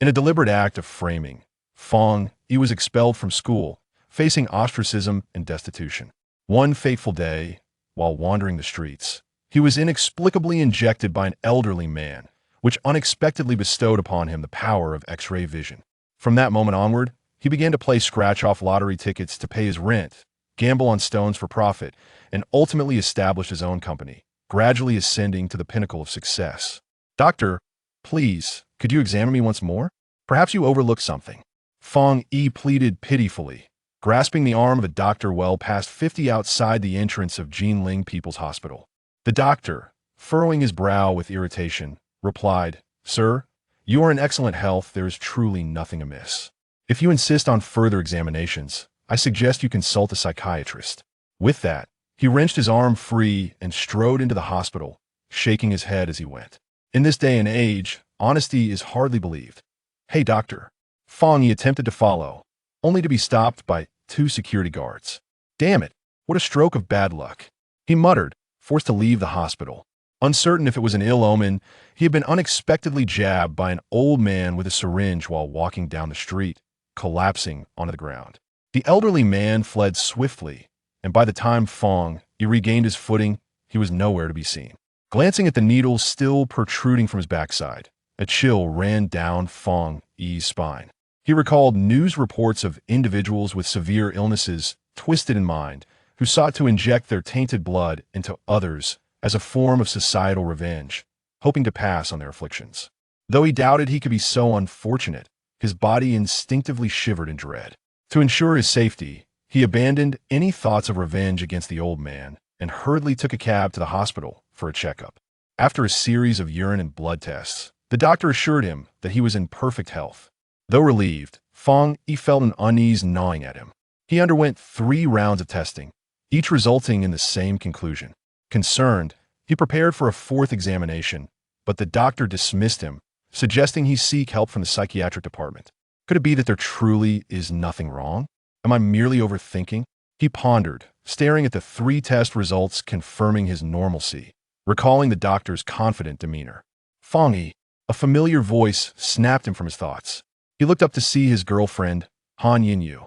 In a deliberate act of framing, Fong Yi was expelled from school, facing ostracism and destitution. One fateful day, while wandering the streets, he was inexplicably injected by an elderly man, which unexpectedly bestowed upon him the power of X-ray vision. From that moment onward, he began to play scratch-off lottery tickets to pay his rent, gamble on stones for profit, and ultimately establish his own company, gradually ascending to the pinnacle of success. "Doctor, please, could you examine me once more? Perhaps you overlooked something." Fong Yi pleaded pitifully, grasping the arm of a doctor well past 50 outside the entrance of Jinling People's Hospital. The doctor, furrowing his brow with irritation, replied, "Sir, you are in excellent health. There is truly nothing amiss. If you insist on further examinations, I suggest you consult a psychiatrist." With that, he wrenched his arm free and strode into the hospital, shaking his head as he went. In this day and age, honesty is hardly believed. "Hey, doctor." Fong Yi attempted to follow, only to be stopped by 2 security guards. "Damn it, what a stroke of bad luck," he muttered, forced to leave the hospital. Uncertain if it was an ill omen, he had been unexpectedly jabbed by an old man with a syringe while walking down the street, collapsing onto the ground. The elderly man fled swiftly, and by the time Fong Yi regained his footing, he was nowhere to be seen. Glancing at the needle still protruding from his backside, a chill ran down Fong Yi's spine. He recalled news reports of individuals with severe illnesses twisted in mind who sought to inject their tainted blood into others as a form of societal revenge, hoping to pass on their afflictions. Though he doubted he could be so unfortunate, his body instinctively shivered in dread. To ensure his safety, he abandoned any thoughts of revenge against the old man and hurriedly took a cab to the hospital for a checkup. After a series of urine and blood tests, the doctor assured him that he was in perfect health. Though relieved, Fong Yi felt an unease gnawing at him. He underwent 3 rounds of testing, each resulting in the same conclusion. Concerned, he prepared for a 4th examination, but the doctor dismissed him, suggesting he seek help from the psychiatric department. Could it be that there truly is nothing wrong? Am I merely overthinking? He pondered, staring at the 3 test results confirming his normalcy, recalling the doctor's confident demeanor. "Fong Yi," a familiar voice snapped him from his thoughts. He looked up to see his girlfriend, Han Yinyu.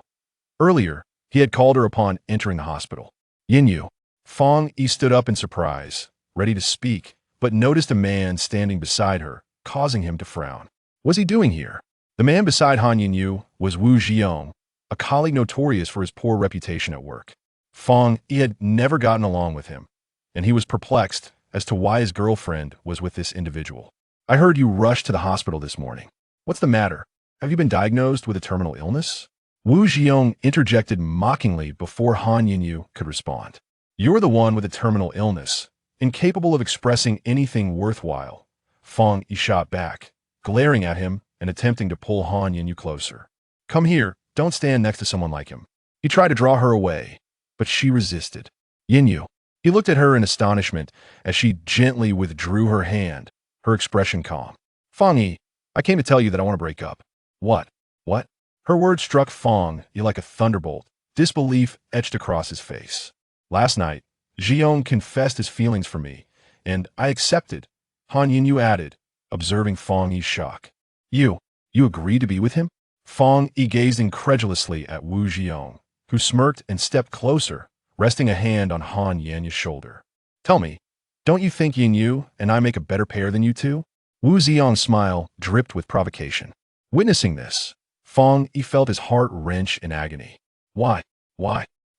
Earlier, he had called her upon entering the hospital. "Yinyu." Fong Yi stood up in surprise, ready to speak, but noticed a man standing beside her, causing him to frown. What was he doing here? The man beside Han Yinyu was Wu Zhiyong, a colleague notorious for his poor reputation at work. Fong Yi had never gotten along with him, and he was perplexed as to why his girlfriend was with this individual. "I heard you rushed to the hospital this morning. What's the matter? Have you been diagnosed with a terminal illness?" Wu Zhiyong interjected mockingly before Han Yinyu could respond. "You're the one with a terminal illness, incapable of expressing anything worthwhile," Fong Yi shot back, glaring at him and attempting to pull Han Yinyu closer. "Come here, don't stand next to someone like him." He tried to draw her away, but she resisted. "Yinyu." He looked at her in astonishment as she gently withdrew her hand, her expression calm. "Fong Yi, I came to tell you that I want to break up." "What? What?" Her words struck Fong Yi like a thunderbolt, disbelief etched across his face. "Last night, Zhiyong confessed his feelings for me, and I accepted," Han Yinyu added, observing Fong Yi's shock. You agreed to be with him?" Fong Yi gazed incredulously at Wu Zhiyong, who smirked and stepped closer, resting a hand on Han Yanyu's shoulder. "Tell me, don't you think Yin and I make a better pair than you two?" Wu Zhiyong's smile dripped with provocation. Witnessing this, Fong Yi felt his heart wrench in agony. Why?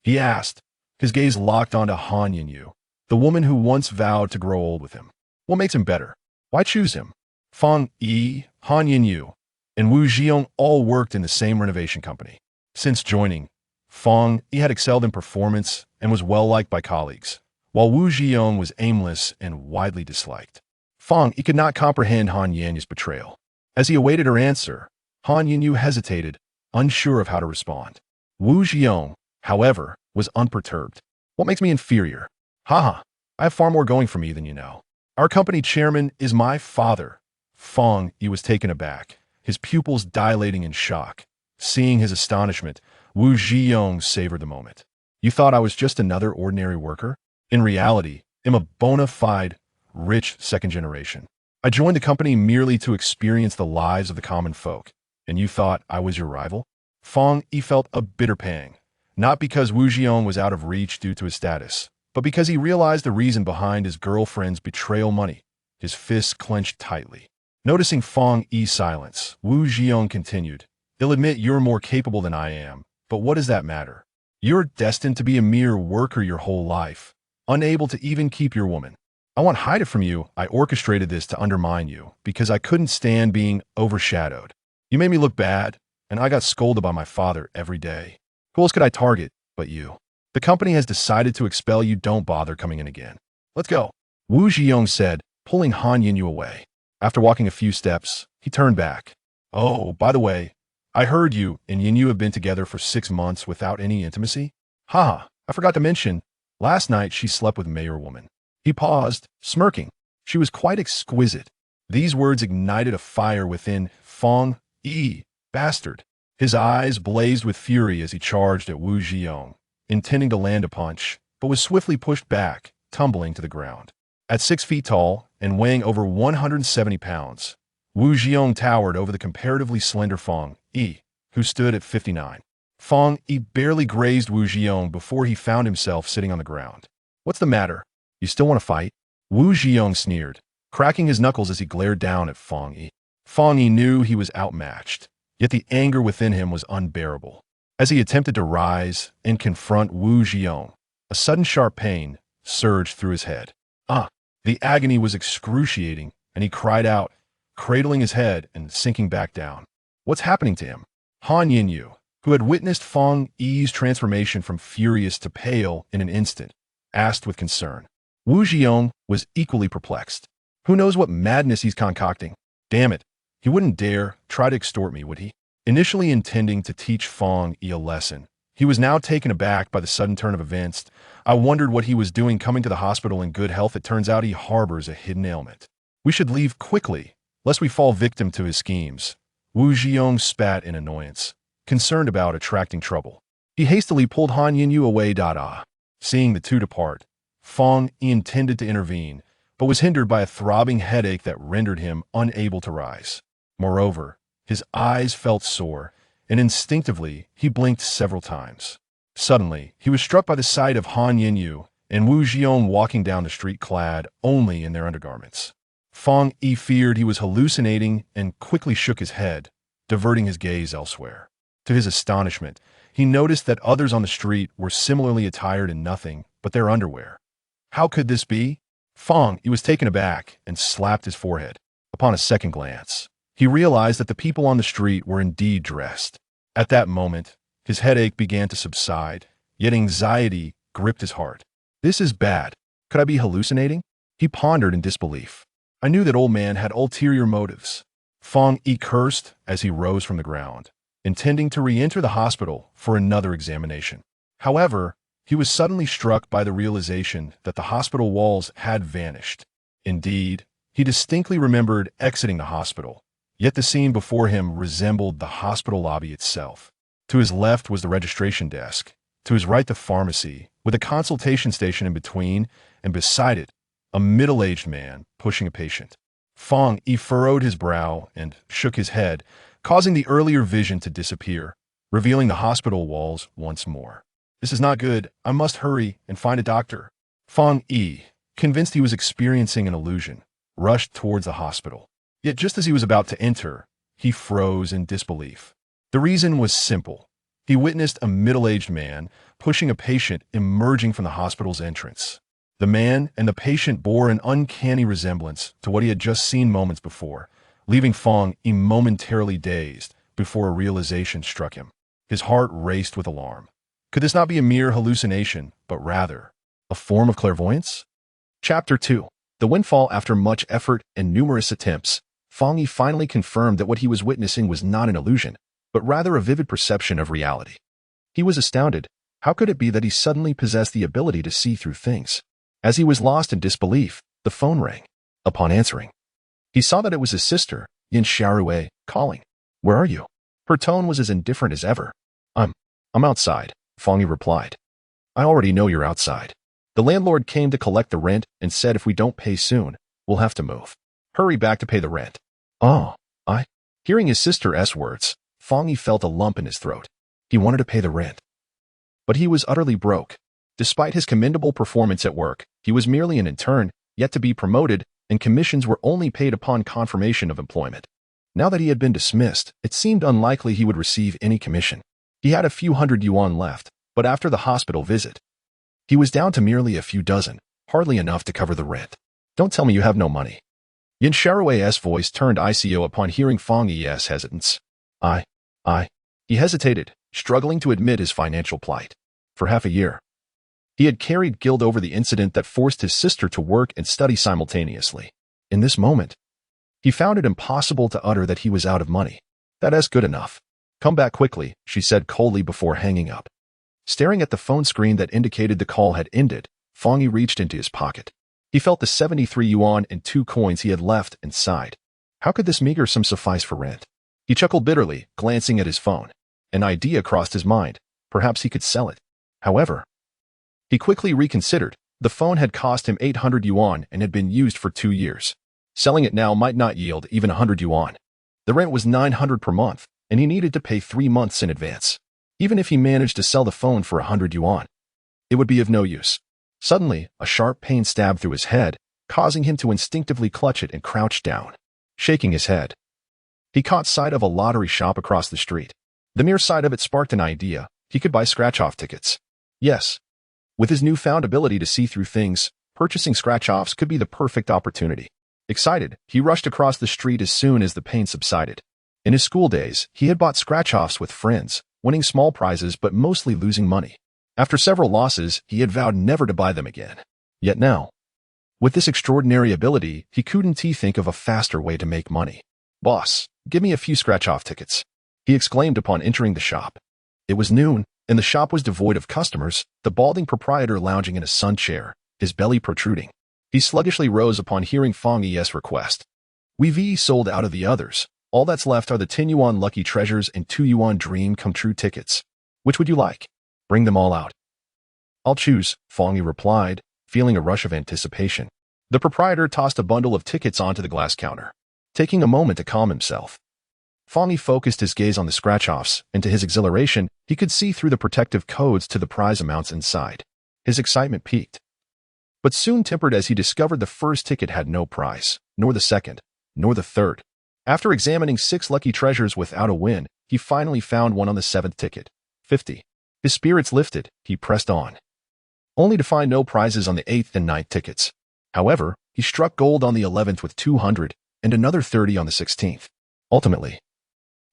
He asked, his gaze locked onto Han Yinyu, the woman who once vowed to grow old with him. What makes him better? Why choose him? Fong Yi, Han Yinyu, and Wu Zhiyong all worked in the same renovation company. Since joining, Fong Yi had excelled in performance and was well-liked by colleagues, while Wu Zhiyong was aimless and widely disliked. Fong Yi could not comprehend Han Yanyu's betrayal. As he awaited her answer, Han Yinyu hesitated, unsure of how to respond. Wu Zhiyong, however, was unperturbed. What makes me inferior? Haha, I have far more going for me than you know. Our company chairman is my father. Fong Yi was taken aback, his pupils dilating in shock. Seeing his astonishment, Wu Zhiyong savored the moment. You thought I was just another ordinary worker? In reality, I'm a bona fide, rich second generation. I joined the company merely to experience the lives of the common folk, and you thought I was your rival? Fong Yi felt a bitter pang, not because Wu Jiong was out of reach due to his status, but because he realized the reason behind his girlfriend's betrayal money. His fists clenched tightly. Noticing Fong Yi's silence, Wu Jiong continued, "They'll admit you're more capable than I am, but what does that matter? You're destined to be a mere worker your whole life, unable to even keep your woman. I won't hide it from you. I orchestrated this to undermine you because I couldn't stand being overshadowed. You made me look bad, and I got scolded by my father every day. Who else could I target but you? The company has decided to expel you. Don't bother coming in again. Let's go," Wu Jiong said, pulling Han Yinyu away. After walking a few steps, he turned back. "Oh, by the way, I heard you and Yinyu have been together for 6 months without any intimacy? Haha, I forgot to mention, last night she slept with Mayor Woman." He paused, smirking. She was quite exquisite. These words ignited a fire within Fong Yi. Bastard. His eyes blazed with fury as he charged at Wu Jiong, intending to land a punch, but was swiftly pushed back, tumbling to the ground. At 6 feet tall and weighing over 170 pounds, Wu Jiong towered over the comparatively slender Fong Yi, who stood at 59. Fong Yi barely grazed Wu Jiong before he found himself sitting on the ground. "What's the matter? You still want to fight?" Wu Jiong sneered, cracking his knuckles as he glared down at Fong Yi. Fong Yi knew he was outmatched, yet the anger within him was unbearable. As he attempted to rise and confront Wu Jiong, a sudden sharp pain surged through his head. The agony was excruciating, and he cried out, cradling his head and sinking back down. What's happening to him? Han Yinyu, who had witnessed Fong Yi's transformation from furious to pale in an instant, asked with concern. Wu Jiong was equally perplexed. Who knows what madness he's concocting? Damn it, he wouldn't dare try to extort me, would he? Initially intending to teach Fong Yi a lesson, he was now taken aback by the sudden turn of events. I wondered what he was doing coming to the hospital in good health. It turns out he harbors a hidden ailment. We should leave quickly, lest we fall victim to his schemes. Wu Jiong spat in annoyance, concerned about attracting trouble. He hastily pulled Han Yinyu away. Seeing the two depart, Fong Yi intended to intervene, but was hindered by a throbbing headache that rendered him unable to rise. Moreover, his eyes felt sore, and instinctively he blinked several times. Suddenly, he was struck by the sight of Han Yinyu and Wu Jiong walking down the street clad only in their undergarments. Fong Yi feared he was hallucinating and quickly shook his head, diverting his gaze elsewhere. To his astonishment, he noticed that others on the street were similarly attired in nothing but their underwear. How could this be? Fong Yi was taken aback and slapped his forehead. Upon a second glance, he realized that the people on the street were indeed dressed. At that moment, his headache began to subside, yet anxiety gripped his heart. This is bad. Could I be hallucinating? He pondered in disbelief. I knew that old man had ulterior motives. Fong Yi cursed as he rose from the ground, intending to re-enter the hospital for another examination. However, he was suddenly struck by the realization that the hospital walls had vanished. Indeed, he distinctly remembered exiting the hospital, yet the scene before him resembled the hospital lobby itself. To his left was the registration desk, to his right the pharmacy, with a consultation station in between, and beside it, a middle-aged man pushing a patient. Fong Yi furrowed his brow and shook his head, causing the earlier vision to disappear, revealing the hospital walls once more. This is not good. I must hurry and find a doctor. Fong Yi, convinced he was experiencing an illusion, rushed towards the hospital. Yet just as he was about to enter, he froze in disbelief. The reason was simple. He witnessed a middle-aged man pushing a patient emerging from the hospital's entrance. The man and the patient bore an uncanny resemblance to what he had just seen moments before, leaving Fong Yi momentarily dazed before a realization struck him. His heart raced with alarm. Could this not be a mere hallucination, but rather a form of clairvoyance? Chapter 2. The Windfall. After much effort and numerous attempts, Fong Yi finally confirmed that what he was witnessing was not an illusion, but rather a vivid perception of reality. He was astounded. How could it be that he suddenly possessed the ability to see through things? As he was lost in disbelief, the phone rang. Upon answering, he saw that it was his sister, Yin Xiaorui, calling. Where are you? Her tone was as indifferent as ever. I'm outside, Fong Yi replied. I already know you're outside. The landlord came to collect the rent and said if we don't pay soon, we'll have to move. Hurry back to pay the rent. Oh, I... Hearing his sister's words, Fang Yi felt a lump in his throat. He wanted to pay the rent. But he was utterly broke. Despite his commendable performance at work, he was merely an intern, yet to be promoted, and commissions were only paid upon confirmation of employment. Now that he had been dismissed, it seemed unlikely he would receive any commission. He had a few hundred yuan left, but after the hospital visit, he was down to merely a few dozen, hardly enough to cover the rent. Don't tell me you have no money. Yin Sharui's voice turned ICO upon hearing Fang Yi's hesitance. He hesitated, struggling to admit his financial plight. For half a year, he had carried guilt over the incident that forced his sister to work and study simultaneously. In this moment, he found it impossible to utter that he was out of money. That is good enough. Come back quickly, she said coldly before hanging up. Staring at the phone screen that indicated the call had ended, Fang Yi reached into his pocket. He felt the 73 yuan and 2 coins he had left and sighed. How could this meager sum suffice for rent? He chuckled bitterly, glancing at his phone. An idea crossed his mind. Perhaps he could sell it. However, he quickly reconsidered. The phone had cost him 800 yuan and had been used for 2 years. Selling it now might not yield even 100 yuan. The rent was 900 per month, and he needed to pay 3 months in advance. Even if he managed to sell the phone for 100 yuan, it would be of no use. Suddenly, a sharp pain stabbed through his head, causing him to instinctively clutch it and crouch down. Shaking his head, he caught sight of a lottery shop across the street. The mere sight of it sparked an idea. He could buy scratch-off tickets. Yes. With his newfound ability to see through things, purchasing scratch-offs could be the perfect opportunity. Excited, he rushed across the street as soon as the pain subsided. In his school days, he had bought scratch-offs with friends, winning small prizes but mostly losing money. After several losses, he had vowed never to buy them again. Yet now, with this extraordinary ability, he couldn't think of a faster way to make money. Boss, give me a few scratch-off tickets, he exclaimed upon entering the shop. It was noon, and the shop was devoid of customers, the balding proprietor lounging in a sun chair, his belly protruding. He sluggishly rose upon hearing Fang Yi's request. We've sold out of the others. All that's left are the 10 yuan lucky treasures and 2 yuan dream come true tickets. Which would you like? Bring them all out. I'll choose, Fang Yi replied, feeling a rush of anticipation. The proprietor tossed a bundle of tickets onto the glass counter. Taking a moment to calm himself, Fang Yi focused his gaze on the scratch-offs, and to his exhilaration, he could see through the protective codes to the prize amounts inside. His excitement peaked, but soon tempered as he discovered the first ticket had no prize, nor the second, nor the third. After examining 6 lucky treasures without a win, he finally found one on the 7th ticket, 50. His spirits lifted, he pressed on, only to find no prizes on the 8th and 9th tickets. However, he struck gold on the 11th with 200, and another 30 on the 16th. Ultimately,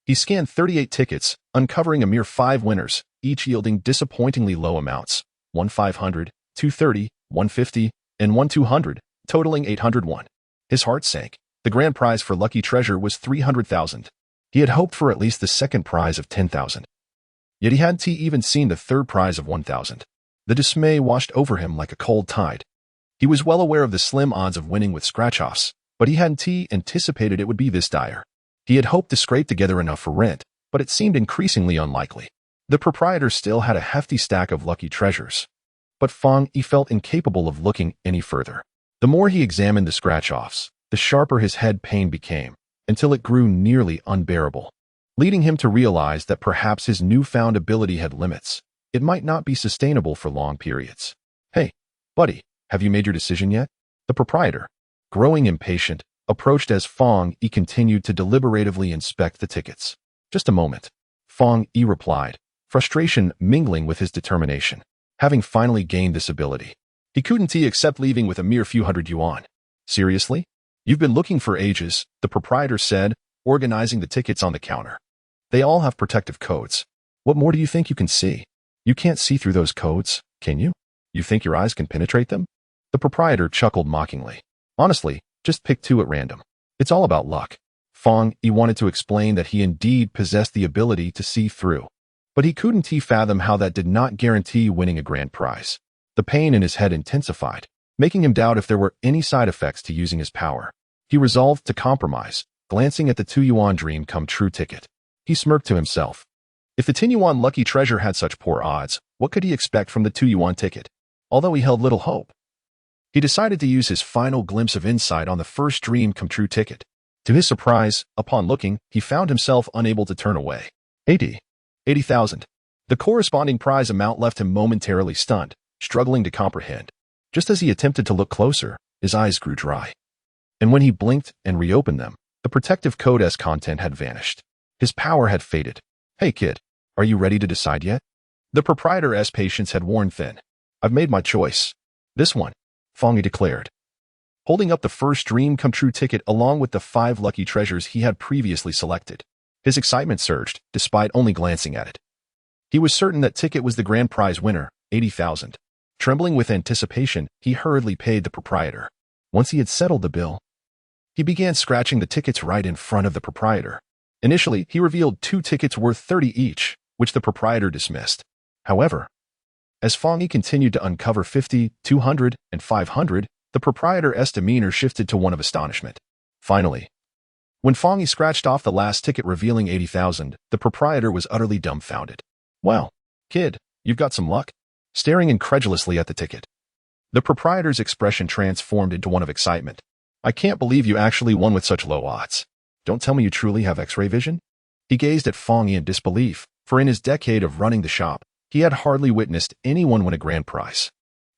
he scanned 38 tickets, uncovering a mere 5 winners, each yielding disappointingly low amounts, 1 500, 230, 150, and 1 200, totaling 801. His heart sank. The grand prize for lucky treasure was 300,000. He had hoped for at least the second prize of 10,000. Yet he hadn't even seen the third prize of 1,000. The dismay washed over him like a cold tide. He was well aware of the slim odds of winning with scratch-offs, but he hadn't anticipated it would be this dire. He had hoped to scrape together enough for rent, but it seemed increasingly unlikely. The proprietor still had a hefty stack of lucky treasures, but Fang Yi felt incapable of looking any further. The more he examined the scratch-offs, the sharper his head pain became, until it grew nearly unbearable, leading him to realize that perhaps his newfound ability had limits. It might not be sustainable for long periods. Hey, buddy, have you made your decision yet? The proprietor, growing impatient, approached as Fang Yi continued to deliberatively inspect the tickets. Just a moment, Fang Yi replied, frustration mingling with his determination. Having finally gained this ability, he couldn't accept leaving with a mere few hundred yuan. Seriously? You've been looking for ages, the proprietor said, organizing the tickets on the counter. They all have protective codes. What more do you think you can see? You can't see through those codes, can you? You think your eyes can penetrate them? The proprietor chuckled mockingly. Honestly, just pick 2 at random. It's all about luck. Fang Yi wanted to explain that he indeed possessed the ability to see through, but he couldn't fathom how that did not guarantee winning a grand prize. The pain in his head intensified, making him doubt if there were any side effects to using his power. He resolved to compromise, glancing at the 2 yuan dream come true ticket. He smirked to himself. If the 10 yuan lucky treasure had such poor odds, what could he expect from the 2 yuan ticket? Although he held little hope, He decided to use his final glimpse of insight on the first dream-come-true ticket. To his surprise, upon looking, he found himself unable to turn away. 80,000. The corresponding prize amount left him momentarily stunned, struggling to comprehend. Just as he attempted to look closer, his eyes grew dry. And when he blinked and reopened them, the protective code's content had vanished. His power had faded. Hey kid, are you ready to decide yet? The proprietor's patience had worn thin. I've made my choice. This one, Fong Yi declared, holding up the first dream-come-true ticket along with the 5 lucky treasures he had previously selected. His excitement surged, despite only glancing at it. He was certain that ticket was the grand prize winner, 80,000. Trembling with anticipation, he hurriedly paid the proprietor. Once he had settled the bill, he began scratching the tickets right in front of the proprietor. Initially, he revealed 2 tickets worth 30 each, which the proprietor dismissed. However, as Fong Yi continued to uncover 50, 200, and 500, the proprietor's demeanor shifted to one of astonishment. Finally, when Fong Yi scratched off the last ticket revealing 80,000, the proprietor was utterly dumbfounded. Well, kid, you've got some luck? Staring incredulously at the ticket, the proprietor's expression transformed into one of excitement. I can't believe you actually won with such low odds. Don't tell me you truly have X-ray vision? He gazed at Fong Yi in disbelief, for in his decade of running the shop, he had hardly witnessed anyone win a grand prize.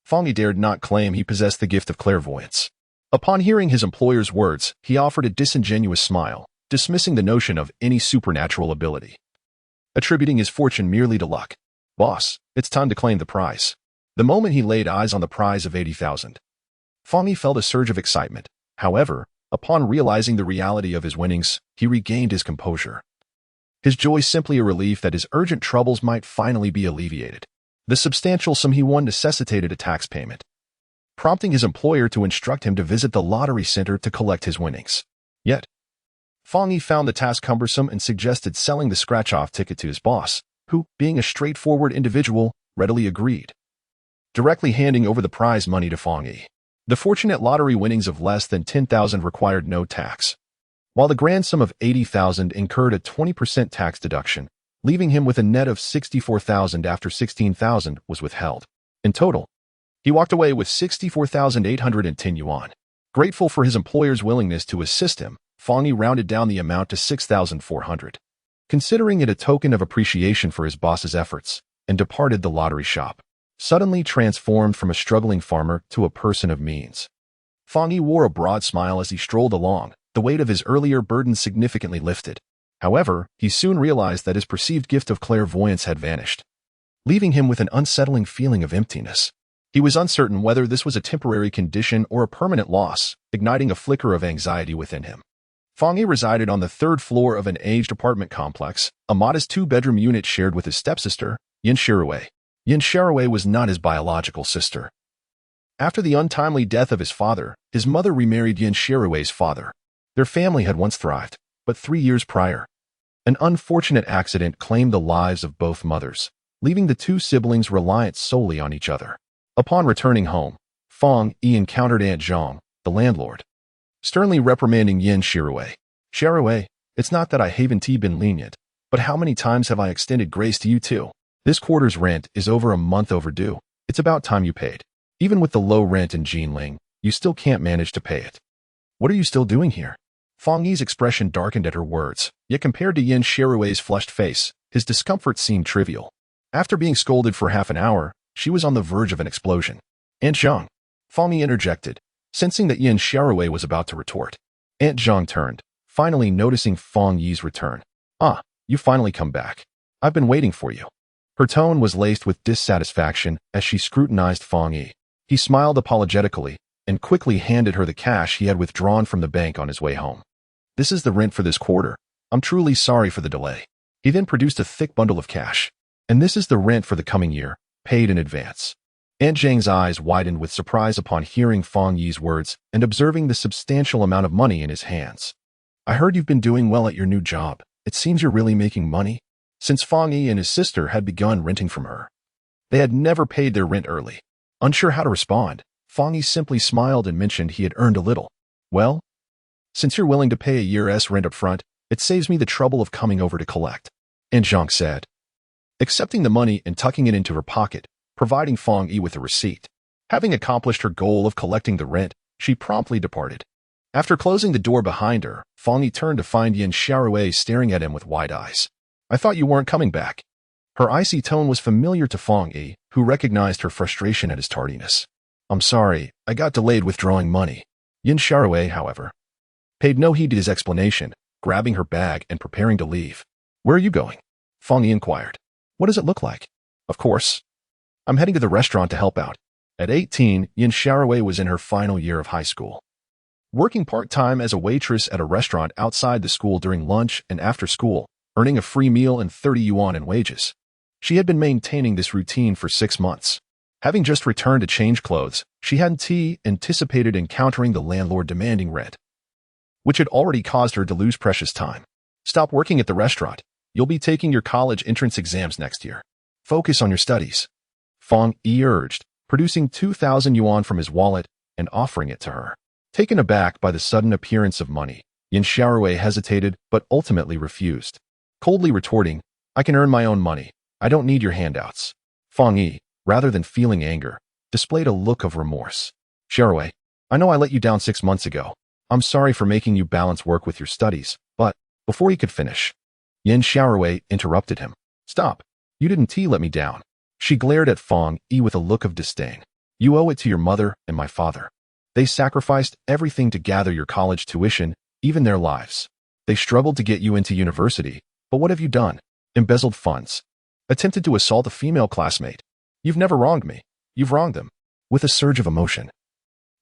Fong Yi dared not claim he possessed the gift of clairvoyance. Upon hearing his employer's words, he offered a disingenuous smile, dismissing the notion of any supernatural ability, attributing his fortune merely to luck. Boss, it's time to claim the prize. The moment he laid eyes on the prize of 80,000, Fong Yi felt a surge of excitement. However, upon realizing the reality of his winnings, he regained his composure. His joy simply a relief that his urgent troubles might finally be alleviated. The substantial sum he won necessitated a tax payment, prompting his employer to instruct him to visit the lottery center to collect his winnings. Yet, Fong Yi found the task cumbersome and suggested selling the scratch-off ticket to his boss, who, being a straightforward individual, readily agreed, directly handing over the prize money to Fong Yi. The fortunate lottery winnings of less than 10,000 required no tax, while the grand sum of 80,000 incurred a 20% tax deduction, leaving him with a net of 64,000 after 16,000 was withheld. In total, he walked away with 64,810 yuan. Grateful for his employer's willingness to assist him, Fong Yi rounded down the amount to 6,400, considering it a token of appreciation for his boss's efforts, and departed the lottery shop, suddenly transformed from a struggling farmer to a person of means. Fong Yi wore a broad smile as he strolled along, the weight of his earlier burden significantly lifted. However, he soon realized that his perceived gift of clairvoyance had vanished, leaving him with an unsettling feeling of emptiness. He was uncertain whether this was a temporary condition or a permanent loss, igniting a flicker of anxiety within him. Fong Yi resided on the 3rd floor of an aged apartment complex, a modest 2-bedroom unit shared with his stepsister, Yin Shirawei. Yin Shirawei was not his biological sister. After the untimely death of his father, his mother remarried Yin Shirawei's father. Their family had once thrived, but 3 years prior, an unfortunate accident claimed the lives of both mothers, leaving the 2 siblings reliant solely on each other. Upon returning home, Fong Yi encountered Aunt Zhang, the landlord, sternly reprimanding Yin Shirawei. Shirawei, it's not that I haven't been lenient, but how many times have I extended grace to you too? This quarter's rent is over a month overdue. It's about time you paid. Even with the low rent in Jinling, you still can't manage to pay it. What are you still doing here? Fong Yi's expression darkened at her words, yet compared to Yin Shirawei's flushed face, his discomfort seemed trivial. After being scolded for half an hour, she was on the verge of an explosion. Aunt Zhang, Fong Yi interjected, sensing that Yin Shirawei was about to retort. Aunt Zhang turned, finally noticing Fong Yi's return. Ah, you finally come back. I've been waiting for you. Her tone was laced with dissatisfaction as she scrutinized Fong Yi. He smiled apologetically and quickly handed her the cash he had withdrawn from the bank on his way home. This is the rent for this quarter. I'm truly sorry for the delay. He then produced a thick bundle of cash. And this is the rent for the coming year, paid in advance. Aunt Zhang's eyes widened with surprise upon hearing Fong Yi's words and observing the substantial amount of money in his hands. I heard you've been doing well at your new job. It seems you're really making money. Since Fong Yi and his sister had begun renting from her, they had never paid their rent early. Unsure how to respond, Fong Yi simply smiled and mentioned he had earned a little. Well, since you're willing to pay a year's rent up front, it saves me the trouble of coming over to collect, Aunt Zhang said, accepting the money and tucking it into her pocket, providing Fong Yi with a receipt. Having accomplished her goal of collecting the rent, she promptly departed. After closing the door behind her, Fong Yi turned to find Yin Xiaorui staring at him with wide eyes. "I thought you weren't coming back." Her icy tone was familiar to Fong Yi, who recognized her frustration at his tardiness. "I'm sorry, I got delayed withdrawing money." Yin Xiaorui, however, paid no heed to his explanation, grabbing her bag and preparing to leave. "Where are you going?" Fong Yi inquired. "What does it look like?" "Of course. I'm heading to the restaurant to help out." At 18, Yin Xiaorui was in her final year of high school, working part-time as a waitress at a restaurant outside the school during lunch and after school, earning a free meal and 30 yuan in wages. She had been maintaining this routine for 6 months. Having just returned to change clothes, she hadn't anticipated encountering the landlord demanding rent, which had already caused her to lose precious time. "Stop working at the restaurant. You'll be taking your college entrance exams next year. Focus on your studies," Fong Yi urged, producing 2,000 yuan from his wallet and offering it to her. Taken aback by the sudden appearance of money, Yin Xiaorui hesitated but ultimately refused, coldly retorting, "I can earn my own money. I don't need your handouts." Fong Yi, rather than feeling anger, displayed a look of remorse. "Xiaorui, I know I let you down 6 months ago. I'm sorry for making you balance work with your studies, but..." Before he could finish, Yin Xiaorui interrupted him. "Stop. You didn't let me down." She glared at Fong Yi with a look of disdain. "You owe it to your mother and my father. They sacrificed everything to gather your college tuition, even their lives. They struggled to get you into university, but what have you done? Embezzled funds. Attempted to assault a female classmate. You've never wronged me. You've wronged them." With a surge of emotion,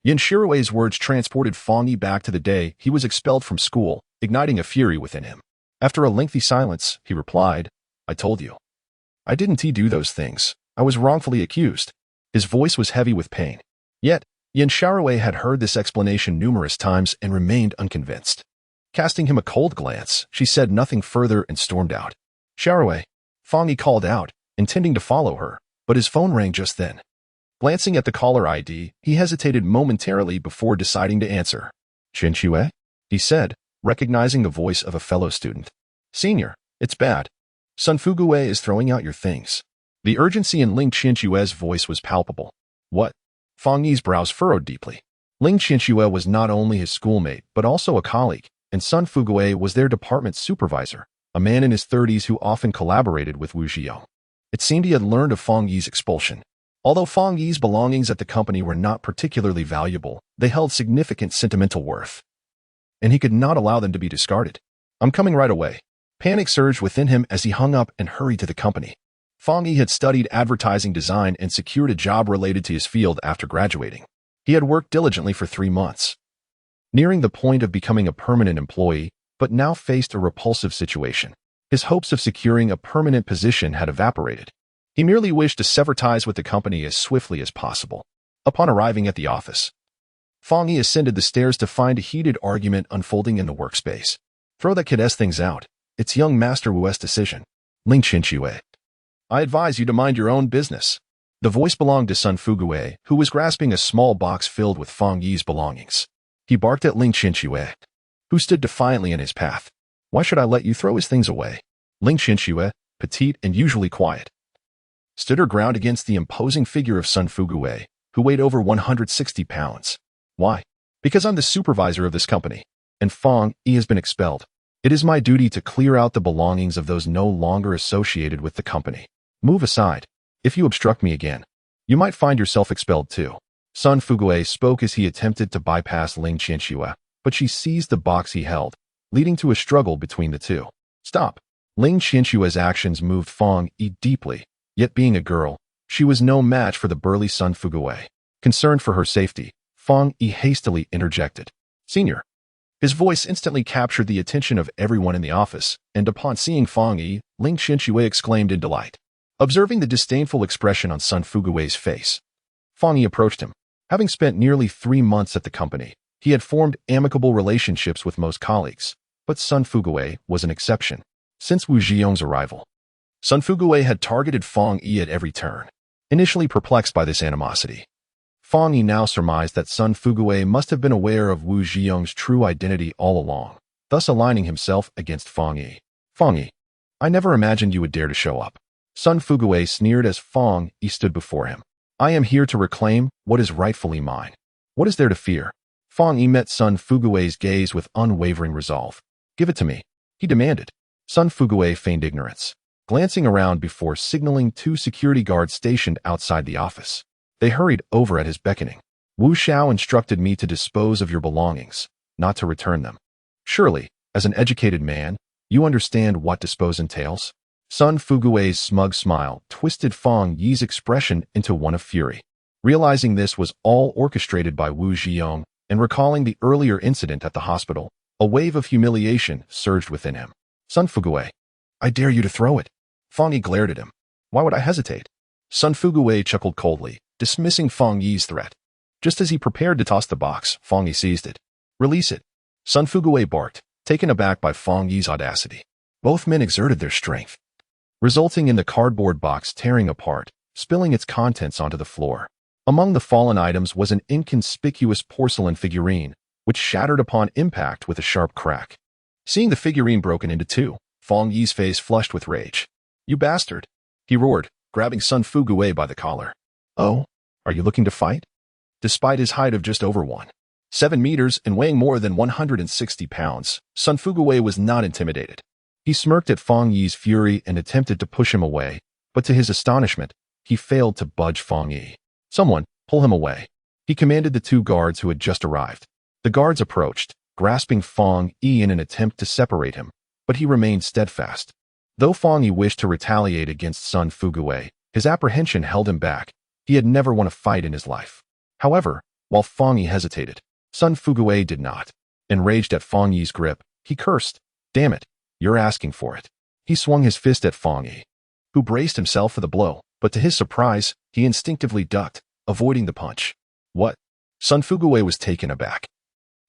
Yin Xiaorui's words transported Fong Yi back to the day he was expelled from school, igniting a fury within him. After a lengthy silence, he replied, "I told you. I didn't do those things. I was wrongfully accused." His voice was heavy with pain. Yet, Yin Xiaorui had heard this explanation numerous times and remained unconvinced. Casting him a cold glance, she said nothing further and stormed out. "Xiaorui," Fong Yi called out, intending to follow her, but his phone rang just then. Glancing at the caller ID, he hesitated momentarily before deciding to answer. "Chen Xue?" he said, recognizing the voice of a fellow student. "Senior, it's bad. Sun Fugue is throwing out your things." The urgency in Ling Qinshue's voice was palpable. "What?" Fong Yi's brows furrowed deeply. Ling Qinshu was not only his schoolmate, but also a colleague, and Sun Fugue was their department supervisor, a man in his 30s who often collaborated with Wu Zhiyong. It seemed he had learned of Fong Yi's expulsion. Although Fong Yi's belongings at the company were not particularly valuable, they held significant sentimental worth, and he could not allow them to be discarded. "I'm coming right away." Panic surged within him as he hung up and hurried to the company. Fong Yi had studied advertising design and secured a job related to his field after graduating. He had worked diligently for 3 months, nearing the point of becoming a permanent employee, but now faced a repulsive situation. His hopes of securing a permanent position had evaporated. He merely wished to sever ties with the company as swiftly as possible. Upon arriving at the office, Fong Yi ascended the stairs to find a heated argument unfolding in the workspace. "Throw that kid's things out. It's young Master Wu's decision." Ling Qinshu. "I advise you to mind your own business." The voice belonged to Sun Fugue, who was grasping a small box filled with Fong Yi's belongings. He barked at Ling Qinshu, who stood defiantly in his path. "Why should I let you throw his things away?" Ling Qinshu, petite and usually quiet, stood her ground against the imposing figure of Sun Fugue, who weighed over 160 pounds. "Why?" "Because I'm the supervisor of this company, and Fong Yi has been expelled. It is my duty to clear out the belongings of those no longer associated with the company. Move aside. If you obstruct me again, you might find yourself expelled too." Sun Fugue spoke as he attempted to bypass Ling Qinshu, but she seized the box he held, leading to a struggle between the two. "Stop." Ling Qinshu's actions moved Fong Yi deeply, yet being a girl, she was no match for the burly Sun Fugue. Concerned for her safety, Fong Yi hastily interjected. "Senior." His voice instantly captured the attention of everyone in the office, and upon seeing Fong Yi, Ling Qinshu exclaimed in delight. Observing the disdainful expression on Sun Fugue's face, Fong Yi approached him. Having spent nearly 3 months at the company, he had formed amicable relationships with most colleagues, but Sun Fugue was an exception. Since Wu Zhiyong's arrival, Sun Fugue had targeted Fong Yi at every turn. Initially perplexed by this animosity, Fong Yi now surmised that Sun Fugue must have been aware of Wu Zhiyong's true identity all along, thus aligning himself against Fong Yi. "Fong Yi, I never imagined you would dare to show up." Sun Fugue sneered as Fong Yi stood before him. I am here to reclaim what is rightfully mine. What is there to fear? Fang Yi met Sun Fugui's gaze with unwavering resolve. Give it to me, he demanded. Sun Fugui feigned ignorance, glancing around before signaling 2 security guards stationed outside the office. They hurried over at his beckoning. Wu Xiao instructed me to dispose of your belongings, not to return them. Surely, as an educated man, you understand what dispose entails? Sun Fugui's smug smile twisted Fang Yi's expression into one of fury. Realizing this was all orchestrated by Wu Zhiyong and recalling the earlier incident at the hospital, a wave of humiliation surged within him. Sun Fugui, I dare you to throw it. Fang Yi glared at him. Why would I hesitate? Sun Fugui chuckled coldly, dismissing Fang Yi's threat. Just as he prepared to toss the box, Fang Yi seized it. Release it. Sun Fugui barked, taken aback by Fang Yi's audacity. Both men exerted their strength, resulting in the cardboard box tearing apart, spilling its contents onto the floor. Among the fallen items was an inconspicuous porcelain figurine, which shattered upon impact with a sharp crack. Seeing the figurine broken into 2, Fang Yi's face flushed with rage. You bastard! He roared, grabbing Sun Fugui by the collar. Oh, are you looking to fight? Despite his height of just over 1.7 meters and weighing more than 160 pounds, Sun Fugui was not intimidated. He smirked at Fang Yi's fury and attempted to push him away, but to his astonishment, he failed to budge Fang Yi. Someone, pull him away. He commanded the 2 guards who had just arrived. The guards approached, grasping Fang Yi in an attempt to separate him, but he remained steadfast. Though Fang Yi wished to retaliate against Sun Fugui, his apprehension held him back. He had never won a fight in his life. However, while Fang Yi hesitated, Sun Fugui did not. Enraged at Fang Yi's grip, he cursed. Damn it, you're asking for it. He swung his fist at Fang Yi, who braced himself for the blow, but to his surprise, he instinctively ducked, avoiding the punch. What? Sun Fugui was taken aback,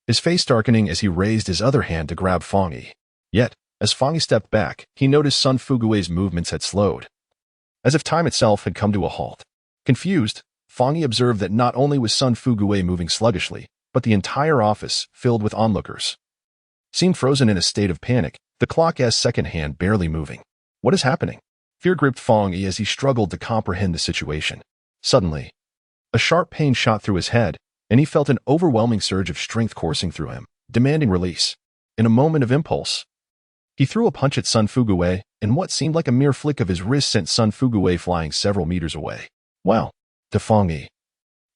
his face darkening as he raised his other hand to grab Fang Yi. Yet, as Fang Yi stepped back, he noticed Sun Fugui's movements had slowed, as if time itself had come to a halt. Confused, Fang Yi observed that not only was Sun Fugui moving sluggishly, but the entire office, filled with onlookers, seemed frozen in a state of panic, the clock's second hand barely moving. What is happening? Fear gripped Fang Yi as he struggled to comprehend the situation. Suddenly, a sharp pain shot through his head, and he felt an overwhelming surge of strength coursing through him, demanding release. In a moment of impulse, he threw a punch at Sun Fugui, and what seemed like a mere flick of his wrist sent Sun Fugui flying several meters away. Wow! To Fang Yi,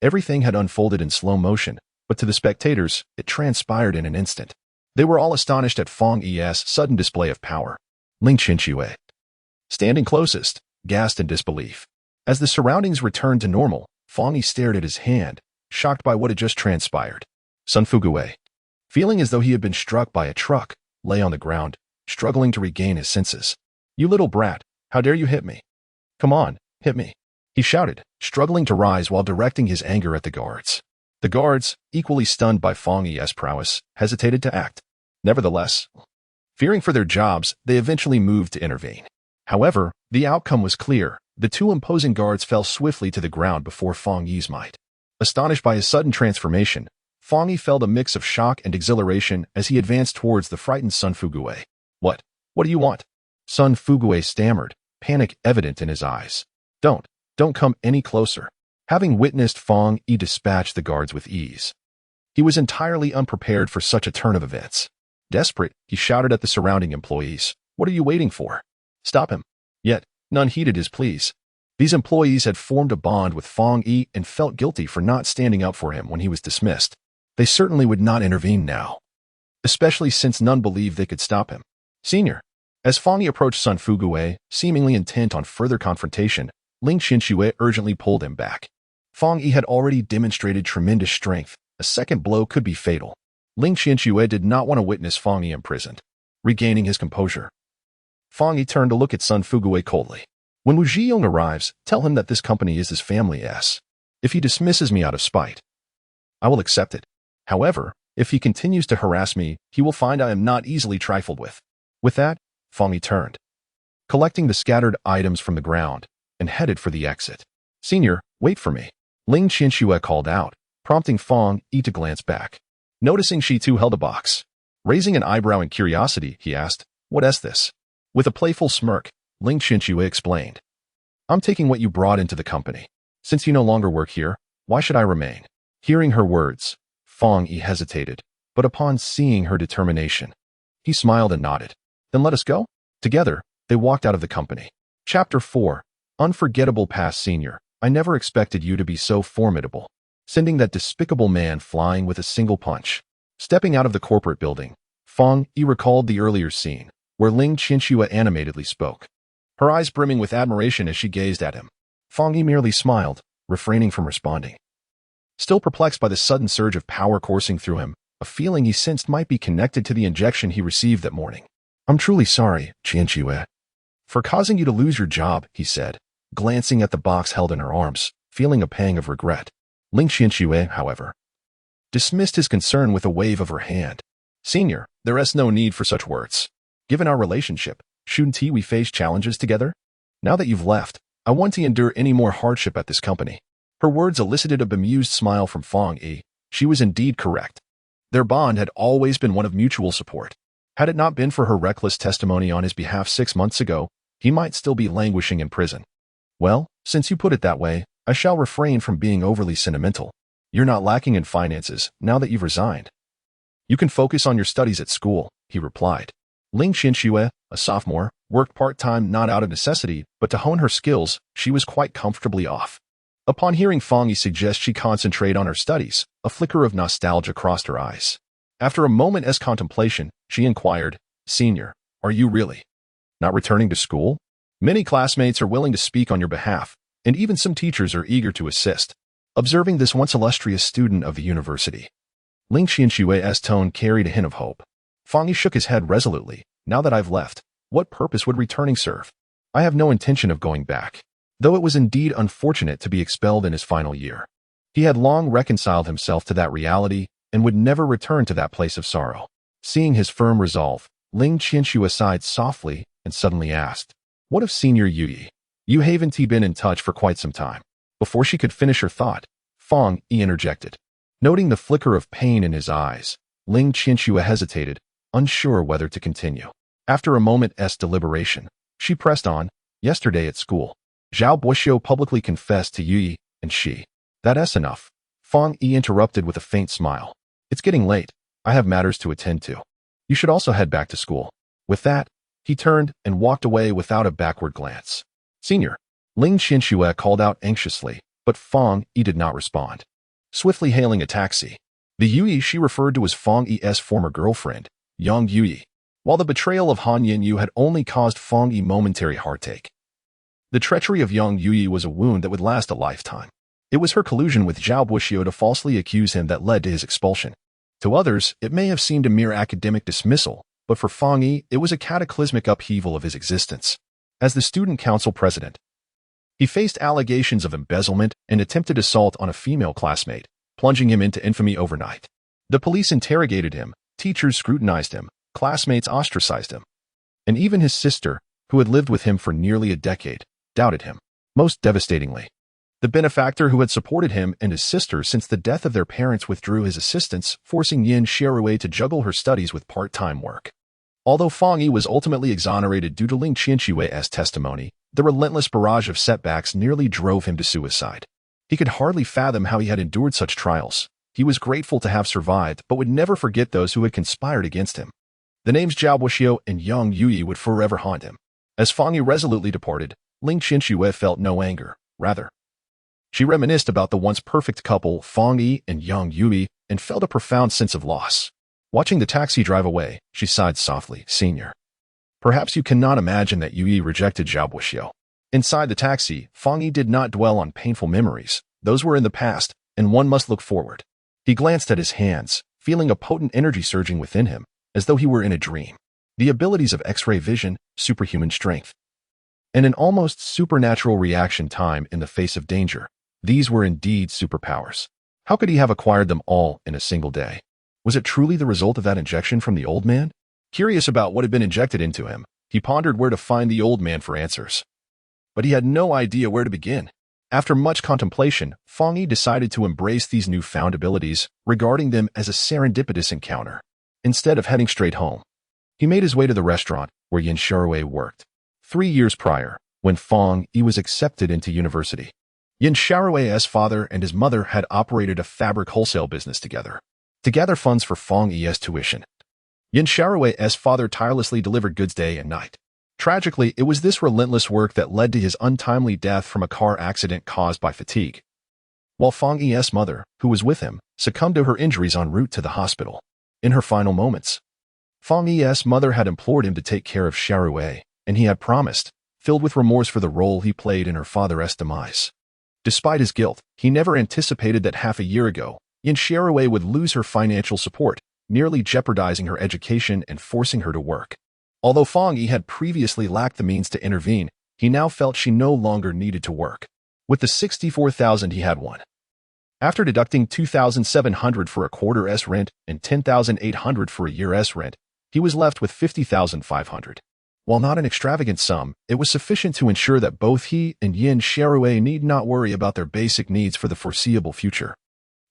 everything had unfolded in slow motion, but to the spectators, it transpired in an instant. They were all astonished at Fang Yi's sudden display of power. Ling Qinshui, standing closest, gasped in disbelief. As the surroundings returned to normal, Fang Yi stared at his hand, shocked by what had just transpired. Sun Fugui, feeling as though he had been struck by a truck, lay on the ground, struggling to regain his senses. You little brat, how dare you hit me? Come on, hit me, he shouted, struggling to rise while directing his anger at the guards. The guards, equally stunned by Fang Yi's prowess, hesitated to act. Nevertheless, fearing for their jobs, they eventually moved to intervene. However, the outcome was clear. The 2 imposing guards fell swiftly to the ground before Fang Yi's might. Astonished by his sudden transformation, Fang Yi felt a mix of shock and exhilaration as he advanced towards the frightened Sun Fugui. What? What do you want? Sun Fugui stammered, panic evident in his eyes. Don't come any closer. Having witnessed Fang Yi dispatch the guards with ease, he was entirely unprepared for such a turn of events. Desperate, he shouted at the surrounding employees. What are you waiting for? Stop him. Yet, none heeded his pleas. These employees had formed a bond with Fang Yi and felt guilty for not standing up for him when he was dismissed. They certainly would not intervene now, especially since none believed they could stop him. Senior. As Fang Yi approached Sun Fugui, seemingly intent on further confrontation, Ling Qinshui urgently pulled him back. Fang Yi had already demonstrated tremendous strength. A second blow could be fatal. Ling Qinshui did not want to witness Fang Yi imprisoned. Regaining his composure, Fang Yi turned to look at Sun Fugui coldly. When Wu Zhiyong arrives, tell him that this company is his family's. If he dismisses me out of spite, I will accept it. However, if he continues to harass me, he will find I am not easily trifled with. With that, Fang Yi turned, collecting the scattered items from the ground, and headed for the exit. Senior, wait for me. Ling Qinshui called out, prompting Fang Yi to glance back. Noticing she too held a box. Raising an eyebrow in curiosity, he asked, What is this? With a playful smirk, Ling Qinshui explained. I'm taking what you brought into the company. Since you no longer work here, why should I remain? Hearing her words, Fong Yi hesitated, but upon seeing her determination, he smiled and nodded. Then let us go? Together, they walked out of the company. Chapter 4. Unforgettable Past Senior. I never expected you to be so formidable. Sending that despicable man flying with a single punch. Stepping out of the corporate building, Fong Yi recalled the earlier scene, where Ling Qianxue animatedly spoke, her eyes brimming with admiration as she gazed at him. Fong Yi merely smiled, refraining from responding. Still perplexed by the sudden surge of power coursing through him, a feeling he sensed might be connected to the injection he received that morning. I'm truly sorry, Qianxue, for causing you to lose your job, he said, glancing at the box held in her arms, feeling a pang of regret. Ling Qianxue, however, dismissed his concern with a wave of her hand. Senior, there is no need for such words. Given our relationship, shouldn't we face challenges together? Now that you've left, I won't endure any more hardship at this company. Her words elicited a bemused smile from Fong Yi. She was indeed correct. Their bond had always been one of mutual support. Had it not been for her reckless testimony on his behalf 6 months ago, he might still be languishing in prison. Well, since you put it that way, I shall refrain from being overly sentimental. You're not lacking in finances now that you've resigned. You can focus on your studies at school, he replied. Ling Qianxue, a sophomore, worked part-time not out of necessity, but to hone her skills. She was quite comfortably off. Upon hearing Fong Yi suggest she concentrate on her studies, a flicker of nostalgia crossed her eyes. After a moment's contemplation, she inquired, Senior, are you really not returning to school? Many classmates are willing to speak on your behalf, and even some teachers are eager to assist. Observing this once illustrious student of the university, Ling Qianxue's tone carried a hint of hope. Fong Yi shook his head resolutely. Now that I've left, what purpose would returning serve? I have no intention of going back. Though it was indeed unfortunate to be expelled in his final year, he had long reconciled himself to that reality and would never return to that place of sorrow. Seeing his firm resolve, Ling Qianxue sighed softly and suddenly asked, What of Senior Yi? You haven't been in touch for quite some time. Before she could finish her thought, Fong Yi interjected. Noting the flicker of pain in his eyes, Ling Qianxue hesitated, unsure whether to continue. After a moment's deliberation, she pressed on. Yesterday at school, Zhao Buoxiu publicly confessed to Yi, and she. That's enough. Fong Yi interrupted with a faint smile. It's getting late. I have matters to attend to. You should also head back to school. With that, he turned and walked away without a backward glance. Senior, Ling Qianxue called out anxiously, but Fong Yi did not respond. Swiftly hailing a taxi, the Yi she referred to as Fong Yi's former girlfriend, Yang Yi, while the betrayal of Han Yinyu had only caused Fong Yi momentary heartache. The treachery of Yang Yi was a wound that would last a lifetime. It was her collusion with Zhao Buoxiu to falsely accuse him that led to his expulsion. To others, it may have seemed a mere academic dismissal, but for Fong Yi, it was a cataclysmic upheaval of his existence. As the student council president, he faced allegations of embezzlement and attempted assault on a female classmate, plunging him into infamy overnight. The police interrogated him, teachers scrutinized him, classmates ostracized him. And even his sister, who had lived with him for nearly a decade, doubted him. Most devastatingly, the benefactor who had supported him and his sister since the death of their parents withdrew his assistance, forcing Yin Xiaorui to juggle her studies with part-time work. Although Fong Yi was ultimately exonerated due to Ling Qianxue's testimony, the relentless barrage of setbacks nearly drove him to suicide. He could hardly fathom how he had endured such trials. He was grateful to have survived, but would never forget those who had conspired against him. The names Zhao Buoxiu and Yang Yi would forever haunt him. As Fong Yi resolutely departed, Ling Qianxue felt no anger. Rather, she reminisced about the once perfect couple, Fong Yi and Yang Yi, and felt a profound sense of loss. Watching the taxi drive away, she sighed softly. Senior, perhaps you cannot imagine that Yi rejected Zhao Buoxiu. Inside the taxi, Fong Yi did not dwell on painful memories. Those were in the past, and one must look forward. He glanced at his hands, feeling a potent energy surging within him, as though he were in a dream. The abilities of X-ray vision, superhuman strength, and an almost supernatural reaction time in the face of danger. These were indeed superpowers. How could he have acquired them all in a single day? Was it truly the result of that injection from the old man? Curious about what had been injected into him, he pondered where to find the old man for answers. But he had no idea where to begin. After much contemplation, Fong Yi decided to embrace these newfound abilities, regarding them as a serendipitous encounter. Instead of heading straight home, he made his way to the restaurant where Yin Xiaorui worked. 3 years prior, when Fong Yi was accepted into university, Yin Xiaorui's father and his mother had operated a fabric wholesale business together to gather funds for Fang Yi's tuition. Yin Xiaorui's father tirelessly delivered goods day and night. Tragically, it was this relentless work that led to his untimely death from a car accident caused by fatigue, while Fang Yi's mother, who was with him, succumbed to her injuries en route to the hospital. In her final moments, Fang Yi's mother had implored him to take care of Xiaorui, and he had promised, filled with remorse for the role he played in her father's demise. Despite his guilt, he never anticipated that half a year ago, Yin Xiaorui would lose her financial support, nearly jeopardizing her education and forcing her to work. Although Fang Yi had previously lacked the means to intervene, he now felt she no longer needed to work. With the 64,000 he had won, after deducting 2,700 for a quarter's rent and 10,800 for a year's rent, he was left with 50,500. While not an extravagant sum, it was sufficient to ensure that both he and Yin Xiaorui need not worry about their basic needs for the foreseeable future.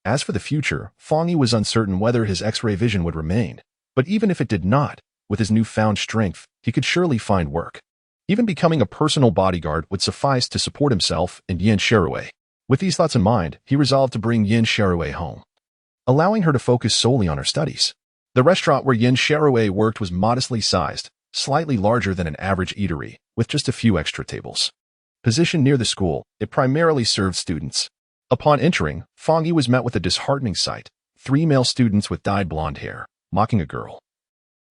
As for the future, Fang Yi was uncertain whether his X-ray vision would remain, but even if it did not, with his newfound strength, he could surely find work. Even becoming a personal bodyguard would suffice to support himself and Yin Xiaorui. With these thoughts in mind, he resolved to bring Yin Xiaorui home, allowing her to focus solely on her studies. The restaurant where Yin Xiaorui worked was modestly sized, slightly larger than an average eatery, with just a few extra tables. Positioned near the school, it primarily served students. Upon entering, Fang Yi was met with a disheartening sight: 3 male students with dyed blonde hair, mocking a girl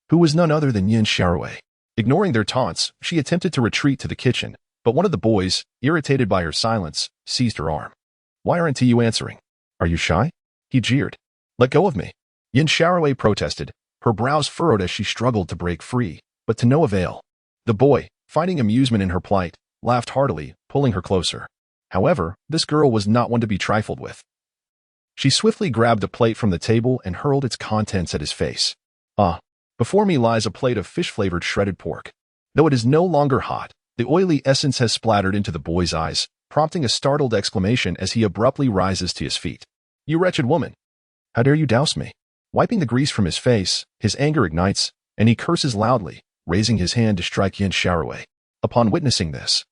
who was none other than Yin Xiaorui. Ignoring their taunts, she attempted to retreat to the kitchen, but one of the boys, irritated by her silence, seized her arm. "Why aren't you answering? Are you shy?" he jeered. "Let go of me." Yin Xiaorui protested, her brows furrowed as she struggled to break free, but to no avail. The boy, finding amusement in her plight, laughed heartily, pulling her closer. However, this girl was not one to be trifled with. She swiftly grabbed a plate from the table and hurled its contents at his face. "Ah, before me lies a plate of fish-flavored shredded pork. Though it is no longer hot, the oily essence has splattered into the boy's eyes, prompting a startled exclamation as he abruptly rises to his feet. "You wretched woman! How dare you douse me?" Wiping the grease from his face, his anger ignites, and he curses loudly, raising his hand to strike Yin Xiaorui. Upon witnessing this,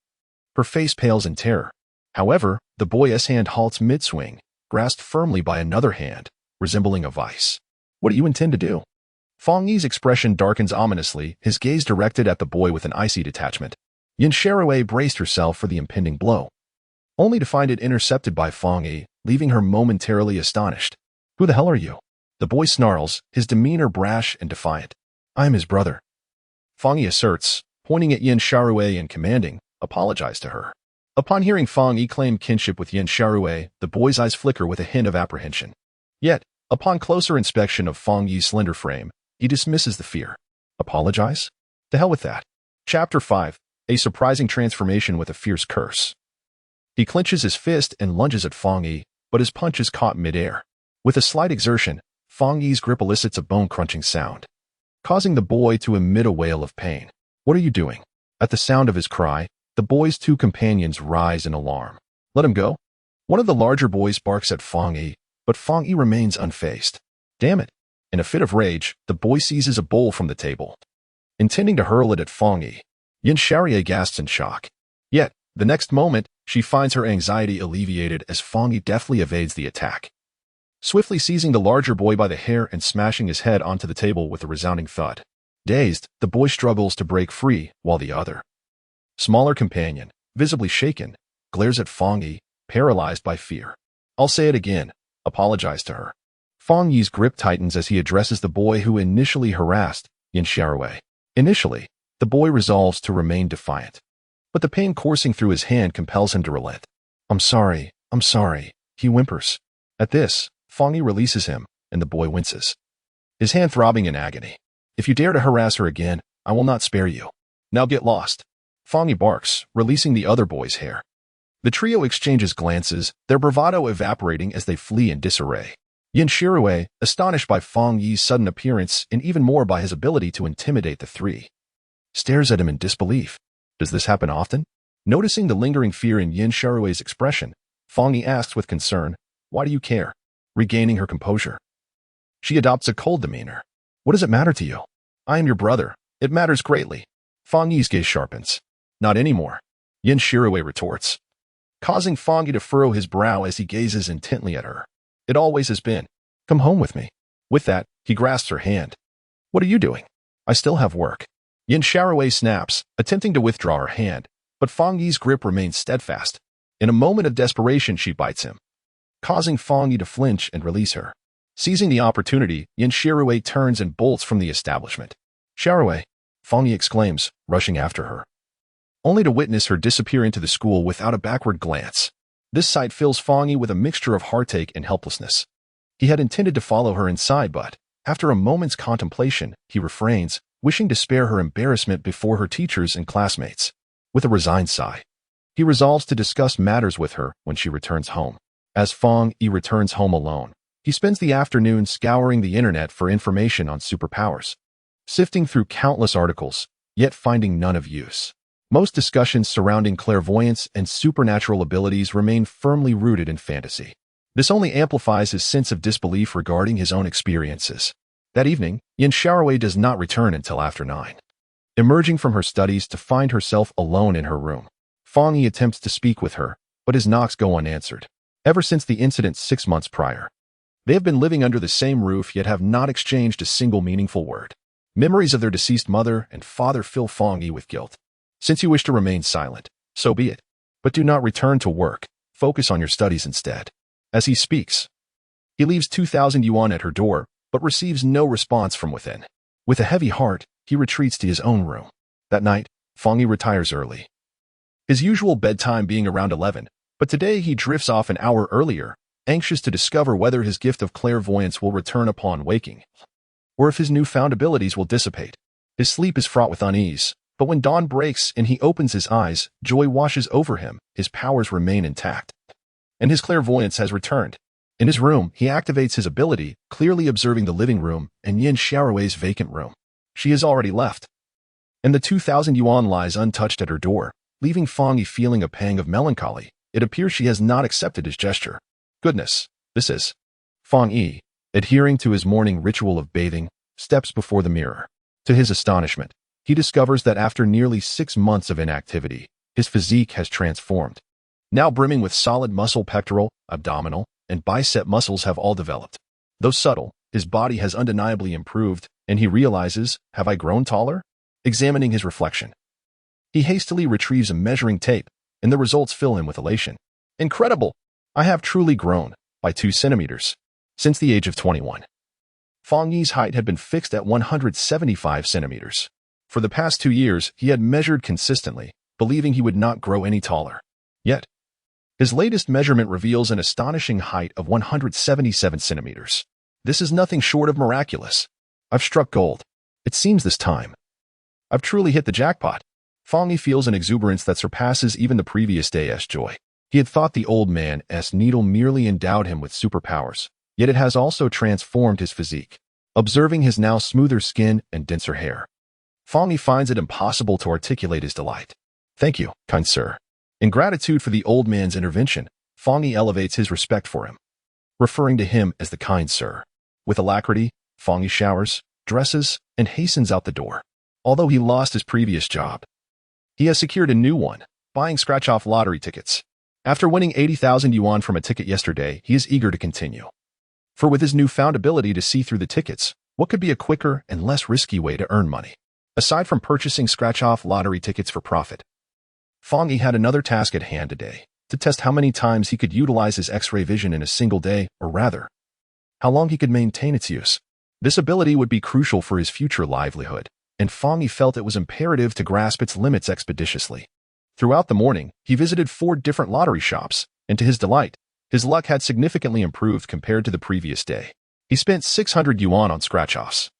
her face pales in terror. However, the boy's hand halts mid-swing, grasped firmly by another hand, resembling a vice. "What do you intend to do?" Fang Yi's expression darkens ominously, his gaze directed at the boy with an icy detachment. Yin Xiaorui braced herself for the impending blow, only to find it intercepted by Fang Yi, leaving her momentarily astonished. "Who the hell are you?" The boy snarls, his demeanor brash and defiant. "I am his brother," Fang Yi asserts, pointing at Yin Xiaorui and commanding, "Apologize to her." Upon hearing Fang Yi claim kinship with Yin Xiaorui, the boy's eyes flicker with a hint of apprehension. Yet, upon closer inspection of Fang Yi's slender frame, he dismisses the fear. Apologize? To hell with that. Chapter 5. A surprising transformation with a fierce curse. He clenches his fist and lunges at Fang Yi, but his punch is caught mid-air. With a slight exertion, Fang Yi's grip elicits a bone-crunching sound, causing the boy to emit a wail of pain. "What are you doing?" At the sound of his cry, the boy's 2 companions rise in alarm. "Let him go." One of the larger boys barks at Fang Yi, but Fang Yi remains unfazed. "Damn it." In a fit of rage, the boy seizes a bowl from the table, intending to hurl it at Fang Yi. Yin Xiaorui gasps in shock. Yet, the next moment, she finds her anxiety alleviated as Fang Yi deftly evades the attack, swiftly seizing the larger boy by the hair and smashing his head onto the table with a resounding thud. Dazed, the boy struggles to break free, while the other, smaller companion, visibly shaken, glares at Fang Yi, paralyzed by fear. "I'll say it again. Apologize to her." Fang Yi's grip tightens as he addresses the boy who initially harassed Yin Xiaorui. Initially, the boy resolves to remain defiant, but the pain coursing through his hand compels him to relent. I'm sorry, he whimpers. At this, Fang Yi releases him, and the boy winces, his hand throbbing in agony. "If you dare to harass her again, I will not spare you. Now get lost." Fang Yi barks, releasing the other boy's hair. The trio exchanges glances, their bravado evaporating as they flee in disarray. Yin Xiaorui, astonished by Fang Yi's sudden appearance and even more by his ability to intimidate the 3, stares at him in disbelief. Does this happen often? Noticing the lingering fear in Yin Xiaorui's expression, Fang Yi asks with concern, "Why do you care?" Regaining her composure, she adopts a cold demeanor. "What does it matter to you? I am your brother. It matters greatly." Fang Yi's gaze sharpens. "Not anymore," Yin Xiaorui retorts. causing Fong Yi to furrow his brow as he gazes intently at her. It always has been. Come home with me. With that, he grasps her hand. What are you doing? I still have work. Yin Xiaowei snaps, attempting to withdraw her hand, but Fong Yi's grip remains steadfast. In a moment of desperation, she bites him, causing Fong Yi to flinch and release her. Seizing the opportunity, Yin Xiaowei turns and bolts from the establishment. Xiaowei, Fong Yi exclaims, rushing after her, only to witness her disappear into the school without a backward glance. This sight fills Fong Yi with a mixture of heartache and helplessness. He had intended to follow her inside, but, after a moment's contemplation, he refrains, wishing to spare her embarrassment before her teachers and classmates. With a resigned sigh, he resolves to discuss matters with her when she returns home. As Fong Yi returns home alone, he spends the afternoon scouring the internet for information on superpowers, sifting through countless articles, yet finding none of use. Most discussions surrounding clairvoyance and supernatural abilities remain firmly rooted in fantasy. This only amplifies his sense of disbelief regarding his own experiences. That evening, Yin Xiaowei does not return until after 9. Emerging from her studies to find herself alone in her room, Fong Yi attempts to speak with her, but his knocks go unanswered. Ever since the incident 6 months prior, they have been living under the same roof yet have not exchanged a single meaningful word. Memories of their deceased mother and father fill Fong Yi with guilt. Since you wish to remain silent, so be it. But do not return to work. Focus on your studies instead. As he speaks, he leaves 2,000 yuan at her door, but receives no response from within. With a heavy heart, he retreats to his own room. That night, Fong Yi retires early. His usual bedtime being around 11, but today he drifts off an hour earlier, anxious to discover whether his gift of clairvoyance will return upon waking, or if his newfound abilities will dissipate. His sleep is fraught with unease, but when dawn breaks and he opens his eyes, joy washes over him, his powers remain intact, and his clairvoyance has returned. In his room, he activates his ability, clearly observing the living room and Yin Xiaowei's vacant room. She has already left, and the 2,000 yuan lies untouched at her door, leaving Fong Yi feeling a pang of melancholy. It appears she has not accepted his gesture. Goodness, this is. Fong Yi, adhering to his morning ritual of bathing, steps before the mirror. To his astonishment, he discovers that after nearly 6 months of inactivity, his physique has transformed. Now brimming with solid muscle, pectoral, abdominal, and bicep muscles have all developed. Though subtle, his body has undeniably improved, and he realizes, have I grown taller? Examining his reflection, he hastily retrieves a measuring tape, and the results fill him with elation. Incredible! I have truly grown, by 2 centimeters, since the age of 21. Fong Yi's height had been fixed at 175 centimeters. For the past 2 years, he had measured consistently, believing he would not grow any taller. Yet, his latest measurement reveals an astonishing height of 177 centimeters. This is nothing short of miraculous. I've struck gold. It seems this time I've truly hit the jackpot. Fong Yi feels an exuberance that surpasses even the previous day's joy. He had thought the old man's needle merely endowed him with superpowers, yet it has also transformed his physique. Observing his now smoother skin and denser hair, Fong Yi finds it impossible to articulate his delight. Thank you, kind sir. In gratitude for the old man's intervention, Fong Yi elevates his respect for him, referring to him as the kind sir. With alacrity, Fong Yi showers, dresses, and hastens out the door. Although he lost his previous job, he has secured a new one, buying scratch-off lottery tickets. After winning 80,000 yuan from a ticket yesterday, he is eager to continue. For with his newfound ability to see through the tickets, what could be a quicker and less risky way to earn money? Aside from purchasing scratch-off lottery tickets for profit, Fong Yi had another task at hand today, to test how many times he could utilize his X-ray vision in a single day, or rather, how long he could maintain its use. This ability would be crucial for his future livelihood, and Fong Yi felt it was imperative to grasp its limits expeditiously. Throughout the morning, he visited 4 different lottery shops, and to his delight, his luck had significantly improved compared to the previous day. He spent 600 yuan on scratch-offs,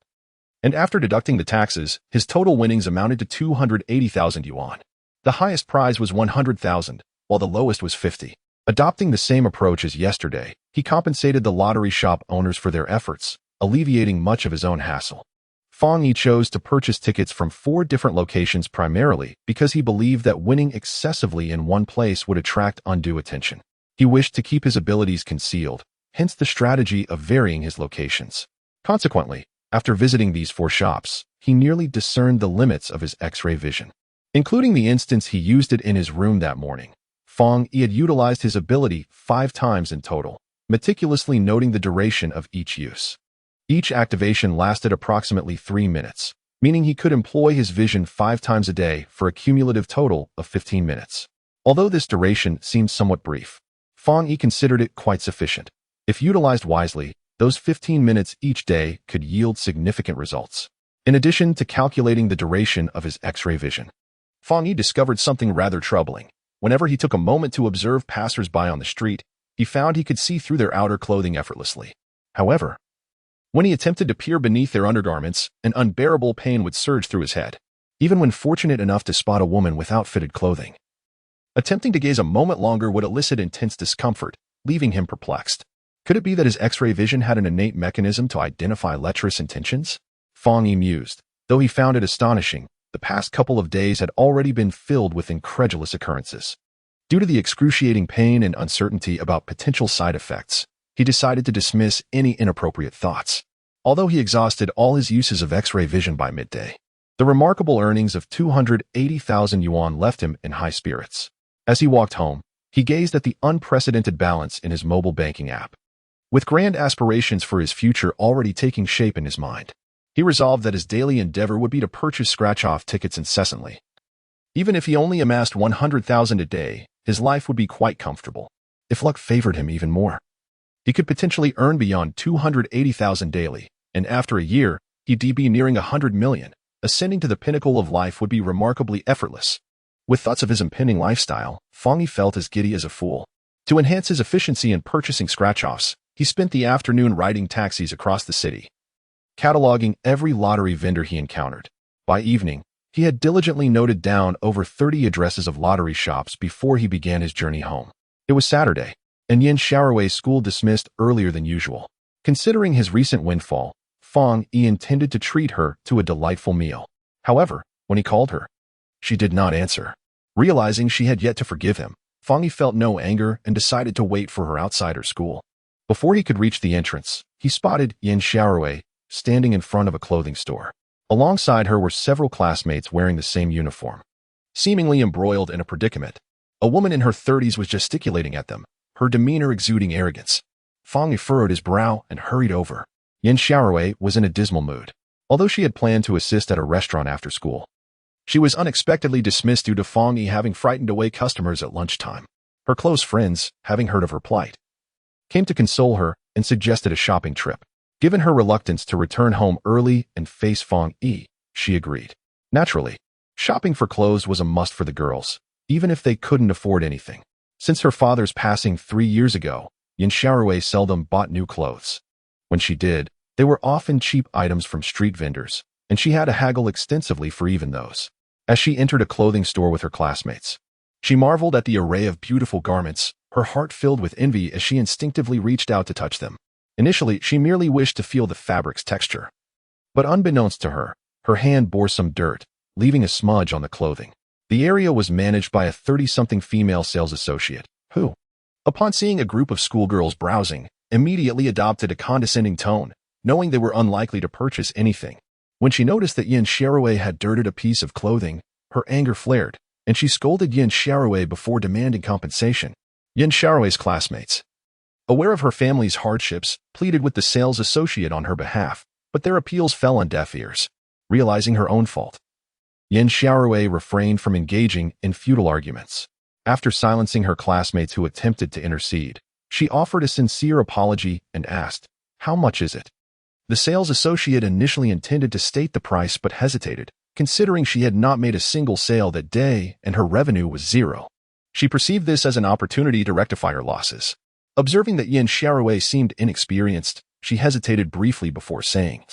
and after deducting the taxes, his total winnings amounted to 280,000 yuan. The highest prize was 100,000, while the lowest was 50. Adopting the same approach as yesterday, he compensated the lottery shop owners for their efforts, alleviating much of his own hassle. Fong Yi chose to purchase tickets from 4 different locations primarily because he believed that winning excessively in one place would attract undue attention. He wished to keep his abilities concealed, hence the strategy of varying his locations. Consequently, after visiting these 4 shops, he nearly discerned the limits of his X-ray vision. Including the instance he used it in his room that morning, Fong Yi had utilized his ability 5 times in total, meticulously noting the duration of each use. Each activation lasted approximately 3 minutes, meaning he could employ his vision 5 times a day for a cumulative total of 15 minutes. Although this duration seemed somewhat brief, Fong Yi considered it quite sufficient. If utilized wisely, those 15 minutes each day could yield significant results. In addition to calculating the duration of his X-ray vision, Fong Yi discovered something rather troubling. Whenever he took a moment to observe passers-by on the street, he found he could see through their outer clothing effortlessly. However, when he attempted to peer beneath their undergarments, an unbearable pain would surge through his head, even when fortunate enough to spot a woman without fitted clothing. Attempting to gaze a moment longer would elicit intense discomfort, leaving him perplexed. Could it be that his X-ray vision had an innate mechanism to identify lecherous intentions? Fong Yi mused. Though he found it astonishing, the past couple of days had already been filled with incredulous occurrences. Due to the excruciating pain and uncertainty about potential side effects, he decided to dismiss any inappropriate thoughts. Although he exhausted all his uses of X-ray vision by midday, the remarkable earnings of 280,000 yuan left him in high spirits. As he walked home, he gazed at the unprecedented balance in his mobile banking app. With grand aspirations for his future already taking shape in his mind, he resolved that his daily endeavor would be to purchase scratch-off tickets incessantly. Even if he only amassed 100,000 a day, his life would be quite comfortable. If luck favored him even more, he could potentially earn beyond 280,000 daily, and after a year, he'd be nearing 100 million. Ascending to the pinnacle of life would be remarkably effortless. With thoughts of his impending lifestyle, Fong Yi felt as giddy as a fool. To enhance his efficiency in purchasing scratch-offs, he spent the afternoon riding taxis across the city, cataloging every lottery vendor he encountered. By evening, he had diligently noted down over 30 addresses of lottery shops before he began his journey home. It was Saturday, and Yin Xiaorui's school dismissed earlier than usual. Considering his recent windfall, Fong Yi intended to treat her to a delightful meal. However, when he called her, she did not answer. Realizing she had yet to forgive him, Fong Yi felt no anger and decided to wait for her outside her school. Before he could reach the entrance, he spotted Yin Xiaorui standing in front of a clothing store. Alongside her were several classmates wearing the same uniform. Seemingly embroiled in a predicament, a woman in her 30s was gesticulating at them, her demeanor exuding arrogance. Fong Yi furrowed his brow and hurried over. Yin Xiaorui was in a dismal mood. Although she had planned to assist at a restaurant after school, she was unexpectedly dismissed due to Fong Yi having frightened away customers at lunchtime. Her close friends, having heard of her plight, came to console her and suggested a shopping trip. Given her reluctance to return home early and face Fong Yi, she agreed. Naturally, shopping for clothes was a must for the girls, even if they couldn't afford anything. Since her father's passing 3 years ago, Yin Xiaorui seldom bought new clothes. When she did, they were often cheap items from street vendors, and she had to haggle extensively for even those. As she entered a clothing store with her classmates, she marveled at the array of beautiful garments, her heart filled with envy as she instinctively reached out to touch them. Initially, she merely wished to feel the fabric's texture. But unbeknownst to her, her hand bore some dirt, leaving a smudge on the clothing. The area was managed by a 30-something female sales associate, who, upon seeing a group of schoolgirls browsing, immediately adopted a condescending tone, knowing they were unlikely to purchase anything. When she noticed that Yin Xiaorui had dirted a piece of clothing, her anger flared, and she scolded Yin Xiaorui before demanding compensation. Yin Xiaorui's classmates, aware of her family's hardships, pleaded with the sales associate on her behalf, but their appeals fell on deaf ears. Realizing her own fault, Yin Xiaorui refrained from engaging in futile arguments. After silencing her classmates who attempted to intercede, she offered a sincere apology and asked, "How much is it?" The sales associate initially intended to state the price but hesitated, considering she had not made a single sale that day and her revenue was 0. She perceived this as an opportunity to rectify her losses. Observing that Yin Xiaorui seemed inexperienced, she hesitated briefly before saying,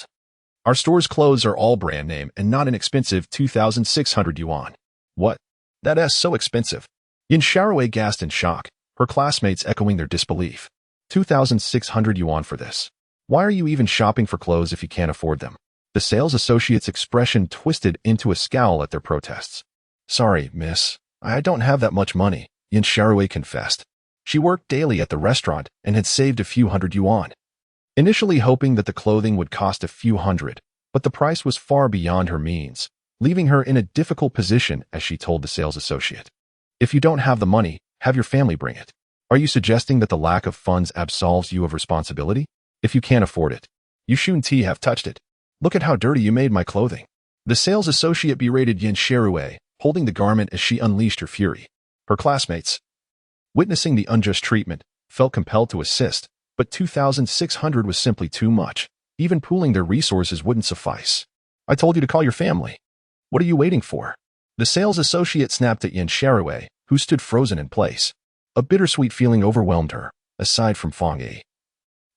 "Our store's clothes are all brand name and not an expensive 2,600 yuan. What? That's so expensive." Yin Xiaorui gasped in shock, her classmates echoing their disbelief. 2,600 yuan for this? Why are you even shopping for clothes if you can't afford them? The sales associate's expression twisted into a scowl at their protests. "Sorry, miss. I don't have that much money," Yin Xiaorui confessed. She worked daily at the restaurant and had saved a few hundred yuan, initially hoping that the clothing would cost a few hundred, but the price was far beyond her means, leaving her in a difficult position as she told the sales associate. "If you don't have the money, Have your family bring it. Are you suggesting that the lack of funds absolves you of responsibility? If you can't afford it, you shouldn't have touched it. Look at how dirty you made my clothing. The sales associate berated Yin Sharue, holding the garment as she unleashed her fury. Her classmates, witnessing the unjust treatment, felt compelled to assist, but 2,600 was simply too much. Even pooling their resources wouldn't suffice. I told you to call your family. What are you waiting for? The sales associate snapped at Yin Sharue, who stood frozen in place. A bittersweet feeling overwhelmed her, aside from Fong Yi.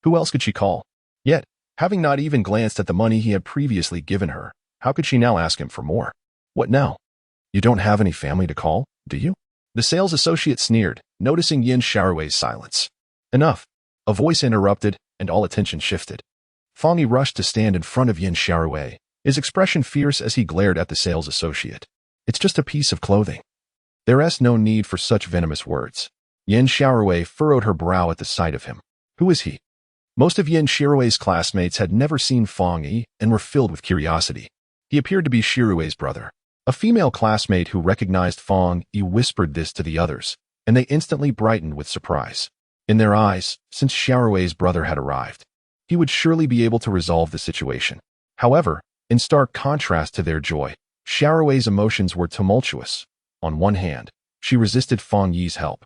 Who else could she call? Yet, having not even glanced at the money he had previously given her, how could she now ask him for more? What now? You don't have any family to call, do you? The sales associate sneered, noticing Yin Sharue's silence. Enough. A voice interrupted, and all attention shifted. Fong Yi rushed to stand in front of Yin Sharue, his expression fierce as he glared at the sales associate. It's just a piece of clothing. There's no need for such venomous words. Yin Sharue furrowed her brow at the sight of him. Who is he? Most of Yin Shirue's classmates had never seen Fong Yi and were filled with curiosity. He appeared to be Shirue's brother. A female classmate who recognized Fong Yi whispered this to the others, and they instantly brightened with surprise. In their eyes, since Shirue's brother had arrived, he would surely be able to resolve the situation. However, in stark contrast to their joy, Shirue's emotions were tumultuous. On one hand, she resisted Fong Yi's help.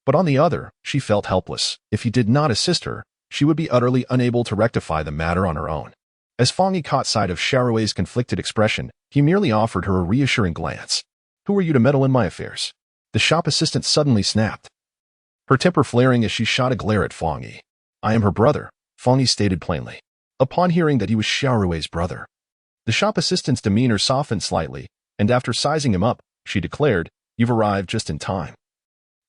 But on the other, she felt helpless. If he did not assist her, she would be utterly unable to rectify the matter on her own. As Fong Yi caught sight of Shirue's conflicted expression, he merely offered her a reassuring glance. Who are you to meddle in my affairs? The shop assistant suddenly snapped, her temper flaring as she shot a glare at Fong Yi. I am her brother, Fong Yi stated plainly. Upon hearing that he was Shirue's brother, the shop assistant's demeanor softened slightly, and after sizing him up, she declared, You've arrived just in time.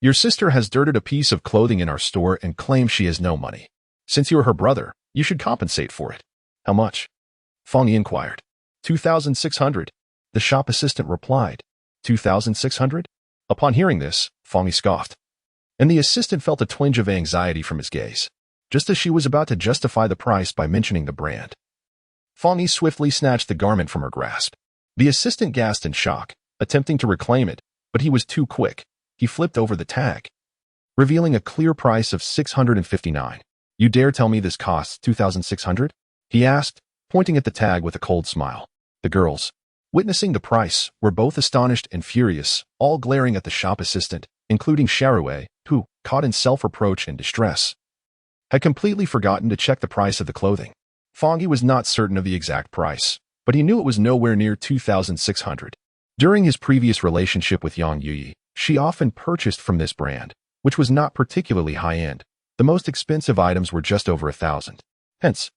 Your sister has dirted a piece of clothing in our store and claims she has no money. Since you are her brother, you should compensate for it. How much? Fong Yi inquired. 2,600. The shop assistant replied. 2,600? Upon hearing this, Fong Yi scoffed. And the assistant felt a twinge of anxiety from his gaze, just as she was about to justify the price by mentioning the brand. Fong Yi swiftly snatched the garment from her grasp. The assistant gasped in shock, attempting to reclaim it, but he was too quick. He flipped over the tag, revealing a clear price of 659. You dare tell me this costs 2,600? He asked, pointing at the tag with a cold smile. The girls, witnessing the price, were both astonished and furious, all glaring at the shop assistant, including Sharue, who, caught in self-reproach and distress, had completely forgotten to check the price of the clothing. Fong Yi was not certain of the exact price, but he knew it was nowhere near 2,600. During his previous relationship with Yang Yuyi, she often purchased from this brand, which was not particularly high-end. The most expensive items were just over 1,000. Hence,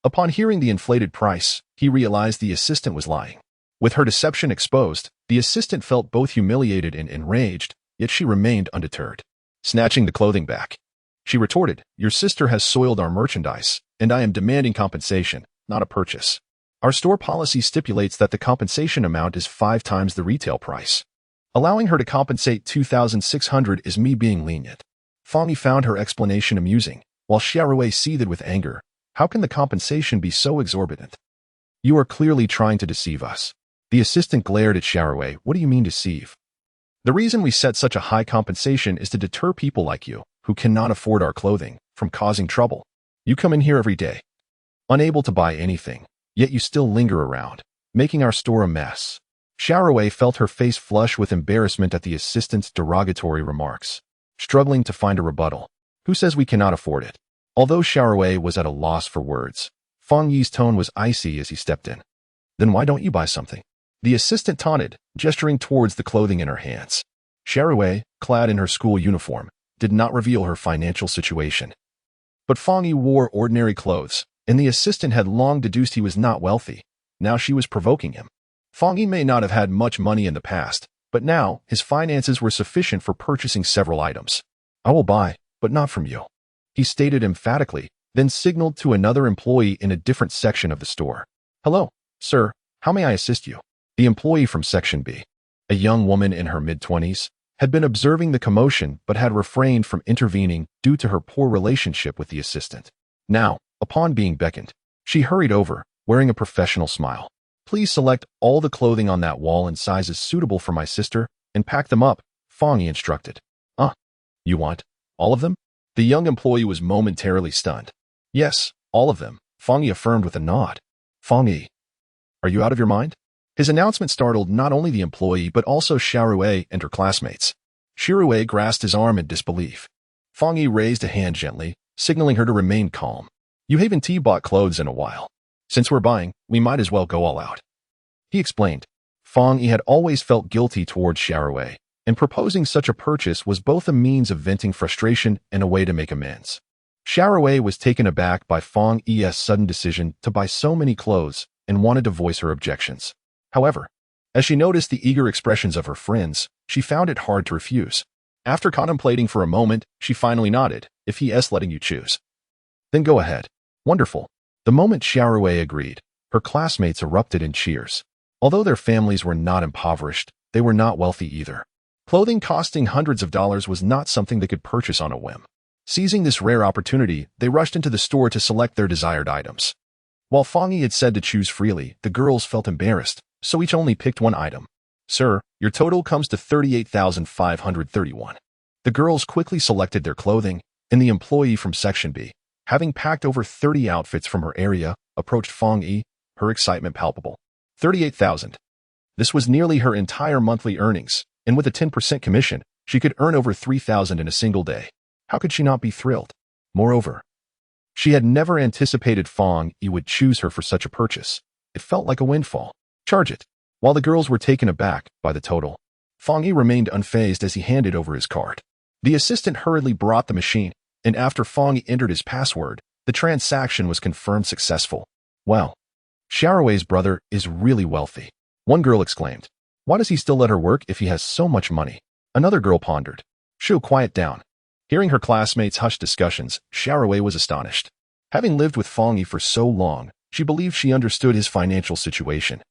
upon hearing the inflated price, he realized the assistant was lying. With her deception exposed, the assistant felt both humiliated and enraged, yet she remained undeterred. Snatching the clothing back, she retorted, Your sister has soiled our merchandise, and I am demanding compensation, not a purchase. Our store policy stipulates that the compensation amount is 5 times the retail price. Allowing her to compensate 2,600 is me being lenient. Fong Yi found her explanation amusing, while Sharue seethed with anger. How can the compensation be so exorbitant? You are clearly trying to deceive us. The assistant glared at Sharue. What do you mean deceive? The reason we set such a high compensation is to deter people like you, who cannot afford our clothing, from causing trouble. You come in here every day, unable to buy anything, yet you still linger around, making our store a mess. Sharue felt her face flush with embarrassment at the assistant's derogatory remarks, struggling to find a rebuttal. Who says we cannot afford it? Although Sharue was at a loss for words, Fong Yi's tone was icy as he stepped in. Then why don't you buy something? The assistant taunted, gesturing towards the clothing in her hands. Sharue, clad in her school uniform, did not reveal her financial situation. But Fong Yi wore ordinary clothes, and the assistant had long deduced he was not wealthy. Now she was provoking him. Fong Yi may not have had much money in the past, but now his finances were sufficient for purchasing several items. I will buy, but not from you, he stated emphatically, then signaled to another employee in a different section of the store. Hello, sir, how may I assist you? The employee from Section B, a young woman in her mid-20s, had been observing the commotion but had refrained from intervening due to her poor relationship with the assistant. Now, upon being beckoned, she hurried over, wearing a professional smile. Please select all the clothing on that wall in sizes suitable for my sister and pack them up, Fong Yi instructed. You want all of them? The young employee was momentarily stunned. Yes, all of them, Fang Yi affirmed with a nod. Fang Yi, are you out of your mind? His announcement startled not only the employee but also Xiaorui and her classmates. Xiaorui grasped his arm in disbelief. Fang Yi raised a hand gently, signaling her to remain calm. You haven't bought clothes in a while. Since we're buying, we might as well go all out. He explained. Fang Yi had always felt guilty towards Xiaorui, and proposing such a purchase was both a means of venting frustration and a way to make amends. Xiaorui was taken aback by Fang Yi's sudden decision to buy so many clothes and wanted to voice her objections. However, as she noticed the eager expressions of her friends, she found it hard to refuse. After contemplating for a moment, she finally nodded. If he's letting you choose, then go ahead. Wonderful. The moment Xiaorui agreed, her classmates erupted in cheers. Although their families were not impoverished, they were not wealthy either. Clothing costing hundreds of dollars was not something they could purchase on a whim. Seizing this rare opportunity, they rushed into the store to select their desired items. While Fang Yi had said to choose freely, the girls felt embarrassed, so each only picked one item. Sir, your total comes to 38,531. The girls quickly selected their clothing, and the employee from Section B, having packed over 30 outfits from her area, approached Fang Yi, her excitement palpable. 38,000. This was nearly her entire monthly earnings, and with a 10% commission, she could earn over 3,000 in a single day. How could she not be thrilled? Moreover, she had never anticipated Fang Yi would choose her for such a purchase. It felt like a windfall. Charge it. While the girls were taken aback by the total, Fang Yi remained unfazed as he handed over his card. The assistant hurriedly brought the machine, and after Fang Yi entered his password, the transaction was confirmed successful. Wow. Xiaorui's brother is really wealthy. One girl exclaimed. Why does he still let her work if he has so much money? Another girl pondered. Shoo, quiet down. Hearing her classmates' hushed discussions, Xiaorui was astonished. Having lived with Fang Yi for so long, she believed she understood his financial situation.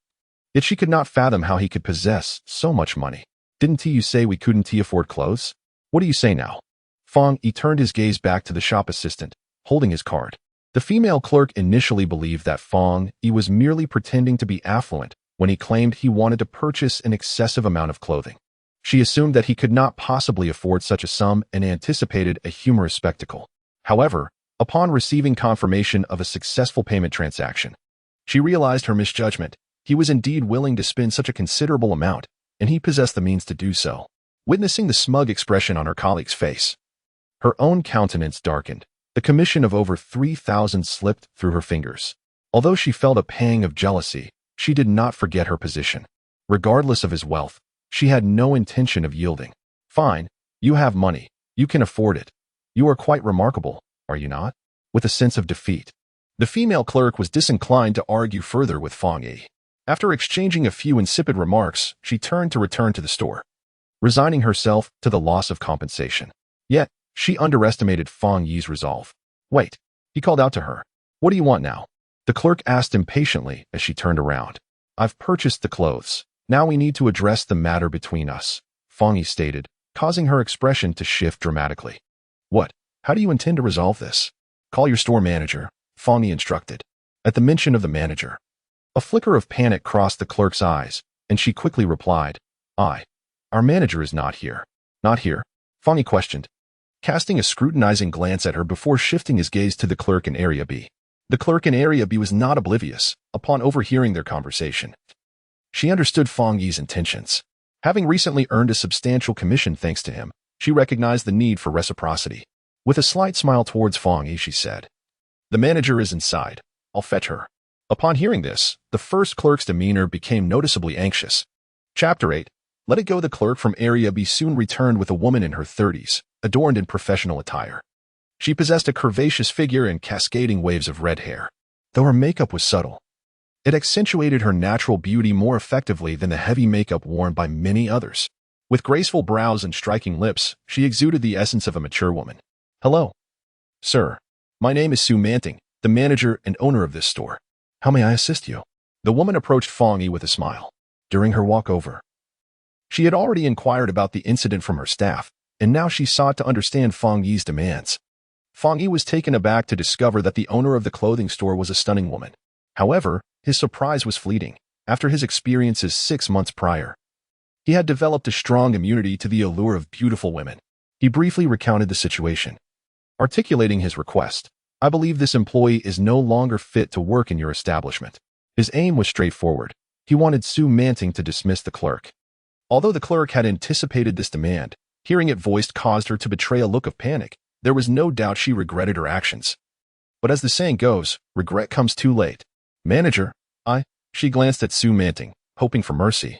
Yet she could not fathom how he could possess so much money. Didn't you say we couldn't afford clothes? What do you say now? Fang Yi turned his gaze back to the shop assistant, holding his card. The female clerk initially believed that Fang Yi was merely pretending to be affluent when he claimed he wanted to purchase an excessive amount of clothing. She assumed that he could not possibly afford such a sum and anticipated a humorous spectacle. However, upon receiving confirmation of a successful payment transaction, she realized her misjudgment. He was indeed willing to spend such a considerable amount, and he possessed the means to do so. Witnessing the smug expression on her colleague's face, her own countenance darkened. The commission of over 3,000 slipped through her fingers. Although she felt a pang of jealousy, she did not forget her position. Regardless of his wealth, she had no intention of yielding. Fine, you have money. You can afford it. You are quite remarkable, are you not? With a sense of defeat, the female clerk was disinclined to argue further with Fang Yi. After exchanging a few insipid remarks, she turned to return to the store, resigning herself to the loss of compensation. Yet, she underestimated Fang Yi's resolve. Wait, he called out to her. What do you want now? The clerk asked impatiently as she turned around. I've purchased the clothes. Now we need to address the matter between us, Fang Yi stated, causing her expression to shift dramatically. What? How do you intend to resolve this? Call your store manager, Fang Yi instructed. At the mention of the manager, a flicker of panic crossed the clerk's eyes, and she quickly replied, Our manager is not here. Not here? Fang Yi questioned, casting a scrutinizing glance at her before shifting his gaze to the clerk in Area B. The clerk in Area B was not oblivious. Upon overhearing their conversation, she understood Fang Yi's intentions. Having recently earned a substantial commission thanks to him, she recognized the need for reciprocity. With a slight smile towards Fang Yi, she said, The manager is inside. I'll fetch her. Upon hearing this, the first clerk's demeanor became noticeably anxious. Chapter 8. Let it go. The clerk from Area B soon returned with a woman in her 30s, adorned in professional attire. She possessed a curvaceous figure and cascading waves of red hair. Though her makeup was subtle, it accentuated her natural beauty more effectively than the heavy makeup worn by many others. With graceful brows and striking lips, she exuded the essence of a mature woman. Hello. Sir, my name is Su Manting, the manager and owner of this store. How may I assist you? The woman approached Fang Yi with a smile. During her walk over, she had already inquired about the incident from her staff, and now she sought to understand Fang Yi's demands. Fang Yi was taken aback to discover that the owner of the clothing store was a stunning woman. However, his surprise was fleeting. After his experiences 6 months prior, he had developed a strong immunity to the allure of beautiful women. He briefly recounted the situation, articulating his request. I believe this employee is no longer fit to work in your establishment. His aim was straightforward. He wanted Sue Manting to dismiss the clerk. Although the clerk had anticipated this demand, hearing it voiced caused her to betray a look of panic. There was no doubt she regretted her actions. But as the saying goes, regret comes too late. Manager, she glanced at Sue Manting, hoping for mercy.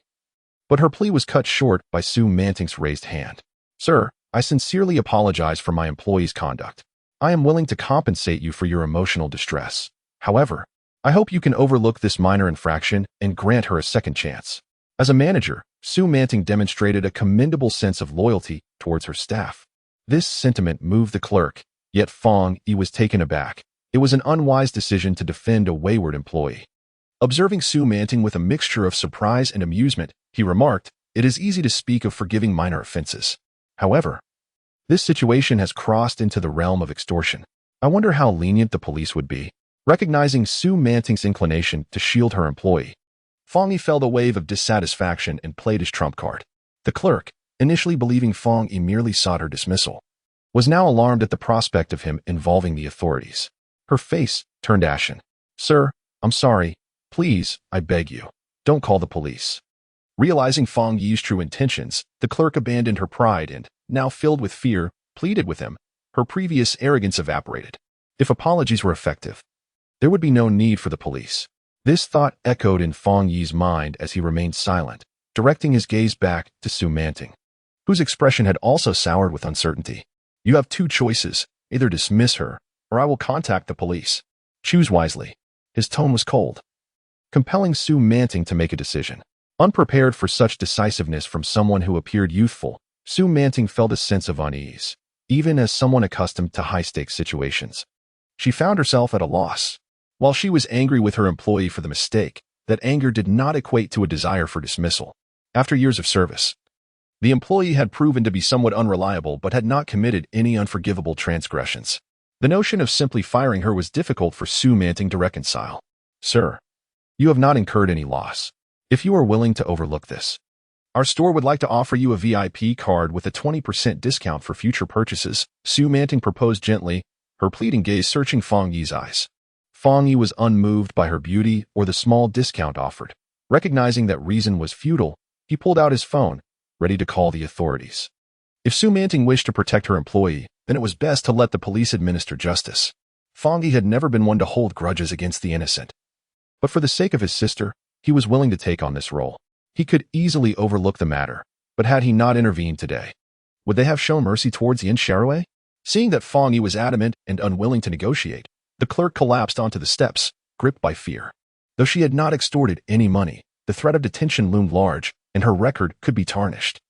But her plea was cut short by Sue Manting's raised hand. Sir, I sincerely apologize for my employee's conduct. I am willing to compensate you for your emotional distress. However, I hope you can overlook this minor infraction and grant her a second chance. As a manager, Sue Manting demonstrated a commendable sense of loyalty towards her staff. This sentiment moved the clerk, yet Fong Yi was taken aback. It was an unwise decision to defend a wayward employee. Observing Sue Manting with a mixture of surprise and amusement, he remarked, "It is easy to speak of forgiving minor offenses. However, this situation has crossed into the realm of extortion. I wonder how lenient the police would be." Recognizing Sue Manting's inclination to shield her employee, Fong Yi felt a wave of dissatisfaction and played his trump card. The clerk, initially believing Fong Yi merely sought her dismissal, was now alarmed at the prospect of him involving the authorities. Her face turned ashen. Sir, I'm sorry. Please, I beg you, don't call the police. Realizing Fong Yi's true intentions, the clerk abandoned her pride and, now filled with fear, pleaded with him. Her previous arrogance evaporated. If apologies were effective, there would be no need for the police. This thought echoed in Fong Yi's mind as he remained silent, directing his gaze back to Sue Manting, whose expression had also soured with uncertainty. You have two choices, either dismiss her, or I will contact the police. Choose wisely. His tone was cold, compelling Sue Manting to make a decision. Unprepared for such decisiveness from someone who appeared youthful, Sue Manting felt a sense of unease, even as someone accustomed to high-stakes situations. She found herself at a loss. While she was angry with her employee for the mistake, that anger did not equate to a desire for dismissal. After years of service, the employee had proven to be somewhat unreliable but had not committed any unforgivable transgressions. The notion of simply firing her was difficult for Sue Manting to reconcile. Sir, you have not incurred any loss. If you are willing to overlook this, our store would like to offer you a VIP card with a 20% discount for future purchases, Sue Manting proposed gently, her pleading gaze searching Fong Yi's eyes. Fong Yi was unmoved by her beauty or the small discount offered. Recognizing that reason was futile, he pulled out his phone, ready to call the authorities. If Sue Manting wished to protect her employee, then it was best to let the police administer justice. Fong Yi had never been one to hold grudges against the innocent. But for the sake of his sister, he was willing to take on this role. He could easily overlook the matter, but had he not intervened today, would they have shown mercy towards Yin Sharaway? Seeing that Fong Yi was adamant and unwilling to negotiate, the clerk collapsed onto the steps, gripped by fear. Though she had not extorted any money, the threat of detention loomed large, and her record could be tarnished.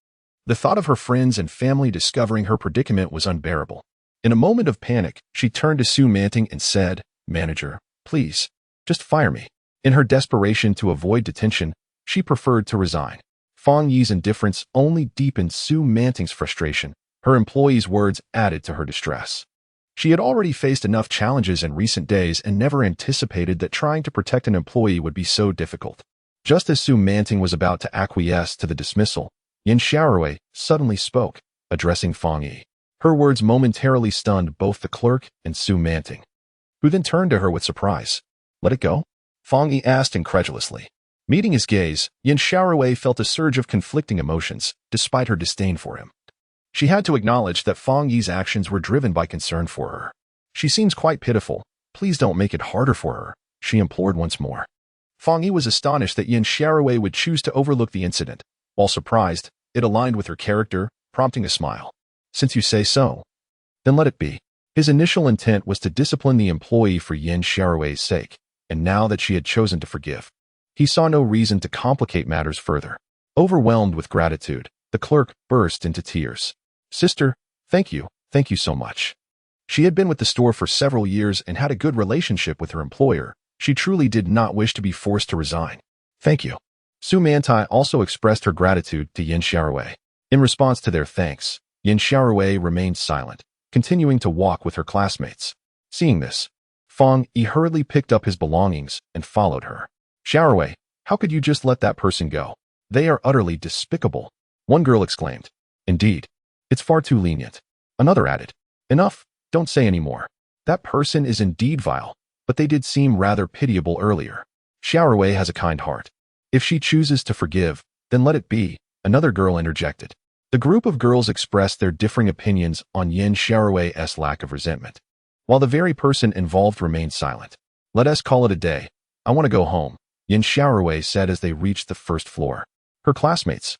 The thought of her friends and family discovering her predicament was unbearable. In a moment of panic, she turned to Sue Manting and said, "Manager, please, just fire me." In her desperation to avoid detention, she preferred to resign. Fong Yi's indifference only deepened Sue Manting's frustration. Her employee's words added to her distress. She had already faced enough challenges in recent days and never anticipated that trying to protect an employee would be so difficult. Just as Sue Manting was about to acquiesce to the dismissal, Yin Sharaway suddenly spoke, addressing Fong Yi. Her words momentarily stunned both the clerk and Sue Manting, who then turned to her with surprise. "Let it go?" Fong Yi asked incredulously. Meeting his gaze, Yin Sharaway felt a surge of conflicting emotions, despite her disdain for him. She had to acknowledge that Fong Yi's actions were driven by concern for her. "She seems quite pitiful. Please don't make it harder for her," she implored once more. Fong Yi was astonished that Yin Sharaway would choose to overlook the incident. While surprised, it aligned with her character, prompting a smile. "Since you say so, then let it be." His initial intent was to discipline the employee for Yin Sharaway's sake, and now that she had chosen to forgive, he saw no reason to complicate matters further. Overwhelmed with gratitude, the clerk burst into tears. "Sister, thank you so much." She had been with the store for several years and had a good relationship with her employer. She truly did not wish to be forced to resign. "Thank you." Sue Manting also expressed her gratitude to Yin Sharaway. In response to their thanks, Yin Sharaway remained silent, continuing to walk with her classmates. Seeing this, Fong Yi hurriedly picked up his belongings and followed her. "Sharaway, how could you just let that person go? They are utterly despicable," one girl exclaimed. "Indeed, It's far too lenient. Another added, enough, don't say any more. That person is indeed vile, but they did seem rather pitiable earlier. Xiaowei has a kind heart. If she chooses to forgive, then let it be, another girl interjected. The group of girls expressed their differing opinions on Yin Xiaowei's lack of resentment, while the very person involved remained silent. Let us call it a day. I want to go home, Yin Xiaowei said as they reached the first floor. Her classmates,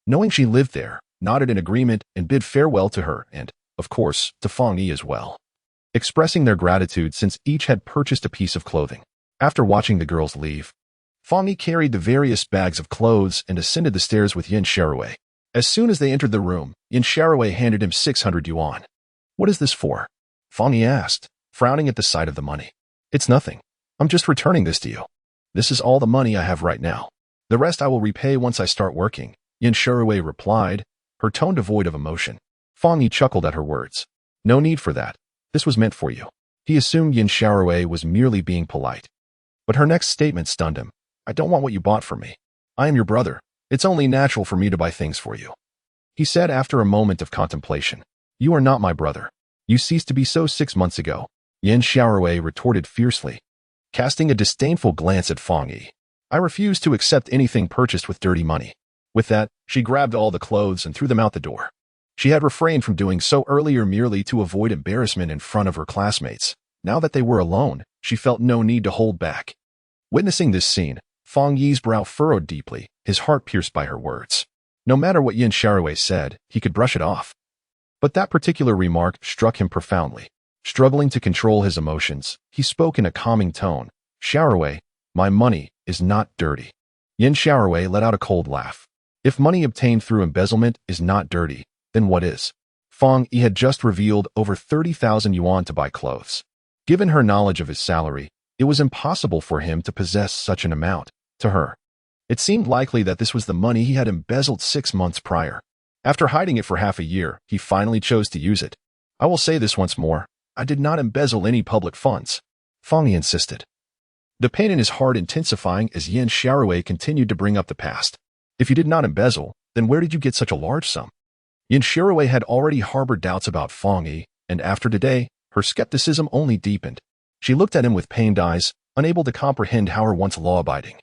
knowing she lived there, nodded in agreement and bid farewell to her and, of course, to Fang Yi as well, expressing their gratitude since each had purchased a piece of clothing. After watching the girls leave, Fang Yi carried the various bags of clothes and ascended the stairs with Yin Xiaowei. As soon as they entered the room, Yin Xiaowei handed him 600 yuan. What is this for? Fang Yi asked, frowning at the sight of the money. It's nothing. I'm just returning this to you. This is all the money I have right now. The rest I will repay once I start working, Yin Xiaowei replied, her tone devoid of emotion. Fang Yi chuckled at her words. No need for that. This was meant for you. He assumed Yin Xiaowei was merely being polite. But her next statement stunned him. I don't want what you bought for me. I am your brother. It's only natural for me to buy things for you. He said after a moment of contemplation. You are not my brother. You ceased to be so 6 months ago, Yin Xiaowei retorted fiercely, casting a disdainful glance at Fang Yi. I refuse to accept anything purchased with dirty money. With that, she grabbed all the clothes and threw them out the door. She had refrained from doing so earlier merely to avoid embarrassment in front of her classmates. Now that they were alone, she felt no need to hold back. Witnessing this scene, Fang Yi's brow furrowed deeply, his heart pierced by her words. No matter what Yin Xiaowei said, he could brush it off. But that particular remark struck him profoundly. Struggling to control his emotions, he spoke in a calming tone. Xiaowei, my money is not dirty. Yin Xiaowei let out a cold laugh. If money obtained through embezzlement is not dirty, then what is? Fang Yi had just revealed over 30,000 yuan to buy clothes. Given her knowledge of his salary, it was impossible for him to possess such an amount. To her, it seemed likely that this was the money he had embezzled 6 months prior. After hiding it for half a year, he finally chose to use it. I will say this once more. I did not embezzle any public funds, Fang Yi insisted. The pain in his heart intensifying as Yin Xiaowei continued to bring up the past. If you did not embezzle, then where did you get such a large sum? Yin Xiaowei had already harbored doubts about Fang Yi, and after today, her skepticism only deepened. She looked at him with pained eyes, unable to comprehend how her once law-abiding,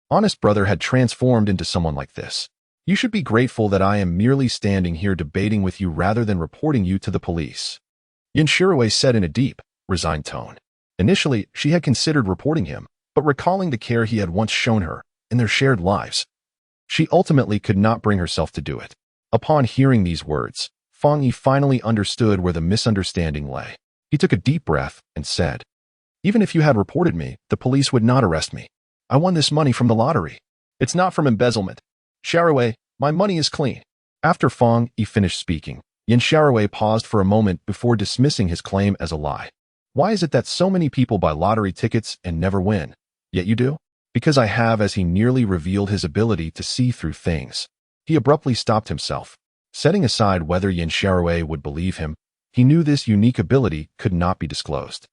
honest brother had transformed into someone like this. You should be grateful that I am merely standing here debating with you rather than reporting you to the police, Yin Xiaowei said in a deep, resigned tone. Initially, she had considered reporting him, but recalling the care he had once shown her in their shared lives, she ultimately could not bring herself to do it. Upon hearing these words, Fang Yi finally understood where the misunderstanding lay. He took a deep breath and said, even if you had reported me, the police would not arrest me. I won this money from the lottery. It's not from embezzlement. Xiaowei, my money is clean. After Fang Yi finished speaking, Yin Xiaowei paused for a moment before dismissing his claim as a lie. Why is it that so many people buy lottery tickets and never win? Yet you do? Because I have, as he nearly revealed his ability to see through things. He abruptly stopped himself. Setting aside whether Yin Xiaowei would believe him, he knew this unique ability could not be disclosed.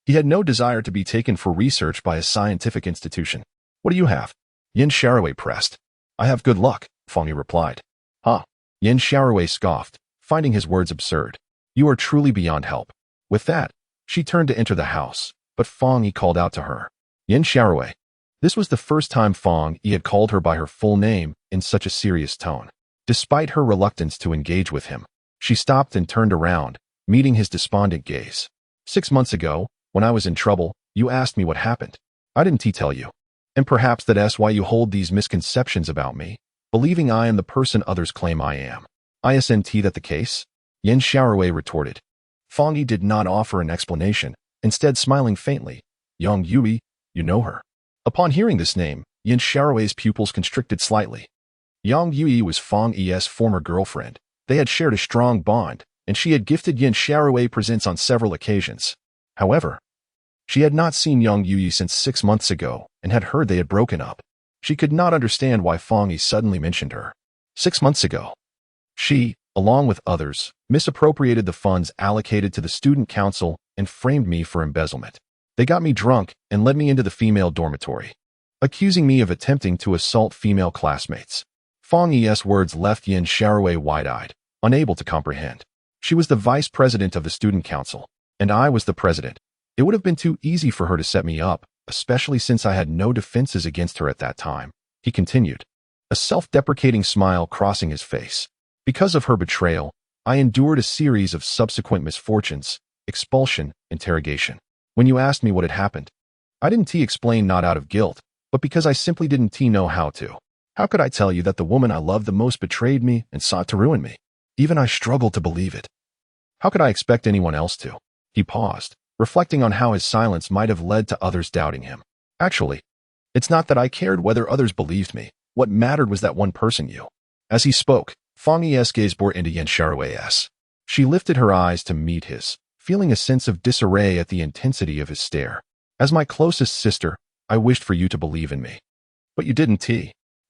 He had no desire to be taken for research by a scientific institution. What do you have? Yin Xiaowei pressed. I have good luck, Fang Yi replied. Huh? Yin Xiaowei scoffed, finding his words absurd. You are truly beyond help. With that, she turned to enter the house, but Fang Yi called out to her. Yin Xiaowei. This was the first time Fang Yi had called her by her full name in such a serious tone. Despite her reluctance to engage with him, she stopped and turned around, meeting his despondent gaze. 6 months ago, when I was in trouble, you asked me what happened. I didn't tell you. And perhaps that's why you hold these misconceptions about me, believing I am the person others claim I am. Isn't that the case? Yin Xiaowei retorted. Fang Yi did not offer an explanation, instead smiling faintly. Yang Yui, you know her. Upon hearing this name, Yin Xiaowei's pupils constricted slightly. Yang Yui was Fang Yi's former girlfriend. They had shared a strong bond, and she had gifted Yin Xiaowei presents on several occasions. However, she had not seen Yang Yui since 6 months ago and had heard they had broken up. She could not understand why Fang Yi suddenly mentioned her. 6 months ago, she, along with others, misappropriated the funds allocated to the student council and framed me for embezzlement. They got me drunk and led me into the female dormitory, accusing me of attempting to assault female classmates. Fang Yi's words left Yin Xiaowei wide-eyed, unable to comprehend. She was the vice president of the student council, and I was the president. It would have been too easy for her to set me up, especially since I had no defenses against her at that time, he continued, a self-deprecating smile crossing his face. Because of her betrayal, I endured a series of subsequent misfortunes, expulsion, interrogation. When you asked me what had happened, I didn't explain, not out of guilt, but because I simply didn't know how to. How could I tell you that the woman I loved the most betrayed me and sought to ruin me? Even I struggled to believe it. How could I expect anyone else to? He paused, reflecting on how his silence might have led to others doubting him. Actually, it's not that I cared whether others believed me. What mattered was that one person, you. As he spoke, Fang Yi's gaze bore into Yin Xiaorui's. She lifted her eyes to meet his, feeling a sense of disarray at the intensity of his stare. As my closest sister, I wished for you to believe in me. But you didn't.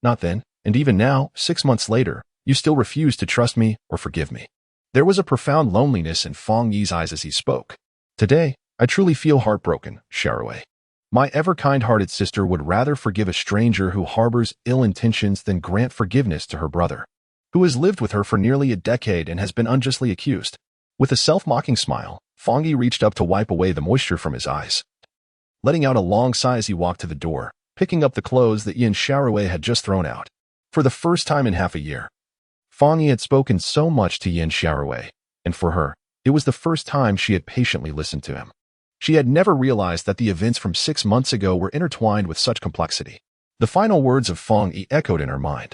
Not then, and even now, 6 months later, you still refuse to trust me or forgive me. There was a profound loneliness in Fang Yi's eyes as he spoke. Today, I truly feel heartbroken, Xiaorui. My ever-kind-hearted sister would rather forgive a stranger who harbors ill intentions than grant forgiveness to her brother, who has lived with her for nearly a decade and has been unjustly accused. With a self-mocking smile, Fang Yi reached up to wipe away the moisture from his eyes, letting out a long sigh as he walked to the door, picking up the clothes that Yin Xiaorui had just thrown out. For the first time in half a year, Fang Yi had spoken so much to Yin Xiaorui, and for her, it was the first time she had patiently listened to him. She had never realized that the events from 6 months ago were intertwined with such complexity. The final words of Fang Yi echoed in her mind,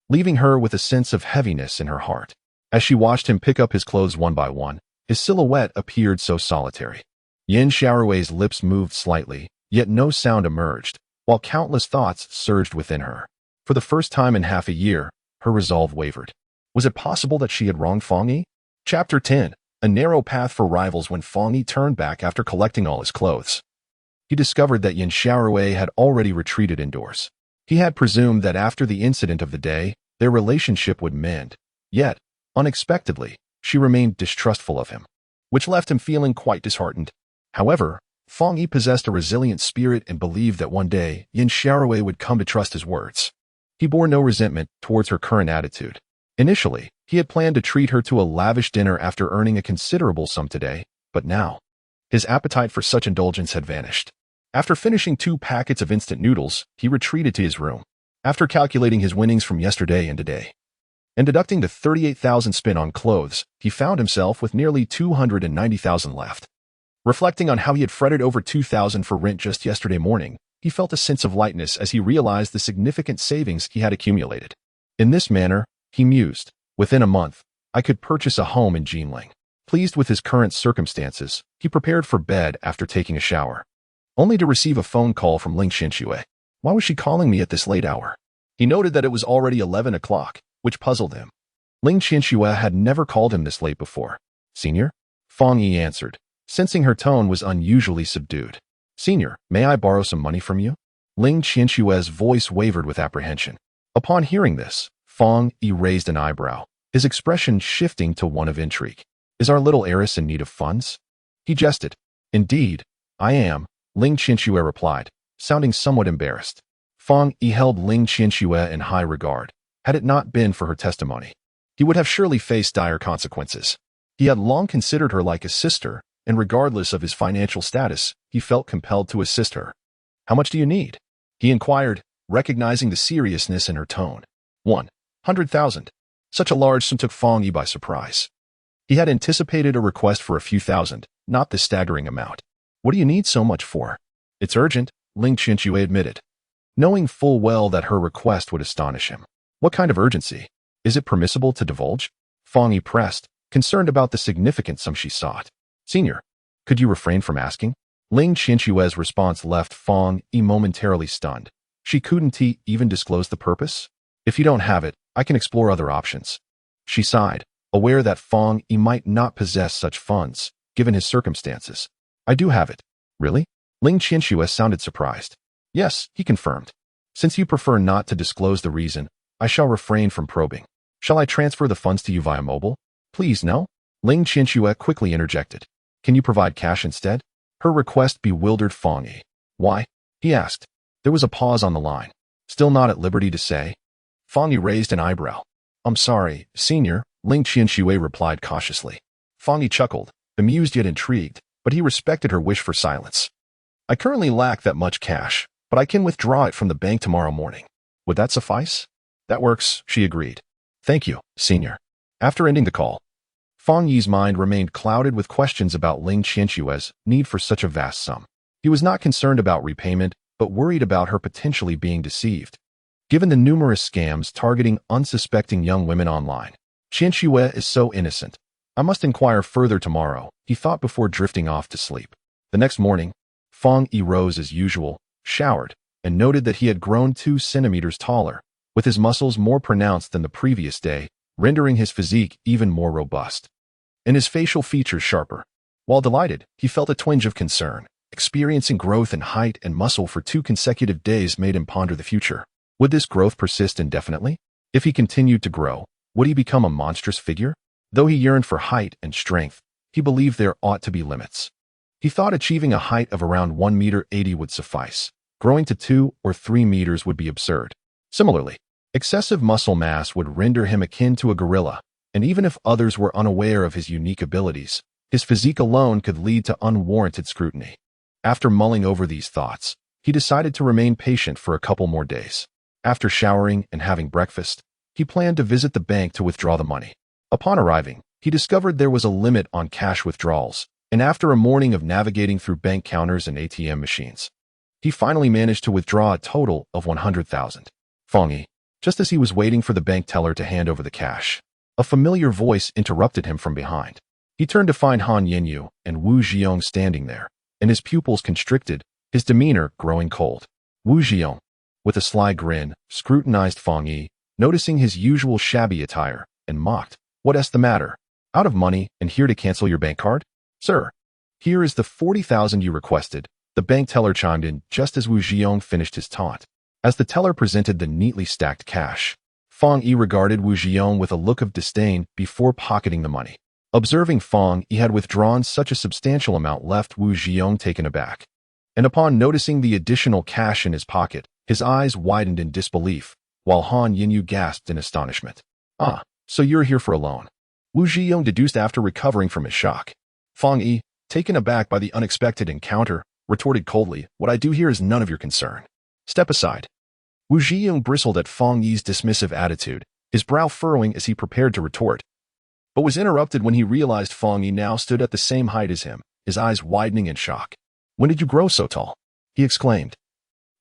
leaving her with a sense of heaviness in her heart. As she watched him pick up his clothes one by one, his silhouette appeared so solitary. Yin Xiaorui's lips moved slightly, yet no sound emerged, while countless thoughts surged within her. For the first time in half a year, her resolve wavered. Was it possible that she had wronged Fang Yi? Chapter 10. A narrow path for rivals. When Fang Yi turned back after collecting all his clothes, he discovered that Yin Xiaorui had already retreated indoors. He had presumed that after the incident of the day, their relationship would mend. Yet, unexpectedly, she remained distrustful of him, which left him feeling quite disheartened. However, Fang Yi possessed a resilient spirit and believed that one day Yin Xiaorui would come to trust his words. He bore no resentment towards her current attitude. Initially, he had planned to treat her to a lavish dinner after earning a considerable sum today, but now, his appetite for such indulgence had vanished. After finishing 2 packets of instant noodles, he retreated to his room. After calculating his winnings from yesterday and today, and deducting the 38,000 spent on clothes, he found himself with nearly 290,000 left. Reflecting on how he had fretted over 2,000 for rent just yesterday morning, he felt a sense of lightness as he realized the significant savings he had accumulated. In this manner, he mused, within a month, I could purchase a home in Jinling. Pleased with his current circumstances, he prepared for bed after taking a shower, only to receive a phone call from Ling Xianxue. Why was she calling me at this late hour? He noted that it was already 11 o'clock, which puzzled him. Ling Xianxue had never called him this late before. Senior? Fang Yi answered, sensing her tone was unusually subdued. Senior, may I borrow some money from you? Ling Xianxue's voice wavered with apprehension. Upon hearing this, Fang Yi raised an eyebrow, his expression shifting to one of intrigue. Is our little heiress in need of funds? He jested. Indeed, I am, Ling Xianxue replied, sounding somewhat embarrassed. Fang Yi held Ling Xianxue in high regard. Had it not been for her testimony, he would have surely faced dire consequences. He had long considered her like a sister, and regardless of his financial status, he felt compelled to assist her. How much do you need? He inquired, recognizing the seriousness in her tone. 100,000. Such a large sum took Fang Yi by surprise. He had anticipated a request for a few thousand, not this staggering amount. What do you need so much for? It's urgent, Ling Xianxue admitted, knowing full well that her request would astonish him. What kind of urgency? Is it permissible to divulge? Fang Yi pressed, concerned about the significant sum she sought. Senior, could you refrain from asking? Ling Xianxue's response left Fang Yi momentarily stunned. She couldn't even disclose the purpose? If you don't have it, I can explore other options. She sighed, aware that Fang Yi might not possess such funds, given his circumstances. I do have it. Really? Ling Xianxue sounded surprised. Yes, he confirmed. Since you prefer not to disclose the reason, I shall refrain from probing. Shall I transfer the funds to you via mobile? Please, no? Ling Xianxue quickly interjected. Can you provide cash instead? Her request bewildered Fang Yi. Why? He asked. There was a pause on the line. Still not at liberty to say? Fang Yi raised an eyebrow. I'm sorry, Senior, Ling Qianxue replied cautiously. Fang Yi chuckled, amused yet intrigued, but he respected her wish for silence. I currently lack that much cash, but I can withdraw it from the bank tomorrow morning. Would that suffice? That works, she agreed. Thank you, senior. After ending the call, Fang Yi's mind remained clouded with questions about Ling Qianxue's need for such a vast sum. He was not concerned about repayment, but worried about her potentially being deceived. Given the numerous scams targeting unsuspecting young women online, Qianxue is so innocent. I must inquire further tomorrow, he thought before drifting off to sleep. The next morning, Fang Yi rose as usual, showered, and noted that he had grown 2 centimeters taller, with his muscles more pronounced than the previous day, rendering his physique even more robust, and his facial features sharper. While delighted, he felt a twinge of concern. Experiencing growth in height and muscle for 2 consecutive days made him ponder the future. Would this growth persist indefinitely? If he continued to grow, would he become a monstrous figure? Though he yearned for height and strength, he believed there ought to be limits. He thought achieving a height of around 1.80 meters would suffice. Growing to 2 or 3 meters would be absurd. Similarly, excessive muscle mass would render him akin to a gorilla, and even if others were unaware of his unique abilities, his physique alone could lead to unwarranted scrutiny. After mulling over these thoughts, he decided to remain patient for a couple more days. After showering and having breakfast, he planned to visit the bank to withdraw the money. Upon arriving, he discovered there was a limit on cash withdrawals, and after a morning of navigating through bank counters and ATM machines, he finally managed to withdraw a total of 100,000. Fang Yi, just as he was waiting for the bank teller to hand over the cash, a familiar voice interrupted him from behind. He turned to find Han Yinyu and Wu Zhiyong standing there, and his pupils constricted, his demeanor growing cold. Wu Zhiyong, with a sly grin, scrutinized Fang Yi, noticing his usual shabby attire, and mocked. What's the matter? Out of money and here to cancel your bank card? Sir, here is the 40,000 you requested. The bank teller chimed in just as Wu Zhiyong finished his taunt. As the teller presented the neatly stacked cash, Fang Yi regarded Wu Zhiyong with a look of disdain before pocketing the money. Observing Fang Yi had withdrawn such a substantial amount left Wu Zhiyong taken aback. And upon noticing the additional cash in his pocket, his eyes widened in disbelief, while Han Yinyu gasped in astonishment. Ah, so you're here for a loan. Wu Zhiyong deduced after recovering from his shock. Fang Yi, taken aback by the unexpected encounter, retorted coldly, what I do here is none of your concern. Step aside. Wu Zhiyong bristled at Fang Yi's dismissive attitude, his brow furrowing as he prepared to retort, but was interrupted when he realized Fang Yi now stood at the same height as him, his eyes widening in shock. When did you grow so tall? He exclaimed,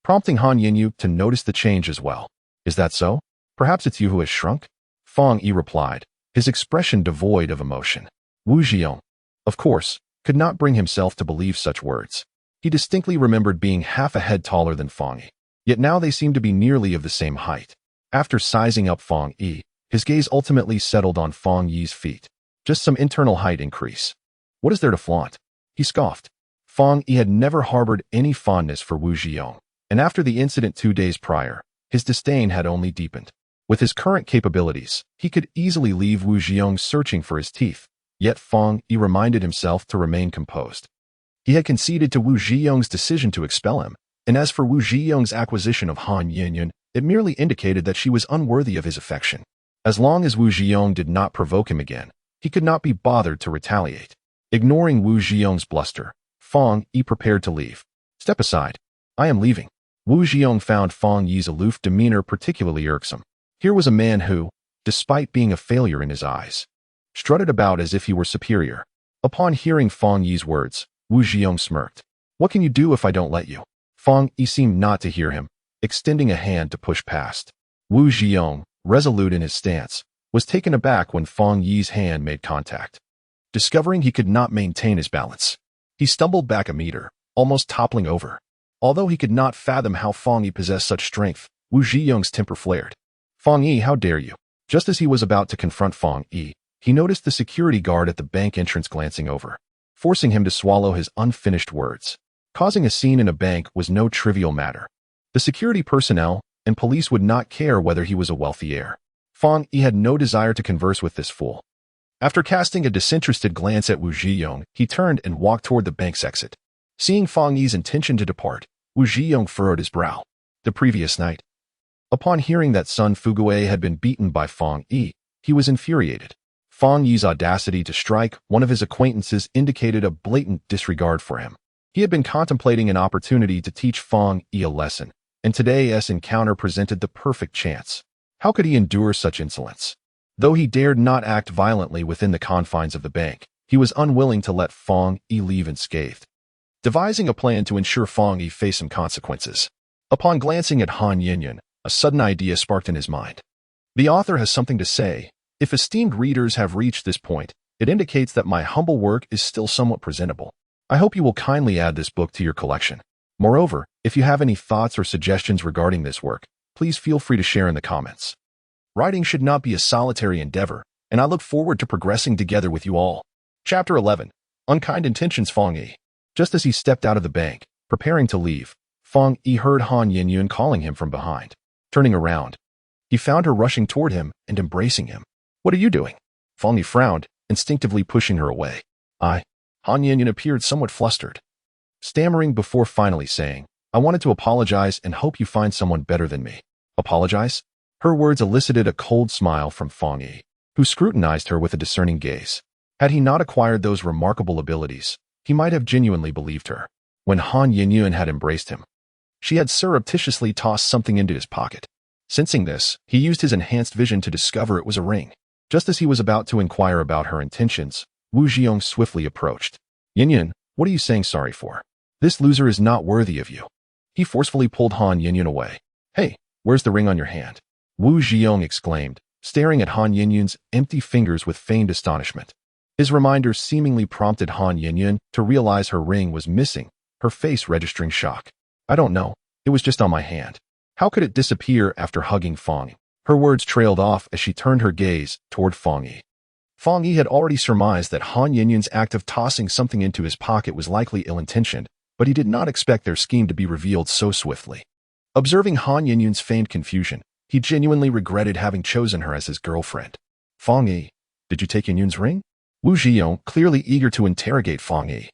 prompting Han Yinyu to notice the change as well. Is that so? Perhaps it's you who has shrunk? Fang Yi replied, his expression devoid of emotion. Wu Zhiyong, of course, could not bring himself to believe such words. He distinctly remembered being half a head taller than Fang Yi, yet now they seemed to be nearly of the same height. After sizing up Fang Yi, his gaze ultimately settled on Fang Yi's feet. Just some internal height increase. What is there to flaunt? He scoffed. Fang Yi had never harbored any fondness for Wu Zhiyong, and after the incident 2 days prior, his disdain had only deepened. With his current capabilities, he could easily leave Wu Zhiyong searching for his teeth, yet Fang Yi reminded himself to remain composed. He had conceded to Wu Zhiyong's decision to expel him, and as for Wu Zhiyong's acquisition of Han Yinyu, it merely indicated that she was unworthy of his affection. As long as Wu Zhiyong did not provoke him again, he could not be bothered to retaliate. Ignoring Wu Zhiyong's bluster, Fang Yi prepared to leave. Step aside. I am leaving. Wu Zhiyong found Fang Yi's aloof demeanor particularly irksome. Here was a man who, despite being a failure in his eyes, strutted about as if he were superior. Upon hearing Fang Yi's words, Wu Zhiyong smirked. What can you do if I don't let you? Fang Yi seemed not to hear him, extending a hand to push past. Wu Zhiyong, resolute in his stance, was taken aback when Fang Yi's hand made contact. Discovering he could not maintain his balance, he stumbled back a meter, almost toppling over. Although he could not fathom how Fang Yi possessed such strength, Wu Zhiyong's temper flared. Fang Yi, how dare you? Just as he was about to confront Fang Yi, he noticed the security guard at the bank entrance glancing over, forcing him to swallow his unfinished words. Causing a scene in a bank was no trivial matter. The security personnel and police would not care whether he was a wealthy heir. Fang Yi had no desire to converse with this fool. After casting a disinterested glance at Wu Zhiyong, he turned and walked toward the bank's exit. Seeing Fang Yi's intention to depart, Wu Zhiyong furrowed his brow. The previous night, upon hearing that Sun Fugue had been beaten by Fang Yi, he was infuriated. Fang Yi's audacity to strike one of his acquaintances indicated a blatant disregard for him. He had been contemplating an opportunity to teach Fang Yi a lesson, and today's encounter presented the perfect chance. How could he endure such insolence? Though he dared not act violently within the confines of the bank, he was unwilling to let Fang Yi leave unscathed. Devising a plan to ensure Fang Yi faced some consequences. Upon glancing at Han Yinyan, a sudden idea sparked in his mind. The author has something to say. If esteemed readers have reached this point, it indicates that my humble work is still somewhat presentable. I hope you will kindly add this book to your collection. Moreover, if you have any thoughts or suggestions regarding this work, please feel free to share in the comments. Writing should not be a solitary endeavor, and I look forward to progressing together with you all. Chapter 11. Unkind Intentions. Fang Yi. Just as he stepped out of the bank, preparing to leave, Fang Yi heard Han Yinyun calling him from behind. Turning around, he found her rushing toward him and embracing him. "What are you doing?" Fang Yi frowned, instinctively pushing her away. Han Yinyun appeared somewhat flustered, stammering before finally saying, "I wanted to apologize and hope you find someone better than me." "Apologize?" Her words elicited a cold smile from Fang Yi, who scrutinized her with a discerning gaze. Had he not acquired those remarkable abilities, he might have genuinely believed her. When Han Yinyun had embraced him, she had surreptitiously tossed something into his pocket. Sensing this, he used his enhanced vision to discover it was a ring. Just as he was about to inquire about her intentions, Wu Ziyong swiftly approached. "Yinyun, what are you saying sorry for? This loser is not worthy of you." He forcefully pulled Han Yinyun away. "Hey, where's the ring on your hand?" Wu Ziyong exclaimed, staring at Han Yinyun's empty fingers with feigned astonishment. His reminder seemingly prompted Han Yinyun to realize her ring was missing, her face registering shock. "I don't know. It was just on my hand. How could it disappear after hugging Fang Yi?" Her words trailed off as she turned her gaze toward Fang Yi. Fang Yi had already surmised that Han Yinyun's act of tossing something into his pocket was likely ill-intentioned, but he did not expect their scheme to be revealed so swiftly. Observing Han Yinyun's feigned confusion, he genuinely regretted having chosen her as his girlfriend. "Fang Yi, did you take Yinyun's ring?" Wu Ziyong, clearly eager to interrogate Fang Yi,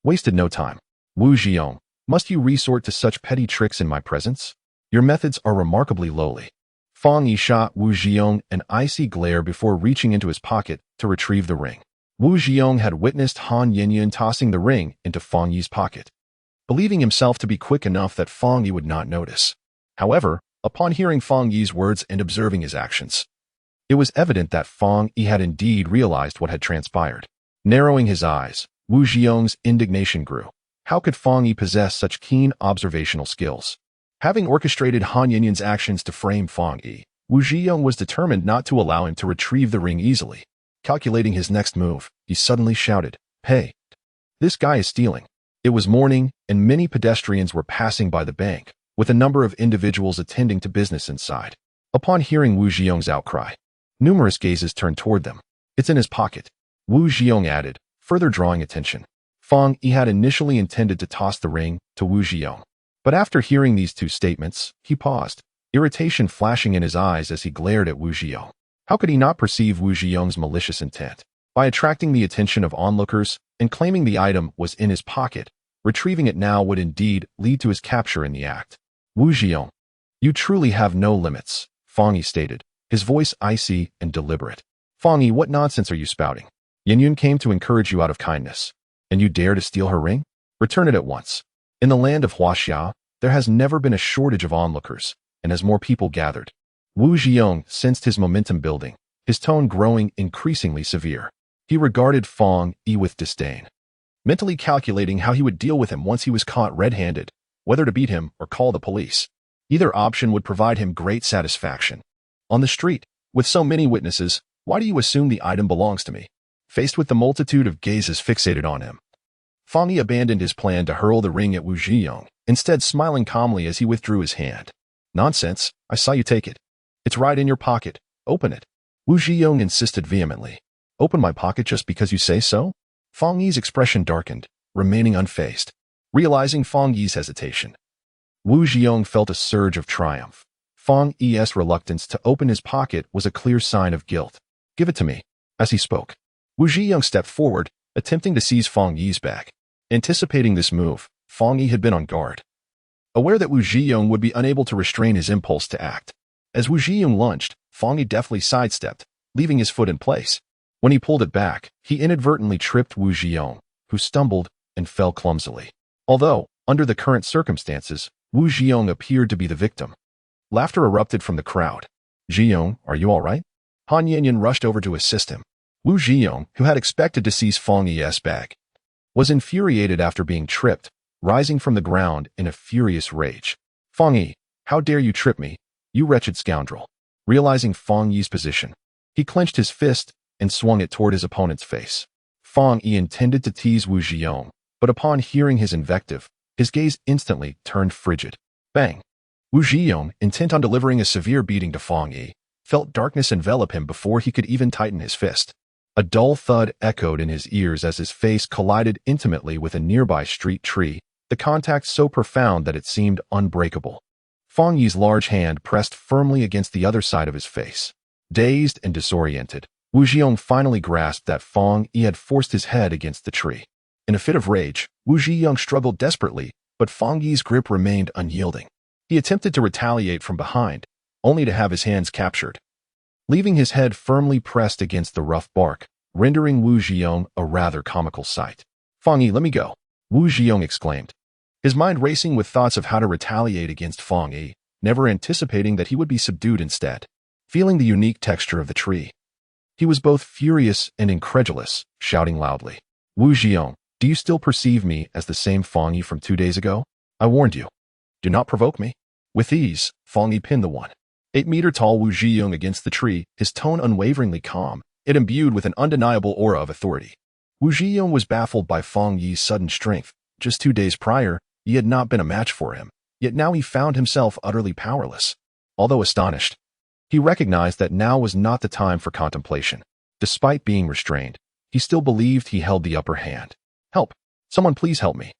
wasted no time. "Wu Ziyong, must you resort to such petty tricks in my presence? Your methods are remarkably lowly." Fang Yi shot Wu Ziyong an icy glare before reaching into his pocket to retrieve the ring. Wu Ziyong had witnessed Han Yinyun tossing the ring into Fang Yi's pocket, believing himself to be quick enough that Fang Yi would not notice. However, upon hearing Fang Yi's words and observing his actions, it was evident that Fang Yi had indeed realized what had transpired. Narrowing his eyes, Wu Ziyong's indignation grew. How could Fang Yi possess such keen observational skills? Having orchestrated Han Yinyun's actions to frame Fang Yi, Wu Ziyong was determined not to allow him to retrieve the ring easily. Calculating his next move, he suddenly shouted, "Hey! This guy is stealing." It was morning, and many pedestrians were passing by the bank, with a number of individuals attending to business inside. Upon hearing Wu Ziyong's outcry, numerous gazes turned toward them. "It's in his pocket," Wu Ziyong added, further drawing attention. Fang Yi had initially intended to toss the ring to Wu Ziyong, but after hearing these two statements, he paused, irritation flashing in his eyes as he glared at Wu Ziyong. How could he not perceive Wu Ziyong's malicious intent? By attracting the attention of onlookers and claiming the item was in his pocket, retrieving it now would indeed lead to his capture in the act. "Wu Ziyong, you truly have no limits," Fang Yi stated, his voice icy and deliberate. "Fang Yi, what nonsense are you spouting? Yinyun came to encourage you out of kindness, and you dare to steal her ring? Return it at once." In the land of Huaxia, there has never been a shortage of onlookers, and as more people gathered, Wu Ziyong sensed his momentum building, his tone growing increasingly severe. He regarded Fang Yi with disdain, mentally calculating how he would deal with him once he was caught red-handed, whether to beat him or call the police. Either option would provide him great satisfaction. On the street, with so many witnesses, why do you assume the item belongs to me? Faced with the multitude of gazes fixated on him, Fang Yi abandoned his plan to hurl the ring at Wu Ziyong, instead smiling calmly as he withdrew his hand. "Nonsense, I saw you take it. It's right in your pocket. Open it." Wu Ziyong insisted vehemently. "Open my pocket just because you say so?" Fang Yi's expression darkened, remaining unfazed. Realizing Fang Yi's hesitation, Wu Ziyong felt a surge of triumph. Fang Yi's reluctance to open his pocket was a clear sign of guilt. "Give it to me." As he spoke, Wu Ziyong stepped forward, attempting to seize Fang Yi's bag. Anticipating this move, Fang Yi had been on guard, aware that Wu Ziyong would be unable to restrain his impulse to act. As Wu Ziyong lunged, Fang Yi deftly sidestepped, leaving his foot in place. When he pulled it back, he inadvertently tripped Wu Ziyong, who stumbled and fell clumsily. Although, under the current circumstances, Wu Ziyong appeared to be the victim. Laughter erupted from the crowd. "Ziyong, are you all right?" Han Yanyan rushed over to assist him. Wu Ziyong, who had expected to seize Fang Yi's bag, was infuriated after being tripped, rising from the ground in a furious rage. "Fang Yi, how dare you trip me, you wretched scoundrel!" Realizing Fang Yi's position, he clenched his fist and swung it toward his opponent's face. Fang Yi intended to tease Wu Ziyong, but upon hearing his invective, his gaze instantly turned frigid. Bang! Wu Ziyong, intent on delivering a severe beating to Fang Yi, felt darkness envelop him before he could even tighten his fist. A dull thud echoed in his ears as his face collided intimately with a nearby street tree, the contact so profound that it seemed unbreakable. Fang Yi's large hand pressed firmly against the other side of his face. Dazed and disoriented, Wu Ziyong finally grasped that Fang Yi had forced his head against the tree. In a fit of rage, Wu Ziyong struggled desperately, but Fang Yi's grip remained unyielding. He attempted to retaliate from behind, only to have his hands captured, leaving his head firmly pressed against the rough bark, rendering Wu Ziyong a rather comical sight. "Fang Yi, let me go," Wu Ziyong exclaimed, his mind racing with thoughts of how to retaliate against Fang Yi, never anticipating that he would be subdued instead. Feeling the unique texture of the tree, he was both furious and incredulous, shouting loudly, "Wu Ziyong, do you still perceive me as the same Fang Yi from 2 days ago? I warned you. Do not provoke me." With ease, Fang Yi pinned the 1.8-meter-tall Wu Ziyong against the tree, his tone unwaveringly calm, it imbued with an undeniable aura of authority. Wu Ziyong was baffled by Fang Yi's sudden strength. Just 2 days prior, he had not been a match for him, yet now he found himself utterly powerless. Although astonished, he recognized that now was not the time for contemplation. Despite being restrained, he still believed he held the upper hand. "Help! Someone please help me.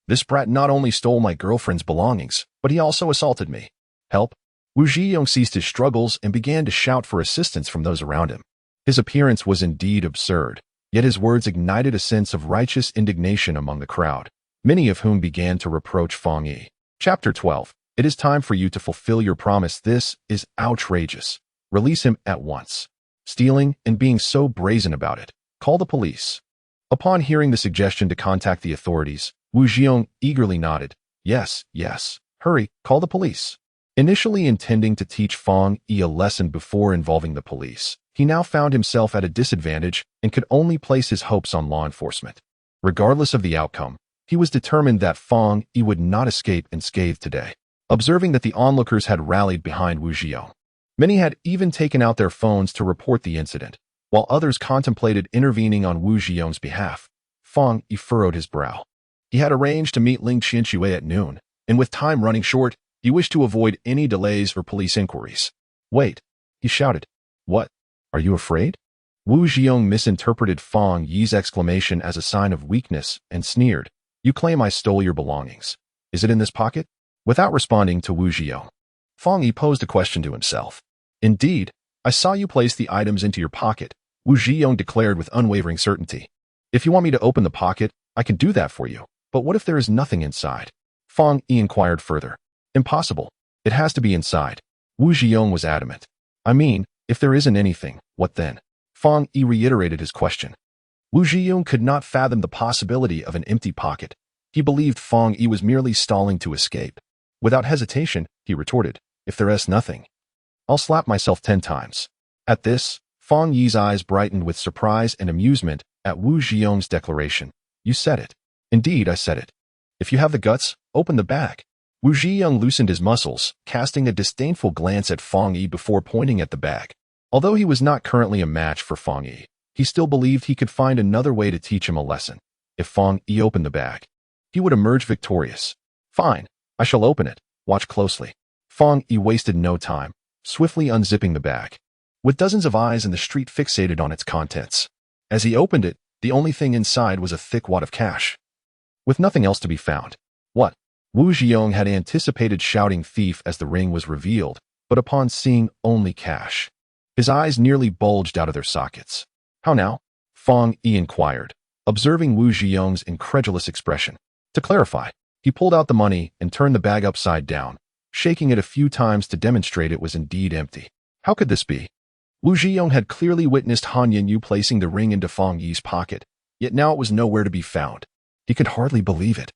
This brat not only stole my girlfriend's belongings, but he also assaulted me. Help!" Wu Ziyong ceased his struggles and began to shout for assistance from those around him. His appearance was indeed absurd, yet his words ignited a sense of righteous indignation among the crowd, many of whom began to reproach Fang Yi. Chapter 12. It is time for you to fulfill your promise. This is outrageous. Release him at once. Stealing and being so brazen about it. Call the police. Upon hearing the suggestion to contact the authorities, Wu Ziyong eagerly nodded. Yes, yes. Hurry, call the police. Initially intending to teach Fang Yi a lesson before involving the police, he now found himself at a disadvantage and could only place his hopes on law enforcement. Regardless of the outcome, he was determined that Fang Yi would not escape unscathed today. Observing that the onlookers had rallied behind Wu Ziyong, many had even taken out their phones to report the incident, while others contemplated intervening on Wu Ziyong's behalf. Fang Yi furrowed his brow. He had arranged to meet Ling Qianxue at noon, and with time running short, he wished to avoid any delays or police inquiries. "Wait," he shouted. "What? Are you afraid?" Wu Ziyong misinterpreted Fang Yi's exclamation as a sign of weakness and sneered. "You claim I stole your belongings. Is it in this pocket?" Without responding to Wu Ziyong, Fang Yi posed a question to himself. "Indeed, I saw you place the items into your pocket," Wu Ziyong declared with unwavering certainty. "If you want me to open the pocket, I can do that for you. But what if there is nothing inside?" Fang Yi inquired further. "Impossible. It has to be inside." Wu Ziyong was adamant. "I mean, if there isn't anything, what then?" Fang Yi reiterated his question. Wu Ziyong could not fathom the possibility of an empty pocket. He believed Fang Yi was merely stalling to escape. Without hesitation, he retorted, "If there is nothing, I'll slap myself 10 times. At this, Fang Yi's eyes brightened with surprise and amusement at Wu Ziyong's declaration. "You said it." "Indeed, I said it. If you have the guts, open the bag." Wu Ziyong loosened his muscles, casting a disdainful glance at Fang Yi before pointing at the bag. Although he was not currently a match for Fang Yi, he still believed he could find another way to teach him a lesson. If Fang Yi opened the bag, he would emerge victorious. "Fine, I shall open it. Watch closely." Fang Yi wasted no time, swiftly unzipping the bag, with dozens of eyes in the street fixated on its contents. As he opened it, the only thing inside was a thick wad of cash, with nothing else to be found. "What?" Wu Ziyong had anticipated shouting thief as the ring was revealed, but upon seeing only cash, his eyes nearly bulged out of their sockets. "How now?" Fang Yi inquired, observing Wu Ziyong's incredulous expression. To clarify, he pulled out the money and turned the bag upside down, shaking it a few times to demonstrate it was indeed empty. "How could this be?" Wu Zhiyong had clearly witnessed Han Yinyu placing the ring into Fang Yi's pocket, yet now it was nowhere to be found. He could hardly believe it.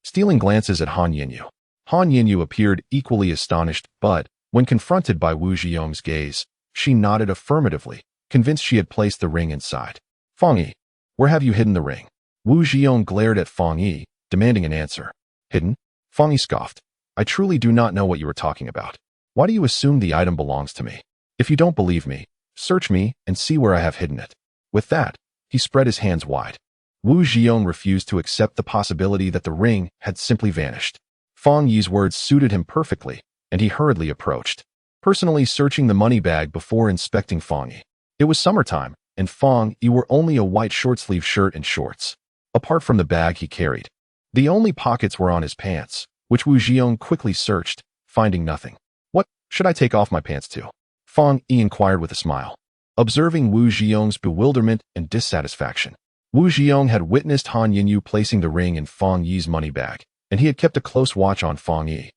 Stealing glances at Han Yinyu appeared equally astonished, but, when confronted by Wu Zhiyong's gaze, she nodded affirmatively, convinced she had placed the ring inside. Fang Yi, where have you hidden the ring? Wu Zhiyong glared at Fang Yi, demanding an answer. Hidden? Fang Yi scoffed. I truly do not know what you are talking about. Why do you assume the item belongs to me? If you don't believe me, search me and see where I have hidden it. With that, he spread his hands wide. Wu Zhiyong refused to accept the possibility that the ring had simply vanished. Fang Yi's words suited him perfectly, and he hurriedly approached, personally searching the money bag before inspecting Fang Yi. It was summertime, and Fang Yi wore only a white short-sleeve shirt and shorts. Apart from the bag he carried, the only pockets were on his pants, which Wu Zhiyong quickly searched, finding nothing. What should I take off my pants to? Fang Yi inquired with a smile. Observing Wu Zhiyong's bewilderment and dissatisfaction, Wu Zhiyong had witnessed Han Yinyu placing the ring in Fang Yi's money bag, and he had kept a close watch on Fang Yi,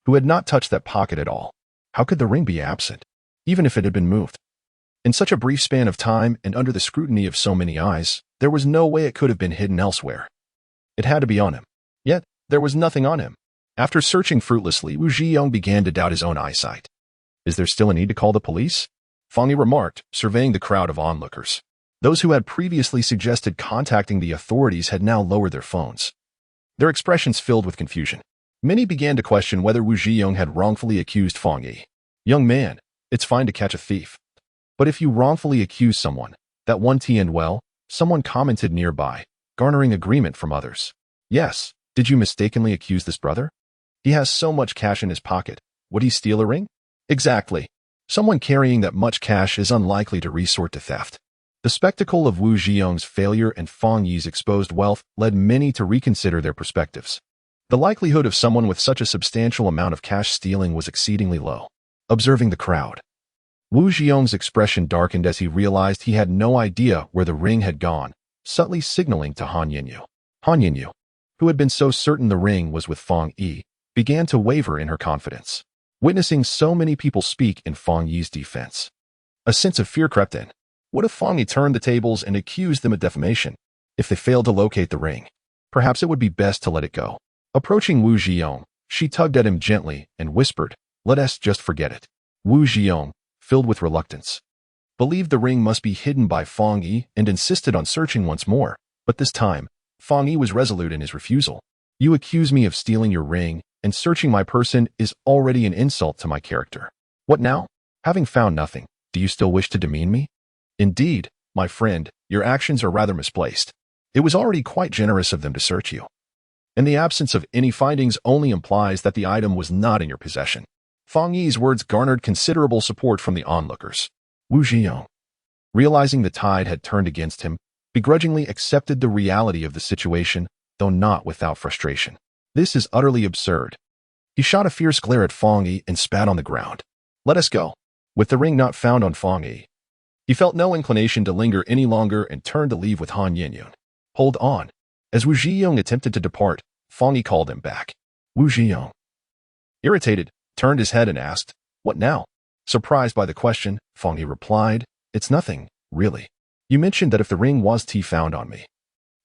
who had not touched that pocket at all. How could the ring be absent, even if it had been moved? In such a brief span of time and under the scrutiny of so many eyes, there was no way it could have been hidden elsewhere. It had to be on him. Yet, there was nothing on him. After searching fruitlessly, Wu Zhiyong began to doubt his own eyesight. Is there still a need to call the police? Fang Yi remarked, surveying the crowd of onlookers. Those who had previously suggested contacting the authorities had now lowered their phones, their expressions filled with confusion. Many began to question whether Wu Zhiyong had wrongfully accused Fang Yi. Young man, it's fine to catch a thief. But if you wrongfully accuse someone, that won't end well, someone commented nearby, garnering agreement from others. Yes, did you mistakenly accuse this brother? He has so much cash in his pocket. Would he steal a ring? Exactly. Someone carrying that much cash is unlikely to resort to theft. The spectacle of Wu Zhiyong's failure and Fang Yi's exposed wealth led many to reconsider their perspectives. The likelihood of someone with such a substantial amount of cash stealing was exceedingly low. Observing the crowd, Wu Zhiyong's expression darkened as he realized he had no idea where the ring had gone, subtly signaling to Han Yinyu. Han Yinyu, who had been so certain the ring was with Fang Yi, began to waver in her confidence. Witnessing so many people speak in Fang Yi's defense, a sense of fear crept in. What if Fang Yi turned the tables and accused them of defamation? If they failed to locate the ring, perhaps it would be best to let it go. Approaching Wu Zhiyong, she tugged at him gently and whispered, "Let us just forget it." Wu Zhiyong, filled with reluctance, believed the ring must be hidden by Fang Yi and insisted on searching once more, but this time, Fang Yi was resolute in his refusal. You accuse me of stealing your ring, and searching my person is already an insult to my character. What now? Having found nothing, do you still wish to demean me? Indeed, my friend, your actions are rather misplaced. It was already quite generous of them to search you. And the absence of any findings only implies that the item was not in your possession. Fang Yi's words garnered considerable support from the onlookers. Wu Zhiyong, realizing the tide had turned against him, begrudgingly accepted the reality of the situation, though not without frustration. This is utterly absurd. He shot a fierce glare at Fang Yi and spat on the ground. Let us go. With the ring not found on Fang Yi, he felt no inclination to linger any longer and turned to leave with Han Yinyu. Hold on. As Wu Zhiyong attempted to depart, Fang Yi called him back. Wu Zhiyong, irritated, turned his head and asked, "What now?" Surprised by the question, Fang Yi replied, "It's nothing, really. You mentioned that if the ring was found on me,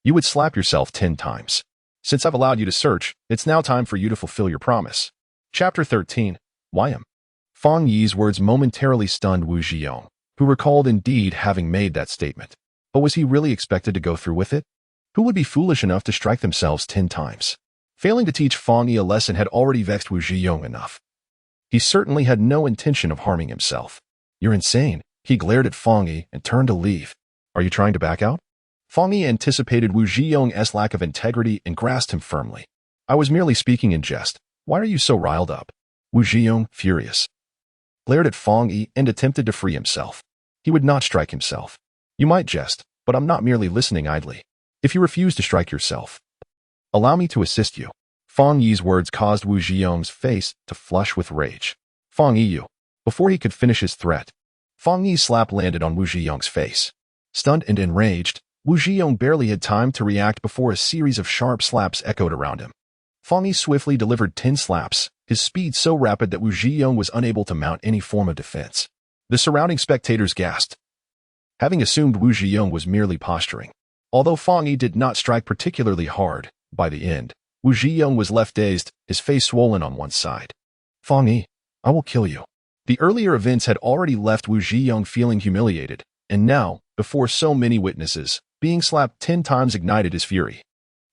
you would slap yourself 10 times. Since I've allowed you to search, it's now time for you to fulfill your promise." Chapter 13. Why him? Fang Yi's words momentarily stunned Wu Zhiyong, who recalled indeed having made that statement. But was he really expected to go through with it? Who would be foolish enough to strike themselves 10 times? Failing to teach Fang Yi a lesson had already vexed Wu Zhiyong enough. He certainly had no intention of harming himself. You're insane. He glared at Fang Yi and turned to leave. Are you trying to back out? Fang Yi anticipated Wu Zhiyong's lack of integrity and grasped him firmly. I was merely speaking in jest. Why are you so riled up? Wu Zhiyong, furious, glared at Fang Yi and attempted to free himself. He would not strike himself. You might jest, but I'm not merely listening idly. If you refuse to strike yourself, allow me to assist you. Fang Yi's words caused Wu Zhiyong's face to flush with rage. Fang Yi, before he could finish his threat, Fang Yi's slap landed on Wu Zhiyong's face. Stunned and enraged, Wu Zhiyong barely had time to react before a series of sharp slaps echoed around him. Fang Yi swiftly delivered 10 slaps, his speed so rapid that Wu Zhiyong was unable to mount any form of defense. The surrounding spectators gasped, having assumed Wu Zhiyong was merely posturing. Although Fang Yi did not strike particularly hard, by the end, Wu Zhiyong was left dazed, his face swollen on one side. Fang Yi, I will kill you. The earlier events had already left Wu Zhiyong feeling humiliated, and now, before so many witnesses, being slapped 10 times ignited his fury.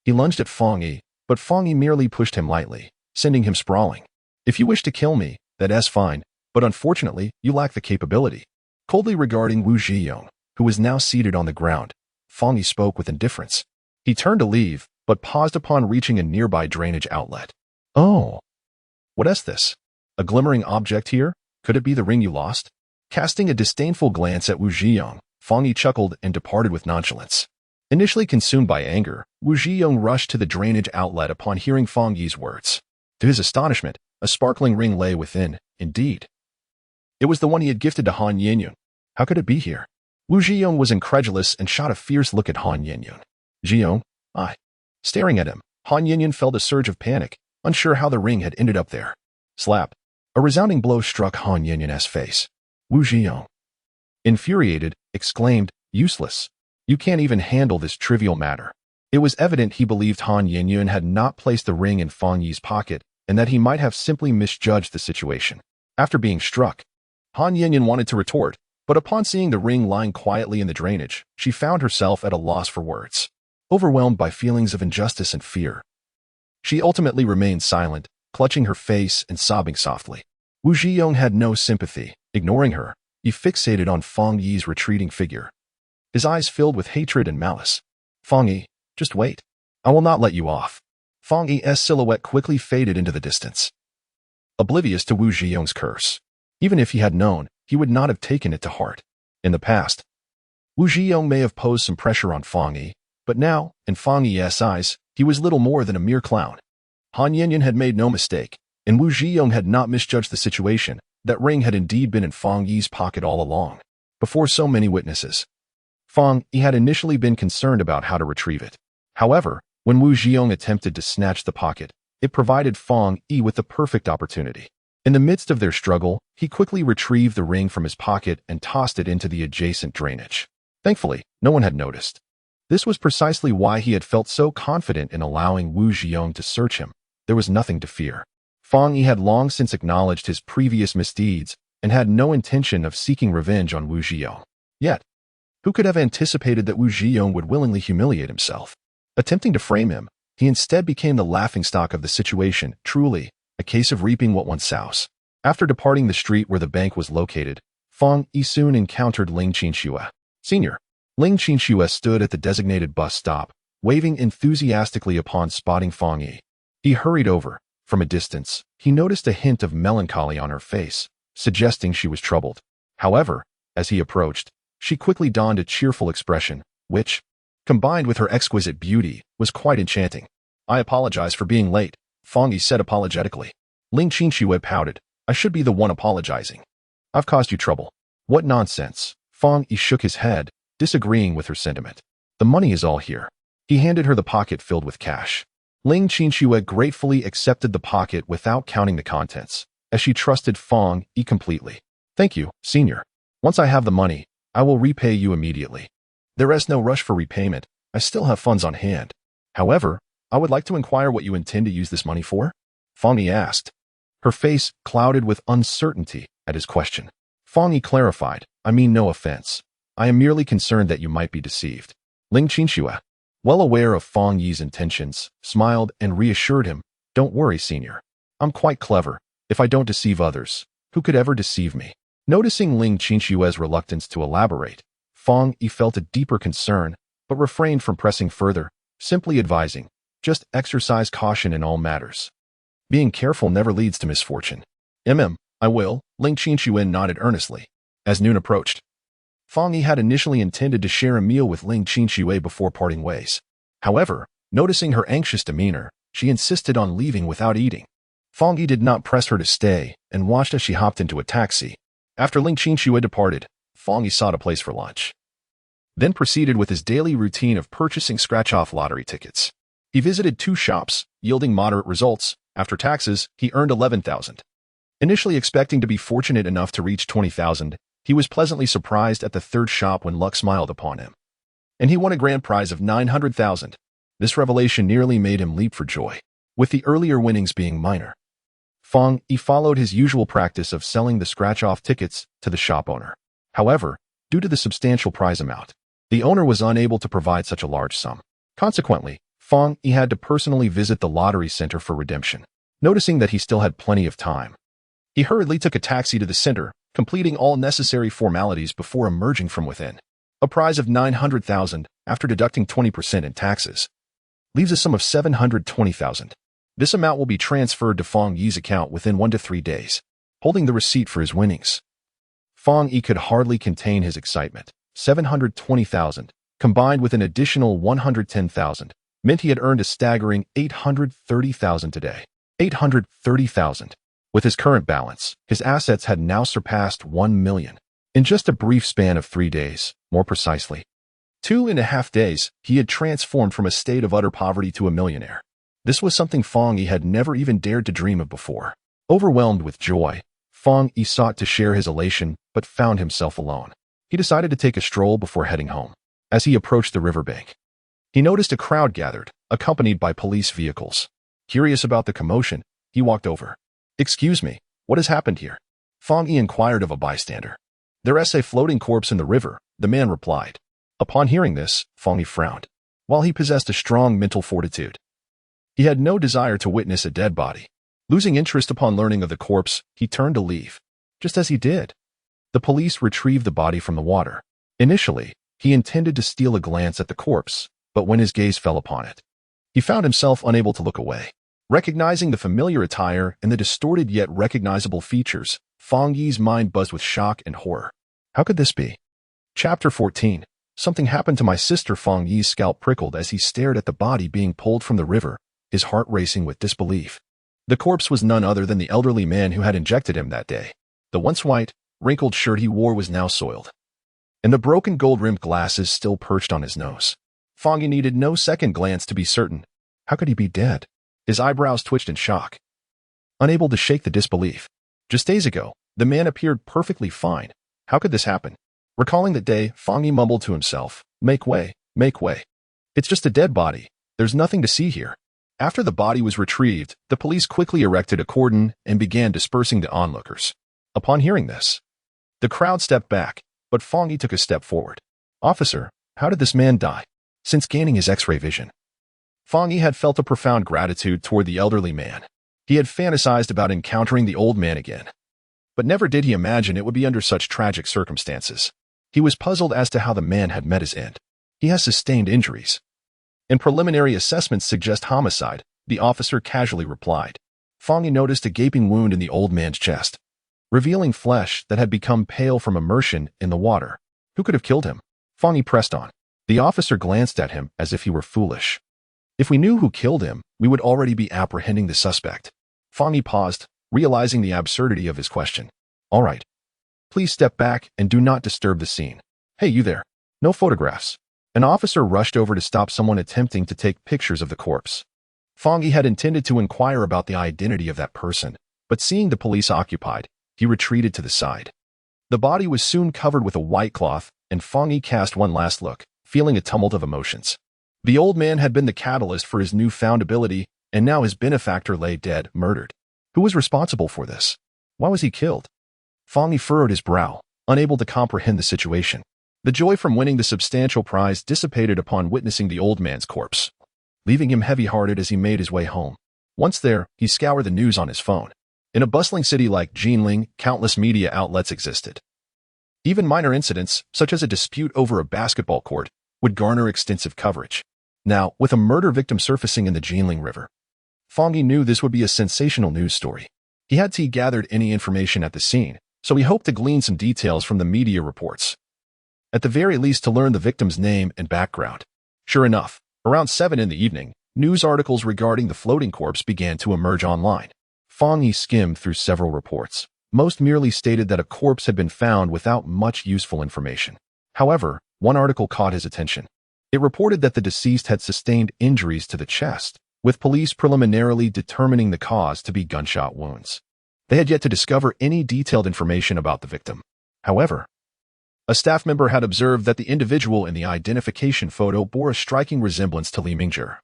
He lunged at Fang Yi, but Fang Yi merely pushed him lightly, sending him sprawling. If you wish to kill me, that's fine, but unfortunately, you lack the capability. Coldly regarding Wu Zhiyong, who was now seated on the ground, Fang Yi spoke with indifference. He turned to leave, but paused upon reaching a nearby drainage outlet. Oh. What is this? A glimmering object here? Could it be the ring you lost? Casting a disdainful glance at Wu Zhiyong, Fang Yi chuckled and departed with nonchalance. Initially consumed by anger, Wu Zhiyong rushed to the drainage outlet upon hearing Fang Yi's words. To his astonishment, a sparkling ring lay within, indeed. It was the one he had gifted to Han Yanyan. How could it be here? Wu Zhiyong was incredulous and shot a fierce look at Han Yanyan. Zhiyong, I. Staring at him, Han Yanyan felt a surge of panic, unsure how the ring had ended up there. Slap. A resounding blow struck Han Yanyan's face. Wu Zhiyong, infuriated, exclaimed, useless. You can't even handle this trivial matter. It was evident he believed Han Yanyan had not placed the ring in Fang Yi's pocket and that he might have simply misjudged the situation. After being struck, Han Yanyan wanted to retort, but upon seeing the ring lying quietly in the drainage, she found herself at a loss for words. Overwhelmed by feelings of injustice and fear, she ultimately remained silent, clutching her face and sobbing softly. Wu Zhiyong had no sympathy. Ignoring her, he fixated on Fang Yi's retreating figure. His eyes filled with hatred and malice. Fang Yi, just wait. I will not let you off. Fang Yi's silhouette quickly faded into the distance. Oblivious to Wu Zhiyong's curse. Even if he had known, he would not have taken it to heart. In the past, Wu Zhiyong may have posed some pressure on Fang Yi, but now, in Fang Yi's eyes, he was little more than a mere clown. Han Yanyan had made no mistake, and Wu Zhiyong had not misjudged the situation. That ring had indeed been in Fang Yi's pocket all along. Before so many witnesses, Fang Yi had initially been concerned about how to retrieve it. However, when Wu Zhiyong attempted to snatch the pocket, it provided Fang Yi with the perfect opportunity. In the midst of their struggle, he quickly retrieved the ring from his pocket and tossed it into the adjacent drainage. Thankfully, no one had noticed. This was precisely why he had felt so confident in allowing Wu Zhiyong to search him. There was nothing to fear. Fang Yi had long since acknowledged his previous misdeeds and had no intention of seeking revenge on Wu Zhiyong. Yet, who could have anticipated that Wu Zhiyong would willingly humiliate himself? Attempting to frame him, he instead became the laughingstock of the situation, truly, a case of reaping what one sows. After departing the street where the bank was located, Fang Yi soon encountered Ling Qinxue. Senior. Ling Qinxue stood at the designated bus stop, waving enthusiastically upon spotting Fang Yi. He hurried over. From a distance, he noticed a hint of melancholy on her face, suggesting she was troubled. However, as he approached, she quickly donned a cheerful expression, which, combined with her exquisite beauty, was quite enchanting. I apologize for being late, Fang Yi said apologetically. Ling Qinxue pouted. I should be the one apologizing. I've caused you trouble. What nonsense. Fang Yi shook his head, disagreeing with her sentiment. The money is all here. He handed her the pocket filled with cash. Ling Qinxue gratefully accepted the pocket without counting the contents, as she trusted Fang Yi completely. Thank you, senior. Once I have the money, I will repay you immediately. There is no rush for repayment. I still have funds on hand. However, I would like to inquire what you intend to use this money for? Fang Yi asked, her face clouded with uncertainty at his question. Fang Yi clarified, I mean no offense. I am merely concerned that you might be deceived. Ling Qinxue, well aware of Fang Yi's intentions, smiled and reassured him, don't worry, senior. I'm quite clever. If I don't deceive others, who could ever deceive me? Noticing Ling Qinxue's reluctance to elaborate, Fang Yi felt a deeper concern, but refrained from pressing further, simply advising, just exercise caution in all matters. Being careful never leads to misfortune. I will, Ling Qinxue nodded earnestly. As noon approached, Fang Yi had initially intended to share a meal with Ling Qinxue before parting ways. However, noticing her anxious demeanor, she insisted on leaving without eating. Fang Yi did not press her to stay and watched as she hopped into a taxi. After Ling Qinxue departed, Fang Yi sought a place for lunch. Then proceeded with his daily routine of purchasing scratch-off lottery tickets. He visited 2 shops, yielding moderate results. After taxes, he earned 11,000. Initially expecting to be fortunate enough to reach 20,000, He was pleasantly surprised at the third shop when luck smiled upon him, and he won a grand prize of 900,000. This revelation nearly made him leap for joy, with the earlier winnings being minor. Fong Yi followed his usual practice of selling the scratch-off tickets to the shop owner. However, due to the substantial prize amount, the owner was unable to provide such a large sum. Consequently, Fong Yi had to personally visit the lottery center for redemption. Noticing that he still had plenty of time, he hurriedly took a taxi to the center, completing all necessary formalities before emerging from within. A prize of 900,000, after deducting 20% in taxes, leaves a sum of 720,000. This amount will be transferred to Fong Yi's account within 1 to 3 days, holding the receipt for his winnings. Fong Yi could hardly contain his excitement. 720,000, combined with an additional 110,000, meant he had earned a staggering 830,000 today. 830,000. With his current balance, his assets had now surpassed 1 million. In just a brief span of 3 days, more precisely 2.5 days, he had transformed from a state of utter poverty to a millionaire. This was something Fong Yi had never even dared to dream of before. Overwhelmed with joy, Fong Yi sought to share his elation, but found himself alone. He decided to take a stroll before heading home. As he approached the riverbank, he noticed a crowd gathered, accompanied by police vehicles. Curious about the commotion, he walked over. "Excuse me, what has happened here?" Fong Yi inquired of a bystander. "There's a floating corpse in the river," the man replied. Upon hearing this, Fong Yi frowned. While he possessed a strong mental fortitude, he had no desire to witness a dead body. Losing interest upon learning of the corpse, he turned to leave. Just as he did, the police retrieved the body from the water. Initially, he intended to steal a glance at the corpse, but when his gaze fell upon it, he found himself unable to look away. Recognizing the familiar attire and the distorted yet recognizable features, Fong Yi's mind buzzed with shock and horror. How could this be? Chapter 14. Something happened to my sister. Fong Yi's scalp prickled as he stared at the body being pulled from the river, his heart racing with disbelief. The corpse was none other than the elderly man who had injected him that day. The once white, wrinkled shirt he wore was now soiled, and the broken gold-rimmed glasses still perched on his nose. Fong Yi needed no second glance to be certain. How could he be dead? His eyebrows twitched in shock, unable to shake the disbelief. Just days ago, the man appeared perfectly fine. How could this happen? Recalling that day, Fong Yi mumbled to himself, "Make way, make way. It's just a dead body. There's nothing to see here." After the body was retrieved, the police quickly erected a cordon and began dispersing the onlookers. Upon hearing this, the crowd stepped back, but Fong Yi took a step forward. "Officer, how did this man die?" Since gaining his X-ray vision, Fong Yi had felt a profound gratitude toward the elderly man. He had fantasized about encountering the old man again, but never did he imagine it would be under such tragic circumstances. He was puzzled as to how the man had met his end. "He has sustained injuries, and preliminary assessments suggest homicide," the officer casually replied. Fong Yi noticed a gaping wound in the old man's chest, revealing flesh that had become pale from immersion in the water. Who could have killed him? Fong Yi pressed on. The officer glanced at him as if he were foolish. "If we knew who killed him, we would already be apprehending the suspect." Fong Yi paused, realizing the absurdity of his question. "All right. Please step back and do not disturb the scene. Hey, you there. No photographs." An officer rushed over to stop someone attempting to take pictures of the corpse. Fong Yi had intended to inquire about the identity of that person, but seeing the police occupied, he retreated to the side. The body was soon covered with a white cloth, and Fong Yi cast one last look, feeling a tumult of emotions. The old man had been the catalyst for his newfound ability, and now his benefactor lay dead, murdered. Who was responsible for this? Why was he killed? Fong Yi furrowed his brow, unable to comprehend the situation. The joy from winning the substantial prize dissipated upon witnessing the old man's corpse, leaving him heavy-hearted as he made his way home. Once there, he scoured the news on his phone. In a bustling city like Jinling, countless media outlets existed. Even minor incidents, such as a dispute over a basketball court, would garner extensive coverage. Now, with a murder victim surfacing in the Jinling River, Fong Yi knew this would be a sensational news story. He hadn't gathered any information at the scene, so he hoped to glean some details from the media reports, at the very least to learn the victim's name and background. Sure enough, around 7 in the evening, news articles regarding the floating corpse began to emerge online. Fong Yi skimmed through several reports. Most merely stated that a corpse had been found without much useful information. However, one article caught his attention. It reported that the deceased had sustained injuries to the chest, with police preliminarily determining the cause to be gunshot wounds. They had yet to discover any detailed information about the victim. However, A staff member had observed that the individual in the identification photo bore a striking resemblance to Li Mingzhi,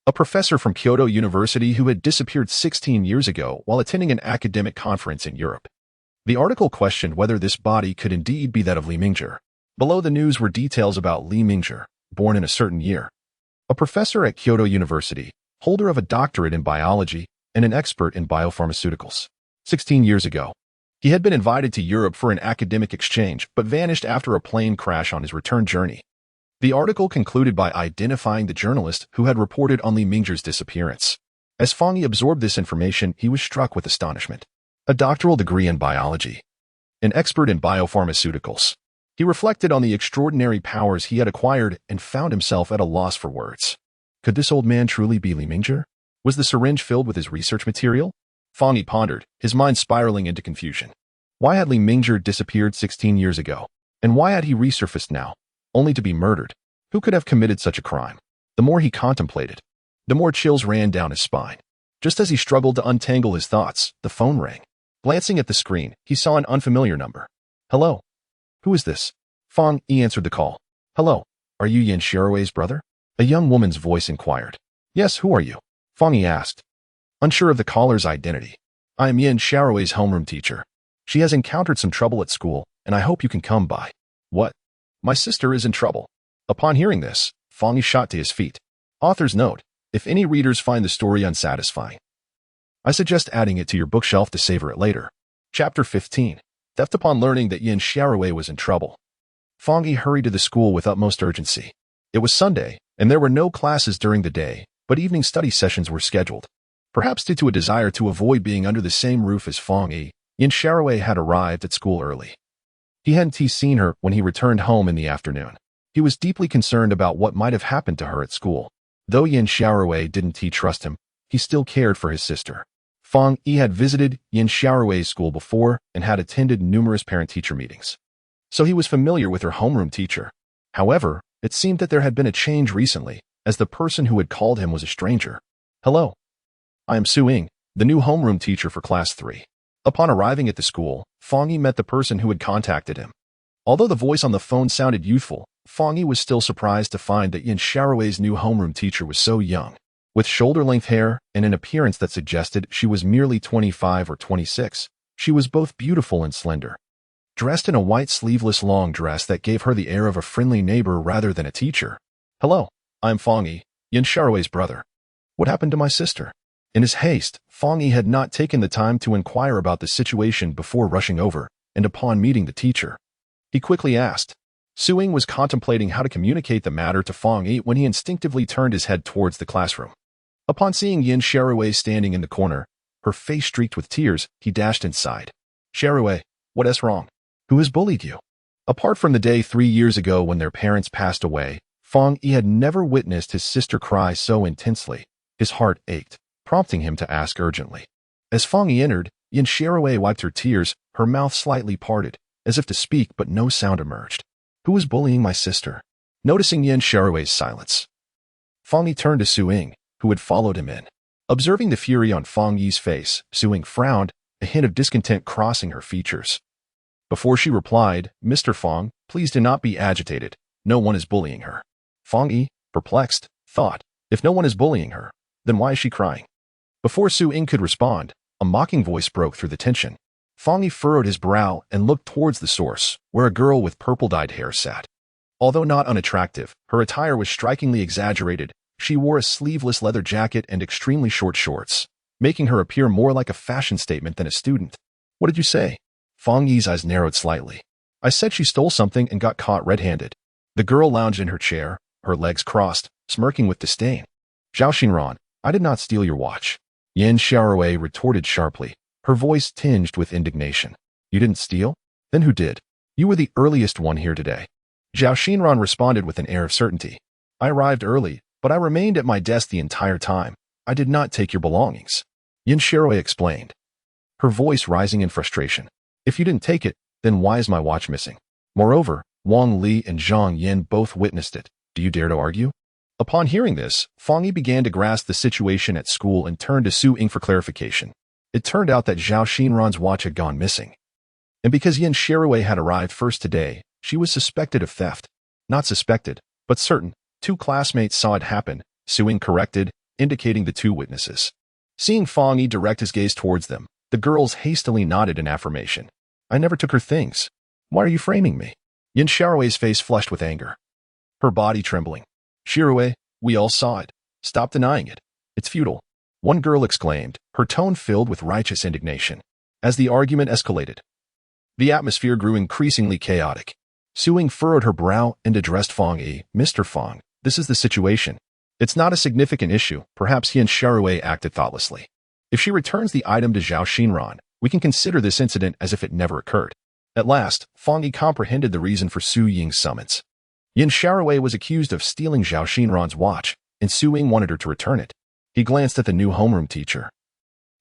a professor from Kyoto University who had disappeared 16 years ago while attending an academic conference in Europe. The article questioned whether this body could indeed be that of Li Mingzhi. Below the news were details about Li Mingzhi, born in a certain year, a professor at Kyoto University, holder of a doctorate in biology, and an expert in biopharmaceuticals. 16 years ago, he had been invited to Europe for an academic exchange but vanished after a plane crash on his return journey. The article concluded by identifying the journalist who had reported on Li Mingzhi's disappearance. As Fang Yi absorbed this information, he was struck with astonishment. A doctoral degree in biology, an expert in biopharmaceuticals. He reflected on the extraordinary powers he had acquired and found himself at a loss for words. Could this old man truly be Li Mingzhi? Was the syringe filled with his research material? Fang Yi pondered, his mind spiraling into confusion. Why had Li Mingzhi disappeared 16 years ago? And why had he resurfaced now, only to be murdered? Who could have committed such a crime? The more he contemplated, the more chills ran down his spine. Just as he struggled to untangle his thoughts, the phone rang. Glancing at the screen, he saw an unfamiliar number. Hello? Who is this? Fang Yi answered the call. Hello, are you Yin Xiaowei's brother? A young woman's voice inquired. Yes, who are you? Fang Yi asked, unsure of the caller's identity. I am Yin Xiaowei's homeroom teacher. She has encountered some trouble at school, and I hope you can come by. What? My sister is in trouble. Upon hearing this, Fang Yi shot to his feet. Author's note, if any readers find the story unsatisfying, I suggest adding it to your bookshelf to savor it later. Chapter 15. Theft. Upon learning that Yin Xiaowei was in trouble, Fang Yi hurried to the school with utmost urgency. It was Sunday, and there were no classes during the day, but evening study sessions were scheduled. Perhaps due to a desire to avoid being under the same roof as Fang Yi, Yin Xiaowei had arrived at school early. He hadn't seen her when he returned home in the afternoon. He was deeply concerned about what might have happened to her at school. Though Yin Xiaowei didn't trust him, he still cared for his sister. Fang Yi had visited Yin Xiaowei's school before and had attended numerous parent-teacher meetings, so he was familiar with her homeroom teacher. However, it seemed that there had been a change recently, as the person who had called him was a stranger. Hello. I am Su Ying, the new homeroom teacher for Class 3. Upon arriving at the school, Fang Yi met the person who had contacted him. Although the voice on the phone sounded youthful, Fang Yi was still surprised to find that Yin Xiaowei's new homeroom teacher was so young. With shoulder-length hair and an appearance that suggested she was merely 25 or 26, she was both beautiful and slender. Dressed in a white sleeveless long dress that gave her the air of a friendly neighbor rather than a teacher. Hello, I'm Fang Yi, Yin Xiaowei's brother. What happened to my sister? In his haste, Fang Yi had not taken the time to inquire about the situation before rushing over, and upon meeting the teacher, he quickly asked. Su Ying was contemplating how to communicate the matter to Fang Yi when he instinctively turned his head towards the classroom. Upon seeing Yin Xiaowei standing in the corner, her face streaked with tears, he dashed inside. Xiaowei, what is wrong? Who has bullied you? Apart from the day 3 years ago when their parents passed away, Fang Yi had never witnessed his sister cry so intensely. His heart ached, prompting him to ask urgently. As Fang Yi entered, Yin Xiaowei wiped her tears, her mouth slightly parted, as if to speak but no sound emerged. Who is bullying my sister? Noticing Yin Xiaowei's silence, Fang Yi turned to Su Ying, who had followed him in. Observing the fury on Fang Yi's face, Su Ying frowned, a hint of discontent crossing her features. Before she replied, Mr. Fang, please do not be agitated. No one is bullying her. Fang Yi, perplexed, thought, if no one is bullying her, then why is she crying? Before Su Ying could respond, a mocking voice broke through the tension. Fang Yi furrowed his brow and looked towards the source, where a girl with purple-dyed hair sat. Although not unattractive, her attire was strikingly exaggerated. She wore a sleeveless leather jacket and extremely short shorts, making her appear more like a fashion statement than a student. What did you say? Fang Yi's eyes narrowed slightly. I said she stole something and got caught red-handed. The girl lounged in her chair, her legs crossed, smirking with disdain. Zhao Xinran, I did not steal your watch. Yin Xiaowei retorted sharply, her voice tinged with indignation. You didn't steal? Then who did? You were the earliest one here today. Zhao Xinran responded with an air of certainty. I arrived early, but I remained at my desk the entire time. I did not take your belongings. Yin Xiaowei explained, her voice rising in frustration. If you didn't take it, then why is my watch missing? Moreover, Wang Li and Zhang Yin both witnessed it. Do you dare to argue? Upon hearing this, Fang Yi began to grasp the situation at school and turned to Su Ying for clarification. It turned out that Zhao Xinran's watch had gone missing. And because Yin Xiaowei had arrived first today, She was suspected of theft. Not suspected, but certain. Two classmates saw it happen, Suing corrected, indicating the two witnesses. Seeing Fong Yi direct his gaze towards them, the girls hastily nodded in affirmation. I never took her things. Why are you framing me? Yin Xiaorui's face flushed with anger, her body trembling. Shirue, we all saw it. Stop denying it. It's futile. One girl exclaimed, her tone filled with righteous indignation. As the argument escalated, the atmosphere grew increasingly chaotic. Suing furrowed her brow and addressed Fong Yi. Mr. Fong, this is the situation. It's not a significant issue. Perhaps Yin Xiaorui acted thoughtlessly. If she returns the item to Zhao Xinran, we can consider this incident as if it never occurred. At last, Fong Yi comprehended the reason for Su Ying's summons. Yin Xiaorui was accused of stealing Zhao Xinran's watch, and Su Ying wanted her to return it. He glanced at the new homeroom teacher,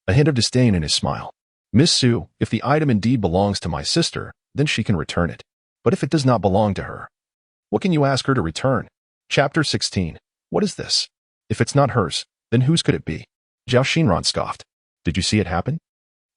a hint of disdain in his smile. Miss Su, if the item indeed belongs to my sister, then she can return it. But if it does not belong to her, what can you ask her to return? Chapter 16. What is this? If it's not hers, then whose could it be? Zhao Xinran scoffed. Did you see it happen?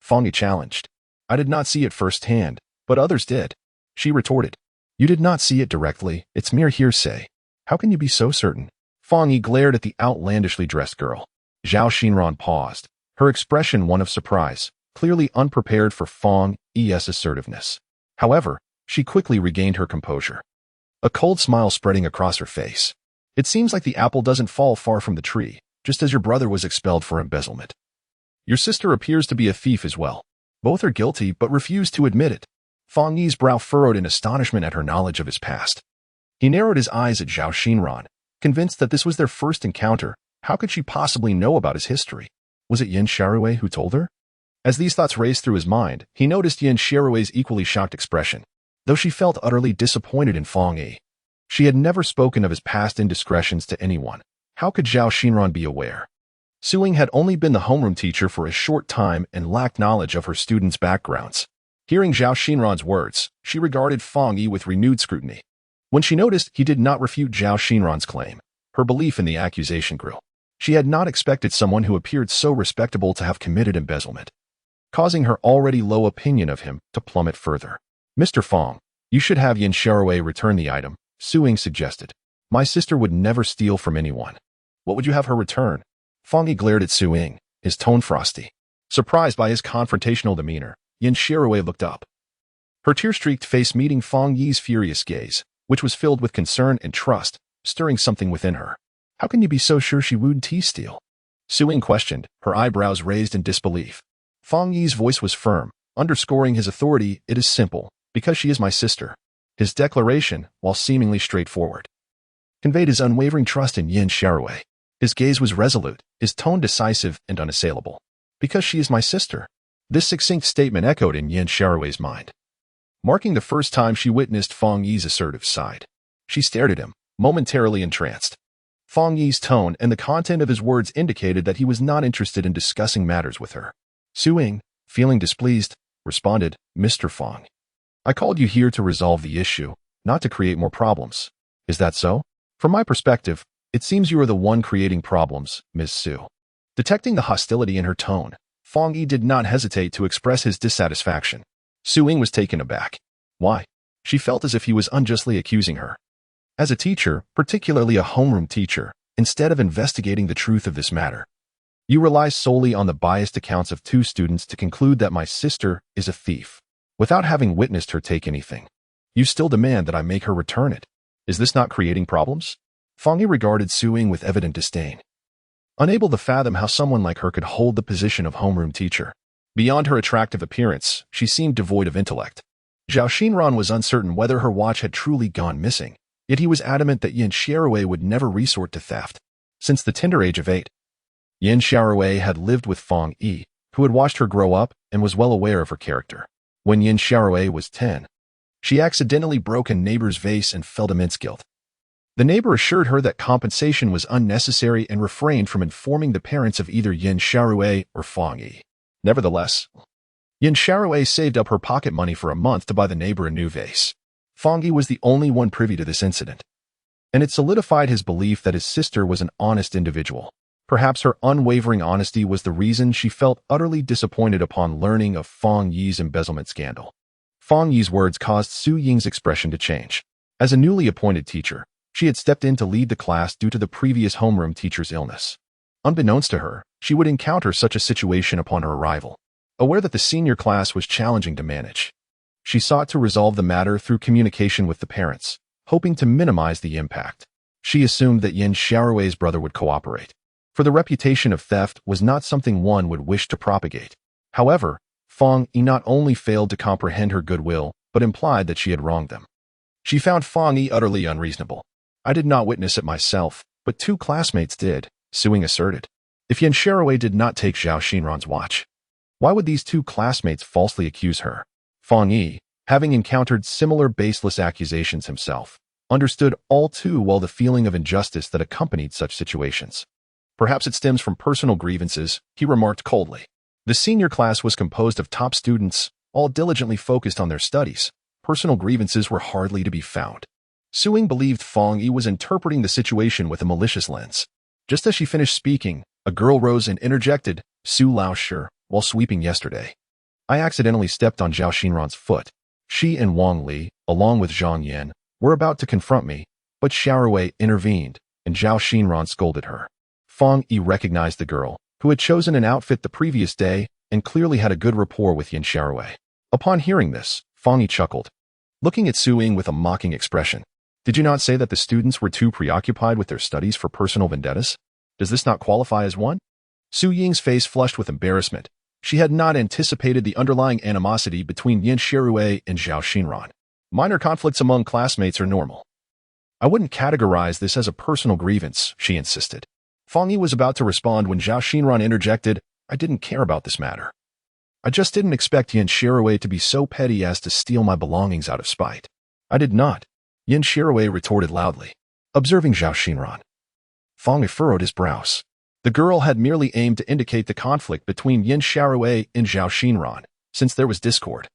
Fong Yi challenged. I did not see it firsthand, but others did. She retorted. You did not see it directly, it's mere hearsay. How can you be so certain? Fong Yi glared at the outlandishly dressed girl. Zhao Xinran paused, her expression one of surprise, clearly unprepared for Fong Yi's assertiveness. However, she quickly regained her composure, a cold smile spreading across her face. It seems like the apple doesn't fall far from the tree, just as your brother was expelled for embezzlement. Your sister appears to be a thief as well. Both are guilty but refuse to admit it. Fong Yi's brow furrowed in astonishment at her knowledge of his past. He narrowed his eyes at Zhao Xinran, convinced that this was their first encounter. How could she possibly know about his history? Was it Yin Xiaorui who told her? As these thoughts raced through his mind, he noticed Yin Xiaorui's equally shocked expression. Though she felt utterly disappointed in Fong Yi, she had never spoken of his past indiscretions to anyone. How could Zhao Xinran be aware? Suing had only been the homeroom teacher for a short time and lacked knowledge of her students' backgrounds. Hearing Zhao Xinran's words, she regarded Fong Yi with renewed scrutiny. When she noticed he did not refute Zhao Xinran's claim, her belief in the accusation grew. She had not expected someone who appeared so respectable to have committed embezzlement, causing her already low opinion of him to plummet further. Mr. Fong, you should have Yin Xiaorui return the item, Suing suggested. My sister would never steal from anyone. What would you have her return? Fong Yi glared at Suing, his tone frosty. Surprised by his confrontational demeanor, Yin Xiaorui looked up, her tear-streaked face meeting Fong Yi's furious gaze, which was filled with concern and trust, stirring something within her. How can you be so sure she wouldn't steal? Suing questioned, her eyebrows raised in disbelief. Fong Yi's voice was firm, underscoring his authority. It is simple, because she is my sister. His declaration, while seemingly straightforward, conveyed his unwavering trust in Yin Xiaorui. His gaze was resolute, his tone decisive and unassailable. Because she is my sister. This succinct statement echoed in Yin Xiaorui's mind, marking the first time she witnessed Fong Yi's assertive side. She stared at him, momentarily entranced. Fong Yi's tone and the content of his words indicated that he was not interested in discussing matters with her. Suing, feeling displeased, responded, Mr. Fong, I called you here to resolve the issue, not to create more problems. Is that so? From my perspective, it seems you are the one creating problems, Ms. Su. Detecting the hostility in her tone, Fong Yi did not hesitate to express his dissatisfaction. Suing was taken aback. Why? She felt as if he was unjustly accusing her. As a teacher, particularly a homeroom teacher, instead of investigating the truth of this matter, you rely solely on the biased accounts of two students to conclude that my sister is a thief, without having witnessed her take anything. You still demand that I make her return it. Is this not creating problems? Fong Yi regarded Suing with evident disdain, unable to fathom how someone like her could hold the position of homeroom teacher. Beyond her attractive appearance, she seemed devoid of intellect. Zhao Xinran was uncertain whether her watch had truly gone missing, yet he was adamant that Yin Xiaorui would never resort to theft. Since the tender age of 8, Yin Xiaorui had lived with Fong Yi, who had watched her grow up and was well aware of her character. When Yin Xiaorui was 10, she accidentally broke a neighbor's vase and felt immense guilt. The neighbor assured her that compensation was unnecessary and refrained from informing the parents of either Yin Xiaorui or Fong Yi. Nevertheless, Yin Xiaorui saved up her pocket money for a month to buy the neighbor a new vase. Fong Yi was the only one privy to this incident, and it solidified his belief that his sister was an honest individual. Perhaps her unwavering honesty was the reason she felt utterly disappointed upon learning of Fong Yi's embezzlement scandal. Fang Yi's words caused Su Ying's expression to change. As a newly appointed teacher, she had stepped in to lead the class due to the previous homeroom teacher's illness. Unbeknownst to her, she would encounter such a situation upon her arrival. Aware that the senior class was challenging to manage, she sought to resolve the matter through communication with the parents, hoping to minimize the impact. She assumed that Yin Xiaorui's brother would cooperate, for the reputation of theft was not something one would wish to propagate. However, Fang Yi not only failed to comprehend her goodwill, but implied that she had wronged them. She found Fang Yi utterly unreasonable. I did not witness it myself, but 2 classmates did, Su Ying asserted. If Yin Xiaorui did not take Zhao Xinran's watch, why would these 2 classmates falsely accuse her? Fang Yi, having encountered similar baseless accusations himself, understood all too well the feeling of injustice that accompanied such situations. Perhaps it stems from personal grievances, he remarked coldly. The senior class was composed of top students, all diligently focused on their studies. Personal grievances were hardly to be found. Su Ying believed Fang Yi was interpreting the situation with a malicious lens. Just as she finished speaking, a girl rose and interjected, Su Lao Shi, while sweeping yesterday, I accidentally stepped on Zhao Xinran's foot. She and Wang Li, along with Zhang Yan, were about to confront me, but Xiaorui intervened, and Zhao Xinran scolded her. Fang Yi recognized the girl, who had chosen an outfit the previous day and clearly had a good rapport with Yin Xiaorui. Upon hearing this, Fang Yi chuckled, looking at Su Ying with a mocking expression. Did you not say that the students were too preoccupied with their studies for personal vendettas? Does this not qualify as one? Su Ying's face flushed with embarrassment. She had not anticipated the underlying animosity between Yin Xiaorui and Zhao Xinran. Minor conflicts among classmates are normal. I wouldn't categorize this as a personal grievance, she insisted. Fang Yi was about to respond when Zhao Xinran interjected, I didn't care about this matter. I just didn't expect Yin Xiaorui to be so petty as to steal my belongings out of spite. I did not, Yin Xiaorui retorted loudly, observing Zhao Xinran. Fang Yi furrowed his brows. The girl had merely aimed to indicate the conflict between Yin Xiaorui and Zhao Xinran, since there was discord.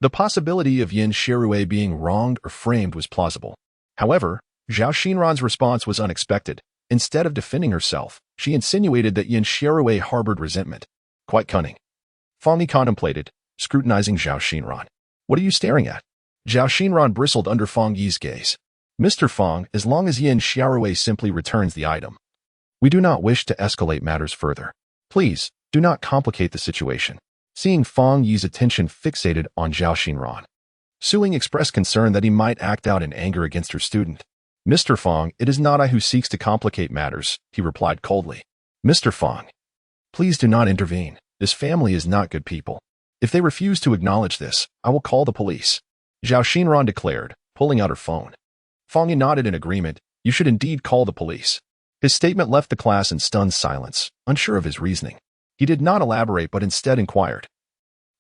The possibility of Yin Xiaorui being wronged or framed was plausible. However, Zhao Xinran's response was unexpected. Instead of defending herself, she insinuated that Yin Xiaorui harbored resentment. Quite cunning. Fang Yi contemplated, scrutinizing Zhao Xinran. What are you staring at? Zhao Xinran bristled under Fang Yi's gaze. Mr. Fang, as long as Yin Xiaorui simply returns the item, we do not wish to escalate matters further. Please, do not complicate the situation. Seeing Fang Yi's attention fixated on Zhao Xinran, Su Ying expressed concern that he might act out in anger against her student. Mr. Fang, it is not I who seeks to complicate matters, he replied coldly. Mr. Fang, please do not intervene. This family is not good people. If they refuse to acknowledge this, I will call the police, Zhao Xinran declared, pulling out her phone. Fang Yi nodded in agreement. You should indeed call the police. His statement left the class in stunned silence, unsure of his reasoning. He did not elaborate but instead inquired.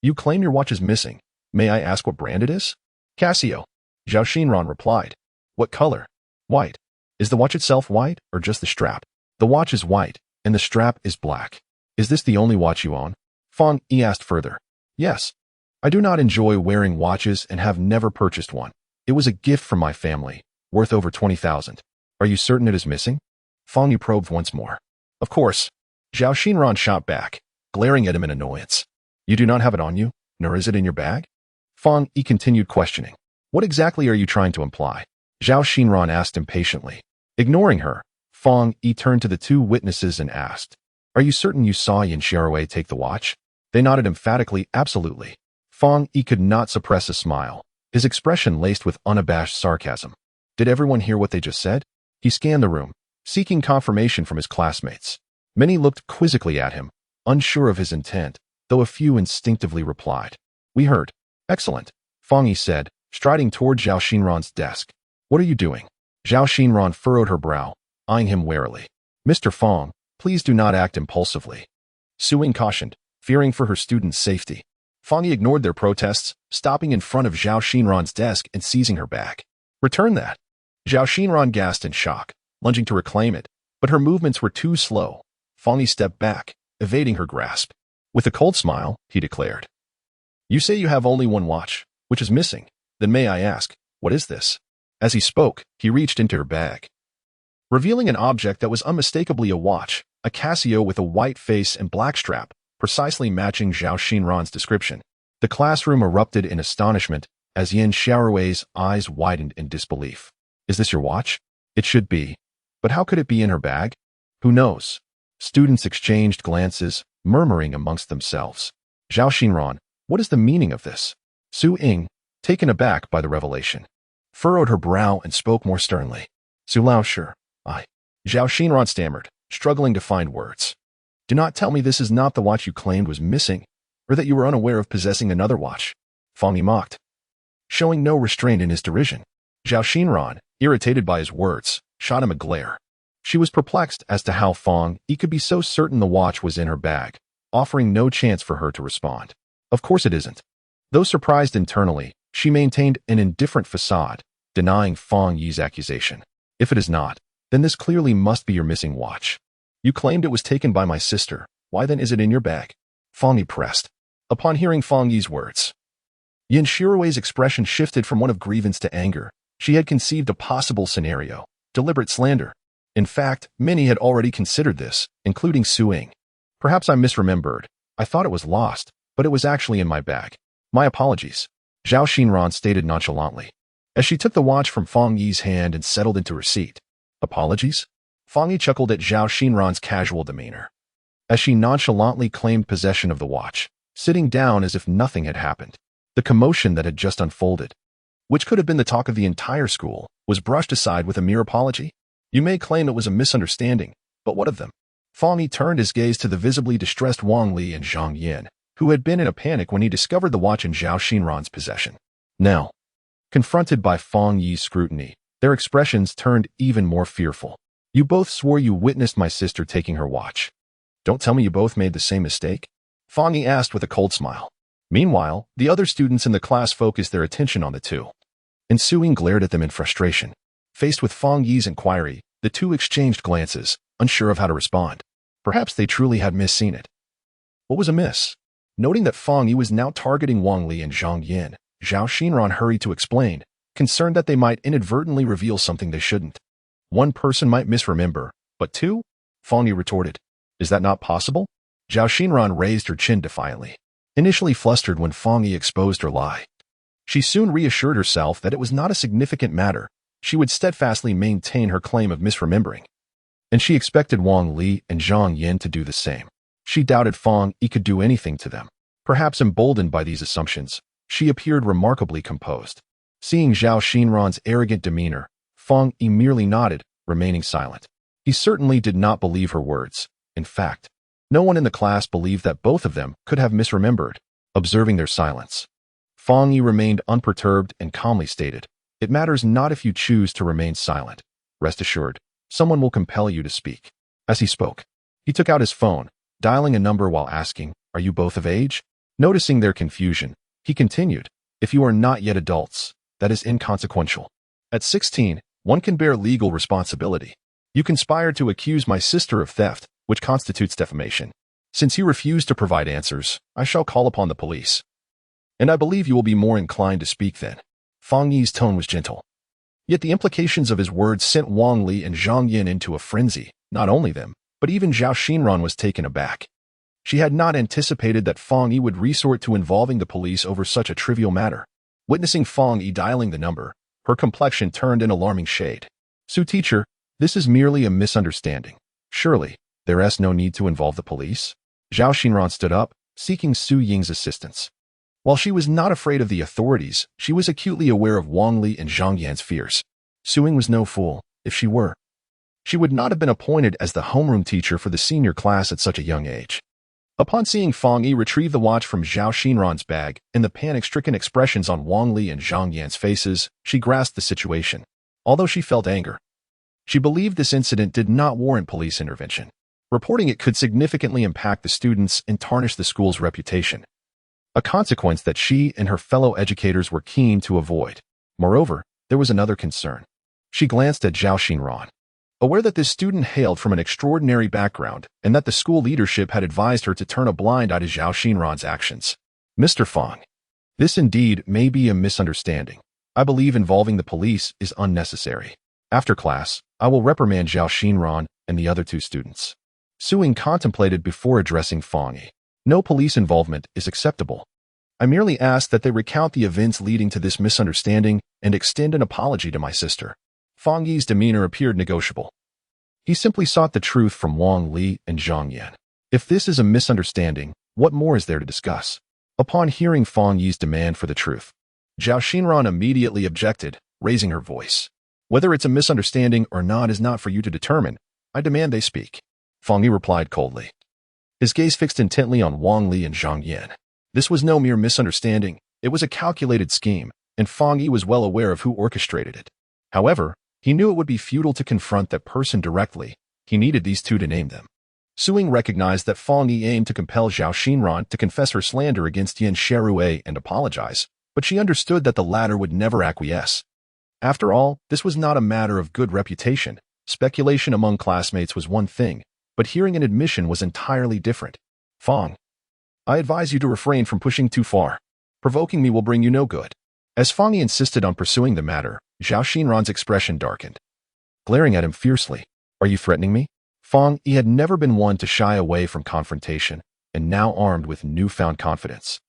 You claim your watch is missing. May I ask what brand it is? Casio. Zhao Xinran replied. What color? White. Is the watch itself white or just the strap? The watch is white, and the strap is black. Is this the only watch you own? Fang Yi asked further. Yes. I do not enjoy wearing watches and have never purchased one. It was a gift from my family, worth over 20,000. Are you certain it is missing? Fang Yi probed once more. Of course. Zhao Xinran shot back, glaring at him in annoyance. You do not have it on you, nor is it in your bag? Fang Yi continued questioning. What exactly are you trying to imply? Zhao Xinran asked impatiently. Ignoring her, Fang Yi turned to the 2 witnesses and asked, Are you certain you saw Yin Xiaorui take the watch? They nodded emphatically, absolutely. Fang Yi could not suppress a smile, his expression laced with unabashed sarcasm. Did everyone hear what they just said? He scanned the room, seeking confirmation from his classmates. Many looked quizzically at him, unsure of his intent, though a few instinctively replied. We heard. Excellent, Fang Yi said, striding toward Zhao Xinran's desk. What are you doing? Zhao Xinran furrowed her brow, eyeing him warily. Mr. Fang, please do not act impulsively, Su Ying cautioned, fearing for her student's safety. Fang Yi ignored their protests, stopping in front of Zhao Xinran's desk and seizing her bag. Return that. Zhao Xinran gasped in shock, lunging to reclaim it, but her movements were too slow. Fang Yi stepped back, evading her grasp. With a cold smile, he declared. You say you have only one watch, which is missing. Then may I ask, what is this? As he spoke, he reached into her bag, revealing an object that was unmistakably a watch, a Casio with a white face and black strap, precisely matching Zhao Xinran's description. The classroom erupted in astonishment as Yin Xiaorui's eyes widened in disbelief. Is this your watch? It should be. But how could it be in her bag? Who knows? Students exchanged glances, murmuring amongst themselves. Zhao Xinran, what is the meaning of this? Su Ying, taken aback by the revelation, furrowed her brow and spoke more sternly. Su Lao, sure, I. Zhao Xinran stammered, struggling to find words. Do not tell me this is not the watch you claimed was missing, or that you were unaware of possessing another watch. Fang Yi mocked, showing no restraint in his derision. Zhao Xinran, irritated by his words, shot him a glare. She was perplexed as to how Fang Yi could be so certain the watch was in her bag, offering no chance for her to respond. Of course it isn't. Though surprised internally, she maintained an indifferent facade, denying Fang Yi's accusation. If it is not, then this clearly must be your missing watch. You claimed it was taken by my sister. Why then is it in your bag? Fang Yi pressed. Upon hearing Fang Yi's words, Yin Xiaorui's expression shifted from one of grievance to anger. She had conceived a possible scenario, deliberate slander. In fact, many had already considered this, including Su Ying. Perhaps I misremembered. I thought it was lost, but it was actually in my bag. My apologies. Zhao Xinran stated nonchalantly, as she took the watch from Fang Yi's hand and settled into her seat. Apologies? Fang Yi chuckled at Zhao Xinran's casual demeanor, as she nonchalantly claimed possession of the watch, sitting down as if nothing had happened. The commotion that had just unfolded, which could have been the talk of the entire school, was brushed aside with a mere apology. You may claim it was a misunderstanding, but what of them? Fang Yi turned his gaze to the visibly distressed Wang Li and Zhang Yin, who had been in a panic when he discovered the watch in Zhao Xinran's possession. Now, confronted by Fang Yi's scrutiny, their expressions turned even more fearful. You both swore you witnessed my sister taking her watch. Don't tell me you both made the same mistake? Fang Yi asked with a cold smile. Meanwhile, the other students in the class focused their attention on the two. And Su Ying glared at them in frustration. Faced with Fang Yi's inquiry, the two exchanged glances, unsure of how to respond. Perhaps they truly had misseen it. What was amiss? Noting that Fang Yi was now targeting Wang Li and Zhang Yin, Zhao Xinran hurried to explain, concerned that they might inadvertently reveal something they shouldn't. One person might misremember, but two? Fang Yi retorted. Is that not possible? Zhao Xinran raised her chin defiantly, initially flustered when Fang Yi exposed her lie. She soon reassured herself that it was not a significant matter. She would steadfastly maintain her claim of misremembering. And she expected Wang Li and Zhang Yin to do the same. She doubted Fang Yi could do anything to them. Perhaps emboldened by these assumptions, she appeared remarkably composed. Seeing Zhao Xinran's arrogant demeanor, Fang Yi merely nodded, remaining silent. He certainly did not believe her words. In fact, no one in the class believed that both of them could have misremembered. Observing their silence, Fang Yi remained unperturbed and calmly stated, "It matters not if you choose to remain silent. Rest assured, someone will compel you to speak." As he spoke, he took out his phone, dialing a number while asking, "Are you both of age?" Noticing their confusion, he continued, "If you are not yet adults, that is inconsequential. At 16, one can bear legal responsibility. You conspired to accuse my sister of theft, which constitutes defamation. Since you refuse to provide answers, I shall call upon the police. And I believe you will be more inclined to speak then." Fang Yi's tone was gentle. Yet the implications of his words sent Wang Li and Zhang Yin into a frenzy. Not only them, but even Zhao Xinran was taken aback. She had not anticipated that Fang Yi would resort to involving the police over such a trivial matter. Witnessing Fang Yi dialing the number, her complexion turned an alarming shade. "Su teacher, this is merely a misunderstanding. Surely, there is no need to involve the police?" Zhao Xinran stood up, seeking Su Ying's assistance. While she was not afraid of the authorities, she was acutely aware of Wang Li and Zhang Yan's fears. Su Ying was no fool. If she were, she would not have been appointed as the homeroom teacher for the senior class at such a young age. Upon seeing Fang Yi retrieve the watch from Zhao Xinran's bag and the panic-stricken expressions on Wang Li and Zhang Yan's faces, she grasped the situation. Although she felt anger, she believed this incident did not warrant police intervention. Reporting it could significantly impact the students and tarnish the school's reputation, a consequence that she and her fellow educators were keen to avoid. Moreover, there was another concern. She glanced at Zhao Xinran, aware that this student hailed from an extraordinary background and that the school leadership had advised her to turn a blind eye to Zhao Xinran's actions. "Mr. Fang, this indeed may be a misunderstanding. I believe involving the police is unnecessary. After class, I will reprimand Zhao Xinran and the other two students." Su Ying contemplated before addressing Fang Yi. No police involvement is acceptable. I merely ask that they recount the events leading to this misunderstanding and extend an apology to my sister. Fang Yi's demeanor appeared negotiable. He simply sought the truth from Wang Li and Zhang Yan. If this is a misunderstanding, what more is there to discuss? Upon hearing Fang Yi's demand for the truth, Zhao Xinran immediately objected, raising her voice. Whether it's a misunderstanding or not is not for you to determine. I demand they speak. Fang Yi replied coldly. His gaze fixed intently on Wang Li and Zhang Yan. This was no mere misunderstanding. It was a calculated scheme, and Fang Yi was well aware of who orchestrated it. However, he knew it would be futile to confront that person directly. He needed these two to name them. Su Ying recognized that Fang Yi aimed to compel Zhao Xinran to confess her slander against Yin Sharue and apologize, but she understood that the latter would never acquiesce. After all, this was not a matter of good reputation. Speculation among classmates was one thing, but hearing an admission was entirely different. Fang, I advise you to refrain from pushing too far. Provoking me will bring you no good. As Fang Yi insisted on pursuing the matter, Zhao Xinran's expression darkened. Glaring at him fiercely, are you threatening me? Fang Yi had never been one to shy away from confrontation, and now armed with newfound confidence,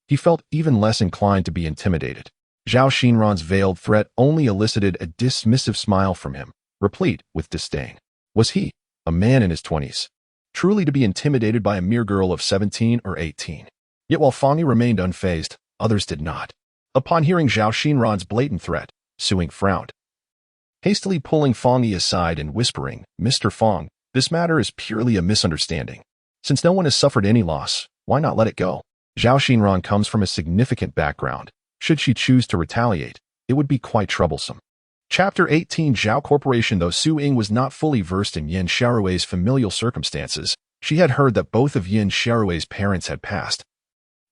he felt even less inclined to be intimidated. Zhao Xinran's veiled threat only elicited a dismissive smile from him, replete with disdain. Was he, a man in his 20s, truly to be intimidated by a mere girl of 17 or 18? Yet while Fang Yi remained unfazed, others did not. Upon hearing Zhao Xinran's blatant threat, Su Ying frowned, hastily pulling Fang Yi aside and whispering, Mr. Fang, this matter is purely a misunderstanding. Since no one has suffered any loss, why not let it go? Zhao Xinran comes from a significant background. Should she choose to retaliate, it would be quite troublesome. Chapter 18 Zhao Corporation. Though Su Ying was not fully versed in Yin Sharue's familial circumstances, she had heard that both of Yin Sharue's parents had passed,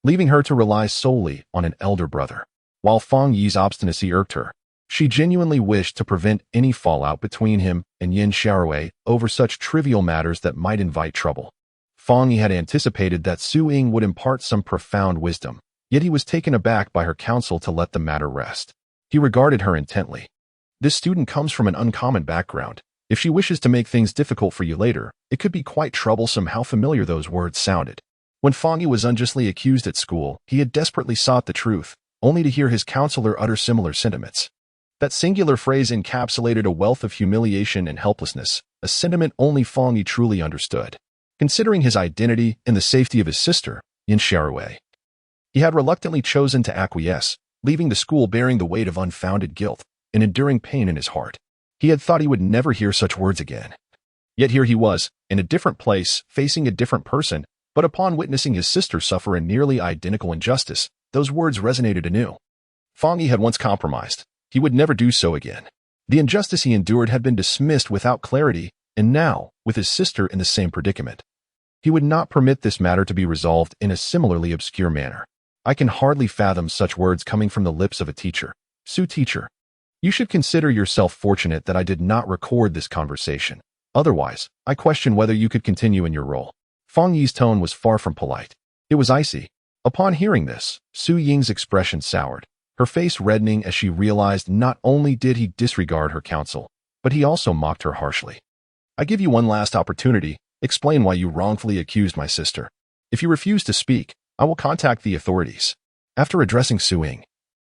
leaving her to rely solely on an elder brother. While Fang Yi's obstinacy irked her, she genuinely wished to prevent any fallout between him and Yin Sharue over such trivial matters that might invite trouble. Fang Yi had anticipated that Su Ying would impart some profound wisdom, yet he was taken aback by her counsel to let the matter rest. He regarded her intently. This student comes from an uncommon background. If she wishes to make things difficult for you later, it could be quite troublesome. How familiar those words sounded. When Fang Yi was unjustly accused at school, he had desperately sought the truth, only to hear his counselor utter similar sentiments. That singular phrase encapsulated a wealth of humiliation and helplessness, a sentiment only Fang Yi truly understood. Considering his identity and the safety of his sister, Yin Sharue, he had reluctantly chosen to acquiesce, leaving the school bearing the weight of unfounded guilt and enduring pain in his heart. He had thought he would never hear such words again. Yet here he was, in a different place, facing a different person, but upon witnessing his sister suffer a nearly identical injustice, those words resonated anew. Fang Yi had once compromised. He would never do so again. The injustice he endured had been dismissed without clarity, and now, with his sister in the same predicament, he would not permit this matter to be resolved in a similarly obscure manner. I can hardly fathom such words coming from the lips of a teacher. Su teacher, you should consider yourself fortunate that I did not record this conversation. Otherwise, I question whether you could continue in your role. Fang Yi's tone was far from polite. It was icy. Upon hearing this, Su Ying's expression soured, her face reddening as she realized not only did he disregard her counsel, but he also mocked her harshly. I give you one last opportunity. Explain why you wrongfully accused my sister. If you refuse to speak, I will contact the authorities. After addressing Su Ying,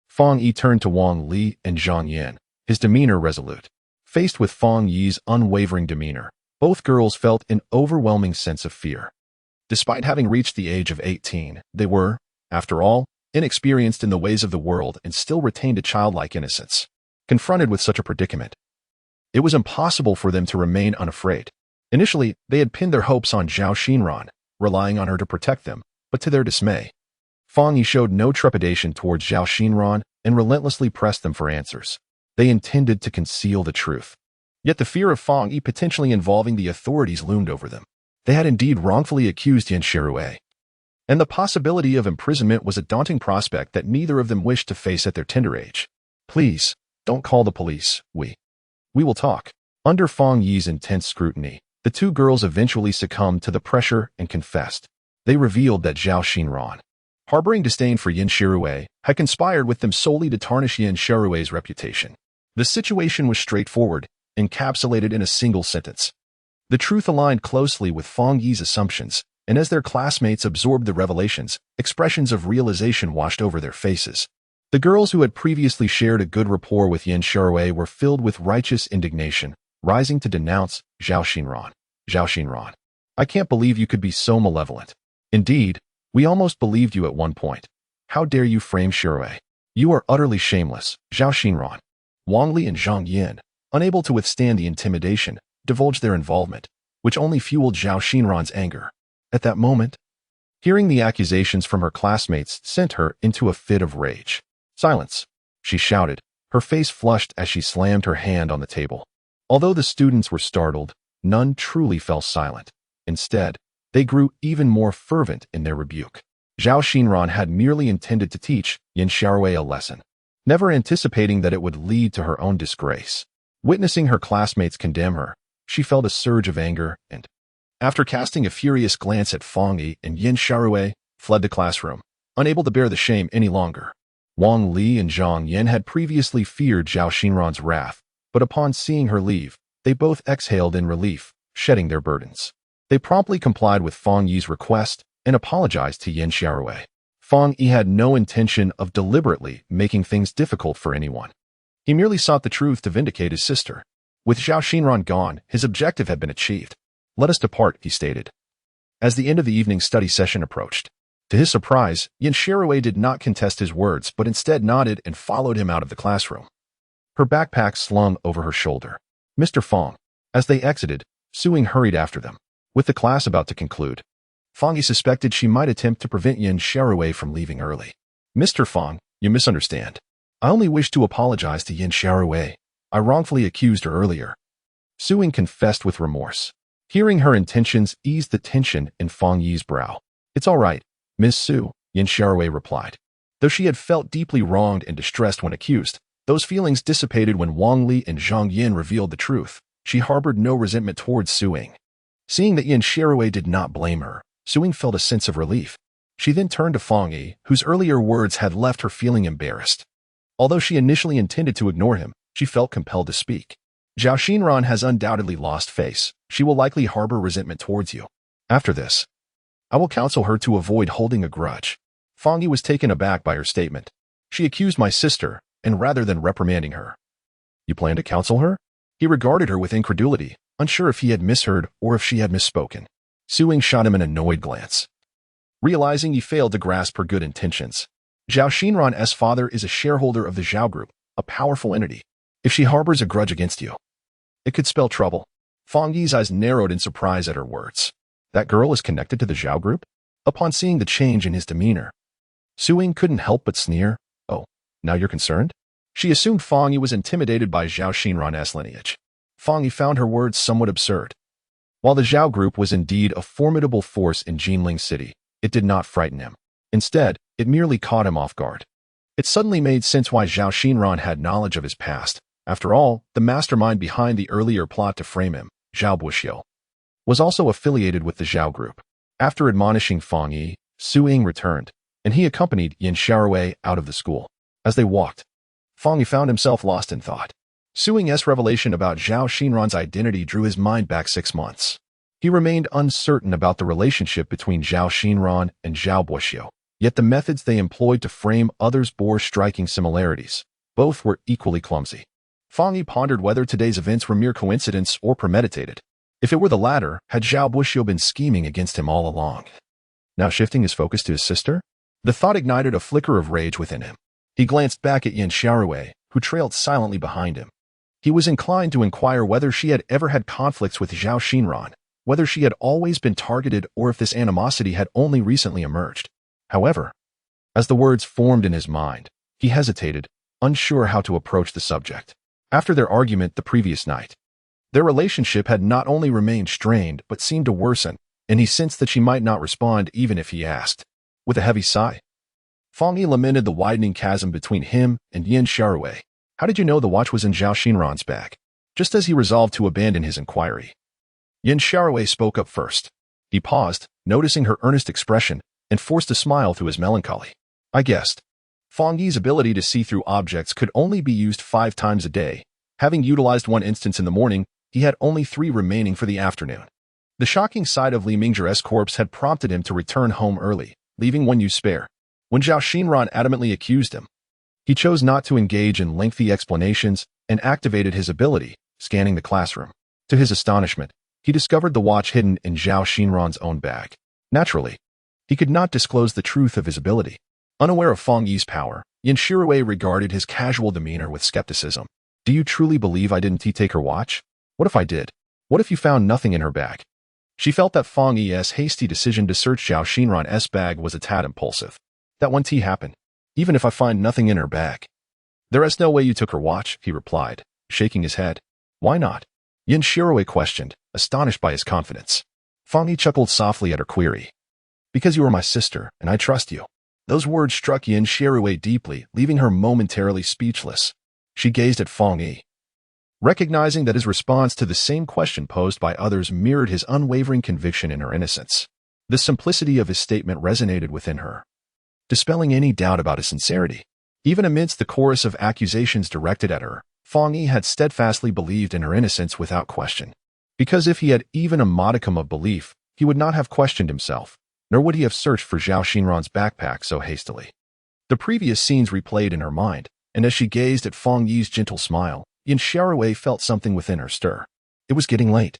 Fang Yi turned to Wang Li and Zhang Yan, his demeanor resolute. Faced with Fang Yi's unwavering demeanor, both girls felt an overwhelming sense of fear. Despite having reached the age of 18, they were, after all, inexperienced in the ways of the world and still retained a childlike innocence. Confronted with such a predicament, it was impossible for them to remain unafraid. Initially, they had pinned their hopes on Zhao Xinran, relying on her to protect them, but to their dismay, Fang Yi showed no trepidation towards Zhao Xinran and relentlessly pressed them for answers. They intended to conceal the truth. Yet the fear of Fang Yi potentially involving the authorities loomed over them. They had indeed wrongfully accused Yin Sharue, and the possibility of imprisonment was a daunting prospect that neither of them wished to face at their tender age. Please, don't call the police. We will talk. Under Fang Yi's intense scrutiny, the two girls eventually succumbed to the pressure and confessed. They revealed that Zhao Xinran, harboring disdain for Yin Sharue, had conspired with them solely to tarnish Yin Sharue's reputation. The situation was straightforward, encapsulated in a single sentence. The truth aligned closely with Fang Yi's assumptions, and as their classmates absorbed the revelations, expressions of realization washed over their faces. The girls who had previously shared a good rapport with Yin Xiaowei were filled with righteous indignation, rising to denounce Zhao Xinran. Zhao Xinran, I can't believe you could be so malevolent. Indeed, we almost believed you at one point. How dare you frame Xiaowei? You are utterly shameless, Zhao Xinran. Wang Li and Zhang Yin, unable to withstand the intimidation, divulged their involvement, which only fueled Zhao Xinran's anger. At that moment, hearing the accusations from her classmates sent her into a fit of rage. Silence, she shouted, her face flushed as she slammed her hand on the table. Although the students were startled, none truly fell silent. Instead, they grew even more fervent in their rebuke. Zhao Xinran had merely intended to teach Yin Xiaowei a lesson, never anticipating that it would lead to her own disgrace. Witnessing her classmates condemn her, she felt a surge of anger and, after casting a furious glance at Fang Yi and Yin Xiaowei, fled the classroom, unable to bear the shame any longer. Wang Li and Zhang Yin had previously feared Zhao Xinran's wrath, but upon seeing her leave, they both exhaled in relief, shedding their burdens. They promptly complied with Fang Yi's request and apologized to Yin Xiaowei. Fang Yi had no intention of deliberately making things difficult for anyone. He merely sought the truth to vindicate his sister. With Zhao Xinran gone, his objective had been achieved. Let us depart, he stated. As the end of the evening study session approached, to his surprise, Yin Xiaowei did not contest his words but instead nodded and followed him out of the classroom. Her backpack slung over her shoulder. Mr. Fang. As they exited, Suing hurried after them. With the class about to conclude, Fang Yi suspected she might attempt to prevent Yin Xiaowei from leaving early. Mr. Fang, you misunderstand. I only wish to apologize to Yin Xiaowei. I wrongfully accused her earlier. Suing confessed with remorse. Hearing her intentions eased the tension in Fang Yi's brow. It's all right, Miss Su, Yin Xiaowei replied. Though she had felt deeply wronged and distressed when accused, those feelings dissipated when Wang Li and Zhang Yin revealed the truth. She harbored no resentment towards Suing. Seeing that Yin Xiaowei did not blame her, Suing felt a sense of relief. She then turned to Fang Yi, whose earlier words had left her feeling embarrassed. Although she initially intended to ignore him, she felt compelled to speak. Zhao Xinran has undoubtedly lost face. She will likely harbor resentment towards you. After this, I will counsel her to avoid holding a grudge. Fang Yi was taken aback by her statement. She accused my sister, and rather than reprimanding her, you plan to counsel her? He regarded her with incredulity, unsure if he had misheard or if she had misspoken. Suing shot him an annoyed glance. Realizing he failed to grasp her good intentions, Zhao Xinran's father is a shareholder of the Zhao Group, a powerful entity. If she harbors a grudge against you, it could spell trouble. Fang Yi's eyes narrowed in surprise at her words. That girl is connected to the Zhao Group? Upon seeing the change in his demeanor, Suing couldn't help but sneer. Oh, now you're concerned? She assumed Fang Yi was intimidated by Zhao Xinran's lineage. Fang Yi found her words somewhat absurd. While the Zhao Group was indeed a formidable force in Jinling City, it did not frighten him. Instead, it merely caught him off guard. It suddenly made sense why Zhao Xinran had knowledge of his past. After all, the mastermind behind the earlier plot to frame him, Zhao Buxiu, was also affiliated with the Zhao Group. After admonishing Fang Yi, Suing returned, and he accompanied Yin Xiaowei out of the school. As they walked, Fang Yi found himself lost in thought. Suing's revelation about Zhao Xinran's identity drew his mind back 6 months. He remained uncertain about the relationship between Zhao Xinran and Zhao Buxiu, yet the methods they employed to frame others bore striking similarities. Both were equally clumsy. Fang Yi pondered whether today's events were mere coincidence or premeditated. If it were the latter, had Zhao Buxiu been scheming against him all along? Now shifting his focus to his sister? The thought ignited a flicker of rage within him. He glanced back at Yin Xiaowei, who trailed silently behind him. He was inclined to inquire whether she had ever had conflicts with Zhao Xinran, whether she had always been targeted or if this animosity had only recently emerged. However, as the words formed in his mind, he hesitated, unsure how to approach the subject. After their argument the previous night, their relationship had not only remained strained but seemed to worsen, and he sensed that she might not respond even if he asked. With a heavy sigh, Fang Yi lamented the widening chasm between him and Yin Xiaowei. How did you know the watch was in Zhao Xinran's bag? Just as he resolved to abandon his inquiry, Yin Xiaowei spoke up first. He paused, noticing her earnest expression, and forced a smile through his melancholy. I guessed. Fang Yi's ability to see through objects could only be used 5 times a day. Having utilized 1 instance in the morning, he had only 3 remaining for the afternoon. The shocking sight of Li Mingzhe's corpse had prompted him to return home early, leaving one use spare. When Zhao Xinran adamantly accused him, he chose not to engage in lengthy explanations and activated his ability, scanning the classroom. To his astonishment, he discovered the watch hidden in Zhao Xinran's own bag. Naturally, he could not disclose the truth of his ability. Unaware of Fang Yi's power, Yin Shirui regarded his casual demeanor with skepticism. Do you truly believe I didn't take her watch? What if I did? What if you found nothing in her bag? She felt that Fang Yi's hasty decision to search Zhao Xinran's bag was a tad impulsive. That won't happen, even if I find nothing in her bag. There is no way you took her watch, he replied, shaking his head. Why not? Yin Shirui questioned, astonished by his confidence. Fang Yi chuckled softly at her query. Because you are my sister, and I trust you. Those words struck Yin Shirui deeply, leaving her momentarily speechless. She gazed at Fang Yi, recognizing that his response to the same question posed by others mirrored his unwavering conviction in her innocence. The simplicity of his statement resonated within her, dispelling any doubt about his sincerity. Even amidst the chorus of accusations directed at her, Fang Yi had steadfastly believed in her innocence without question. Because if he had even a modicum of belief, he would not have questioned himself, nor would he have searched for Zhao Xinran's backpack so hastily. The previous scenes replayed in her mind, and as she gazed at Fang Yi's gentle smile, Yin Shirui felt something within her stir. It was getting late.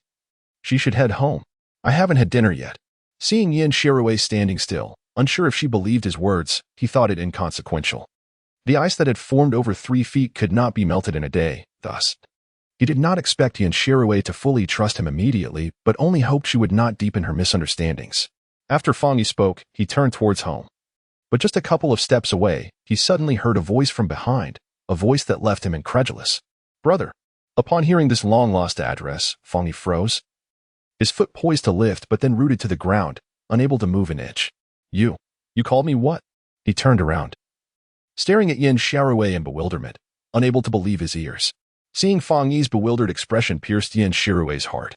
She should head home. I haven't had dinner yet. Seeing Yin Shirui standing still, unsure if she believed his words, he thought it inconsequential. The ice that had formed over 3 feet could not be melted in a day, thus. He did not expect Yin Shirui to fully trust him immediately, but only hoped she would not deepen her misunderstandings. After Fang Yi spoke, he turned towards home. But just a couple of steps away, he suddenly heard a voice from behind, a voice that left him incredulous. Brother. Upon hearing this long-lost address, Fang Yi froze. His foot poised to lift but then rooted to the ground, unable to move an inch. You called me what? He turned around, staring at Yin Shirui in bewilderment, unable to believe his ears. Seeing Fang Yi's bewildered expression pierced Yin Shirui's heart.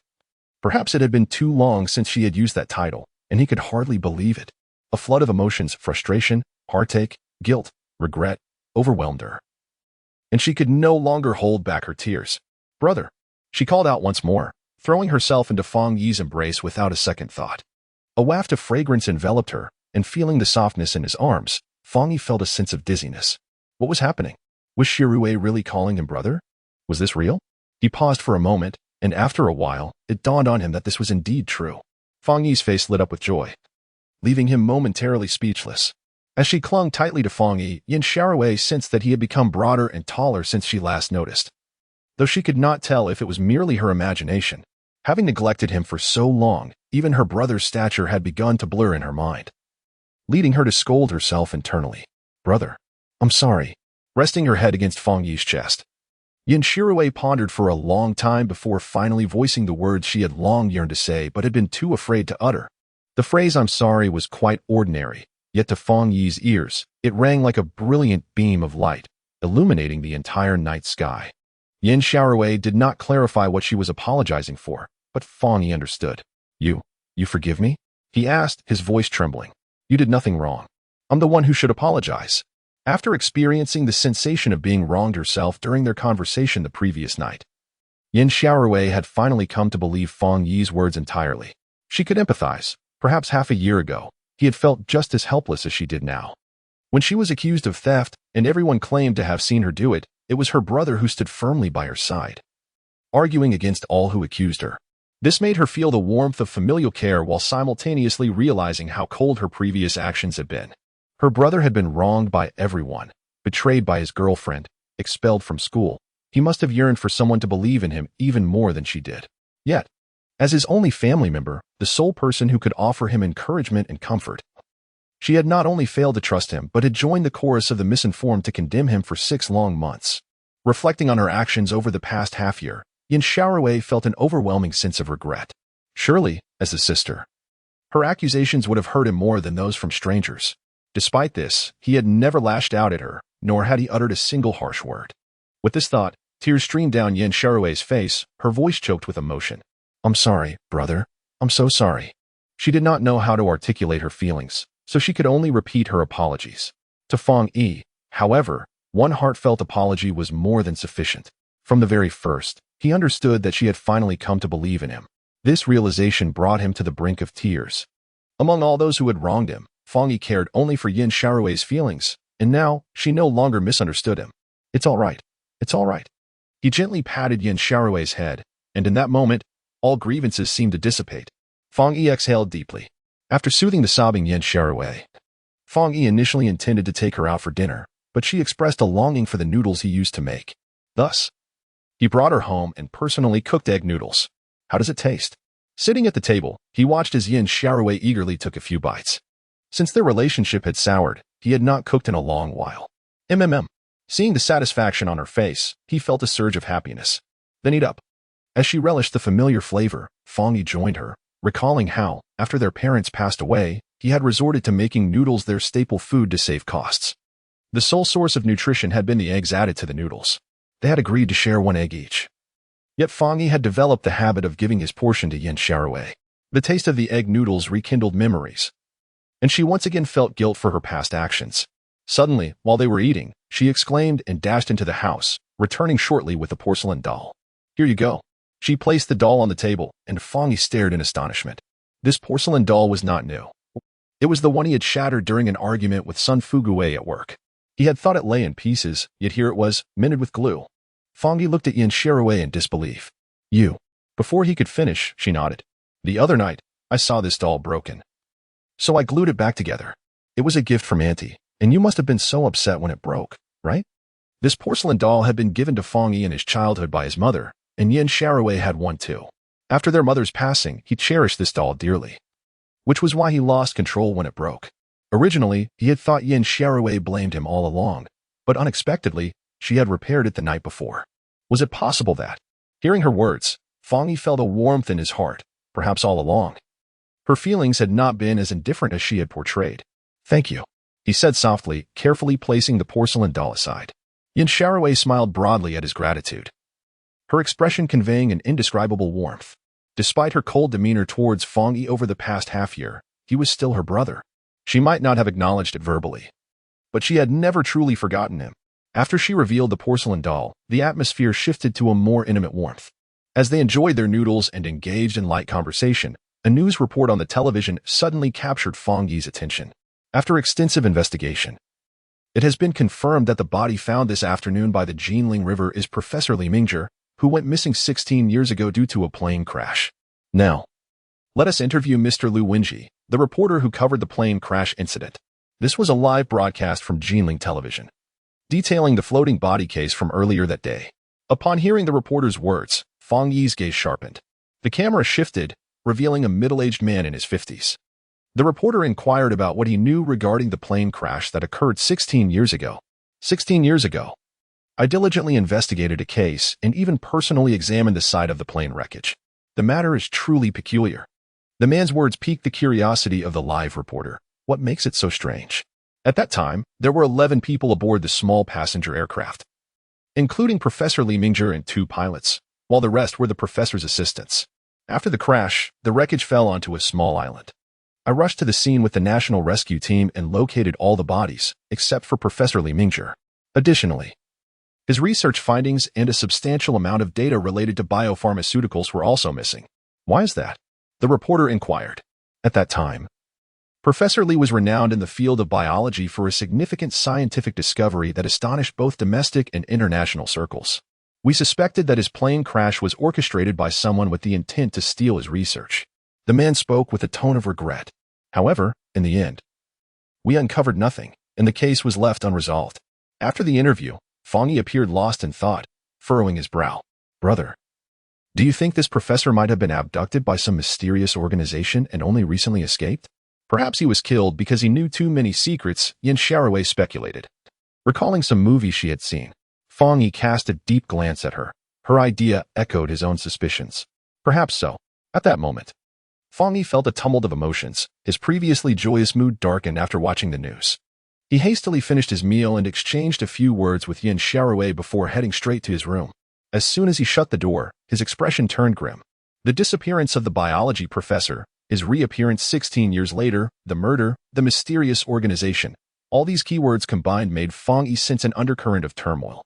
Perhaps it had been too long since she had used that title, and he could hardly believe it. A flood of emotions, frustration, heartache, guilt, regret, overwhelmed her, and she could no longer hold back her tears. Brother, she called out once more, throwing herself into Fang Yi's embrace without a second thought. A waft of fragrance enveloped her, and feeling the softness in his arms, Fang Yi felt a sense of dizziness. What was happening? Was Shirui really calling him brother? Was this real? He paused for a moment, and after a while, it dawned on him that this was indeed true. Fang Yi's face lit up with joy, leaving him momentarily speechless. As she clung tightly to Fang Yi, Yin Shirui sensed that he had become broader and taller since she last noticed. Though she could not tell if it was merely her imagination, having neglected him for so long, even her brother's stature had begun to blur in her mind, leading her to scold herself internally. Brother, I'm sorry. Resting her head against Fang Yi's chest, Yin Shirui pondered for a long time before finally voicing the words she had long yearned to say but had been too afraid to utter. The phrase I'm sorry was quite ordinary, yet to Fang Yi's ears, it rang like a brilliant beam of light, illuminating the entire night sky. Yin Shirui did not clarify what she was apologizing for, but Fang Yi understood. You forgive me? He asked, his voice trembling. You did nothing wrong. I'm the one who should apologize. After experiencing the sensation of being wronged herself during their conversation the previous night, Yin Shirui had finally come to believe Fang Yi's words entirely. She could empathize. Perhaps half a year ago, he had felt just as helpless as she did now. When she was accused of theft, and everyone claimed to have seen her do it, it was her brother who stood firmly by her side, arguing against all who accused her. This made her feel the warmth of familial care while simultaneously realizing how cold her previous actions had been. Her brother had been wronged by everyone, betrayed by his girlfriend, expelled from school. He must have yearned for someone to believe in him even more than she did. Yet, as his only family member, the sole person who could offer him encouragement and comfort, she had not only failed to trust him but had joined the chorus of the misinformed to condemn him for 6 long months. Reflecting on her actions over the past half year, Yin Shirui felt an overwhelming sense of regret. Surely, as a sister, her accusations would have hurt him more than those from strangers. Despite this, he had never lashed out at her, nor had he uttered a single harsh word. With this thought, tears streamed down Yin Shirui's face, her voice choked with emotion. I'm sorry, brother. I'm so sorry. She did not know how to articulate her feelings, so she could only repeat her apologies. To Fang Yi, however, one heartfelt apology was more than sufficient. From the very first, he understood that she had finally come to believe in him. This realization brought him to the brink of tears. Among all those who had wronged him, Fang Yi cared only for Yin Xiaorui's feelings, and now she no longer misunderstood him. It's all right. It's all right. He gently patted Yin Xiaorui's head, and in that moment, all grievances seemed to dissipate. Fang Yi exhaled deeply. After soothing the sobbing Yin Xiaorui, Fang Yi initially intended to take her out for dinner, but she expressed a longing for the noodles he used to make. Thus, he brought her home and personally cooked egg noodles. How does it taste? Sitting at the table, he watched as Yin Xiaorui eagerly took a few bites. Since their relationship had soured, he had not cooked in a long while. Seeing the satisfaction on her face, he felt a surge of happiness. Then eat up. As she relished the familiar flavor, Fang Yi joined her, recalling how, after their parents passed away, he had resorted to making noodles their staple food to save costs. The sole source of nutrition had been the eggs added to the noodles. They had agreed to share one egg each. Yet Fang Yi had developed the habit of giving his portion to Yin Xiaorui. The taste of the egg noodles rekindled memories, and she once again felt guilt for her past actions. Suddenly, while they were eating, she exclaimed and dashed into the house, returning shortly with a porcelain doll. Here you go. She placed the doll on the table, and Fang Yi stared in astonishment. This porcelain doll was not new. It was the one he had shattered during an argument with Sun Fuguwei at work. He had thought it lay in pieces, yet here it was, mended with glue. Fang Yi looked at Yin Xiaorui in disbelief. You. Before he could finish, she nodded. The other night, I saw this doll broken. So I glued it back together. It was a gift from Auntie, and you must have been so upset when it broke, right? This porcelain doll had been given to Fang Yi in his childhood by his mother, and Yin Xiaorui had one too. After their mother's passing, he cherished this doll dearly, which was why he lost control when it broke. Originally, he had thought Yin Xiaorui blamed him all along, but unexpectedly, she had repaired it the night before. Was it possible that? Hearing her words, Fang Yi felt a warmth in his heart, perhaps all along. Her feelings had not been as indifferent as she had portrayed. Thank you, he said softly, carefully placing the porcelain doll aside. Yin Xiaorui smiled broadly at his gratitude, her expression conveying an indescribable warmth. Despite her cold demeanor towards Fang Yi over the past half-year, he was still her brother. She might not have acknowledged it verbally, but she had never truly forgotten him. After she revealed the porcelain doll, the atmosphere shifted to a more intimate warmth. As they enjoyed their noodles and engaged in light conversation, a news report on the television suddenly captured Fang Yi's attention. After extensive investigation, it has been confirmed that the body found this afternoon by the Jinling River is Professor Li Mingzhi, who went missing 16 years ago due to a plane crash. Now, let us interview Mr. Lu Wenji, the reporter who covered the plane crash incident. This was a live broadcast from Jinling Television, detailing the floating body case from earlier that day. Upon hearing the reporter's words, Fang Yi's gaze sharpened. The camera shifted, revealing a middle-aged man in his 50s. The reporter inquired about what he knew regarding the plane crash that occurred 16 years ago. 16 years ago, I diligently investigated a case and even personally examined the site of the plane wreckage. The matter is truly peculiar. The man's words piqued the curiosity of the live reporter. What makes it so strange? At that time, there were 11 people aboard the small passenger aircraft, including Professor Li Mingzhi and 2 pilots, while the rest were the professor's assistants. After the crash, the wreckage fell onto a small island. I rushed to the scene with the National Rescue Team and located all the bodies, except for Professor Li Mingzhi. Additionally, his research findings and a substantial amount of data related to biopharmaceuticals were also missing. Why is that? The reporter inquired. At that time, Professor Li was renowned in the field of biology for a significant scientific discovery that astonished both domestic and international circles. We suspected that his plane crash was orchestrated by someone with the intent to steal his research. The man spoke with a tone of regret. However, in the end, we uncovered nothing, and the case was left unresolved. After the interview, Fang Yi appeared lost in thought, furrowing his brow. Brother, do you think this professor might have been abducted by some mysterious organization and only recently escaped? Perhaps he was killed because he knew too many secrets, Yin Xiaorui speculated. Recalling some movie she had seen, Fang Yi cast a deep glance at her. Her idea echoed his own suspicions. Perhaps so. At that moment, Fang Yi felt a tumult of emotions. His previously joyous mood darkened after watching the news. He hastily finished his meal and exchanged a few words with Yin Xiaorui before heading straight to his room. As soon as he shut the door, his expression turned grim. The disappearance of the biology professor, his reappearance 16 years later, the murder, the mysterious organization. All these keywords combined made Fang Yi sense an undercurrent of turmoil.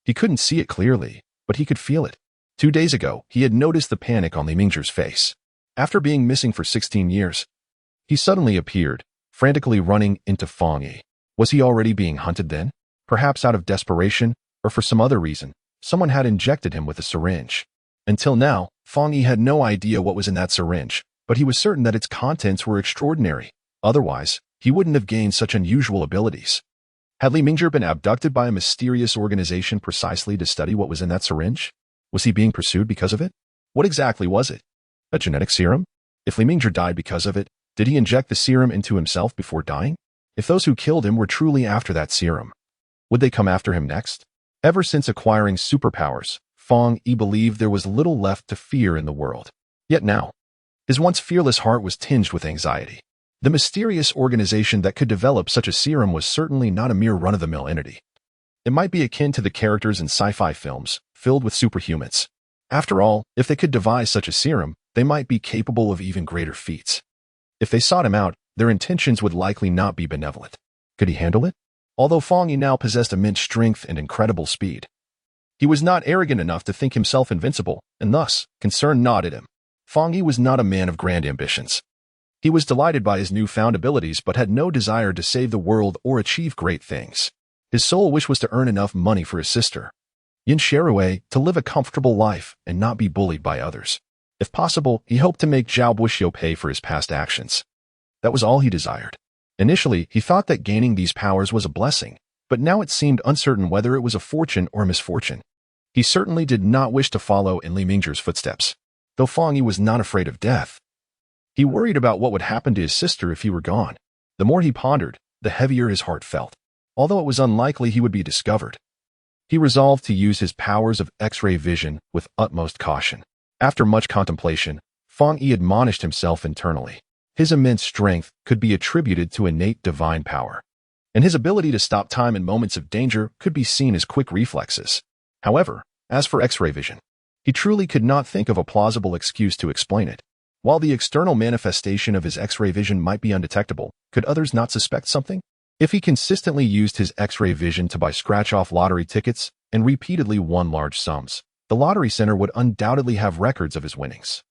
He couldn't see it clearly, but he could feel it. 2 days ago, he had noticed the panic on Li Mingzhi's face. After being missing for 16 years, he suddenly appeared, frantically running into Fang Yi. Was he already being hunted then? Perhaps out of desperation, or for some other reason, someone had injected him with a syringe. Until now, Fang Yi had no idea what was in that syringe, but he was certain that its contents were extraordinary. Otherwise, he wouldn't have gained such unusual abilities. Had Li Mingzhi been abducted by a mysterious organization precisely to study what was in that syringe? Was he being pursued because of it? What exactly was it? A genetic serum? If Li Mingzhi died because of it, did he inject the serum into himself before dying? If those who killed him were truly after that serum, would they come after him next? Ever since acquiring superpowers, Fang Yi believed there was little left to fear in the world. Yet now, his once fearless heart was tinged with anxiety. The mysterious organization that could develop such a serum was certainly not a mere run-of-the-mill entity. It might be akin to the characters in sci-fi films, filled with superhumans. After all, if they could devise such a serum, they might be capable of even greater feats. If they sought him out, their intentions would likely not be benevolent. Could he handle it? Although Fang Yi now possessed immense strength and incredible speed, he was not arrogant enough to think himself invincible, and thus, concern gnawed at him. Fang Yi was not a man of grand ambitions. He was delighted by his newfound abilities but had no desire to save the world or achieve great things. His sole wish was to earn enough money for his sister, Yin Sharui, to live a comfortable life and not be bullied by others. If possible, he hoped to make Zhao Buxiu pay for his past actions. That was all he desired. Initially, he thought that gaining these powers was a blessing, but now it seemed uncertain whether it was a fortune or a misfortune. He certainly did not wish to follow in Li Mingzhi's footsteps. Though Fang Yi was not afraid of death, he worried about what would happen to his sister if he were gone. The more he pondered, the heavier his heart felt. Although it was unlikely he would be discovered, he resolved to use his powers of X-ray vision with utmost caution. After much contemplation, Fang Yi admonished himself internally. His immense strength could be attributed to innate divine power, and his ability to stop time in moments of danger could be seen as quick reflexes. However, as for X-ray vision, he truly could not think of a plausible excuse to explain it. While the external manifestation of his X-ray vision might be undetectable, could others not suspect something? If he consistently used his X-ray vision to buy scratch-off lottery tickets and repeatedly won large sums, the lottery center would undoubtedly have records of his winnings.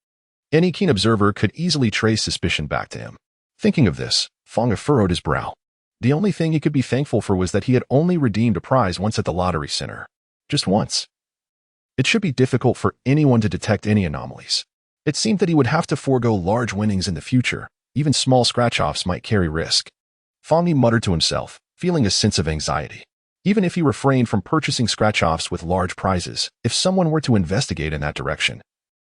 Any keen observer could easily trace suspicion back to him. Thinking of this, Fang Yi furrowed his brow. The only thing he could be thankful for was that he had only redeemed a prize once at the lottery center. Just once. It should be difficult for anyone to detect any anomalies. It seemed that he would have to forego large winnings in the future. Even small scratch-offs might carry risk. Fang Yi muttered to himself, feeling a sense of anxiety. Even if he refrained from purchasing scratch-offs with large prizes, if someone were to investigate in that direction,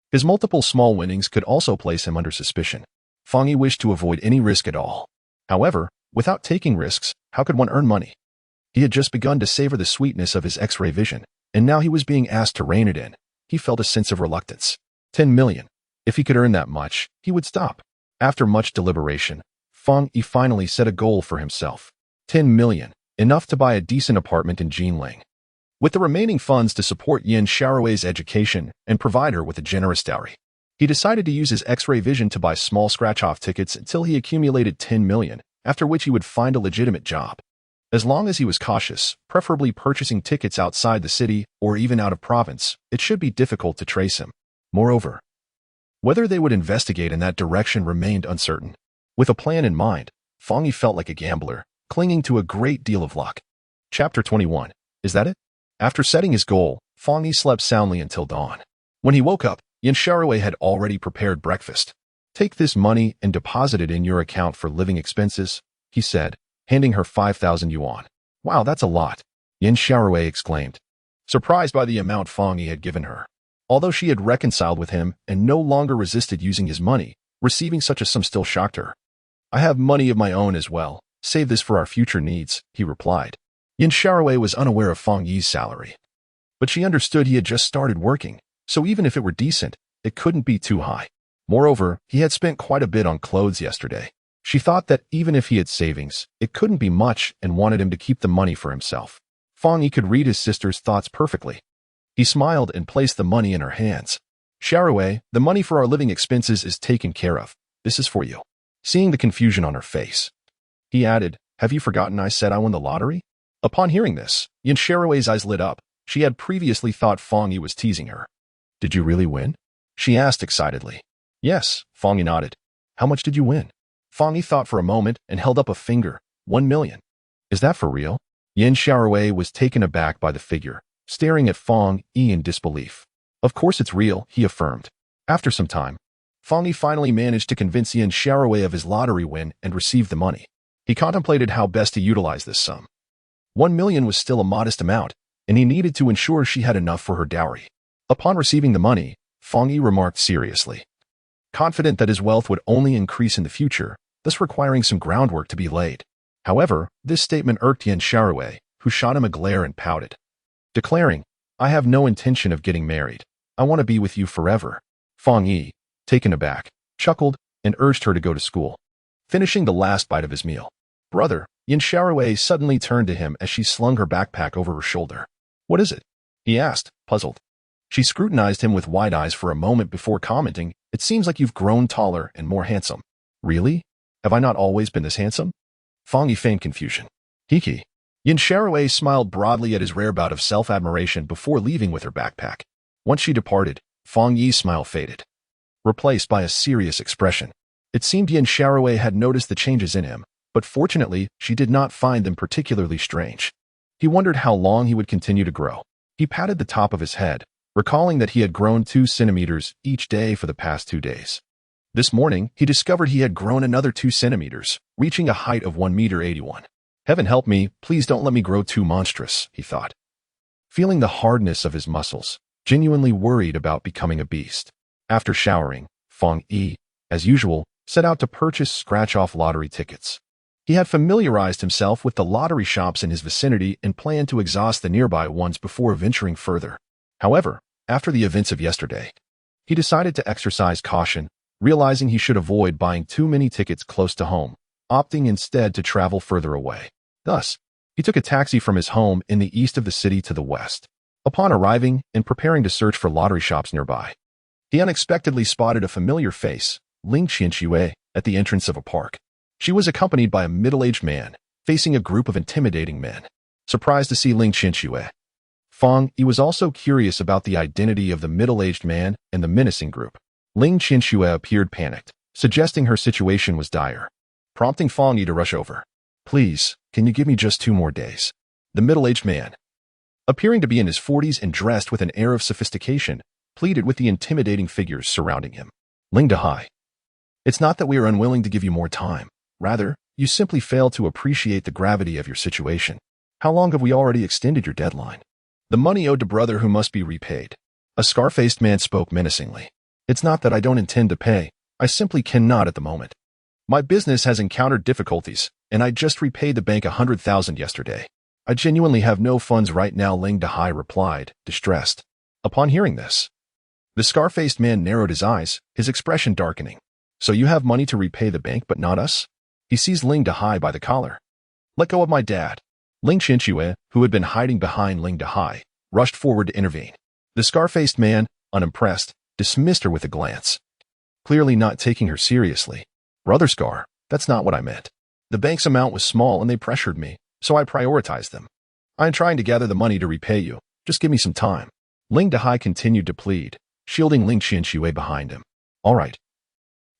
his multiple small winnings could also place him under suspicion. Fang Yi wished to avoid any risk at all. However, without taking risks, how could one earn money? He had just begun to savor the sweetness of his X-ray vision, and now he was being asked to rein it in. He felt a sense of reluctance. 10 million. If he could earn that much, he would stop. After much deliberation, Fang Yi finally set a goal for himself. 10 million, enough to buy a decent apartment in Jinling, with the remaining funds to support Yin Shaorui's education and provide her with a generous dowry. He decided to use his X-ray vision to buy small scratch-off tickets until he accumulated 10 million, after which he would find a legitimate job. As long as he was cautious, preferably purchasing tickets outside the city or even out of province, it should be difficult to trace him. Moreover, whether they would investigate in that direction remained uncertain. With a plan in mind, Fang Yi felt like a gambler, clinging to a great deal of luck. Chapter 21. Is that it? After setting his goal, Fang Yi slept soundly until dawn. When he woke up, Yin Sharui had already prepared breakfast. Take this money and deposit it in your account for living expenses, he said, handing her 5,000 yuan. Wow, that's a lot, Yin Sharui exclaimed, surprised by the amount Fang Yi had given her. Although she had reconciled with him and no longer resisted using his money, receiving such a sum still shocked her. I have money of my own as well. Save this for our future needs, he replied. Yin Sharui was unaware of Fang Yi's salary, but she understood he had just started working, so even if it were decent, it couldn't be too high. Moreover, he had spent quite a bit on clothes yesterday. She thought that even if he had savings, it couldn't be much and wanted him to keep the money for himself. Fang Yi could read his sister's thoughts perfectly. He smiled and placed the money in her hands. Sharui, the money for our living expenses is taken care of. This is for you. Seeing the confusion on her face, he added, have you forgotten I said I won the lottery? Upon hearing this, Yin Sharui's eyes lit up. She had previously thought Fang Yi was teasing her. Did you really win? She asked excitedly. Yes, Fong Yi nodded. How much did you win? Fong Yi thought for a moment and held up a finger. 1 million. Is that for real? Yin Xiaorui was taken aback by the figure, staring at Fong Yi in disbelief. Of course it's real, he affirmed. After some time, Fong Yi finally managed to convince Yin Xiaorui of his lottery win and received the money. He contemplated how best to utilize this sum. 1 million was still a modest amount, and he needed to ensure she had enough for her dowry. Upon receiving the money, Fong Yi remarked seriously, confident that his wealth would only increase in the future, thus requiring some groundwork to be laid. However, this statement irked Yin Xiaorui, who shot him a glare and pouted, declaring, I have no intention of getting married. I want to be with you forever. Fong Yi, taken aback, chuckled and urged her to go to school. Finishing the last bite of his meal, brother, Yin Xiaorui suddenly turned to him as she slung her backpack over her shoulder. What is it? He asked, puzzled. She scrutinized him with wide eyes for a moment before commenting, it seems like you've grown taller and more handsome. Really? Have I not always been this handsome? Fong Yi feigned confusion. Hiki. Yin Xiaorui smiled broadly at his rare bout of self-admiration before leaving with her backpack. Once she departed, Fong Yi's smile faded, replaced by a serious expression. It seemed Yin Xiaorui had noticed the changes in him, but fortunately, she did not find them particularly strange. He wondered how long he would continue to grow. He patted the top of his head, recalling that he had grown 2 centimeters each day for the past 2 days. This morning, he discovered he had grown another 2 centimeters, reaching a height of 1.81 meters. Heaven help me, please don't let me grow too monstrous, he thought. Feeling the hardness of his muscles, genuinely worried about becoming a beast. After showering, Fong Yi, as usual, set out to purchase scratch-off lottery tickets. He had familiarized himself with the lottery shops in his vicinity and planned to exhaust the nearby ones before venturing further. However, after the events of yesterday, he decided to exercise caution, realizing he should avoid buying too many tickets close to home, opting instead to travel further away. Thus, he took a taxi from his home in the east of the city to the west. Upon arriving and preparing to search for lottery shops nearby, he unexpectedly spotted a familiar face, Ling Qianxue, at the entrance of a park. She was accompanied by a middle-aged man, facing a group of intimidating men. Surprised to see Ling Qianxue, Fong Yi was also curious about the identity of the middle-aged man and the menacing group. Ling Qianxue appeared panicked, suggesting her situation was dire, prompting Fong Yi to rush over. Please, can you give me just 2 more days? The middle-aged man, appearing to be in his 40s and dressed with an air of sophistication, pleaded with the intimidating figures surrounding him. Ling Dahai, it's not that we are unwilling to give you more time. Rather, you simply fail to appreciate the gravity of your situation. How long have we already extended your deadline? The money owed to brother who must be repaid. A scar-faced man spoke menacingly. It's not that I don't intend to pay. I simply cannot at the moment. My business has encountered difficulties, and I just repaid the bank 100,000 yesterday. I genuinely have no funds right now, Ling Dahai replied, distressed. Upon hearing this, the scar-faced man narrowed his eyes, his expression darkening. So you have money to repay the bank but not us? He seized Ling Dahai by the collar. Let go of my dad. Ling Qianxue, who had been hiding behind Ling Dahai, rushed forward to intervene. The scar-faced man, unimpressed, dismissed her with a glance, clearly not taking her seriously. Brother Scar, that's not what I meant. The bank's amount was small and they pressured me, so I prioritized them. I am trying to gather the money to repay you. Just give me some time. Ling Dahai continued to plead, shielding Ling Qianxue behind him. All right.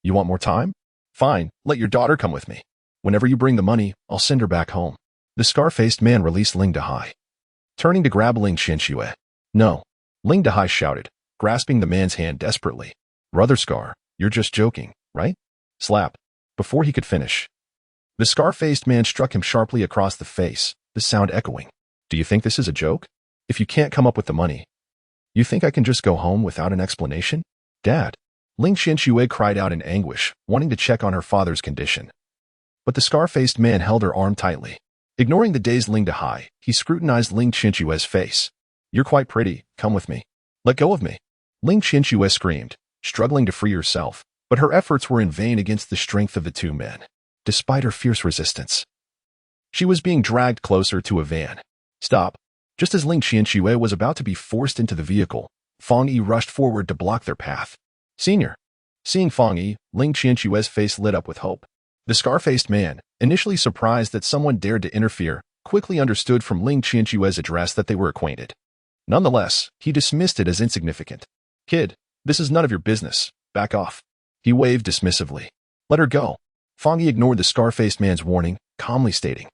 You want more time? Fine, let your daughter come with me. Whenever you bring the money, I'll send her back home. The scar-faced man released Ling Dahai, turning to grab Ling Qianxue. No, Ling Dahai shouted, grasping the man's hand desperately. Brother Scar, you're just joking, right? Slap. Before he could finish, the scar-faced man struck him sharply across the face, the sound echoing. Do you think this is a joke? If you can't come up with the money, you think I can just go home without an explanation? Dad. Ling Qianxue cried out in anguish, wanting to check on her father's condition. But the scar-faced man held her arm tightly. Ignoring the dazed Ling Dahai, he scrutinized Ling Qianxue's face. You're quite pretty, come with me. Let go of me. Ling Qianxue screamed, struggling to free herself, but her efforts were in vain against the strength of the 2 men. Despite her fierce resistance, she was being dragged closer to a van. Stop. Just as Ling Qianxue was about to be forced into the vehicle, Fong Yi rushed forward to block their path. Senior. Seeing Fong Yi, Ling Qianxue's face lit up with hope. The scar-faced man, initially surprised that someone dared to interfere, quickly understood from Ling Qianxue's address that they were acquainted. Nonetheless, he dismissed it as insignificant. Kid, this is none of your business. Back off. He waved dismissively. Let her go. Fong Yi ignored the scar-faced man's warning, calmly stating.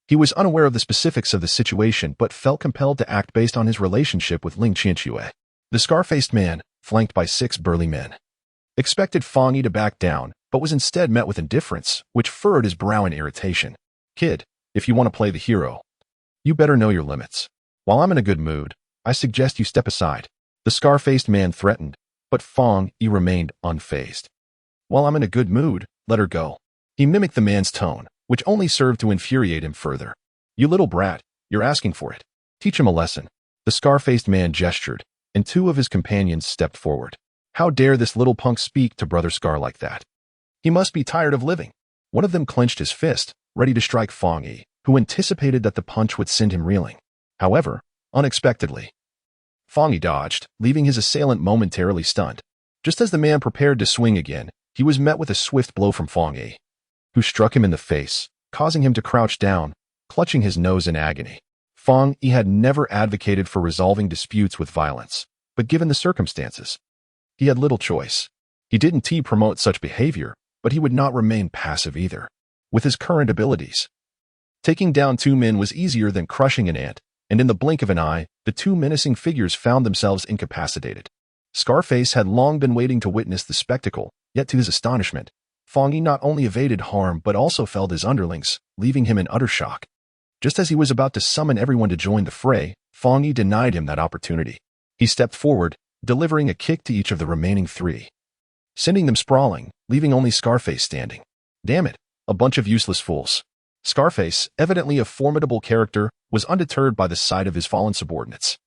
He was unaware of the specifics of the situation but felt compelled to act based on his relationship with Ling Qianxue. The scar-faced man, flanked by 6 burly men, expected Fong Yi to back down, but was instead met with indifference, which furrowed his brow in irritation. Kid, if you want to play the hero, you better know your limits. While I'm in a good mood, I suggest you step aside. The scar-faced man threatened, but Fong Yi remained unfazed. While I'm in a good mood, let her go. He mimicked the man's tone, which only served to infuriate him further. You little brat, you're asking for it. Teach him a lesson. The scar-faced man gestured, and 2 of his companions stepped forward. How dare this little punk speak to Brother Scar like that? He must be tired of living. One of them clenched his fist, ready to strike Fong Yi, who anticipated that the punch would send him reeling. However, unexpectedly, Fong Yi dodged, leaving his assailant momentarily stunned. Just as the man prepared to swing again, he was met with a swift blow from Fong Yi, who struck him in the face, causing him to crouch down, clutching his nose in agony. Fong Yi had never advocated for resolving disputes with violence, but given the circumstances, he had little choice. He didn't promote such behavior, but he would not remain passive either. With his current abilities, taking down 2 men was easier than crushing an ant, and in the blink of an eye, the 2 menacing figures found themselves incapacitated. Scarface had long been waiting to witness the spectacle, yet to his astonishment, Fong Yi not only evaded harm but also felled his underlings, leaving him in utter shock. Just as he was about to summon everyone to join the fray, Fong Yi denied him that opportunity. He stepped forward, delivering a kick to each of the remaining 3, sending them sprawling, leaving only Scarface standing. Damn it, a bunch of useless fools. Scarface, evidently a formidable character, was undeterred by the sight of his fallen subordinates.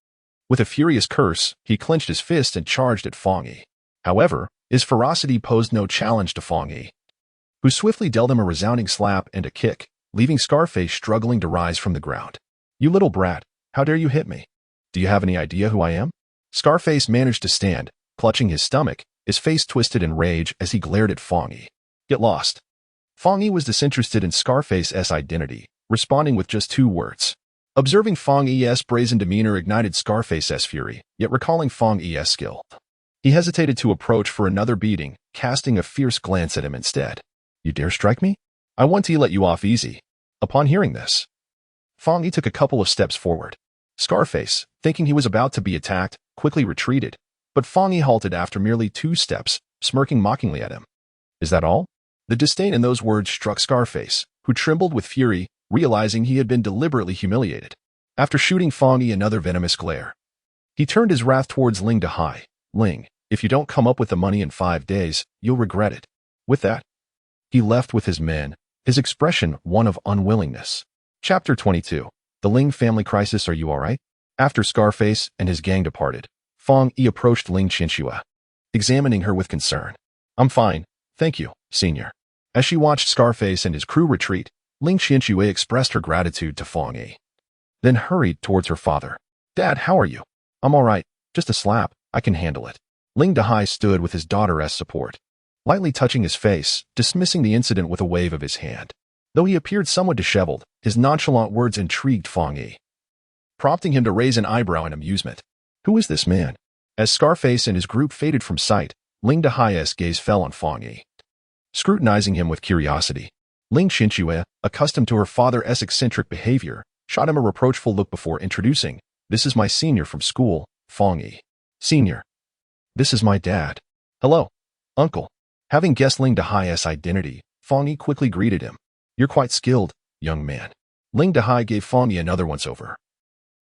With a furious curse, he clenched his fist and charged at Fong Yi. However, his ferocity posed no challenge to Fong Yi, who swiftly dealt him a resounding slap and a kick, leaving Scarface struggling to rise from the ground. You little brat, how dare you hit me? Do you have any idea who I am? Scarface managed to stand, clutching his stomach, his face twisted in rage as he glared at Fong Yi. Get lost. Fong Yi was disinterested in Scarface's identity, responding with just 2 words. Observing Fong Yi's brazen demeanor ignited Scarface's fury, yet recalling Fong Yi's skill, he hesitated to approach for another beating, casting a fierce glance at him instead. You dare strike me? I want to let you off easy. Upon hearing this, Fong Yi took a couple of steps forward. Scarface, thinking he was about to be attacked, quickly retreated, but Fong Yi halted after merely 2 steps, smirking mockingly at him. Is that all? The disdain in those words struck Scarface, who trembled with fury, realizing he had been deliberately humiliated. After shooting Fong Yi another venomous glare, he turned his wrath towards Ling Dahai. Ling, if you don't come up with the money in 5 days, you'll regret it. With that, he left with his men, his expression one of unwillingness. Chapter 22. The Ling family crisis. Are you all right? After Scarface and his gang departed, Fong Yi approached Ling Qianxue, examining her with concern. I'm fine, thank you, senior. As she watched Scarface and his crew retreat, Ling Qianxue expressed her gratitude to Fong Yi, then hurried towards her father. Dad, how are you? I'm all right, just a slap, I can handle it. Ling Dahai stood with his daughter as support, lightly touching his face, dismissing the incident with a wave of his hand. Though he appeared somewhat disheveled, his nonchalant words intrigued Fong Yi, prompting him to raise an eyebrow in amusement. Who is this man? As Scarface and his group faded from sight, Ling Dahai's gaze fell on Fong Yi, scrutinizing him with curiosity. Ling Qianxue, accustomed to her father's eccentric behavior, shot him a reproachful look before introducing, This is my senior from school, Fong Yi. Senior. This is my dad. Hello, uncle. Having guessed Ling Dahai's identity, Fong Yi quickly greeted him. You're quite skilled, young man. Ling Dahai gave Fong Yi another once-over,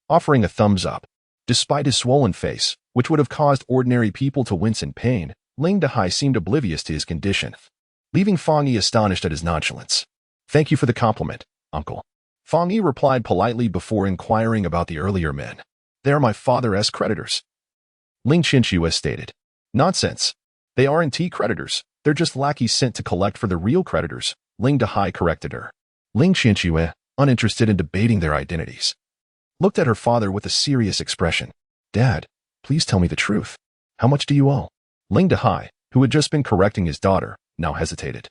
offering a thumbs up. Despite his swollen face, which would have caused ordinary people to wince in pain, Ling Dahai seemed oblivious to his condition, leaving Fong Yi astonished at his nonchalance. Thank you for the compliment, uncle. Fong Yi replied politely before inquiring about the earlier men. They are my father's creditors. Ling Qianxue stated. Nonsense. They aren't creditors. They're just lackeys sent to collect for the real creditors, Ling Dahai corrected her. Ling Qianxue, uninterested in debating their identities, looked at her father with a serious expression. Dad, please tell me the truth. How much do you owe? Ling Dahai, who had just been correcting his daughter, now hesitated,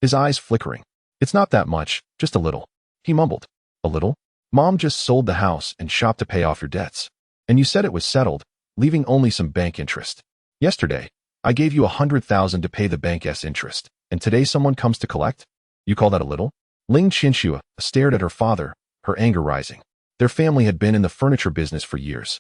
his eyes flickering. It's not that much, just a little. He mumbled. A little? Mom just sold the house and shop to pay off your debts. And you said it was settled, leaving only some bank interest. Yesterday, I gave you 100,000 to pay the bank's interest, and today someone comes to collect? You call that a little? Ling Qianxue stared at her father, her anger rising. Their family had been in the furniture business for years,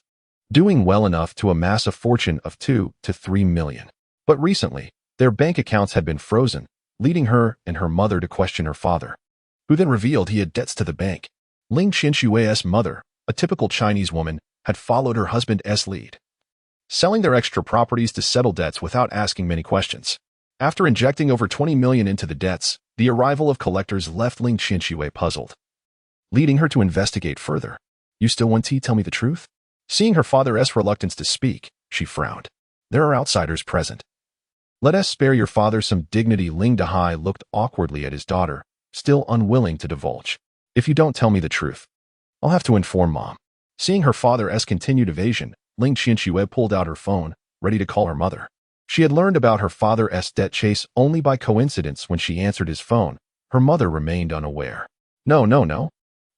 doing well enough to amass a fortune of 2 to 3 million. But recently, their bank accounts had been frozen, leading her and her mother to question her father, who then revealed he had debts to the bank. Ling Qianxue's mother, a typical Chinese woman, had followed her husband's lead, selling their extra properties to settle debts without asking many questions. After injecting over 20 million into the debts, the arrival of collectors left Ling Qianxue puzzled, leading her to investigate further. You still want to tell me the truth? Seeing her father's reluctance to speak, she frowned. There are outsiders present. Let us spare your father some dignity. Ling Dahai looked awkwardly at his daughter, still unwilling to divulge. If you don't tell me the truth, I'll have to inform Mom. Seeing her father's continued evasion, Ling Qianxue pulled out her phone, ready to call her mother. She had learned about her father's debt chase only by coincidence when she answered his phone. Her mother remained unaware. No.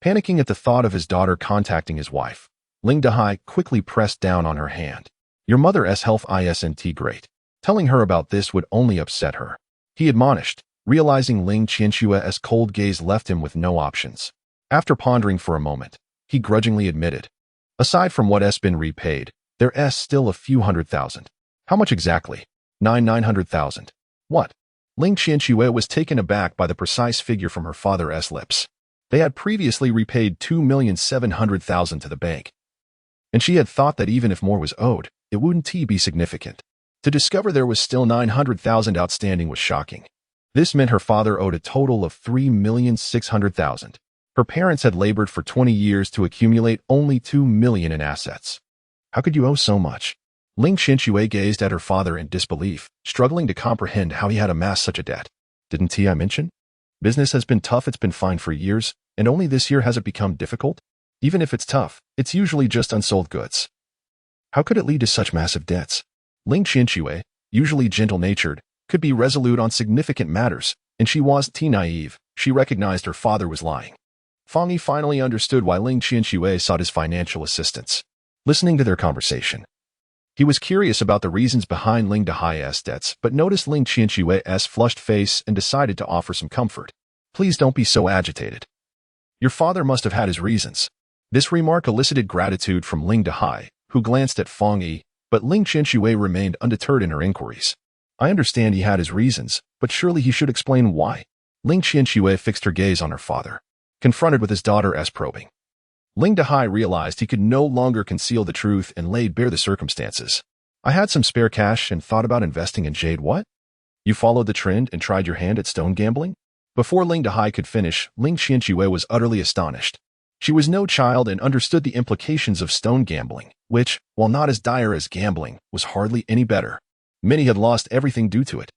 Panicking at the thought of his daughter contacting his wife, Ling Dahai quickly pressed down on her hand. Your mother's health isn't great. Telling her about this would only upset her. He admonished, realizing Ling Qianxue's cold gaze left him with no options. After pondering for a moment, he grudgingly admitted, aside from what's been repaid, there's still a few 100,000. How much exactly? 900,000. What? Ling Qianxue was taken aback by the precise figure from her father's lips. They had previously repaid 2,700,000 to the bank, and she had thought that even if more was owed, it wouldn't be significant. To discover there was still 900,000 outstanding was shocking. This meant her father owed a total of 3,600,000. Her parents had labored for 20 years to accumulate only 2 million in assets. How could you owe so much? Ling Qianxue gazed at her father in disbelief, struggling to comprehend how he had amassed such a debt. Didn't I mention? Business has been tough, it's been fine for years, and only this year has it become difficult? Even if it's tough, it's usually just unsold goods. How could it lead to such massive debts? Ling Qianxue, usually gentle-natured, could be resolute on significant matters, and she wasn't naive. She recognized her father was lying. Fang Yi finally understood why Ling Qianxue sought his financial assistance. Listening to their conversation, he was curious about the reasons behind Ling Dahai's debts, but noticed Ling Qianxue's flushed face and decided to offer some comfort. Please don't be so agitated. Your father must have had his reasons. This remark elicited gratitude from Ling Dahai, who glanced at Fang Yi, but Ling Qianxue remained undeterred in her inquiries. I understand he had his reasons, but surely he should explain why. Ling Qianxue fixed her gaze on her father, confronted with his daughter's probing. Ling Dahai realized he could no longer conceal the truth and laid bare the circumstances. I had some spare cash and thought about investing in jade. What? You followed the trend and tried your hand at stone gambling? Before Ling Dahai could finish, Ling Qianxue was utterly astonished. She was no child and understood the implications of stone gambling, which, while not as dire as gambling, was hardly any better. Many had lost everything due to it.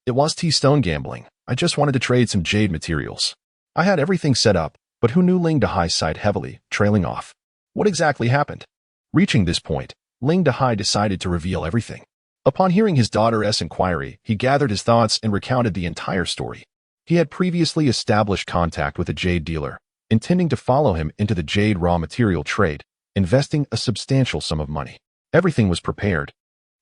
It was stone gambling. I just wanted to trade some jade materials. I had everything set up, but who knew? Ling Dahai sighed heavily, trailing off. What exactly happened? Reaching this point, Ling Dahai decided to reveal everything. Upon hearing his daughter's inquiry, he gathered his thoughts and recounted the entire story. He had previously established contact with a jade dealer, intending to follow him into the jade raw material trade, investing a substantial sum of money. Everything was prepared,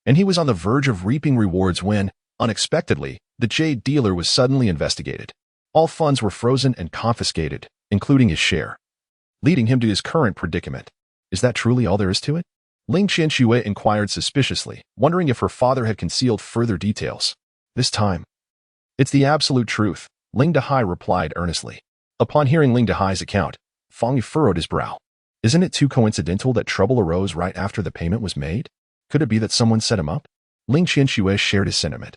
and he was on the verge of reaping rewards when, unexpectedly, the jade dealer was suddenly investigated. All funds were frozen and confiscated, including his share, leading him to his current predicament. Is that truly all there is to it? Ling Qianxue inquired suspiciously, wondering if her father had concealed further details. This time, it's the absolute truth, Ling Dahai replied earnestly. Upon hearing Ling Dahai's account, Fang Yi furrowed his brow. Isn't it too coincidental that trouble arose right after the payment was made? Could it be that someone set him up? Ling Qianxue shared his sentiment,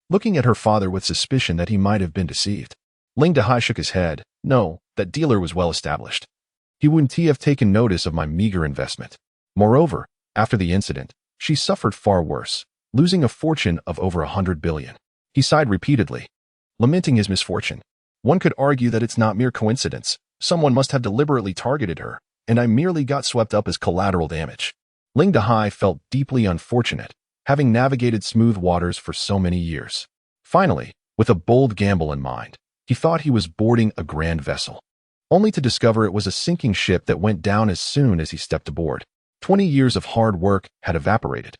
looking at her father with suspicion that he might have been deceived. Ling Dahai shook his head. No, that dealer was well established. He wouldn't have taken notice of my meager investment. Moreover, after the incident, she suffered far worse, losing a fortune of over 100 billion. He sighed repeatedly, lamenting his misfortune. One could argue that it's not mere coincidence. Someone must have deliberately targeted her, and I merely got swept up as collateral damage. Ling Dahai felt deeply unfortunate, having navigated smooth waters for so many years. Finally, with a bold gamble in mind, he thought he was boarding a grand vessel, only to discover it was a sinking ship that went down as soon as he stepped aboard. 20 years of hard work had evaporated,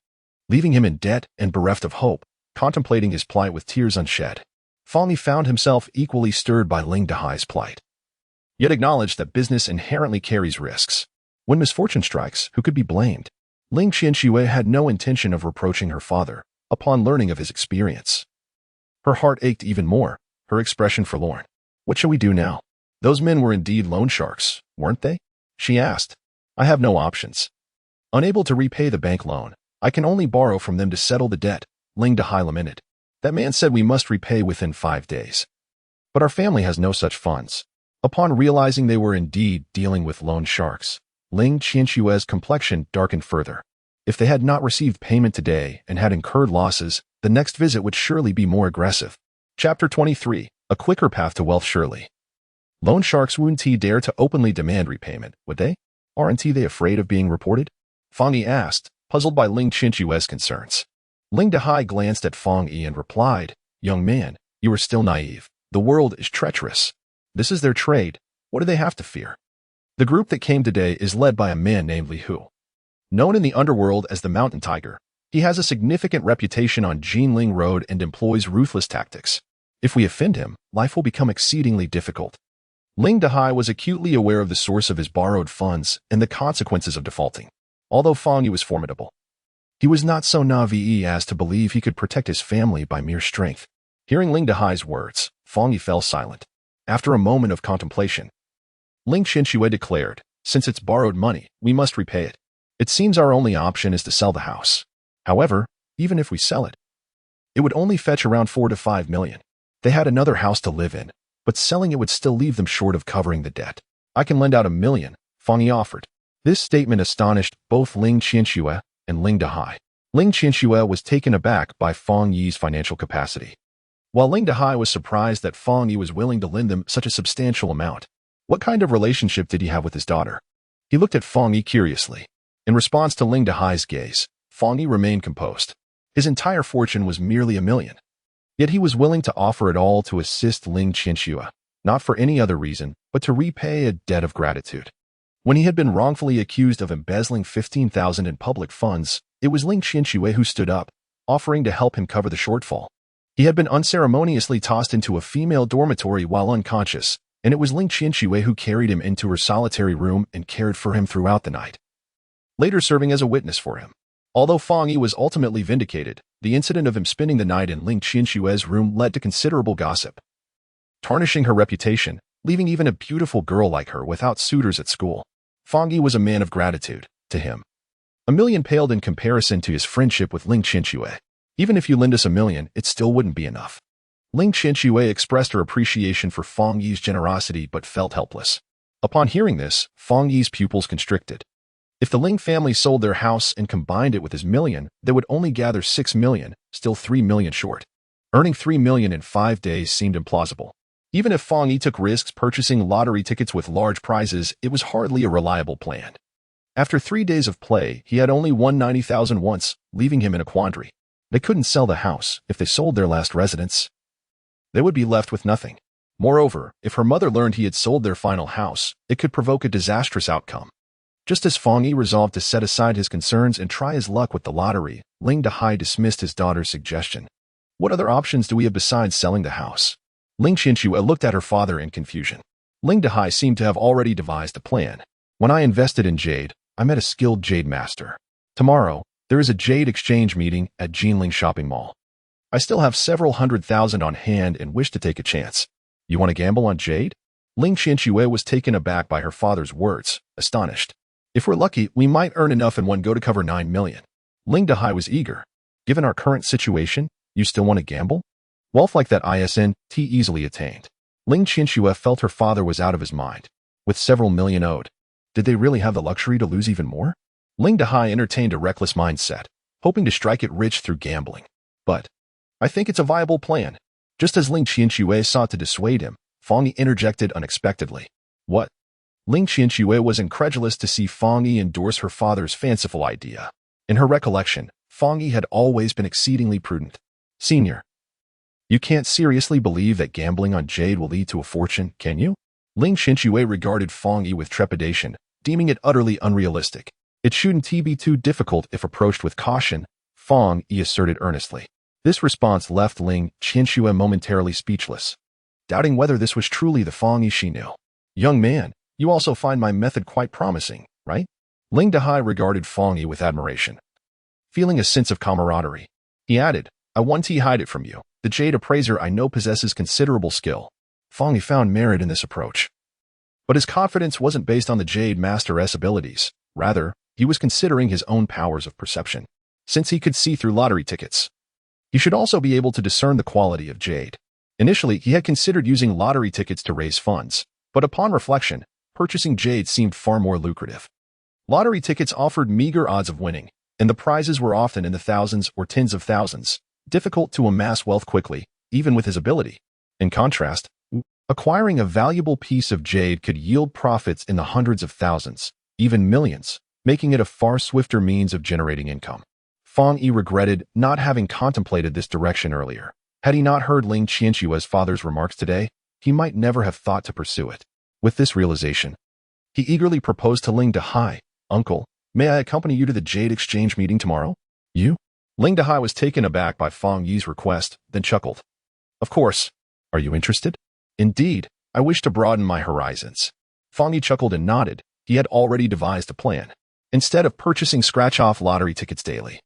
leaving him in debt and bereft of hope, contemplating his plight with tears unshed. Fang Yi found himself equally stirred by Ling Dehai's plight, yet acknowledged that business inherently carries risks. When misfortune strikes, who could be blamed? Ling Qianxue had no intention of reproaching her father upon learning of his experience. Her heart ached even more, her expression forlorn. What shall we do now? Those men were indeed loan sharks, weren't they? She asked. I have no options. Unable to repay the bank loan, I can only borrow from them to settle the debt, Ling Dehai lamented. That man said we must repay within 5 days. But our family has no such funds. Upon realizing they were indeed dealing with loan sharks, Ling Qianxue's complexion darkened further. If they had not received payment today and had incurred losses, the next visit would surely be more aggressive. Chapter 23. A quicker path to wealth surely. Loan sharks wouldn't dare to openly demand repayment, would they? Aren't they afraid of being reported? Fang Yi asked, puzzled by Ling Qianxue's concerns. Ling Dehai glanced at Fang Yi and replied, Young man, you are still naive. The world is treacherous. This is their trade. What do they have to fear? The group that came today is led by a man named Li Hu. Known in the underworld as the Mountain Tiger, he has a significant reputation on Jinling Road and employs ruthless tactics. If we offend him, life will become exceedingly difficult. Ling Dehai was acutely aware of the source of his borrowed funds and the consequences of defaulting. Although Fang Yi was formidable, he was not so naive as to believe he could protect his family by mere strength. Hearing Ling Dehai's words, Fang Yi fell silent. After a moment of contemplation, Ling Qianxue declared, since it's borrowed money, we must repay it. It seems our only option is to sell the house. However, even if we sell it, it would only fetch around 4 to 5 million. They had another house to live in, but selling it would still leave them short of covering the debt. I can lend out 1 million, Fang Yi offered. This statement astonished both Ling Qianxue and Ling Dehai. Ling Qianxue was taken aback by Fang Yi's financial capacity, while Ling Dehai was surprised that Fang Yi was willing to lend them such a substantial amount. What kind of relationship did he have with his daughter? He looked at Fang Yi curiously. In response to Ling Dehai's gaze, Fang Yi remained composed. His entire fortune was merely 1 million. Yet he was willing to offer it all to assist Ling Qianxue, not for any other reason, but to repay a debt of gratitude. When he had been wrongfully accused of embezzling 15,000 in public funds, it was Ling Qianxue who stood up, offering to help him cover the shortfall. He had been unceremoniously tossed into a female dormitory while unconscious, and it was Ling Qianxue who carried him into her solitary room and cared for him throughout the night, later serving as a witness for him. Although Fang Yi was ultimately vindicated, the incident of him spending the night in Ling Qianxue's room led to considerable gossip, tarnishing her reputation, leaving even a beautiful girl like her without suitors at school. Fang Yi was a man of gratitude. To him, 1 million paled in comparison to his friendship with Ling Qianxue. Even if you lend us 1 million, it still wouldn't be enough. Ling Qianxue expressed her appreciation for Fang Yi's generosity but felt helpless. Upon hearing this, Fang Yi's pupils constricted. If the Ling family sold their house and combined it with his million, they would only gather 6 million, still 3 million short. Earning 3 million in 5 days seemed implausible. Even if Fang Yi took risks purchasing lottery tickets with large prizes, it was hardly a reliable plan. After 3 days of play, he had only won 90,000 once, leaving him in a quandary. They couldn't sell the house. If they sold their last residence, they would be left with nothing. Moreover, if her mother learned he had sold their final house, it could provoke a disastrous outcome. Just as Fang Yi resolved to set aside his concerns and try his luck with the lottery, Ling Dehai dismissed his daughter's suggestion. What other options do we have besides selling the house? Ling Qianxue looked at her father in confusion. Ling Dehai seemed to have already devised a plan. When I invested in jade, I met a skilled jade master. Tomorrow, there is a jade exchange meeting at Jinling Shopping Mall. I still have several 100,000 on hand and wish to take a chance. You want to gamble on jade? Ling Qianxue was taken aback by her father's words, astonished. If we're lucky, we might earn enough in one go to cover 9 million. Ling Dehai was eager. Given our current situation, you still want to gamble? Wealth like that isn't easily attained. Ling Qianxue felt her father was out of his mind. With several million owed, did they really have the luxury to lose even more? Ling Dehai entertained a reckless mindset, hoping to strike it rich through gambling. But I think it's a viable plan. Just as Ling Qianxue sought to dissuade him, Fang Yi interjected unexpectedly. What? Ling Qianxue was incredulous to see Fang Yi endorse her father's fanciful idea. In her recollection, Fang Yi had always been exceedingly prudent. Senior, you can't seriously believe that gambling on jade will lead to a fortune, can you? Ling Qianxue regarded Fang Yi with trepidation, deeming it utterly unrealistic. It shouldn't be too difficult if approached with caution, Fong Yi asserted earnestly. This response left Ling Qianxue momentarily speechless, doubting whether this was truly the Fong Yi she knew. Young man, you also find my method quite promising, right? Ling Dehai regarded Fong Yi with admiration. Feeling a sense of camaraderie, he added, I want to hide it from you. The jade appraiser I know possesses considerable skill. Fong Yi found merit in this approach. But his confidence wasn't based on the jade master's abilities. Rather, he was considering his own powers of perception. Since he could see through lottery tickets, he should also be able to discern the quality of jade. Initially, he had considered using lottery tickets to raise funds, but upon reflection, purchasing jade seemed far more lucrative. Lottery tickets offered meager odds of winning, and the prizes were often in the thousands or tens of thousands, difficult to amass wealth quickly, even with his ability. In contrast, acquiring a valuable piece of jade could yield profits in the hundreds of thousands, even millions, making it a far swifter means of generating income. Fong Yi regretted not having contemplated this direction earlier. Had he not heard Ling Qianxue's father's remarks today, he might never have thought to pursue it. With this realization, he eagerly proposed to Ling Dehai, Uncle, may I accompany you to the Jade Exchange meeting tomorrow? You? Ling Dehai was taken aback by Fong Yi's request, then chuckled. Of course. Are you interested? Indeed, I wish to broaden my horizons. Fong Yi chuckled and nodded. He had already devised a plan. Instead of purchasing scratch-off lottery tickets daily,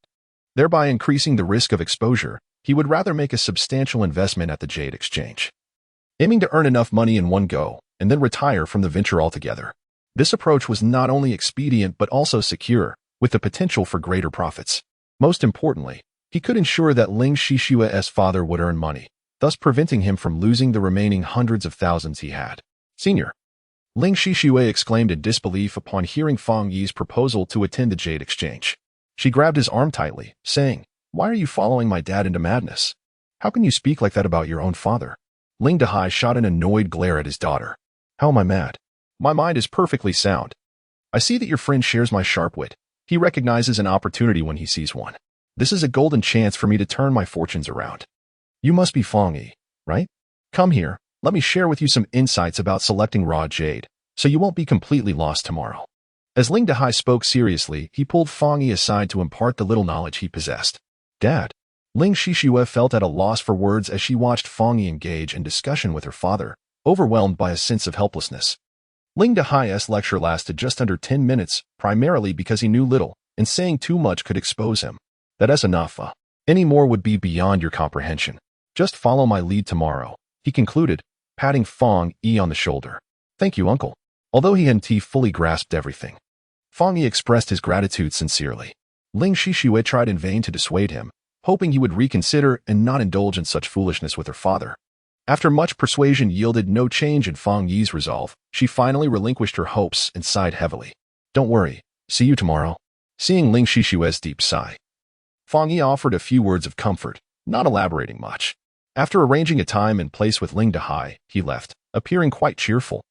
thereby increasing the risk of exposure, he would rather make a substantial investment at the Jade Exchange, aiming to earn enough money in one go and then retire from the venture altogether. This approach was not only expedient but also secure, with the potential for greater profits. Most importantly, he could ensure that Ling Qianxue's father would earn money, thus preventing him from losing the remaining hundreds of thousands he had. Senior. Ling Qianxue exclaimed in disbelief upon hearing Fong Yi's proposal to attend the Jade Exchange. She grabbed his arm tightly, saying, Why are you following my dad into madness? How can you speak like that about your own father? Ling Dehai shot an annoyed glare at his daughter. How am I mad? My mind is perfectly sound. I see that your friend shares my sharp wit. He recognizes an opportunity when he sees one. This is a golden chance for me to turn my fortunes around. You must be Fong Yi, right? Come here, let me share with you some insights about selecting raw jade, so you won't be completely lost tomorrow. As Ling Dehai spoke seriously, he pulled Fong Yi aside to impart the little knowledge he possessed. Dad. Ling Qianxue felt at a loss for words as she watched Fong Yi engage in discussion with her father, overwhelmed by a sense of helplessness. Ling Dehai's lecture lasted just under 10 minutes, primarily because he knew little, and saying too much could expose him. That is enough. Any more would be beyond your comprehension. Just follow my lead tomorrow, he concluded, patting Fong Yi on the shoulder. Thank you, uncle. Although he hadn't fully grasped everything, Fong Yi expressed his gratitude sincerely. Ling Qianxue tried in vain to dissuade him, hoping he would reconsider and not indulge in such foolishness with her father. After much persuasion yielded no change in Fong Yi's resolve, she finally relinquished her hopes and sighed heavily. Don't worry, see you tomorrow. Seeing Ling Qianxue's deep sigh, Fong Yi offered a few words of comfort, not elaborating much. After arranging a time and place with Ling Dehai, he left, appearing quite cheerful.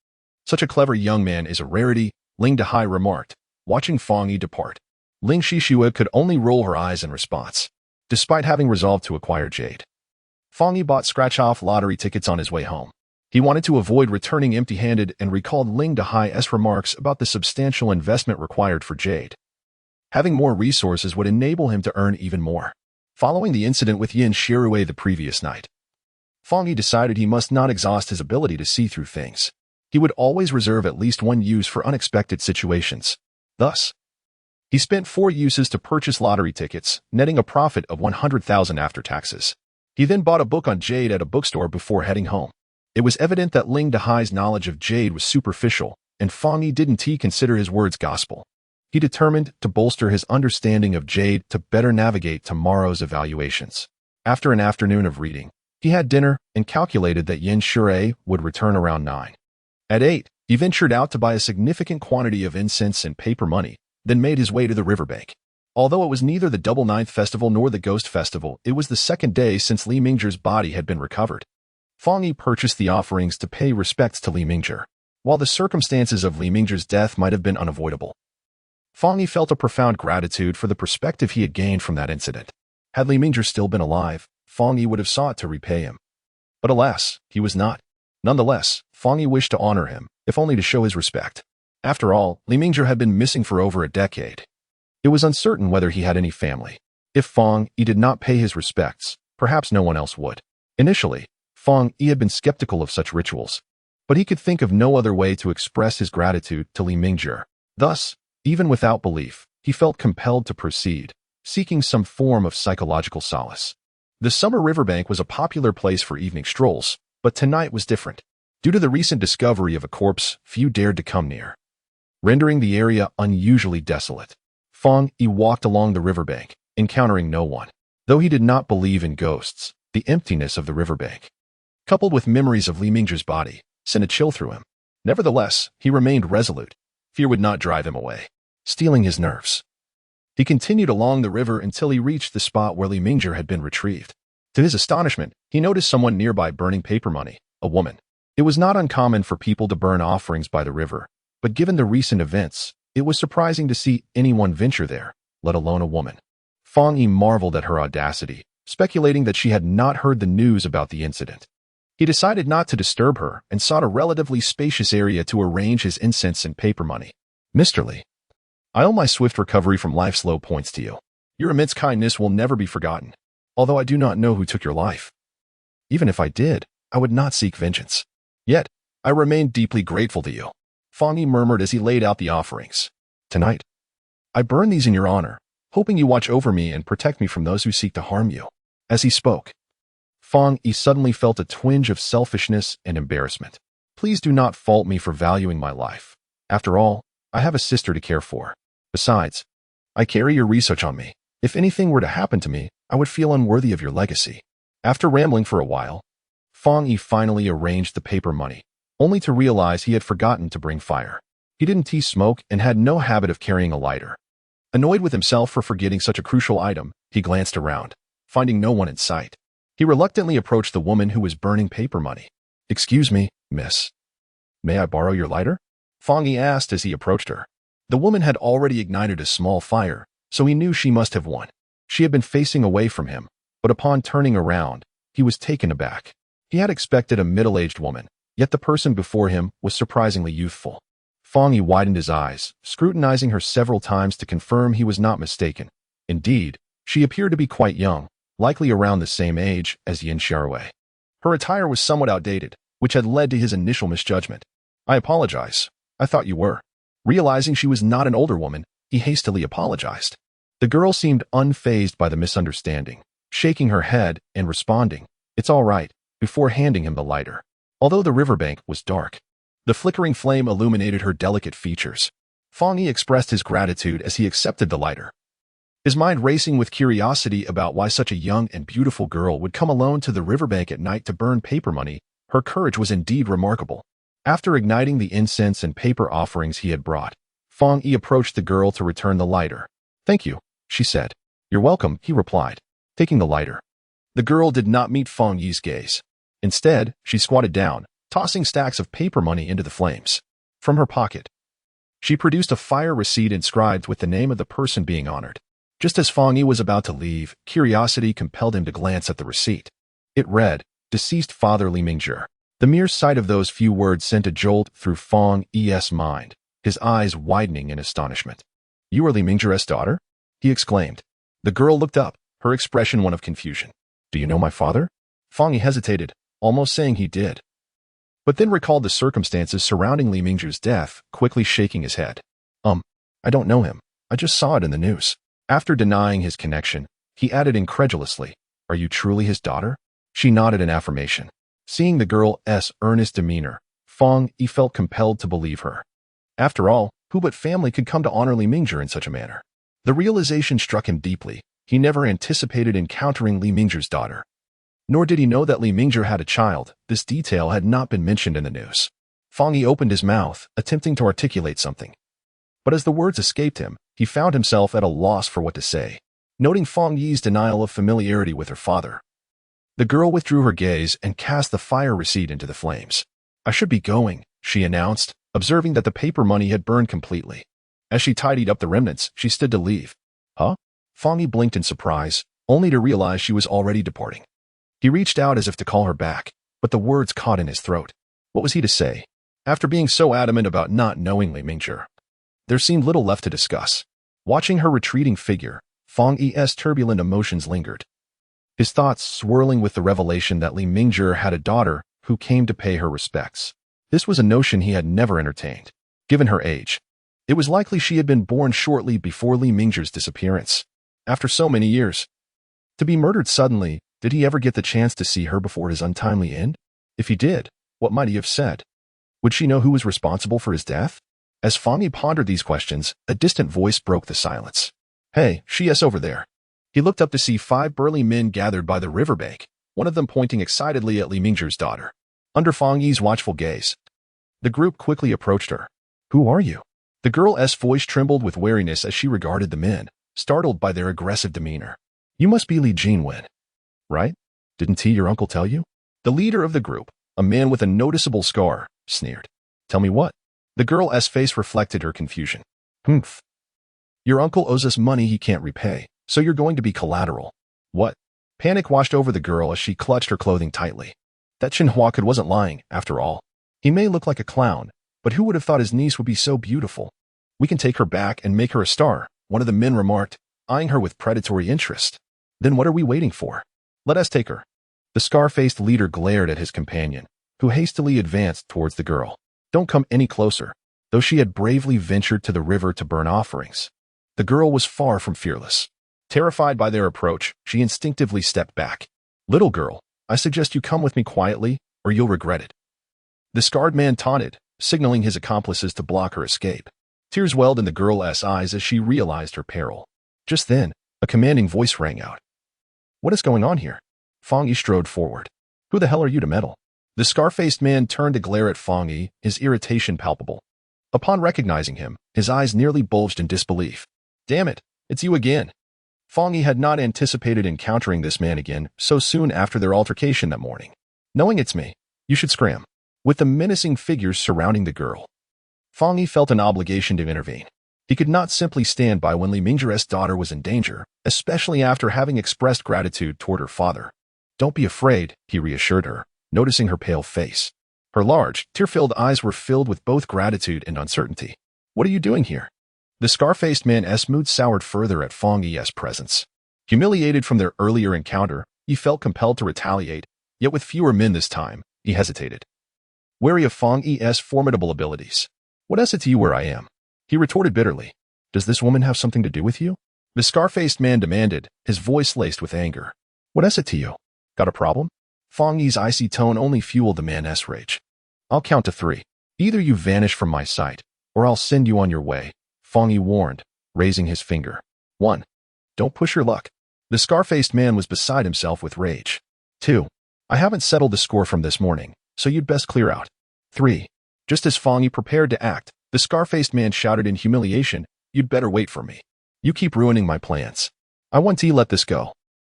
Such a clever young man is a rarity, Ling Dehai remarked, watching Fong Yi depart. Ling Qianxue could only roll her eyes in response, despite having resolved to acquire jade. Fong Yi bought scratch-off lottery tickets on his way home. He wanted to avoid returning empty-handed and recalled Ling Dehai's remarks about the substantial investment required for jade. Having more resources would enable him to earn even more. Following the incident with Yin Shirue the previous night, Fong Yi decided he must not exhaust his ability to see through things. He would always reserve at least one use for unexpected situations. Thus, he spent 4 uses to purchase lottery tickets, netting a profit of 100,000 after taxes. He then bought a book on jade at a bookstore before heading home. It was evident that Ling Dehai's knowledge of jade was superficial, and Fong Yi didn't consider his words gospel. He determined to bolster his understanding of jade to better navigate tomorrow's evaluations. After an afternoon of reading, he had dinner and calculated that Yin Shirue would return around 9. At 8, he ventured out to buy a significant quantity of incense and paper money, then made his way to the riverbank. Although it was neither the Double Ninth Festival nor the Ghost Festival, it was the second day since Li Mingzhi's body had been recovered. Fong Yi purchased the offerings to pay respects to Li Mingzhi. While the circumstances of Li Mingzhi's death might have been unavoidable, Fong Yi felt a profound gratitude for the perspective he had gained from that incident. Had Li Mingzhi still been alive, Fong Yi would have sought to repay him. But alas, he was not. Nonetheless, Fong Yi wished to honor him, if only to show his respect. After all, Li Mingzhi had been missing for over a decade. It was uncertain whether he had any family. If Fang Yi did not pay his respects, perhaps no one else would. Initially, Fang Yi had been skeptical of such rituals, but he could think of no other way to express his gratitude to Li Mingzhi. Thus, even without belief, he felt compelled to proceed, seeking some form of psychological solace. The summer riverbank was a popular place for evening strolls, but tonight was different. Due to the recent discovery of a corpse, few dared to come near, rendering the area unusually desolate. Fang Yi walked along the riverbank, encountering no one. Though he did not believe in ghosts, the emptiness of the riverbank, coupled with memories of Li Mingzhi's body, sent a chill through him. Nevertheless, he remained resolute. Fear would not drive him away, stealing his nerves. He continued along the river until he reached the spot where Li Mingzhi had been retrieved. To his astonishment, he noticed someone nearby burning paper money, a woman. It was not uncommon for people to burn offerings by the river, but given the recent events, it was surprising to see anyone venture there, let alone a woman. Fang Yi marveled at her audacity, speculating that she had not heard the news about the incident. He decided not to disturb her and sought a relatively spacious area to arrange his incense and paper money. Mr. Li, I owe my swift recovery from life's low points to you. Your immense kindness will never be forgotten, although I do not know who took your life. Even if I did, I would not seek vengeance. Yet, I remain deeply grateful to you. Fang Yi murmured as he laid out the offerings. Tonight, I burn these in your honor, hoping you watch over me and protect me from those who seek to harm you. As he spoke, Fang Yi suddenly felt a twinge of selfishness and embarrassment. Please do not fault me for valuing my life. After all, I have a sister to care for. Besides, I carry your research on me. If anything were to happen to me, I would feel unworthy of your legacy. After rambling for a while, Fang Yi finally arranged the paper money, only to realize he had forgotten to bring fire. He didn't smoke and had no habit of carrying a lighter. Annoyed with himself for forgetting such a crucial item, he glanced around, finding no one in sight. He reluctantly approached the woman who was burning paper money. Excuse me, miss. May I borrow your lighter? Fang Yi asked as he approached her. The woman had already ignited a small fire, so he knew she must have won. She had been facing away from him, but upon turning around, he was taken aback. He had expected a middle-aged woman, yet the person before him was surprisingly youthful. Fang Yi widened his eyes, scrutinizing her several times to confirm he was not mistaken. Indeed, she appeared to be quite young, likely around the same age as Yin Xiaorui. Her attire was somewhat outdated, which had led to his initial misjudgment. I apologize. I thought you were. Realizing she was not an older woman, he hastily apologized. The girl seemed unfazed by the misunderstanding, shaking her head and responding, "It's all right," before handing him the lighter. Although the riverbank was dark, the flickering flame illuminated her delicate features. Fang Yi expressed his gratitude as he accepted the lighter, his mind racing with curiosity about why such a young and beautiful girl would come alone to the riverbank at night to burn paper money. Her courage was indeed remarkable. After igniting the incense and paper offerings he had brought, Fang Yi approached the girl to return the lighter. "Thank you," she said. "You're welcome," he replied, taking the lighter. The girl did not meet Fang Yi's gaze. Instead, she squatted down, tossing stacks of paper money into the flames. From her pocket, she produced a fire receipt inscribed with the name of the person being honored. Just as Fang Yi was about to leave, curiosity compelled him to glance at the receipt. It read, "Deceased Father Li Mingzhi." The mere sight of those few words sent a jolt through Fang Yi's mind, his eyes widening in astonishment. "You are Li Mingzhi's daughter?" he exclaimed. The girl looked up, her expression one of confusion. "Do you know my father?" Fang Yi hesitated, almost saying he did, but then recalled the circumstances surrounding Li Mingzhi's death, quickly shaking his head. I don't know him. I just saw it in the news." After denying his connection, he added incredulously, "Are you truly his daughter?" She nodded in affirmation. Seeing the girl's earnest demeanor, Fang Yi felt compelled to believe her. After all, who but family could come to honor Li Mingzhi in such a manner? The realization struck him deeply. He never anticipated encountering Li Mingzhi's daughter. Nor did he know that Li Mingzhi had a child. This detail had not been mentioned in the news. Fang Yi opened his mouth, attempting to articulate something. But as the words escaped him, he found himself at a loss for what to say. Noting Fang Yi's denial of familiarity with her father, the girl withdrew her gaze and cast the fire receipt into the flames. "I should be going," she announced, observing that the paper money had burned completely. As she tidied up the remnants, she stood to leave. "Huh?" Fang Yi blinked in surprise, only to realize she was already departing. He reached out as if to call her back, but the words caught in his throat. What was he to say? After being so adamant about not knowing Li Mingzhi, there seemed little left to discuss. Watching her retreating figure, Fang Yi's turbulent emotions lingered. His thoughts swirling with the revelation that Li Mingzhi had a daughter who came to pay her respects. This was a notion he had never entertained. Given her age, it was likely she had been born shortly before Li Mingzhi's disappearance. After so many years, to be murdered suddenly, did he ever get the chance to see her before his untimely end? If he did, what might he have said? Would she know who was responsible for his death? As Fang Yi pondered these questions, a distant voice broke the silence. Hey, she's over there. He looked up to see 5 burly men gathered by the riverbank, one of them pointing excitedly at Li Mingzhi's daughter. Under Fang Yi's watchful gaze, the group quickly approached her. Who are you? The girl's voice trembled with wariness as she regarded the men, startled by their aggressive demeanor. You must be Li Jinwen, right? Didn't your uncle tell you? The leader of the group, a man with a noticeable scar, sneered. Tell me what? The girl's face reflected her confusion. Humph. Your uncle owes us money he can't repay, so you're going to be collateral. What? Panic washed over the girl as she clutched her clothing tightly. That Chen Huakid wasn't lying, after all. He may look like a clown, but who would have thought his niece would be so beautiful? We can take her back and make her a star, one of the men remarked, eyeing her with predatory interest. Then what are we waiting for? Let us take her. The scar-faced leader glared at his companion, who hastily advanced towards the girl. Don't come any closer. Though she had bravely ventured to the river to burn offerings, the girl was far from fearless. Terrified by their approach, she instinctively stepped back. Little girl, I suggest you come with me quietly, or you'll regret it. The scarred man taunted, signaling his accomplices to block her escape. Tears welled in the girl's eyes as she realized her peril. Just then, a commanding voice rang out. What is going on here? Fang Yi strode forward. Who the hell are you to meddle? The scar-faced man turned to glare at Fang Yi, his irritation palpable. Upon recognizing him, his eyes nearly bulged in disbelief. Damn it, it's you again. Fang Yi had not anticipated encountering this man again so soon after their altercation that morning. Knowing it's me, you should scram. With the menacing figures surrounding the girl, Fang Yi felt an obligation to intervene. He could not simply stand by when Li Mingzhi's daughter was in danger, especially after having expressed gratitude toward her father. Don't be afraid, he reassured her, noticing her pale face. Her large, tear-filled eyes were filled with both gratitude and uncertainty. What are you doing here? The scar-faced man's mood soured further at Fang Yi's presence. Humiliated from their earlier encounter, he felt compelled to retaliate, yet with fewer men this time, he hesitated. Wary of Fang Yi's formidable abilities. What is it to you where I am? He retorted bitterly. Does this woman have something to do with you? The scar-faced man demanded, his voice laced with anger. What is it to you? Got a problem? Fang Yi's icy tone only fueled the man's rage. I'll count to 3. Either you vanish from my sight, or I'll send you on your way, Fang Yi warned, raising his finger. 1. Don't push your luck. The scar-faced man was beside himself with rage. 2. I haven't settled the score from this morning, so you'd best clear out. 3. Just as Fang Yi prepared to act, the scar-faced man shouted in humiliation, You'd better wait for me. You keep ruining my plans. I want to let this go.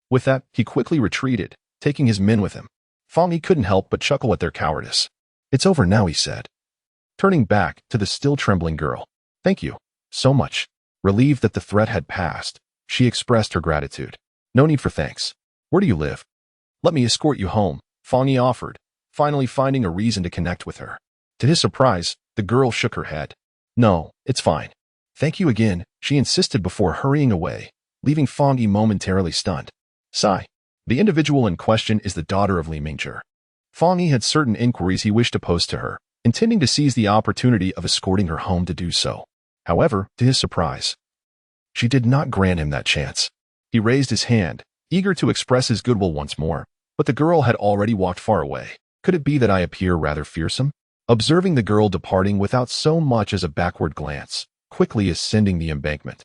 With that, he quickly retreated, taking his men with him. Fang Yi couldn't help but chuckle at their cowardice. It's over now, he said, turning back to the still trembling girl. Thank you, so much. Relieved that the threat had passed, she expressed her gratitude. No need for thanks. Where do you live? Let me escort you home, Fang Yi offered, finally finding a reason to connect with her. To his surprise, the girl shook her head. No, it's fine. Thank you again, she insisted before hurrying away, leaving Fang Yi momentarily stunned. Sigh. The individual in question is the daughter of Li Mingzhi. Fang Yi had certain inquiries he wished to pose to her, intending to seize the opportunity of escorting her home to do so. However, to his surprise, she did not grant him that chance. He raised his hand, eager to express his goodwill once more, but the girl had already walked far away. Could it be that I appear rather fearsome? Observing the girl departing without so much as a backward glance, quickly ascending the embankment,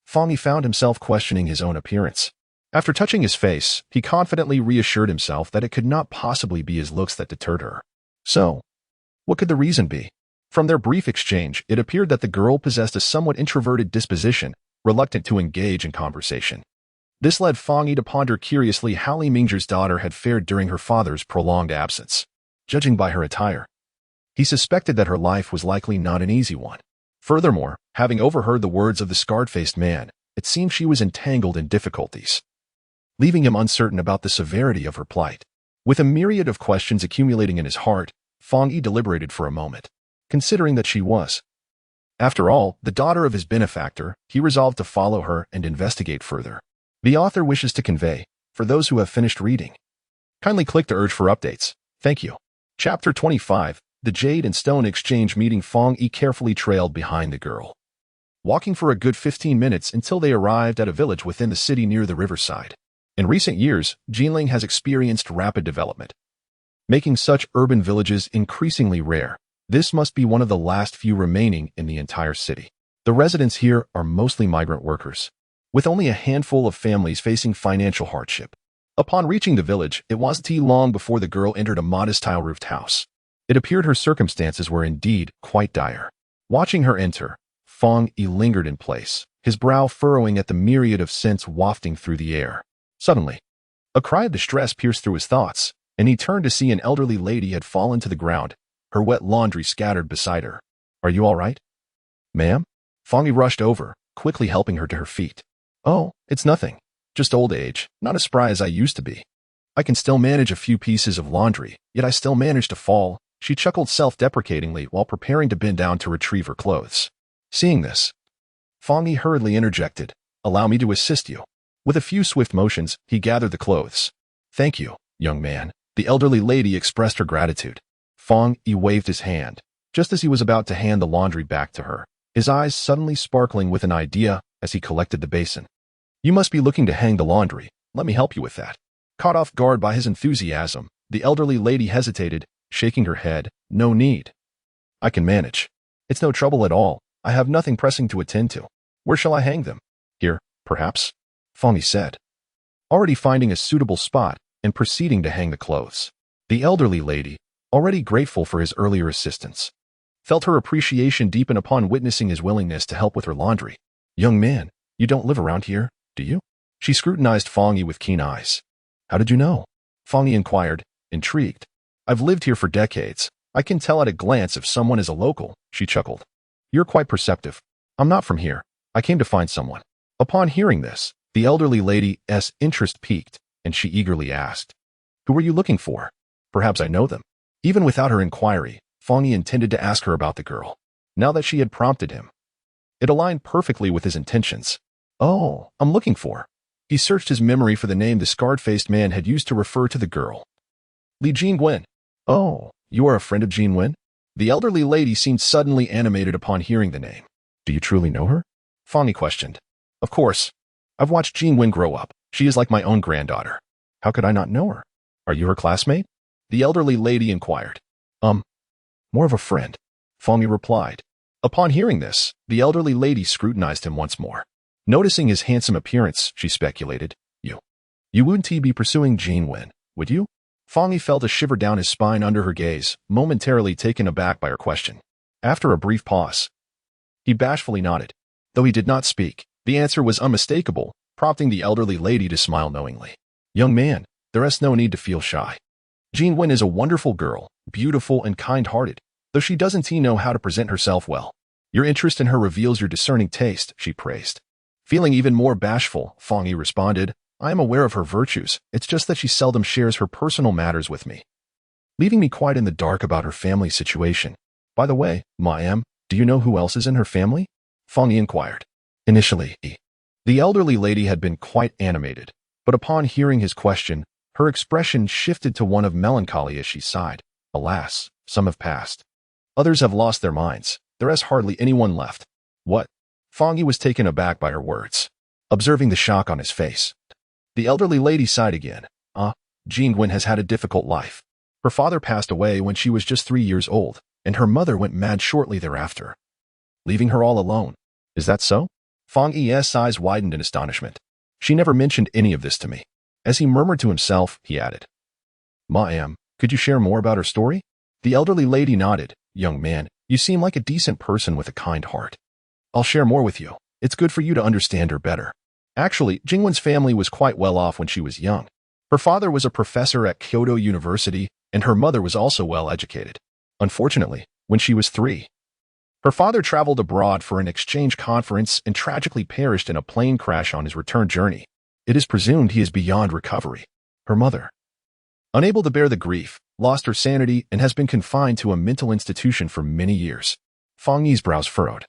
Fang Yi found himself questioning his own appearance. After touching his face, he confidently reassured himself that it could not possibly be his looks that deterred her. So, what could the reason be? From their brief exchange, it appeared that the girl possessed a somewhat introverted disposition, reluctant to engage in conversation. This led Fang Yi to ponder curiously how Li Mingzhi's daughter had fared during her father's prolonged absence. Judging by her attire, he suspected that her life was likely not an easy one. Furthermore, having overheard the words of the scarred-faced man, it seemed she was entangled in difficulties, leaving him uncertain about the severity of her plight. With a myriad of questions accumulating in his heart, Fang Yi deliberated for a moment, considering that she was After all, the daughter of his benefactor, he resolved to follow her and investigate further. The author wishes to convey, for those who have finished reading, kindly click to urge for updates. Thank you. Chapter 25, The Jade and Stone Exchange Meeting. Fong Yi carefully trailed behind the girl, walking for a good 15 minutes until they arrived at a village within the city near the riverside. In recent years, Jinling has experienced rapid development, making such urban villages increasingly rare. This must be one of the last few remaining in the entire city. The residents here are mostly migrant workers, with only a handful of families facing financial hardship. Upon reaching the village, it wasn't too long before the girl entered a modest tile-roofed house. It appeared her circumstances were indeed quite dire. Watching her enter, Fong Yi lingered in place, his brow furrowing at the myriad of scents wafting through the air. Suddenly, a cry of distress pierced through his thoughts, and he turned to see an elderly lady had fallen to the ground, her wet laundry scattered beside her. Are you all right? Ma'am? Fong Yi rushed over, quickly helping her to her feet. Oh, it's nothing. Just old age, not as spry as I used to be. I can still manage a few pieces of laundry, yet I still manage to fall. She chuckled self-deprecatingly while preparing to bend down to retrieve her clothes. Seeing this, Fong Yi hurriedly interjected, Allow me to assist you. With a few swift motions, he gathered the clothes. Thank you, young man. The elderly lady expressed her gratitude. Fong Yi waved his hand, just as he was about to hand the laundry back to her, his eyes suddenly sparkling with an idea as he collected the basin. You must be looking to hang the laundry. Let me help you with that. Caught off guard by his enthusiasm, the elderly lady hesitated, shaking her head. No need. I can manage. It's no trouble at all. I have nothing pressing to attend to. Where shall I hang them? Here, perhaps? Fong Yi said, already finding a suitable spot and proceeding to hang the clothes. The elderly lady, already grateful for his earlier assistance, felt her appreciation deepen upon witnessing his willingness to help with her laundry. Young man, you don't live around here, do you? She scrutinized Fong Yi with keen eyes. How did you know? Fong Yi inquired, intrigued. I've lived here for decades. I can tell at a glance if someone is a local, she chuckled. You're quite perceptive. I'm not from here. I came to find someone. Upon hearing this, the elderly lady's interest piqued, and she eagerly asked, Who are you looking for? Perhaps I know them. Even without her inquiry, Fong Yi intended to ask her about the girl. Now that she had prompted him, it aligned perfectly with his intentions. Oh, I'm looking for. He searched his memory for the name the scarred-faced man had used to refer to the girl. Li Jingwen. Oh, you are a friend of Jingwen? The elderly lady seemed suddenly animated upon hearing the name. Do you truly know her? Fong Yi questioned. Of course. I've watched Jingwen grow up. She is like my own granddaughter. How could I not know her? Are you her classmate? The elderly lady inquired. More of a friend, Fong Yi replied. Upon hearing this, the elderly lady scrutinized him once more. Noticing his handsome appearance, she speculated, You wouldn't be pursuing Jingwen, would you? Fong Yi felt a shiver down his spine under her gaze, momentarily taken aback by her question. After a brief pause, he bashfully nodded. Though he did not speak, the answer was unmistakable, prompting the elderly lady to smile knowingly. Young man, there is no need to feel shy. Jingwen is a wonderful girl, beautiful and kind-hearted, though she doesn't know how to present herself well. Your interest in her reveals your discerning taste, she praised. Feeling even more bashful, Fong Yi responded, I am aware of her virtues, it's just that she seldom shares her personal matters with me, leaving me quite in the dark about her family situation. By the way, ma'am, do you know who else is in her family? Fong Yi inquired. Initially, the elderly lady had been quite animated, but upon hearing his question, her expression shifted to one of melancholy as she sighed. Alas, some have passed. Others have lost their minds. There is hardly anyone left. What? Fong Yi was taken aback by her words, observing the shock on his face. The elderly lady sighed again. Jingwen has had a difficult life. Her father passed away when she was just 3 years old, and her mother went mad shortly thereafter, leaving her all alone. Is that so? Fong Yi's eyes widened in astonishment. She never mentioned any of this to me. As he murmured to himself, he added, Ma'am, could you share more about her story? The elderly lady nodded. Young man, you seem like a decent person with a kind heart. I'll share more with you. It's good for you to understand her better. Actually, Jingwen's family was quite well off when she was young. Her father was a professor at Kyoto University, and her mother was also well educated. Unfortunately, when she was 3, her father traveled abroad for an exchange conference and tragically perished in a plane crash on his return journey. It is presumed he is beyond recovery. Her mother, unable to bear the grief, lost her sanity and has been confined to a mental institution for many years. Fong Yi's brows furrowed.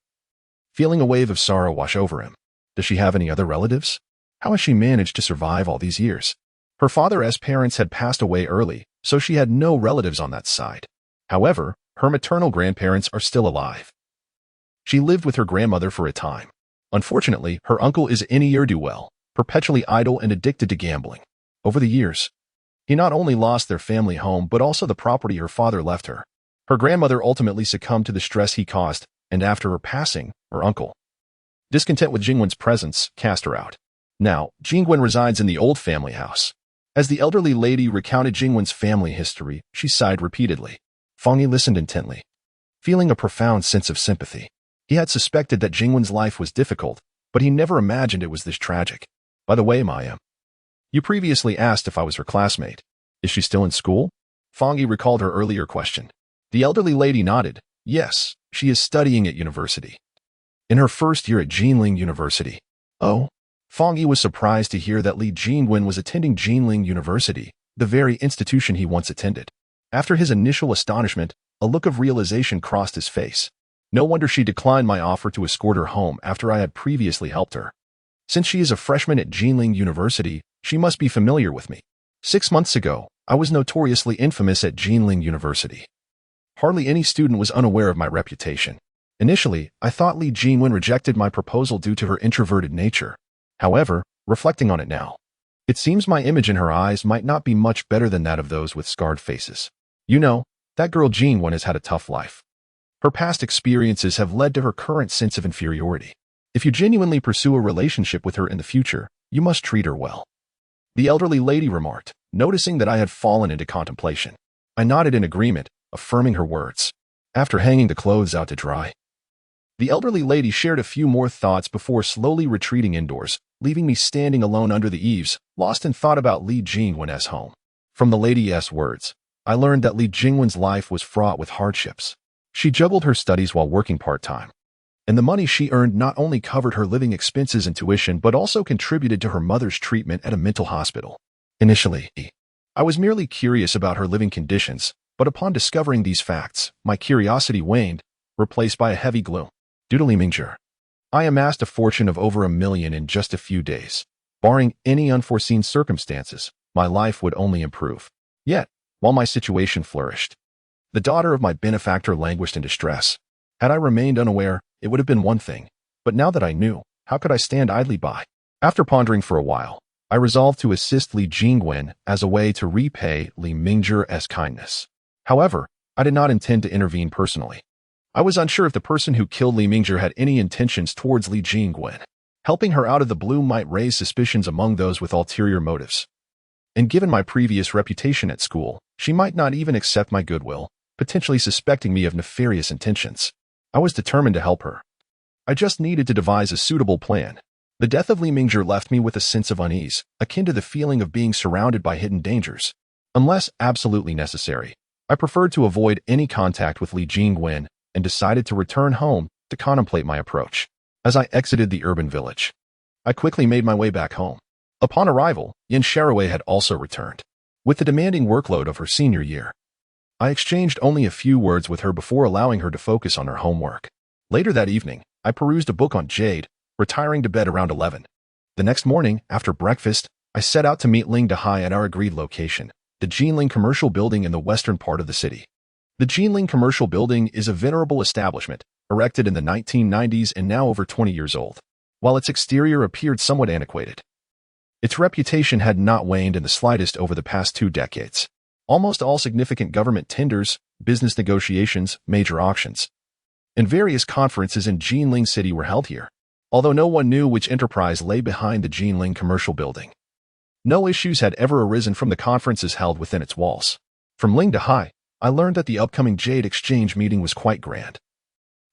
feeling a wave of sorrow wash over him. Does she have any other relatives? How has she managed to survive all these years? Her father's parents had passed away early, so she had no relatives on that side. However, her maternal grandparents are still alive. She lived with her grandmother for a time. Unfortunately, her uncle is a ne'er-do-well, perpetually idle and addicted to gambling. Over the years, he not only lost their family home but also the property her father left her. Her grandmother ultimately succumbed to the stress he caused, and after her passing, her uncle, discontent with Jingwen's presence, cast her out. Now, Jingwen resides in the old family house. As the elderly lady recounted Jingwen's family history, she sighed repeatedly. Fang Yi listened intently, feeling a profound sense of sympathy. He had suspected that Jingwen's life was difficult, but he never imagined it was this tragic. By the way, Maya, you previously asked if I was her classmate. Is she still in school? Fang Yi recalled her earlier question. The elderly lady nodded. Yes, she is studying at university. In her first year at Jinling University. Oh? Fang Yi was surprised to hear that Li Jingwen was attending Jinling University, the very institution he once attended. After his initial astonishment, a look of realization crossed his face. No wonder she declined my offer to escort her home after I had previously helped her. Since she is a freshman at Jinling University, she must be familiar with me. 6 months ago, I was notoriously infamous at Jinling University. Hardly any student was unaware of my reputation. Initially, I thought Li Jingwen rejected my proposal due to her introverted nature. However, reflecting on it now, it seems my image in her eyes might not be much better than that of those with scarred faces. You know, that girl Jingwen has had a tough life. Her past experiences have led to her current sense of inferiority. If you genuinely pursue a relationship with her in the future, you must treat her well. The elderly lady remarked, noticing that I had fallen into contemplation. I nodded in agreement, affirming her words. After hanging the clothes out to dry, the elderly lady shared a few more thoughts before slowly retreating indoors, leaving me standing alone under the eaves, lost in thought about Li Jingwen's home. From the lady's words, I learned that Li Jingwen's life was fraught with hardships. She juggled her studies while working part-time, and the money she earned not only covered her living expenses and tuition but also contributed to her mother's treatment at a mental hospital. Initially, I was merely curious about her living conditions, but upon discovering these facts, my curiosity waned, replaced by a heavy gloom. Due to Li Mingzhi, I amassed a fortune of over $1 million in just a few days. Barring any unforeseen circumstances, my life would only improve. Yet, while my situation flourished, the daughter of my benefactor languished in distress. Had I remained unaware, it would have been one thing, but now that I knew, how could I stand idly by? After pondering for a while, I resolved to assist Li Jingwen as a way to repay Li Mingzhi's kindness. However, I did not intend to intervene personally. I was unsure if the person who killed Li Mingzhi had any intentions towards Li Jingwen. Helping her out of the blue might raise suspicions among those with ulterior motives. And given my previous reputation at school, she might not even accept my goodwill, potentially suspecting me of nefarious intentions. I was determined to help her. I just needed to devise a suitable plan. The death of Li Mingzhi left me with a sense of unease, akin to the feeling of being surrounded by hidden dangers. Unless absolutely necessary, I preferred to avoid any contact with Li Jingwen and decided to return home to contemplate my approach. As I exited the urban village, I quickly made my way back home. Upon arrival, Yin Sharaway had also returned. With the demanding workload of her senior year, I exchanged only a few words with her before allowing her to focus on her homework. Later that evening, I perused a book on jade, retiring to bed around 11. The next morning, after breakfast, I set out to meet Ling Dehai at our agreed location, the Jinling Commercial Building in the western part of the city. The Jinling Commercial Building is a venerable establishment, erected in the 1990s and now over 20 years old. While its exterior appeared somewhat antiquated, its reputation had not waned in the slightest over the past 2 decades. Almost all significant government tenders, business negotiations, major auctions, and various conferences in Jinling City were held here, although no one knew which enterprise lay behind the Jinling Commercial Building. No issues had ever arisen from the conferences held within its walls. From Ling Dehai, I learned that the upcoming Jade Exchange meeting was quite grand,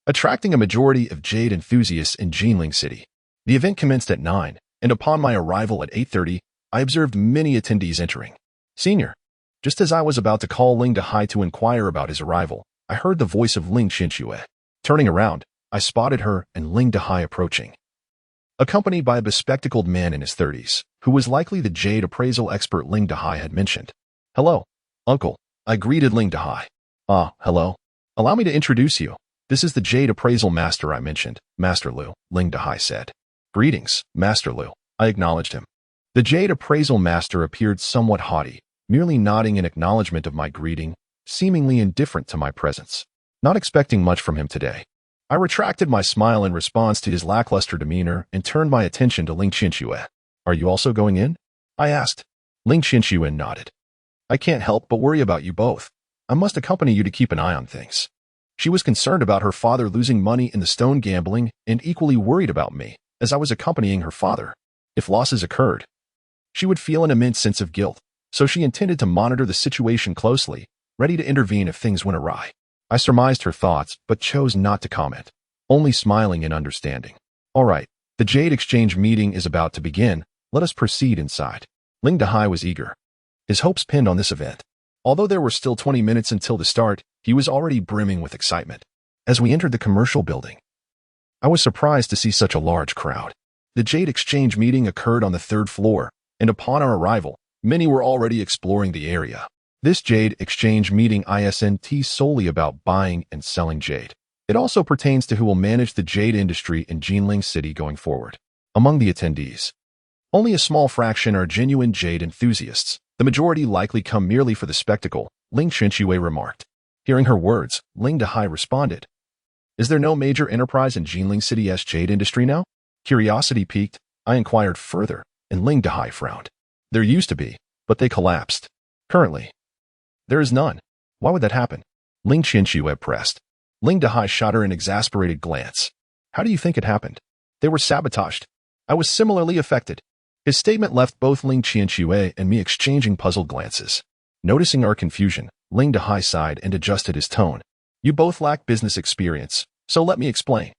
attracting a majority of Jade enthusiasts in Jinling City. The event commenced at 9, and upon my arrival at 8:30, I observed many attendees entering. Senior, just as I was about to call Ling Dehai to inquire about his arrival, I heard the voice of Ling Xinxue. Turning around, I spotted her and Ling Dehai approaching, accompanied by a bespectacled man in his 30s, who was likely the jade appraisal expert Ling Dehai had mentioned. Hello, uncle, I greeted Ling Dehai. Ah, hello. Allow me to introduce you. This is the Jade Appraisal Master I mentioned, Master Liu, Ling Dehai said. Greetings, Master Liu. I acknowledged him. The Jade Appraisal Master appeared somewhat haughty, merely nodding in acknowledgement of my greeting, seemingly indifferent to my presence. Not expecting much from him today. I retracted my smile in response to his lackluster demeanor and turned my attention to Ling Qianxue. Are you also going in? I asked. Ling Qianxue nodded. I can't help but worry about you both. I must accompany you to keep an eye on things. She was concerned about her father losing money in the stone gambling and equally worried about me, as I was accompanying her father. If losses occurred, she would feel an immense sense of guilt, so she intended to monitor the situation closely, ready to intervene if things went awry. I surmised her thoughts, but chose not to comment, only smiling in understanding. All right, the Jade Exchange meeting is about to begin. Let us proceed inside. Ling Dehai was eager. His hopes pinned on this event. Although there were still 20 minutes until the start, he was already brimming with excitement. As we entered the commercial building, I was surprised to see such a large crowd. The Jade Exchange meeting occurred on the 3rd floor, and upon our arrival, many were already exploring the area. This Jade Exchange meeting isn't solely about buying and selling jade. It also pertains to who will manage the jade industry in Jinling City going forward. Among the attendees, only a small fraction are genuine jade enthusiasts. The majority likely come merely for the spectacle, Ling Qianxue remarked. Hearing her words, Ling Dehai responded. Is there no major enterprise in Jinling City's jade industry now? Curiosity piqued, I inquired further, and Ling Dehai frowned. There used to be, but they collapsed. Currently, there is none. Why would that happen? Ling Qianxue pressed. Ling Dehai shot her an exasperated glance. How do you think it happened? They were sabotaged. I was similarly affected. His statement left both Ling Qianxue and me exchanging puzzled glances. Noticing our confusion, Ling Dehai sighed and adjusted his tone. You both lack business experience, so let me explain.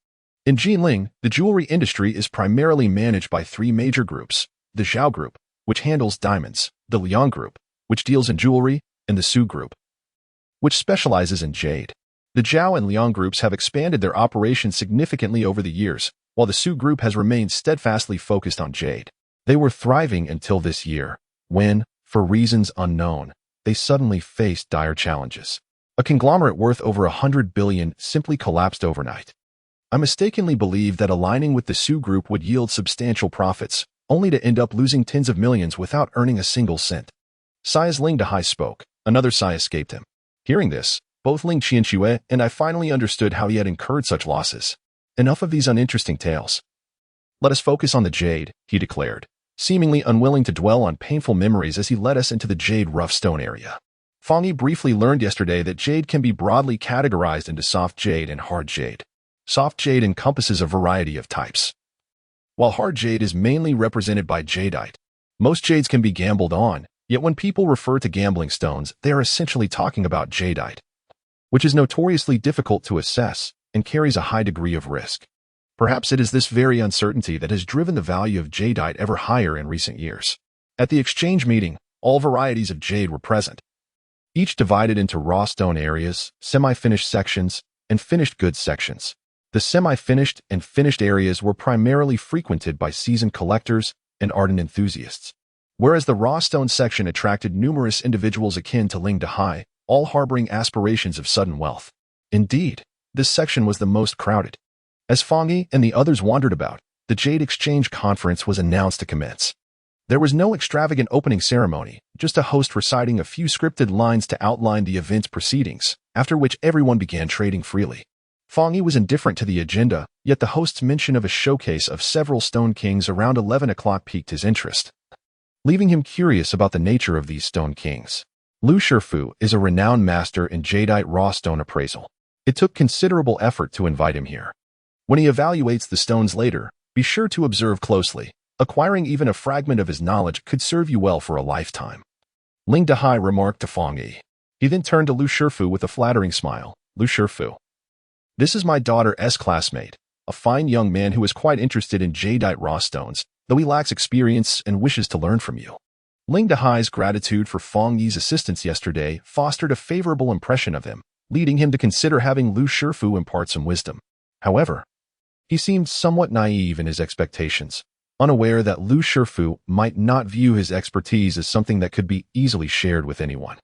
In Jinling, the jewelry industry is primarily managed by 3 major groups: the Zhao Group, which handles diamonds, the Liang Group, which deals in jewelry, and the Su Group, which specializes in jade. The Zhao and Liang groups have expanded their operations significantly over the years, while the Su Group has remained steadfastly focused on jade. They were thriving until this year, when, for reasons unknown, they suddenly faced dire challenges. A conglomerate worth over 100 billion simply collapsed overnight. I mistakenly believed that aligning with the Su Group would yield substantial profits, only to end up losing tens of millions without earning a single cent. Sigh as Ling Dehai spoke. Another sigh escaped him. Hearing this, both Ling Qianxue and I finally understood how he had incurred such losses. Enough of these uninteresting tales. Let us focus on the jade, he declared, seemingly unwilling to dwell on painful memories as he led us into the jade rough stone area. Fang Yi briefly learned yesterday that jade can be broadly categorized into soft jade and hard jade. Soft jade encompasses a variety of types, while hard jade is mainly represented by jadeite. Most jades can be gambled on, yet when people refer to gambling stones, they are essentially talking about jadeite, which is notoriously difficult to assess and carries a high degree of risk. Perhaps it is this very uncertainty that has driven the value of jadeite ever higher in recent years. At the exchange meeting, all varieties of jade were present, each divided into raw stone areas, semi-finished sections, and finished goods sections. The semi-finished and finished areas were primarily frequented by seasoned collectors and ardent enthusiasts, whereas the raw stone section attracted numerous individuals akin to Ling Dehai, all harboring aspirations of sudden wealth. Indeed, this section was the most crowded. As Fang Yi and the others wandered about, the Jade Exchange Conference was announced to commence. There was no extravagant opening ceremony, just a host reciting a few scripted lines to outline the event's proceedings, after which everyone began trading freely. Fang Yi was indifferent to the agenda, yet the host's mention of a showcase of several Stone Kings around 11 o'clock piqued his interest, leaving him curious about the nature of these Stone Kings. Lu Shifu is a renowned master in jadeite raw stone appraisal. It took considerable effort to invite him here. When he evaluates the stones later, be sure to observe closely. Acquiring even a fragment of his knowledge could serve you well for a lifetime. Ling Dehai remarked to Fang Yi. He then turned to Lu Shifu with a flattering smile. Lu Shifu, this is my daughter's classmate, a fine young man who is quite interested in jadeite raw stones, though he lacks experience and wishes to learn from you. Ling Dehai's gratitude for Fang Yi's assistance yesterday fostered a favorable impression of him, leading him to consider having Lu Shifu impart some wisdom. However, he seemed somewhat naive in his expectations, unaware that Lu Shifu might not view his expertise as something that could be easily shared with anyone.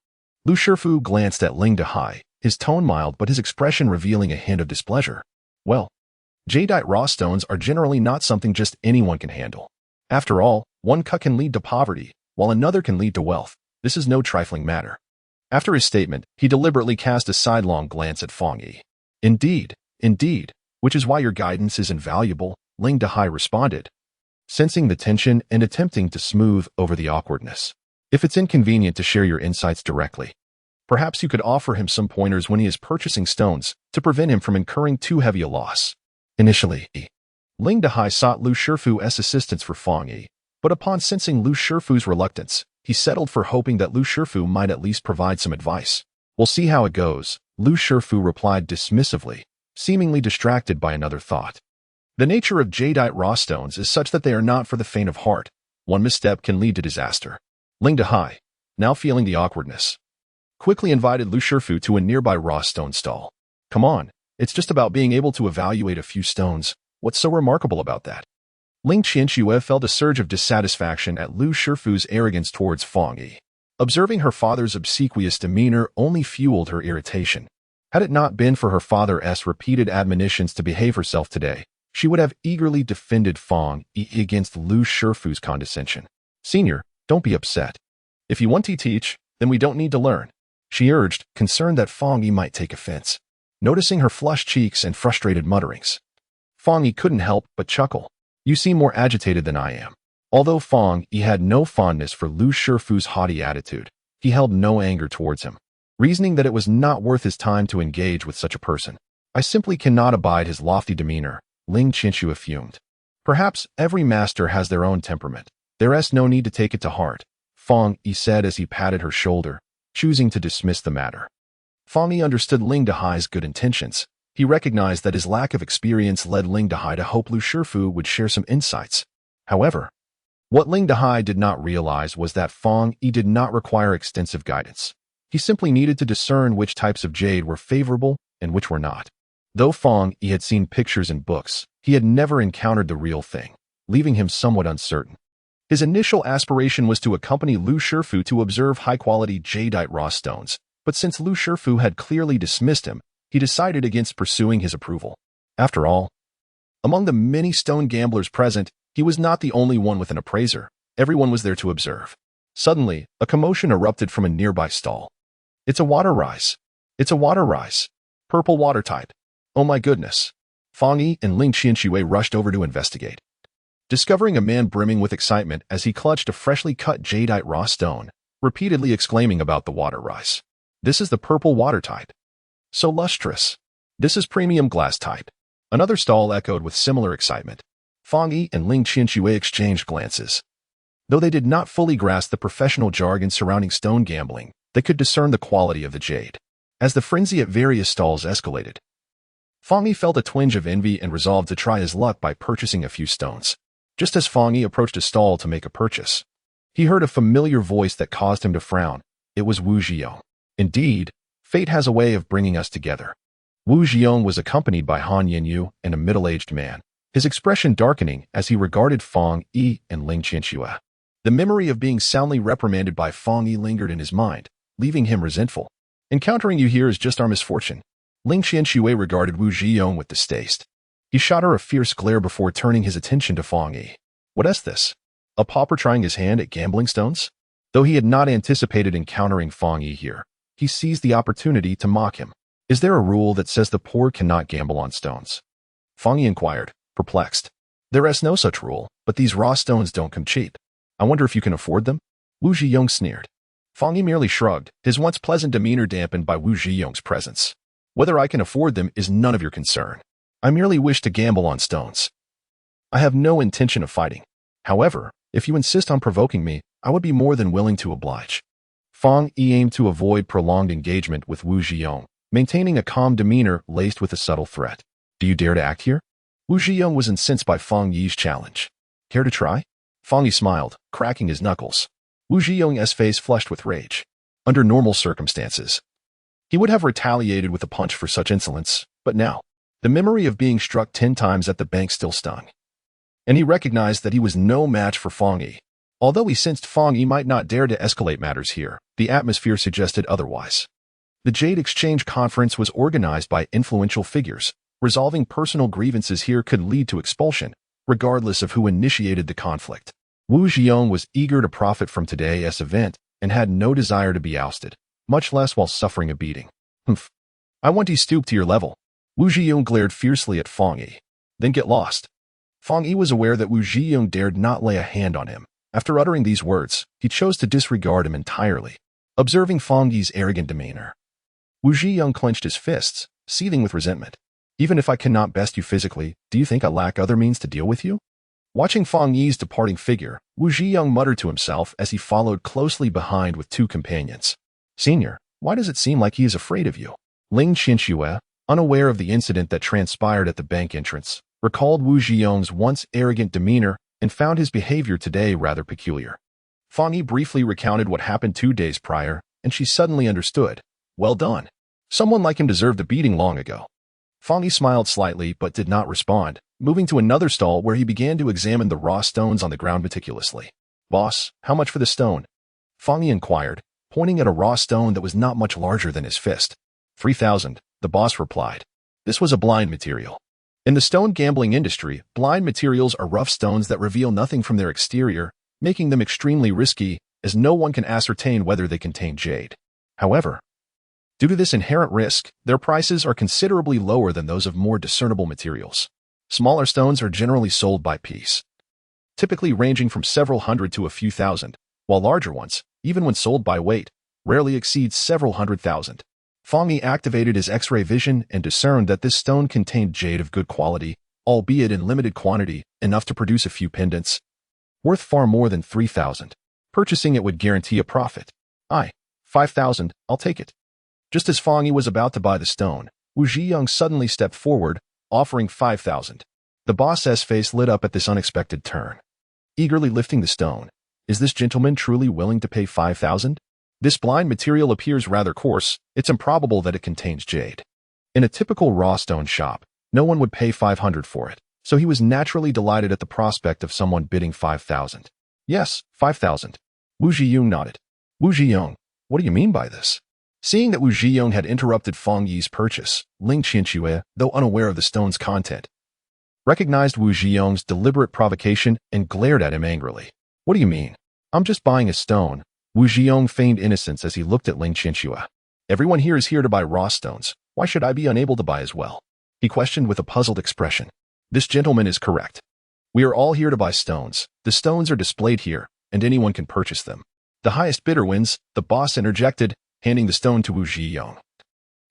Lu Shifu glanced at Ling Dehai, his tone mild but his expression revealing a hint of displeasure. Well, jadeite raw stones are generally not something just anyone can handle. After all, one cut can lead to poverty, while another can lead to wealth. This is no trifling matter. After his statement, he deliberately cast a sidelong glance at Fong Yi. Indeed, which is why your guidance is invaluable, Ling Dehai responded, sensing the tension and attempting to smooth over the awkwardness. If it's inconvenient to share your insights directly, perhaps you could offer him some pointers when he is purchasing stones to prevent him from incurring too heavy a loss. Initially, Ling Dehai sought Lu Shifu's assistance for Fong Yi, but upon sensing Lu Shifu's reluctance, he settled for hoping that Lu Shifu might at least provide some advice. We'll see how it goes, Lu Shifu replied dismissively, seemingly distracted by another thought. The nature of jadeite raw stones is such that they are not for the faint of heart. One misstep can lead to disaster. Ling Dehai, now feeling the awkwardness, quickly invited Lu Shifu to a nearby raw stone stall. Come on, it's just about being able to evaluate a few stones. What's so remarkable about that? Ling Qianxue felt a surge of dissatisfaction at Lu Shifu's arrogance towards Fong Yi. Observing her father's obsequious demeanor only fueled her irritation. Had it not been for her father's repeated admonitions to behave herself today, she would have eagerly defended Fong Yi against Lu Shifu's condescension. Senior, don't be upset. If you want to teach, then we don't need to learn, she urged, concerned that Fong Yi might take offense. Noticing her flushed cheeks and frustrated mutterings, Fong Yi couldn't help but chuckle. You seem more agitated than I am. Although Fong Yi had no fondness for Lu Shifu's haughty attitude, he held no anger towards him, reasoning that it was not worth his time to engage with such a person. I simply cannot abide his lofty demeanor, Ling Qianxue fumed. Perhaps every master has their own temperament. There's no need to take it to heart, Fong Yi said as he patted her shoulder, choosing to dismiss the matter. Fong Yi understood Ling Dehai's good intentions. He recognized that his lack of experience led Ling Dehai to hope Lu Shifu would share some insights. However, what Ling Dehai did not realize was that Fong Yi did not require extensive guidance. He simply needed to discern which types of jade were favorable and which were not. Though Fong Yi had seen pictures in books, he had never encountered the real thing, leaving him somewhat uncertain. His initial aspiration was to accompany Lu Shifu to observe high-quality jadeite raw stones, but since Lu Shifu had clearly dismissed him, he decided against pursuing his approval. After all, among the many stone gamblers present, he was not the only one with an appraiser. Everyone was there to observe. Suddenly, a commotion erupted from a nearby stall. It's a water rise. It's a water rise. Purple water type. Oh my goodness. Fong Yi and Ling Qianxue rushed over to investigate. Discovering a man brimming with excitement as he clutched a freshly cut jadeite raw stone, repeatedly exclaiming about the water rise. This is the purple water type. So lustrous. This is premium glass type. Another stall echoed with similar excitement. Fong Yi and Ling Qianxue exchanged glances. Though they did not fully grasp the professional jargon surrounding stone gambling, they could discern the quality of the jade. As the frenzy at various stalls escalated, Fong Yi felt a twinge of envy and resolved to try his luck by purchasing a few stones. Just as Fong Yi approached a stall to make a purchase, he heard a familiar voice that caused him to frown. It was Wu Zhiyong. Indeed, fate has a way of bringing us together. Wu Zhiyong was accompanied by Han Yanyu and a middle-aged man, his expression darkening as he regarded Fong Yi and Ling Qianxue. The memory of being soundly reprimanded by Fong Yi lingered in his mind, leaving him resentful. Encountering you here is just our misfortune. Ling Qianxue regarded Wu Zhiyong with distaste. He shot her a fierce glare before turning his attention to Fong Yi. What is this? A pauper trying his hand at gambling stones? Though he had not anticipated encountering Fong Yi here, he seized the opportunity to mock him. Is there a rule that says the poor cannot gamble on stones? Fong Yi inquired, perplexed. There is no such rule, but these raw stones don't come cheap. I wonder if you can afford them? Wu Zhiyong sneered. Fong Yi merely shrugged, his once pleasant demeanor dampened by Wu Zhiyong's presence. Whether I can afford them is none of your concern. I merely wish to gamble on stones. I have no intention of fighting. However, if you insist on provoking me, I would be more than willing to oblige. Fong Yi aimed to avoid prolonged engagement with Wu Zhiyong, maintaining a calm demeanor laced with a subtle threat. Do you dare to act here? Wu Zhiyong was incensed by Fong Yi's challenge. Care to try? Fong Yi smiled, cracking his knuckles. Wu Zhiyong's face flushed with rage. Under normal circumstances, he would have retaliated with a punch for such insolence, but now, the memory of being struck 10 times at the bank still stung. And he recognized that he was no match for Fong Yi. Although he sensed Fong Yi might not dare to escalate matters here, the atmosphere suggested otherwise. The Jade Exchange Conference was organized by influential figures. Resolving personal grievances here could lead to expulsion, regardless of who initiated the conflict. Wu Ziyong was eager to profit from today's event and had no desire to be ousted, much less while suffering a beating. Humph. I want to stoop to your level. Wu Ziyong glared fiercely at Fang Yi. Then get lost. Fang Yi was aware that Wu Ziyong dared not lay a hand on him. After uttering these words, he chose to disregard him entirely. Observing Fang Yi's arrogant demeanor, Wu Ziyong clenched his fists, seething with resentment. Even if I cannot best you physically, do you think I lack other means to deal with you? Watching Fang Yi's departing figure, Wu Ziyong muttered to himself as he followed closely behind with two companions. Senior, why does it seem like he is afraid of you? Ling Qianxue, unaware of the incident that transpired at the bank entrance, recalled Wu Ziyong's once arrogant demeanor and found his behavior today rather peculiar. Fang Yi briefly recounted what happened 2 days prior, and she suddenly understood. Well done. Someone like him deserved a beating long ago. Fang Yi smiled slightly but did not respond, moving to another stall where he began to examine the raw stones on the ground meticulously. Boss, how much for the stone? Fang Yi inquired, pointing at a raw stone that was not much larger than his fist. 3,000, the boss replied. This was a blind material. In the stone gambling industry, blind materials are rough stones that reveal nothing from their exterior, making them extremely risky, as no one can ascertain whether they contain jade. However, due to this inherent risk, their prices are considerably lower than those of more discernible materials. Smaller stones are generally sold by piece, typically ranging from several hundred to a few thousand, while larger ones, even when sold by weight, rarely exceed several 100,000. Fang Yi activated his X-ray vision and discerned that this stone contained jade of good quality, albeit in limited quantity, enough to produce a few pendants, worth far more than 3,000. Purchasing it would guarantee a profit. 5,000, I'll take it. Just as Fang Yi was about to buy the stone, Wu Ziyong suddenly stepped forward, offering 5,000. The boss's face lit up at this unexpected turn. Eagerly lifting the stone, is this gentleman truly willing to pay 5,000? This blind material appears rather coarse. It's improbable that it contains jade. In a typical raw stone shop, no one would pay 500 for it, so he was naturally delighted at the prospect of someone bidding 5,000. Yes, 5,000. Wu Ziyong nodded. Wu Ziyong, what do you mean by this? Seeing that Wu Ziyong had interrupted Fang Yi's purchase, Ling Qianxue, though unaware of the stone's content, recognized Wu Ziyong's deliberate provocation and glared at him angrily. What do you mean? I'm just buying a stone. Wu Ziyong feigned innocence as he looked at Ling Qianxue. Everyone here is here to buy raw stones. Why should I be unable to buy as well? He questioned with a puzzled expression. This gentleman is correct. We are all here to buy stones. The stones are displayed here, and anyone can purchase them. The highest bidder wins, the boss interjected, handing the stone to Wu Ziyong.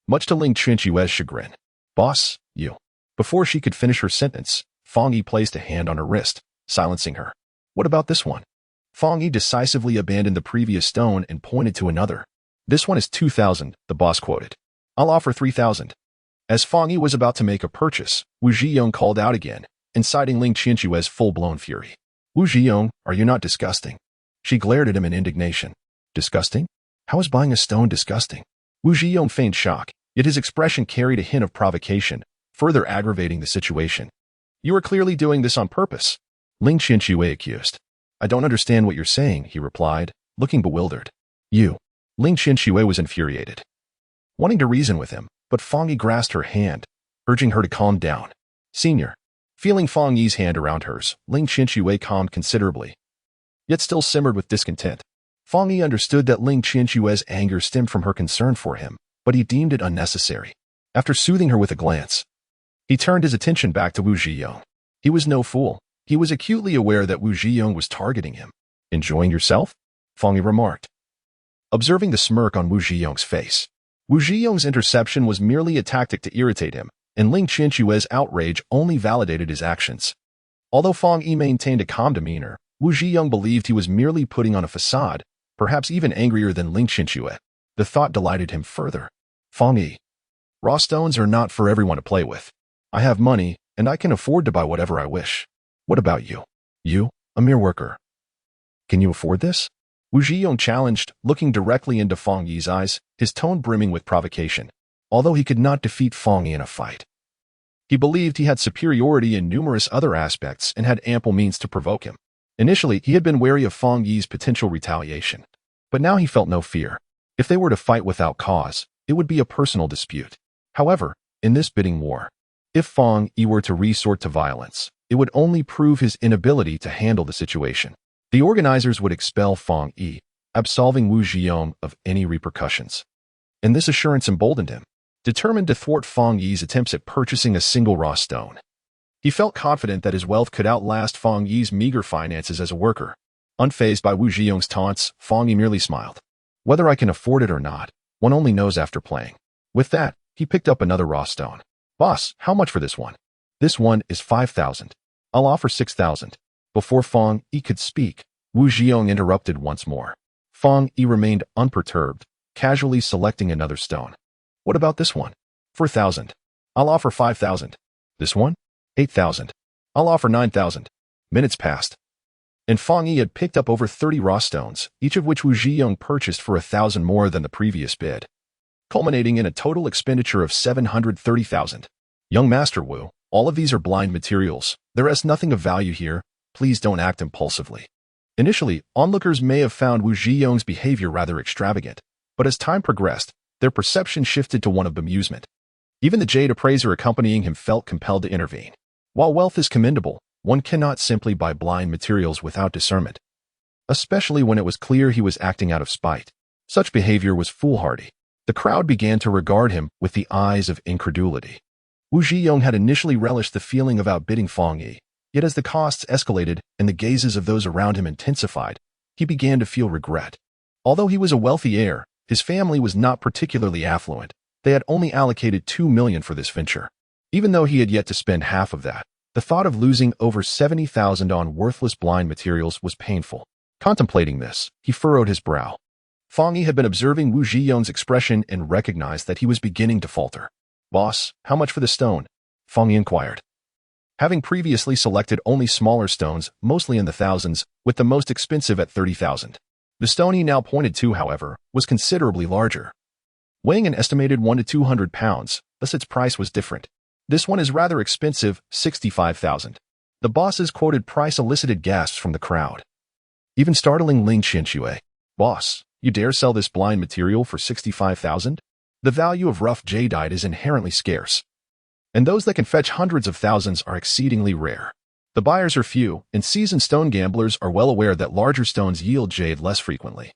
Much to Ling Qianxue's chagrin. Boss, you. Before she could finish her sentence, Fang Yi placed a hand on her wrist, silencing her. What about this one? Fang Yi decisively abandoned the previous stone and pointed to another. This one is 2,000, the boss quoted. I'll offer 3,000. As Fang Yi was about to make a purchase, Wu Ziyong called out again, inciting Ling Qianxue's full-blown fury. Wu Ziyong, are you not disgusting? She glared at him in indignation. Disgusting? How is buying a stone disgusting? Wu Ziyong feigned shock, yet his expression carried a hint of provocation, further aggravating the situation. You are clearly doing this on purpose, Ling Qianxue accused. I don't understand what you're saying, he replied, looking bewildered. You. Ling Qianxue was infuriated, wanting to reason with him, but Fang Yi grasped her hand, urging her to calm down. Senior. Feeling Fang Yi's hand around hers, Ling Qianxue calmed considerably, yet still simmered with discontent. Fang Yi understood that Ling Qianxue's anger stemmed from her concern for him, but he deemed it unnecessary. After soothing her with a glance, he turned his attention back to Wu Ziyong. He was no fool. He was acutely aware that Wu Ziyong was targeting him. Enjoying yourself? Fang Yi remarked, observing the smirk on Wu Ziyong's face. Wu Ziyong's interception was merely a tactic to irritate him, and Ling Qianxue's outrage only validated his actions. Although Fang Yi maintained a calm demeanor, Wu Ziyong believed he was merely putting on a facade, perhaps even angrier than Ling Qianxue. The thought delighted him further. Fang Yi. Raw stones are not for everyone to play with. I have money, and I can afford to buy whatever I wish. What about you? You, a mere worker. Can you afford this? Wu Ziyong challenged, looking directly into Fang Yi's eyes, his tone brimming with provocation. Although he could not defeat Fang Yi in a fight, he believed he had superiority in numerous other aspects and had ample means to provoke him. Initially, he had been wary of Fang Yi's potential retaliation, but now he felt no fear. If they were to fight without cause, it would be a personal dispute. However, in this bidding war, if Fang Yi were to resort to violence, it would only prove his inability to handle the situation. The organizers would expel Fang Yi, absolving Wu Zhiyong of any repercussions. And this assurance emboldened him, determined to thwart Fang Yi's attempts at purchasing a single raw stone. He felt confident that his wealth could outlast Fang Yi's meager finances as a worker. Unfazed by Wu Zhiyong's taunts, Fang Yi merely smiled. Whether I can afford it or not, one only knows after playing. With that, he picked up another raw stone. Boss, how much for this one? This one is 5,000. I'll offer 6,000. Before Fang Yi could speak, Wu Zhiyong interrupted once more. Fang Yi remained unperturbed, casually selecting another stone. What about this one? 4,000. I'll offer 5,000. This one? 8,000. I'll offer 9,000. Minutes passed, and Fang Yi had picked up over 30 raw stones, each of which Wu Zhiyong purchased for 1,000 more than the previous bid, culminating in a total expenditure of 730,000. Young Master Wu, all of these are blind materials. There is nothing of value here. Please don't act impulsively. Initially, onlookers may have found Wu Zhiyong's behavior rather extravagant, but as time progressed, their perception shifted to one of bemusement. Even the jade appraiser accompanying him felt compelled to intervene. While wealth is commendable, one cannot simply buy blind materials without discernment, especially when it was clear he was acting out of spite. Such behavior was foolhardy. The crowd began to regard him with the eyes of incredulity. Wu Zhiyong had initially relished the feeling of outbidding Fang Yi, yet as the costs escalated and the gazes of those around him intensified, he began to feel regret. Although he was a wealthy heir, his family was not particularly affluent. They had only allocated 2 million for this venture. Even though he had yet to spend half of that, the thought of losing over 70,000 on worthless blind materials was painful. Contemplating this, he furrowed his brow. Fang Yi had been observing Wu Zhiyong's expression and recognized that he was beginning to falter. Boss, how much for the stone? Fang Yi inquired. Having previously selected only smaller stones, mostly in the thousands, with the most expensive at 30,000. The stone he now pointed to, however, was considerably larger, weighing an estimated 1 to 200 pounds, thus its price was different. This one is rather expensive, 65,000. The boss's quoted price elicited gasps from the crowd. Even startling Ling Qianxue. Boss, you dare sell this blind material for 65,000? The value of rough jadeite is inherently scarce, and those that can fetch hundreds of thousands are exceedingly rare. The buyers are few, and seasoned stone gamblers are well aware that larger stones yield jade less frequently,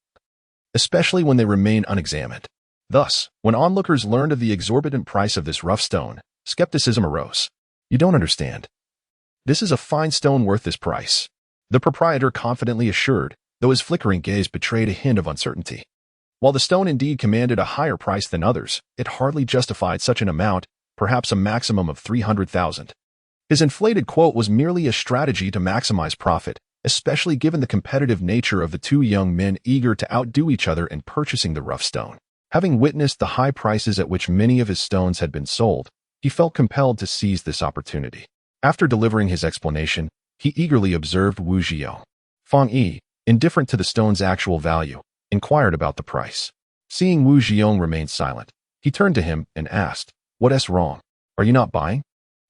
especially when they remain unexamined. Thus, when onlookers learned of the exorbitant price of this rough stone, skepticism arose. You don't understand. This is a fine stone worth this price, the proprietor confidently assured, though his flickering gaze betrayed a hint of uncertainty. While the stone indeed commanded a higher price than others, it hardly justified such an amount, perhaps a maximum of 300,000. His inflated quote was merely a strategy to maximize profit, especially given the competitive nature of the two young men eager to outdo each other in purchasing the rough stone. Having witnessed the high prices at which many of his stones had been sold, he felt compelled to seize this opportunity. After delivering his explanation, he eagerly observed Wu Zhiyong. Fang Yi, indifferent to the stone's actual value, inquired about the price. Seeing Wu Zhiyong remain silent, he turned to him and asked, "What's wrong? Are you not buying?"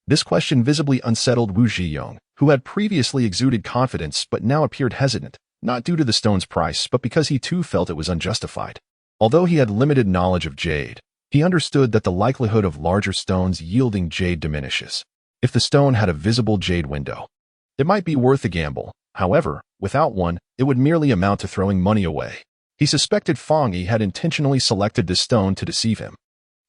This question visibly unsettled Wu Zhiyong, who had previously exuded confidence but now appeared hesitant, not due to the stone's price but because he too felt it was unjustified. Although he had limited knowledge of jade, he understood that the likelihood of larger stones yielding jade diminishes. If the stone had a visible jade window, it might be worth a gamble. However, without one, it would merely amount to throwing money away. He suspected Fang Yi had intentionally selected this stone to deceive him.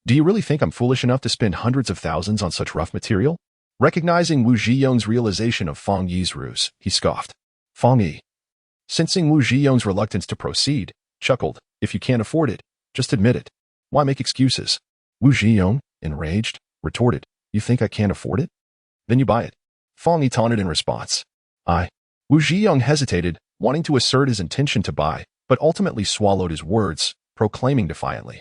Do you really think I'm foolish enough to spend hundreds of thousands on such rough material? Recognizing Wu Zhiyong's realization of Fang Yi's ruse, he scoffed. Fang Yi, sensing Wu Zhiyong's reluctance to proceed, chuckled. If you can't afford it, just admit it. Why make excuses? Wu Zhiyong, enraged, retorted. You think I can't afford it? Then you buy it. Fang Yi taunted in response. Wu Zhiyong hesitated, wanting to assert his intention to buy, but ultimately swallowed his words, proclaiming defiantly,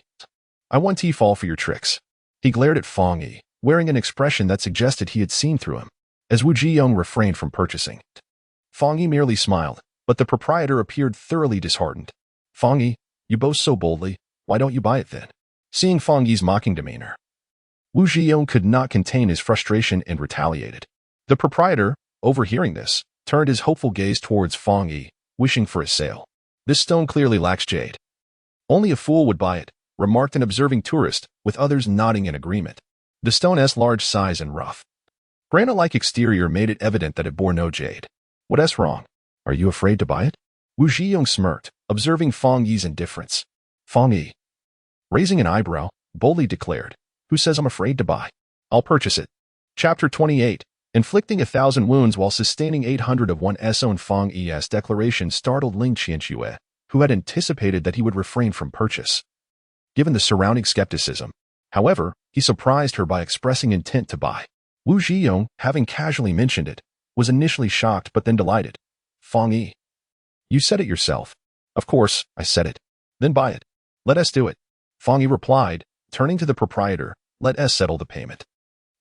I want to fall for your tricks. He glared at Fang Yi, wearing an expression that suggested he had seen through him, as Wu Zhiyong refrained from purchasing. Fang Yi merely smiled, but the proprietor appeared thoroughly disheartened. Fang Yi, you boast so boldly, why don't you buy it then? Seeing Fang Yi's mocking demeanor, Wu Zhiyong could not contain his frustration and retaliated. The proprietor, overhearing this, turned his hopeful gaze towards Fang Yi, wishing for a sale. This stone clearly lacks jade. Only a fool would buy it. remarked an observing tourist, with others nodding in agreement. The stone's large size and rough, granite-like exterior made it evident that it bore no jade. What's wrong? Are you afraid to buy it? Wu Zhiyong smirked, observing Fang Yi's indifference. Fang Yi, raising an eyebrow, boldly declared, "Who says I'm afraid to buy? I'll purchase it." Chapter 28. Inflicting 1,000 wounds while sustaining 800 of one's own. Fang Yi's declaration startled Ling Qianxue, who had anticipated that he would refrain from purchase, given the surrounding skepticism. However, he surprised her by expressing intent to buy. Wu Zhiyong, having casually mentioned it, was initially shocked but then delighted. Fang Yi, you said it yourself. Of course, I said it. Then buy it. Let us do it. Fang Yi replied, turning to the proprietor. Let us settle the payment.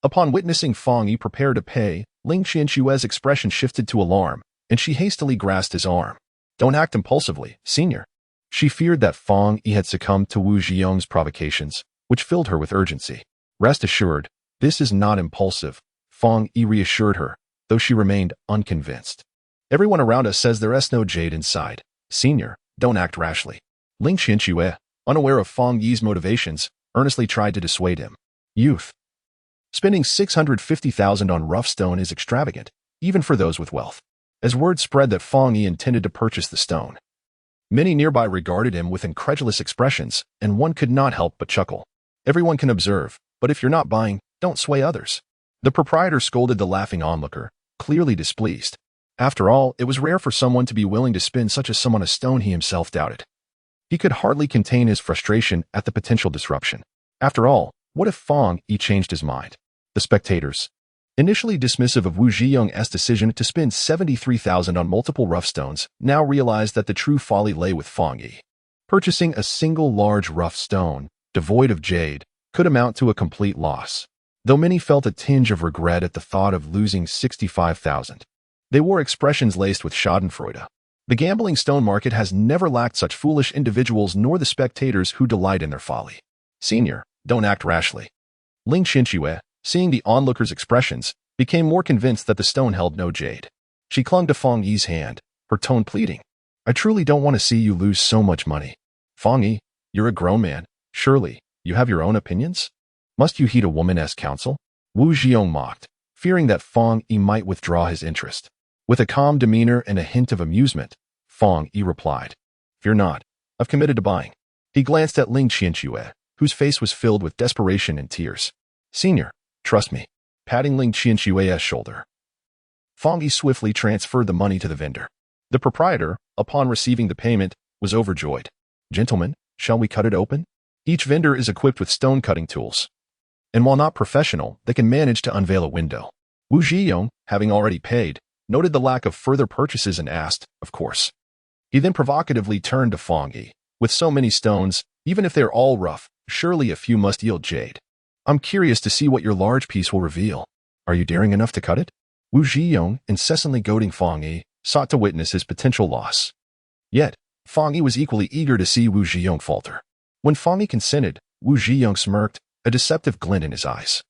Upon witnessing Fang Yi prepare to pay, Ling Qianxue's expression shifted to alarm, and she hastily grasped his arm. Don't act impulsively, senior. She feared that Fang Yi had succumbed to Wu Zhiyong's provocations, which filled her with urgency. Rest assured, this is not impulsive, Fang Yi reassured her, though she remained unconvinced. Everyone around us says there's no jade inside. Senior, don't act rashly. Ling Qianxue, unaware of Fang Yi's motivations, earnestly tried to dissuade him. Youth. Spending 650,000 on rough stone is extravagant, even for those with wealth. As word spread that Fang Yi intended to purchase the stone, many nearby regarded him with incredulous expressions, and one could not help but chuckle. Everyone can observe, but if you're not buying, don't sway others. The proprietor scolded the laughing onlooker, clearly displeased. After all, it was rare for someone to be willing to spend such a sum on a stone he himself doubted. He could hardly contain his frustration at the potential disruption. After all, what if Fang Yi changed his mind? The spectators, initially dismissive of Wu Zhiyong's decision to spend 73,000 on multiple rough stones, now realized that the true folly lay with Fang Yi. Purchasing a single large rough stone, devoid of jade, could amount to a complete loss. Though many felt a tinge of regret at the thought of losing 65,000. They wore expressions laced with schadenfreude. The gambling stone market has never lacked such foolish individuals nor the spectators who delight in their folly. Senior, don't act rashly. Ling Qianxue, seeing the onlookers' expressions, became more convinced that the stone held no jade. She clung to Fang Yi's hand, her tone pleading. I truly don't want to see you lose so much money. Fang Yi, you're a grown man. Surely, you have your own opinions? Must you heed a woman's counsel? Wu Zhiyong mocked, fearing that Fang Yi might withdraw his interest. With a calm demeanor and a hint of amusement, Fang Yi replied, Fear not, I've committed to buying. He glanced at Ling Qianxue, whose face was filled with desperation and tears. Senior, trust me. Patting Ling Qianxue's shoulder, Fang Yi swiftly transferred the money to the vendor. The proprietor, upon receiving the payment, was overjoyed. Gentlemen, shall we cut it open? Each vendor is equipped with stone-cutting tools, and while not professional, they can manage to unveil a window. Wu Zhiyong, having already paid, noted the lack of further purchases and asked, of course. He then provocatively turned to Fang Yi. With so many stones, even if they're all rough, surely a few must yield jade. I'm curious to see what your large piece will reveal. Are you daring enough to cut it? Wu Zhiyong, incessantly goading Fang Yi, sought to witness his potential loss. Yet, Fang Yi was equally eager to see Wu Zhiyong falter. When Fang Yi consented, Wu Zhiyong smirked, a deceptive glint in his eyes,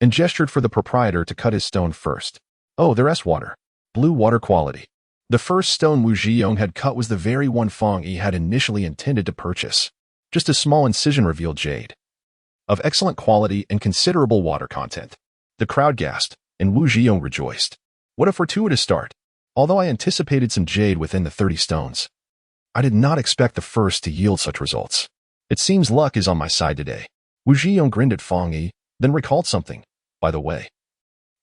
and gestured for the proprietor to cut his stone first. Oh, there's water. Blue water quality. The first stone Wu Zhiyong had cut was the very one Fang Yi had initially intended to purchase. Just a small incision revealed jade, of excellent quality and considerable water content. The crowd gasped, and Wu Zhiyong rejoiced. What a fortuitous start. Although I anticipated some jade within the 30 stones, I did not expect the first to yield such results. It seems luck is on my side today. Wu Zhiyong grinned at Fang Yi, then recalled something. By the way,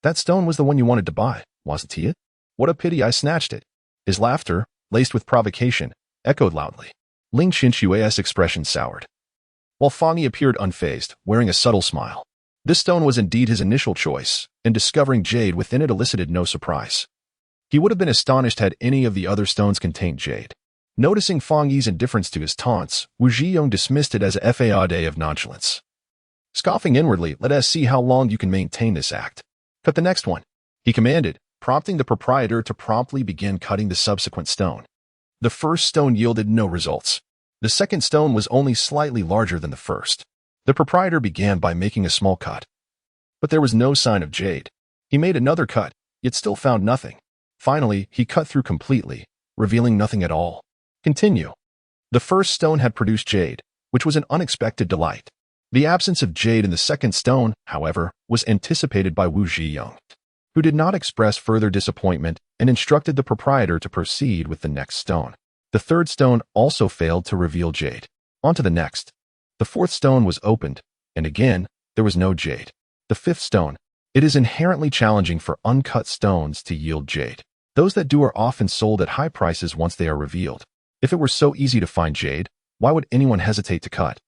that stone was the one you wanted to buy, wasn't it? What a pity I snatched it. His laughter, laced with provocation, echoed loudly. Ling Qianxue's expression soured, while Fang Yi appeared unfazed, wearing a subtle smile. This stone was indeed his initial choice, and discovering jade within it elicited no surprise. He would have been astonished had any of the other stones contained jade. Noticing Fang Yi's indifference to his taunts, Wu Zhiyong dismissed it as a fade of nonchalance. Scoffing inwardly, let us see how long you can maintain this act. Cut the next one, he commanded, prompting the proprietor to promptly begin cutting the subsequent stone. The first stone yielded no results. The second stone was only slightly larger than the first. The proprietor began by making a small cut, but there was no sign of jade. He made another cut, yet still found nothing. Finally, he cut through completely, revealing nothing at all. Continue. The first stone had produced jade, which was an unexpected delight. The absence of jade in the second stone, however, was anticipated by Wu Zhiyong, who did not express further disappointment and instructed the proprietor to proceed with the next stone. The third stone also failed to reveal jade. On to the next. The fourth stone was opened, and again, there was no jade. The fifth stone. It is inherently challenging for uncut stones to yield jade. Those that do are often sold at high prices once they are revealed. If it were so easy to find jade, why would anyone hesitate to cut?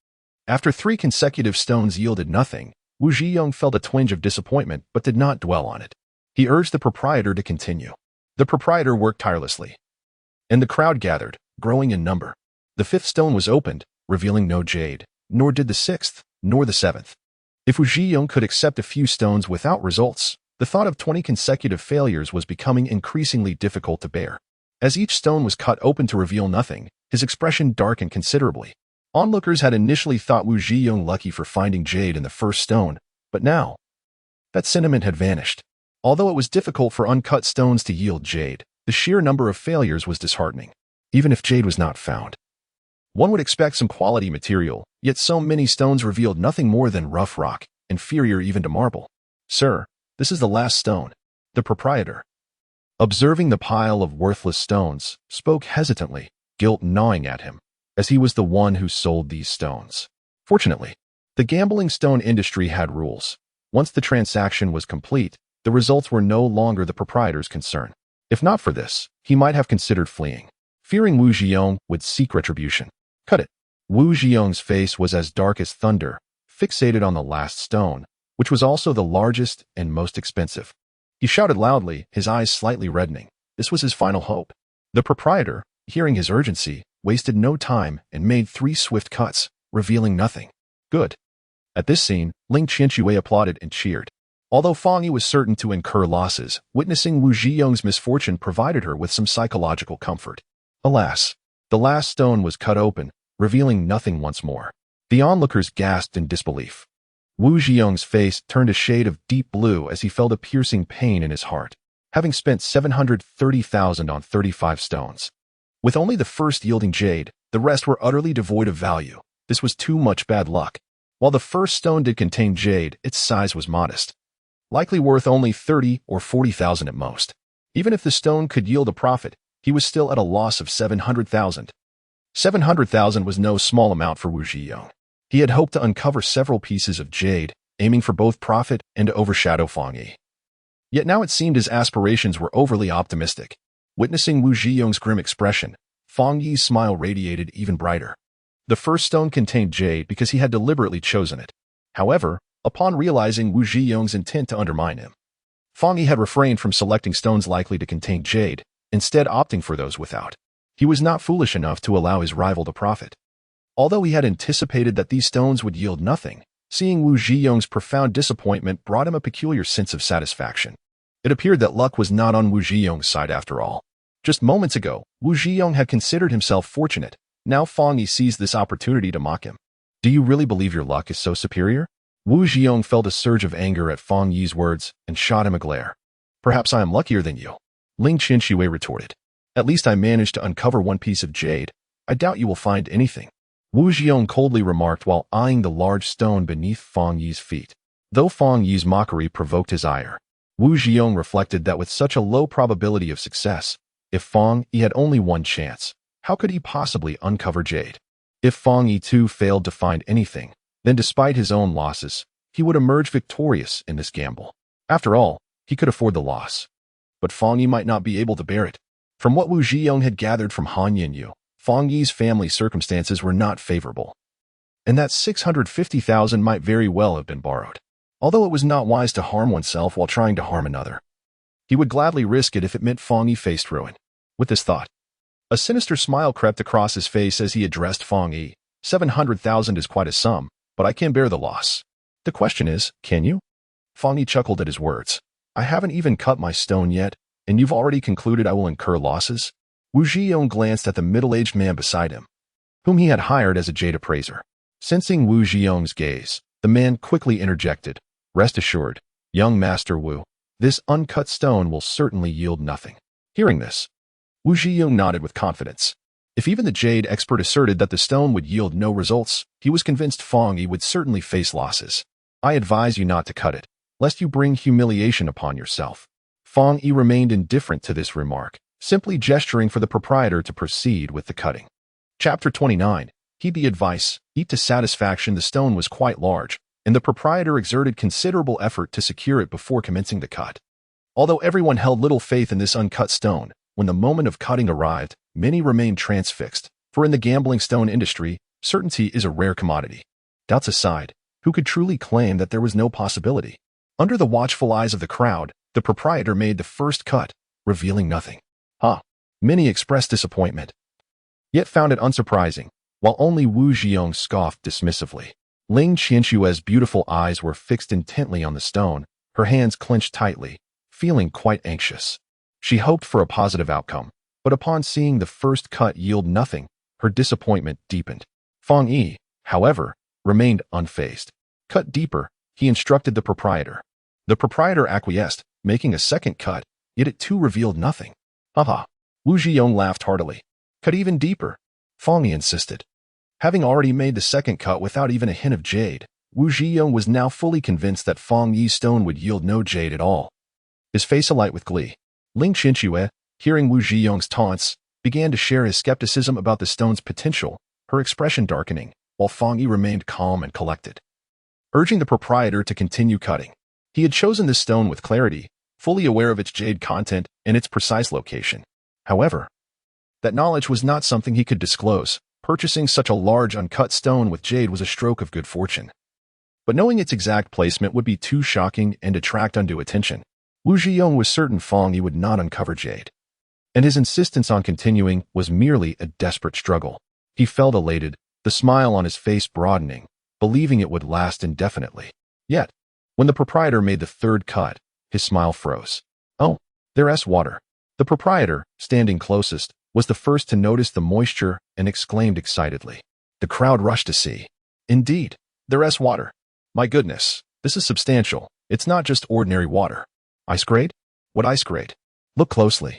After 3 consecutive stones yielded nothing, Wu Zhiyong felt a twinge of disappointment but did not dwell on it. He urged the proprietor to continue. The proprietor worked tirelessly, and the crowd gathered, growing in number. The fifth stone was opened, revealing no jade, nor did the sixth, nor the seventh. If Wu Zhiyong could accept a few stones without results, the thought of 20 consecutive failures was becoming increasingly difficult to bear. As each stone was cut open to reveal nothing, his expression darkened considerably. Onlookers had initially thought Wu Zhiyong lucky for finding jade in the first stone, but now, that sentiment had vanished. Although it was difficult for uncut stones to yield jade, the sheer number of failures was disheartening. Even if jade was not found, one would expect some quality material, yet so many stones revealed nothing more than rough rock, inferior even to marble. Sir, this is the last stone. The proprietor, observing the pile of worthless stones, spoke hesitantly, guilt gnawing at him, as he was the one who sold these stones. Fortunately, the gambling stone industry had rules. Once the transaction was complete, the results were no longer the proprietor's concern. If not for this, he might have considered fleeing, fearing Wu Zhiyong would seek retribution. Cut it. Wu Zhiyong's face was as dark as thunder, fixated on the last stone, which was also the largest and most expensive. He shouted loudly, his eyes slightly reddening. This was his final hope. The proprietor, hearing his urgency, wasted no time and made 3 swift cuts, revealing nothing. Good. At this scene, Ling Qianxue applauded and cheered. Although Fang Yi was certain to incur losses, witnessing Wu Zhiyong's misfortune provided her with some psychological comfort. Alas, the last stone was cut open, revealing nothing once more. The onlookers gasped in disbelief. Wu Zhiyong's face turned a shade of deep blue as he felt a piercing pain in his heart, having spent 730,000 on 35 stones. With only the first yielding jade, the rest were utterly devoid of value. This was too much bad luck. While the first stone did contain jade, its size was modest, likely worth only 30 or 40,000 at most. Even if the stone could yield a profit, he was still at a loss of 700,000. 700,000 was no small amount for Wu Zhiyong. He had hoped to uncover several pieces of jade, aiming for both profit and to overshadow Fang Yi. Yet now it seemed his aspirations were overly optimistic. Witnessing Wu Zhiyong's grim expression, Fang Yi's smile radiated even brighter. The first stone contained jade because he had deliberately chosen it. However, upon realizing Wu Zhiyong's intent to undermine him, Fang Yi had refrained from selecting stones likely to contain jade, instead opting for those without. He was not foolish enough to allow his rival to profit. Although he had anticipated that these stones would yield nothing, seeing Wu Zhiyong's profound disappointment brought him a peculiar sense of satisfaction. It appeared that luck was not on Wu Zhiyong's side after all. Just moments ago, Wu Zhiyong had considered himself fortunate. Now Fang Yi seized this opportunity to mock him. Do you really believe your luck is so superior? Wu Zhiyong felt a surge of anger at Fang Yi's words and shot him a glare. Perhaps I am luckier than you, Ling Qianxue retorted. At least I managed to uncover 1 piece of jade. I doubt you will find anything, Wu Zhiyong coldly remarked while eyeing the large stone beneath Fang Yi's feet. Though Fang Yi's mockery provoked his ire, Wu Zhiyong reflected that with such a low probability of success, if Fang Yi had only 1 chance, how could he possibly uncover jade? If Fang Yi too failed to find anything, then despite his own losses, he would emerge victorious in this gamble. After all, he could afford the loss. But Fang Yi might not be able to bear it. From what Wu Zhiyong had gathered from Han Yinyu, Fang Yi's family circumstances were not favorable, and that 650,000 might very well have been borrowed. Although it was not wise to harm oneself while trying to harm another, he would gladly risk it if it meant Fang Yi faced ruin. With this thought, a sinister smile crept across his face as he addressed Fang Yi. 700,000 is quite a sum, but I can bear the loss. The question is, can you? Fang Yi chuckled at his words. I haven't even cut my stone yet, and you've already concluded I will incur losses? Wu Zhiyong glanced at the middle-aged man beside him, whom he had hired as a jade appraiser. Sensing Wu Zhiyong's gaze, the man quickly interjected, Rest assured, young Master Wu, this uncut stone will certainly yield nothing. Hearing this, Wu Zhiyong nodded with confidence. If even the jade expert asserted that the stone would yield no results, he was convinced Fang Yi would certainly face losses. I advise you not to cut it, lest you bring humiliation upon yourself. Fang Yi remained indifferent to this remark, simply gesturing for the proprietor to proceed with the cutting. Chapter 29. Heed the advice. Eat to satisfaction. The stone was quite large, and the proprietor exerted considerable effort to secure it before commencing the cut. Although everyone held little faith in this uncut stone, when the moment of cutting arrived, many remained transfixed, for in the gambling stone industry, certainty is a rare commodity. Doubts aside, who could truly claim that there was no possibility? Under the watchful eyes of the crowd, the proprietor made the first cut, revealing nothing. Many expressed disappointment, yet found it unsurprising, while only Wu Zhiyong scoffed dismissively. Ling Qianxue's beautiful eyes were fixed intently on the stone, her hands clenched tightly, feeling quite anxious. She hoped for a positive outcome, but upon seeing the first cut yield nothing, her disappointment deepened. Fang Yi, however, remained unfazed. Cut deeper, he instructed the proprietor. The proprietor acquiesced, making a second cut, yet it too revealed nothing. Wu Zhiyong laughed heartily. Cut even deeper, Fang Yi insisted. Having already made the second cut without even a hint of jade, Wu Zhiyong was now fully convinced that Fang Yi's stone would yield no jade at all. His face alight with glee. Ling Qianxue, hearing Wu Zhiyong's taunts, began to share his skepticism about the stone's potential, her expression darkening, while Fang Yi remained calm and collected. Urging the proprietor to continue cutting. He had chosen this stone with clarity, fully aware of its jade content and its precise location. However, that knowledge was not something he could disclose. Purchasing such a large uncut stone with jade was a stroke of good fortune. But knowing its exact placement would be too shocking and attract undue attention. Wu Zhiyong was certain Fang Yi would not uncover jade, and his insistence on continuing was merely a desperate struggle. He felt elated, the smile on his face broadening, believing it would last indefinitely. Yet, when the proprietor made the third cut, his smile froze. Oh, there's water. The proprietor, standing closest, was the first to notice the moisture and exclaimed excitedly. The crowd rushed to see. Indeed, there's water. My goodness, this is substantial. It's not just ordinary water. Ice grade? What ice grade? Look closely.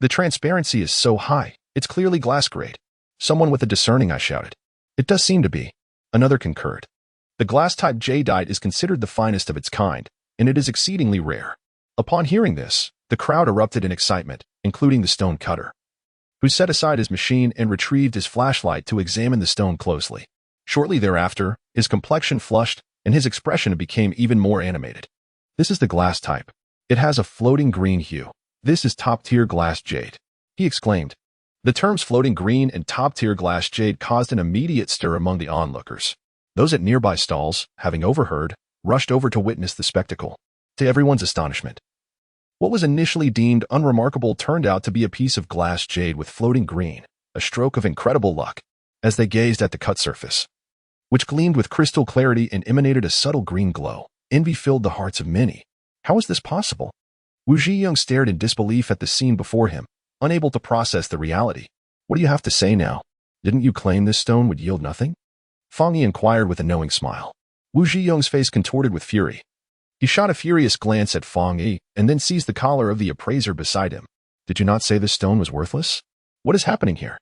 The transparency is so high, it's clearly glass grade. Someone with a discerning eye shouted. It does seem to be. Another concurred. The glass-type jadeite is considered the finest of its kind, and it is exceedingly rare. Upon hearing this, the crowd erupted in excitement, including the stone cutter, who set aside his machine and retrieved his flashlight to examine the stone closely. Shortly thereafter, his complexion flushed, and his expression became even more animated. This is the glass type. It has a floating green hue. This is top-tier glass jade, he exclaimed. The terms floating green and top-tier glass jade caused an immediate stir among the onlookers. Those at nearby stalls, having overheard, rushed over to witness the spectacle. To everyone's astonishment, what was initially deemed unremarkable turned out to be a piece of glass jade with floating green, a stroke of incredible luck. As they gazed at the cut surface, which gleamed with crystal clarity and emanated a subtle green glow, envy filled the hearts of many. How is this possible? Wu Zhiyong stared in disbelief at the scene before him, unable to process the reality. What do you have to say now? Didn't you claim this stone would yield nothing? Fang Yi inquired with a knowing smile. Wu Zhiyong's face contorted with fury. He shot a furious glance at Fang Yi and then seized the collar of the appraiser beside him. Did you not say this stone was worthless? What is happening here?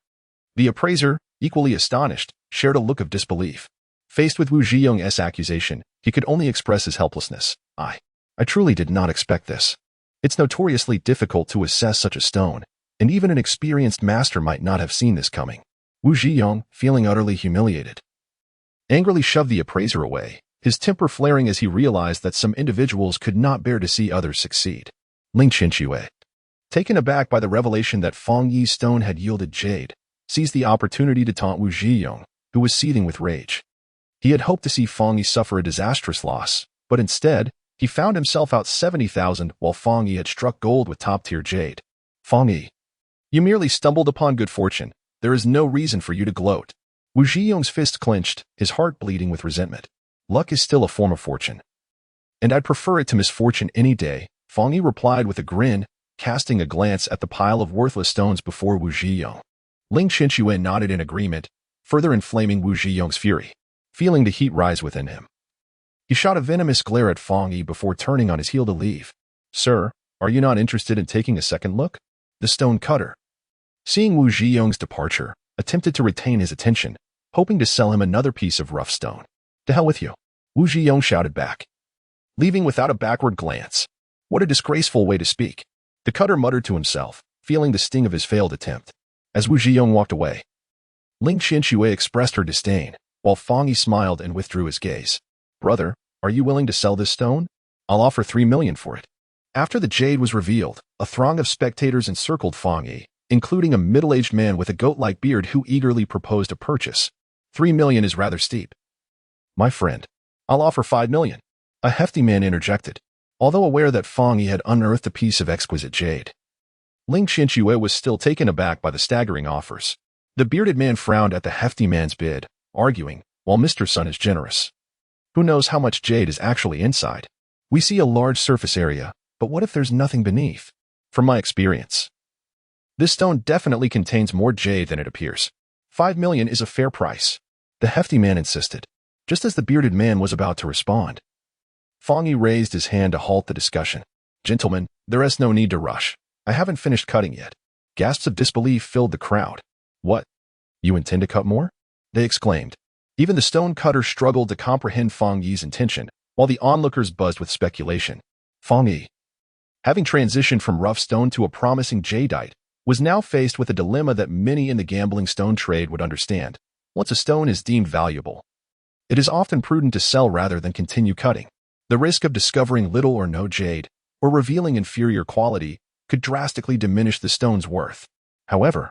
The appraiser, equally astonished, shared a look of disbelief. Faced with Wu Zhiyong's accusation, he could only express his helplessness. I truly did not expect this. It's notoriously difficult to assess such a stone, and even an experienced master might not have seen this coming. Wu Zhiyong, feeling utterly humiliated, angrily shoved the appraiser away, his temper flaring as he realized that some individuals could not bear to see others succeed. Ling Qianxue, taken aback by the revelation that Fang Yi's stone had yielded jade, seized the opportunity to taunt Wu Zhiyong, who was seething with rage. He had hoped to see Fang Yi suffer a disastrous loss, but instead, he found himself out 70,000 while Fang Yi had struck gold with top-tier jade. Fang Yi, you merely stumbled upon good fortune. There is no reason for you to gloat. Wu Zhiyong's fist clenched, his heart bleeding with resentment. Luck is still a form of fortune, and I'd prefer it to misfortune any day, Fang Yi replied with a grin, casting a glance at the pile of worthless stones before Wu Zhiyong. Ling Qianxue nodded in agreement, further inflaming Wu Zhiyong's fury. Feeling the heat rise within him, he shot a venomous glare at Fang Yi before turning on his heel to leave. Sir, are you not interested in taking a second look? The stone cutter, Seeing Wu Zhiyong's departure, attempted to retain his attention, hoping to sell him another piece of rough stone. "To hell with you," Wu Zhiyong shouted back, leaving without a backward glance. What a disgraceful way to speak. The cutter muttered to himself, feeling the sting of his failed attempt. As Wu Zhiyong walked away, Ling Qianxue expressed her disdain, while Fang Yi smiled and withdrew his gaze. "Brother, are you willing to sell this stone? I'll offer 3 million for it." After the jade was revealed, a throng of spectators encircled Fang Yi, including a middle-aged man with a goat-like beard who eagerly proposed a purchase. 3 million is rather steep. "My friend, I'll offer 5 million. A hefty man interjected, although aware that Fang Yi had unearthed a piece of exquisite jade. Ling Qianxue was still taken aback by the staggering offers. The bearded man frowned at the hefty man's bid, arguing, "While Mr. Sun is generous, who knows how much jade is actually inside? We see a large surface area, but what if there's nothing beneath? From my experience, this stone definitely contains more jade than it appears. 5 million is a fair price," the hefty man insisted. Just as the bearded man was about to respond, Fang Yi raised his hand to halt the discussion. "Gentlemen, there is no need to rush. I haven't finished cutting yet." Gasps of disbelief filled the crowd. "What? You intend to cut more?" they exclaimed. Even the stone cutter struggled to comprehend Fang Yi's intention, while the onlookers buzzed with speculation. Fang Yi, having transitioned from rough stone to a promising jadeite, was now faced with a dilemma that many in the gambling stone trade would understand. Once a stone is deemed valuable, it is often prudent to sell rather than continue cutting. The risk of discovering little or no jade, or revealing inferior quality, could drastically diminish the stone's worth. However,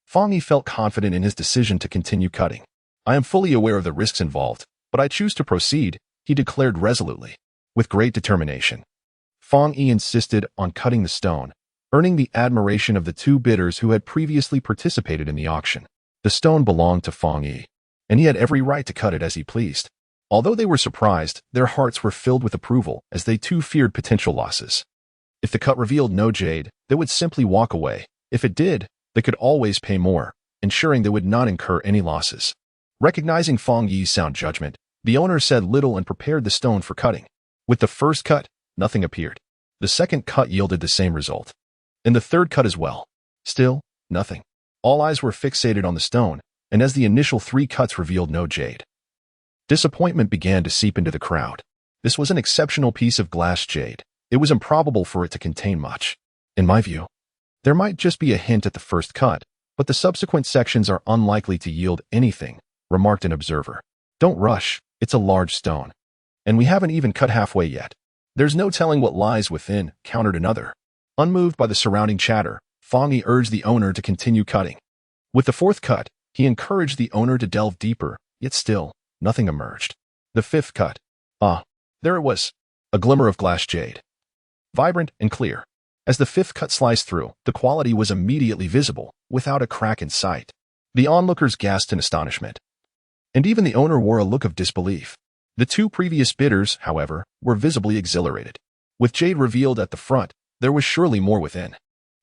Fang Yi felt confident in his decision to continue cutting. "I am fully aware of the risks involved, but I choose to proceed," he declared resolutely. With great determination, Fang Yi insisted on cutting the stone, earning the admiration of the two bidders who had previously participated in the auction. The stone belonged to Fang Yi, and he had every right to cut it as he pleased. Although they were surprised, their hearts were filled with approval as they too feared potential losses. If the cut revealed no jade, they would simply walk away. If it did, they could always pay more, ensuring they would not incur any losses. Recognizing Fang Yi's sound judgment, the owner said little and prepared the stone for cutting. With the first cut, nothing appeared. The second cut yielded the same result. And the third cut as well. Still, nothing. All eyes were fixated on the stone, and as the initial 3 cuts revealed no jade, disappointment began to seep into the crowd. This was an exceptional piece of glass jade. It was improbable for it to contain much. In my view, there might just be a hint at the first cut, but the subsequent sections are unlikely to yield anything, remarked an observer. "Don't rush, it's a large stone. And we haven't even cut halfway yet. There's no telling what lies within," countered another. Unmoved by the surrounding chatter, Fang Yi urged the owner to continue cutting. With the 4th cut, he encouraged the owner to delve deeper, yet still, nothing emerged. The 5th cut. There it was. A glimmer of glass jade. Vibrant and clear. As the 5th cut sliced through, the quality was immediately visible, without a crack in sight. The onlookers gasped in astonishment. And even the owner wore a look of disbelief. The 2 previous bidders, however, were visibly exhilarated. With jade revealed at the front, there was surely more within.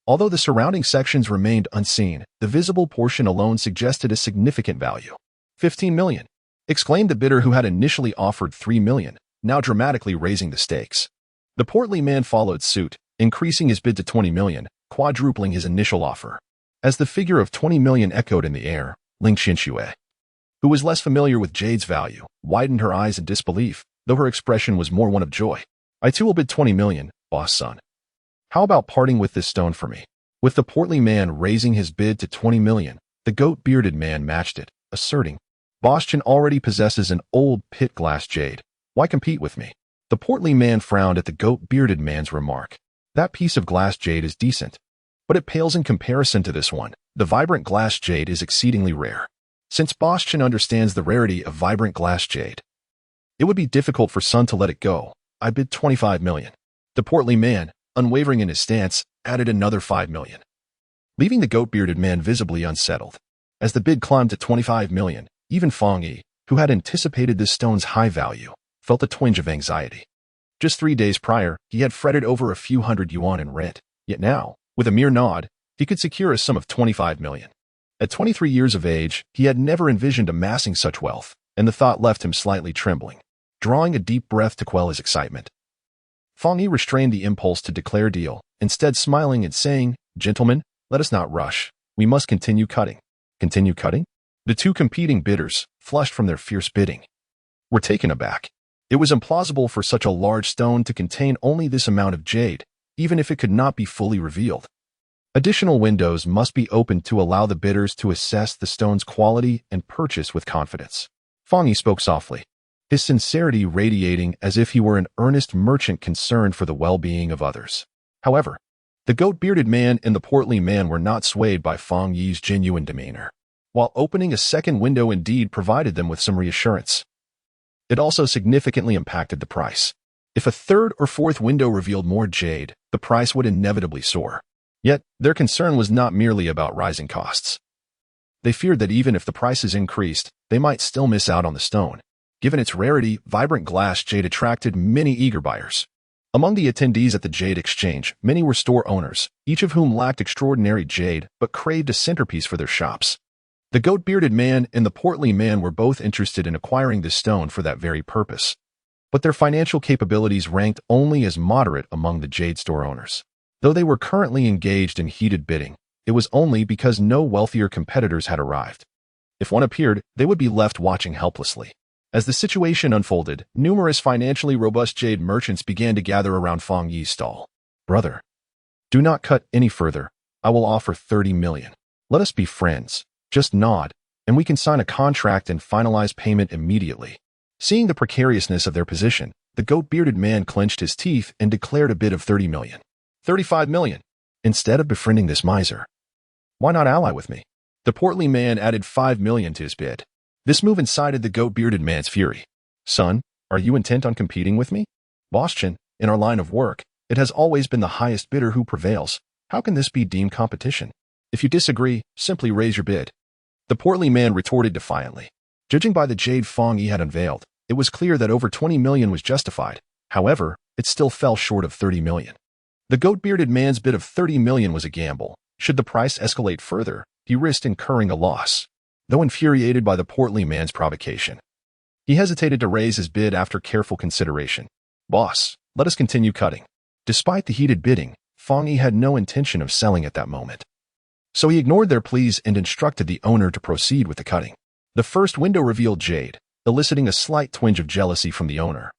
Although the surrounding sections remained unseen, the visible portion alone suggested a significant value. 15 million, exclaimed the bidder who had initially offered 3 million, now dramatically raising the stakes. The portly man followed suit, increasing his bid to 20 million, quadrupling his initial offer. As the figure of 20 million echoed in the air, Ling Qianxue, who was less familiar with jade's value, widened her eyes in disbelief, though her expression was more one of joy. "I too will bid 20 million, boss son. How about parting with this stone for me?" With the portly man raising his bid to 20 million, the goat-bearded man matched it, asserting, "Boschan already possesses an old pit glass jade. Why compete with me?" The portly man frowned at the goat-bearded man's remark. "That piece of glass jade is decent, but it pales in comparison to this one. The vibrant glass jade is exceedingly rare. Since Boschan understands the rarity of vibrant glass jade, it would be difficult for Sun to let it go. I bid 25 million. The portly man, unwavering in his stance, added another 5 million, leaving the goat-bearded man visibly unsettled. As the bid climbed to 25 million, even Fang Yi, who had anticipated this stone's high value, felt a twinge of anxiety. Just 3 days prior, he had fretted over a few hundred yuan in rent, yet now, with a mere nod, he could secure a sum of 25 million. At 23 years of age, he had never envisioned amassing such wealth, and the thought left him slightly trembling. Drawing a deep breath to quell his excitement, Fang Yi restrained the impulse to declare deal, instead smiling and saying, "Gentlemen, let us not rush. We must continue cutting. Continue cutting? The two competing bidders, flushed from their fierce bidding, were taken aback. It was implausible for such a large stone to contain only this amount of jade, even if it could not be fully revealed. Additional windows must be opened to allow the bidders to assess the stone's quality and purchase with confidence. Fang Yi spoke softly, his sincerity radiating as if he were an earnest merchant concerned for the well-being of others. However, the goat-bearded man and the portly man were not swayed by Fang Yi's genuine demeanor. While opening a second window indeed provided them with some reassurance, it also significantly impacted the price. If a third or fourth window revealed more jade, the price would inevitably soar. Yet, their concern was not merely about rising costs. They feared that even if the prices increased, they might still miss out on the stone. Given its rarity, vibrant glass jade attracted many eager buyers. Among the attendees at the Jade Exchange, many were store owners, each of whom lacked extraordinary jade but craved a centerpiece for their shops. The goat-bearded man and the portly man were both interested in acquiring this stone for that very purpose, but their financial capabilities ranked only as moderate among the jade store owners. Though they were currently engaged in heated bidding, it was only because no wealthier competitors had arrived. If one appeared, they would be left watching helplessly. As the situation unfolded, numerous financially robust jade merchants began to gather around Fang Yi's stall. "Brother, do not cut any further. I will offer 30 million. Let us be friends. Just nod, and we can sign a contract and finalize payment immediately." Seeing the precariousness of their position, the goat-bearded man clenched his teeth and declared a bid of 30 million. 35 million. Instead of befriending this miser, why not ally with me? The portly man added 5 million to his bid. This move incited the goat-bearded man's fury. "Son, are you intent on competing with me? Boss Chen, in our line of work, it has always been the highest bidder who prevails. How can this be deemed competition? If you disagree, simply raise your bid." The portly man retorted defiantly. Judging by the jade Fang Yi had unveiled, it was clear that over 20 million was justified. However, it still fell short of 30 million. The goat-bearded man's bid of 30 million was a gamble. Should the price escalate further, he risked incurring a loss. Though infuriated by the portly man's provocation, he hesitated to raise his bid after careful consideration. "Boss, let us continue cutting." Despite the heated bidding, Fang Yi had no intention of selling at that moment. So he ignored their pleas and instructed the owner to proceed with the cutting. The first window revealed jade, eliciting a slight twinge of jealousy from the owner.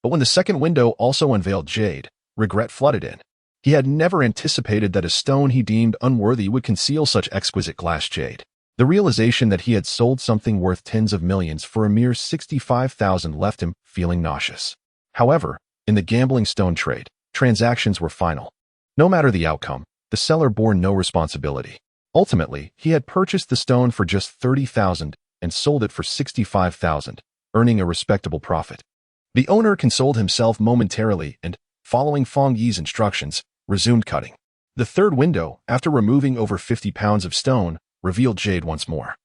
But when the second window also unveiled jade, regret flooded in. He had never anticipated that a stone he deemed unworthy would conceal such exquisite glass jade. The realization that he had sold something worth tens of millions for a mere 65,000 left him feeling nauseous. However, in the gambling stone trade, transactions were final. No matter the outcome, the seller bore no responsibility. Ultimately, he had purchased the stone for just 30,000 and sold it for 65,000, earning a respectable profit. The owner consoled himself momentarily and, following Fang Yi's instructions, resumed cutting. The third window, after removing over 50 pounds of stone, revealed jade once more,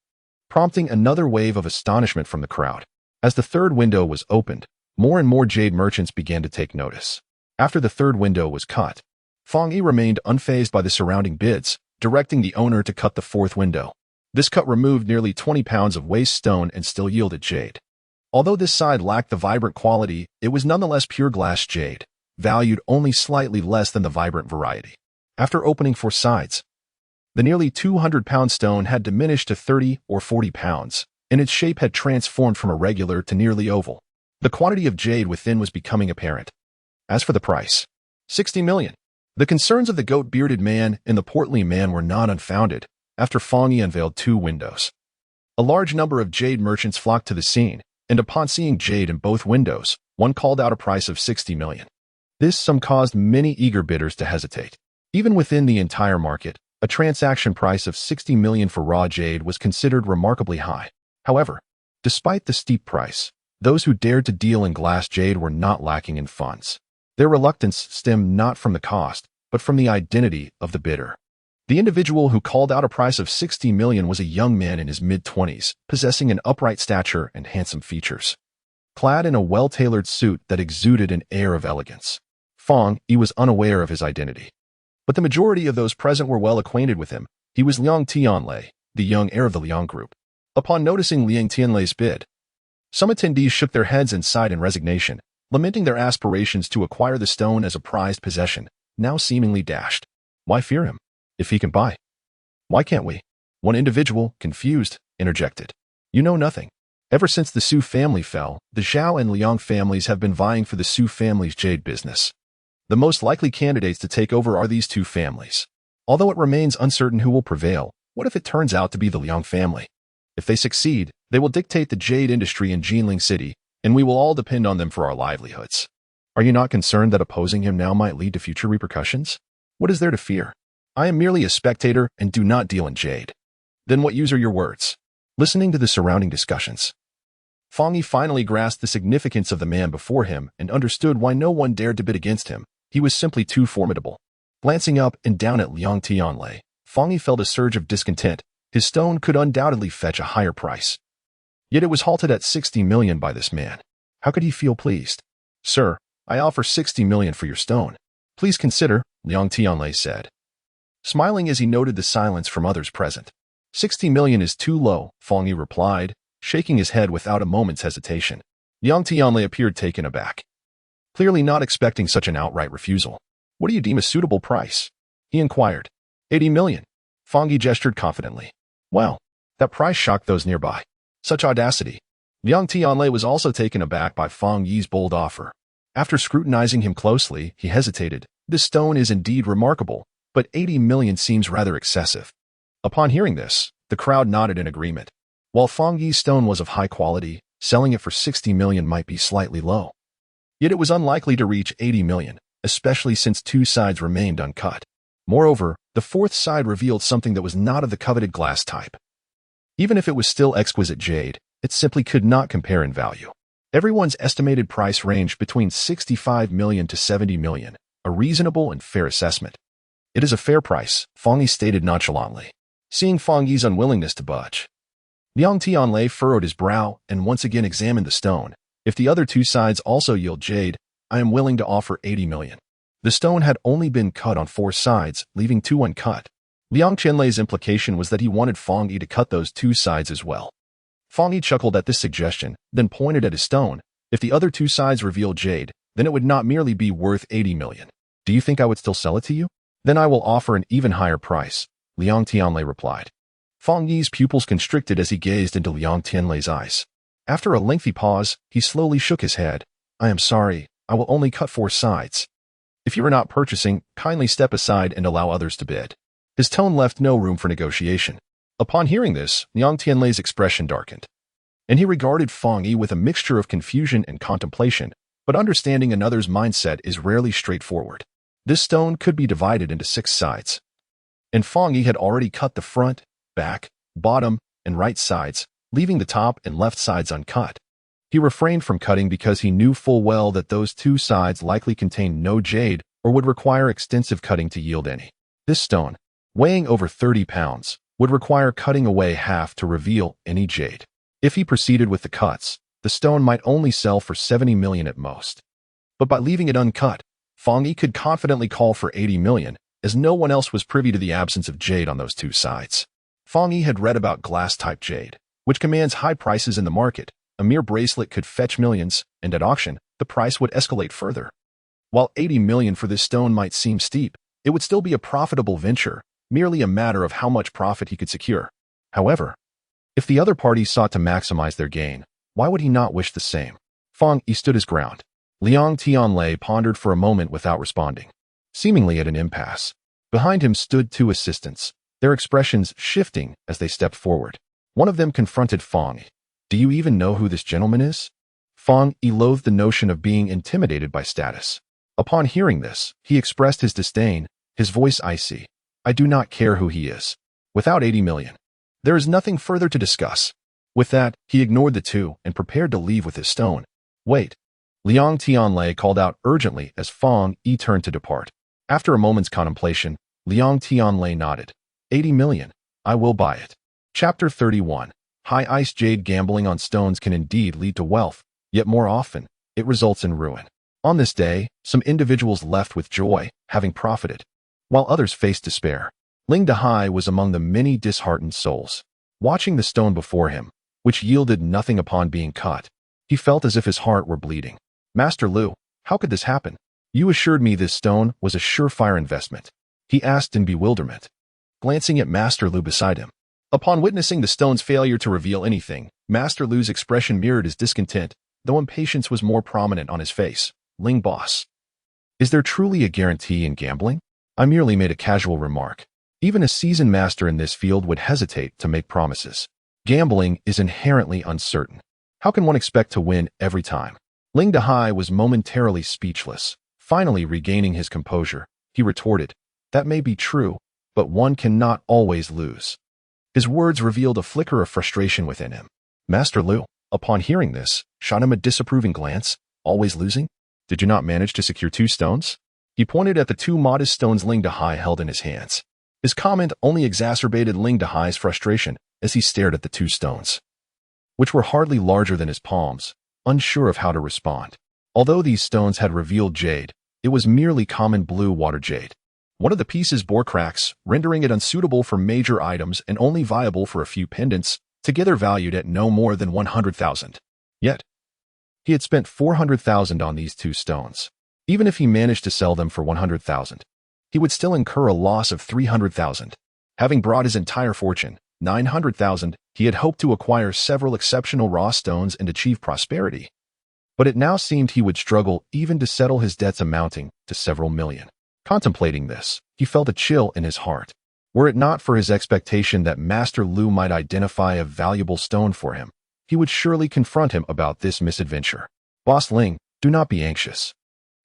prompting another wave of astonishment from the crowd. As the third window was opened, more and more jade merchants began to take notice. After the third window was cut, Fang Yi remained unfazed by the surrounding bids, directing the owner to cut the fourth window. This cut removed nearly 20 pounds of waste stone and still yielded jade. Although this side lacked the vibrant quality, it was nonetheless pure glass jade, valued only slightly less than the vibrant variety. After opening 4 sides, the nearly 200-pound stone had diminished to 30 or 40 pounds, and its shape had transformed from irregular to nearly oval. The quantity of jade within was becoming apparent. As for the price, 60 million. The concerns of the goat-bearded man and the portly man were not unfounded after Fang Yi unveiled 2 windows. A large number of jade merchants flocked to the scene, and upon seeing jade in both windows, one called out a price of 60 million. This sum caused many eager bidders to hesitate. Even within the entire market, a transaction price of 60 million for raw jade was considered remarkably high. However, despite the steep price, those who dared to deal in glass jade were not lacking in funds. Their reluctance stemmed not from the cost, but from the identity of the bidder. The individual who called out a price of 60 million was a young man in his mid-20s, possessing an upright stature and handsome features. Clad in a well-tailored suit that exuded an air of elegance, Fang Yi was unaware of his identity. But the majority of those present were well acquainted with him. He was Liang Tianlei, the young heir of the Liang Group. Upon noticing Liang Tianlei's bid, some attendees shook their heads and sighed in resignation, lamenting their aspirations to acquire the stone as a prized possession, now seemingly dashed. Why fear him, if he can buy? Why can't we? One individual, confused, interjected. You know nothing. Ever since the Su family fell, the Zhao and Liang families have been vying for the Su family's jade business. The most likely candidates to take over are these two families. Although it remains uncertain who will prevail, what if it turns out to be the Liang family? If they succeed, they will dictate the jade industry in Jinling City, and we will all depend on them for our livelihoods. Are you not concerned that opposing him now might lead to future repercussions? What is there to fear? I am merely a spectator and do not deal in jade. Then what use are your words? Listening to the surrounding discussions, Fang Yi finally grasped the significance of the man before him and understood why no one dared to bid against him. He was simply too formidable. Glancing up and down at Liang Tianlei, Fang Yi felt a surge of discontent. His stone could undoubtedly fetch a higher price. Yet it was halted at 60 million by this man. How could he feel pleased? Sir, I offer 60 million for your stone. Please consider, Liang Tianlei said, smiling as he noted the silence from others present. 60 million is too low, Fang Yi replied, shaking his head without a moment's hesitation. Liang Tianlei appeared taken aback, clearly not expecting such an outright refusal. What do you deem a suitable price? He inquired. 80 million. Fang Yi gestured confidently. Wow, that price shocked those nearby. Such audacity. Liang Tianlei was also taken aback by Fang Yi's bold offer. After scrutinizing him closely, he hesitated. This stone is indeed remarkable, but 80 million seems rather excessive. Upon hearing this, the crowd nodded in agreement. While Fang Yi's stone was of high quality, selling it for 60 million might be slightly low. Yet it was unlikely to reach 80 million, especially since two sides remained uncut. Moreover, the fourth side revealed something that was not of the coveted glass type. Even if it was still exquisite jade, it simply could not compare in value. Everyone's estimated price ranged between 65 million to 70 million, a reasonable and fair assessment. It is a fair price, Fang Yi stated nonchalantly. Seeing Fang Yi's unwillingness to budge, Liang Tianlei furrowed his brow and once again examined the stone. If the other two sides also yield jade, I am willing to offer 80 million. The stone had only been cut on 4 sides, leaving 2 uncut. Liang Tianlei's implication was that he wanted Fang Yi to cut those 2 sides as well. Fang Yi chuckled at this suggestion, then pointed at his stone. If the other 2 sides reveal jade, then it would not merely be worth 80 million. Do you think I would still sell it to you? Then I will offer an even higher price, Liang Tianlei replied. Fang Yi's pupils constricted as he gazed into Liang Tianlei's eyes. After a lengthy pause, he slowly shook his head. I am sorry, I will only cut 4 sides. If you are not purchasing, kindly step aside and allow others to bid. His tone left no room for negotiation. Upon hearing this, Liang Tianlei's expression darkened, and he regarded Fang Yi with a mixture of confusion and contemplation, but understanding another's mindset is rarely straightforward. This stone could be divided into 6 sides, and Fang Yi had already cut the front, back, bottom, and right sides, leaving the top and left sides uncut. He refrained from cutting because he knew full well that those 2 sides likely contained no jade or would require extensive cutting to yield any. This stone, weighing over 30 pounds, would require cutting away half to reveal any jade. If he proceeded with the cuts, the stone might only sell for 70 million at most. But by leaving it uncut, Fang Yi could confidently call for 80 million, as no one else was privy to the absence of jade on those 2 sides. Fang Yi had read about glass-type jade, which commands high prices in the market. A mere bracelet could fetch millions, and at auction, the price would escalate further. While 80 million for this stone might seem steep, it would still be a profitable venture, merely a matter of how much profit he could secure. However, if the other party sought to maximize their gain, why would he not wish the same? Fang Yi stood his ground. Liang Tianlei pondered for a moment without responding, seemingly at an impasse. Behind him stood 2 assistants, their expressions shifting as they stepped forward. One of them confronted Fang Yi. Do you even know who this gentleman is? Fang Yi loathed the notion of being intimidated by status. Upon hearing this, he expressed his disdain, his voice icy. I do not care who he is. Without 80 million, there is nothing further to discuss. With that, he ignored the 2 and prepared to leave with his stone. Wait. Liang Tianlei called out urgently as Fang Yi turned to depart. After a moment's contemplation, Liang Tianlei nodded. 80 million. I will buy it. Chapter 31. High ice jade gambling on stones can indeed lead to wealth, yet more often, it results in ruin. On this day, some individuals left with joy, having profited, while others faced despair. Ling Dehai was among the many disheartened souls. Watching the stone before him, which yielded nothing upon being cut, he felt as if his heart were bleeding. Master Lu, how could this happen? You assured me this stone was a surefire investment. He asked in bewilderment. glancing at Master Lu beside him. Upon witnessing the stone's failure to reveal anything, Master Lu's expression mirrored his discontent, though impatience was more prominent on his face. Ling boss. Is there truly a guarantee in gambling? I merely made a casual remark. Even a seasoned master in this field would hesitate to make promises. Gambling is inherently uncertain. How can one expect to win every time? Ling Dahai was momentarily speechless. Finally regaining his composure, he retorted, that may be true, but one cannot always lose. His words revealed a flicker of frustration within him. Master Lu, upon hearing this, shot him a disapproving glance. Always losing? Did you not manage to secure 2 stones? He pointed at the 2 modest stones Ling Dahai held in his hands. His comment only exacerbated Ling Dahai's frustration as he stared at the 2 stones, which were hardly larger than his palms, unsure of how to respond. Although these stones had revealed jade, it was merely common blue water jade. One of the pieces bore cracks, rendering it unsuitable for major items and only viable for a few pendants, together valued at no more than 100,000. Yet, he had spent 400,000 on these 2 stones. Even if he managed to sell them for 100,000, he would still incur a loss of 300,000. Having brought his entire fortune, 900,000, he had hoped to acquire several exceptional raw stones and achieve prosperity. But it now seemed he would struggle even to settle his debts amounting to several million. Contemplating this, he felt a chill in his heart. Were it not for his expectation that Master Lu might identify a valuable stone for him, he would surely confront him about this misadventure. Boss Ling, do not be anxious.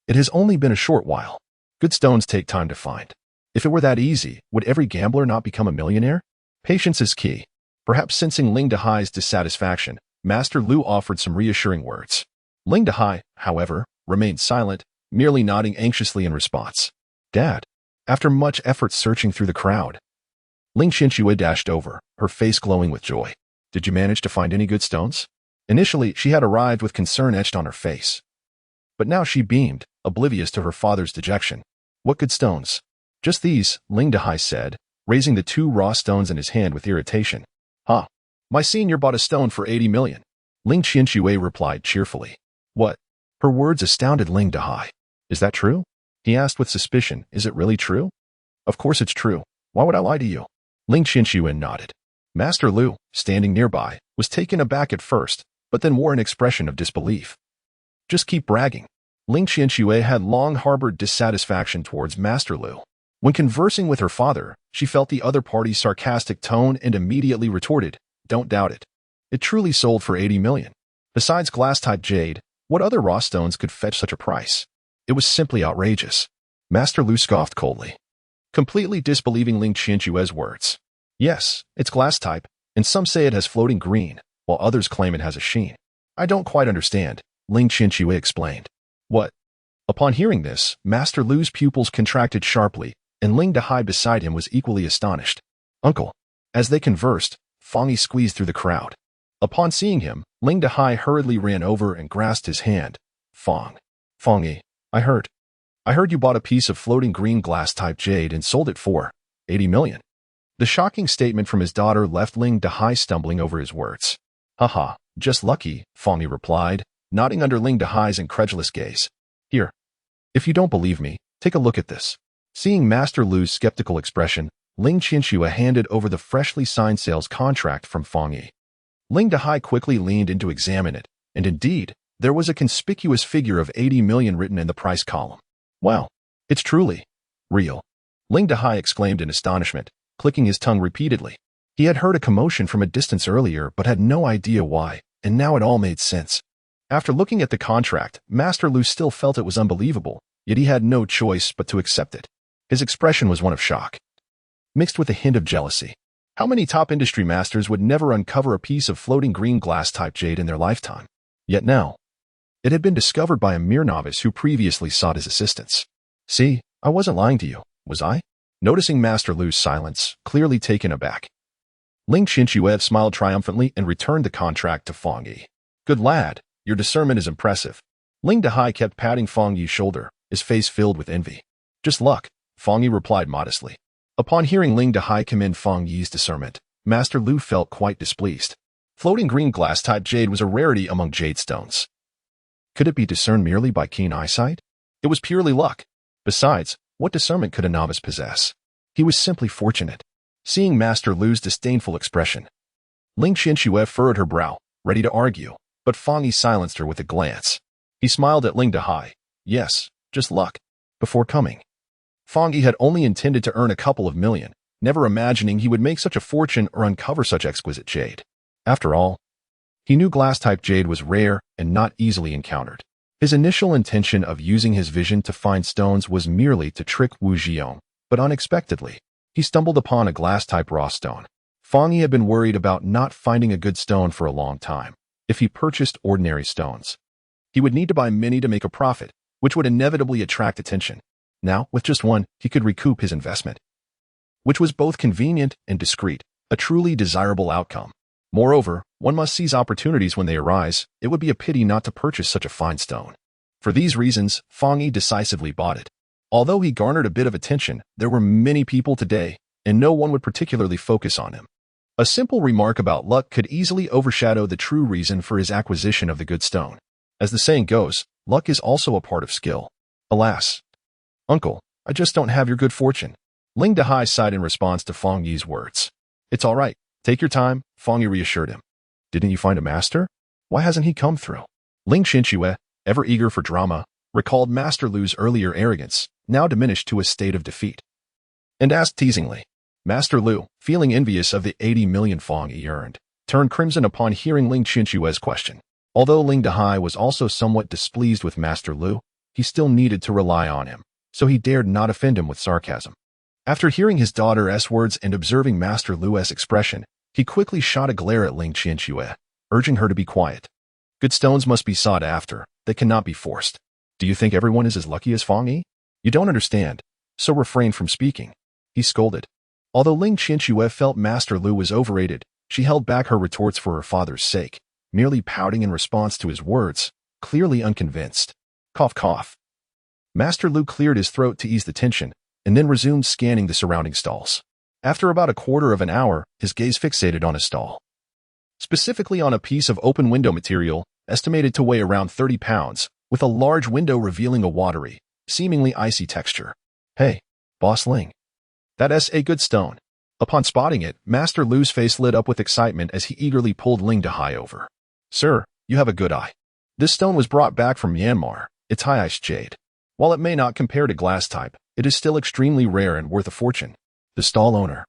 It has only been a short while. Good stones take time to find. If it were that easy, would every gambler not become a millionaire? Patience is key. Perhaps sensing Ling Dahai's dissatisfaction, Master Lu offered some reassuring words. Ling Dahai, however, remained silent, merely nodding anxiously in response. Dad. After much effort searching through the crowd, Ling Qianxue dashed over, her face glowing with joy. Did you manage to find any good stones? Initially, she had arrived with concern etched on her face. But now she beamed, oblivious to her father's dejection. What good stones? Just these, Ling Dahai said, raising the 2 raw stones in his hand with irritation. Huh. My senior bought a stone for 80 million. Ling Qianxue replied cheerfully. What? Her words astounded Ling Dahai. Is that true? He asked with suspicion. Is it really true? Of course it's true. Why would I lie to you? Ling Qianxue nodded. Master Lu, standing nearby, was taken aback at first, but then wore an expression of disbelief. Just keep bragging. Ling Qianxue had long harbored dissatisfaction towards Master Lu. When conversing with her father, she felt the other party's sarcastic tone and immediately retorted, don't doubt it. It truly sold for 80 million. Besides glass-type jade, what other raw stones could fetch such a price? It was simply outrageous. Master Lu scoffed coldly, completely disbelieving Ling Qianxue's words. Yes, it's glass type, and some say it has floating green, while others claim it has a sheen. I don't quite understand, Ling Qianxue explained. What? Upon hearing this, Master Lu's pupils contracted sharply, and Ling Dahai beside him was equally astonished. Uncle. As they conversed, Fang Yi squeezed through the crowd. Upon seeing him, Ling Dahai hurriedly ran over and grasped his hand. Fang Yi, I heard you bought a piece of floating green glass-type jade and sold it for 80 million. The shocking statement from his daughter left Ling Dahai stumbling over his words. Haha, just lucky, Fang Yi replied, nodding under Ling Dahai's incredulous gaze. Here. If you don't believe me, take a look at this. Seeing Master Lu's skeptical expression, Ling Qianxue handed over the freshly signed sales contract from Fang Yi. Ling Dahai quickly leaned in to examine it, and indeed, there was a conspicuous figure of 80 million written in the price column. Wow, it's truly real. Ling Dahai exclaimed in astonishment, clicking his tongue repeatedly. He had heard a commotion from a distance earlier but had no idea why, and now it all made sense. After looking at the contract, Master Lu still felt it was unbelievable, yet he had no choice but to accept it. His expression was one of shock, mixed with a hint of jealousy. How many top industry masters would never uncover a piece of floating green glass-type jade in their lifetime? Yet now, it had been discovered by a mere novice who previously sought his assistance. See, I wasn't lying to you, was I? Noticing Master Lu's silence, clearly taken aback, Ling Qianxue smiled triumphantly and returned the contract to Fang Yi. Good lad, your discernment is impressive. Ling Dahai kept patting Fang Yi's shoulder, his face filled with envy. Just luck, Fang Yi replied modestly. Upon hearing Ling Dahai commend Fang Yi's discernment, Master Lu felt quite displeased. Floating green glass-type jade was a rarity among jade stones. Could it be discerned merely by keen eyesight? It was purely luck. Besides, what discernment could a novice possess? He was simply fortunate. seeing Master Lu's disdainful expression. Ling Qianxue furrowed her brow, ready to argue, but Fang Yi silenced her with a glance. He smiled at Ling Dehai. Yes, just luck. Before coming, Fang Yi had only intended to earn a couple of million, never imagining he would make such a fortune or uncover such exquisite jade. After all, he knew glass-type jade was rare and not easily encountered. His initial intention of using his vision to find stones was merely to trick Wu Jiong, but unexpectedly, he stumbled upon a glass-type raw stone. Fang Yi had been worried about not finding a good stone for a long time. If he purchased ordinary stones, he would need to buy many to make a profit, which would inevitably attract attention. Now, with just one, he could recoup his investment, which was both convenient and discreet, a truly desirable outcome. Moreover, one must seize opportunities when they arise. It would be a pity not to purchase such a fine stone. For these reasons, Fang Yi decisively bought it. Although he garnered a bit of attention, there were many people today, and no one would particularly focus on him. A simple remark about luck could easily overshadow the true reason for his acquisition of the good stone. As the saying goes, luck is also a part of skill. Alas, uncle, I just don't have your good fortune. Ling Dehai sighed in response to Fang Yi's words. It's all right. Take your time, Fang Yi reassured him. Didn't you find a master? Why hasn't he come through? Ling Qianxue, ever eager for drama, recalled Master Lu's earlier arrogance, now diminished to a state of defeat, and asked teasingly. Master Lu, feeling envious of the 80 million Fang Yi earned, turned crimson upon hearing Ling Qianxue's question. Although Ling Dehai was also somewhat displeased with Master Lu, he still needed to rely on him, so he dared not offend him with sarcasm. After hearing his daughter's words and observing Master Lu's expression, he quickly shot a glare at Ling Qianxue, urging her to be quiet. Good stones must be sought after, they cannot be forced. Do you think everyone is as lucky as Fang Yi? You don't understand, so refrain from speaking, he scolded. Although Ling Qianxue felt Master Lu was overrated, she held back her retorts for her father's sake, merely pouting in response to his words, clearly unconvinced. Cough cough. Master Lu cleared his throat to ease the tension, and then resumed scanning the surrounding stalls. After about a quarter of an hour, his gaze fixated on a stall. Specifically on a piece of open window material, estimated to weigh around 30 pounds, with a large window revealing a watery, seemingly icy texture. Hey, Boss Ling. That's a good stone. Upon spotting it, Master Lu's face lit up with excitement as he eagerly pulled Ling Dehai over. Sir, you have a good eye. This stone was brought back from Myanmar. It's high-ice jade. While it may not compare to glass type, it is still extremely rare and worth a fortune. The stall owner,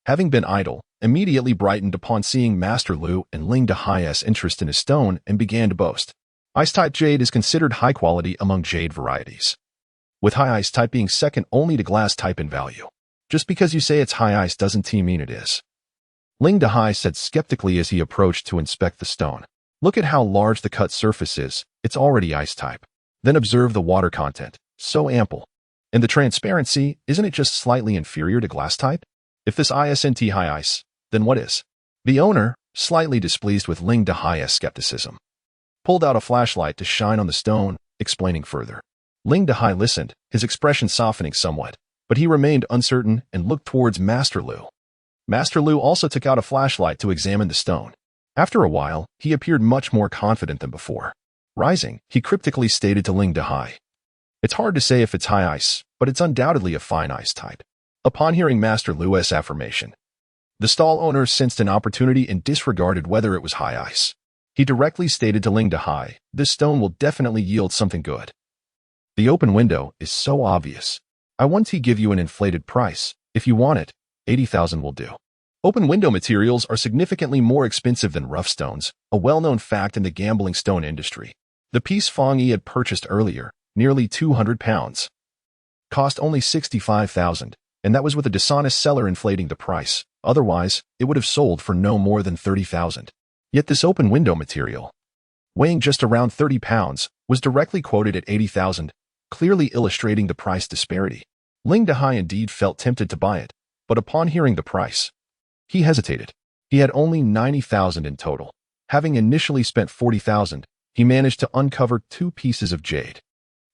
having been idle, immediately brightened upon seeing Master Lu and Ling Dehai's interest in his stone and began to boast. Ice-type jade is considered high quality among jade varieties, with high ice type being second only to glass type in value. Just because you say it's high ice doesn't mean it is. Ling Dehai said skeptically as he approached to inspect the stone. Look at how large the cut surface is, it's already ice type. Then observe the water content, so ample. And the transparency, isn't it just slightly inferior to glass type? If this isn't high ice, then what is? The owner, slightly displeased with Ling Dehai's skepticism, pulled out a flashlight to shine on the stone, explaining further. Ling Dehai listened, his expression softening somewhat, but he remained uncertain and looked towards Master Lu. Master Lu also took out a flashlight to examine the stone. After a while, he appeared much more confident than before. Rising, he cryptically stated to Ling Dehai. It's hard to say if it's high ice, but it's undoubtedly a fine ice type. Upon hearing Master Lu's affirmation, the stall owner sensed an opportunity and disregarded whether it was high ice. He directly stated to Ling Dehai, this stone will definitely yield something good. The open window is so obvious. I want to give you an inflated price. If you want it, 80,000 will do. Open window materials are significantly more expensive than rough stones, a well-known fact in the gambling stone industry. The piece Fang Yi had purchased earlier, nearly 200 pounds, cost only 65,000, and that was with a dishonest seller inflating the price. Otherwise, it would have sold for no more than 30,000. Yet this open window material, weighing just around 30 pounds, was directly quoted at 80,000, clearly illustrating the price disparity. Ling Dehai indeed felt tempted to buy it, but upon hearing the price, he hesitated. He had only 90,000 in total. Having initially spent 40,000, he managed to uncover 2 pieces of jade.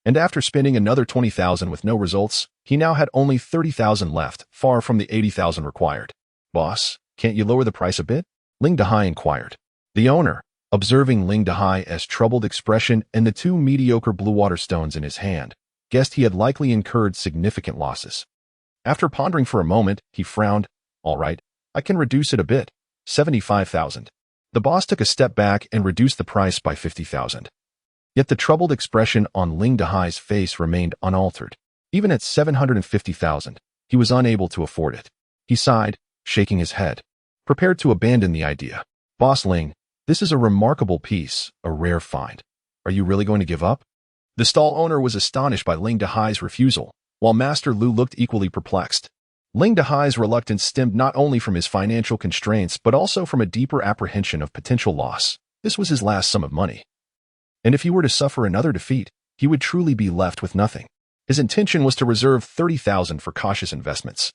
And after spending another 20,000 with no results, he now had only 30,000 left, far from the 80,000 required. Boss, can't you lower the price a bit? Ling Dehai inquired. The owner, observing Ling Dehai's troubled expression and the 2 mediocre blue water stones in his hand, guessed he had likely incurred significant losses. After pondering for a moment, he frowned. All right, I can reduce it a bit. 75,000. The boss took a step back and reduced the price by 50,000. Yet the troubled expression on Ling Dehai's face remained unaltered. Even at 750,000, he was unable to afford it. He sighed, shaking his head, prepared to abandon the idea. Boss Ling, this is a remarkable piece, a rare find. Are you really going to give up? The stall owner was astonished by Ling Dehai's refusal, while Master Lu looked equally perplexed. Ling Dehai's reluctance stemmed not only from his financial constraints but also from a deeper apprehension of potential loss. This was his last sum of money. And if he were to suffer another defeat, he would truly be left with nothing. His intention was to reserve 30,000 for cautious investments.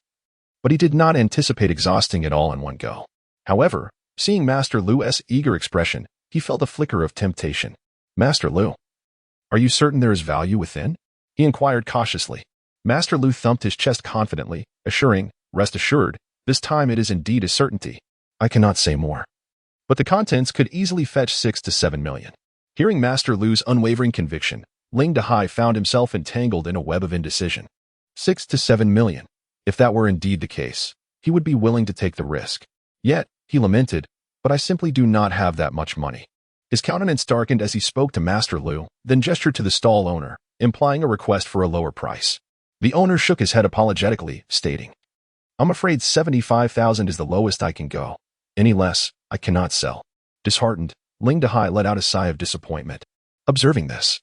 But he did not anticipate exhausting it all in one go. However, seeing Master Lu's eager expression, he felt a flicker of temptation. Master Lu, are you certain there is value within? He inquired cautiously. Master Lu thumped his chest confidently, assuring, rest assured, this time it is indeed a certainty. I cannot say more. But the contents could easily fetch 6 to 7 million. Hearing Master Lu's unwavering conviction, Ling Dehai found himself entangled in a web of indecision. 6 to 7 million. If that were indeed the case, he would be willing to take the risk. Yet, he lamented, but I simply do not have that much money. His countenance darkened as he spoke to Master Lu, then gestured to the stall owner, implying a request for a lower price. The owner shook his head apologetically, stating, I'm afraid 75,000 is the lowest I can go. Any less, I cannot sell. Disheartened, Ling Dehai let out a sigh of disappointment. Observing this,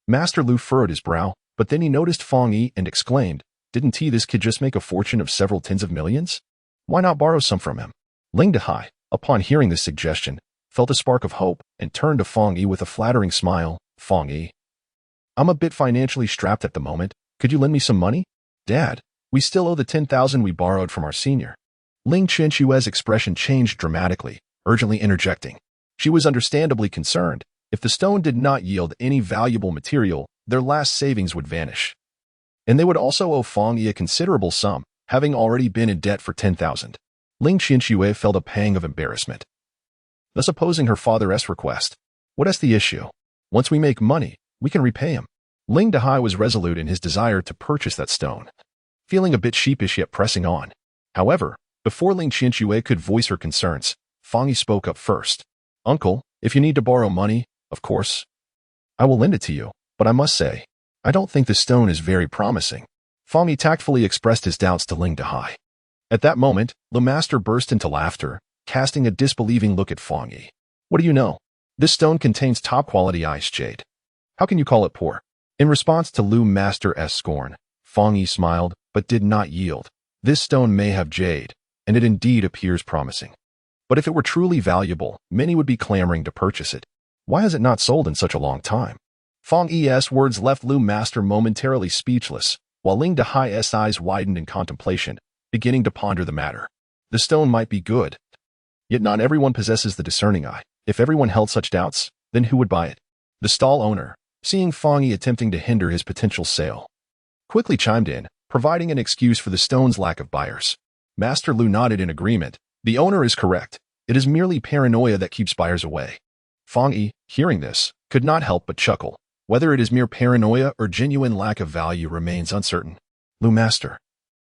Master Lu furrowed his brow, but then he noticed Fong Yi and exclaimed, didn't this kid just make a fortune of several tens of millions? Why not borrow some from him? Ling Dehai, upon hearing this suggestion, felt a spark of hope and turned to Fong Yi with a flattering smile. Fong Yi, I'm a bit financially strapped at the moment. Could you lend me some money? Dad, we still owe the 10,000 we borrowed from our senior. Ling Qinshue's expression changed dramatically, urgently interjecting. She was understandably concerned. If the stone did not yield any valuable material, their last savings would vanish. And they would also owe Fong Yi a considerable sum, having already been in debt for 10,000. Ling Qinshu felt a pang of embarrassment, thus opposing her father's request. What is the issue? Once we make money, we can repay him. Ling Dehai was resolute in his desire to purchase that stone, feeling a bit sheepish yet pressing on. However, before Ling Qinshu could voice her concerns, Fong Yi spoke up first. Uncle, if you need to borrow money, of course, I will lend it to you, but I must say, I don't think the stone is very promising. Fong Yi tactfully expressed his doubts to Ling Dehai. At that moment, the master burst into laughter, casting a disbelieving look at Fong Yi. What do you know? This stone contains top-quality ice jade. How can you call it poor? In response to Lu Master's scorn, Fong Yi smiled, but did not yield. This stone may have jade, and it indeed appears promising. But if it were truly valuable, many would be clamoring to purchase it. Why has it not sold in such a long time? Fong Yi's words left Lu Master momentarily speechless, while Ling Dehai's eyes widened in contemplation, beginning to ponder the matter. The stone might be good, yet not everyone possesses the discerning eye. If everyone held such doubts, then who would buy it? The stall owner, seeing Fong Yi attempting to hinder his potential sale, quickly chimed in, providing an excuse for the stone's lack of buyers. Master Lu nodded in agreement. The owner is correct. It is merely paranoia that keeps buyers away. Fong Yi, hearing this, could not help but chuckle. Whether it is mere paranoia or genuine lack of value remains uncertain. Lu Master,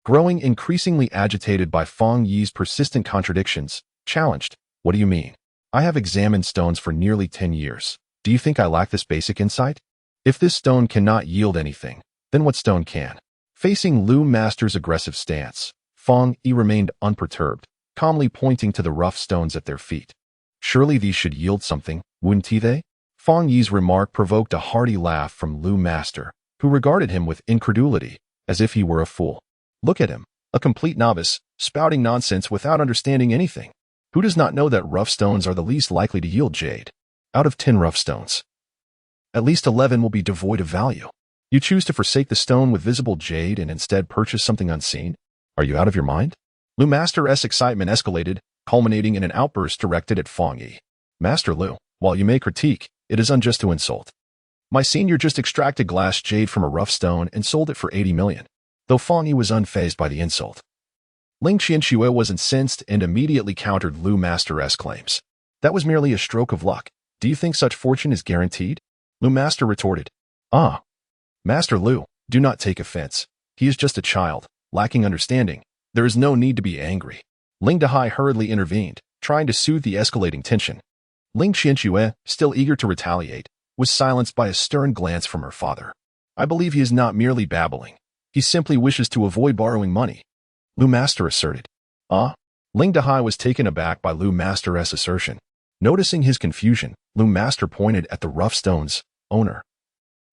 growing increasingly agitated by Fong Yi's persistent contradictions, challenged, what do you mean? I have examined stones for nearly 10 years. Do you think I lack this basic insight? If this stone cannot yield anything, then what stone can? Facing Lu Master's aggressive stance, Fong Yi remained unperturbed, calmly pointing to the rough stones at their feet. Surely these should yield something, wouldn't they? Fong Yi's remark provoked a hearty laugh from Lu Master, who regarded him with incredulity, as if he were a fool. Look at him, a complete novice, spouting nonsense without understanding anything. Who does not know that rough stones are the least likely to yield jade? Out of 10 rough stones, at least 11 will be devoid of value. You choose to forsake the stone with visible jade and instead purchase something unseen? Are you out of your mind? Lu Master's excitement escalated, culminating in an outburst directed at Fong Yi. Master Lu, while you may critique, it is unjust to insult. My senior just extracted glass jade from a rough stone and sold it for 80 million. Though Fong Yi was unfazed by the insult, Ling Qinshu was incensed and immediately countered Lu Master's claims. That was merely a stroke of luck. Do you think such fortune is guaranteed? Lu Master retorted. Ah, Master Lu, do not take offense. He is just a child, lacking understanding. There is no need to be angry. Ling Dehai hurriedly intervened, trying to soothe the escalating tension. Ling Qianxue, still eager to retaliate, was silenced by a stern glance from her father. I believe he is not merely babbling. He simply wishes to avoid borrowing money, Lu Master asserted. Ling Dehai was taken aback by Lu Master's assertion. Noticing his confusion, Lu Master pointed at the rough stones. Owner.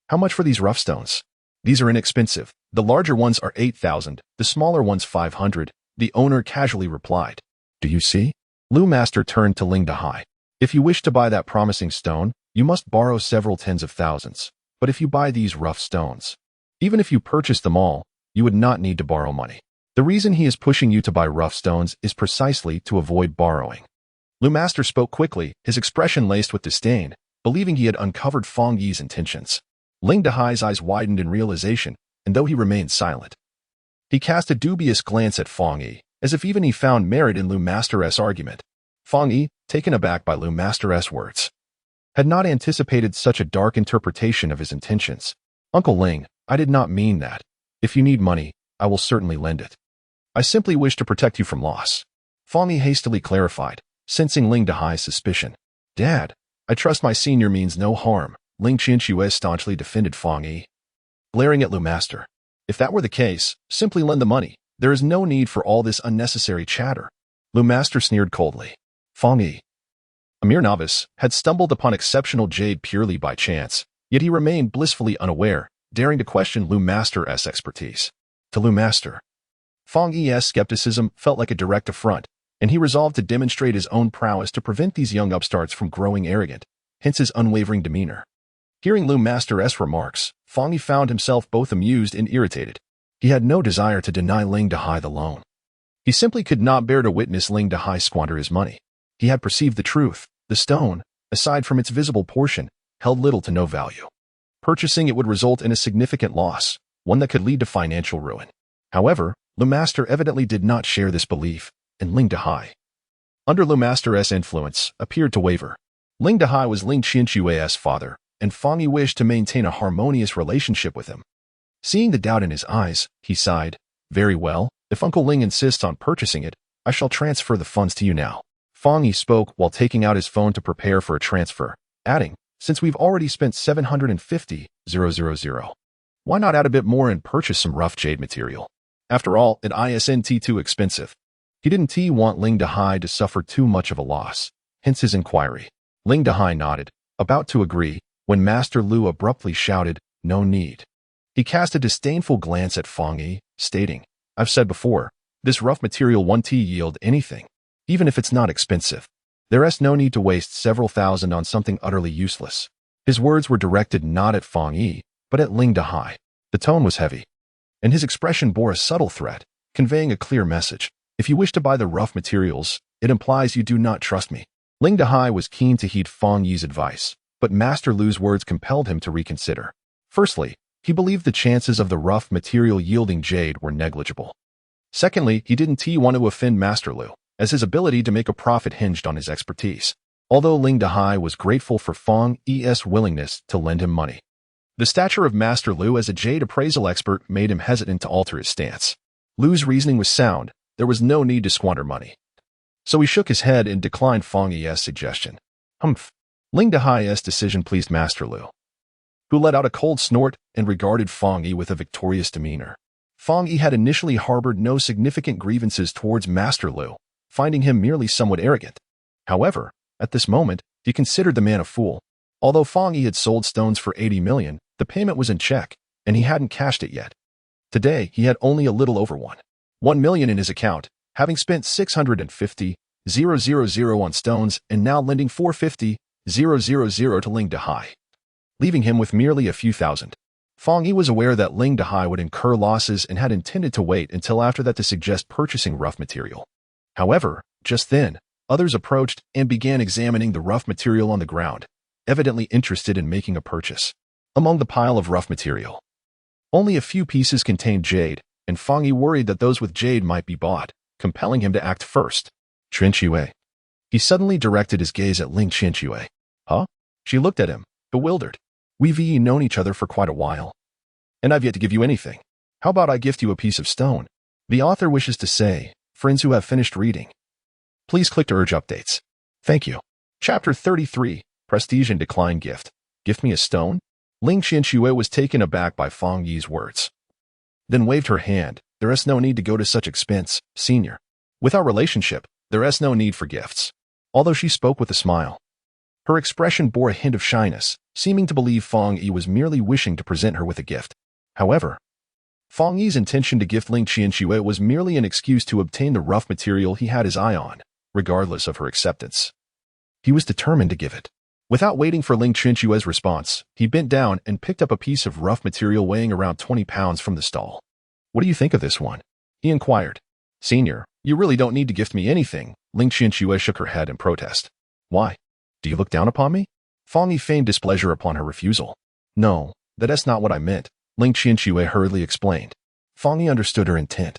How much for these rough stones? These are inexpensive. The larger ones are 8,000, the smaller ones 500, the owner casually replied. Do you see? Lu Master turned to Ling Dehai. If you wish to buy that promising stone, you must borrow several tens of thousands. But if you buy these rough stones, even if you purchase them all, you would not need to borrow money. The reason he is pushing you to buy rough stones is precisely to avoid borrowing. Lu Master spoke quickly, his expression laced with disdain, believing he had uncovered Fang Yi's intentions. Ling Dehai's eyes widened in realization, and though he remained silent, he cast a dubious glance at Fang Yi, as if even he found merit in Lu Master's argument. Fang Yi, taken aback by Lu Master's words, had not anticipated such a dark interpretation of his intentions. Uncle Ling, I did not mean that. If you need money, I will certainly lend it. I simply wish to protect you from loss. Fang Yi hastily clarified, sensing Ling Dehai's suspicion. Dad, I trust my senior means no harm, Ling Qianxue staunchly defended Fang Yi, glaring at Lu Master. If that were the case, simply lend the money. There is no need for all this unnecessary chatter. Lu Master sneered coldly. Fang Yi, a mere novice, had stumbled upon exceptional jade purely by chance, yet he remained blissfully unaware, daring to question Lu Master's expertise. To Lu Master, Fang Yi's skepticism felt like a direct affront, and he resolved to demonstrate his own prowess to prevent these young upstarts from growing arrogant, hence his unwavering demeanor. Hearing Lu Master's remarks, Fang Yi found himself both amused and irritated. He had no desire to deny Ling Dehai the loan. He simply could not bear to witness Ling Dehai squander his money. He had perceived the truth. The stone, aside from its visible portion, held little to no value. Purchasing it would result in a significant loss, one that could lead to financial ruin. However, Lu Master evidently did not share this belief, and Ling Dehai, under Lu Master's influence, appeared to waver. Ling Dehai was Ling Qianxue's father, and Fang Yi wished to maintain a harmonious relationship with him. Seeing the doubt in his eyes, he sighed. Very well, if Uncle Ling insists on purchasing it, I shall transfer the funds to you now. Fang Yi spoke while taking out his phone to prepare for a transfer, adding, since we've already spent 750,000, why not add a bit more and purchase some rough jade material? After all, it isn't too expensive. He didn't want Ling Dehai to suffer too much of a loss, hence his inquiry. Ling Dehai nodded, about to agree, when Master Lu abruptly shouted, no need. He cast a disdainful glance at Fang Yi, stating, I've said before, this rough material won't yield anything, even if it's not expensive. There's no need to waste several thousand on something utterly useless. His words were directed not at Fang Yi, but at Ling Dehai. The tone was heavy, and his expression bore a subtle threat, conveying a clear message. If you wish to buy the rough materials, it implies you do not trust me. Ling Dehai was keen to heed Fang Yi's advice, but Master Lu's words compelled him to reconsider. Firstly, he believed the chances of the rough material yielding jade were negligible. Secondly, he didn't want to offend Master Lu, as his ability to make a profit hinged on his expertise. Although Ling Dehai was grateful for Fang Yi's willingness to lend him money, the stature of Master Lu as a jade appraisal expert made him hesitant to alter his stance. Lu's reasoning was sound. There was no need to squander money. So he shook his head and declined Fang Yi's suggestion. Humph. Ling Dehai's decision pleased Master Lu, who let out a cold snort and regarded Fang Yi with a victorious demeanor. Fang Yi had initially harbored no significant grievances towards Master Lu, finding him merely somewhat arrogant. However, at this moment, he considered the man a fool. Although Fang Yi had sold stones for 80 million, the payment was in check, and he hadn't cashed it yet. Today, he had only a little over 1 million in his account, having spent 650,000 on stones and now lending 450,000 to Ling Dehai, leaving him with merely a few thousand. Fang Yi was aware that Ling Dehai would incur losses and had intended to wait until after that to suggest purchasing rough material. However, just then, others approached and began examining the rough material on the ground, evidently interested in making a purchase. Among the pile of rough material, only a few pieces contained jade, and Fang Yi worried that those with jade might be bought, compelling him to act first. Qianxue. He suddenly directed his gaze at Ling Qianxue. Huh? She looked at him, bewildered. We've known each other for quite a while, and I've yet to give you anything. How about I gift you a piece of stone? The author wishes to say, friends who have finished reading, please click to urge updates. Thank you. Chapter 33, Prestige and Decline Gift. Gift me a stone? Ling Qianxue was taken aback by Fang Yi's words. Then waved her hand. There is no need to go to such expense, senior. With our relationship, there is no need for gifts. Although she spoke with a smile, her expression bore a hint of shyness, seeming to believe Fang Yi was merely wishing to present her with a gift. However, Fang Yi's intention to gift Ling Qianxue was merely an excuse to obtain the rough material he had his eye on, regardless of her acceptance. He was determined to give it. Without waiting for Ling Qianxue's response, he bent down and picked up a piece of rough material weighing around 20 pounds from the stall. What do you think of this one? He inquired. Senior, you really don't need to gift me anything. Ling Qianxue shook her head in protest. Why? Do you look down upon me? Fang Yi feigned displeasure upon her refusal. No, that's not what I meant, Ling Qianxue hurriedly explained. Fang Yi understood her intent,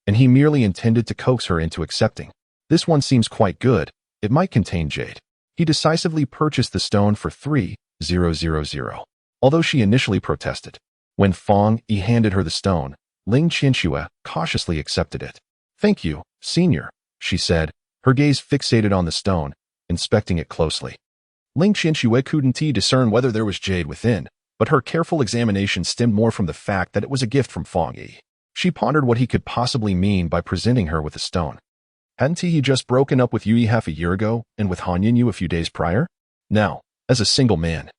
and he merely intended to coax her into accepting. This one seems quite good. It might contain jade. He decisively purchased the stone for 3,000, although she initially protested. When Fang Yi handed her the stone, Ling Qianxue cautiously accepted it. Thank you, senior, she said, her gaze fixated on the stone, inspecting it closely. Ling Qianxue couldn't discern whether there was jade within, but her careful examination stemmed more from the fact that it was a gift from Fang Yi. She pondered what he could possibly mean by presenting her with the stone. Hadn't he just broken up with Yui half a year ago and with Han Yinyu a few days prior? Now, as a single man,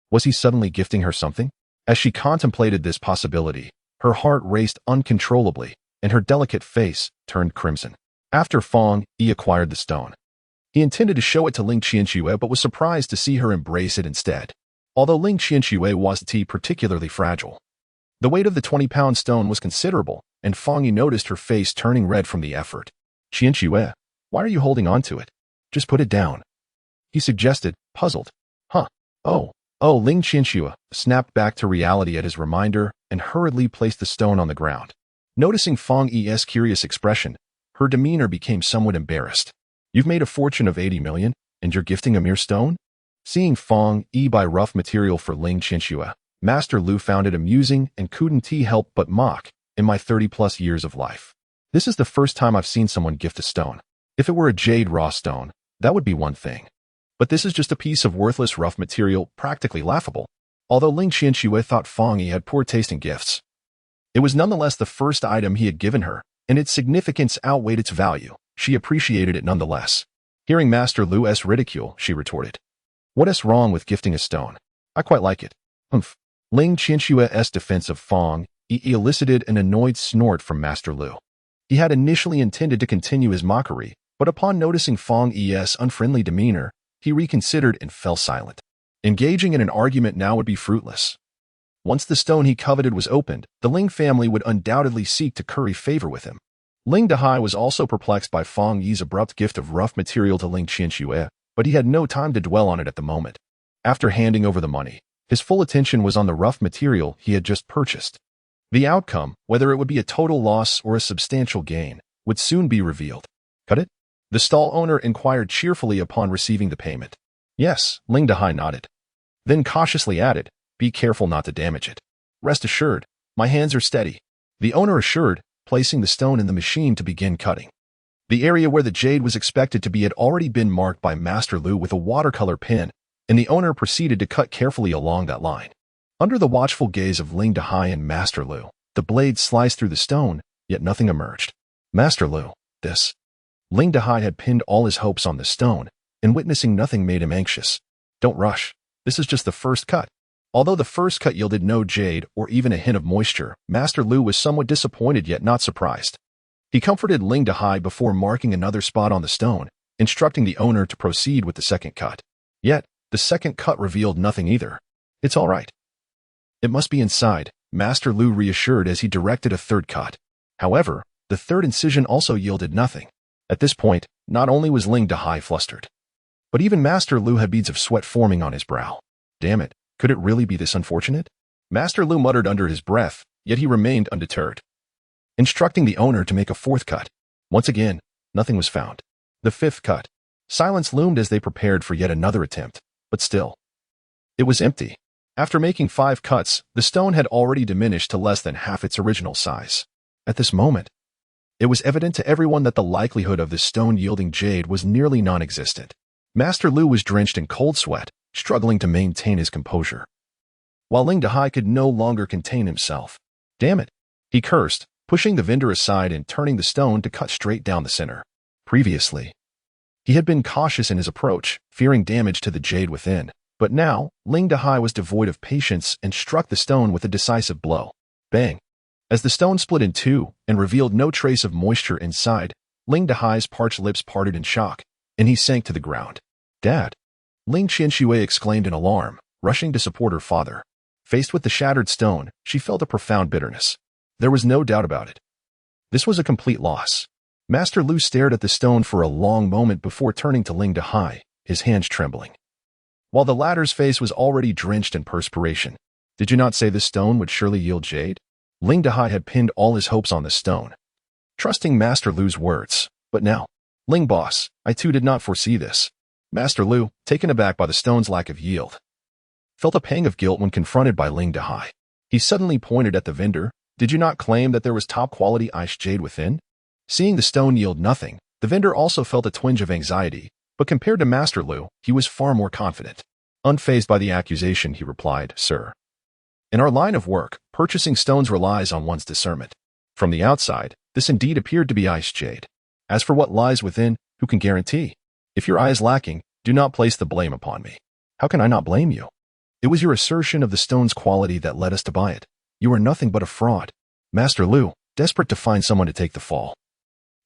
was he suddenly gifting her something? As she contemplated this possibility, her heart raced uncontrollably, and her delicate face turned crimson. After Fang Yi acquired the stone, he intended to show it to Ling Qianxue but was surprised to see her embrace it instead. Although Ling Qianxue wasn't particularly fragile, the weight of the 20-pound stone was considerable, and Fang Yi noticed her face turning red from the effort. Qianxue, why are you holding on to it? Just put it down, he suggested, puzzled. Huh. Oh, Ling Qianxue snapped back to reality at his reminder and hurriedly placed the stone on the ground. Noticing Fang Yi's curious expression, her demeanor became somewhat embarrassed. You've made a fortune of 80 million, and you're gifting a mere stone? Seeing Fang Yi buy rough material for Ling Qianxue, Master Lu found it amusing and couldn't help but mock. In my 30-plus years of life, this is the first time I've seen someone gift a stone. If it were a jade raw stone, that would be one thing. But this is just a piece of worthless rough material, practically laughable. Although Ling Qianxue thought Fang Yi had poor taste in gifts, it was nonetheless the first item he had given her, and its significance outweighed its value. She appreciated it nonetheless. Hearing Master Lu's ridicule, she retorted, "What is wrong with gifting a stone? I quite like it." Humph. Ling Qianxue's defense of Fang Yi elicited an annoyed snort from Master Lu. He had initially intended to continue his mockery, but upon noticing Fang Yi's unfriendly demeanor, he reconsidered and fell silent. Engaging in an argument now would be fruitless. Once the stone he coveted was opened, the Ling family would undoubtedly seek to curry favor with him. Ling Dehai was also perplexed by Fang Yi's abrupt gift of rough material to Ling Qianxue, but he had no time to dwell on it at the moment. After handing over the money, his full attention was on the rough material he had just purchased. The outcome, whether it would be a total loss or a substantial gain, would soon be revealed. Cut it? The stall owner inquired cheerfully upon receiving the payment. Yes, Ling Dehai nodded. Then cautiously added, be careful not to damage it. Rest assured, my hands are steady. The owner assured, placing the stone in the machine to begin cutting. The area where the jade was expected to be had already been marked by Master Lu with a watercolor pen, and the owner proceeded to cut carefully along that line. Under the watchful gaze of Ling Dehai and Master Lu, the blade sliced through the stone, yet nothing emerged. Master Lu, this. Ling Dehai had pinned all his hopes on the stone, and witnessing nothing made him anxious. Don't rush. This is just the first cut. Although the first cut yielded no jade or even a hint of moisture, Master Lu was somewhat disappointed yet not surprised. He comforted Ling Dehai before marking another spot on the stone, instructing the owner to proceed with the second cut. Yet, the second cut revealed nothing either. It's all right. It must be inside, Master Lu reassured as he directed a third cut. However, the third incision also yielded nothing. At this point, not only was Ling Dehai flustered, but even Master Lu had beads of sweat forming on his brow. Damn it, could it really be this unfortunate? Master Lu muttered under his breath, yet he remained undeterred, instructing the owner to make a fourth cut. Once again, nothing was found. The fifth cut. Silence loomed as they prepared for yet another attempt, but still, it was empty. After making 5 cuts, the stone had already diminished to less than half its original size. At this moment, It was evident to everyone that the likelihood of the stone yielding jade was nearly non-existent. Master Lu was drenched in cold sweat, struggling to maintain his composure, while Ling Dehai could no longer contain himself. Damn it, he cursed, pushing the vendor aside and turning the stone to cut straight down the center. Previously, he had been cautious in his approach, fearing damage to the jade within. But now, Ling Dehai was devoid of patience and struck the stone with a decisive blow. Bang! As the stone split in two and revealed no trace of moisture inside, Ling Dehai's parched lips parted in shock, and he sank to the ground. Dad! Ling Qianxue exclaimed in alarm, rushing to support her father. Faced with the shattered stone, she felt a profound bitterness. There was no doubt about it. This was a complete loss. Master Lu stared at the stone for a long moment before turning to Ling Dehai, his hands trembling, while the latter's face was already drenched in perspiration. Did you not say this stone would surely yield jade? Ling Dehai had pinned all his hopes on the stone, trusting Master Lu's words. But now, Ling boss, I too did not foresee this. Master Lu, taken aback by the stone's lack of yield, felt a pang of guilt when confronted by Ling Dehai. He suddenly pointed at the vendor. Did you not claim that there was top-quality ice jade within? Seeing the stone yield nothing, the vendor also felt a twinge of anxiety, but compared to Master Lu, he was far more confident. Unfazed by the accusation, he replied, Sir, in our line of work, purchasing stones relies on one's discernment. From the outside, this indeed appeared to be ice jade. As for what lies within, who can guarantee? If your eye is lacking, do not place the blame upon me. How can I not blame you? It was your assertion of the stone's quality that led us to buy it. You are nothing but a fraud. Master Lu, desperate to find someone to take the fall,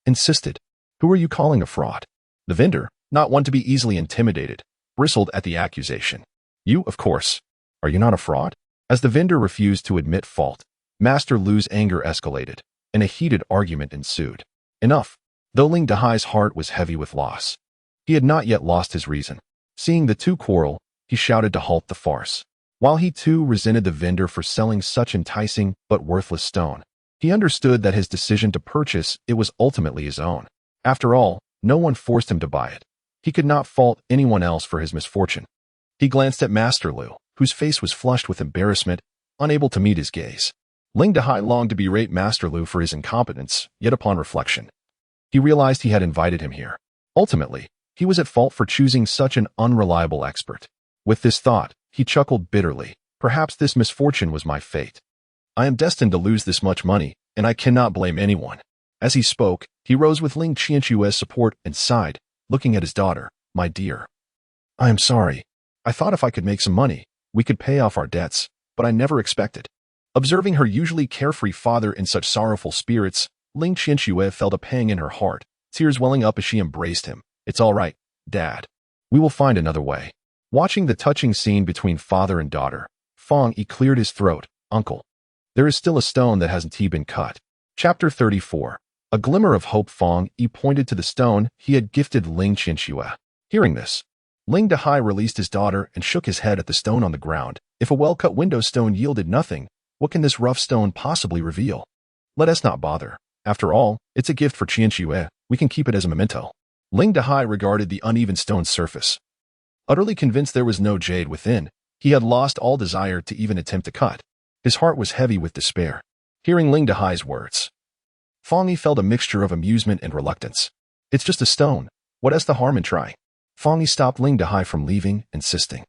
insisted. Who are you calling a fraud? The vendor, not one to be easily intimidated, bristled at the accusation. You, of course. Are you not a fraud? As the vendor refused to admit fault, Master Lu's anger escalated, and a heated argument ensued. Enough. Though Ling Dehai's heart was heavy with loss, he had not yet lost his reason. Seeing the two quarrel, he shouted to halt the farce. While he too resented the vendor for selling such enticing but worthless stone, he understood that his decision to purchase it was ultimately his own. After all, no one forced him to buy it. He could not fault anyone else for his misfortune. He glanced at Master Lu, whose face was flushed with embarrassment, unable to meet his gaze. Ling Dehai longed to berate Master Lu for his incompetence, yet upon reflection, he realized he had invited him here. Ultimately, he was at fault for choosing such an unreliable expert. With this thought, he chuckled bitterly. Perhaps this misfortune was my fate. I am destined to lose this much money, and I cannot blame anyone. As he spoke, he rose with Ling Qianxue's support and sighed, looking at his daughter. My dear, I am sorry. I thought if I could make some money, we could pay off our debts, but I never expected. Observing her usually carefree father in such sorrowful spirits, Ling Qianxue felt a pang in her heart, tears welling up as she embraced him. It's all right, Dad. We will find another way. Watching the touching scene between father and daughter, Fong Yi cleared his throat. Uncle, there is still a stone that hasn't been cut. Chapter 34. A glimmer of hope. Fong Yi pointed to the stone he had gifted Ling Qianxue. Hearing this, Ling Dehai released his daughter and shook his head at the stone on the ground. If a well-cut window stone yielded nothing, what can this rough stone possibly reveal? Let us not bother. After all, it's a gift for Qianxue. We can keep it as a memento. Ling Dehai regarded the uneven stone's surface. Utterly convinced there was no jade within, he had lost all desire to even attempt to cut. His heart was heavy with despair. Hearing Ling Dehai's words, Fong Yi felt a mixture of amusement and reluctance. It's just a stone. What is the harm in trying? Fong Yi stopped Ling Dehai from leaving, insisting.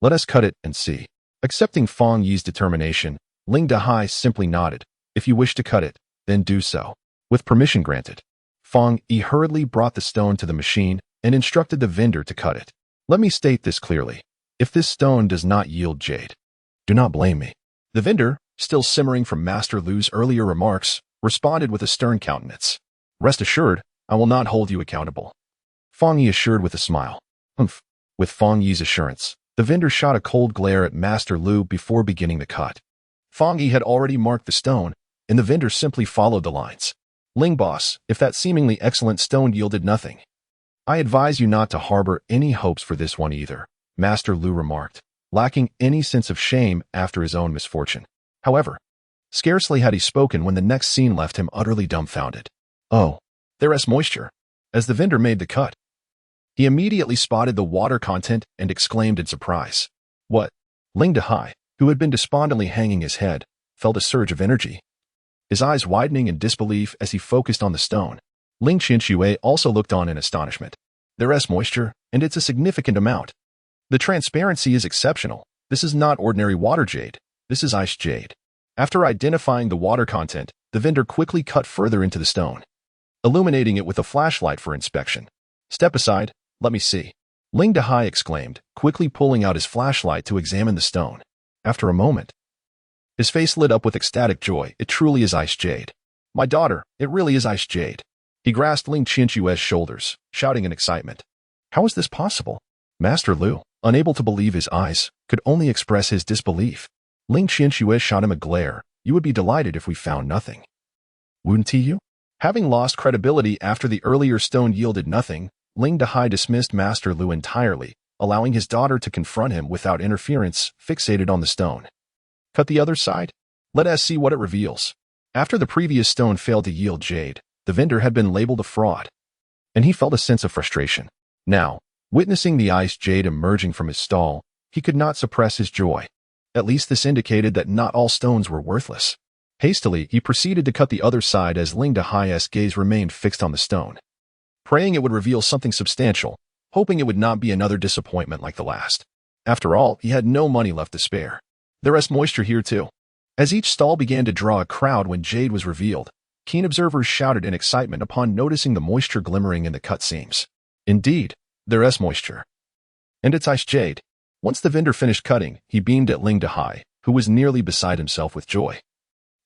Let us cut it and see. Accepting Fong Yi's determination, Ling Dehai simply nodded. If you wish to cut it, then do so. With permission granted, Fong Yi hurriedly brought the stone to the machine and instructed the vendor to cut it. Let me state this clearly. If this stone does not yield jade, do not blame me. The vendor, still simmering from Master Lu's earlier remarks, responded with a stern countenance. Rest assured, I will not hold you accountable. Fong Yi assured with a smile. Humph. With Fong Yi's assurance, the vendor shot a cold glare at Master Lu before beginning the cut. Fong Yi had already marked the stone, and the vendor simply followed the lines. Ling boss, if that seemingly excellent stone yielded nothing, I advise you not to harbor any hopes for this one either, Master Lu remarked, lacking any sense of shame after his own misfortune. However, scarcely had he spoken when the next scene left him utterly dumbfounded. Oh, there is moisture. As the vendor made the cut, he immediately spotted the water content and exclaimed in surprise. What? Ling Dehai, who had been despondently hanging his head, felt a surge of energy. his eyes widening in disbelief as he focused on the stone. Ling Qianxue also looked on in astonishment. There's moisture, and it's a significant amount. The transparency is exceptional. This is not ordinary water jade. This is ice jade. After identifying the water content, the vendor quickly cut further into the stone, illuminating it with a flashlight for inspection. Step aside, let me see. Ling Dehai exclaimed, quickly pulling out his flashlight to examine the stone. After a moment, his face lit up with ecstatic joy. It truly is ice jade. My daughter, it really is ice jade. He grasped Ling Qianxue's shoulders, shouting in excitement. How is this possible? Master Lu, unable to believe his eyes, could only express his disbelief. Ling Qianxue shot him a glare. You would be delighted if we found nothing. Wouldn't you? Having lost credibility after the earlier stone yielded nothing, Ling Dehai dismissed Master Lu entirely, allowing his daughter to confront him without interference, fixated on the stone. Cut the other side? Let us see what it reveals. After the previous stone failed to yield jade, the vendor had been labeled a fraud, and he felt a sense of frustration. Now, witnessing the ice jade emerging from his stall, he could not suppress his joy. At least this indicated that not all stones were worthless. Hastily, he proceeded to cut the other side as Ling Dehai's gaze remained fixed on the stone, praying it would reveal something substantial, hoping it would not be another disappointment like the last. After all, he had no money left to spare. There's moisture here too. As each stall began to draw a crowd when jade was revealed, keen observers shouted in excitement upon noticing the moisture glimmering in the cut seams. Indeed, there's moisture. And it's ice jade. Once the vendor finished cutting, he beamed at Ling Dehai, who was nearly beside himself with joy.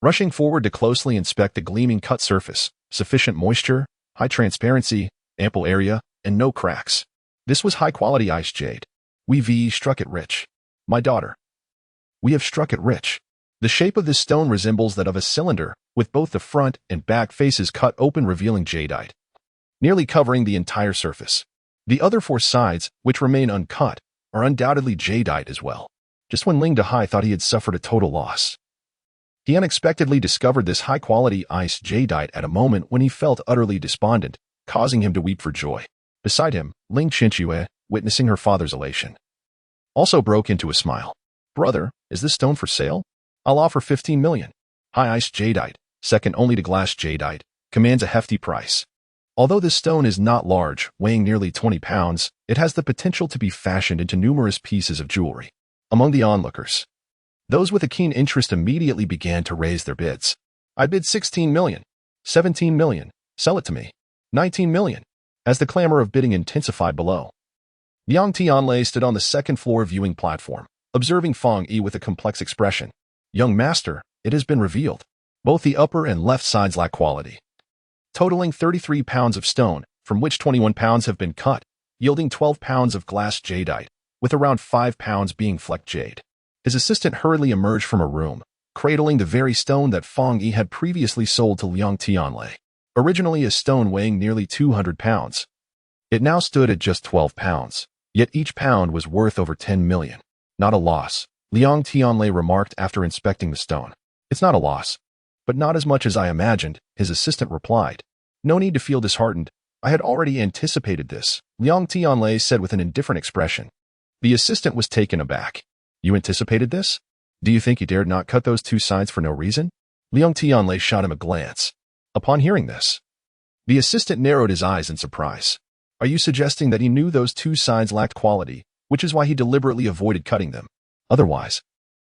Rushing forward to closely inspect the gleaming cut surface, sufficient moisture, high transparency, ample area, and no cracks. This was high-quality ice jade. We've struck it rich. My daughter. We have struck it rich. The shape of this stone resembles that of a cylinder, with both the front and back faces cut open revealing jadeite, nearly covering the entire surface. The other four sides, which remain uncut, are undoubtedly jadeite as well. Just when Ling Dehai thought he had suffered a total loss, he unexpectedly discovered this high-quality ice jadeite at a moment when he felt utterly despondent, causing him to weep for joy. Beside him, Ling Qianxue, witnessing her father's elation, also broke into a smile. Brother, is this stone for sale? I'll offer 15 million. High ice jadeite, second only to glass jadeite, commands a hefty price. Although this stone is not large, weighing nearly 20 pounds, it has the potential to be fashioned into numerous pieces of jewelry. Among the onlookers, those with a keen interest immediately began to raise their bids. I bid 16 million, 17 million, sell it to me, 19 million. As the clamor of bidding intensified below, Yang Tianlei stood on the second floor viewing platform, observing Fang Yi with a complex expression. Young master, it has been revealed. Both the upper and left sides lack quality, totaling 33 pounds of stone, from which 21 pounds have been cut, yielding 12 pounds of glass jadeite, with around 5 pounds being flecked jade. His assistant hurriedly emerged from a room, cradling the very stone that Fang Yi had previously sold to Liang Tianlei. Originally a stone weighing nearly 200 pounds. It now stood at just 12 pounds, yet each pound was worth over 10 million. Not a loss, Liang Tianlei remarked after inspecting the stone. It's not a loss, but not as much as I imagined, his assistant replied. No need to feel disheartened. I had already anticipated this, Liang Tianlei said with an indifferent expression. The assistant was taken aback. You anticipated this? Do you think you dared not cut those two sides for no reason? Liang Tianlei shot him a glance. Upon hearing this, the assistant narrowed his eyes in surprise. Are you suggesting that he knew those two sides lacked quality, which is why he deliberately avoided cutting them? Otherwise,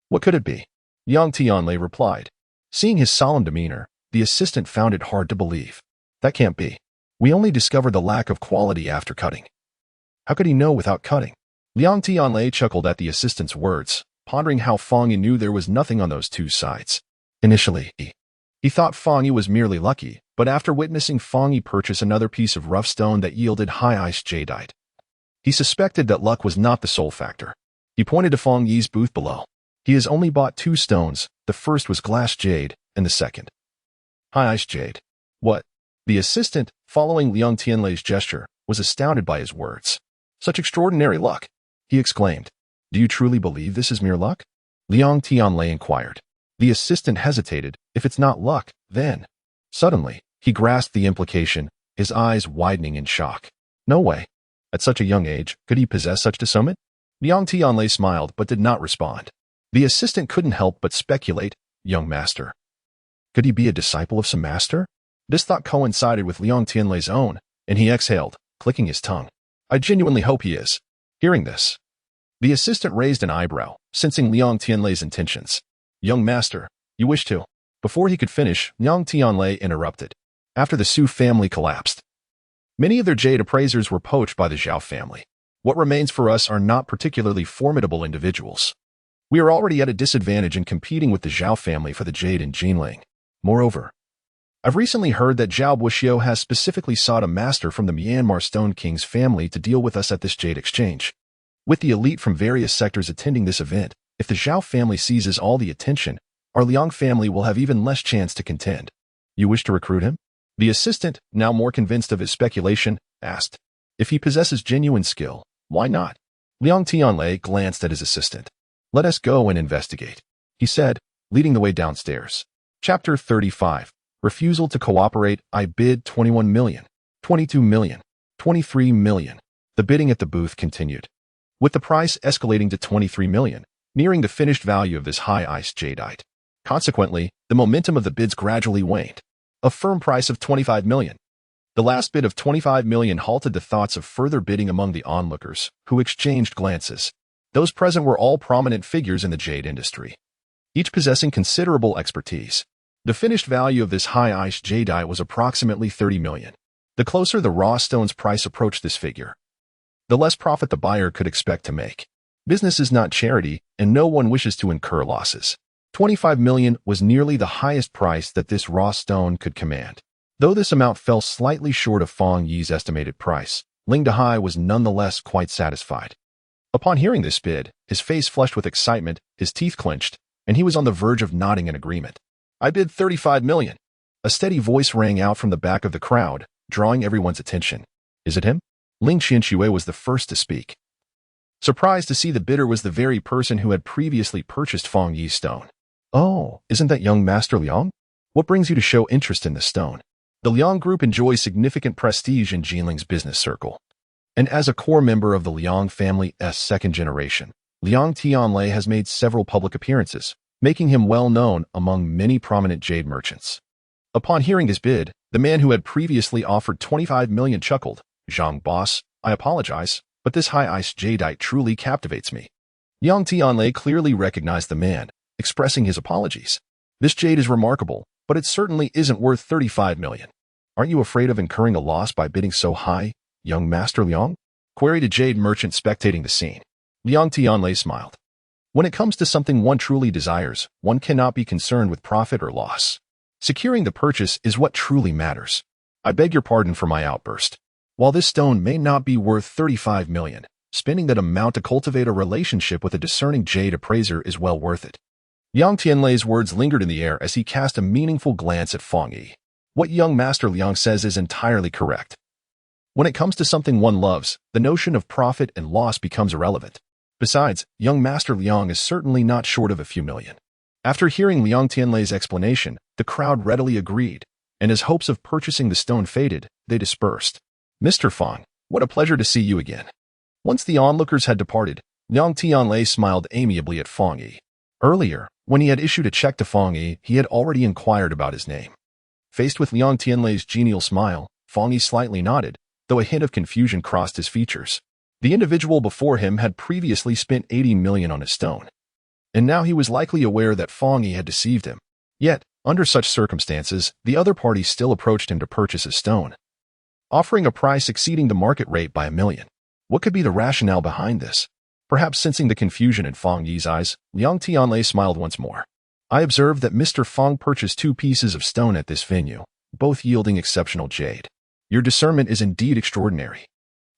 what could it be? Yang Tianlei replied. Seeing his solemn demeanor, the assistant found it hard to believe. That can't be. We only discovered the lack of quality after cutting. How could he know without cutting? Liang Tianlei chuckled at the assistant's words, pondering how Fang Yi knew there was nothing on those two sides. Initially, he thought Fang Yi was merely lucky, but after witnessing Fang Yi purchase another piece of rough stone that yielded high ice jadeite, he suspected that luck was not the sole factor. He pointed to Fang Yi's booth below. He has only bought two stones. The first was glass jade, and the second, high ice jade. What? The assistant, following Liang Tianlei's gesture, was astounded by his words. Such extraordinary luck, he exclaimed. Do you truly believe this is mere luck? Liang Tianlei inquired. The assistant hesitated. If it's not luck, then... Suddenly, he grasped the implication, his eyes widening in shock. No way. At such a young age, could he possess such discernment? Liang Tianlei smiled but did not respond. The assistant couldn't help but speculate. Young master, Could he be a disciple of some master? This thought coincided with Liang Tianlei's own, and he exhaled, clicking his tongue. I genuinely hope he is. Hearing this, the assistant raised an eyebrow, sensing Liang Tianlei's intentions. Young master, you wish to? Before he could finish, Liang Tianlei interrupted. After the Su family collapsed, many of their jade appraisers were poached by the Zhao family. What remains for us are not particularly formidable individuals. We are already at a disadvantage in competing with the Zhao family for the jade in Jinling. Moreover, I've recently heard that Zhao Buxiu has specifically sought a master from the Myanmar Stone King's family to deal with us at this jade exchange. With the elite from various sectors attending this event, if the Zhao family seizes all the attention, our Liang family will have even less chance to contend. You wish to recruit him? The assistant, now more convinced of his speculation, asked. If he possesses genuine skill, why not? Liang Tianlei glanced at his assistant. Let us go and investigate, he said, leading the way downstairs. Chapter 35. Refusal to cooperate. I bid 21 million, 22 million, 23 million. The bidding at the booth continued, with the price escalating to 23 million, nearing the finished value of this high-ice jadeite. Consequently, the momentum of the bids gradually waned. A firm price of 25 million. The last bid of 25 million halted the thoughts of further bidding among the onlookers, who exchanged glances. Those present were all prominent figures in the jade industry, each possessing considerable expertise. The finished value of this high-ice jadeite was approximately 30 million. The closer the raw stone's price approached this figure, the less profit the buyer could expect to make. Business is not charity, and no one wishes to incur losses. 25 million was nearly the highest price that this raw stone could command. Though this amount fell slightly short of Fang Yi's estimated price, Ling Dehai was nonetheless quite satisfied. Upon hearing this bid, his face flushed with excitement, his teeth clenched, and he was on the verge of nodding in agreement. I bid 35 million. A steady voice rang out from the back of the crowd, drawing everyone's attention. Is it him? Ling Qianxue was the first to speak. Surprised to see the bidder was the very person who had previously purchased Fang Yi's stone. Oh, isn't that young Master Liang? What brings you to show interest in this stone? The Liang Group enjoys significant prestige in Jinling's business circle. And as a core member of the Liang family's second generation, Liang Tianlei has made several public appearances, making him well known among many prominent jade merchants. Upon hearing his bid, the man who had previously offered 25 million chuckled. Zhang boss, I apologize, but this high-ice jadeite truly captivates me. Liang Tianlei clearly recognized the man, expressing his apologies. This jade is remarkable, but it certainly isn't worth 35 million. Aren't you afraid of incurring a loss by bidding so high, young Master Liang? Queried a jade merchant spectating the scene. Liang Tianlei smiled. When it comes to something one truly desires, one cannot be concerned with profit or loss. Securing the purchase is what truly matters. I beg your pardon for my outburst. While this stone may not be worth 35 million, spending that amount to cultivate a relationship with a discerning jade appraiser is well worth it. Liang Tianlei's words lingered in the air as he cast a meaningful glance at Fang Yi. What young Master Liang says is entirely correct. When it comes to something one loves, the notion of profit and loss becomes irrelevant. Besides, young Master Liang is certainly not short of a few million. After hearing Liang Tianlei's explanation, the crowd readily agreed, and as hopes of purchasing the stone faded, they dispersed. Mr. Fang, what a pleasure to see you again. Once the onlookers had departed, Liang Tianlei smiled amiably at Fang Yi. Earlier, when he had issued a check to Fang Yi, he had already inquired about his name. Faced with Liang Tianlei's genial smile, Fang Yi slightly nodded, though a hint of confusion crossed his features. The individual before him had previously spent 80 million on his stone, and now he was likely aware that Fang Yi had deceived him. Yet, under such circumstances, the other party still approached him to purchase his stone, offering a price exceeding the market rate by 1 million. What could be the rationale behind this? Perhaps sensing the confusion in Fang Yi's eyes, Liang Tianlei smiled once more. I observed that Mr. Fang purchased 2 pieces of stone at this venue, both yielding exceptional jade. Your discernment is indeed extraordinary.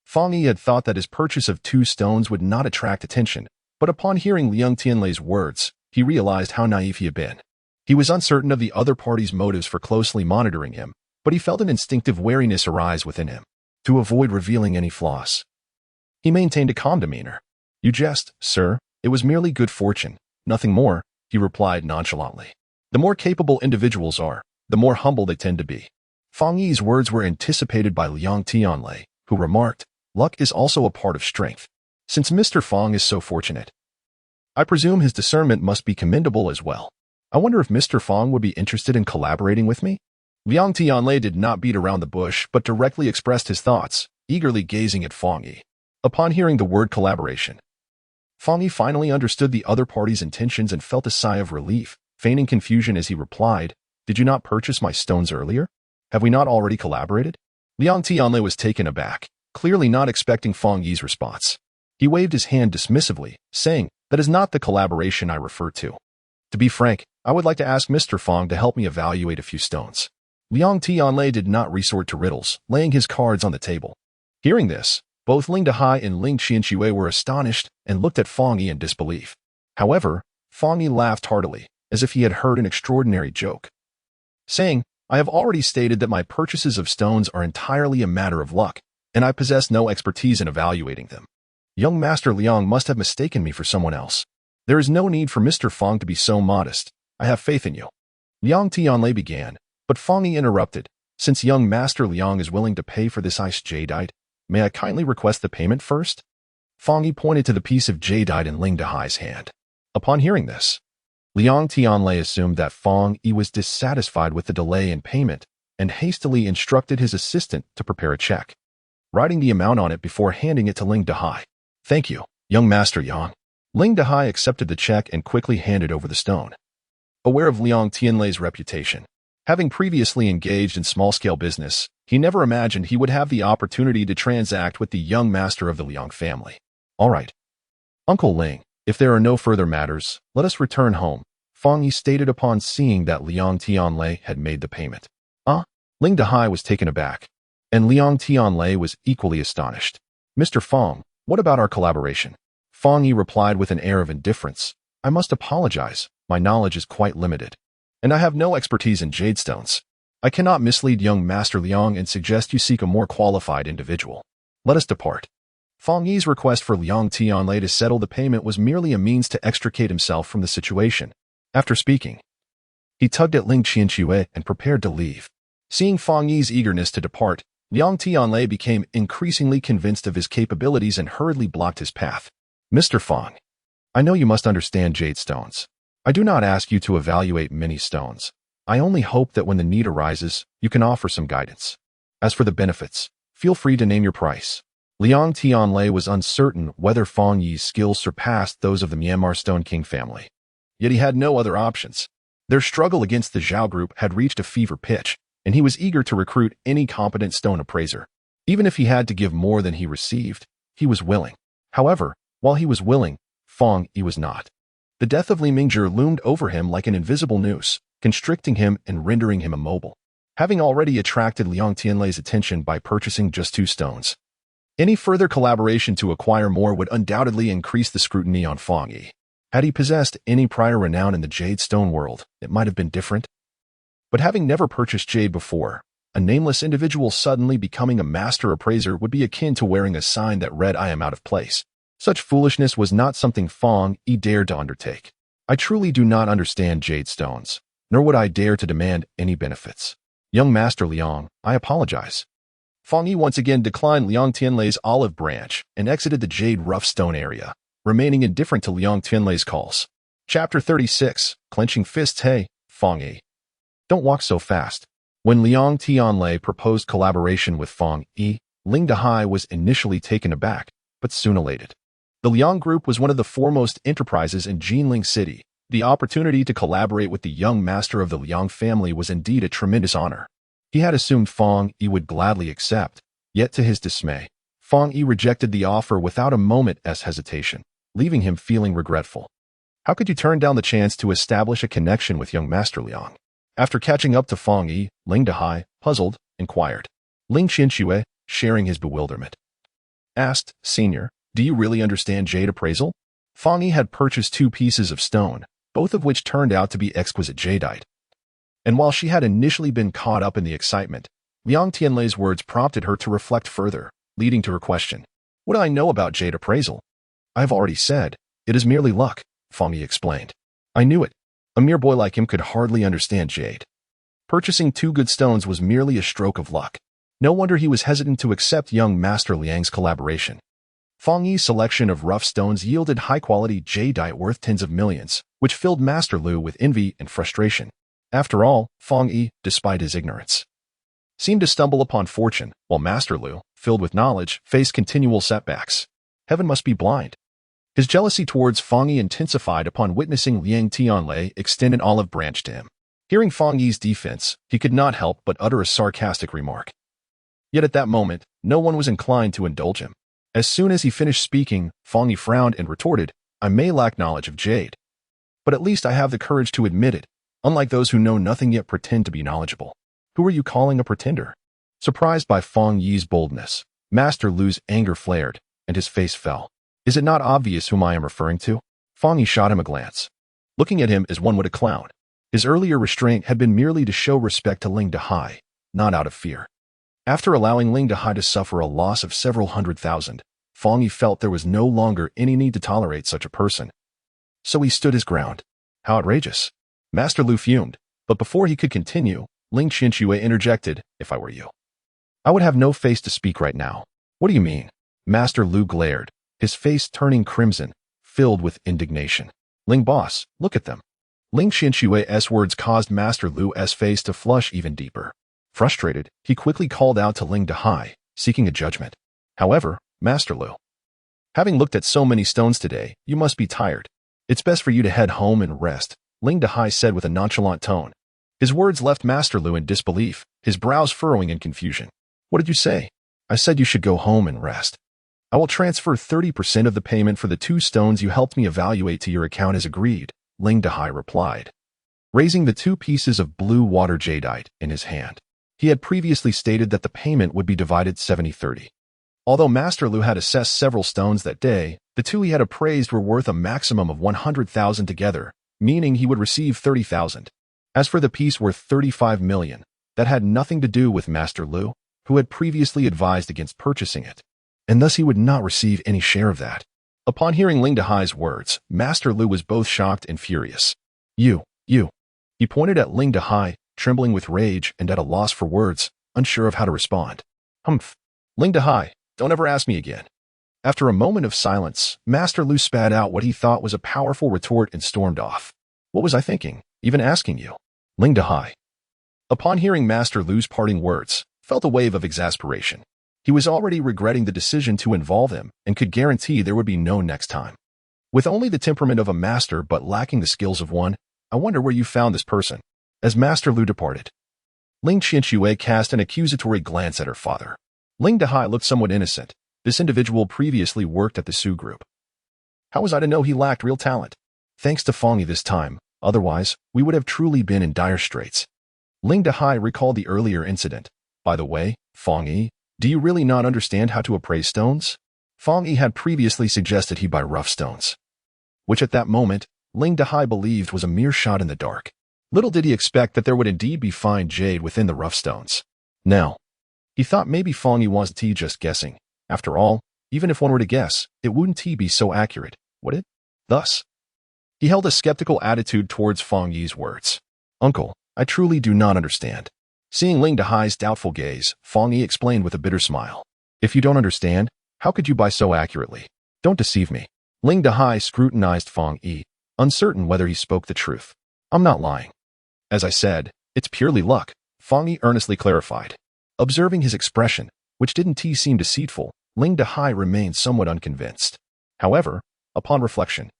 Fang Yi had thought that his purchase of 2 stones would not attract attention, but upon hearing Liang Tianlei's words, he realized how naive he had been. He was uncertain of the other party's motives for closely monitoring him, but he felt an instinctive wariness arise within him. To avoid revealing any flaws, he maintained a calm demeanor. You jest, sir. It was merely good fortune, nothing more, he replied nonchalantly. The more capable individuals are, the more humble they tend to be. Fang Yi's words were anticipated by Liang Tianlei, who remarked, luck is also a part of strength. Since Mr. Fang is so fortunate, I presume his discernment must be commendable as well. I wonder if Mr. Fong would be interested in collaborating with me? Liang Tianlei did not beat around the bush, but directly expressed his thoughts, eagerly gazing at Fong Yi. Upon hearing the word collaboration, Fong Yi finally understood the other party's intentions and felt a sigh of relief, feigning confusion as he replied, "Did you not purchase my stones earlier? Have we not already collaborated?" Liang Tianlei was taken aback, clearly not expecting Fong Yi's response. He waved his hand dismissively, saying, "That is not the collaboration I refer to. To be frank, I would like to ask Mr. Fong to help me evaluate a few stones." Liang Tianlei did not resort to riddles, laying his cards on the table. Hearing this, both Ling Dehai and Ling Qianxue were astonished and looked at Fong Yi in disbelief. However, Fong Yi laughed heartily, as if he had heard an extraordinary joke, saying, "I have already stated that my purchases of stones are entirely a matter of luck, and I possess no expertise in evaluating them. Young Master Liang must have mistaken me for someone else. There is no need for Mr. Fong to be so modest. I have faith in you." Liang Tianlei began, but Fong Yi interrupted. "Since young Master Liang is willing to pay for this iced jadeite, may I kindly request the payment first?" Fong Yi pointed to the piece of jadeite in Ling Dehai's hand. Upon hearing this, Liang Tianlei assumed that Fong Yi was dissatisfied with the delay in payment and hastily instructed his assistant to prepare a check, writing the amount on it before handing it to Ling Dehai. "Thank you, young Master Yang." Ling Dehai accepted the check and quickly handed over the stone. Aware of Liang Tianlei's reputation, having previously engaged in small-scale business, he never imagined he would have the opportunity to transact with the young master of the Liang family. "All right, Uncle Ling, if there are no further matters, let us return home," Fong Yi stated upon seeing that Liang Tianlei had made the payment. Ling Dehai was taken aback, and Liang Tianlei was equally astonished. "Mr. Fong, what about our collaboration?" Fong Yi replied with an air of indifference, "I must apologize, my knowledge is quite limited, and I have no expertise in jade stones. I cannot mislead young Master Liang and suggest you seek a more qualified individual. Let us depart." Fong Yi's request for Liang Tianlei to settle the payment was merely a means to extricate himself from the situation. After speaking, he tugged at Ling Qianxue and prepared to leave. Seeing Fong Yi's eagerness to depart, Liang Tianlei became increasingly convinced of his capabilities and hurriedly blocked his path. "Mr. Fong, I know you must understand jade stones. I do not ask you to evaluate many stones. I only hope that when the need arises, you can offer some guidance. As for the benefits, feel free to name your price." Liang Tianlei was uncertain whether Fong Yi's skills surpassed those of the Myanmar Stone King family. Yet he had no other options. Their struggle against the Zhao group had reached a fever pitch, and he was eager to recruit any competent stone appraiser. Even if he had to give more than he received, he was willing. However, while he was willing, Fong Yi was not. The death of Li Mingzhi loomed over him like an invisible noose, constricting him and rendering him immobile. Having already attracted Liang Tianlei's attention by purchasing just 2 stones, any further collaboration to acquire more would undoubtedly increase the scrutiny on Fong Yi. Had he possessed any prior renown in the jade stone world, it might have been different. But having never purchased jade before, a nameless individual suddenly becoming a master appraiser would be akin to wearing a sign that read, "I am out of place." Such foolishness was not something Fong Yi dared to undertake. "I truly do not understand jade stones, nor would I dare to demand any benefits. Young Master Liang, I apologize." Fong Yi once again declined Liang Tianlei's olive branch and exited the jade rough stone area, remaining indifferent to Liang Tianlei's calls. Chapter 36, Clenching Fists. "Hey, Fong Yi, don't walk so fast." When Liang Tianlei proposed collaboration with Fong Yi, Ling Dehai was initially taken aback, but soon elated. The Liang Group was one of the foremost enterprises in Jinling City. The opportunity to collaborate with the young master of the Liang family was indeed a tremendous honor. He had assumed Fong Yi would gladly accept, yet to his dismay, Fong Yi rejected the offer without a moment's hesitation, leaving him feeling regretful. How could you turn down the chance to establish a connection with young Master Liang? After catching up to Fong Yi, Ling Dehai, puzzled, inquired. Ling Qianxue, sharing his bewilderment, asked, "Senior, do you really understand jade appraisal?" Fong Yi had purchased 2 pieces of stone, both of which turned out to be exquisite jadeite. And while she had initially been caught up in the excitement, Liang Tianlei's words prompted her to reflect further, leading to her question. "What do I know about jade appraisal?" "I have already said, it is merely luck," Fong Yi explained. "I knew it. A mere boy like him could hardly understand jade. Purchasing 2 good stones was merely a stroke of luck. No wonder he was hesitant to accept young Master Liang's collaboration." Fang Yi's selection of rough stones yielded high-quality jadeite worth tens of millions, which filled Master Lu with envy and frustration. After all, Fang Yi, despite his ignorance, seemed to stumble upon fortune, while Master Lu, filled with knowledge, faced continual setbacks. Heaven must be blind. His jealousy towards Fang Yi intensified upon witnessing Liang Tianlei extend an olive branch to him. Hearing Fang Yi's defense, he could not help but utter a sarcastic remark. Yet at that moment, no one was inclined to indulge him. As soon as he finished speaking, Fang Yi frowned and retorted, "I may lack knowledge of jade, but at least I have the courage to admit it, unlike those who know nothing yet pretend to be knowledgeable." "Who are you calling a pretender?" Surprised by Fang Yi's boldness, Master Lu's anger flared, and his face fell. "Is it not obvious whom I am referring to?" Fang Yi shot him a glance, looking at him as one would a clown. His earlier restraint had been merely to show respect to Ling Dahai, not out of fear. After allowing Ling Dahai to suffer a loss of several 100,000, Fang Yi felt there was no longer any need to tolerate such a person. So he stood his ground. How outrageous. Master Lu fumed, but before he could continue, Ling Qianxue interjected, "If I were you, I would have no face to speak right now." "What do you mean?" Master Lu glared, his face turning crimson, filled with indignation. "Ling boss, look at them." Ling Qianxue's words caused Master Lu's face to flush even deeper. Frustrated, he quickly called out to Ling Dahai, seeking a judgment. "However, Master Lu, having looked at so many stones today, you must be tired. It's best for you to head home and rest," Ling Dahai said with a nonchalant tone. His words left Master Lu in disbelief, his brows furrowing in confusion. "What did you say?" "I said you should go home and rest. I will transfer 30% of the payment for the 2 stones you helped me evaluate to your account as agreed," Ling Dahai replied, raising the 2 pieces of blue water jadeite in his hand. He had previously stated that the payment would be divided 70-30. Although Master Lu had assessed several stones that day, the 2 he had appraised were worth a maximum of 100,000 together, meaning he would receive 30,000. As for the piece worth 35 million, that had nothing to do with Master Lu, who had previously advised against purchasing it, and thus he would not receive any share of that. Upon hearing Ling Dahai's words, Master Lu was both shocked and furious. You. He pointed at Ling Dahai, trembling with rage and at a loss for words, unsure of how to respond. "Humph. Ling Dahai, don't ever ask me again." After a moment of silence, Master Lu spat out what he thought was a powerful retort and stormed off. "What was I thinking, even asking you?" Ling Dahai, upon hearing Master Lu's parting words, felt a wave of exasperation. He was already regretting the decision to involve him and could guarantee there would be no next time. "With only the temperament of a master but lacking the skills of one, I wonder where you found this person." As Master Lu departed, Ling Qianxue cast an accusatory glance at her father. Ling Dahai looked somewhat innocent. This individual previously worked at the Su Group. How was I to know he lacked real talent? Thanks to Fang Yi this time, otherwise, we would have truly been in dire straits. Ling Dahai recalled the earlier incident. "By the way, Fang Yi, do you really not understand how to appraise stones?" Fang Yi had previously suggested he buy rough stones, which at that moment, Ling Dahai believed was a mere shot in the dark. Little did he expect that there would indeed be fine jade within the rough stones. Now, he thought maybe Fang Yi wasn't just guessing. After all, even if one were to guess, it wouldn't be so accurate, would it? Thus, he held a skeptical attitude towards Fang Yi's words. "Uncle, I truly do not understand." Seeing Ling Dahai's doubtful gaze, Fang Yi explained with a bitter smile. "If you don't understand, how could you buy so accurately? Don't deceive me." Ling Dahai scrutinized Fang Yi, uncertain whether he spoke the truth. "I'm not lying. As I said, it's purely luck," Fang Yi earnestly clarified. Observing his expression, which didn't seem deceitful, Ling Dahai remained somewhat unconvinced. However, upon reflection,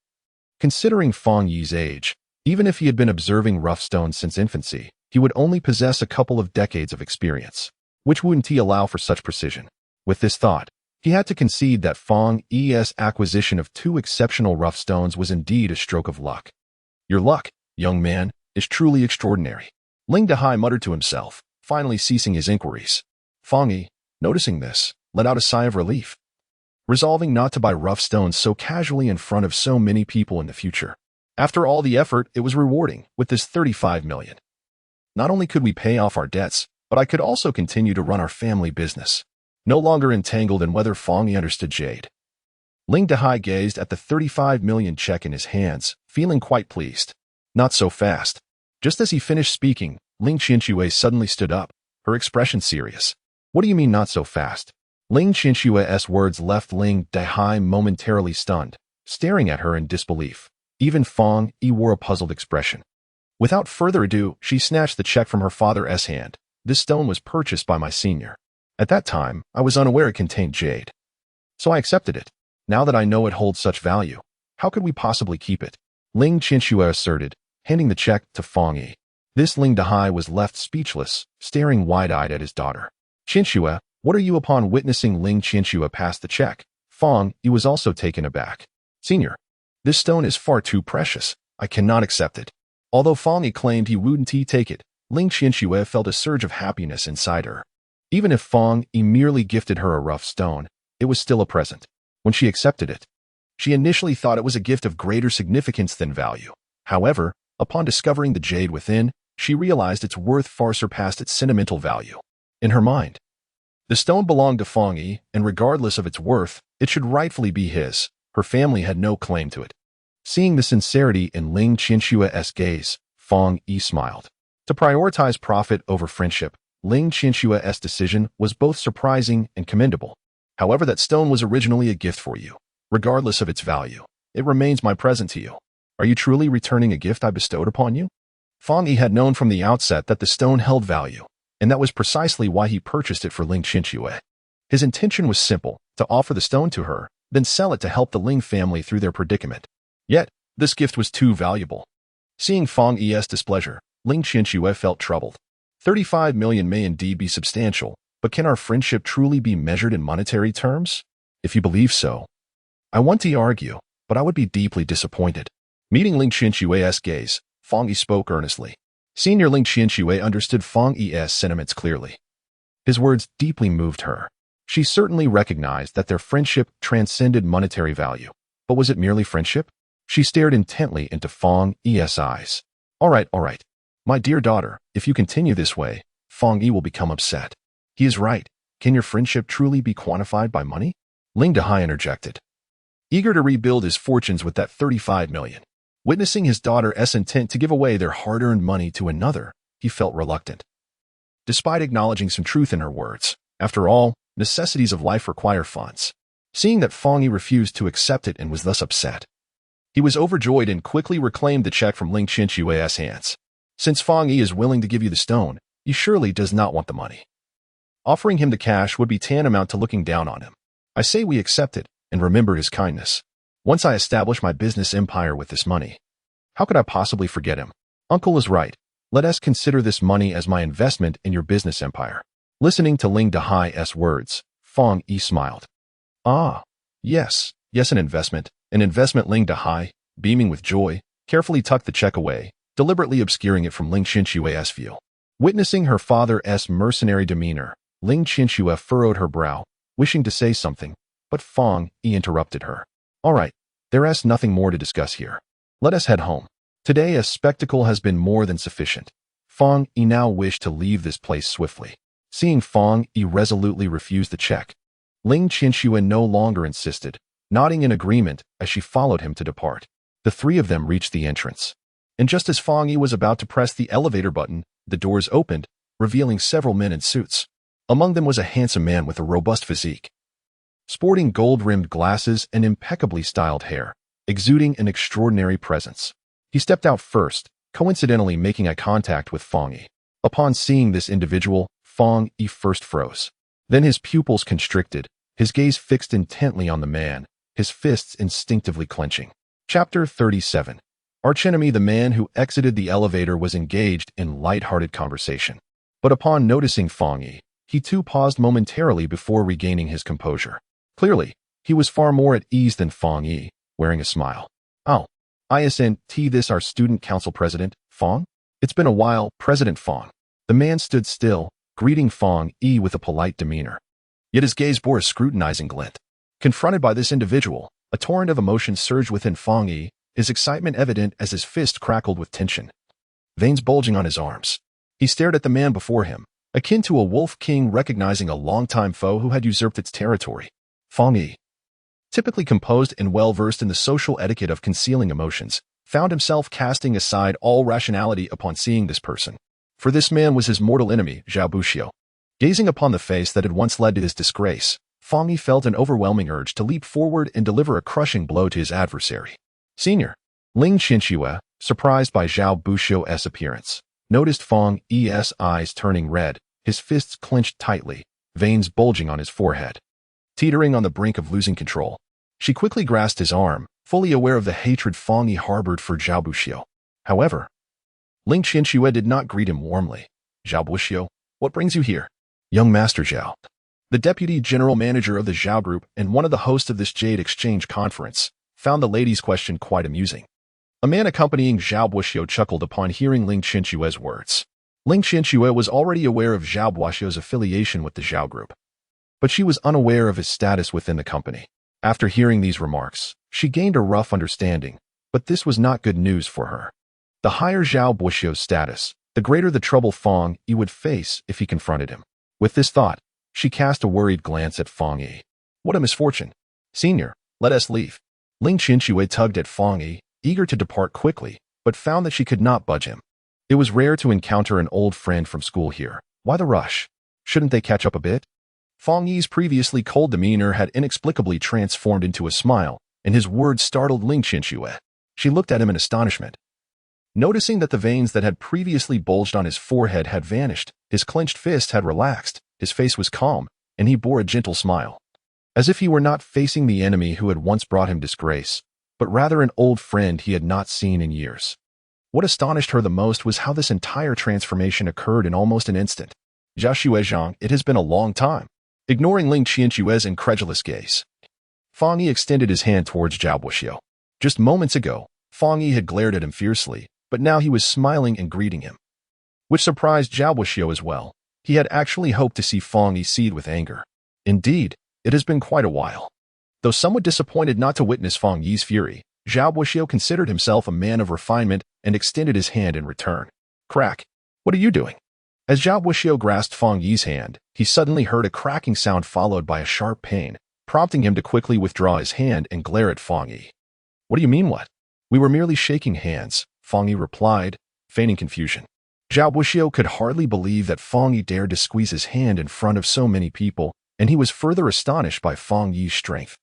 considering Fang Yi's age, even if he had been observing rough stones since infancy, he would only possess a couple of decades of experience, which wouldn't allow for such precision. With this thought, he had to concede that Fang Yi's acquisition of 2 exceptional rough stones was indeed a stroke of luck. "Your luck, young man, is truly extraordinary," Ling Dahai muttered to himself, finally ceasing his inquiries. Fang Yi, noticing this, let out a sigh of relief, resolving not to buy rough stones so casually in front of so many people in the future. After all the effort, it was rewarding, with this 35 million. Not only could we pay off our debts, but I could also continue to run our family business, no longer entangled in whether Fang Yi understood jade. Ling Dahai gazed at the 35 million check in his hands, feeling quite pleased. Not so fast. Just as he finished speaking, Ling Qianxue suddenly stood up, her expression serious. "What do you mean not so fast?" Ling Qinshua's words left Ling Dahai momentarily stunned, staring at her in disbelief. Even Fong Yi wore a puzzled expression. Without further ado, she snatched the check from her father's hand. This stone was purchased by my senior. At that time, I was unaware it contained jade. So I accepted it. Now that I know it holds such value, how could we possibly keep it? Ling Qinshu asserted, handing the check to Fong Yi. This Ling Dahai was left speechless, staring wide-eyed at his daughter. Qinshu, what are you? Upon witnessing Ling Qinshu pass the check, Fong Yi was also taken aback. Senior, this stone is far too precious. I cannot accept it. Although Fong Yi claimed he wouldn't take it, Ling Qinshu felt a surge of happiness inside her. Even if Fong Yi merely gifted her a rough stone, it was still a present. When she accepted it, she initially thought it was a gift of greater significance than value. However, upon discovering the jade within, she realized its worth far surpassed its sentimental value. In her mind, the stone belonged to Fong Yi, and regardless of its worth, it should rightfully be his. Her family had no claim to it. Seeing the sincerity in Ling Qinshua's gaze, Fong Yi smiled. To prioritize profit over friendship, Ling Qinshua's decision was both surprising and commendable. However, that stone was originally a gift for you. Regardless of its value, it remains my present to you. Are you truly returning a gift I bestowed upon you? Fong Yi had known from the outset that the stone held value, and that was precisely why he purchased it for Ling Qinshu. His intention was simple, to offer the stone to her, then sell it to help the Ling family through their predicament. Yet, this gift was too valuable. Seeing Fong Yi's displeasure, Ling Qinshu felt troubled. 35 million may indeed be substantial, but can our friendship truly be measured in monetary terms? If you believe so, I want to argue, but I would be deeply disappointed. Meeting Ling Qinshua's gaze, Fong Yi spoke earnestly. Senior Ling Qinshu understood Fong Yi's sentiments clearly. His words deeply moved her. She certainly recognized that their friendship transcended monetary value. But was it merely friendship? She stared intently into Fong Yi's eyes. All right. My dear daughter, if you continue this way, Fong Yi will become upset. He is right. Can your friendship truly be quantified by money? Ling Dahai interjected, eager to rebuild his fortunes with that 35 million. Witnessing his daughter's intent to give away their hard-earned money to another, he felt reluctant. Despite acknowledging some truth in her words, after all, necessities of life require funds. Seeing that Fong Yi refused to accept it and was thus upset, he was overjoyed and quickly reclaimed the check from Ling Qinshua's hands. Since Fong Yi is willing to give you the stone, he surely does not want the money. Offering him the cash would be tantamount to looking down on him. I say we accept it and remember his kindness. Once I establish my business empire with this money, how could I possibly forget him? Uncle is right. Let us consider this money as my investment in your business empire. Listening to Ling Dahai's words, Fong Yi smiled. Ah, yes, an investment. An investment. Ling Dahai, beaming with joy, carefully tucked the check away, deliberately obscuring it from Ling Qinshua's view. Witnessing her father's mercenary demeanor, Ling Qinshu furrowed her brow, wishing to say something, but Fong Yi interrupted her. All right, there is nothing more to discuss here. Let us head home. Today a spectacle has been more than sufficient. Fong Yi now wished to leave this place swiftly. Seeing Fong Yi resolutely refuse the check, Ling Qinshu no longer insisted, nodding in agreement as she followed him to depart. The three of them reached the entrance. And just as Fong Yi was about to press the elevator button, the doors opened, revealing several men in suits. Among them was a handsome man with a robust physique, sporting gold-rimmed glasses and impeccably styled hair, exuding an extraordinary presence. He stepped out first, coincidentally making eye contact with Fong Yi. Upon seeing this individual, Fong Yi first froze. Then his pupils constricted, his gaze fixed intently on the man, his fists instinctively clenching. Chapter 37. Archenemy. The man who exited the elevator was engaged in light-hearted conversation. But upon noticing Fong Yi, he too paused momentarily before regaining his composure. Clearly, he was far more at ease than Fong Yi, wearing a smile. Oh, ISNT, this our student council president, Fong? It's been a while, President Fong. The man stood still, greeting Fong Yi with a polite demeanor. Yet his gaze bore a scrutinizing glint. Confronted by this individual, a torrent of emotion surged within Fong Yi, his excitement evident as his fist crackled with tension, veins bulging on his arms. He stared at the man before him, akin to a wolf king recognizing a longtime foe who had usurped its territory. Fong Yi, typically composed and well-versed in the social etiquette of concealing emotions, found himself casting aside all rationality upon seeing this person. For this man was his mortal enemy, Zhao Buxiu. Gazing upon the face that had once led to his disgrace, Fang Yi felt an overwhelming urge to leap forward and deliver a crushing blow to his adversary. Senior. Ling Qinxue, surprised by Zhao Buxiu's appearance, noticed Fang Yi's eyes turning red, his fists clenched tightly, veins bulging on his forehead. Teetering on the brink of losing control, she quickly grasped his arm, fully aware of the hatred Fang Yi harbored for Zhao Buxiu. However, Ling Qinxue did not greet him warmly. Zhao Buxiu, what brings you here? Young Master Zhao, the deputy general manager of the Zhao Group and one of the hosts of this Jade Exchange conference, found the lady's question quite amusing. A man accompanying Zhao Buxiu chuckled upon hearing Ling Qinxue's words. Ling Qinxue was already aware of Zhao Buxiu's affiliation with the Zhao Group, but she was unaware of his status within the company. After hearing these remarks, she gained a rough understanding, but this was not good news for her. The higher Zhao Buxiu's status, the greater the trouble Fang Yi would face if he confronted him. With this thought, she cast a worried glance at Fang Yi. What a misfortune. Senior, let us leave. Ling Qinxue tugged at Fang Yi, eager to depart quickly, but found that she could not budge him. It was rare to encounter an old friend from school here. Why the rush? Shouldn't they catch up a bit? Fang Yi's previously cold demeanor had inexplicably transformed into a smile, and his words startled Ling Qinxue. She looked at him in astonishment. Noticing that the veins that had previously bulged on his forehead had vanished, his clenched fist had relaxed, his face was calm, and he bore a gentle smile. As if he were not facing the enemy who had once brought him disgrace, but rather an old friend he had not seen in years. What astonished her the most was how this entire transformation occurred in almost an instant. Zhao Xuezhang, it has been a long time. Ignoring Ling Qinxue's incredulous gaze, Fang Yi extended his hand towards Zhao Buxiu. Just moments ago, Fang Yi had glared at him fiercely, but now he was smiling and greeting him, which surprised Zhao Buxiu as well. He had actually hoped to see Fang Yi seethe with anger. Indeed, it has been quite a while. Though somewhat disappointed not to witness Fang Yi's fury, Zhao Buxiu considered himself a man of refinement and extended his hand in return. Crack. What are you doing? As Zhao Buxiu grasped Fang Yi's hand, he suddenly heard a cracking sound followed by a sharp pain, prompting him to quickly withdraw his hand and glare at Fang Yi. What do you mean what? We were merely shaking hands, Fang Yi replied, feigning confusion. Zhao Buxiu could hardly believe that Fang Yi dared to squeeze his hand in front of so many people, and he was further astonished by Fang Yi's strength,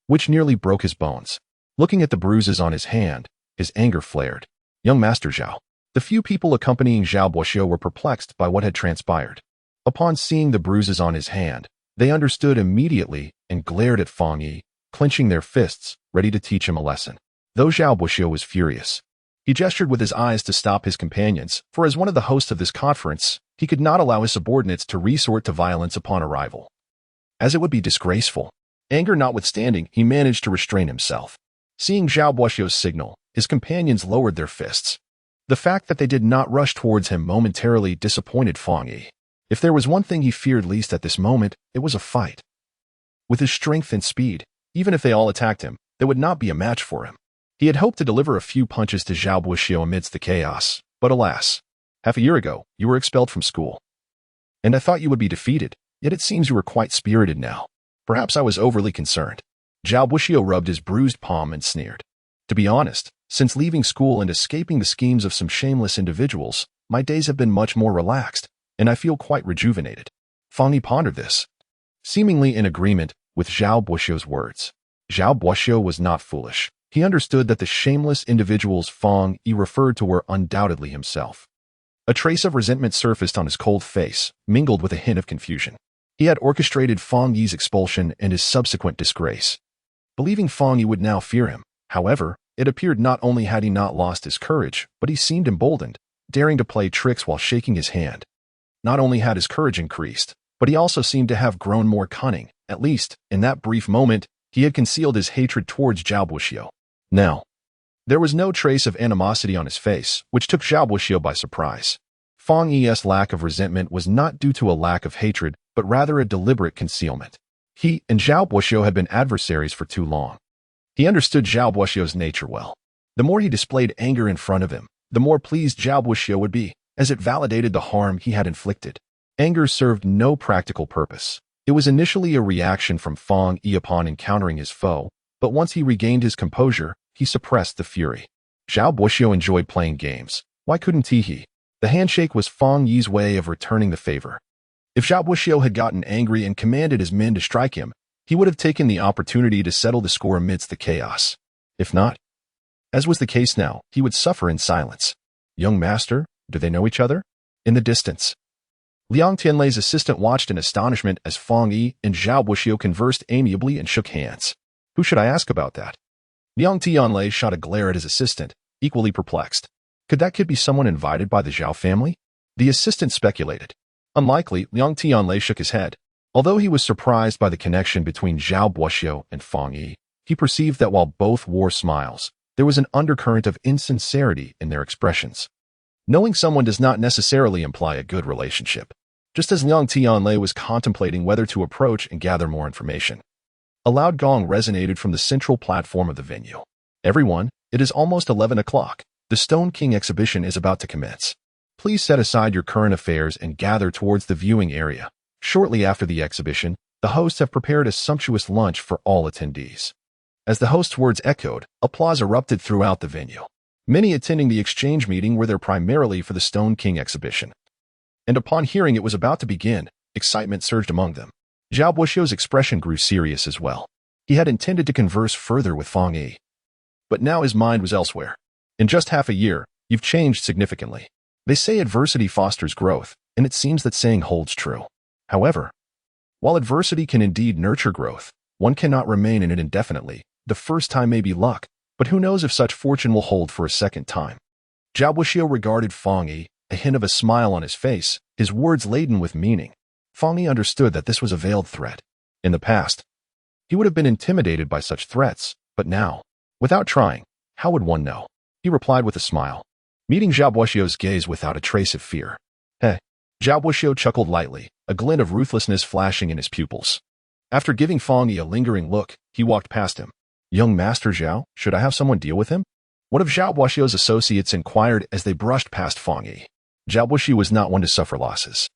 which nearly broke his bones. Looking at the bruises on his hand, his anger flared. Young Master Zhao. The few people accompanying Zhao Buxiu were perplexed by what had transpired. Upon seeing the bruises on his hand, they understood immediately and glared at Fang Yi, clenching their fists, ready to teach him a lesson. Though Zhao Buxiu was furious, he gestured with his eyes to stop his companions, for as one of the hosts of this conference, he could not allow his subordinates to resort to violence upon arrival, as it would be disgraceful. Anger notwithstanding, he managed to restrain himself. Seeing Zhao Buxiu's signal, his companions lowered their fists. The fact that they did not rush towards him momentarily disappointed Fang Yi. If there was one thing he feared least at this moment, it was a fight. With his strength and speed, even if they all attacked him, there would not be a match for him. He had hoped to deliver a few punches to Zhao Buxiu amidst the chaos, but alas, half a year ago, you were expelled from school. And I thought you would be defeated, yet it seems you were quite spirited now. Perhaps I was overly concerned. Zhao Buxiu rubbed his bruised palm and sneered. To be honest, since leaving school and escaping the schemes of some shameless individuals, my days have been much more relaxed, and I feel quite rejuvenated. Fang Yi pondered this, seemingly in agreement with Zhao Buxiu's words. Zhao Buxiu was not foolish. He understood that the shameless individuals Fang Yi referred to were undoubtedly himself. A trace of resentment surfaced on his cold face, mingled with a hint of confusion. He had orchestrated Fang Yi's expulsion and his subsequent disgrace, believing Fang Yi would now fear him. However, it appeared not only had he not lost his courage, but he seemed emboldened, daring to play tricks while shaking his hand. Not only had his courage increased, but he also seemed to have grown more cunning. At least, in that brief moment, he had concealed his hatred towards Zhao Buxiu. Now, there was no trace of animosity on his face, which took Zhao Buxiu by surprise. Fang Yi's lack of resentment was not due to a lack of hatred, but rather a deliberate concealment. He and Zhao Buxiu had been adversaries for too long. He understood Zhao Buxiu's nature well. The more he displayed anger in front of him, the more pleased Zhao Buxiu would be, as it validated the harm he had inflicted. Anger served no practical purpose. It was initially a reaction from Fang Yi upon encountering his foe, but once he regained his composure, he suppressed the fury. Zhao Buxiu enjoyed playing games. Why couldn't he? The handshake was Fang Yi's way of returning the favor. If Zhao Buxiu had gotten angry and commanded his men to strike him, he would have taken the opportunity to settle the score amidst the chaos. If not, as was the case now, he would suffer in silence. Young master, do they know each other? In the distance, Liang Tianlei's assistant watched in astonishment as Fang Yi and Zhao Buxiu conversed amiably and shook hands. Who should I ask about that? Liang Tianlei shot a glare at his assistant, equally perplexed. Could that kid be someone invited by the Zhao family? The assistant speculated. Unlikely, Liang Tianlei shook his head. Although he was surprised by the connection between Zhao Buxiu and Fang Yi, he perceived that while both wore smiles, there was an undercurrent of insincerity in their expressions. Knowing someone does not necessarily imply a good relationship. Just as Liang Tianlei was contemplating whether to approach and gather more information, a loud gong resonated from the central platform of the venue. Everyone, it is almost 11 o'clock. The Stone King exhibition is about to commence. Please set aside your current affairs and gather towards the viewing area. Shortly after the exhibition, the hosts have prepared a sumptuous lunch for all attendees. As the host's words echoed, applause erupted throughout the venue. Many attending the exchange meeting were there primarily for the Stone King exhibition. And upon hearing it was about to begin, excitement surged among them. Zhao Buxiu's expression grew serious as well. He had intended to converse further with Fang Yi, but now his mind was elsewhere. In just half a year, you've changed significantly. They say adversity fosters growth, and it seems that saying holds true. However, while adversity can indeed nurture growth, one cannot remain in it indefinitely. The first time may be luck, but who knows if such fortune will hold for a second time. Zhao Buxiu regarded Fang Yi, a hint of a smile on his face, his words laden with meaning. Fang Yi understood that this was a veiled threat. In the past, he would have been intimidated by such threats, but now, without trying, how would one know? He replied with a smile, meeting Zhao Buxiu's gaze without a trace of fear. Hey. Zhao Buxiu chuckled lightly, a glint of ruthlessness flashing in his pupils. After giving Fang Yi a lingering look, he walked past him. Young Master Zhao, should I have someone deal with him? One of Zhao Buxiu's associates inquired as they brushed past Fang Yi. Zhao Buxiu was not one to suffer losses.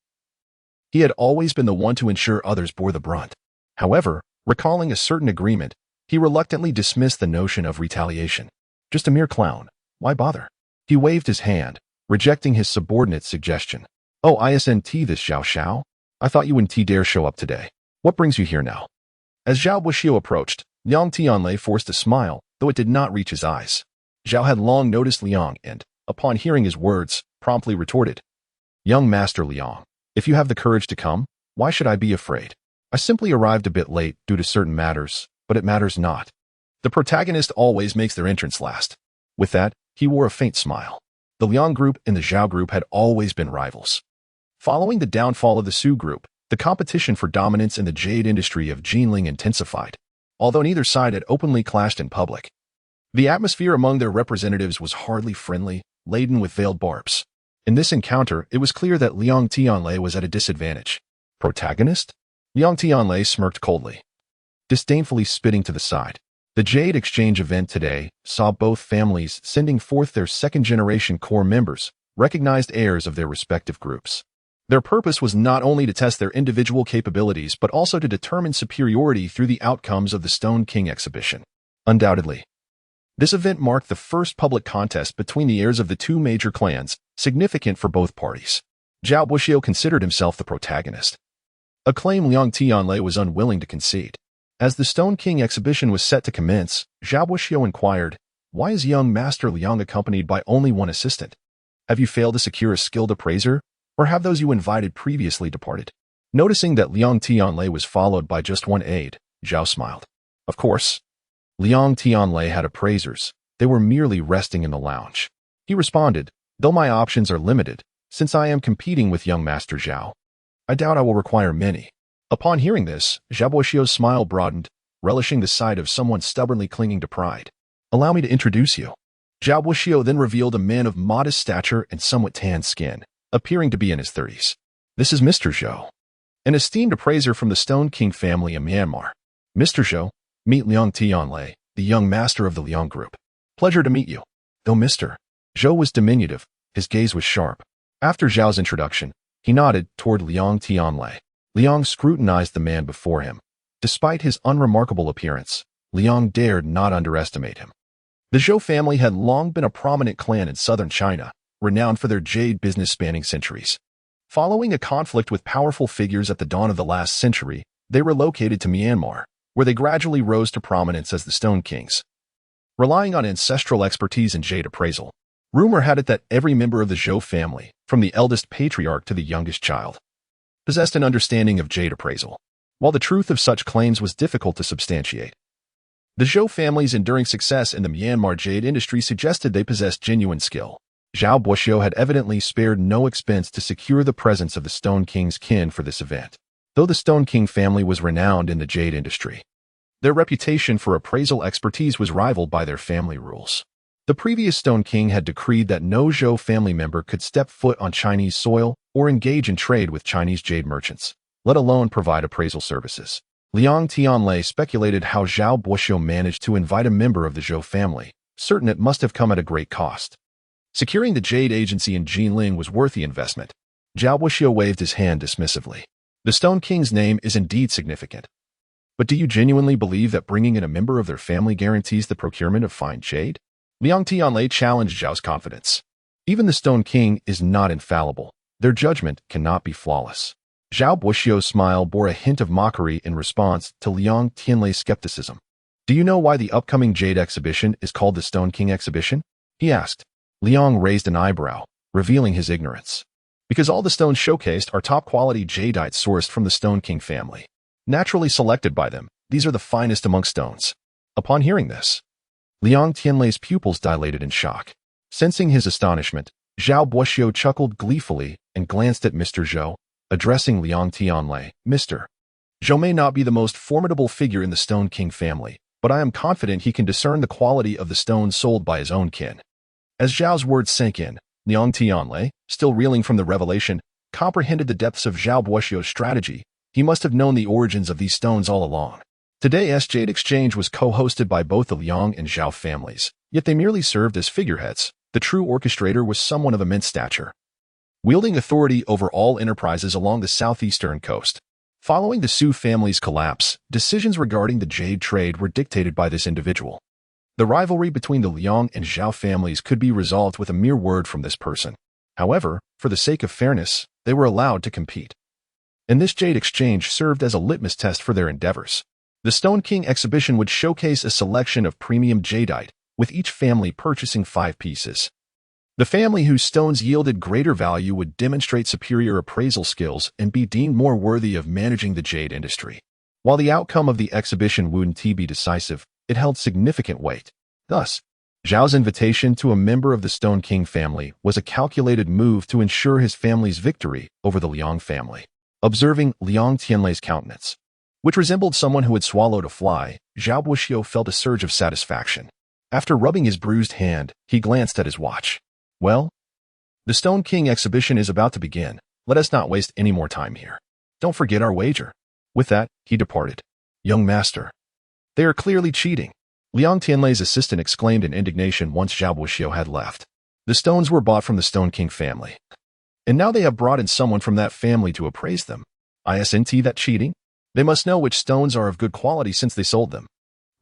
He had always been the one to ensure others bore the brunt. However, recalling a certain agreement, he reluctantly dismissed the notion of retaliation. Just a mere clown. Why bother? He waved his hand, rejecting his subordinate's suggestion. Oh, isn't this Zhao Xiao? I thought you wouldn't dare show up today. What brings you here now? As Zhao Buxiu approached, Liang Tianlei forced a smile, though it did not reach his eyes. Zhao had long noticed Liang and, upon hearing his words, promptly retorted. Young Master Liang, if you have the courage to come, why should I be afraid? I simply arrived a bit late due to certain matters, but it matters not. The protagonist always makes their entrance last. With that, he wore a faint smile. The Liang group and the Zhao group had always been rivals. Following the downfall of the Su group, the competition for dominance in the jade industry of Jinling intensified. Although neither side had openly clashed in public, the atmosphere among their representatives was hardly friendly, laden with veiled barbs. In this encounter, it was clear that Liang Tianlei was at a disadvantage. Protagonist? Liang Tianlei smirked coldly, disdainfully spitting to the side. The Jade Exchange event today saw both families sending forth their second-generation core members, recognized heirs of their respective groups. Their purpose was not only to test their individual capabilities but also to determine superiority through the outcomes of the Stone King exhibition. Undoubtedly, this event marked the first public contest between the heirs of the two major clans, significant for both parties. Zhao Buxiu considered himself the protagonist, a claim Liang Tianlei was unwilling to concede. As the Stone King exhibition was set to commence, Zhao Buxiu inquired, why is young Master Liang accompanied by only one assistant? Have you failed to secure a skilled appraiser? Or have those you invited previously departed? Noticing that Liang Tianlei was followed by just one aide, Zhao smiled. Of course, Liang Tianlei had appraisers. They were merely resting in the lounge. He responded, though my options are limited, since I am competing with young Master Zhao, I doubt I will require many. Upon hearing this, Zhao Buxiu's smile broadened, relishing the sight of someone stubbornly clinging to pride. Allow me to introduce you. Zhao Buxiu then revealed a man of modest stature and somewhat tanned skin, appearing to be in his 30s. This is Mr. Zhou, an esteemed appraiser from the Stone King family in Myanmar. Mr. Zhou, meet Liang Tianlei, the young master of the Liang group. Pleasure to meet you. Though Mr. Zhou was diminutive, his gaze was sharp. After Zhao's introduction, he nodded toward Liang Tianlei. Liang scrutinized the man before him. Despite his unremarkable appearance, Liang dared not underestimate him. The Zhou family had long been a prominent clan in southern China, renowned for their jade business spanning centuries. Following a conflict with powerful figures at the dawn of the last century, they relocated to Myanmar, where they gradually rose to prominence as the Stone Kings. Relying on ancestral expertise in jade appraisal, rumor had it that every member of the Zhou family, from the eldest patriarch to the youngest child, possessed an understanding of jade appraisal, while the truth of such claims was difficult to substantiate. The Zhou family's enduring success in the Myanmar jade industry suggested they possessed genuine skill. Zhao Buoxiu had evidently spared no expense to secure the presence of the Stone King's kin for this event, though the Stone King family was renowned in the jade industry. Their reputation for appraisal expertise was rivaled by their family rules. The previous Stone King had decreed that no Zhou family member could step foot on Chinese soil or engage in trade with Chinese jade merchants, let alone provide appraisal services. Liang Tianlei speculated how Zhao Buoxiu managed to invite a member of the Zhou family, certain it must have come at a great cost. Securing the jade agency in Jinling was worth the investment. Zhao Buoxiu waved his hand dismissively. The Stone King's name is indeed significant. But do you genuinely believe that bringing in a member of their family guarantees the procurement of fine jade? Liang Tianlei challenged Zhao's confidence. Even the Stone King is not infallible. Their judgment cannot be flawless. Zhao Buoxiu's smile bore a hint of mockery in response to Liang Tianlei's skepticism. Do you know why the upcoming jade exhibition is called the Stone King exhibition? He asked. Liang raised an eyebrow, revealing his ignorance. Because all the stones showcased are top-quality jadeite sourced from the Stone King family. Naturally selected by them, these are the finest among stones. Upon hearing this, Liang Tianlei's pupils dilated in shock. Sensing his astonishment, Zhao Buoxiu chuckled gleefully and glanced at Mr. Zhou, addressing Liang Tianlei. Mr. Zhou may not be the most formidable figure in the Stone King family, but I am confident he can discern the quality of the stones sold by his own kin. As Zhao's words sank in, Liang Tianlei, still reeling from the revelation, comprehended the depths of Zhao Buoxiu's strategy. He must have known the origins of these stones all along. Today's Jade Exchange was co-hosted by both the Liang and Zhao families, yet they merely served as figureheads. The true orchestrator was someone of immense stature, wielding authority over all enterprises along the southeastern coast. Following the Su family's collapse, decisions regarding the jade trade were dictated by this individual. The rivalry between the Liang and Zhao families could be resolved with a mere word from this person. However, for the sake of fairness, they were allowed to compete. And this jade exchange served as a litmus test for their endeavors. The Stone King exhibition would showcase a selection of premium jadeite, with each family purchasing 5 pieces. The family whose stones yielded greater value would demonstrate superior appraisal skills and be deemed more worthy of managing the jade industry. While the outcome of the exhibition wouldn't be decisive, it held significant weight. Thus, Zhao's invitation to a member of the Stone King family was a calculated move to ensure his family's victory over the Liang family. Observing Liang Tianlei's countenance, which resembled someone who had swallowed a fly, Zhao Buoxiu felt a surge of satisfaction. After rubbing his bruised hand, he glanced at his watch. Well, the Stone King exhibition is about to begin. Let us not waste any more time here. Don't forget our wager. With that, he departed. Young master, they are clearly cheating. Liang Tianlei's assistant exclaimed in indignation once Zhao Buoxiu had left. The stones were bought from the Stone King family, and now they have brought in someone from that family to appraise them. Isn't that cheating? They must know which stones are of good quality since they sold them.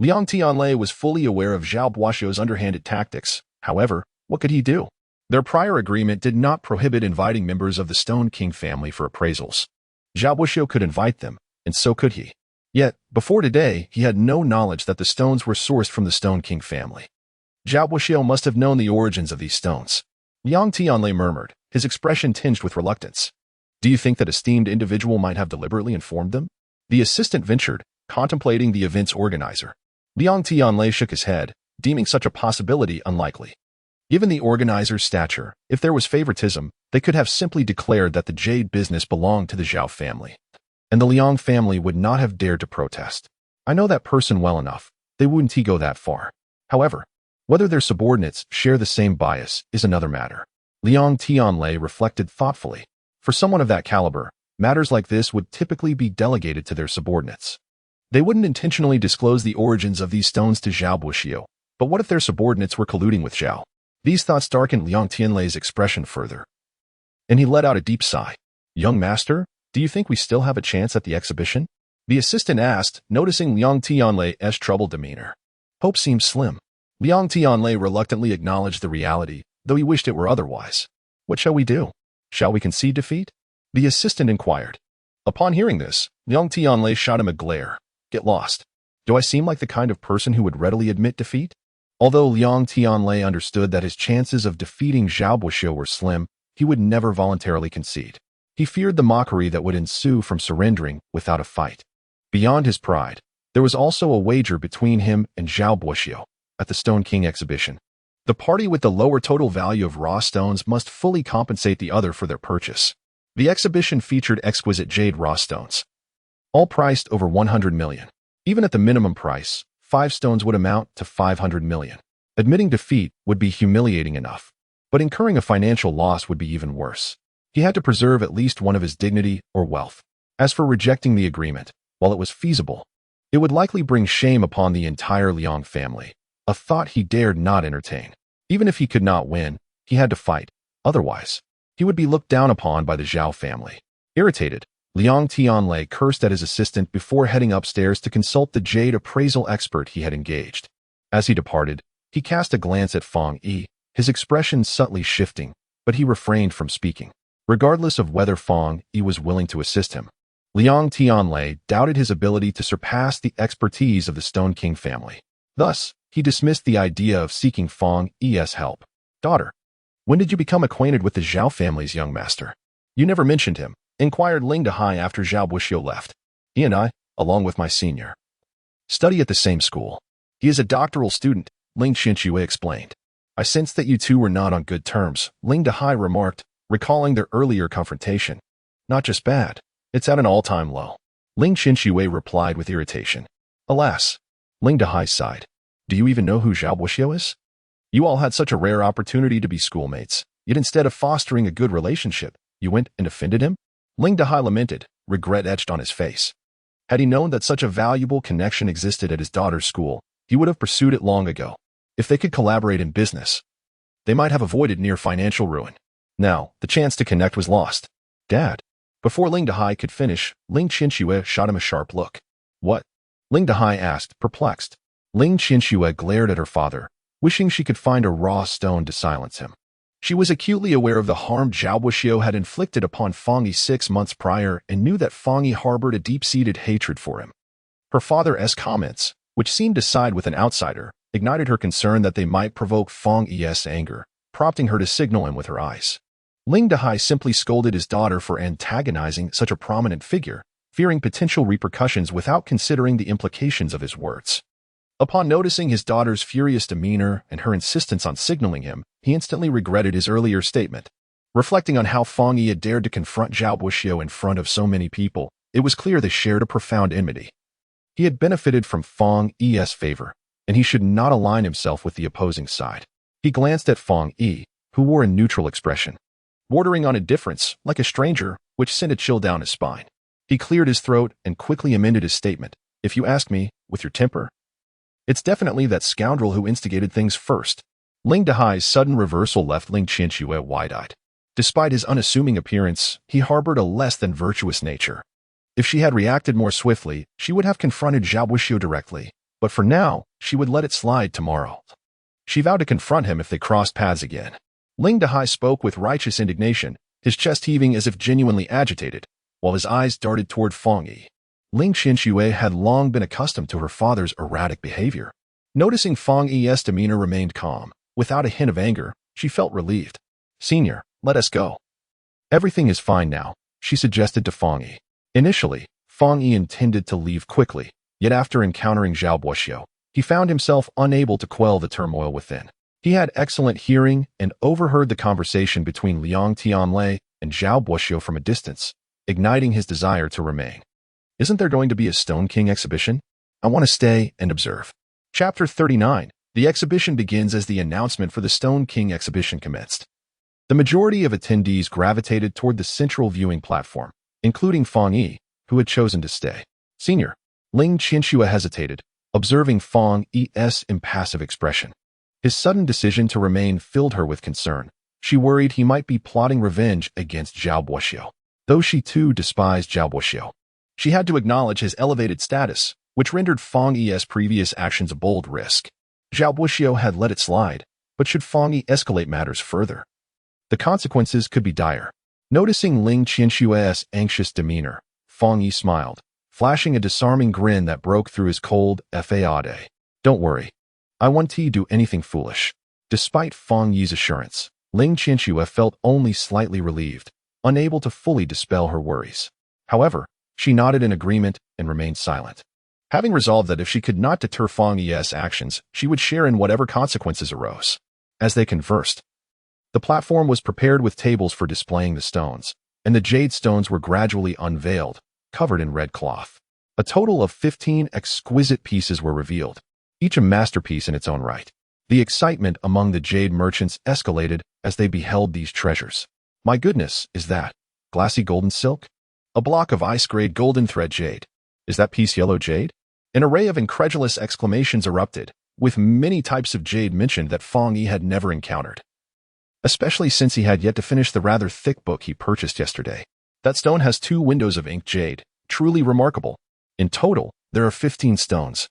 Liang Tianlei was fully aware of Zhao Buoxiu's underhanded tactics. However, what could he do? Their prior agreement did not prohibit inviting members of the Stone King family for appraisals. Zhao Buoxiu could invite them, and so could he. Yet, before today, he had no knowledge that the stones were sourced from the Stone King family. Zhao Buoxiu must have known the origins of these stones. Liang Tianlei murmured, his expression tinged with reluctance. Do you think that esteemed individual might have deliberately informed them? The assistant ventured, contemplating the event's organizer. Liang Tianlei shook his head, deeming such a possibility unlikely. Given the organizer's stature, if there was favoritism, they could have simply declared that the jade business belonged to the Zhao family, and the Liang family would not have dared to protest. I know that person well enough. They wouldn't go that far. However, whether their subordinates share the same bias is another matter. Liang Tianlei reflected thoughtfully. For someone of that caliber, matters like this would typically be delegated to their subordinates. They wouldn't intentionally disclose the origins of these stones to Zhao Buoxiu, but what if their subordinates were colluding with Zhao? These thoughts darkened Liang Tianlei's expression further, and he let out a deep sigh. Young master, do you think we still have a chance at the exhibition? The assistant asked, noticing Liang Tianlei's troubled demeanor. Hope seems slim. Liang Tianlei reluctantly acknowledged the reality, though he wished it were otherwise. What shall we do? Shall we concede defeat? The assistant inquired. Upon hearing this, Liang Tianlei shot him a glare. Get lost. Do I seem like the kind of person who would readily admit defeat? Although Liang Tianlei understood that his chances of defeating Zhao Buxiu were slim, he would never voluntarily concede. He feared the mockery that would ensue from surrendering without a fight. Beyond his pride, there was also a wager between him and Zhao Buxiu at the Stone King exhibition. The party with the lower total value of raw stones must fully compensate the other for their purchase. The exhibition featured exquisite jade raw stones, all priced over 100 million. Even at the minimum price, 5 stones would amount to 500 million. Admitting defeat would be humiliating enough, but incurring a financial loss would be even worse. He had to preserve at least one of his dignity or wealth. As for rejecting the agreement, while it was feasible, it would likely bring shame upon the entire Liang family, a thought he dared not entertain. Even if he could not win, he had to fight. Otherwise, he would be looked down upon by the Zhao family. Irritated, Liang Tianlei cursed at his assistant before heading upstairs to consult the jade appraisal expert he had engaged. As he departed, he cast a glance at Fang Yi, his expression subtly shifting, but he refrained from speaking. Regardless of whether Fang Yi was willing to assist him, Liang Tianlei doubted his ability to surpass the expertise of the Stone King family. Thus, he dismissed the idea of seeking Fang Yi's help. Daughter, when did you become acquainted with the Zhao family's young master? You never mentioned him, inquired Ling Dehai after Zhao Buxiu left. He and I, along with my senior, study at the same school. He is a doctoral student, Ling Qianxue explained. I sensed that you two were not on good terms, Ling Dehai remarked, recalling their earlier confrontation. Not just bad, it's at an all-time low. Ling Qianxue replied with irritation. Alas, Ling Dehai sighed. Do you even know who Zhao Buxiu is? You all had such a rare opportunity to be schoolmates, yet instead of fostering a good relationship, you went and offended him? Ling Dehai lamented, regret etched on his face. Had he known that such a valuable connection existed at his daughter's school, he would have pursued it long ago. If they could collaborate in business, they might have avoided near financial ruin. Now, the chance to connect was lost. Dad. Before Ling Dehai could finish, Ling Qianxue shot him a sharp look. What? Ling Dehai asked, perplexed. Ling Qianxue glared at her father, wishing she could find a raw stone to silence him. She was acutely aware of the harm Zhao Buxiu had inflicted upon Fang Yi 6 months prior and knew that Fang Yi harbored a deep-seated hatred for him. Her father's comments, which seemed to side with an outsider, ignited her concern that they might provoke Fang Yi's anger, prompting her to signal him with her eyes. Ling Dehai simply scolded his daughter for antagonizing such a prominent figure, fearing potential repercussions without considering the implications of his words. Upon noticing his daughter's furious demeanor and her insistence on signaling him, he instantly regretted his earlier statement. Reflecting on how Fang Yi had dared to confront Zhao Buxiu in front of so many people, it was clear they shared a profound enmity. He had benefited from Fang Yi's favor, and he should not align himself with the opposing side. He glanced at Fang Yi, who wore a neutral expression, bordering on indifference, like a stranger, which sent a chill down his spine. He cleared his throat and quickly amended his statement. If you ask me, with your temper, it's definitely that scoundrel who instigated things first. Ling Dehai's sudden reversal left Ling Qianxue wide-eyed. Despite his unassuming appearance, he harbored a less than virtuous nature. If she had reacted more swiftly, she would have confronted Zhao Buxiu directly, but for now, she would let it slide tomorrow. She vowed to confront him if they crossed paths again. Ling Dehai spoke with righteous indignation, his chest heaving as if genuinely agitated, while his eyes darted toward Fang Yi. Ling Qianxue had long been accustomed to her father's erratic behavior. Noticing Fang Yi's demeanor remained calm, without a hint of anger, she felt relieved. Senior, let us go. Everything is fine now, she suggested to Fang Yi. Initially, Fang Yi intended to leave quickly, yet after encountering Zhao Buxiu, he found himself unable to quell the turmoil within. He had excellent hearing and overheard the conversation between Liang Tianlei and Zhao Buxiu from a distance, igniting his desire to remain. Isn't there going to be a Stone King exhibition? I want to stay and observe. Chapter 39. The exhibition begins as the announcement for the Stone King exhibition commenced. The majority of attendees gravitated toward the central viewing platform, including Fang Yi, who had chosen to stay. Senior, Ling Qianxue hesitated, observing Fang Yi's impassive expression. His sudden decision to remain filled her with concern. She worried he might be plotting revenge against Zhao Buxiu. Though she too despised Zhao Buxiu, she had to acknowledge his elevated status, which rendered Fang Yi's previous actions a bold risk. Zhao Buxiu had let it slide, but should Fang Yi escalate matters further, the consequences could be dire. Noticing Ling Qinshue's anxious demeanor, Fang Yi smiled, flashing a disarming grin that broke through his cold facade. Don't worry. I won't do anything foolish. Despite Fang Yi's assurance, Ling Qianxue felt only slightly relieved, unable to fully dispel her worries. However, she nodded in agreement and remained silent, having resolved that if she could not deter Fang Yi's actions, she would share in whatever consequences arose. As they conversed, the platform was prepared with tables for displaying the stones, and the jade stones were gradually unveiled, covered in red cloth. A total of 15 exquisite pieces were revealed, each a masterpiece in its own right. The excitement among the jade merchants escalated as they beheld these treasures. My goodness, is that glassy golden silk? A block of ice-grade golden thread jade. Is that piece yellow jade? An array of incredulous exclamations erupted, with many types of jade mentioned that Fang Yi had never encountered, especially since he had yet to finish the rather thick book he purchased yesterday. That stone has 2 windows of inked jade, truly remarkable. In total, there are 15 stones,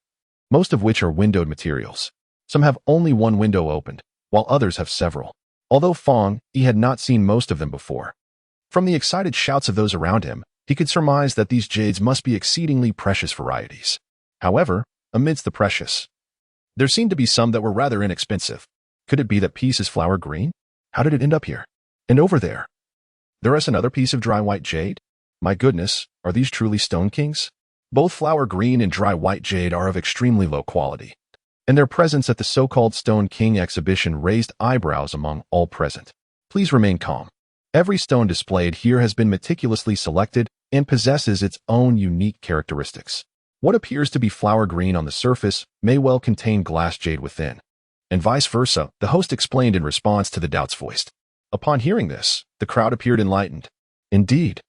most of which are windowed materials. Some have only one window opened, while others have several. Although Fang Yi had not seen most of them before, from the excited shouts of those around him, he could surmise that these jades must be exceedingly precious varieties. However, amidst the precious, there seemed to be some that were rather inexpensive. Could it be that piece is flower green? How did it end up here? And over there? There is another piece of dry white jade? My goodness, are these truly stone kings? Both flower green and dry white jade are of extremely low quality, and their presence at the so-called Stone King exhibition raised eyebrows among all present. Please remain calm. Every stone displayed here has been meticulously selected and possesses its own unique characteristics. What appears to be flower green on the surface may well contain glass jade within, and vice versa, the host explained in response to the doubts voiced. Upon hearing this, the crowd appeared enlightened. Indeed,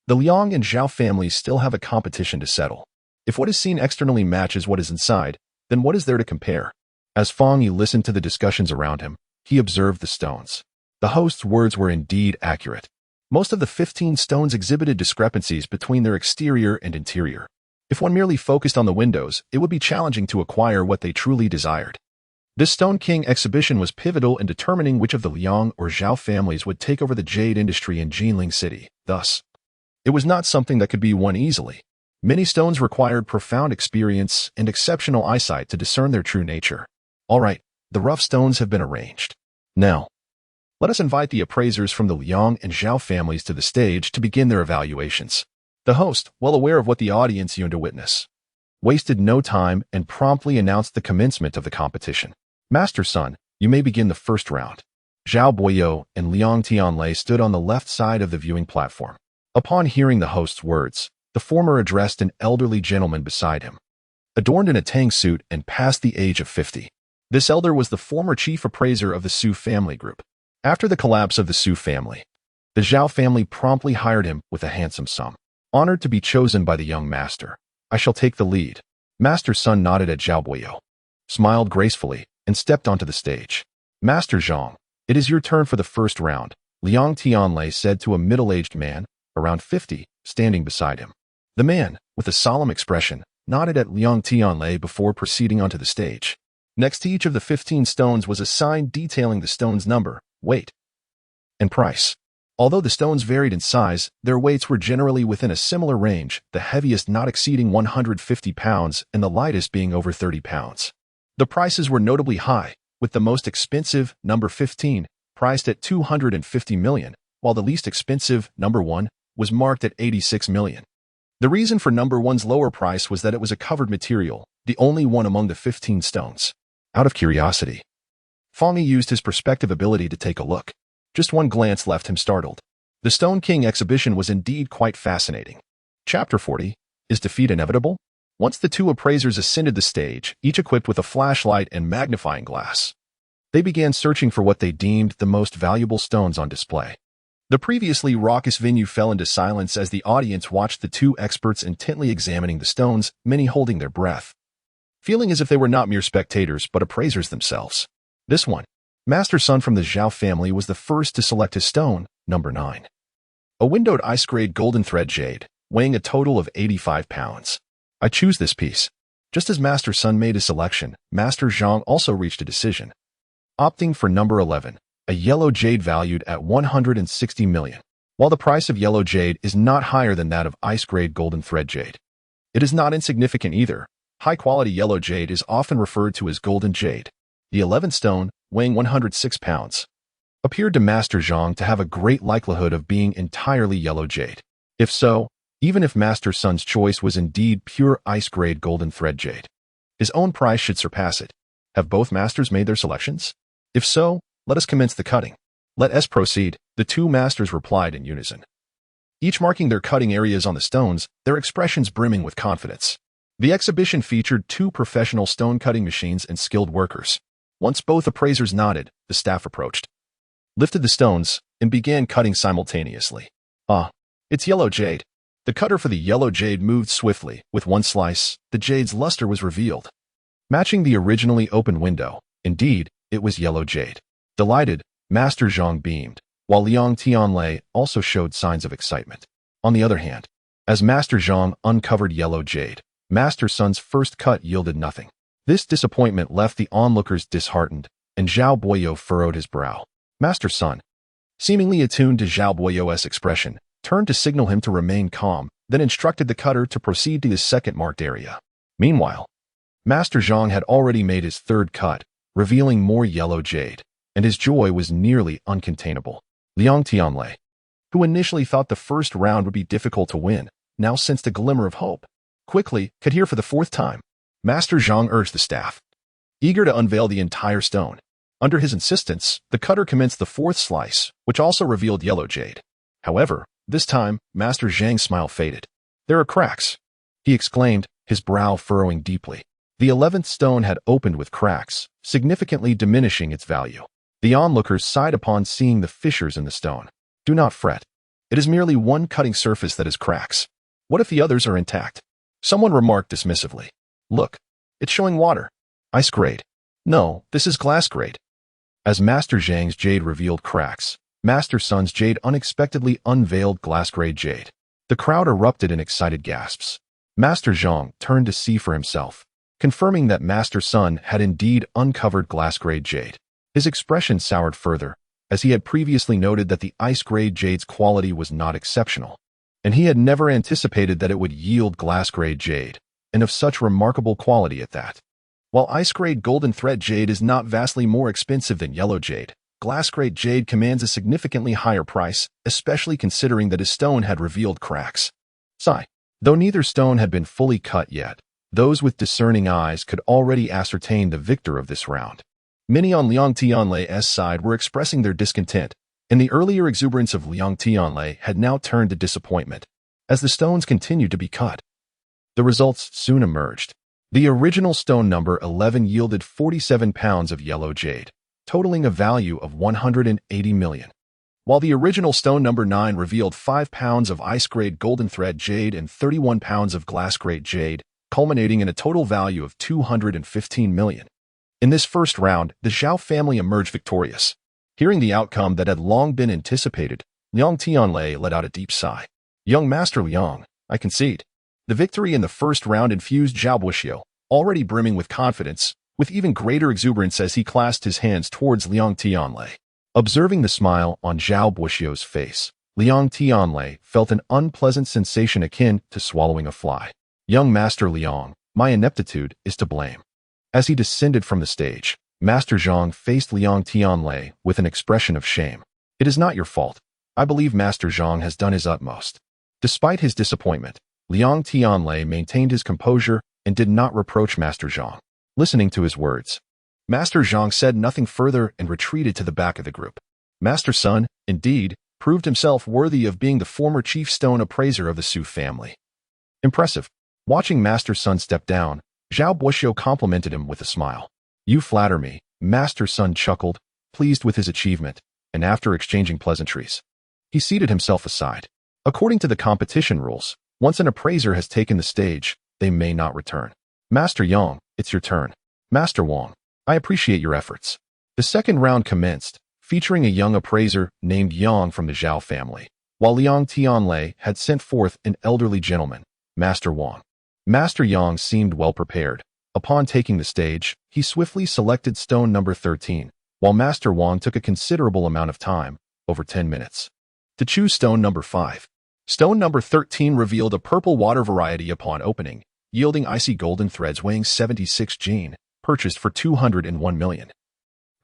the Liang and Zhao families still have a competition to settle. If what is seen externally matches what is inside, then what is there to compare? As Fang Yi listened to the discussions around him, he observed the stones. The host's words were indeed accurate. Most of the 15 stones exhibited discrepancies between their exterior and interior. If one merely focused on the windows, it would be challenging to acquire what they truly desired. This Stone King exhibition was pivotal in determining which of the Liang or Zhao families would take over the jade industry in Jinling City. Thus, it was not something that could be won easily. Many stones required profound experience and exceptional eyesight to discern their true nature. All right, the rough stones have been arranged. Now, let us invite the appraisers from the Liang and Zhao families to the stage to begin their evaluations. The host, well aware of what the audience yearned to witness, wasted no time and promptly announced the commencement of the competition. Master Sun, you may begin the first round. Zhao Boyo and Liang Tianlei stood on the left side of the viewing platform. Upon hearing the host's words, the former addressed an elderly gentleman beside him, adorned in a tang suit and past the age of 50. This elder was the former chief appraiser of the Su family group. After the collapse of the Su family, the Zhao family promptly hired him with a handsome sum. Honored to be chosen by the young master, I shall take the lead. Master Sun nodded at Zhao Boyo, smiled gracefully, and stepped onto the stage. Master Zhang, it is your turn for the first round, Liang Tianlei said to a middle-aged man, around 50, standing beside him. The man, with a solemn expression, nodded at Liang Tianlei before proceeding onto the stage. Next to each of the 15 stones was a sign detailing the stone's number, weight, and price. Although the stones varied in size, their weights were generally within a similar range, the heaviest not exceeding 150 pounds and the lightest being over 30 pounds. The prices were notably high, with the most expensive, number 15, priced at 250 million, while the least expensive, number 1, was marked at 86 million. The reason for number 1's lower price was that it was a covered material, the only one among the 15 stones. Out of curiosity, Fang Yi used his perspective ability to take a look. Just one glance left him startled. The Stone King exhibition was indeed quite fascinating. Chapter 40, Is Defeat Inevitable? Once the two appraisers ascended the stage, each equipped with a flashlight and magnifying glass, they began searching for what they deemed the most valuable stones on display. The previously raucous venue fell into silence as the audience watched the two experts intently examining the stones, many holding their breath, feeling as if they were not mere spectators but appraisers themselves. This one, Master Sun from the Zhao family, was the first to select his stone, number 9. A windowed ice-grade golden thread jade, weighing a total of 85 pounds. I choose this piece. Just as Master Sun made his selection, Master Zhang also reached a decision, opting for number 11, a yellow jade valued at 160 million. While the price of yellow jade is not higher than that of ice-grade golden thread jade, it is not insignificant either. High-quality yellow jade is often referred to as golden jade. The 11th stone, weighing 106 pounds, appeared to Master Zhang to have a great likelihood of being entirely yellow jade. If so, even if Master Sun's choice was indeed pure ice-grade golden thread jade, his own price should surpass it. Have both masters made their selections? If so, let us commence the cutting. Let us proceed, the two masters replied in unison, each marking their cutting areas on the stones, their expressions brimming with confidence. The exhibition featured two professional stone-cutting machines and skilled workers. Once both appraisers nodded, the staff approached, lifted the stones, and began cutting simultaneously. Ah, it's yellow jade. The cutter for the yellow jade moved swiftly. With one slice, the jade's luster was revealed, matching the originally open window. Indeed, it was yellow jade. Delighted, Master Zhang beamed, while Liang Tianlei also showed signs of excitement. On the other hand, as Master Zhang uncovered yellow jade, Master Sun's first cut yielded nothing. This disappointment left the onlookers disheartened, and Zhao Boyo furrowed his brow. Master Sun, seemingly attuned to Zhao Boyo's expression, turned to signal him to remain calm, then instructed the cutter to proceed to his second marked area. Meanwhile, Master Zhang had already made his third cut, revealing more yellow jade, and his joy was nearly uncontainable. Liang Tianlei, who initially thought the first round would be difficult to win, now sensed a glimmer of hope. Quickly, cut here for the fourth time. Master Zhang urged the staff, eager to unveil the entire stone. Under his insistence, the cutter commenced the fourth slice, which also revealed yellow jade. However, this time, Master Zhang's smile faded. There are cracks, he exclaimed, his brow furrowing deeply. The 11th stone had opened with cracks, significantly diminishing its value. The onlookers sighed upon seeing the fissures in the stone. Do not fret. It is merely one cutting surface that has cracks. What if the others are intact? Someone remarked dismissively. Look, it's showing water. Ice grade. No, this is glass grade. As Master Zhang's jade revealed cracks, Master Sun's jade unexpectedly unveiled glass grade jade. The crowd erupted in excited gasps. Master Zhang turned to see for himself, confirming that Master Sun had indeed uncovered glass grade jade. His expression soured further, as he had previously noted that the ice-grade jade's quality was not exceptional, and he had never anticipated that it would yield glass-grade jade, and of such remarkable quality at that. While ice-grade golden thread jade is not vastly more expensive than yellow jade, glass-grade jade commands a significantly higher price, especially considering that his stone had revealed cracks. Sigh. Though neither stone had been fully cut yet, those with discerning eyes could already ascertain the victor of this round. Many on Liang Tianlei's side were expressing their discontent, and the earlier exuberance of Liang Tianlei had now turned to disappointment, as the stones continued to be cut. The results soon emerged. The original stone number 11 yielded 47 pounds of yellow jade, totaling a value of 180 million, while the original stone number 9 revealed 5 pounds of ice-grade golden thread jade and 31 pounds of glass-grade jade, culminating in a total value of 215 million. In this first round, the Zhao family emerged victorious. Hearing the outcome that had long been anticipated, Liang Tianlei let out a deep sigh. Young Master Liang, I concede. The victory in the first round infused Zhao Buxiu, already brimming with confidence, with even greater exuberance as he clasped his hands towards Liang Tianlei. Observing the smile on Zhao Buxiu's face, Liang Tianlei felt an unpleasant sensation akin to swallowing a fly. Young Master Liang, my ineptitude is to blame. As he descended from the stage, Master Zhang faced Liang Tianlei with an expression of shame. It is not your fault. I believe Master Zhang has done his utmost. Despite his disappointment, Liang Tianlei maintained his composure and did not reproach Master Zhang. Listening to his words, Master Zhang said nothing further and retreated to the back of the group. Master Sun, indeed, proved himself worthy of being the former chief stone appraiser of the Su family. Impressive. Watching Master Sun step down, Zhao Buxiu complimented him with a smile. You flatter me, Master Sun chuckled, pleased with his achievement, and after exchanging pleasantries, he seated himself aside. According to the competition rules, once an appraiser has taken the stage, they may not return. Master Yang, it's your turn. Master Wang, I appreciate your efforts. The second round commenced, featuring a young appraiser named Yang from the Zhao family, while Liang Tianlei had sent forth an elderly gentleman, Master Wang. Master Yang seemed well prepared. Upon taking the stage, he swiftly selected stone number 13, while Master Wang took a considerable amount of time, over 10 minutes. to choose stone number 5. Stone number 13 revealed a purple water variety upon opening, yielding icy golden threads weighing 76 gene, purchased for 201 million.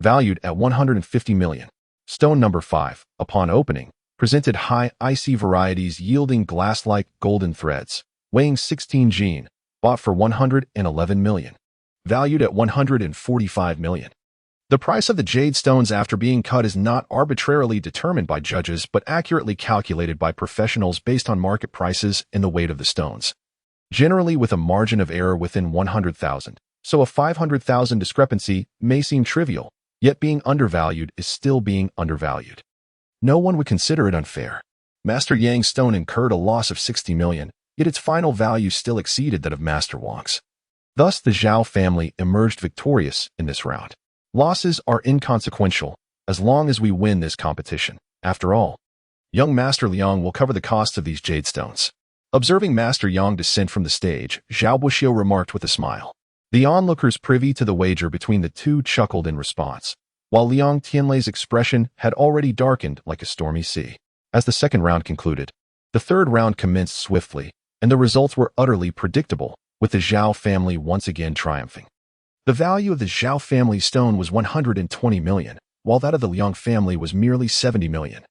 Valued at 150 million. Stone number 5, upon opening, presented high icy varieties yielding glass-like golden threads, weighing 16 gene, bought for 111 million. Valued at 145 million. The price of the jade stones after being cut is not arbitrarily determined by judges but accurately calculated by professionals based on market prices and the weight of the stones. Generally with a margin of error within 100,000, so a 500,000 discrepancy may seem trivial, yet being undervalued is still being undervalued. No one would consider it unfair. Master Yang's stone incurred a loss of 60 million, yet its final value still exceeded that of Master Wang's. Thus the Zhao family emerged victorious in this round. Losses are inconsequential, as long as we win this competition. After all, young Master Liang will cover the costs of these jade stones. Observing Master Yang descend from the stage, Zhao Buxiu remarked with a smile. The onlookers privy to the wager between the two chuckled in response, while Liang Tianlei's expression had already darkened like a stormy sea. As the second round concluded, the third round commenced swiftly, and the results were utterly predictable, with the Zhao family once again triumphing. The value of the Zhao family stone was 120 million, while that of the Liang family was merely 70 million,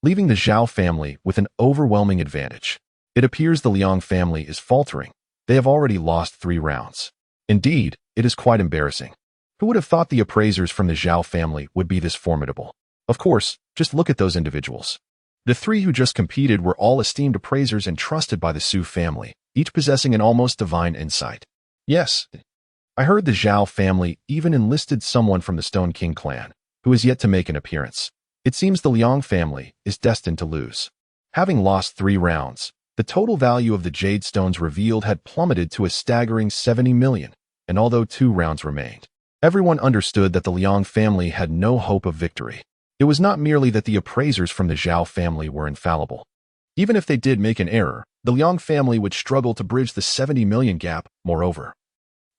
leaving the Zhao family with an overwhelming advantage. It appears the Liang family is faltering. They have already lost 3 rounds. Indeed, it is quite embarrassing. Who would have thought the appraisers from the Zhao family would be this formidable? Of course, just look at those individuals. The 3 who just competed were all esteemed appraisers and trusted by the Su family, each possessing an almost divine insight. Yes, I heard the Zhao family even enlisted someone from the Stone King clan, who is yet to make an appearance. It seems the Liang family is destined to lose. Having lost 3 rounds, the total value of the jade stones revealed had plummeted to a staggering 70 million, and although 2 rounds remained, everyone understood that the Liang family had no hope of victory. It was not merely that the appraisers from the Zhao family were infallible. Even if they did make an error, the Liang family would struggle to bridge the 70 million gap. Moreover,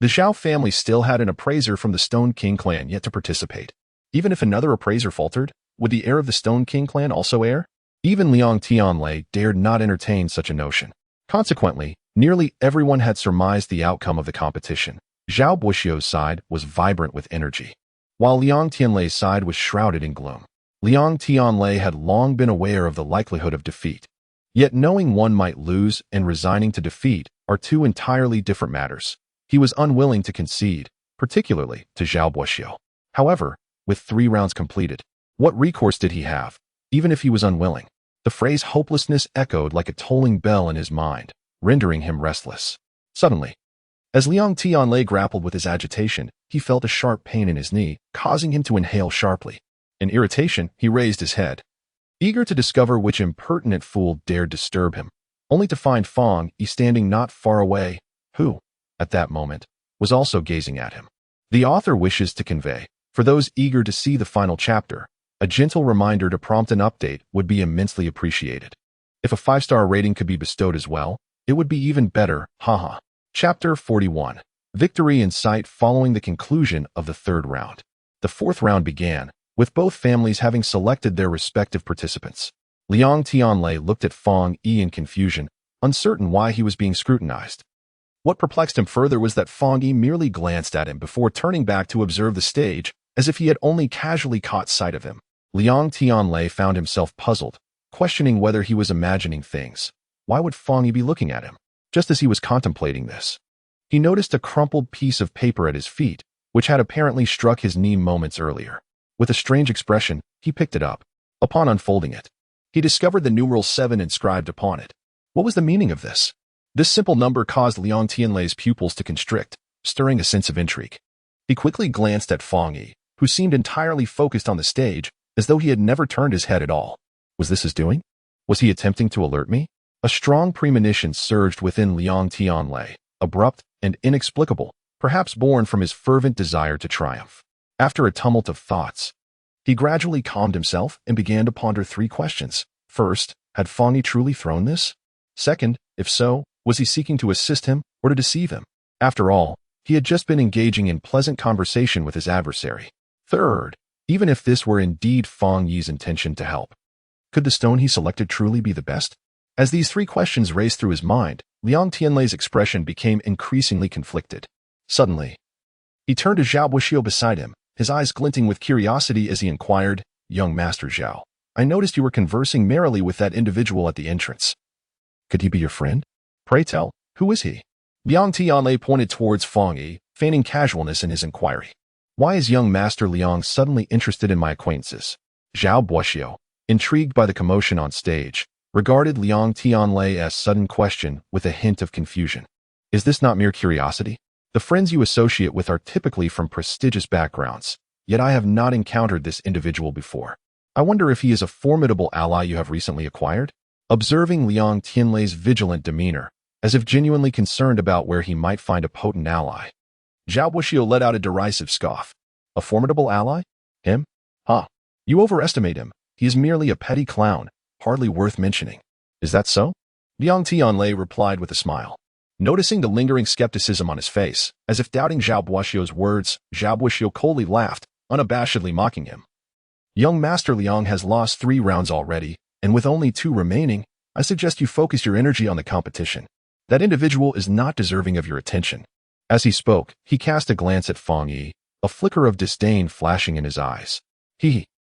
the Zhao family still had an appraiser from the Stone King clan yet to participate. Even if another appraiser faltered, would the heir of the Stone King clan also err? Even Liang Tianlei dared not entertain such a notion. Consequently, nearly everyone had surmised the outcome of the competition. Zhao Buxiu's side was vibrant with energy, while Liang Tianlei's side was shrouded in gloom. Liang Tianlei had long been aware of the likelihood of defeat. Yet knowing one might lose and resigning to defeat are 2 entirely different matters. He was unwilling to concede, particularly to Zhao Buxiu. However, with 3 rounds completed, what recourse did he have, even if he was unwilling? The phrase hopelessness echoed like a tolling bell in his mind, rendering him restless. Suddenly, as Liang Tianlei grappled with his agitation, he felt a sharp pain in his knee, causing him to inhale sharply. In irritation, he raised his head, eager to discover which impertinent fool dared disturb him, only to find Fang Yi standing not far away, who, at that moment, was also gazing at him. The author wishes to convey, for those eager to see the final chapter, a gentle reminder to prompt an update would be immensely appreciated. If a 5-star rating could be bestowed as well, it would be even better, haha. Chapter 41. Victory in sight following the conclusion of the 3rd round. The 4th round began, with both families having selected their respective participants. Liang Tianlei looked at Fang Yi in confusion, uncertain why he was being scrutinized. What perplexed him further was that Fang Yi merely glanced at him before turning back to observe the stage, as if he had only casually caught sight of him. Liang Tianlei found himself puzzled, questioning whether he was imagining things. Why would Fang Yi be looking at him? Just as he was contemplating this, he noticed a crumpled piece of paper at his feet, which had apparently struck his knee moments earlier. With a strange expression, he picked it up. Upon unfolding it, he discovered the numeral 7 inscribed upon it. What was the meaning of this? This simple number caused Liang Tianlei's pupils to constrict, stirring a sense of intrigue. He quickly glanced at Fang Yi, who seemed entirely focused on the stage, as though he had never turned his head at all. Was this his doing? Was he attempting to alert me? A strong premonition surged within Liang Tianlei, abrupt and inexplicable, perhaps born from his fervent desire to triumph. After a tumult of thoughts, he gradually calmed himself and began to ponder 3 questions. First, had Fang Yi truly thrown this? Second, if so, was he seeking to assist him or to deceive him? After all, he had just been engaging in pleasant conversation with his adversary. Third, even if this were indeed Fang Yi's intention to help, Could the stone he selected truly be the best? As these three questions raced through his mind, Liang Tianlei's expression became increasingly conflicted. Suddenly, he turned to Zhao Buxiu beside him, his eyes glinting with curiosity as he inquired, "Young Master Zhao, I noticed you were conversing merrily with that individual at the entrance. Could he be your friend? Pray tell, who is he?" Liang Tianlei pointed towards Fang Yi, feigning casualness in his inquiry. "Why is young Master Liang suddenly interested in my acquaintances?" Zhao Buxiu, intrigued by the commotion on stage, regarded Liang Tianlei's sudden question with a hint of confusion. "Is this not mere curiosity? The friends you associate with are typically from prestigious backgrounds, yet I have not encountered this individual before. I wonder if he is a formidable ally you have recently acquired?" Observing Liang Tianlei's vigilant demeanor, as if genuinely concerned about where he might find a potent ally, Zhao Buxiu let out a derisive scoff. "A formidable ally? Him? Huh. You overestimate him. He is merely a petty clown, hardly worth mentioning." "Is that so?" Liang Tianlei replied with a smile. Noticing the lingering skepticism on his face, as if doubting Zhao Buxiu's words, Zhao Buxiu coldly laughed, unabashedly mocking him. "Young Master Liang has lost 3 rounds already, and with only 2 remaining, I suggest you focus your energy on the competition. That individual is not deserving of your attention." As he spoke, he cast a glance at Fang Yi, a flicker of disdain flashing in his eyes.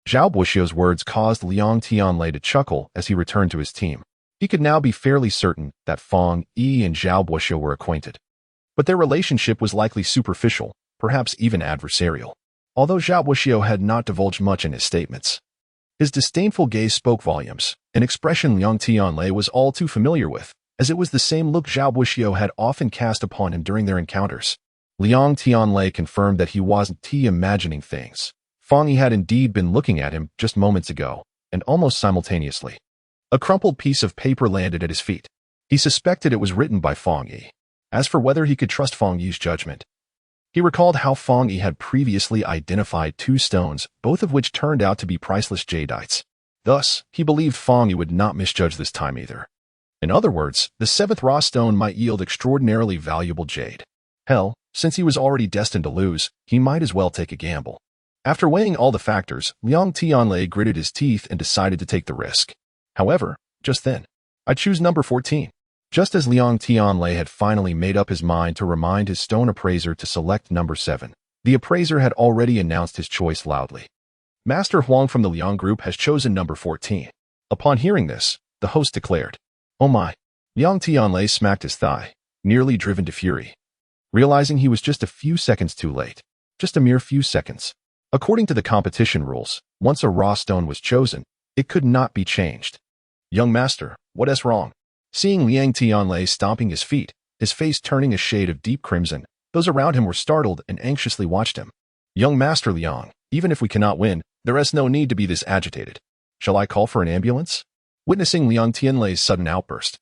Zhao Buxiu's words caused Liang Tianlei to chuckle as he returned to his team. He could now be fairly certain that Fang Yi and Zhao Buxiu were acquainted. But their relationship was likely superficial, perhaps even adversarial. Although Zhao Buxiu had not divulged much in his statements, his disdainful gaze spoke volumes, an expression Liang Tianlei was all too familiar with, as it was the same look Zhao Buxiu had often cast upon him during their encounters. Liang Tianlei confirmed that he wasn't imagining things. Fang Yi had indeed been looking at him just moments ago, and almost simultaneously, a crumpled piece of paper landed at his feet. He suspected it was written by Fang Yi. As for whether he could trust Fang Yi's judgment, he recalled how Fang Yi had previously identified 2 stones, both of which turned out to be priceless jadites. Thus, he believed Fang Yi would not misjudge this time either. In other words, the 7th raw stone might yield extraordinarily valuable jade. Hell, since he was already destined to lose, he might as well take a gamble. After weighing all the factors, Liang Tianlei gritted his teeth and decided to take the risk. However, just then, "I choose number 14. Just as Liang Tianlei had finally made up his mind to remind his stone appraiser to select number 7, the appraiser had already announced his choice loudly. "Master Huang from the Liang group has chosen number 14. Upon hearing this, the host declared, "Oh my!" Liang Tianlei smacked his thigh, nearly driven to fury, realizing he was just a few seconds too late. Just a mere few seconds. According to the competition rules, once a raw stone was chosen, it could not be changed. "Young master, what is wrong?" Seeing Liang Tianlei stomping his feet, his face turning a shade of deep crimson, those around him were startled and anxiously watched him. "Young Master Liang, even if we cannot win, there is no need to be this agitated. Shall I call for an ambulance?" Witnessing Liang Tianlei's sudden outburst,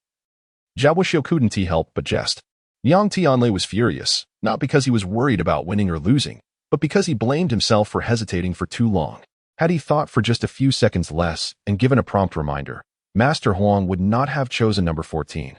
Zhao Buxiu couldn't help but jest. Liang Tianlei was furious, not because he was worried about winning or losing, but because he blamed himself for hesitating for too long. Had he thought for just a few seconds less and given a prompt reminder, Master Huang would not have chosen number 14.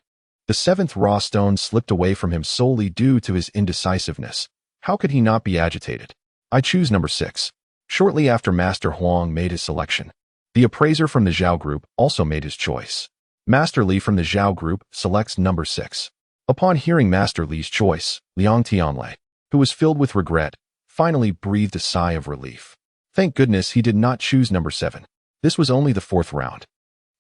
The 7th raw stone slipped away from him solely due to his indecisiveness. How could he not be agitated? "I choose number 6. Shortly after Master Huang made his selection, the appraiser from the Zhao group also made his choice. Master Li from the Zhao group selects number 6. Upon hearing Master Li's choice, Liang Tianlei, who was filled with regret, finally breathed a sigh of relief. Thank goodness he did not choose number 7. This was only the 4th round.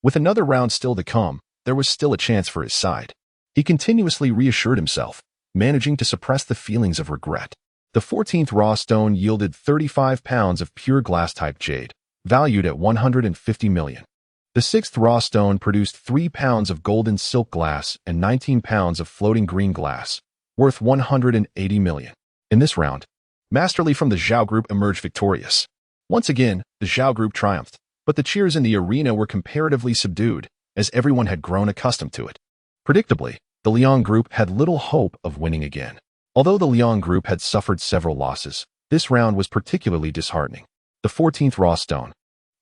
With another round still to come, there was still a chance for his side. He continuously reassured himself, managing to suppress the feelings of regret. The 14th raw stone yielded 35 pounds of pure glass-type jade, valued at 150 million. The 6th raw stone produced 3 pounds of golden silk glass and 19 pounds of floating green glass, worth 180 million. In this round, Master Li from the Zhao group emerged victorious. Once again, the Zhao group triumphed, but the cheers in the arena were comparatively subdued, as everyone had grown accustomed to it. Predictably, the Liang group had little hope of winning again. Although the Liang group had suffered several losses, this round was particularly disheartening. The 14th raw stone,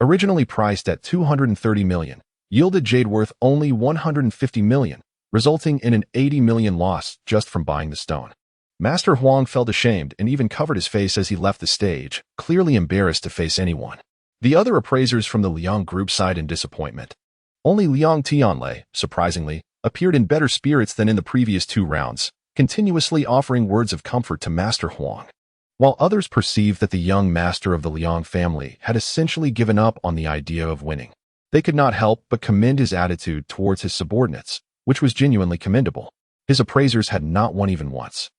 originally priced at 230 million, yielded jade worth only 150 million, resulting in an 80 million loss just from buying the stone. Master Huang felt ashamed and even covered his face as he left the stage, clearly embarrassed to face anyone. The other appraisers from the Liang group sighed in disappointment. Only Liang Tianlei, surprisingly, appeared in better spirits than in the previous 2 rounds, continuously offering words of comfort to Master Huang. While others perceived that the young master of the Liang family had essentially given up on the idea of winning, they could not help but commend his attitude towards his subordinates, which was genuinely commendable. His appraisers had not won even once,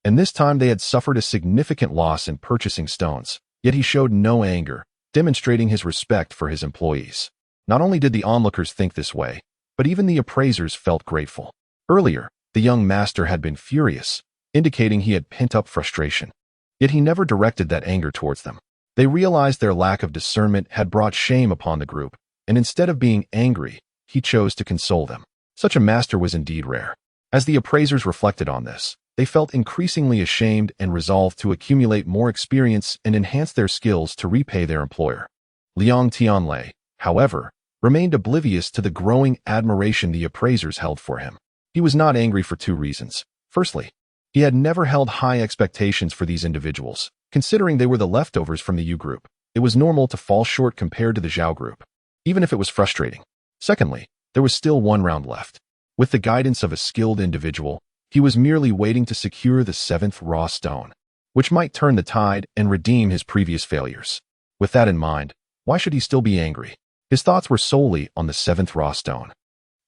and this time they had suffered a significant loss in purchasing stones, yet he showed no anger, demonstrating his respect for his employees. Not only did the onlookers think this way, but even the appraisers felt grateful. Earlier, the young master had been furious, indicating he had pent-up frustration. Yet he never directed that anger towards them. They realized their lack of discernment had brought shame upon the group, and instead of being angry, he chose to console them. Such a master was indeed rare. As the appraisers reflected on this, they felt increasingly ashamed and resolved to accumulate more experience and enhance their skills to repay their employer. Liang Tianlei, however, remained oblivious to the growing admiration the appraisers held for him. He was not angry for 2 reasons. Firstly, he had never held high expectations for these individuals. Considering they were the leftovers from the Yu group, it was normal to fall short compared to the Zhao group, even if it was frustrating. Secondly, there was still 1 round left. With the guidance of a skilled individual, he was merely waiting to secure the 7th raw stone, which might turn the tide and redeem his previous failures. With that in mind, why should he still be angry? His thoughts were solely on the 7th raw stone,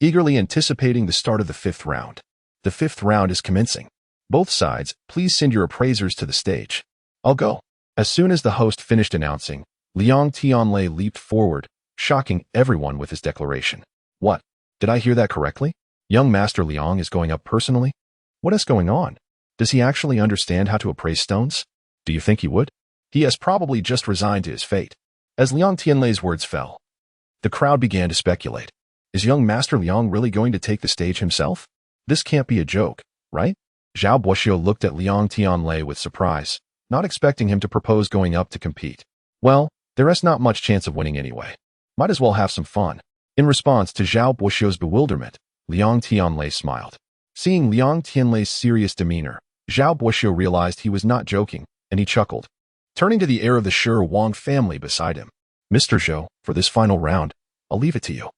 eagerly anticipating the start of the 5th round. The 5th round is commencing. Both sides, please send your appraisers to the stage. I'll go. As soon as the host finished announcing, Liang Tianlei leaped forward, shocking everyone with his declaration. What? Did I hear that correctly? Young Master Liang is going up personally? What is going on? Does he actually understand how to appraise stones? Do you think he would? He has probably just resigned to his fate. As Liang Tianlei's words fell, the crowd began to speculate. Is young Master Liang really going to take the stage himself? This can't be a joke, right? Zhao Buoxiu looked at Liang Tianlei with surprise, not expecting him to propose going up to compete. Well, there is not much chance of winning anyway. Might as well have some fun. In response to Zhao Buoxiu's bewilderment, Liang Tianlei smiled. Seeing Liang Tianlei's serious demeanor, Zhao Buoxiu realized he was not joking, and he chuckled, turning to the heir of the Shi Wang family beside him. Mr. Zhou, for this final round, I'll leave it to you.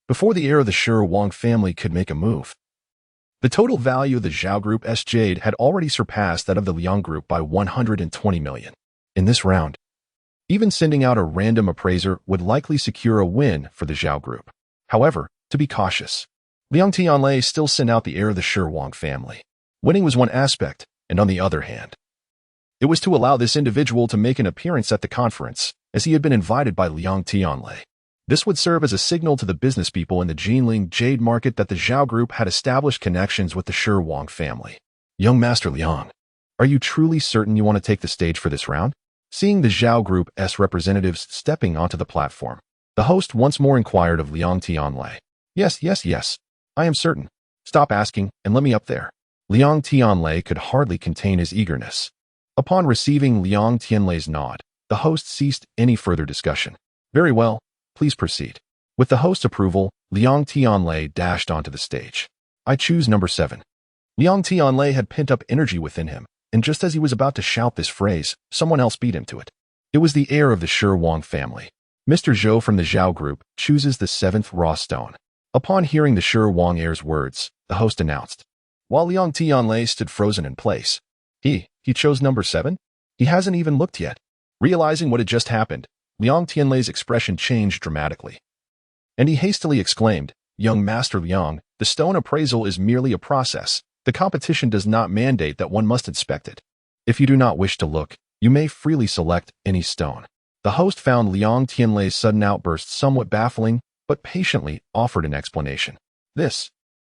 Before the heir of the Shi Wang family could make a move, the total value of the Zhao Group's jade had already surpassed that of the Liang Group by 120 million. In this round, even sending out a random appraiser would likely secure a win for the Zhao Group. However, to be cautious, Liang Tianlei still sent out the heir of the Shi Wang family. Winning was one aspect, and on the other hand, it was to allow this individual to make an appearance at the conference, as he had been invited by Liang Tianlei. This would serve as a signal to the business people in the Jinling jade market that the Zhao Group had established connections with the Shi Wang family. Young Master Liang, are you truly certain you want to take the stage for this round? Seeing the Zhao Group's representatives stepping onto the platform, the host once more inquired of Liang Tianlei. Yes, I am certain. Stop asking and let me up there. Liang Tianlei could hardly contain his eagerness. Upon receiving Liang Tianlei's nod, the host ceased any further discussion. Very well. Please proceed. With the host's approval, Liang Tianlei dashed onto the stage. I choose number 7. Liang Tianlei had pent-up energy within him, and just as he was about to shout this phrase, someone else beat him to it. It was the heir of the Shi Wang family. Mr. Zhou from the Zhao Group chooses the 7th raw stone. Upon hearing the Shi Wang heir's words, the host announced. While Liang Tianlei stood frozen in place, he chose number 7? He hasn't even looked yet. Realizing what had just happened, Liang Tianlei's expression changed dramatically, and he hastily exclaimed, Young Master Liang, the stone appraisal is merely a process. The competition does not mandate that one must inspect it. If you do not wish to look, you may freely select any stone. The host found Liang Tianlei's sudden outburst somewhat baffling, but patiently offered an explanation.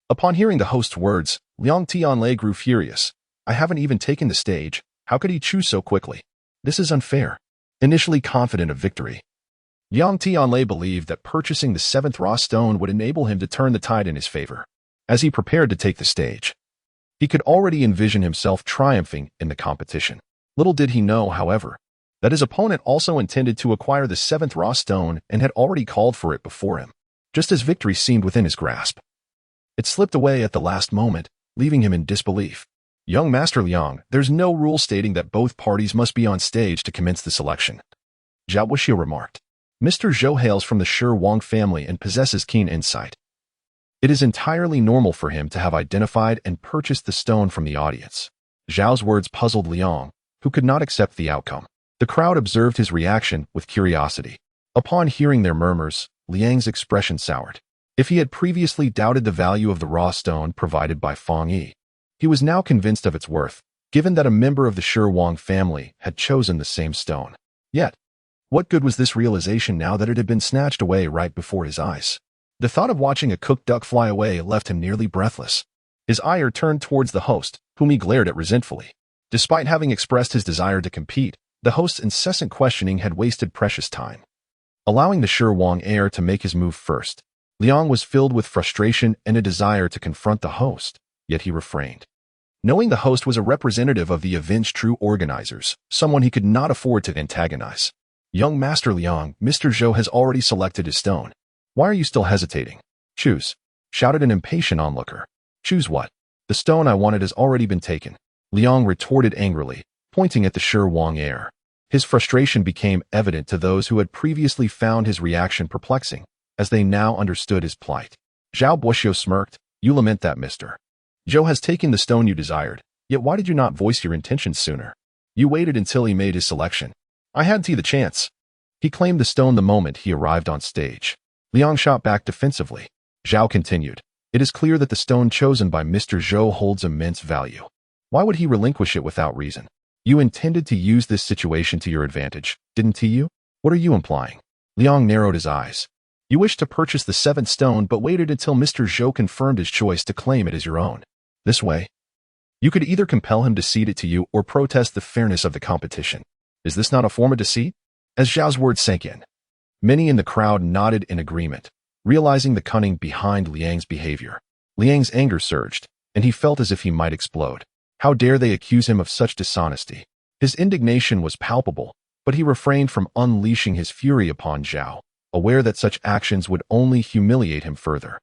Upon hearing the host's words, Liang Tianlei grew furious. I haven't even taken the stage. How could he choose so quickly? This is unfair. Initially confident of victory, Liang Tianlei believed that purchasing the 7th raw stone would enable him to turn the tide in his favor. As he prepared to take the stage, he could already envision himself triumphing in the competition. Little did he know, however, that his opponent also intended to acquire the 7th raw stone and had already called for it before him, just as victory seemed within his grasp. It slipped away at the last moment, leaving him in disbelief. Young Master Liang, there's no rule stating that both parties must be on stage to commence the selection, Zhao Buoxiu remarked. Mr. Zhou hails from the Shi Wang family and possesses keen insight. It is entirely normal for him to have identified and purchased the stone from the audience. Zhao's words puzzled Liang, who could not accept the outcome. The crowd observed his reaction with curiosity. Upon hearing their murmurs, Liang's expression soured. If he had previously doubted the value of the raw stone provided by Fang Yi, he was now convinced of its worth, given that a member of the Shi Wang family had chosen the same stone. Yet, what good was this realization now that it had been snatched away right before his eyes? The thought of watching a cooked duck fly away left him nearly breathless. His ire turned towards the host, whom he glared at resentfully. Despite having expressed his desire to compete, the host's incessant questioning had wasted precious time. Allowing the Shi Wang heir to make his move first, Liang was filled with frustration and a desire to confront the host, yet he refrained. Knowing the host was a representative of the event's true organizers, someone he could not afford to antagonize. Young Master Liang, Mr. Zhou has already selected his stone. Why are you still hesitating? Choose, shouted an impatient onlooker. Choose what? The stone I wanted has already been taken, Liang retorted angrily, pointing at the Shi Wang heir. His frustration became evident to those who had previously found his reaction perplexing, as they now understood his plight. Zhao Buoxiu smirked. You lament that, mister. Zhou has taken the stone you desired, yet why did you not voice your intentions sooner? You waited until he made his selection. I hadn't the chance. He claimed the stone the moment he arrived on stage. Liang shot back defensively. Zhao continued. It is clear that the stone chosen by Mr. Zhou holds immense value. Why would he relinquish it without reason? You intended to use this situation to your advantage, didn't you? What are you implying? Liang narrowed his eyes. You wished to purchase the seventh stone but waited until Mr. Zhou confirmed his choice to claim it as your own. This way, you could either compel him to cede it to you or protest the fairness of the competition. Is this not a form of deceit? As Zhao's words sank in, many in the crowd nodded in agreement, realizing the cunning behind Liang's behavior. Liang's anger surged, and he felt as if he might explode. How dare they accuse him of such dishonesty? His indignation was palpable, but he refrained from unleashing his fury upon Zhao, aware that such actions would only humiliate him further.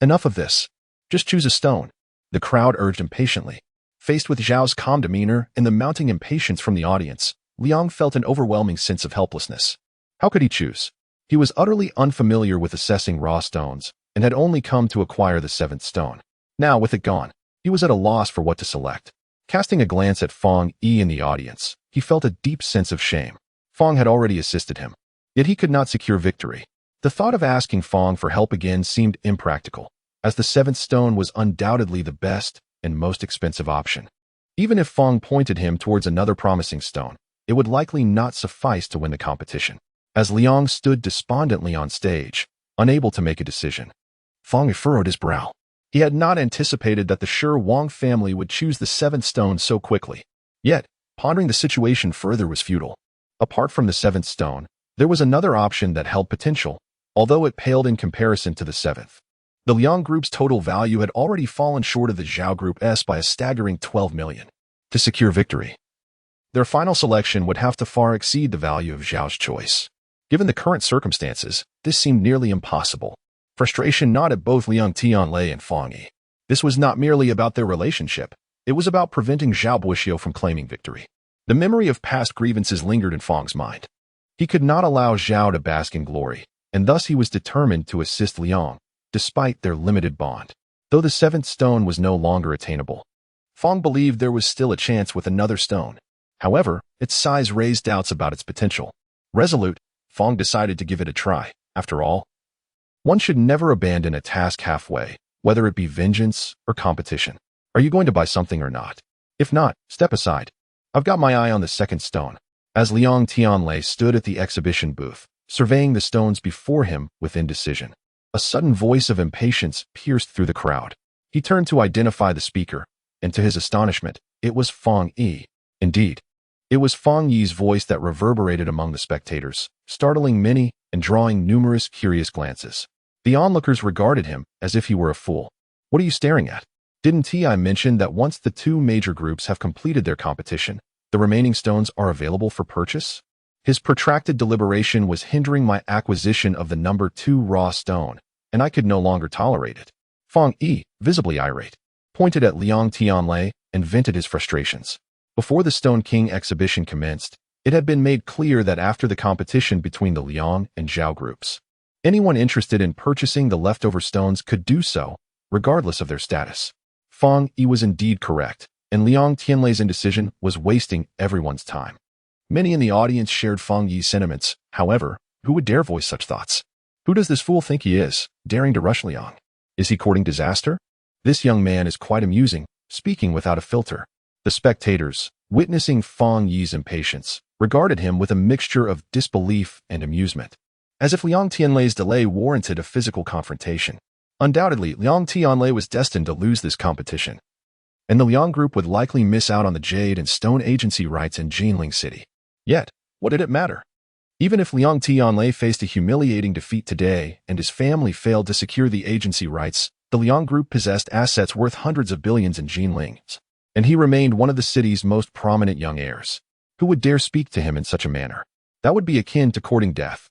Enough of this. Just choose a stone, the crowd urged impatiently. Faced with Zhao's calm demeanor and the mounting impatience from the audience, Liang felt an overwhelming sense of helplessness. How could he choose? He was utterly unfamiliar with assessing raw stones and had only come to acquire the seventh stone. Now, with it gone, he was at a loss for what to select. Casting a glance at Fang Yi in the audience, he felt a deep sense of shame. Fang had already assisted him, yet he could not secure victory. The thought of asking Fang for help again seemed impractical, as the seventh stone was undoubtedly the best and most expensive option. Even if Fang pointed him towards another promising stone, it would likely not suffice to win the competition. As Liang stood despondently on stage, unable to make a decision, Fang furrowed his brow. He had not anticipated that the Shi Wang family would choose the seventh stone so quickly. Yet, pondering the situation further was futile. Apart from the seventh stone, there was another option that held potential, although it paled in comparison to the seventh. The Liang Group's total value had already fallen short of the Zhao Group's by a staggering 12 million. To secure victory, their final selection would have to far exceed the value of Zhao's choice. Given the current circumstances, this seemed nearly impossible. Frustration gnawed at both Liang Tianlei and Fang Yi. This was not merely about their relationship, it was about preventing Zhao Buoxiu from claiming victory. The memory of past grievances lingered in Fang's mind. He could not allow Zhao to bask in glory, and thus he was determined to assist Liang, despite their limited bond. Though the seventh stone was no longer attainable, Fang believed there was still a chance with another stone. However, its size raised doubts about its potential. Resolute, Fang decided to give it a try. After all, one should never abandon a task halfway, whether it be vengeance or competition. Are you going to buy something or not? If not, step aside. I've got my eye on the second stone. As Liang Tianlei stood at the exhibition booth, surveying the stones before him with indecision, a sudden voice of impatience pierced through the crowd. He turned to identify the speaker, and to his astonishment, it was Fang Yi. Indeed, it was Fang Yi's voice that reverberated among the spectators, startling many and drawing numerous curious glances. The onlookers regarded him as if he were a fool. What are you staring at? Didn't I mention that once the two major groups have completed their competition, the remaining stones are available for purchase? His protracted deliberation was hindering my acquisition of the number 2 raw stone, and I could no longer tolerate it. Fang Yi, visibly irate, pointed at Liang Tianlei and vented his frustrations. Before the Stone King exhibition commenced, It had been made clear that after the competition between the Liang and Zhao groups, anyone interested in purchasing the leftover stones could do so, regardless of their status. Fang Yi was indeed correct, and Liang Tianlei's indecision was wasting everyone's time. Many in the audience shared Fang Yi's sentiments. However, who would dare voice such thoughts? Who does this fool think he is, daring to rush Liang? Is he courting disaster? This young man is quite amusing, speaking without a filter. The spectators, witnessing Fang Yi's impatience, regarded him with a mixture of disbelief and amusement, as if Liang Tianlei's delay warranted a physical confrontation. Undoubtedly, Liang Tianlei was destined to lose this competition, and the Liang group would likely miss out on the Jade and Stone Agency rights in Jinling City. Yet, what did it matter? Even if Liang Tianlei faced a humiliating defeat today and his family failed to secure the agency rights, the Liang group possessed assets worth hundreds of billions in Jinling, and he remained one of the city's most prominent young heirs. Who would dare speak to him in such a manner? That would be akin to courting death.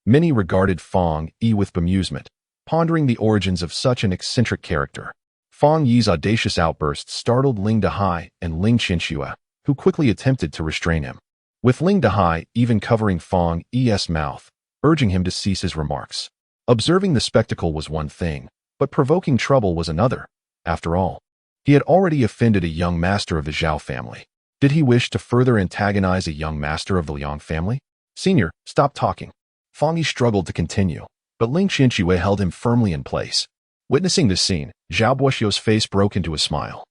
Many regarded Fang Yi with bemusement, pondering the origins of such an eccentric character. Fang Yi's audacious outburst startled Ling Dehai and Ling Qianxue, who quickly attempted to restrain him, with Ling Dehai even covering Fang Yi's mouth, urging him to cease his remarks. Observing the spectacle was one thing, but provoking trouble was another. After all, he had already offended a young master of the Zhao family. Did he wish to further antagonize a young master of the Liang family? Senior, stop talking. Fang Yi struggled to continue, but Ling Qianxue held him firmly in place. Witnessing this scene, Zhao Buoxiu's face broke into a smile.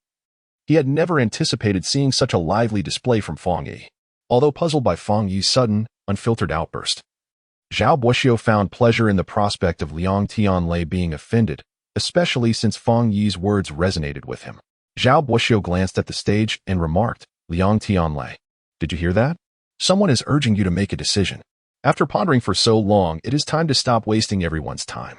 He had never anticipated seeing such a lively display from Fang Yi, although puzzled by Fang Yi's sudden, unfiltered outburst. Zhao Buoxiu found pleasure in the prospect of Liang Tianlei being offended, especially since Fang Yi's words resonated with him. Zhao Buoxiu glanced at the stage and remarked, Liang Tianlei, did you hear that? Someone is urging you to make a decision. After pondering for so long, it is time to stop wasting everyone's time.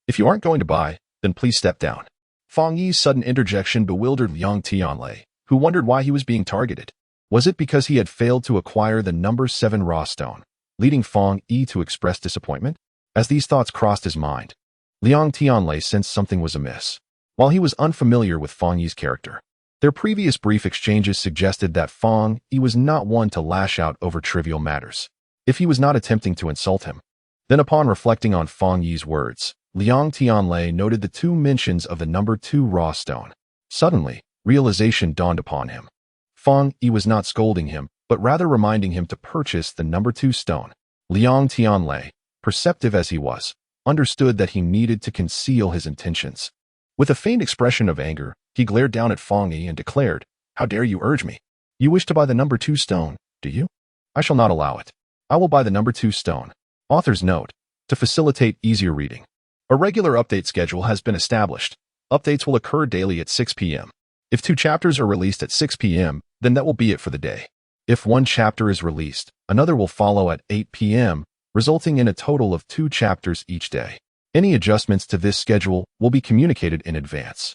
If you aren't going to buy, then please step down. Fang Yi's sudden interjection bewildered Liang Tianlei, who wondered why he was being targeted. Was it because he had failed to acquire the number 7 raw stone, leading Fang Yi to express disappointment? As these thoughts crossed his mind, Liang Tianlei sensed something was amiss. While he was unfamiliar with Fang Yi's character, their previous brief exchanges suggested that Fang Yi was not one to lash out over trivial matters, if he was not attempting to insult him. Then upon reflecting on Fang Yi's words, Liang Tianlei noted the 2 mentions of the number 2 raw stone. Suddenly, realization dawned upon him. Fang Yi was not scolding him, but rather reminding him to purchase the number 2 stone. Liang Tianlei, perceptive as he was, understood that he needed to conceal his intentions. With a faint expression of anger, he glared down at Fang Yi and declared, How dare you urge me? You wish to buy the number 2 stone, do you? I shall not allow it. I will buy the number 2 stone. Author's note: to facilitate easier reading, a regular update schedule has been established. Updates will occur daily at 6 p.m. If 2 chapters are released at 6 p.m., then that will be it for the day. If 1 chapter is released, another will follow at 8 p.m., resulting in a total of 2 chapters each day. Any adjustments to this schedule will be communicated in advance.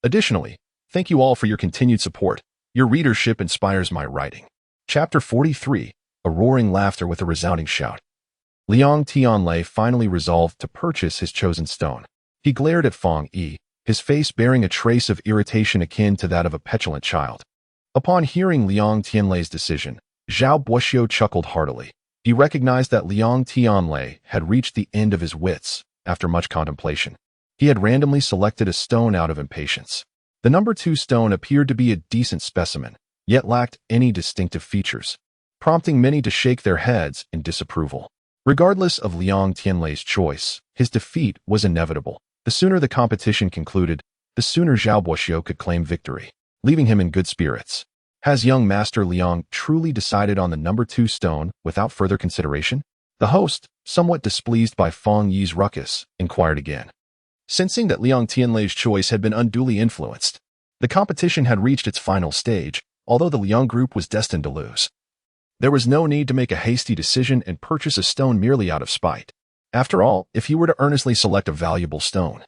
Additionally, thank you all for your continued support. Your readership inspires my writing. Chapter 43, A Roaring Laughter with a Resounding Shout. Liang Tianlei finally resolved to purchase his chosen stone. He glared at Fang Yi, his face bearing a trace of irritation akin to that of a petulant child. Upon hearing Liang Tianlei's decision, Zhao Buoxiu chuckled heartily. He recognized that Liang Tianlei had reached the end of his wits. After much contemplation, he had randomly selected a stone out of impatience. The number 2 stone appeared to be a decent specimen, yet lacked any distinctive features, prompting many to shake their heads in disapproval. Regardless of Liang Tianlei's choice, his defeat was inevitable. The sooner the competition concluded, the sooner Zhao Buoxiu could claim victory, leaving him in good spirits. Has young Master Liang truly decided on the number 2 stone without further consideration? The host, somewhat displeased by Fang Yi's ruckus, inquired again. Sensing that Liang Tianlei's choice had been unduly influenced, the competition had reached its final stage, although the Liang group was destined to lose. There was no need to make a hasty decision and purchase a stone merely out of spite. After all, if he were to earnestly select a valuable stone,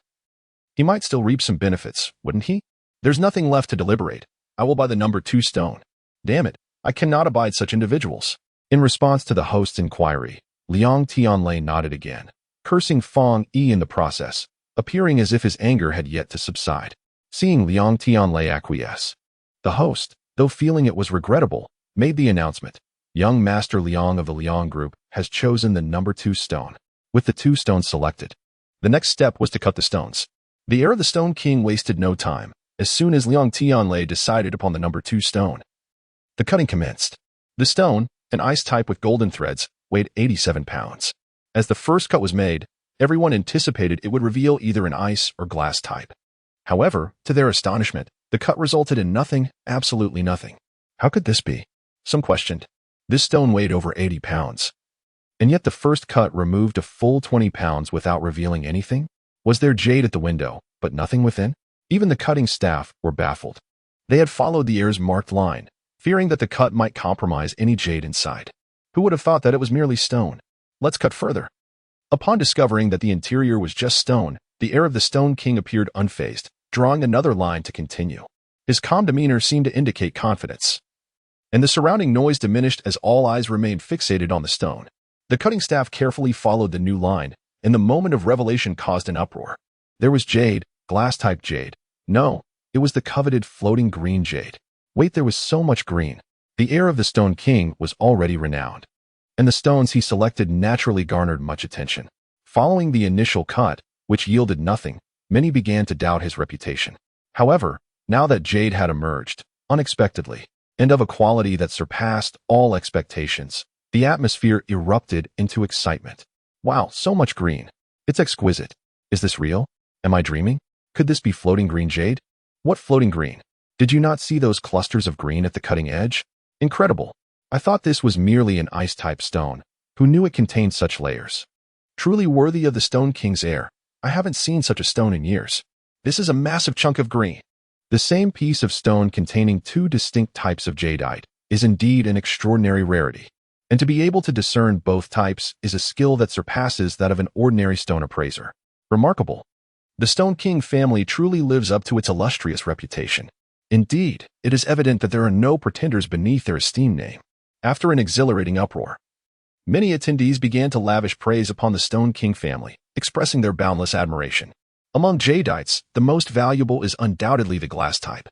he might still reap some benefits, wouldn't he? There's nothing left to deliberate. I will buy the number 2 stone. Damn it, I cannot abide such individuals. In response to the host's inquiry, Liang Tianlei nodded again, cursing Fang Yi in the process, appearing as if his anger had yet to subside. Seeing Liang Tianlei acquiesce, the host, though feeling it was regrettable, made the announcement. Young Master Liang of the Liang Group has chosen the number 2 stone. With the 2 stones selected, the next step was to cut the stones. The heir of the Stone King wasted no time. As soon as Liang Tianlei decided upon the number 2 stone, the cutting commenced. The stone, an ice type with golden threads, weighed 87 pounds. As the first cut was made, everyone anticipated it would reveal either an ice or glass type. However, to their astonishment, the cut resulted in nothing, absolutely nothing. How could this be? Some questioned. This stone weighed over 80 pounds. And yet the first cut removed a full 20 pounds without revealing anything? Was there jade at the window, but nothing within? Even the cutting staff were baffled. They had followed the heir's marked line, fearing that the cut might compromise any jade inside. Who would have thought that it was merely stone? Let's cut further. Upon discovering that the interior was just stone, the heir of the Stone King appeared unfazed, drawing another line to continue. His calm demeanor seemed to indicate confidence, and the surrounding noise diminished as all eyes remained fixated on the stone. The cutting staff carefully followed the new line, and the moment of revelation caused an uproar. There was jade, glass-type jade. No, it was the coveted floating green jade. Wait, there was so much green. The heir of the Stone King was already renowned, and the stones he selected naturally garnered much attention. Following the initial cut, which yielded nothing, many began to doubt his reputation. However, now that jade had emerged, unexpectedly, and of a quality that surpassed all expectations, the atmosphere erupted into excitement. Wow, so much green. It's exquisite. Is this real? Am I dreaming? Could this be floating green jade? What floating green? Did you not see those clusters of green at the cutting edge? Incredible. I thought this was merely an ice-type stone. Who knew it contained such layers? Truly worthy of the Stone King's heir. I haven't seen such a stone in years. This is a massive chunk of green. The same piece of stone containing 2 distinct types of jadeite is indeed an extraordinary rarity. And to be able to discern both types is a skill that surpasses that of an ordinary stone appraiser. Remarkable. The Stone King family truly lives up to its illustrious reputation. Indeed, it is evident that there are no pretenders beneath their esteemed name. After an exhilarating uproar, many attendees began to lavish praise upon the Stone King family, expressing their boundless admiration. Among jadeites, the most valuable is undoubtedly the glass type,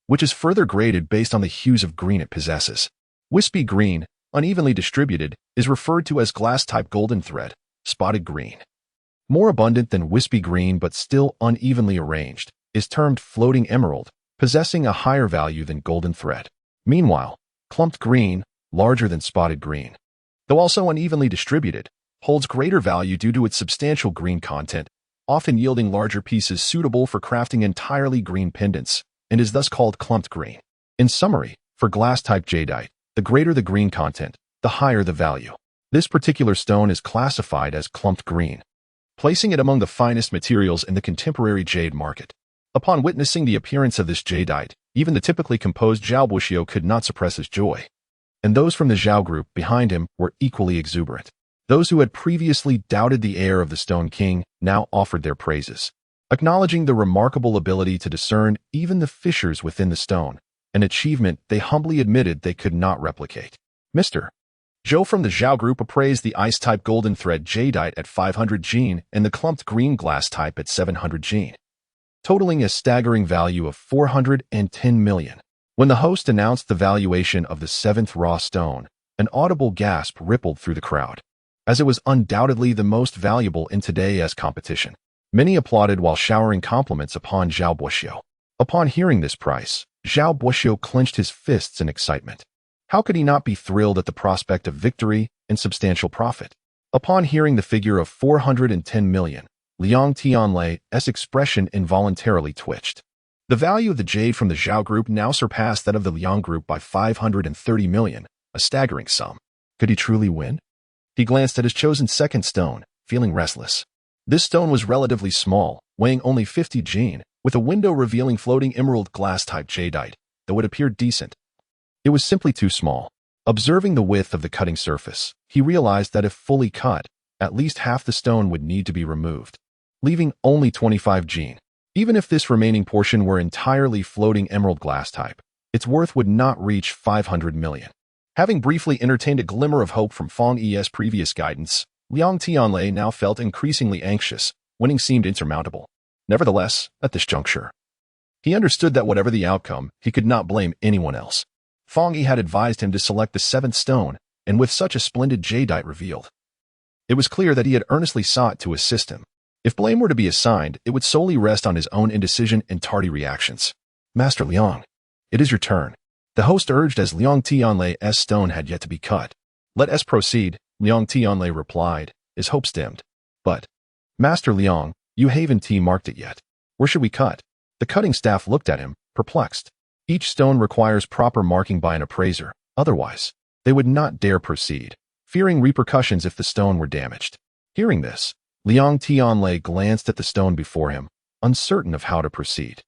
which is further graded based on the hues of green it possesses. Wispy green, unevenly distributed, is referred to as glass-type golden thread, spotted green. More abundant than wispy green but still unevenly arranged, is termed floating emerald, possessing a higher value than golden thread. Meanwhile, clumped green, larger than spotted green, though also unevenly distributed, holds greater value due to its substantial green content, often yielding larger pieces suitable for crafting entirely green pendants, and is thus called clumped green. In summary, for glass-type jadeite, the greater the green content, the higher the value. This particular stone is classified as clumped green, placing it among the finest materials in the contemporary jade market. Upon witnessing the appearance of this jadeite, even the typically composed Zhao Buxiu could not suppress his joy. And those from the Zhao group behind him were equally exuberant. Those who had previously doubted the heir of the Stone King now offered their praises, acknowledging the remarkable ability to discern even the fissures within the stone, an achievement they humbly admitted they could not replicate. Mr. Zhou from the Zhao group appraised the ice-type golden thread jadeite at 500 Jin and the clumped green glass type at 700 Jin, totaling a staggering value of 410 million. When the host announced the valuation of the 7th raw stone, an audible gasp rippled through the crowd, as it was undoubtedly the most valuable in today's competition. Many applauded while showering compliments upon Zhao Buxiu. Upon hearing this price, Zhao Buxiu clenched his fists in excitement. How could he not be thrilled at the prospect of victory and substantial profit? Upon hearing the figure of 410 million, Liang Tianlei's expression involuntarily twitched. The value of the jade from the Zhao group now surpassed that of the Liang group by 530 million, a staggering sum. Could he truly win? He glanced at his chosen second stone, feeling restless. This stone was relatively small, weighing only 50 Jin, with a window revealing floating emerald glass-type jadeite, though it appeared decent. It was simply too small. Observing the width of the cutting surface, he realized that if fully cut, at least half the stone would need to be removed, leaving only 25 Jin. Even if this remaining portion were entirely floating emerald glass type, its worth would not reach 500 million. Having briefly entertained a glimmer of hope from Fang Yi's previous guidance, Liang Tianlei now felt increasingly anxious. Winning seemed insurmountable. Nevertheless, at this juncture, he understood that whatever the outcome, he could not blame anyone else. Fong Yi had advised him to select the seventh stone, and with such a splendid jadeite revealed, it was clear that he had earnestly sought to assist him. If blame were to be assigned, it would solely rest on his own indecision and tardy reactions. Master Liang, it is your turn, the host urged as Liang Tianlei's stone had yet to be cut. Let us proceed, Liang Tianlei replied, his hopes dimmed. But, Master Liang, you haven't marked it yet. Where should we cut? The cutting staff looked at him, perplexed. Each stone requires proper marking by an appraiser, otherwise, they would not dare proceed, fearing repercussions if the stone were damaged. Hearing this, Liang Tianlei glanced at the stone before him, uncertain of how to proceed.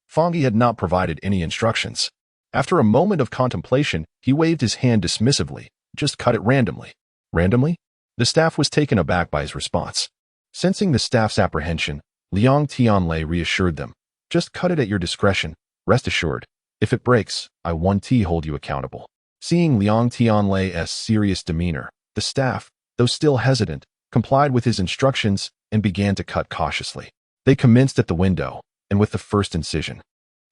Fong Yi had not provided any instructions. After a moment of contemplation, he waved his hand dismissively, just cut it randomly. Randomly? The staff was taken aback by his response. Sensing the staff's apprehension, Liang Tianlei reassured them. Just cut it at your discretion, rest assured. If it breaks, I won't hold you accountable. Seeing Liang Tianlei's serious demeanor, the staff, though still hesitant, complied with his instructions and began to cut cautiously. They commenced at the window, and with the first incision,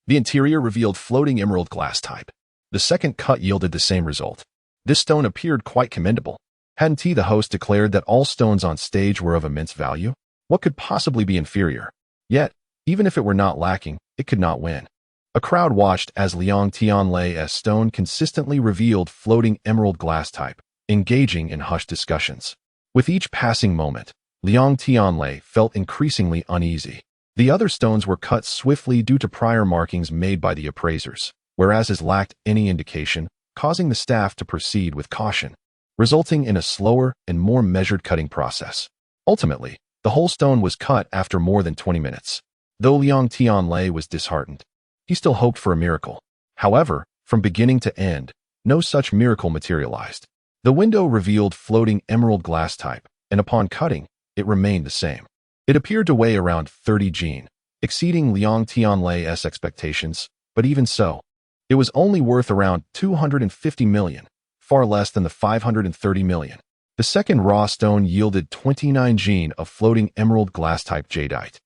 the interior revealed floating emerald glass type. The second cut yielded the same result. This stone appeared quite commendable. Hadn't the host declared that all stones on stage were of immense value? What could possibly be inferior? Yet, even if it were not lacking, it could not win. A crowd watched as Liang Tianlei's stone consistently revealed floating emerald glass type, engaging in hushed discussions. With each passing moment, Liang Tianlei felt increasingly uneasy. The other stones were cut swiftly due to prior markings made by the appraisers, whereas his lacked any indication, causing the staff to proceed with caution, resulting in a slower and more measured cutting process. Ultimately, the whole stone was cut after more than 20 minutes. Though Liang Tianlei was disheartened, he still hoped for a miracle. However, from beginning to end, no such miracle materialized. The window revealed floating emerald glass type, and upon cutting, it remained the same. It appeared to weigh around 30 jin, exceeding Liang Tianlei's expectations, but even so, it was only worth around 250 million, far less than the 530 million. The second raw stone yielded 29 jin of floating emerald glass-type jadeite,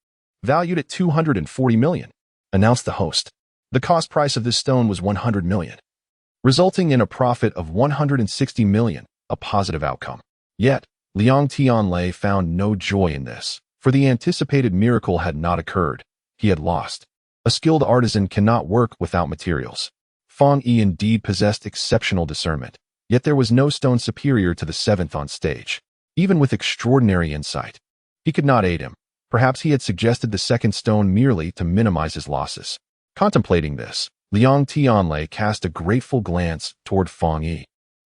valued at 240 million, announced the host. The cost price of this stone was 100 million, resulting in a profit of 160 million, a positive outcome. Yet, Liang Tianlei found no joy in this, for the anticipated miracle had not occurred. He had lost. A skilled artisan cannot work without materials. Fong Yi indeed possessed exceptional discernment, yet there was no stone superior to the seventh on stage. Even with extraordinary insight, he could not aid him. Perhaps he had suggested the second stone merely to minimize his losses. Contemplating this, Liang Tianlei cast a grateful glance toward Fong Yi,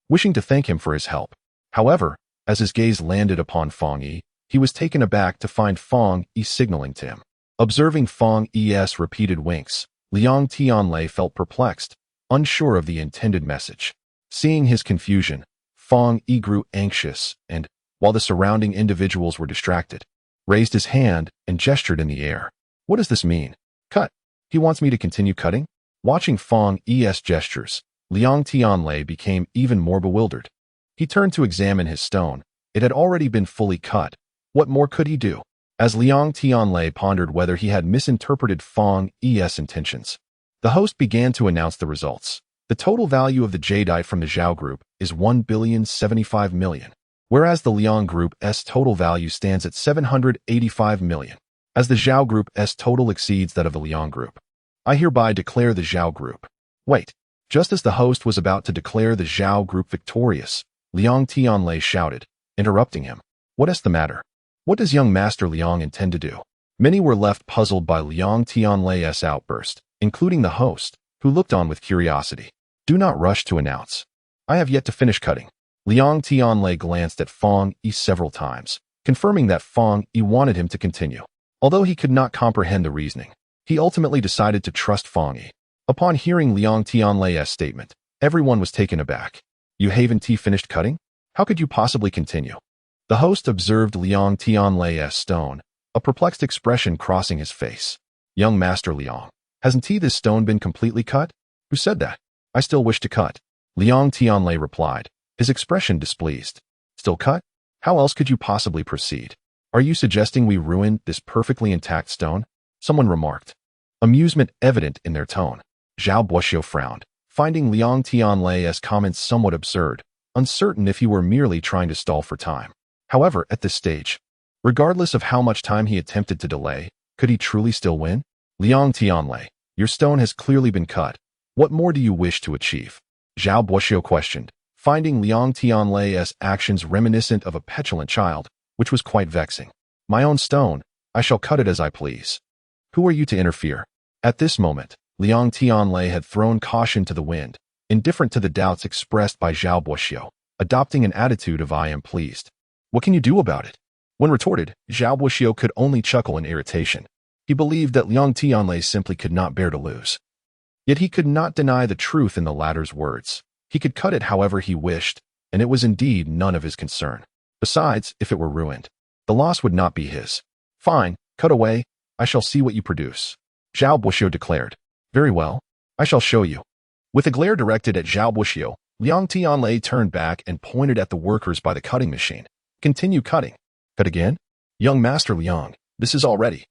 wishing to thank him for his help. However, as his gaze landed upon Fong Yi, he was taken aback to find Fong Yi signaling to him. Observing Fong Yi's repeated winks, Liang Tianlei felt perplexed, unsure of the intended message. Seeing his confusion, Fong Yi grew anxious and, while the surrounding individuals were distracted, raised his hand and gestured in the air. What does this mean? Cut. He wants me to continue cutting? Watching Fong Yi's gestures, Liang Tianlei became even more bewildered. He turned to examine his stone. It had already been fully cut. What more could he do? As Liang Tianlei pondered whether he had misinterpreted Fong Yi's intentions, the host began to announce the results. The total value of the jadeite from the Zhao Group is 1,075 million, whereas the Liang Group's total value stands at 785 million. As the Zhao Group's total exceeds that of the Liang Group, I hereby declare the Zhao Group. Wait, just as the host was about to declare the Zhao Group victorious, Liang Tianlei shouted, interrupting him. What is the matter? What does young Master Liang intend to do? Many were left puzzled by Liang Tianlei's outburst, including the host, who looked on with curiosity. Do not rush to announce. I have yet to finish cutting. Liang Tianlei glanced at Fong Yi several times, confirming that Fong Yi wanted him to continue. Although he could not comprehend the reasoning, he ultimately decided to trust Fong Yi. Upon hearing Liang Tianlei's statement, everyone was taken aback. You haven't finished cutting? How could you possibly continue? The host observed Liang Tianlei's stone, a perplexed expression crossing his face. Young Master Liang, hasn't this stone been completely cut? Who said that? I still wish to cut. Liang Tianlei replied, his expression displeased. Still cut? How else could you possibly proceed? Are you suggesting we ruin this perfectly intact stone? Someone remarked. Amusement evident in their tone. Zhao Buoxiu frowned, finding Liang Tianlei's comments somewhat absurd, uncertain if he were merely trying to stall for time. However, at this stage, regardless of how much time he attempted to delay, could he truly still win? Liang Tianlei, your stone has clearly been cut. What more do you wish to achieve? Zhao Buoxiu questioned, finding Liang Tianlei's actions reminiscent of a petulant child, which was quite vexing. My own stone, I shall cut it as I please. Who are you to interfere? At this moment, Liang Tianlei had thrown caution to the wind, indifferent to the doubts expressed by Zhao Buoxiu, adopting an attitude of I am pleased. What can you do about it? When retorted, Zhao Buoxiu could only chuckle in irritation. He believed that Liang Tianlei simply could not bear to lose. Yet he could not deny the truth in the latter's words. He could cut it however he wished, and it was indeed none of his concern. Besides, if it were ruined, the loss would not be his. Fine, cut away, I shall see what you produce. Zhao Buoxiu declared. Very well, I shall show you. With a glare directed at Zhao Buoxiu, Liang Tianlei turned back and pointed at the workers by the cutting machine. Continue cutting. Cut again? Young Master Liang, this is all ready.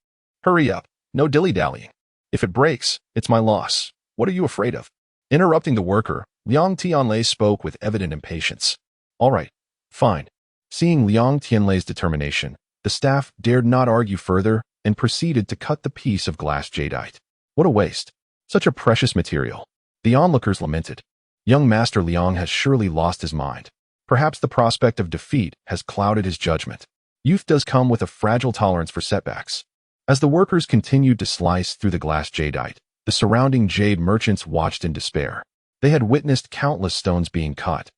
Hurry up, no dilly-dallying. If it breaks, it's my loss. What are you afraid of? Interrupting the worker, Liang Tianlei spoke with evident impatience. All right, fine. Seeing Liang Tianlei's determination, the staff dared not argue further and proceeded to cut the piece of glass jadeite. What a waste. Such a precious material. The onlookers lamented. Young Master Liang has surely lost his mind. Perhaps the prospect of defeat has clouded his judgment. Youth does come with a fragile tolerance for setbacks. As the workers continued to slice through the glass jadeite, the surrounding jade merchants watched in despair. They had witnessed countless stones being cut.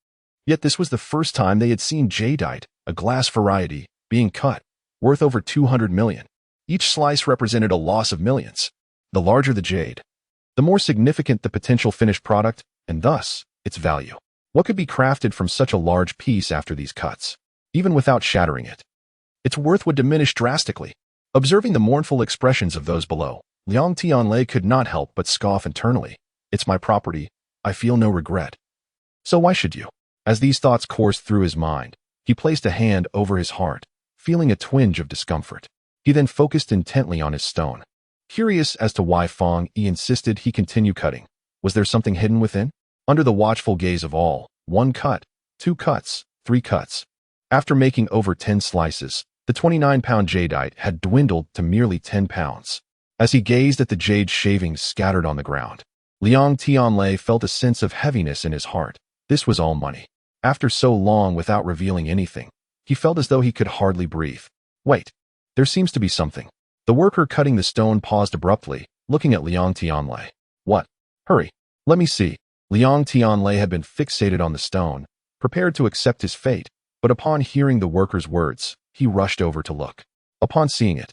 Yet this was the first time they had seen jadeite, a glass variety, being cut, worth over 200 million. Each slice represented a loss of millions. The larger the jade, the more significant the potential finished product, and thus, its value. What could be crafted from such a large piece after these cuts? Even without shattering it, its worth would diminish drastically. Observing the mournful expressions of those below, Liang Tianlei could not help but scoff internally. It's my property. I feel no regret. So why should you? As these thoughts coursed through his mind, he placed a hand over his heart, feeling a twinge of discomfort. He then focused intently on his stone. Curious as to why Fang Yi insisted he continue cutting. Was there something hidden within? Under the watchful gaze of all, 1 cut, 2 cuts, 3 cuts. After making over 10 slices, the 29-pound jadeite had dwindled to merely 10 pounds. As he gazed at the jade shavings scattered on the ground, Liang Tianlei felt a sense of heaviness in his heart. This was all money. After so long without revealing anything, he felt as though he could hardly breathe. Wait, there seems to be something. The worker cutting the stone paused abruptly, looking at Liang Tianlei. What? Hurry, let me see. Liang Tianlei had been fixated on the stone, prepared to accept his fate, but upon hearing the worker's words, he rushed over to look. Upon seeing it,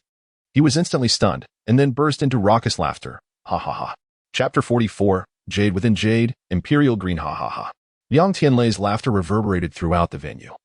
he was instantly stunned, and then burst into raucous laughter. Ha ha ha. Chapter 44, Jade Within Jade, Imperial Green ha ha ha. Liang Tianlei's laughter reverberated throughout the venue,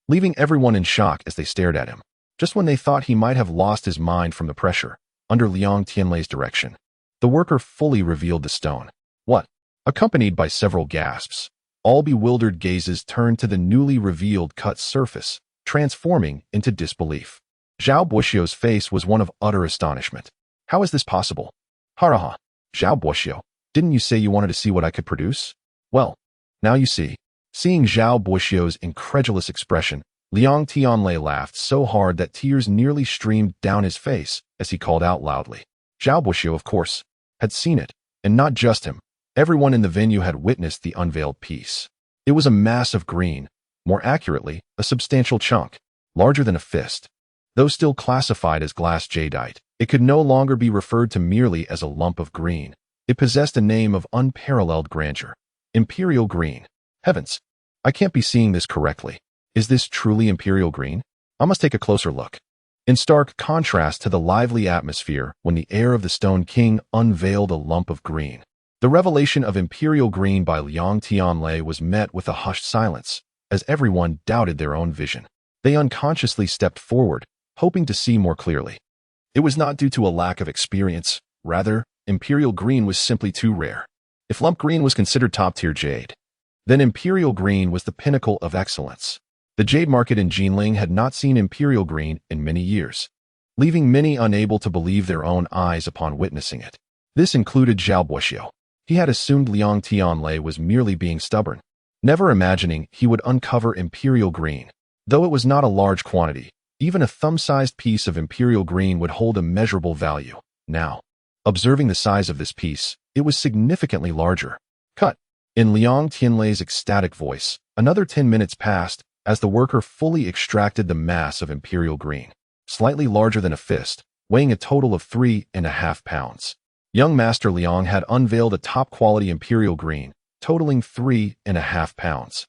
leaving everyone in shock as they stared at him. Just when they thought he might have lost his mind from the pressure, under Liang Tianlei's direction, the worker fully revealed the stone. What? Accompanied by several gasps, all bewildered gazes turned to the newly revealed cut surface, transforming into disbelief. Zhao Buoxiu's face was one of utter astonishment. How is this possible? Haraha. Zhao Buoxiu, didn't you say you wanted to see what I could produce? Well, now you see. Seeing Zhao Buoxiu's incredulous expression, Liang Tianlei laughed so hard that tears nearly streamed down his face as he called out loudly. Zhao Buoxiu, of course, had seen it, and not just him. Everyone in the venue had witnessed the unveiled piece. It was a mass of green, more accurately, a substantial chunk, larger than a fist. Though still classified as glass jadeite, it could no longer be referred to merely as a lump of green. It possessed a name of unparalleled grandeur. Imperial green. Heavens, I can't be seeing this correctly. Is this truly imperial green? I must take a closer look. In stark contrast to the lively atmosphere when the heir of the Stone King unveiled a lump of green, the revelation of imperial green by Liang Tianlei was met with a hushed silence, as everyone doubted their own vision. They unconsciously stepped forward, hoping to see more clearly. It was not due to a lack of experience. Rather, imperial green was simply too rare. If lump green was considered top-tier jade, then imperial green was the pinnacle of excellence. The jade market in Jinling had not seen imperial green in many years, leaving many unable to believe their own eyes upon witnessing it. This included Zhao Buoxiu. He had assumed Liang Tianlei was merely being stubborn, never imagining he would uncover imperial green. Though it was not a large quantity, even a thumb-sized piece of imperial green would hold immeasurable value. Now, observing the size of this piece, it was significantly larger. Cut. In Liang Tianlei's ecstatic voice, another 10 minutes passed as the worker fully extracted the mass of imperial green, slightly larger than a fist, weighing a total of 3.5 pounds. Young Master Liang had unveiled a top-quality imperial green, totaling 3.5 pounds.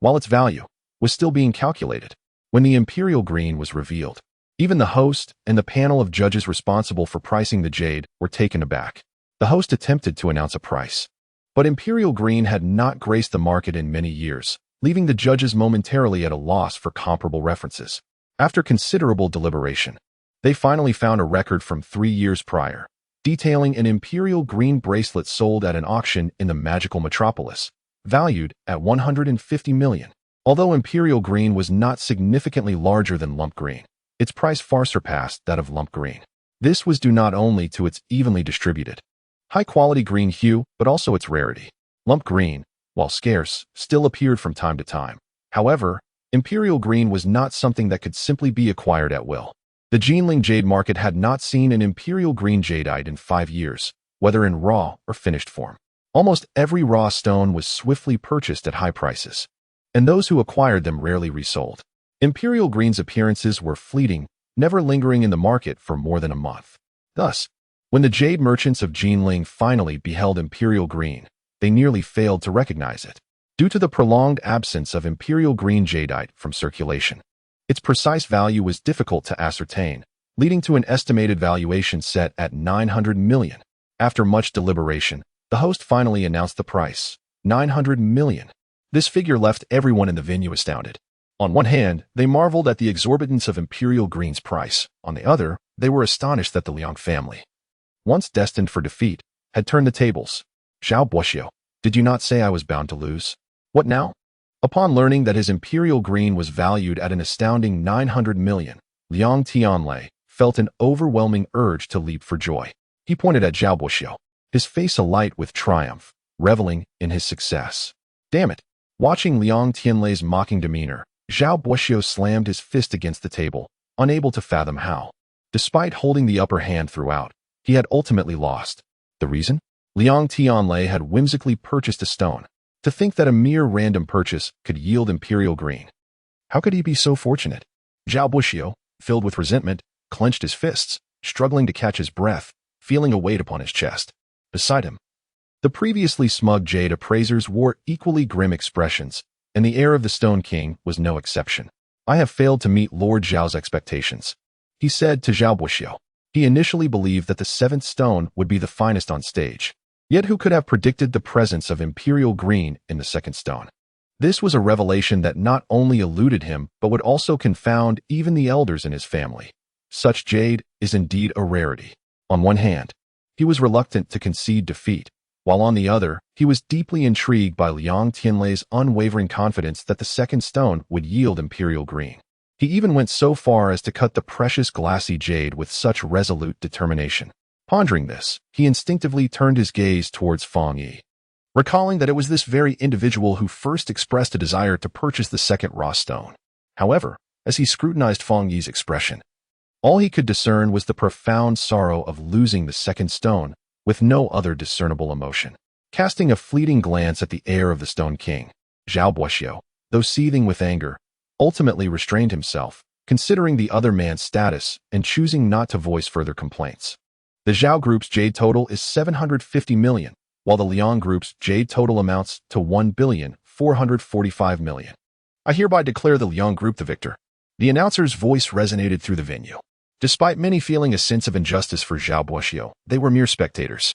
While its value was still being calculated, when the imperial green was revealed, even the host and the panel of judges responsible for pricing the jade were taken aback. The host attempted to announce a price, but imperial green had not graced the market in many years, leaving the judges momentarily at a loss for comparable references. After considerable deliberation, they finally found a record from 3 years prior, detailing an imperial green bracelet sold at an auction in the magical metropolis, valued at 150 million. Although imperial green was not significantly larger than lump green, its price far surpassed that of lump green. This was due not only to its evenly distributed, high-quality green hue, but also its rarity. Lump green, while scarce, still appeared from time to time. However, imperial green was not something that could simply be acquired at will. The Jinling jade market had not seen an imperial green jadeite in 5 years, whether in raw or finished form. Almost every raw stone was swiftly purchased at high prices, and those who acquired them rarely resold. Imperial green's appearances were fleeting, never lingering in the market for more than a month. Thus, when the jade merchants of Jinling finally beheld imperial green, they nearly failed to recognize it, due to the prolonged absence of imperial green jadeite from circulation. Its precise value was difficult to ascertain, leading to an estimated valuation set at 900 million. After much deliberation, the host finally announced the price, 900 million. This figure left everyone in the venue astounded. On one hand, they marveled at the exorbitance of imperial green's price. On the other, they were astonished that the Liang family, once destined for defeat, had turned the tables. Zhao Buoxiu, did you not say I was bound to lose? What now? Upon learning that his imperial green was valued at an astounding 900 million, Liang Tianlei felt an overwhelming urge to leap for joy. He pointed at Zhao Buoxiu, his face alight with triumph, reveling in his success. Damn it! Watching Liang Tianlei's mocking demeanor, Zhao Buoxiu slammed his fist against the table, unable to fathom how, despite holding the upper hand throughout, he had ultimately lost. The reason? Liang Tianlei had whimsically purchased a stone. To think that a mere random purchase could yield imperial green. How could he be so fortunate? Zhao Buoxiu, filled with resentment, clenched his fists, struggling to catch his breath, feeling a weight upon his chest. Beside him, the previously smug jade appraisers wore equally grim expressions, and the heir of the Stone King was no exception. I have failed to meet Lord Zhao's expectations, he said to Zhao Buoxiu. He initially believed that the 7th stone would be the finest on stage. Yet who could have predicted the presence of imperial green in the 2nd stone? This was a revelation that not only eluded him, but would also confound even the elders in his family. Such jade is indeed a rarity. On one hand, he was reluctant to concede defeat, while on the other, he was deeply intrigued by Liang Tianlei's unwavering confidence that the 2nd stone would yield imperial green. He even went so far as to cut the precious glassy jade with such resolute determination. Pondering this, he instinctively turned his gaze towards Feng Yi, recalling that it was this very individual who first expressed a desire to purchase the 2nd raw stone. However, as he scrutinized Feng Yi's expression, all he could discern was the profound sorrow of losing the 2nd stone, with no other discernible emotion. Casting a fleeting glance at the heir of the Stone King, Zhao Buoxiu, though seething with anger, ultimately restrained himself, considering the other man's status and choosing not to voice further complaints. The Zhao Group's jade total is 750 million, while the Liang Group's jade total amounts to 1,445 million. I hereby declare the Liang Group the victor. The announcer's voice resonated through the venue. Despite many feeling a sense of injustice for Zhao Buoxiu, they were mere spectators.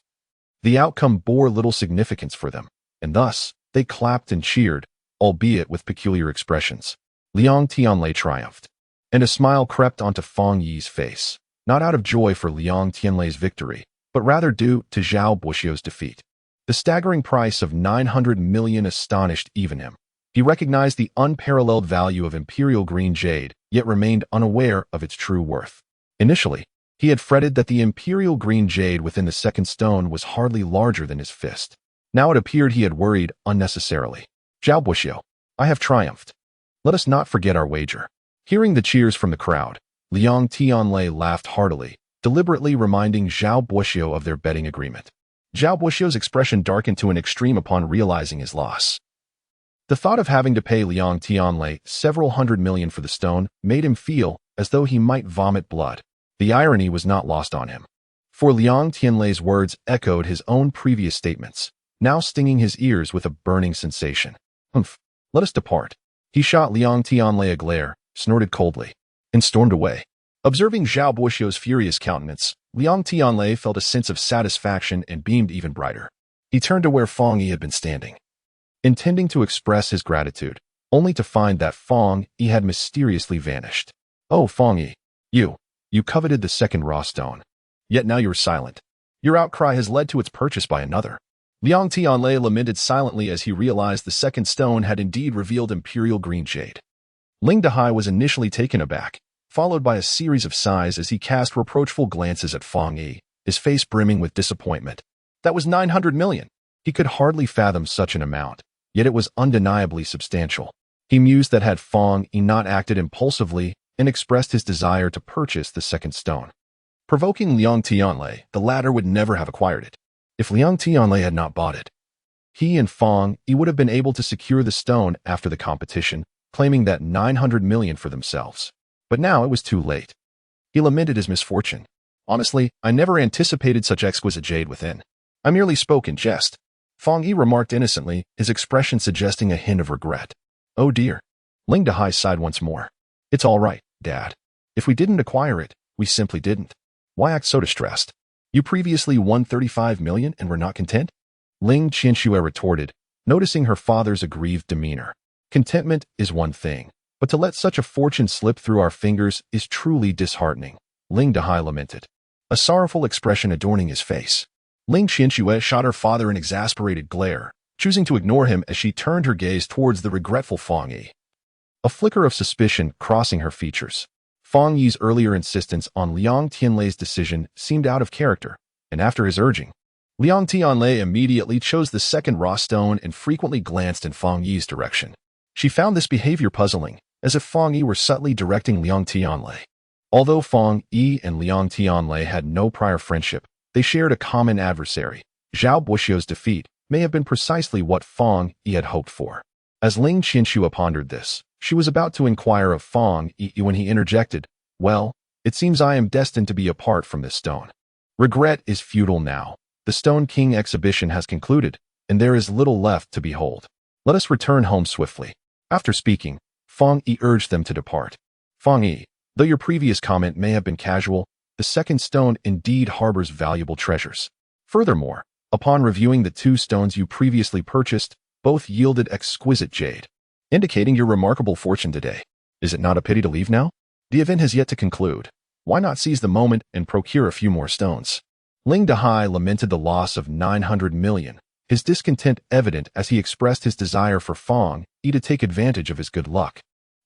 The outcome bore little significance for them, and thus, they clapped and cheered, albeit with peculiar expressions. Liang Tianlei triumphed, and a smile crept onto Feng Yi's face. Not out of joy for Liang Tianlei's victory, but rather due to Zhao Buoxiu's defeat. The staggering price of 900 million astonished even him. He recognized the unparalleled value of imperial green jade, yet remained unaware of its true worth. Initially, he had fretted that the imperial green jade within the 2nd stone was hardly larger than his fist. Now it appeared he had worried unnecessarily. Zhao Buxiu, I have triumphed. Let us not forget our wager. Hearing the cheers from the crowd, Liang Tianlei laughed heartily, deliberately reminding Zhao Buxiu of their betting agreement. Zhao Buxiu's expression darkened to an extreme upon realizing his loss. The thought of having to pay Liang Tianlei several hundred million for the stone made him feel as though he might vomit blood. The irony was not lost on him. For Liang Tianlei's words echoed his own previous statements, now stinging his ears with a burning sensation. Humph, let us depart. He shot Liang Tianlei a glare, snorted coldly, and stormed away. Observing Zhao Buxiu's furious countenance, Liang Tianlei felt a sense of satisfaction and beamed even brighter. He turned to where Fang Yi had been standing, intending to express his gratitude, only to find that Fang Yi had mysteriously vanished. Oh, Fang Yi, you coveted the second raw stone. Yet now you're silent. Your outcry has led to its purchase by another. Liang Tianlei lamented silently as he realized the second stone had indeed revealed imperial green jade. Ling Dehai was initially taken aback, followed by a series of sighs as he cast reproachful glances at Fang Yi, his face brimming with disappointment. That was 900 million. He could hardly fathom such an amount, yet it was undeniably substantial. He mused that had Fang Yi not acted impulsively and expressed his desire to purchase the second stone, provoking Liang Tianlei, the latter would never have acquired it. If Liang Tianlei had not bought it, he and Fang Yi would have been able to secure the stone after the competition, claiming that 900 million for themselves. But now it was too late. He lamented his misfortune. Honestly, I never anticipated such exquisite jade within. I merely spoke in jest. Fang Yi remarked innocently, his expression suggesting a hint of regret. Oh dear. Ling Dehai sighed once more. It's all right, Dad. If we didn't acquire it, we simply didn't. Why act so distressed? You previously won 35 million and were not content? Ling Qianxue retorted, noticing her father's aggrieved demeanor. Contentment is one thing, but to let such a fortune slip through our fingers is truly disheartening, Ling Dehai lamented, a sorrowful expression adorning his face. Ling Qianxue shot her father an exasperated glare, choosing to ignore him as she turned her gaze towards the regretful Fang Yi. A flicker of suspicion crossing her features. Fang Yi's earlier insistence on Liang Tianlei's decision seemed out of character, and after his urging, Liang Tianlei immediately chose the second raw stone and frequently glanced in Fang Yi's direction. She found this behavior puzzling, as if Fang Yi were subtly directing Liang Tianlei. Although Fang Yi and Liang Tianlei had no prior friendship, they shared a common adversary. Zhao Buxiu's defeat may have been precisely what Fang Yi had hoped for. As Ling Qianxue pondered this, she was about to inquire of Fang Yi when he interjected, Well, it seems I am destined to be apart from this stone. Regret is futile now. The Stone King exhibition has concluded, and there is little left to behold. Let us return home swiftly. After speaking, Fang Yi urged them to depart. Fang Yi, though your previous comment may have been casual, the second stone indeed harbors valuable treasures. Furthermore, upon reviewing the two stones you previously purchased, both yielded exquisite jade, indicating your remarkable fortune today. Is it not a pity to leave now? The event has yet to conclude. Why not seize the moment and procure a few more stones? Ling Dehai lamented the loss of 900 million, his discontent evident as he expressed his desire for Fang Yi to take advantage of his good luck,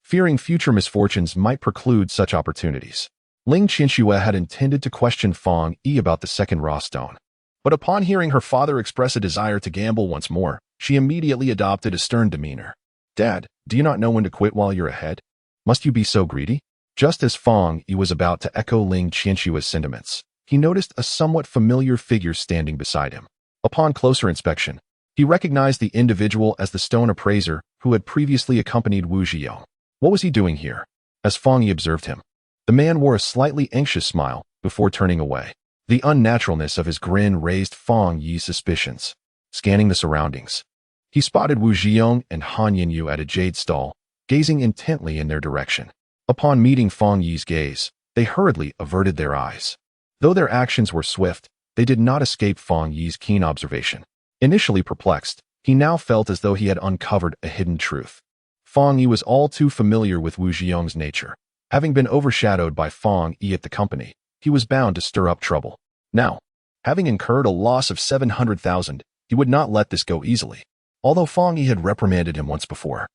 fearing future misfortunes might preclude such opportunities. Ling Qianxue had intended to question Fang Yi about the second raw stone, but upon hearing her father express a desire to gamble once more, she immediately adopted a stern demeanor. Dad, do you not know when to quit while you're ahead? Must you be so greedy? Just as Fang Yi was about to echo Ling Qianxue's sentiments, he noticed a somewhat familiar figure standing beside him. Upon closer inspection, he recognized the individual as the stone appraiser who had previously accompanied Wu Zhiyong. What was he doing here? As Fang Yi observed him, the man wore a slightly anxious smile before turning away. The unnaturalness of his grin raised Fang Yi's suspicions. Scanning the surroundings, he spotted Wu Zhiyong and Han Yinyu at a jade stall, gazing intently in their direction. Upon meeting Fang Yi's gaze, they hurriedly averted their eyes. Though their actions were swift, they did not escape Fang Yi's keen observation. Initially perplexed, he now felt as though he had uncovered a hidden truth. Fang Yi was all too familiar with Wu Zhiyong's nature. Having been overshadowed by Fang Yi at the company, he was bound to stir up trouble. Now, having incurred a loss of 700,000, he would not let this go easily, although Fang Yi had reprimanded him once before.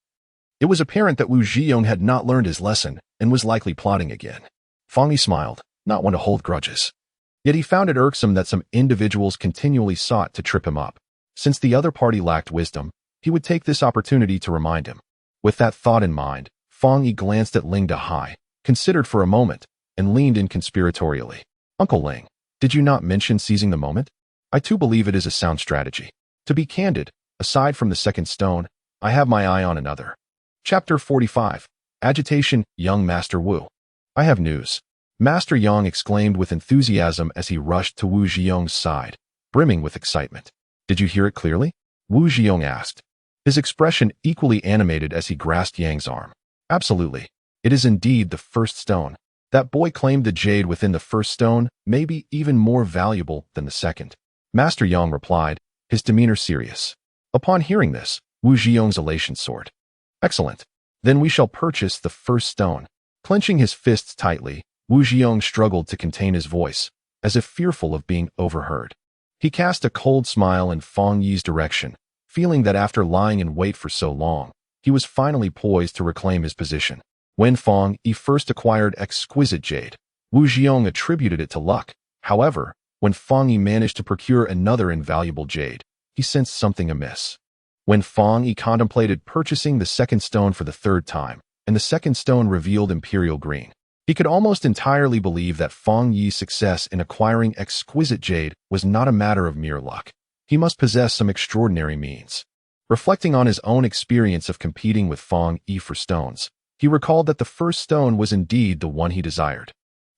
It was apparent that Wu Zhiyong had not learned his lesson and was likely plotting again. Fang Yi smiled, not one to hold grudges. Yet he found it irksome that some individuals continually sought to trip him up. Since the other party lacked wisdom, he would take this opportunity to remind him. With that thought in mind, Fang Yi glanced at Ling Dahai, considered for a moment, and leaned in conspiratorially. Uncle Ling, did you not mention seizing the moment? I too believe it is a sound strategy. To be candid, aside from the second stone, I have my eye on another. Chapter 45. Agitation, Young Master Wu. I have news. Master Yang exclaimed with enthusiasm as he rushed to Wu Zhiyong's side, brimming with excitement. Did you hear it clearly? Wu Zhiyong asked, his expression equally animated as he grasped Yang's arm. Absolutely. It is indeed the first stone. That boy claimed the jade within the first stone may be even more valuable than the second. Master Yang replied, his demeanor serious. Upon hearing this, Wu Zhiyong's elation soared. Excellent. Then we shall purchase the first stone. Clenching his fists tightly, Wu Zhiyong struggled to contain his voice, as if fearful of being overheard. He cast a cold smile in Fang Yi's direction, feeling that after lying in wait for so long, he was finally poised to reclaim his position. When Fang Yi first acquired exquisite jade, Wu Zhiyong attributed it to luck. However, when Fang Yi managed to procure another invaluable jade, he sensed something amiss. When Fang Yi contemplated purchasing the second stone for the third time, and the second stone revealed imperial green, he could almost entirely believe that Fang Yi's success in acquiring exquisite jade was not a matter of mere luck. He must possess some extraordinary means. Reflecting on his own experience of competing with Fang Yi for stones, he recalled that the first stone was indeed the one he desired,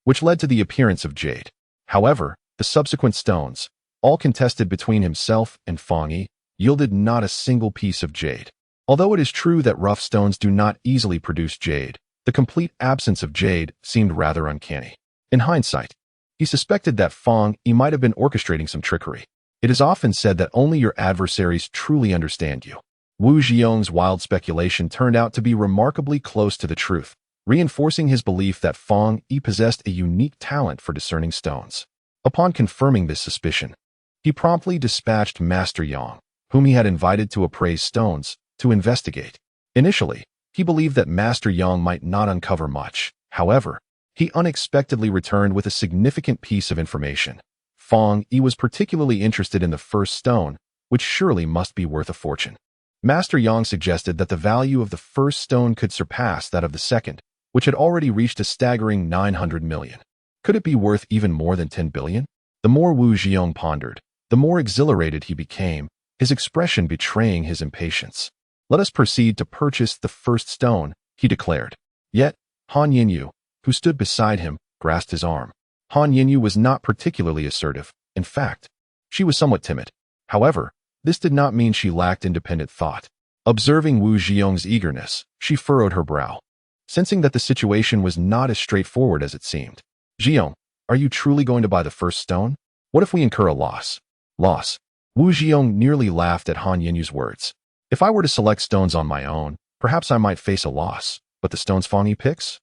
which led to the appearance of jade. However, the subsequent stones, all contested between himself and Fang Yi, yielded not a single piece of jade. Although it is true that rough stones do not easily produce jade, the complete absence of jade seemed rather uncanny. In hindsight, he suspected that Fang Yi might have been orchestrating some trickery. It is often said that only your adversaries truly understand you. Wu Zhiyong's wild speculation turned out to be remarkably close to the truth, reinforcing his belief that Fang Yi possessed a unique talent for discerning stones. Upon confirming this suspicion, he promptly dispatched Master Yang, whom he had invited to appraise stones, to investigate. Initially, he believed that Master Yang might not uncover much. However, he unexpectedly returned with a significant piece of information. Fang Yi was particularly interested in the first stone, which surely must be worth a fortune. Master Yang suggested that the value of the first stone could surpass that of the second, which had already reached a staggering 900 million. Could it be worth even more than 10 billion? The more Wu Zhiyong pondered, the more exhilarated he became, his expression betraying his impatience. Let us proceed to purchase the first stone, he declared. Yet, Han Yinyu, who stood beside him, grasped his arm. Han Yinyu was not particularly assertive. In fact, she was somewhat timid. However, this did not mean she lacked independent thought. Observing Wu Zhiyong's eagerness, she furrowed her brow, sensing that the situation was not as straightforward as it seemed. Zhiyong, are you truly going to buy the first stone? What if we incur a loss? Loss. Wu Zhiyong nearly laughed at Han Yinyu's words. If I were to select stones on my own, perhaps I might face a loss, but the stones Fang Yi picks?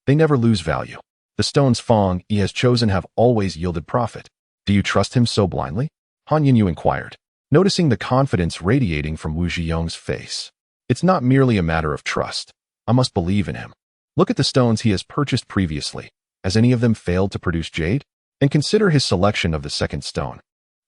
They never lose value. The stones Fang Yi has chosen have always yielded profit. Do you trust him so blindly? Han Yinyu inquired, noticing the confidence radiating from Wu Zhiyong's face. It's not merely a matter of trust. I must believe in him. Look at the stones he has purchased previously. Has any of them failed to produce jade? And consider his selection of the second stone.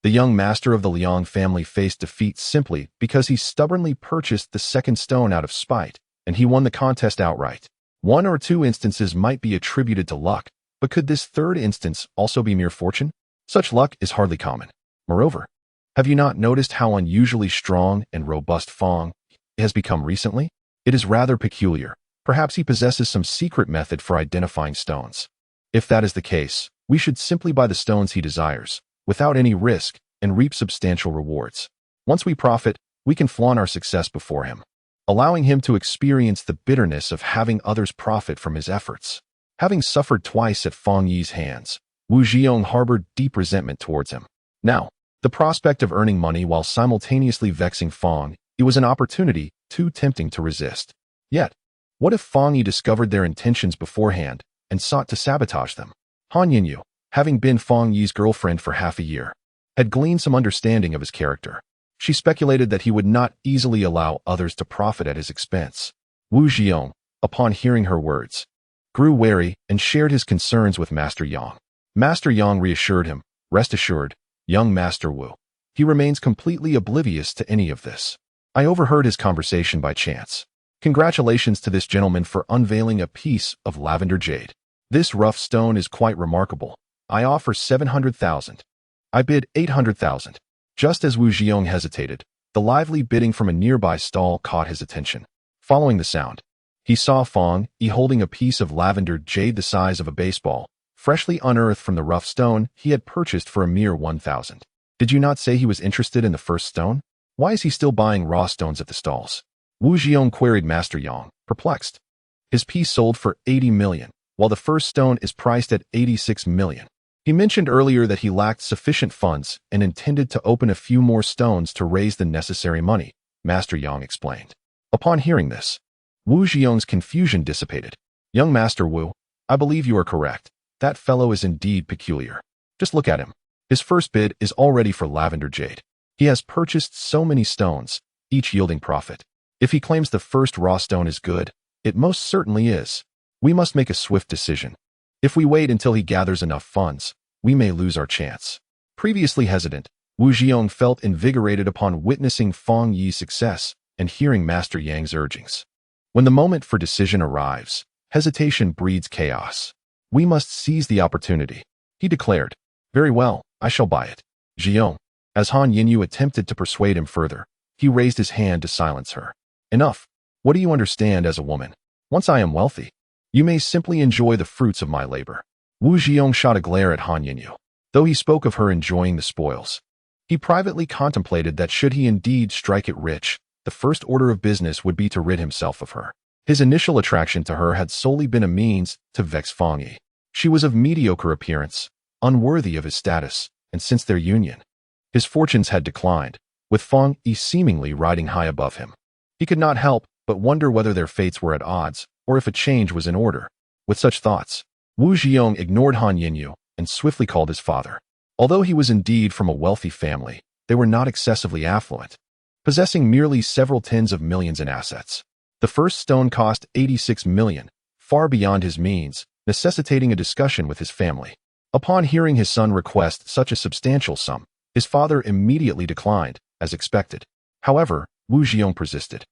The young master of the Liang family faced defeat simply because he stubbornly purchased the second stone out of spite, and he won the contest outright. One or two instances might be attributed to luck, but could this third instance also be mere fortune? Such luck is hardly common. Moreover, have you not noticed how unusually strong and robust Fang has become recently? It is rather peculiar. Perhaps he possesses some secret method for identifying stones. If that is the case, we should simply buy the stones he desires, without any risk, and reap substantial rewards. Once we profit, we can flaunt our success before him, allowing him to experience the bitterness of having others profit from his efforts. Having suffered twice at Fang Yi's hands, Wu Zhiyong harbored deep resentment towards him. Now, the prospect of earning money while simultaneously vexing Fang Yi was an opportunity too tempting to resist. Yet, what if Fang Yi discovered their intentions beforehand and sought to sabotage them? Han Yinyu, having been Fang Yi's girlfriend for half a year, had gleaned some understanding of his character. She speculated that he would not easily allow others to profit at his expense. Wu Zhiyong, upon hearing her words, grew wary and shared his concerns with Master Yang. Master Yang reassured him, "Rest assured, young Master Wu. He remains completely oblivious to any of this. I overheard his conversation by chance. Congratulations to this gentleman for unveiling a piece of lavender jade. This rough stone is quite remarkable. I offer 700,000. I bid 800,000. Just as Wu Jiong hesitated, the lively bidding from a nearby stall caught his attention. Following the sound, he saw Fong Yi holding a piece of lavender jade the size of a baseball, freshly unearthed from the rough stone he had purchased for a mere 1,000. Did you not say he was interested in the first stone? Why is he still buying raw stones at the stalls? Wu Jiong queried Master Yang, perplexed. His piece sold for 80 million, while the first stone is priced at 86 million. He mentioned earlier that he lacked sufficient funds and intended to open a few more stones to raise the necessary money, Master Yang explained. Upon hearing this, Wu Jiong's confusion dissipated. Young Master Wu, I believe you are correct. That fellow is indeed peculiar. Just look at him. His first bid is already for lavender jade. He has purchased so many stones, each yielding profit. If he claims the first raw stone is good, it most certainly is. We must make a swift decision. If we wait until he gathers enough funds, we may lose our chance. Previously hesitant, Wu Jiong felt invigorated upon witnessing Fong Yi's success and hearing Master Yang's urgings. When the moment for decision arrives, hesitation breeds chaos. We must seize the opportunity, he declared. Very well, I shall buy it. Jiong. As Han Yinyu attempted to persuade him further, he raised his hand to silence her. Enough. What do you understand as a woman? Once I am wealthy, you may simply enjoy the fruits of my labor. Wu Jiong shot a glare at Han Yinyu. Though he spoke of her enjoying the spoils, he privately contemplated that should he indeed strike it rich, the first order of business would be to rid himself of her. His initial attraction to her had solely been a means to vex Fong Yi. She was of mediocre appearance, unworthy of his status, and since their union, his fortunes had declined, with Fong Yi seemingly riding high above him. He could not help but wonder whether their fates were at odds, or if a change was in order. With such thoughts, Wu Jiong ignored Han Yinyu and swiftly called his father. Although he was indeed from a wealthy family, they were not excessively affluent, possessing merely several tens of millions in assets. The first stone cost 86 million, far beyond his means, necessitating a discussion with his family. Upon hearing his son request such a substantial sum, his father immediately declined, as expected. However, Wu Jiong persisted,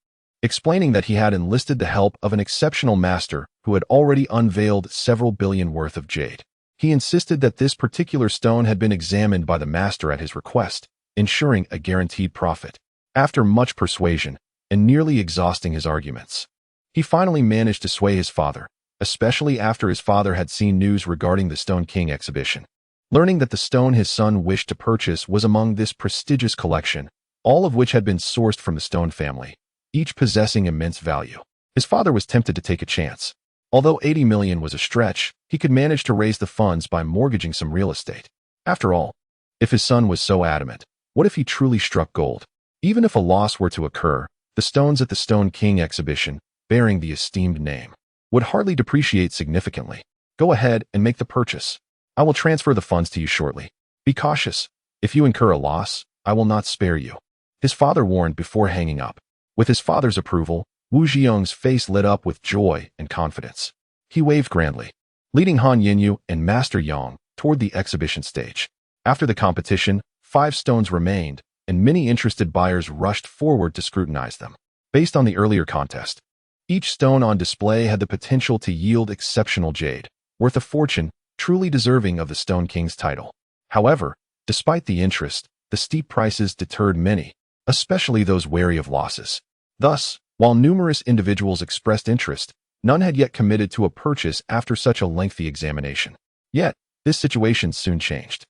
explaining that he had enlisted the help of an exceptional master who had already unveiled several billion worth of jade. He insisted that this particular stone had been examined by the master at his request, ensuring a guaranteed profit. After much persuasion and nearly exhausting his arguments, he finally managed to sway his father, especially after his father had seen news regarding the Stone King exhibition. Learning that the stone his son wished to purchase was among this prestigious collection, all of which had been sourced from the Stone family, each possessing immense value, his father was tempted to take a chance. Although 80 million was a stretch, he could manage to raise the funds by mortgaging some real estate. After all, if his son was so adamant, what if he truly struck gold? Even if a loss were to occur, the stones at the Stone King exhibition, bearing the esteemed name, would hardly depreciate significantly. Go ahead and make the purchase. I will transfer the funds to you shortly. Be cautious. If you incur a loss, I will not spare you. His father warned before hanging up. With his father's approval, Wu Jiong's face lit up with joy and confidence. He waved grandly, leading Han Yinyu and Master Yang toward the exhibition stage. After the competition, 5 stones remained, and many interested buyers rushed forward to scrutinize them. Based on the earlier contest, each stone on display had the potential to yield exceptional jade, worth a fortune, truly deserving of the Stone King's title. However, despite the interest, the steep prices deterred many, especially those wary of losses. Thus, while numerous individuals expressed interest, none had yet committed to a purchase after such a lengthy examination. Yet, this situation soon changed.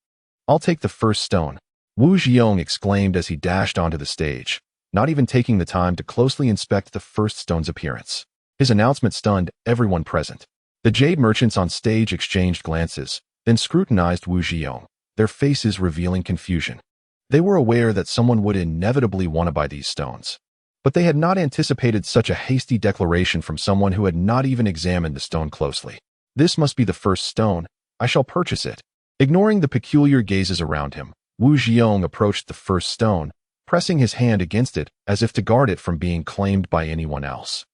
I'll take the first stone, Wu Jiong exclaimed as he dashed onto the stage, not even taking the time to closely inspect the first stone's appearance. His announcement stunned everyone present. The jade merchants on stage exchanged glances, then scrutinized Wu Jiong, their faces revealing confusion. They were aware that someone would inevitably want to buy these stones, but they had not anticipated such a hasty declaration from someone who had not even examined the stone closely. This must be the first stone. I shall purchase it. Ignoring the peculiar gazes around him, Wu Jiong approached the first stone, pressing his hand against it as if to guard it from being claimed by anyone else.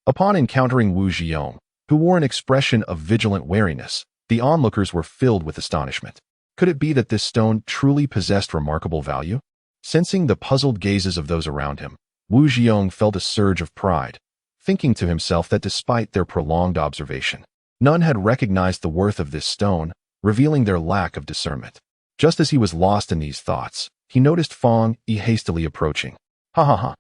Upon encountering Wu Jiong, who wore an expression of vigilant wariness, the onlookers were filled with astonishment. Could it be that this stone truly possessed remarkable value? Sensing the puzzled gazes of those around him, Wu Jiong felt a surge of pride, thinking to himself that despite their prolonged observation, none had recognized the worth of this stone, revealing their lack of discernment. Just as he was lost in these thoughts, he noticed Fang Yi hastily approaching. Ha ha ha.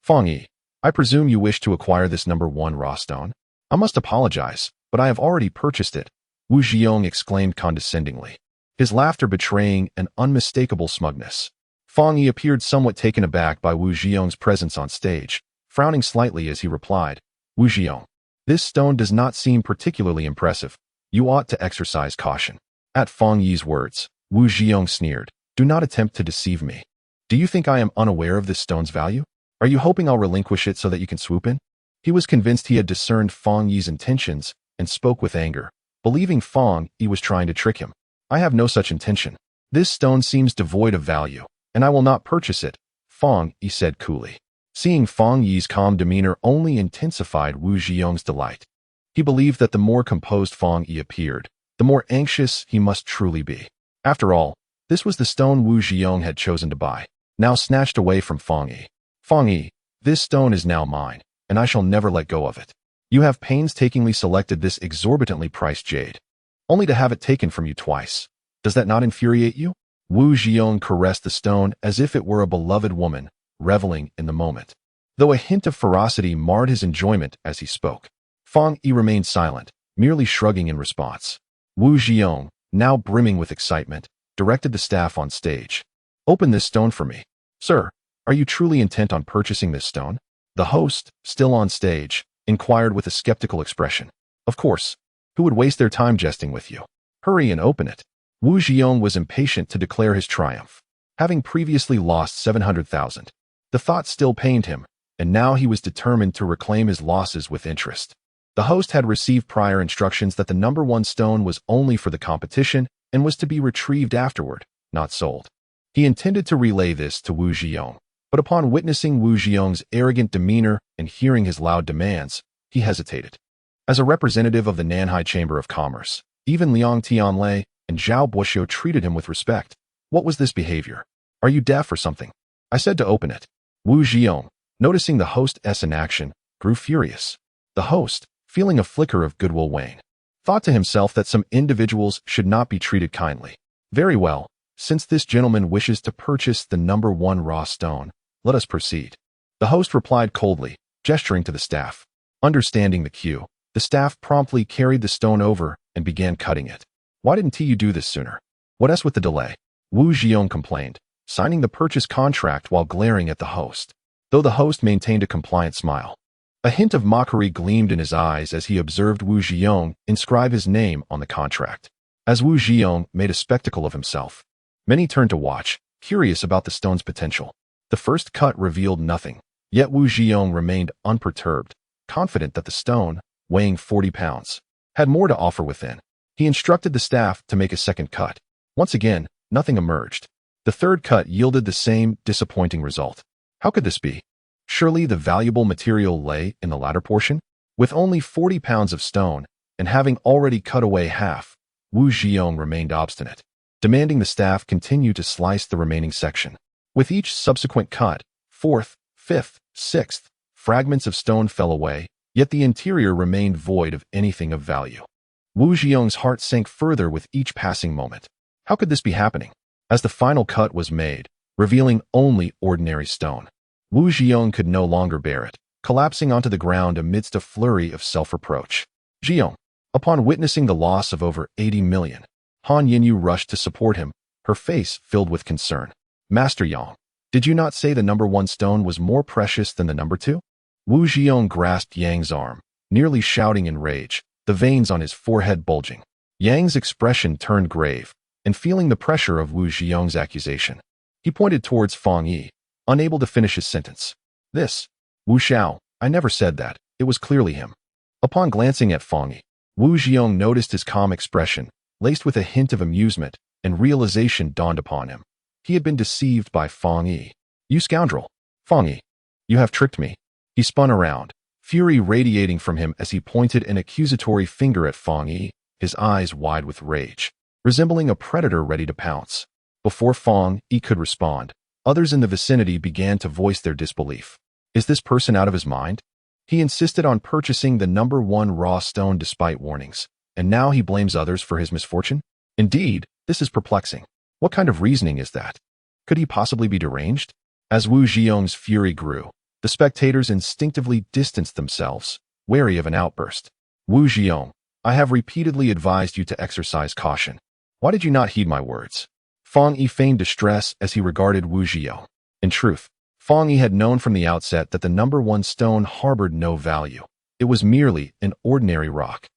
Fang Yi, I presume you wish to acquire this number 1 raw stone? I must apologize, but I have already purchased it, Wu Jiong exclaimed condescendingly, his laughter betraying an unmistakable smugness. Fang Yi appeared somewhat taken aback by Wu Jiong's presence on stage, frowning slightly as he replied, Wu Jiong, this stone does not seem particularly impressive. You ought to exercise caution. At Fang Yi's words, Wu Jiong sneered, do not attempt to deceive me. Do you think I am unaware of this stone's value? Are you hoping I'll relinquish it so that you can swoop in? He was convinced he had discerned Fang Yi's intentions and spoke with anger, believing Fang Yi was trying to trick him. I have no such intention. This stone seems devoid of value, and I will not purchase it, Fang Yi said coolly. Seeing Fang Yi's calm demeanor only intensified Wu Jiong's delight. He believed that the more composed Fang Yi appeared, the more anxious he must truly be. After all, this was the stone Wu Jiong had chosen to buy, now snatched away from Fang Yi. Fang Yi, this stone is now mine, and I shall never let go of it. You have painstakingly selected this exorbitantly priced jade, only to have it taken from you twice. Does that not infuriate you? Wu Jiong caressed the stone as if it were a beloved woman, reveling in the moment. Though a hint of ferocity marred his enjoyment as he spoke, Fang Yi remained silent, merely shrugging in response. Wu Jiong, now brimming with excitement, directed the staff on stage. Open this stone for me. Sir, are you truly intent on purchasing this stone? The host, still on stage, inquired with a skeptical expression. Of course. Who would waste their time jesting with you? Hurry and open it. Wu Jiong was impatient to declare his triumph. Having previously lost 700,000, the thought still pained him, and now he was determined to reclaim his losses with interest. The host had received prior instructions that the number 1 stone was only for the competition and was to be retrieved afterward, not sold. He intended to relay this to Wu Jiong, but upon witnessing Wu Jiong's arrogant demeanor and hearing his loud demands, he hesitated. As a representative of the Nanhai Chamber of Commerce, even Liang Tianlei and Zhao Buoxiu treated him with respect. What was this behavior? Are you deaf or something? I said to open it. Wu Jiong, noticing the hostess in action, grew furious. The host, feeling a flicker of goodwill wane, thought to himself that some individuals should not be treated kindly. Very well, since this gentleman wishes to purchase the number 1 raw stone, let us proceed. The host replied coldly, gesturing to the staff. Understanding the cue, the staff promptly carried the stone over and began cutting it. Why didn't you do this sooner? What else with the delay? Wu Jiong complained, signing the purchase contract while glaring at the host, though the host maintained a compliant smile. A hint of mockery gleamed in his eyes as he observed Wu Jiong inscribe his name on the contract. As Wu Jiong made a spectacle of himself, many turned to watch, curious about the stone's potential. The first cut revealed nothing, yet Wu Jiong remained unperturbed, confident that the stone, weighing 40 pounds, had more to offer within. He instructed the staff to make a second cut. Once again, nothing emerged. The third cut yielded the same disappointing result. How could this be? Surely the valuable material lay in the latter portion? With only 40 pounds of stone, and having already cut away half, Wu Jiong remained obstinate, demanding the staff continue to slice the remaining section. With each subsequent cut, 4th, 5th, 6th, fragments of stone fell away, yet the interior remained void of anything of value. Wu Jiong's heart sank further with each passing moment. How could this be happening? As the final cut was made, revealing only ordinary stone, Wu Jiong could no longer bear it, collapsing onto the ground amidst a flurry of self-reproach. Jiong, upon witnessing the loss of over 80 million, Han Yinyu rushed to support him, her face filled with concern. Master Yang, did you not say the number 1 stone was more precious than the number 2? Wu Jiong grasped Yang's arm, nearly shouting in rage, the veins on his forehead bulging. Yang's expression turned grave, and feeling the pressure of Wu Jiong's accusation, he pointed towards Fang Yi, unable to finish his sentence. This, Wu Xiao, I never said that, it was clearly him. Upon glancing at Fang Yi, Wu Jiong noticed his calm expression, laced with a hint of amusement, and realization dawned upon him. He had been deceived by Fang Yi. You scoundrel! Fang Yi, you have tricked me. He spun around, fury radiating from him as he pointed an accusatory finger at Fang Yi, his eyes wide with rage, resembling a predator ready to pounce. Before Fang Yi could respond, Others in the vicinity began to voice their disbelief. Is this person out of his mind? He insisted on purchasing the number 1 raw stone despite warnings, and now he blames others for his misfortune? Indeed, this is perplexing. What kind of reasoning is that? Could he possibly be deranged? As Wu Zhiyong's fury grew, the spectators instinctively distanced themselves, wary of an outburst. Wu Zhiyong, I have repeatedly advised you to exercise caution. Why did you not heed my words? Fang Yi feigned distress as he regarded Wu Zhiyong. In truth, Fang Yi had known from the outset that the number 1 stone harbored no value. It was merely an ordinary rock.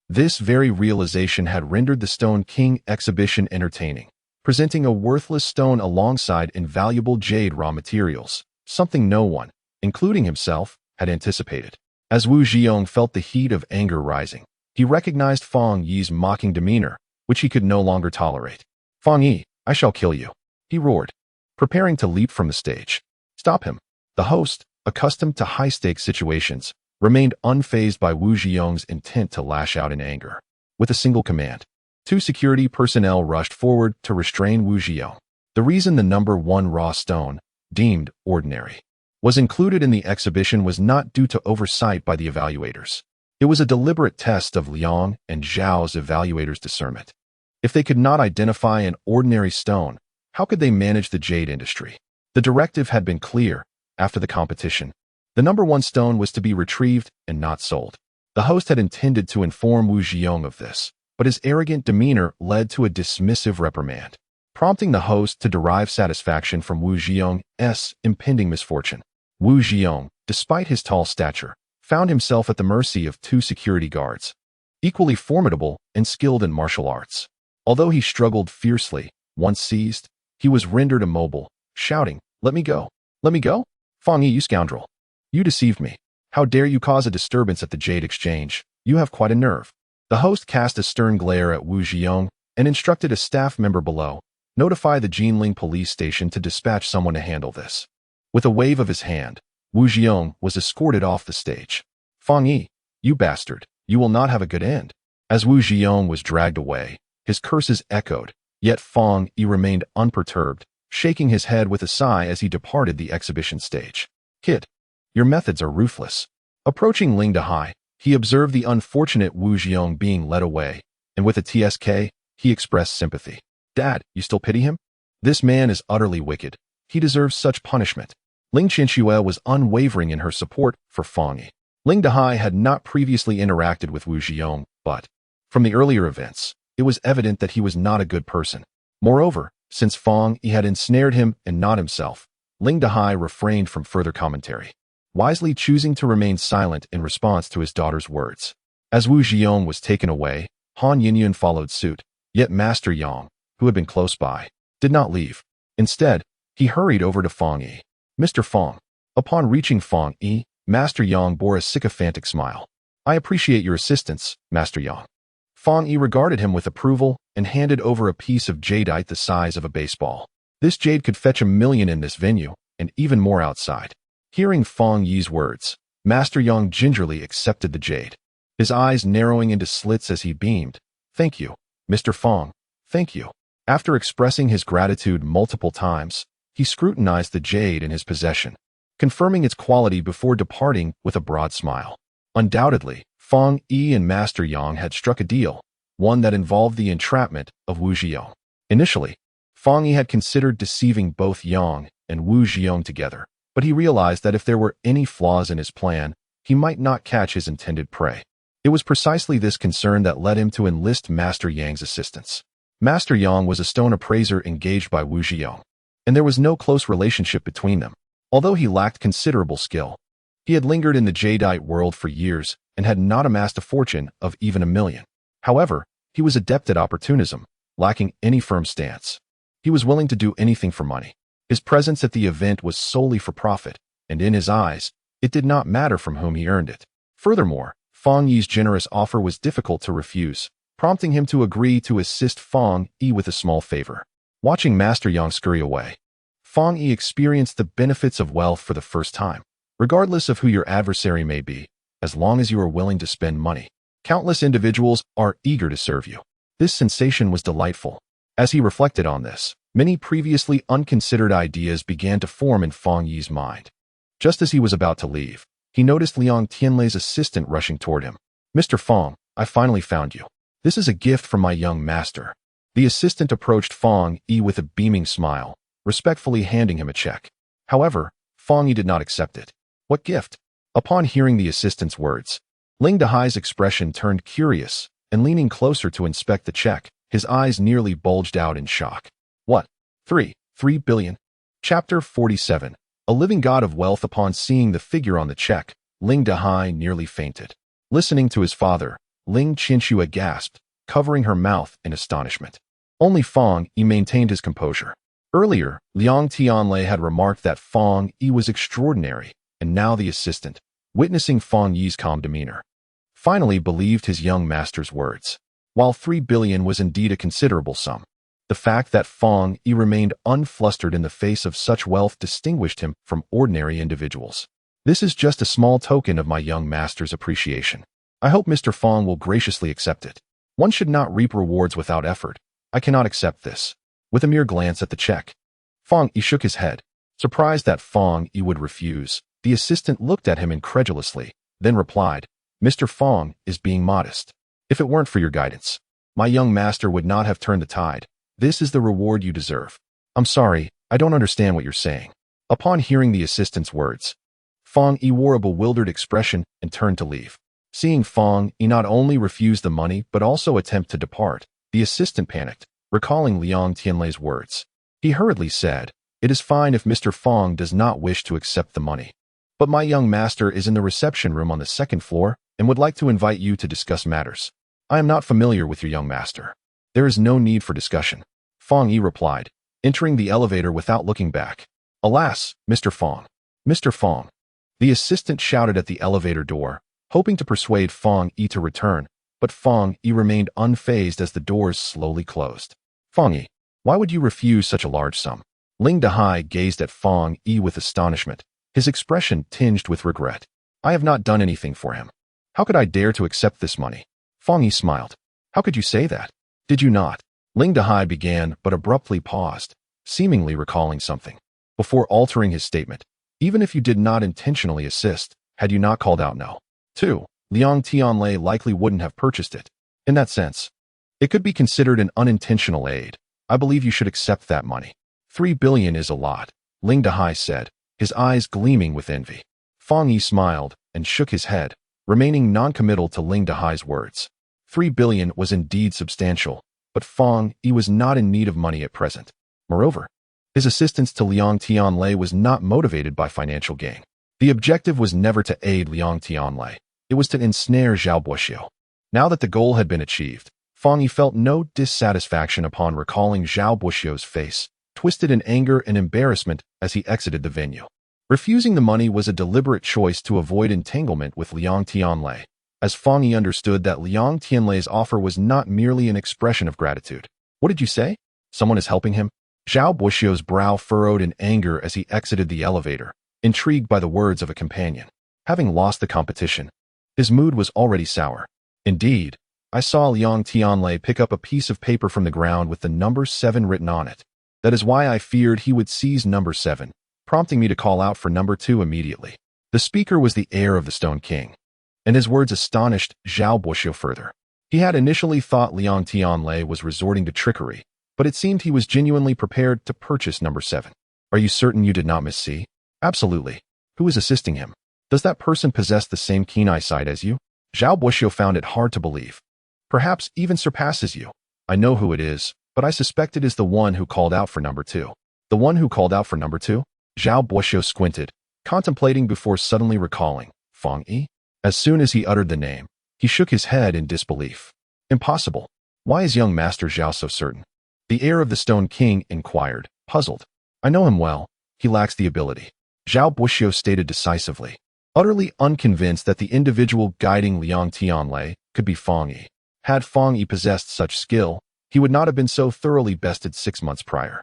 This very realization had rendered the Stone King exhibition entertaining, presenting a worthless stone alongside invaluable jade raw materials, something no one, including himself, had anticipated. As Wu Zhiyong felt the heat of anger rising, he recognized Fang Yi's mocking demeanor, which he could no longer tolerate. Fang Yi, I shall kill you, he roared, preparing to leap from the stage. Stop him. The host, accustomed to high-stakes situations, remained unfazed by Wu Zhiyong's intent to lash out in anger. With a single command, 2 security personnel rushed forward to restrain Wu Zhiyong. The reason the number 1 raw stone, deemed ordinary, was included in the exhibition was not due to oversight by the evaluators. It was a deliberate test of Liang and Zhao's evaluators' discernment. If they could not identify an ordinary stone, how could they manage the jade industry? The directive had been clear. After the competition, the number 1 stone was to be retrieved and not sold. The host had intended to inform Wu Zhiyong of this, but his arrogant demeanor led to a dismissive reprimand, prompting the host to derive satisfaction from Wu Zhiyong's impending misfortune. Wu Zhiyong, despite his tall stature, found himself at the mercy of 2 security guards, equally formidable and skilled in martial arts. Although he struggled fiercely, once seized, he was rendered immobile, shouting, "Let me go! Let me go! Fang Yi, you scoundrel! You deceived me. How dare you cause a disturbance at the Jade Exchange? You have quite a nerve." The host cast a stern glare at Wu Zhiyong and instructed a staff member below, "Notify the Jinling police station to dispatch someone to handle this." With a wave of his hand, Wu Zhiyong was escorted off the stage. "Fang Yi, you bastard, you will not have a good end." As Wu Zhiyong was dragged away, his curses echoed, yet Fang Yi remained unperturbed, shaking his head with a sigh as he departed the exhibition stage. "Kid, your methods are ruthless." Approaching Ling Dahai, he observed the unfortunate Wu Zhiyong being led away, and with a TSK, he expressed sympathy. "Dad, you still pity him? This man is utterly wicked. He deserves such punishment." Ling Qianxue was unwavering in her support for Fang Yi. Ling Dahai had not previously interacted with Wu Zhiyong, but, from the earlier events, it was evident that he was not a good person. Moreover, since Fang Yi had ensnared him and not himself, Ling Dahai refrained from further commentary, wisely choosing to remain silent in response to his daughter's words. As Wu Zhiyong was taken away, Han Yinyun followed suit, yet Master Yang, who had been close by, did not leave. Instead, he hurried over to Fang Yi. "Mr. Fang." Upon reaching Fang Yi, Master Yang bore a sycophantic smile. "I appreciate your assistance, Master Yang." Fang Yi regarded him with approval and handed over a piece of jadeite the size of a baseball. This jade could fetch 1,000,000 in this venue, and even more outside. Hearing Fang Yi's words, Master Yang gingerly accepted the jade, his eyes narrowing into slits as he beamed. "Thank you, Mr. Fang, thank you." After expressing his gratitude multiple times, he scrutinized the jade in his possession, confirming its quality before departing with a broad smile. Undoubtedly, Fang Yi and Master Yang had struck a deal, one that involved the entrapment of Wu Zhiyong. Initially, Fang Yi had considered deceiving both Yang and Wu Zhiyong together, but he realized that if there were any flaws in his plan, he might not catch his intended prey. It was precisely this concern that led him to enlist Master Yang's assistance. Master Yang was a stone appraiser engaged by Wu Zhiyong, and there was no close relationship between them. Although he lacked considerable skill, he had lingered in the jadeite world for years and had not amassed a fortune of even 1,000,000. However, he was adept at opportunism, lacking any firm stance. He was willing to do anything for money. His presence at the event was solely for profit, and in his eyes, it did not matter from whom he earned it. Furthermore, Fang Yi's generous offer was difficult to refuse, prompting him to agree to assist Fang Yi with a small favor. Watching Master Yang scurry away, Fang Yi experienced the benefits of wealth for the first time. Regardless of who your adversary may be, as long as you are willing to spend money, countless individuals are eager to serve you. This sensation was delightful. As he reflected on this, many previously unconsidered ideas began to form in Fang Yi's mind. Just as he was about to leave, he noticed Liang Tianlei's assistant rushing toward him. "Mr. Fang, I finally found you. This is a gift from my young master." The assistant approached Fang Yi with a beaming smile, respectfully handing him a check. However, Fang Yi did not accept it. "What gift?" Upon hearing the assistant's words, Ling Dehai's expression turned curious, and leaning closer to inspect the check, his eyes nearly bulged out in shock. "What? 3 billion? Chapter 47. A living god of wealth. Upon seeing the figure on the check, Ling Dehai nearly fainted. Listening to his father, Ling Qianxue gasped, covering her mouth in astonishment. Only Fang Yi maintained his composure. Earlier, Liang Tianlei had remarked that Fang Yi was extraordinary, and now the assistant, witnessing Fang Yi's calm demeanor, finally believed his young master's words. While 3 billion was indeed a considerable sum, the fact that Fang Yi remained unflustered in the face of such wealth distinguished him from ordinary individuals. "This is just a small token of my young master's appreciation. I hope Mr. Fang will graciously accept it. One should not reap rewards without effort. I cannot accept this." With a mere glance at the check, Fang Yi shook his head. Surprised that Fang Yi would refuse, the assistant looked at him incredulously, then replied, "Mr. Fang is being modest. If it weren't for your guidance, my young master would not have turned the tide. This is the reward you deserve." "I'm sorry, I don't understand what you're saying." Upon hearing the assistant's words, Fang Yi wore a bewildered expression and turned to leave. Seeing Fang Yi not only refuse the money but also attempt to depart, the assistant panicked, recalling Liang Tianlei's words. He hurriedly said, "It is fine if Mr. Fang does not wish to accept the money. But my young master is in the reception room on the second floor and would like to invite you to discuss matters. I am not familiar with your young master. There is no need for discussion," Fang Yi replied, entering the elevator without looking back. "Alas, Mr. Fang. Mr. Fang." The assistant shouted at the elevator door, hoping to persuade Fang Yi to return, but Fang Yi remained unfazed as the doors slowly closed. "Fang Yi, why would you refuse such a large sum?" Ling Dehai gazed at Fang Yi with astonishment, his expression tinged with regret. "I have not done anything for him. How could I dare to accept this money?" Fang Yi smiled. "How could you say that? Did you not?" Ling Dehai began but abruptly paused, seemingly recalling something. Before altering his statement, "Even if you did not intentionally assist, had you not called out no, too, Liang Tianlei likely wouldn't have purchased it. In that sense, it could be considered an unintentional aid. I believe you should accept that money." 3 billion is a lot, Ling Dehai said, his eyes gleaming with envy. Fang Yi smiled and shook his head, remaining non-committal to Ling Dehai's words. 3 billion was indeed substantial, but Fang Yi was not in need of money at present. Moreover, his assistance to Liang Tianlei was not motivated by financial gain. The objective was never to aid Liang Tianlei. It was to ensnare Zhao Buoxiu. Now that the goal had been achieved, Fang Yi felt no dissatisfaction upon recalling Zhao Buoxiu's face, twisted in anger and embarrassment as he exited the venue. Refusing the money was a deliberate choice to avoid entanglement with Liang Tianlei, as Fang Yi understood that Liang Tianlei's offer was not merely an expression of gratitude. "What did you say? Someone is helping him?" Zhao Buoxiu's brow furrowed in anger as he exited the elevator, intrigued by the words of a companion. Having lost the competition, his mood was already sour. "Indeed, I saw Liang Tianlei pick up a piece of paper from the ground with the number 7 written on it. That is why I feared he would seize number 7, prompting me to call out for number 2 immediately." The speaker was the heir of the Stone King, and his words astonished Zhao Buoxiu further. He had initially thought Liang Tianlei was resorting to trickery, but it seemed he was genuinely prepared to purchase number 7. "Are you certain you did not miss-see?" "Absolutely. Who is assisting him? Does that person possess the same keen eyesight as you?" Zhao Buoxiu found it hard to believe. "Perhaps even surpasses you. I know who it is, but I suspect it is the one who called out for number 2. "The one who called out for number 2? Zhao Buoxiu squinted, contemplating before suddenly recalling. Fang Yi? As soon as he uttered the name, he shook his head in disbelief. "Impossible. Why is young Master Zhao so certain?" The heir of the Stone King inquired, puzzled. "I know him well. He lacks the ability," Zhao Buoxiu stated decisively, utterly unconvinced that the individual guiding Liang Tianlei could be Fang Yi. Had Fang Yi possessed such skill, he would not have been so thoroughly bested 6 months prior,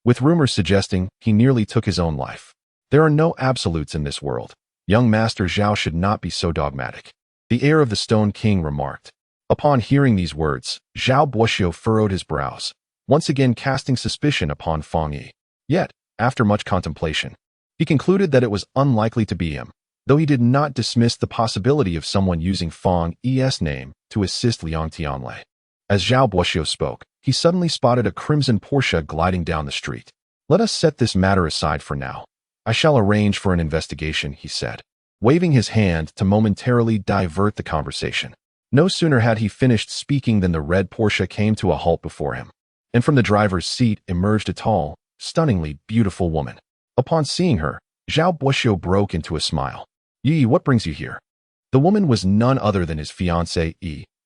with rumors suggesting he nearly took his own life. There are no absolutes in this world. Young Master Zhao should not be so dogmatic, the heir of the Stone King remarked. Upon hearing these words, Zhao Buoxiu furrowed his brows. once again casting suspicion upon Fang Yi. Yet, after much contemplation, he concluded that it was unlikely to be him, though he did not dismiss the possibility of someone using Fang Yi's name to assist Liang Tianlei. As Zhao Buoxiu spoke, he suddenly spotted a crimson Porsche gliding down the street. "Let us set this matter aside for now. I shall arrange for an investigation," he said, waving his hand to momentarily divert the conversation. No sooner had he finished speaking than the red Porsche came to a halt before him, and from the driver's seat emerged a tall, stunningly beautiful woman. Upon seeing her, Zhao Buoxiu broke into a smile. "Yi, what brings you here?" The woman was none other than his fiancée,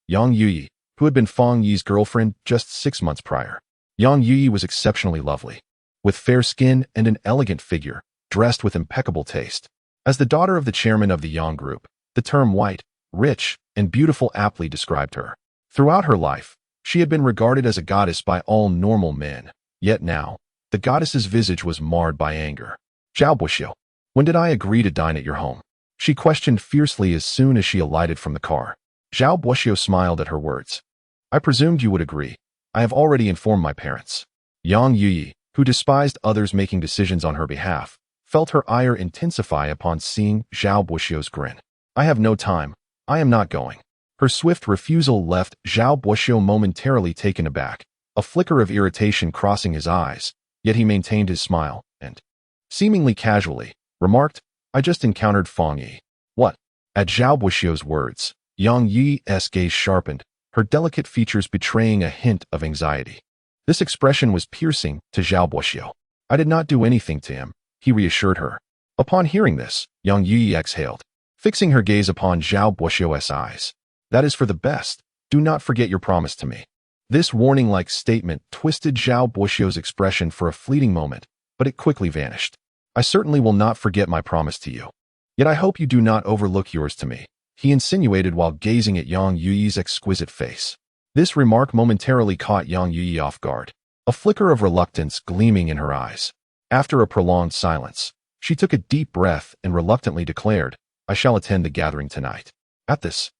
Yang Yi, who had been Fang Yi's girlfriend just 6 months prior. Yang Yi was exceptionally lovely, with fair skin and an elegant figure, dressed with impeccable taste. As the daughter of the chairman of the Yang Group, the term white, rich, and beautiful aptly described her. Throughout her life, she had been regarded as a goddess by all normal men, yet now, the goddess's visage was marred by anger. "Zhao Buoxiu, when did I agree to dine at your home?" she questioned fiercely as soon as she alighted from the car. Zhao Buoxiu smiled at her words. "I presumed you would agree. I have already informed my parents." Yang Yi, who despised others making decisions on her behalf, felt her ire intensify upon seeing Zhao Buoxiu's grin. "I have no time. I am not going." Her swift refusal left Zhao Buoxiu momentarily taken aback, a flicker of irritation crossing his eyes, yet he maintained his smile, and, seemingly casually, remarked, "I just encountered Fang Yi." "What?" At Zhao Buoxiu's words, Yang Yi's gaze sharpened, her delicate features betraying a hint of anxiety. This expression was piercing to Zhao Buoxiu. "I did not do anything to him," he reassured her. Upon hearing this, Yang Yi exhaled, fixing her gaze upon Zhao Buoxiu's eyes. "That is for the best. Do not forget your promise to me." This warning-like statement twisted Zhao Buoxiu's expression for a fleeting moment, but it quickly vanished. "I certainly will not forget my promise to you. Yet I hope you do not overlook yours to me," he insinuated while gazing at Yang Yi's exquisite face. This remark momentarily caught Yang Yi off guard, a flicker of reluctance gleaming in her eyes. After a prolonged silence, she took a deep breath and reluctantly declared, "I shall attend the gathering tonight." At this,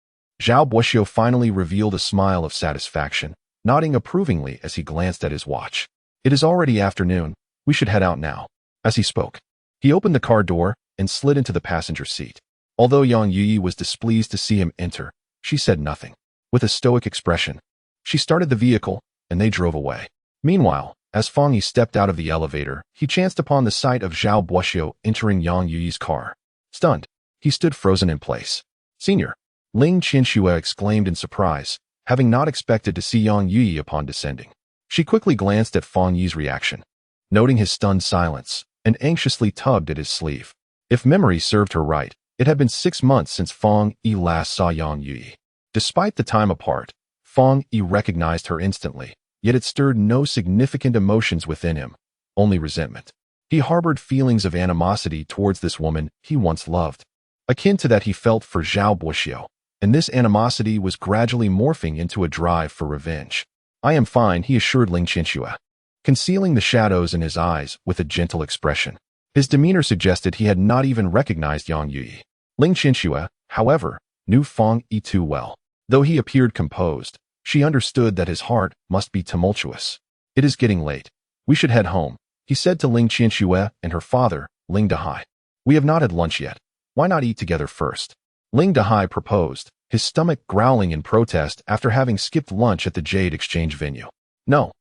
Zhao Buoxiu finally revealed a smile of satisfaction, nodding approvingly as he glanced at his watch. "It is already afternoon. We should head out now." As he spoke, he opened the car door and slid into the passenger seat. Although Yang Yi was displeased to see him enter, she said nothing. With a stoic expression, she started the vehicle, and they drove away. Meanwhile, as Fang Yi stepped out of the elevator, he chanced upon the sight of Zhao Buoxiu entering Yang Yi's car. Stunned, he stood frozen in place. "Senior," Ling Qianxue exclaimed in surprise, having not expected to see Yang Yi upon descending. She quickly glanced at Fang Yi's reaction, noting his stunned silence, and anxiously tugged at his sleeve. If memory served her right, it had been 6 months since Fang Yi last saw Yang Yi. Despite the time apart, Fang Yi recognized her instantly, yet it stirred no significant emotions within him, only resentment. He harbored feelings of animosity towards this woman he once loved, akin to that he felt for Zhao Buoxiu, and this animosity was gradually morphing into a drive for revenge. "I am fine," he assured Ling Qianxue, concealing the shadows in his eyes with a gentle expression. His demeanor suggested he had not even recognized Yang Yi. Ling Qianxue, however, knew Fang Yi too well. Though he appeared composed, she understood that his heart must be tumultuous. "It is getting late. We should head home," he said to Ling Qianxue and her father, Ling Dehai. "We have not had lunch yet. Why not eat together first?" Ling Dehai proposed, his stomach growling in protest after having skipped lunch at the Jade Exchange venue. "No.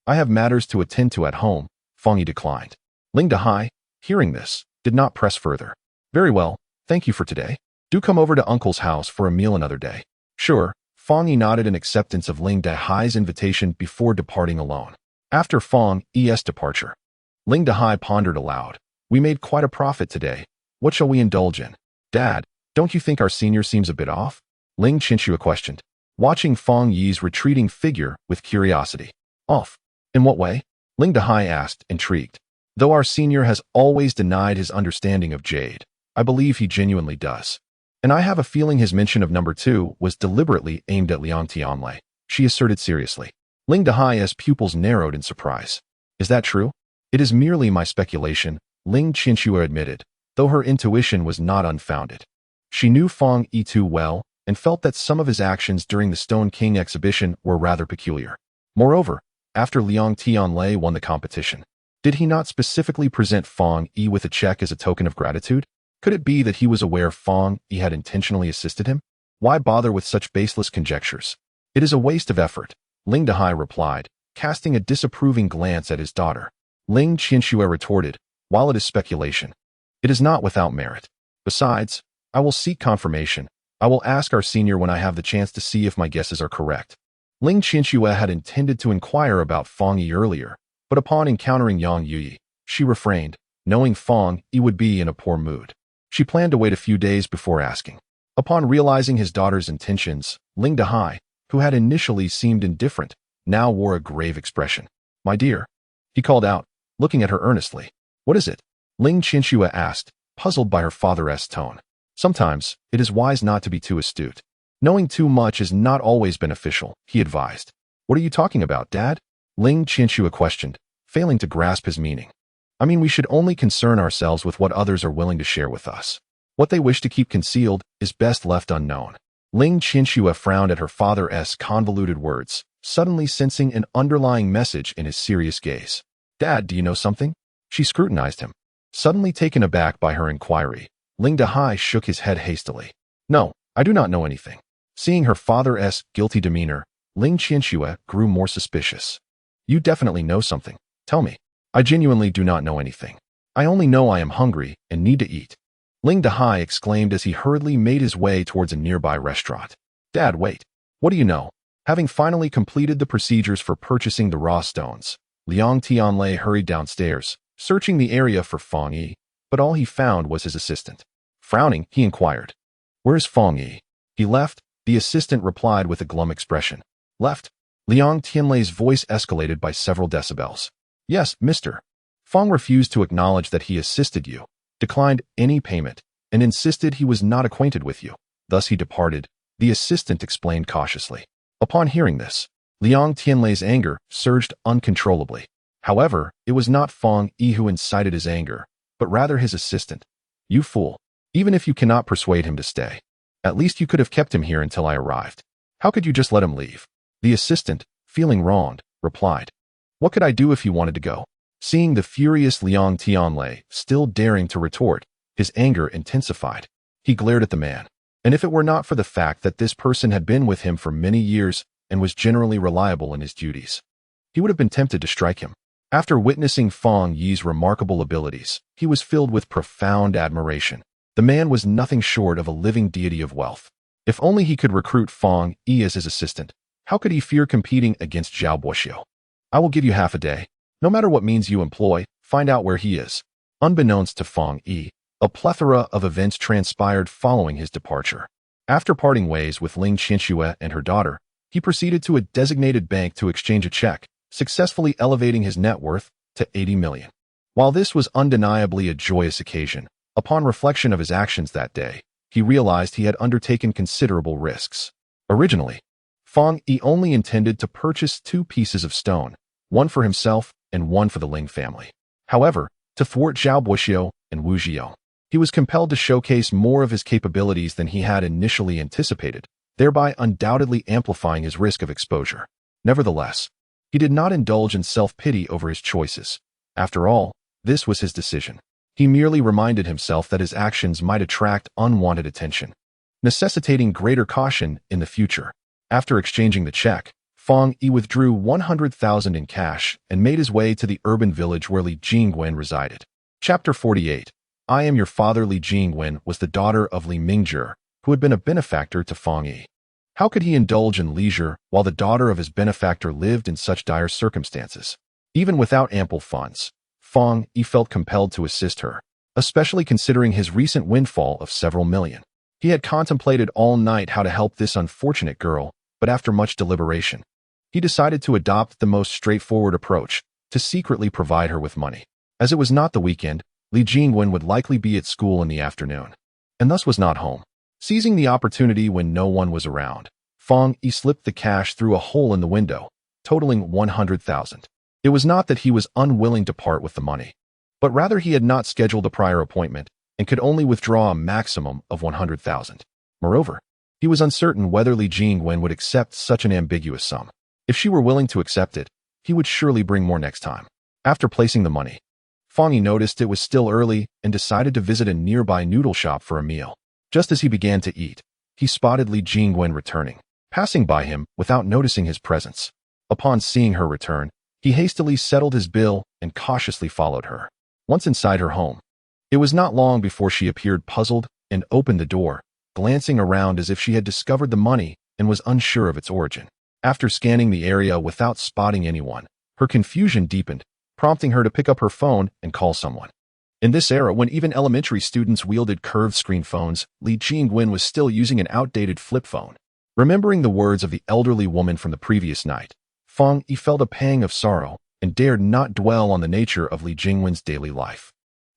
I have matters to attend to at home," Fang Yi declined. Ling Dehai, hearing this, did not press further. "Very well, thank you for today. Do come over to Uncle's house for a meal another day." "Sure." Fang Yi nodded in acceptance of Ling Dehai's invitation before departing alone. After Fang Yi's departure, Ling Dehai pondered aloud. "We made quite a profit today. What shall we indulge in?" "Dad, don't you think our senior seems a bit off?" Ling Qianxue questioned, watching Fang Yi's retreating figure with curiosity. "Off? In what way?" Ling Dehai asked, intrigued. "Though our senior has always denied his understanding of Jade, I believe he genuinely does. And I have a feeling his mention of number 2 was deliberately aimed at Liang Tianlei," she asserted seriously. Ling Dehai's pupils narrowed in surprise. "Is that true?" "It is merely my speculation," Ling Qianxue admitted, though her intuition was not unfounded. She knew Fang Yi too well and felt that some of his actions during the Stone King exhibition were rather peculiar. Moreover, after Liang Tianlei won the competition? Did he not specifically present Fang Yi with a check as a token of gratitude? Could it be that he was aware Fang Yi had intentionally assisted him? Why bother with such baseless conjectures? It is a waste of effort, Ling Dehai replied, casting a disapproving glance at his daughter. Ling Qianxue retorted, while it is speculation, it is not without merit. Besides, I will seek confirmation. I will ask our senior when I have the chance to see if my guesses are correct. Ling Qianxue had intended to inquire about Fang Yi earlier, but upon encountering Yang Yi, she refrained, knowing Fang Yi would be in a poor mood. She planned to wait a few days before asking. Upon realizing his daughter's intentions, Ling Dehai, who had initially seemed indifferent, now wore a grave expression. My dear, he called out, looking at her earnestly. What is it? Ling Qianxue asked, puzzled by her father's tone. Sometimes, it is wise not to be too astute. Knowing too much is not always beneficial, he advised. What are you talking about, Dad? Ling Qianxue questioned, failing to grasp his meaning. I mean, we should only concern ourselves with what others are willing to share with us. What they wish to keep concealed is best left unknown. Ling Qianxue frowned at her father's convoluted words, suddenly sensing an underlying message in his serious gaze. Dad, do you know something? She scrutinized him. Suddenly taken aback by her inquiry, Ling Dehai shook his head hastily. No, I do not know anything. Seeing her father's guilty demeanor, Ling Qianxue grew more suspicious. You definitely know something. Tell me. I genuinely do not know anything. I only know I am hungry and need to eat. Ling Dehai exclaimed as he hurriedly made his way towards a nearby restaurant. Dad, wait. What do you know? Having finally completed the procedures for purchasing the raw stones, Liang Tianlei hurried downstairs, searching the area for Fang Yi, but all he found was his assistant. Frowning, he inquired, Where's Fang Yi? He left, the assistant replied with a glum expression. Left? Liang Tianlei's voice escalated by several decibels. Yes, mister. Fang refused to acknowledge that he assisted you, declined any payment, and insisted he was not acquainted with you. Thus he departed, the assistant explained cautiously. Upon hearing this, Liang Tianlei's anger surged uncontrollably. However, it was not Fang Yi who incited his anger, but rather his assistant. You fool. Even if you cannot persuade him to stay, at least you could have kept him here until I arrived. How could you just let him leave? The assistant, feeling wronged, replied. What could I do if you wanted to go? Seeing the furious Liang Tianlei still daring to retort, his anger intensified. He glared at the man. And if it were not for the fact that this person had been with him for many years and was generally reliable in his duties, he would have been tempted to strike him. After witnessing Fang Yi's remarkable abilities, he was filled with profound admiration. The man was nothing short of a living deity of wealth. If only he could recruit Fang Yi as his assistant, how could he fear competing against Zhao Boxiu? I will give you half a day. No matter what means you employ, find out where he is. Unbeknownst to Fang Yi, a plethora of events transpired following his departure. After parting ways with Ling Qianxue and her daughter, he proceeded to a designated bank to exchange a check, successfully elevating his net worth to 80 million. While this was undeniably a joyous occasion, upon reflection of his actions that day, he realized he had undertaken considerable risks. Originally, Fang Yi only intended to purchase 2 pieces of stone, one for himself and one for the Ling family. However, to thwart Zhao Boxiu and Wu Zhiyong, he was compelled to showcase more of his capabilities than he had initially anticipated, thereby undoubtedly amplifying his risk of exposure. Nevertheless, he did not indulge in self-pity over his choices. After all, this was his decision. He merely reminded himself that his actions might attract unwanted attention, necessitating greater caution in the future. After exchanging the check, Fang Yi withdrew 100,000 in cash and made his way to the urban village where Li Jingwen resided. Chapter 48. I Am Your Father. Li Jingwen was the daughter of Li Mingjie, who had been a benefactor to Fang Yi. How could he indulge in leisure while the daughter of his benefactor lived in such dire circumstances? Even without ample funds, Fang Yi felt compelled to assist her, especially considering his recent windfall of several million. He had contemplated all night how to help this unfortunate girl, but after much deliberation, he decided to adopt the most straightforward approach, to secretly provide her with money. As it was not the weekend, Li Jingwen would likely be at school in the afternoon, and thus was not home. Seizing the opportunity when no one was around, Fang Yi slipped the cash through a hole in the window, totaling 100,000. It was not that he was unwilling to part with the money, but rather he had not scheduled a prior appointment and could only withdraw a maximum of 100,000. Moreover, he was uncertain whether Li Jingwen would accept such an ambiguous sum. If she were willing to accept it, He would surely bring more next time. After placing the money, Fang Yi noticed it was still early and decided to visit a nearby noodle shop for a meal. Just as he began to eat, he spotted Li Jingwen returning, passing by him without noticing his presence. Upon seeing her return, he hastily settled his bill and cautiously followed her. Once inside her home, it was not long before she appeared puzzled and opened the door, glancing around as if she had discovered the money and was unsure of its origin. After scanning the area without spotting anyone, her confusion deepened, prompting her to pick up her phone and call someone. In this era, when even elementary students wielded curved screen phones, Li Jingwen was still using an outdated flip phone. Remembering the words of the elderly woman from the previous night, Fang Yi felt a pang of sorrow and dared not dwell on the nature of Li Jingwen's daily life.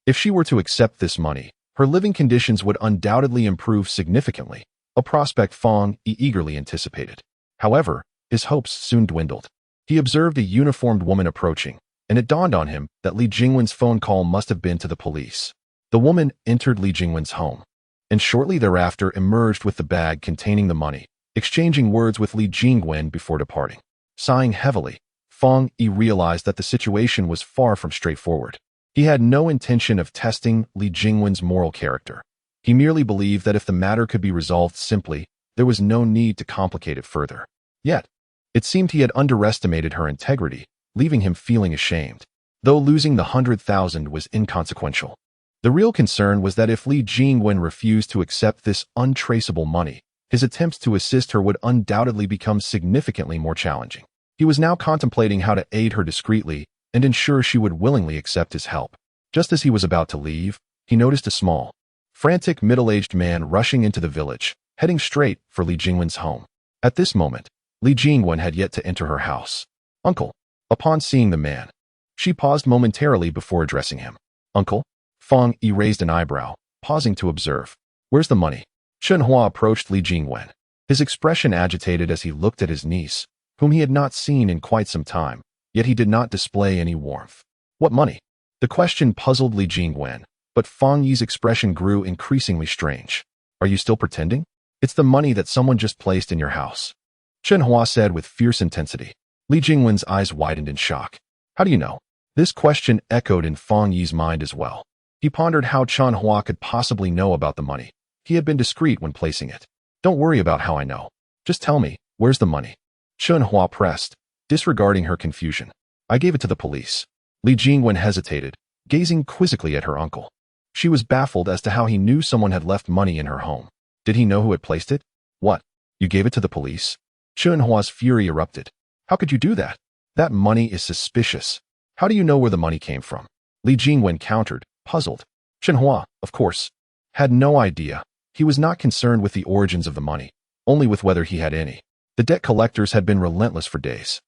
If she were to accept this money, her living conditions would undoubtedly improve significantly, a prospect Fang Yi eagerly anticipated. However, his hopes soon dwindled. He observed a uniformed woman approaching, and it dawned on him that Li Jingwen's phone call must have been to the police. The woman entered Li Jingwen's home, and shortly thereafter emerged with the bag containing the money, exchanging words with Li Jingwen before departing. Sighing heavily, Fang Yi realized that the situation was far from straightforward. He had no intention of testing Li Jingwen's moral character. He merely believed that if the matter could be resolved simply, there was no need to complicate it further. Yet, it seemed he had underestimated her integrity, leaving him feeling ashamed. Though losing the 100,000 was inconsequential, the real concern was that if Li Jingwen refused to accept this untraceable money, his attempts to assist her would undoubtedly become significantly more challenging. He was now contemplating how to aid her discreetly and ensure she would willingly accept his help. Just as he was about to leave, he noticed a small, frantic middle-aged man rushing into the village, heading straight for Li Jingwen's home. At this moment, Li Jingwen had yet to enter her house. "Uncle." Upon seeing the man, she paused momentarily before addressing him. "Uncle?" Fang Yi raised an eyebrow, pausing to observe. "Where's the money?" Shenhua approached Li Jingwen, his expression agitated as he looked at his niece, whom he had not seen in quite some time, yet he did not display any warmth. "What money?" The question puzzled Li Jingwen, but Fang Yi's expression grew increasingly strange. "Are you still pretending? It's the money that someone just placed in your house," Shenhua said with fierce intensity. Li Jingwen's eyes widened in shock. "How do you know?" This question echoed in Fang Yi's mind as well. He pondered how Shenhua could possibly know about the money. He had been discreet when placing it. "Don't worry about how I know. Just tell me, where's the money?" Shenhua pressed, disregarding her confusion. "I gave it to the police." Li Jingwen hesitated, gazing quizzically at her uncle. She was baffled as to how he knew someone had left money in her home. Did he know who had placed it? "What? You gave it to the police?" Shenhua's fury erupted. "How could you do that? That money is suspicious. How do you know where the money came from?" Li Jingwen countered, puzzled. Shenhua, of course, had no idea. He was not concerned with the origins of the money, only with whether he had any. The debt collectors had been relentless for days.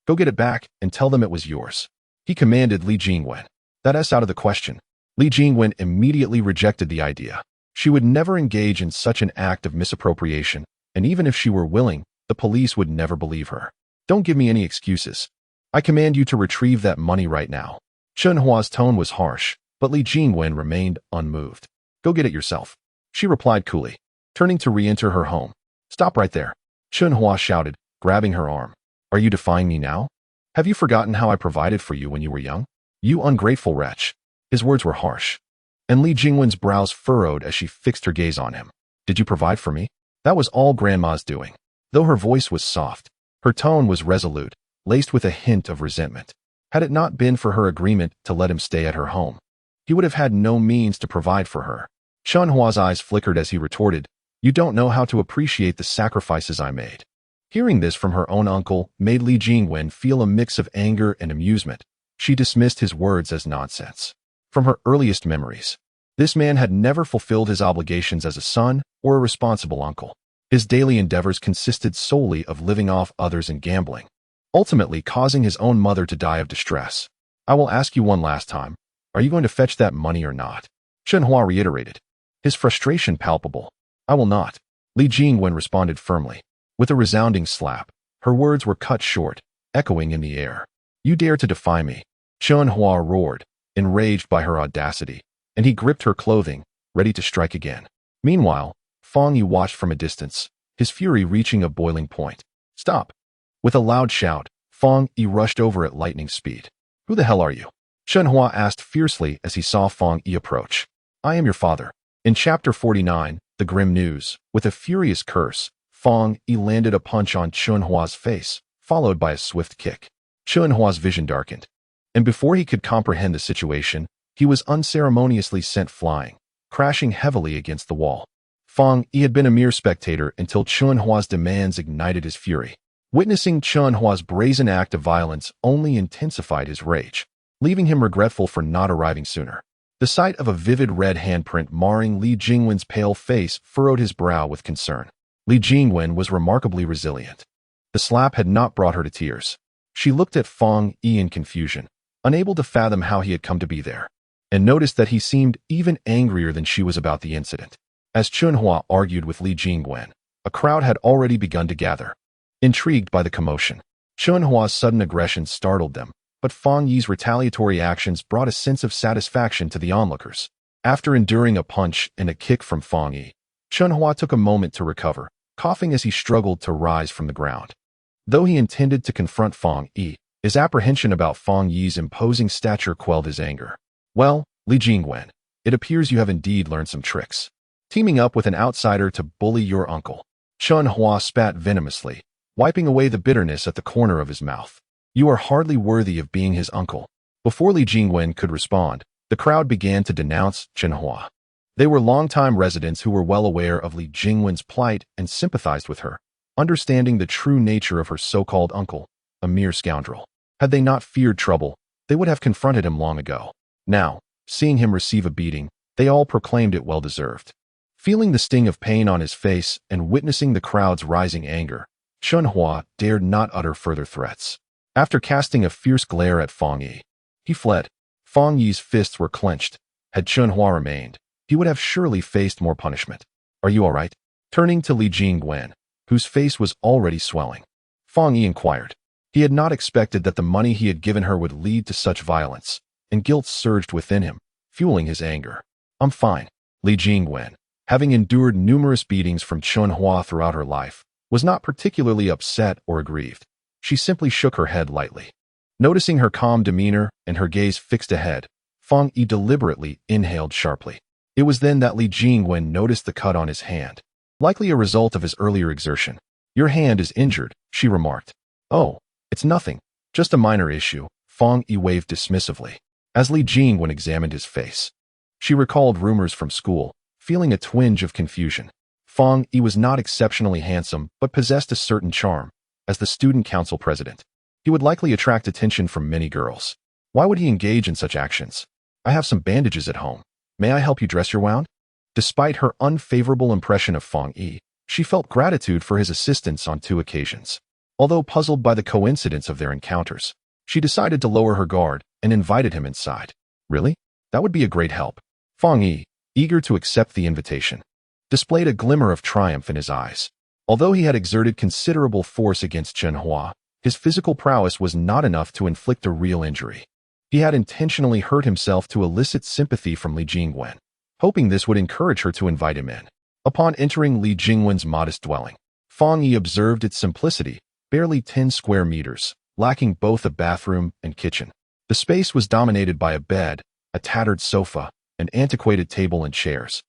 "Go get it back and tell them it was yours," he commanded Li Jingwen. "That's out of the question." Li Jingwen immediately rejected the idea. She would never engage in such an act of misappropriation, and even if she were willing, the police would never believe her. "Don't give me any excuses. I command you to retrieve that money right now." Shenhua's tone was harsh, but Li Jingwen remained unmoved. "Go get it yourself," she replied coolly, turning to re-enter her home. "Stop right there," Shenhua shouted, grabbing her arm. "Are you defying me now? Have you forgotten how I provided for you when you were young? You ungrateful wretch." His words were harsh, and Li Jingwen's brows furrowed as she fixed her gaze on him. "Did you provide for me? That was all Grandma's doing." Though her voice was soft, her tone was resolute, laced with a hint of resentment. Had it not been for her agreement to let him stay at her home, he would have had no means to provide for her. Shenhua's eyes flickered as he retorted, "You don't know how to appreciate the sacrifices I made." Hearing this from her own uncle made Li Jingwen feel a mix of anger and amusement. She dismissed his words as nonsense. From her earliest memories, this man had never fulfilled his obligations as a son or a responsible uncle. His daily endeavors consisted solely of living off others and gambling, ultimately causing his own mother to die of distress. "I will ask you one last time. Are you going to fetch that money or not?" Shenhua reiterated, his frustration palpable. "I will not," Li Jingwen responded firmly. With a resounding slap, her words were cut short, echoing in the air. "You dare to defy me?" Shenhua roared, enraged by her audacity, and he gripped her clothing, ready to strike again. Meanwhile, Fang Yi watched from a distance, his fury reaching a boiling point. "Stop!" With a loud shout, Fong Yi rushed over at lightning speed. Who the hell are you? Shenhua asked fiercely as he saw Fong Yi approach. I am your father. In chapter 49, The Grim News, with a furious curse, Fong Yi landed a punch on Chunhua's face, followed by a swift kick. Chunhua's vision darkened, and before he could comprehend the situation, he was unceremoniously sent flying, crashing heavily against the wall. Fong Yi had been a mere spectator until Chunhua's demands ignited his fury. Witnessing Chunhua's brazen act of violence only intensified his rage, leaving him regretful for not arriving sooner. The sight of a vivid red handprint marring Li Jingwen's pale face furrowed his brow with concern. Li Jingwen was remarkably resilient. The slap had not brought her to tears. She looked at Fong Yi in confusion, unable to fathom how he had come to be there, and noticed that he seemed even angrier than she was about the incident. As Chunhua argued with Li Jingwen, a crowd had already begun to gather. Intrigued by the commotion, Chunhua's sudden aggression startled them, but Fong Yi's retaliatory actions brought a sense of satisfaction to the onlookers. After enduring a punch and a kick from Fong Yi, Chunhua took a moment to recover, coughing as he struggled to rise from the ground. Though he intended to confront Fong Yi, his apprehension about Fong Yi's imposing stature quelled his anger. Well, Li Jingwen, it appears you have indeed learned some tricks. Teaming up with an outsider to bully your uncle. Chunhua spat venomously, wiping away the bitterness at the corner of his mouth. You are hardly worthy of being his uncle. Before Li Jingwen could respond, the crowd began to denounce Chunhua. They were longtime residents who were well aware of Li Jingwen's plight and sympathized with her, understanding the true nature of her so-called uncle, a mere scoundrel. Had they not feared trouble, they would have confronted him long ago. Now, seeing him receive a beating, they all proclaimed it well-deserved. Feeling the sting of pain on his face and witnessing the crowd's rising anger, Chunhua dared not utter further threats. After casting a fierce glare at Fong Yi, he fled. Fong Yi's fists were clenched. Had Chunhua remained, he would have surely faced more punishment. Are you all right? Turning to Li Jingwen, whose face was already swelling, Fong Yi inquired. He had not expected that the money he had given her would lead to such violence, and guilt surged within him, fueling his anger. I'm fine. Li Jingwen, having endured numerous beatings from Chunhua throughout her life, was not particularly upset or aggrieved. She simply shook her head lightly. Noticing her calm demeanor and her gaze fixed ahead, Fong Yi deliberately inhaled sharply. It was then that Li Jingwen noticed the cut on his hand, likely a result of his earlier exertion. Your hand is injured, she remarked. Oh, it's nothing, just a minor issue, Fong Yi waved dismissively. As Li Jingwen examined his face, she recalled rumors from school, feeling a twinge of confusion. Fong Yi was not exceptionally handsome, but possessed a certain charm. As the student council president, he would likely attract attention from many girls. Why would he engage in such actions? I have some bandages at home. May I help you dress your wound? Despite her unfavorable impression of Fong Yi, she felt gratitude for his assistance on 2 occasions. Although puzzled by the coincidence of their encounters, she decided to lower her guard and invited him inside. Really? That would be a great help. Fong Yi, eager to accept the invitation, displayed a glimmer of triumph in his eyes. Although he had exerted considerable force against Chunhua, his physical prowess was not enough to inflict a real injury. He had intentionally hurt himself to elicit sympathy from Li Jingwen, hoping this would encourage her to invite him in. Upon entering Li Jingwen's modest dwelling, Fong Yi observed its simplicity, barely 10 square meters, lacking both a bathroom and kitchen. The space was dominated by a bed, a tattered sofa, an antiquated table and chairs,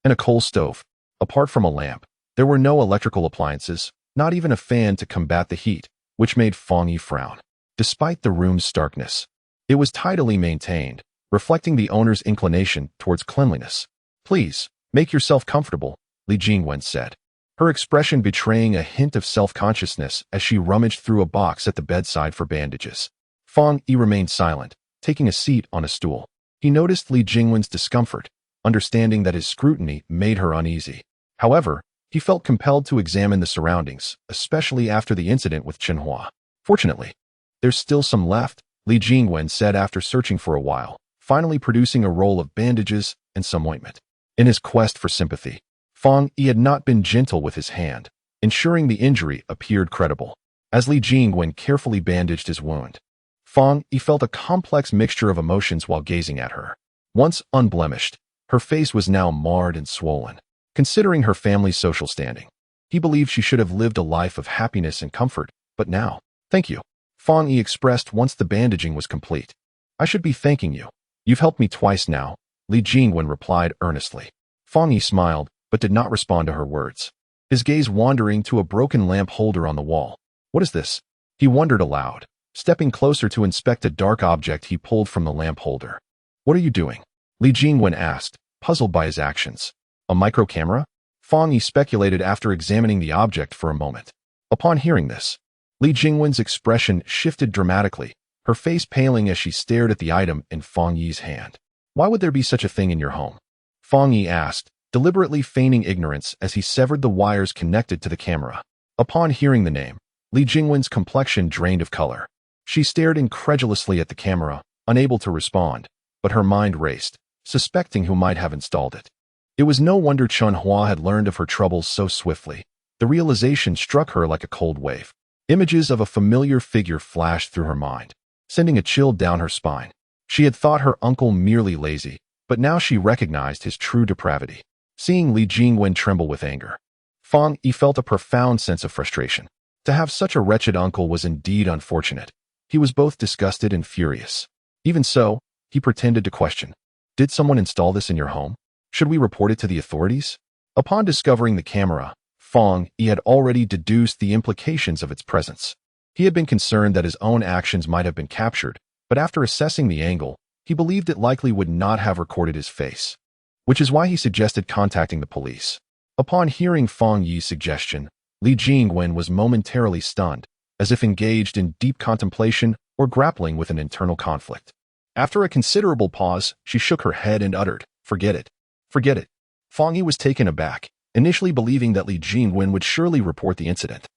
and a coal stove. Apart from a lamp, there were no electrical appliances, not even a fan to combat the heat, which made Fong Yi frown. Despite the room's starkness, it was tidily maintained, reflecting the owner's inclination towards cleanliness. Please, make yourself comfortable, Li Jingwen said, her expression betraying a hint of self-consciousness as she rummaged through a box at the bedside for bandages. Fong Yi remained silent, taking a seat on a stool. He noticed Li Jingwen's discomfort, understanding that his scrutiny made her uneasy. However, he felt compelled to examine the surroundings, especially after the incident with Chunhua. Fortunately, there's still some left, Li Jingwen said after searching for a while, finally producing a roll of bandages and some ointment. In his quest for sympathy, Fong Yi had not been gentle with his hand, ensuring the injury appeared credible. As Li Jingwen carefully bandaged his wound, Fong Yi felt a complex mixture of emotions while gazing at her. Once unblemished, her face was now marred and swollen. Considering her family's social standing, he believed she should have lived a life of happiness and comfort, but now, thank you. Fong Yi expressed once the bandaging was complete. I should be thanking you. You've helped me twice now, Li Jingwen replied earnestly. Fong Yi smiled, but did not respond to her words. His gaze wandering to a broken lamp holder on the wall. What is this? He wondered aloud, stepping closer to inspect a dark object he pulled from the lamp holder. What are you doing? Li Jingwen asked, puzzled by his actions. A micro camera? Fong Yi speculated after examining the object for a moment. Upon hearing this, Li Jingwen's expression shifted dramatically, her face paling as she stared at the item in Fong Yi's hand. Why would there be such a thing in your home? Fong Yi asked, deliberately feigning ignorance as he severed the wires connected to the camera. Upon hearing the name, Li Jingwen's complexion drained of color. She stared incredulously at the camera, unable to respond, but her mind raced, suspecting who might have installed it. It was no wonder Chun Hua had learned of her troubles so swiftly. The realization struck her like a cold wave. Images of a familiar figure flashed through her mind, sending a chill down her spine. She had thought her uncle merely lazy, but now she recognized his true depravity. Seeing Li Jingwen tremble with anger, Fong Yi felt a profound sense of frustration. To have such a wretched uncle was indeed unfortunate. He was both disgusted and furious. Even so, he pretended to question. Did someone install this in your home? Should we report it to the authorities? Upon discovering the camera, Fong Yi had already deduced the implications of its presence. He had been concerned that his own actions might have been captured, but after assessing the angle, he believed it likely would not have recorded his face, which is why he suggested contacting the police. Upon hearing Fong Yi's suggestion, Li Jingwen was momentarily stunned, as if engaged in deep contemplation or grappling with an internal conflict. After a considerable pause, she shook her head and uttered, "Forget it. Forget it." Fong Yi was taken aback, initially believing that Li Jingwen would surely report the incident.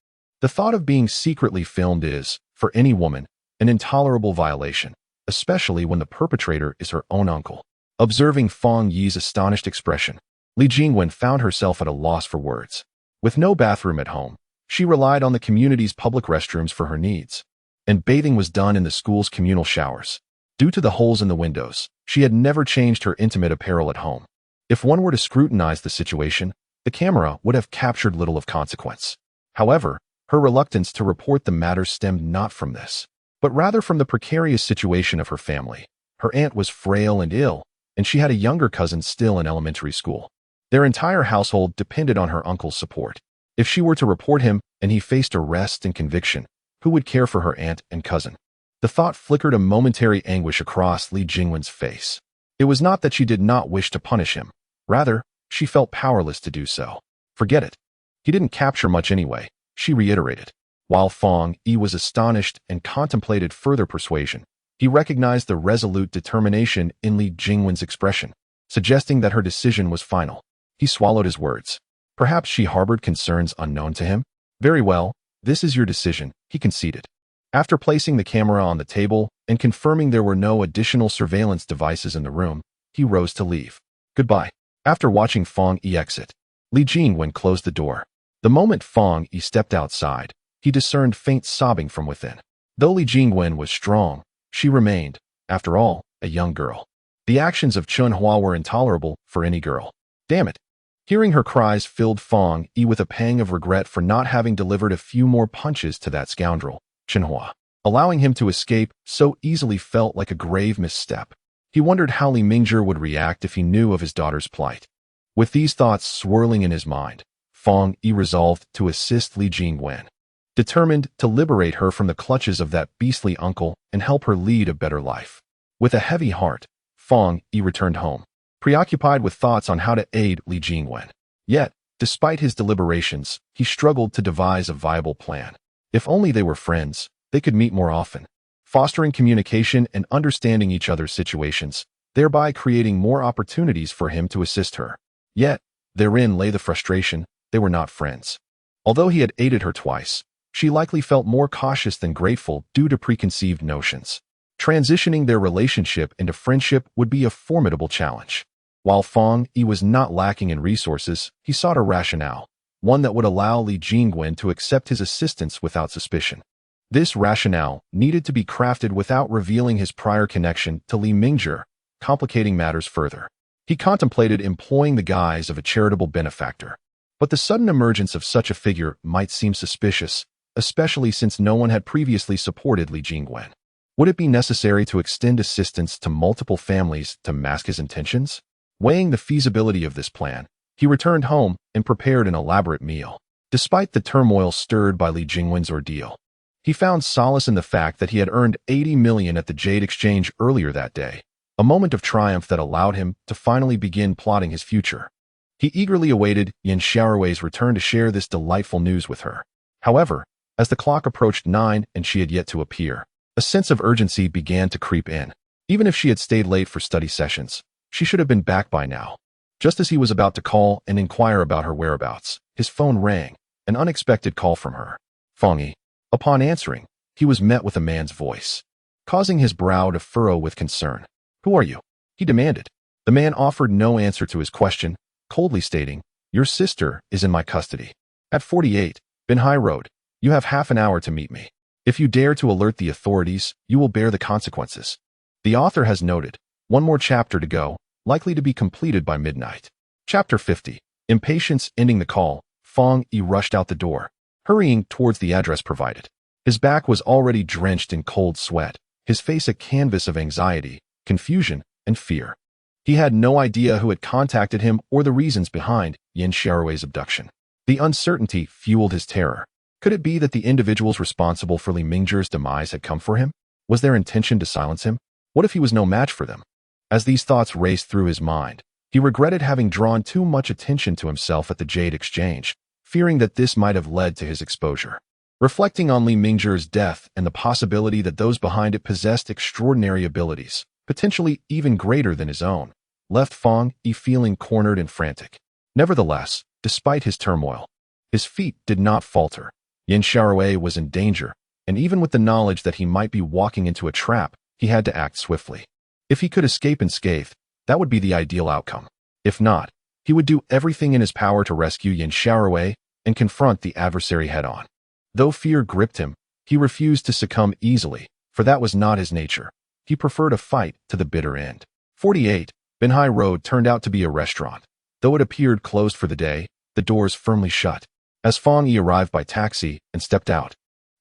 The thought of being secretly filmed is, for any woman, an intolerable violation, especially when the perpetrator is her own uncle. Observing Fong Yi's astonished expression, Li Jingwen found herself at a loss for words. With no bathroom at home, she relied on the community's public restrooms for her needs, and bathing was done in the school's communal showers. Due to the holes in the windows, she had never changed her intimate apparel at home. If one were to scrutinize the situation, the camera would have captured little of consequence. However, her reluctance to report the matter stemmed not from this, but rather from the precarious situation of her family. Her aunt was frail and ill, and she had a younger cousin still in elementary school. Their entire household depended on her uncle's support. If she were to report him and he faced arrest and conviction, who would care for her aunt and cousin? The thought flickered a momentary anguish across Li Jingwen's face. It was not that she did not wish to punish him. Rather, she felt powerless to do so. Forget it. He didn't capture much anyway, she reiterated. While Fong Yi was astonished and contemplated further persuasion, he recognized the resolute determination in Li Jingwen's expression, suggesting that her decision was final. He swallowed his words. Perhaps she harbored concerns unknown to him? Very well, this is your decision, he conceded. After placing the camera on the table and confirming there were no additional surveillance devices in the room, he rose to leave. Goodbye. After watching Fong Yi exit, Li Jingwen closed the door. The moment Fong Yi stepped outside, he discerned faint sobbing from within. Though Li Jingwen was strong, she remained, after all, a young girl. The actions of Chun Hua were intolerable for any girl. Damn it. Hearing her cries filled Fong Yi with a pang of regret for not having delivered a few more punches to that scoundrel, Chun Hua. Allowing him to escape so easily felt like a grave misstep. He wondered how Li Mingzhi would react if he knew of his daughter's plight. With these thoughts swirling in his mind, Fong Yi resolved to assist Li Jingwen, determined to liberate her from the clutches of that beastly uncle and help her lead a better life. With a heavy heart, Fong Yi returned home, preoccupied with thoughts on how to aid Li Jingwen. Yet, despite his deliberations, he struggled to devise a viable plan. If only they were friends, they could meet more often, fostering communication and understanding each other's situations, thereby creating more opportunities for him to assist her. Yet, therein lay the frustration, they were not friends. Although he had aided her twice, she likely felt more cautious than grateful due to preconceived notions. Transitioning their relationship into friendship would be a formidable challenge. While Fong Yi was not lacking in resources, he sought a rationale, one that would allow Li Jingwen to accept his assistance without suspicion. This rationale needed to be crafted without revealing his prior connection to Li Mingzhi, complicating matters further. He contemplated employing the guise of a charitable benefactor, but the sudden emergence of such a figure might seem suspicious, especially since no one had previously supported Li Jingwen. Would it be necessary to extend assistance to multiple families to mask his intentions? Weighing the feasibility of this plan, he returned home and prepared an elaborate meal. Despite the turmoil stirred by Li Jingwen's ordeal, he found solace in the fact that he had earned 80 million at the Jade Exchange earlier that day, a moment of triumph that allowed him to finally begin plotting his future. He eagerly awaited Yin Xiaorui's return to share this delightful news with her. However, as the clock approached 9 and she had yet to appear, a sense of urgency began to creep in. Even if she had stayed late for study sessions, she should have been back by now. Just as he was about to call and inquire about her whereabouts, his phone rang, an unexpected call from her. Fang Yi. Upon answering, he was met with a man's voice, causing his brow to furrow with concern. Who are you? He demanded. The man offered no answer to his question, coldly stating, Your sister is in my custody. At 48, Binhai Road, you have half an hour to meet me. If you dare to alert the authorities, you will bear the consequences. The author has noted, one more chapter to go, likely to be completed by midnight. Chapter 50. Impatience ending the call, Fang Yi rushed out the door, hurrying towards the address provided. His back was already drenched in cold sweat, his face a canvas of anxiety, confusion, and fear. He had no idea who had contacted him or the reasons behind Yin Xiaorui's abduction. The uncertainty fueled his terror. Could it be that the individuals responsible for Li Mingzhi's demise had come for him? Was their intention to silence him? What if he was no match for them? As these thoughts raced through his mind, he regretted having drawn too much attention to himself at the Jade Exchange, fearing that this might have led to his exposure. Reflecting on Li Mingzhi's death and the possibility that those behind it possessed extraordinary abilities, potentially even greater than his own, left Fang Yi feeling cornered and frantic. Nevertheless, despite his turmoil, his feet did not falter. Yin Xiaorui was in danger, and even with the knowledge that he might be walking into a trap, he had to act swiftly. If he could escape unscathed, that would be the ideal outcome. If not, he would do everything in his power to rescue Yin Xiaorui and confront the adversary head-on. Though fear gripped him, he refused to succumb easily, for that was not his nature. He preferred a fight to the bitter end. 48, Binhai Road turned out to be a restaurant. Though it appeared closed for the day, the doors firmly shut. As Fang Yi arrived by taxi and stepped out,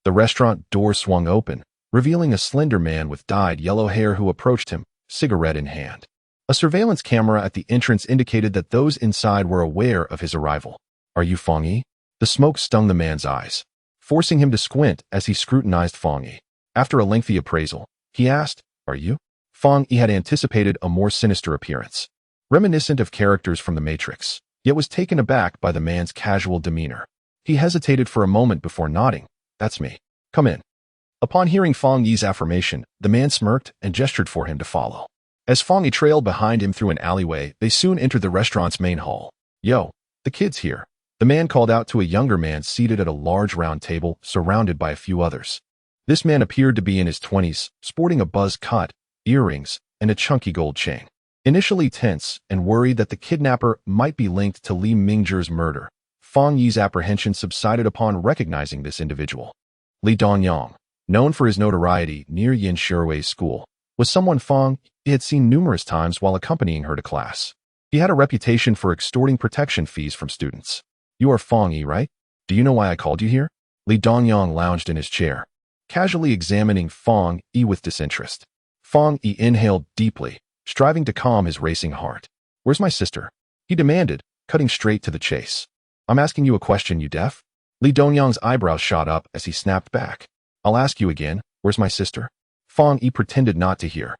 the restaurant door swung open, revealing a slender man with dyed yellow hair who approached him, cigarette in hand. A surveillance camera at the entrance indicated that those inside were aware of his arrival. Are you Fang Yi? The smoke stung the man's eyes, forcing him to squint as he scrutinized Fang Yi. After a lengthy appraisal, he asked, Are you? Fang Yi had anticipated a more sinister appearance, reminiscent of characters from The Matrix, yet was taken aback by the man's casual demeanor. He hesitated for a moment before nodding. That's me. Come in. Upon hearing Fang Yi's affirmation, the man smirked and gestured for him to follow. As Fang Yi trailed behind him through an alleyway, they soon entered the restaurant's main hall. Yo, the kid's here. The man called out to a younger man seated at a large round table, surrounded by a few others. This man appeared to be in his 20s, sporting a buzz cut, earrings, and a chunky gold chain. Initially tense and worried that the kidnapper might be linked to Li Mingzhi's murder, Fang Yi's apprehension subsided upon recognizing this individual. Li Dongyang, known for his notoriety near Yin Xiaorui's school, was someone Fang Yi had seen numerous times while accompanying her to class. He had a reputation for extorting protection fees from students. You are Fang Yi, right? Do you know why I called you here? Li Dongyang lounged in his chair, casually examining Fang Yi with disinterest. Fang Yi inhaled deeply, striving to calm his racing heart. Where's my sister? He demanded, cutting straight to the chase. I'm asking you a question, you deaf? Li Dongyang's eyebrows shot up as he snapped back. I'll ask you again, where's my sister? Fang Yi pretended not to hear,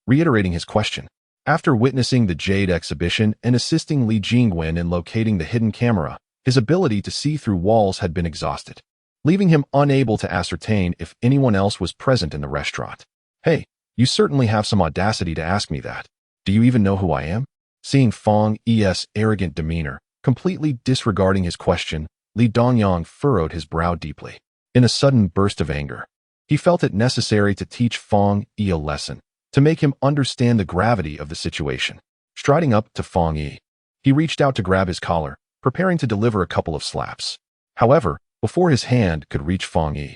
reiterating his question. After witnessing the Jade exhibition and assisting Li Jingwen in locating the hidden camera, his ability to see through walls had been exhausted, leaving him unable to ascertain if anyone else was present in the restaurant. Hey, you certainly have some audacity to ask me that. Do you even know who I am? Seeing Fang Yi's arrogant demeanor, completely disregarding his question, Li Dongyang furrowed his brow deeply. In a sudden burst of anger, he felt it necessary to teach Fang Yi a lesson, to make him understand the gravity of the situation. Striding up to Fang Yi, he reached out to grab his collar, preparing to deliver a couple of slaps. However, before his hand could reach Fang Yi,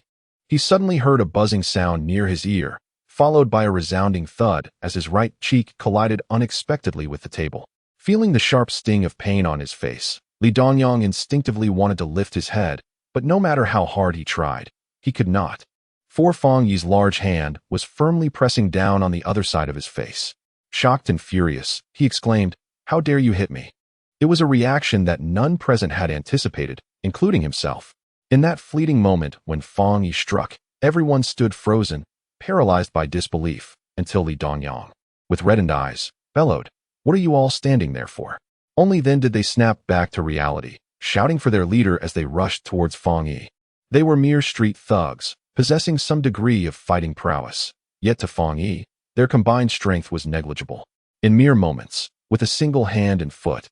he suddenly heard a buzzing sound near his ear, followed by a resounding thud as his right cheek collided unexpectedly with the table. Feeling the sharp sting of pain on his face, Li Dongyang instinctively wanted to lift his head, But no matter how hard he tried, he could not. For Fang Yi's large hand was firmly pressing down on the other side of his face. Shocked and furious, he exclaimed, "How dare you hit me?" It was a reaction that none present had anticipated, including himself. In that fleeting moment when Fang Yi struck, everyone stood frozen, paralyzed by disbelief, until Li Dongyang, with reddened eyes, bellowed, "What are you all standing there for?" Only then did they snap back to reality, shouting for their leader as they rushed towards Fang Yi. They were mere street thugs, possessing some degree of fighting prowess. Yet to Fang Yi, their combined strength was negligible. In mere moments, with a single hand and foot,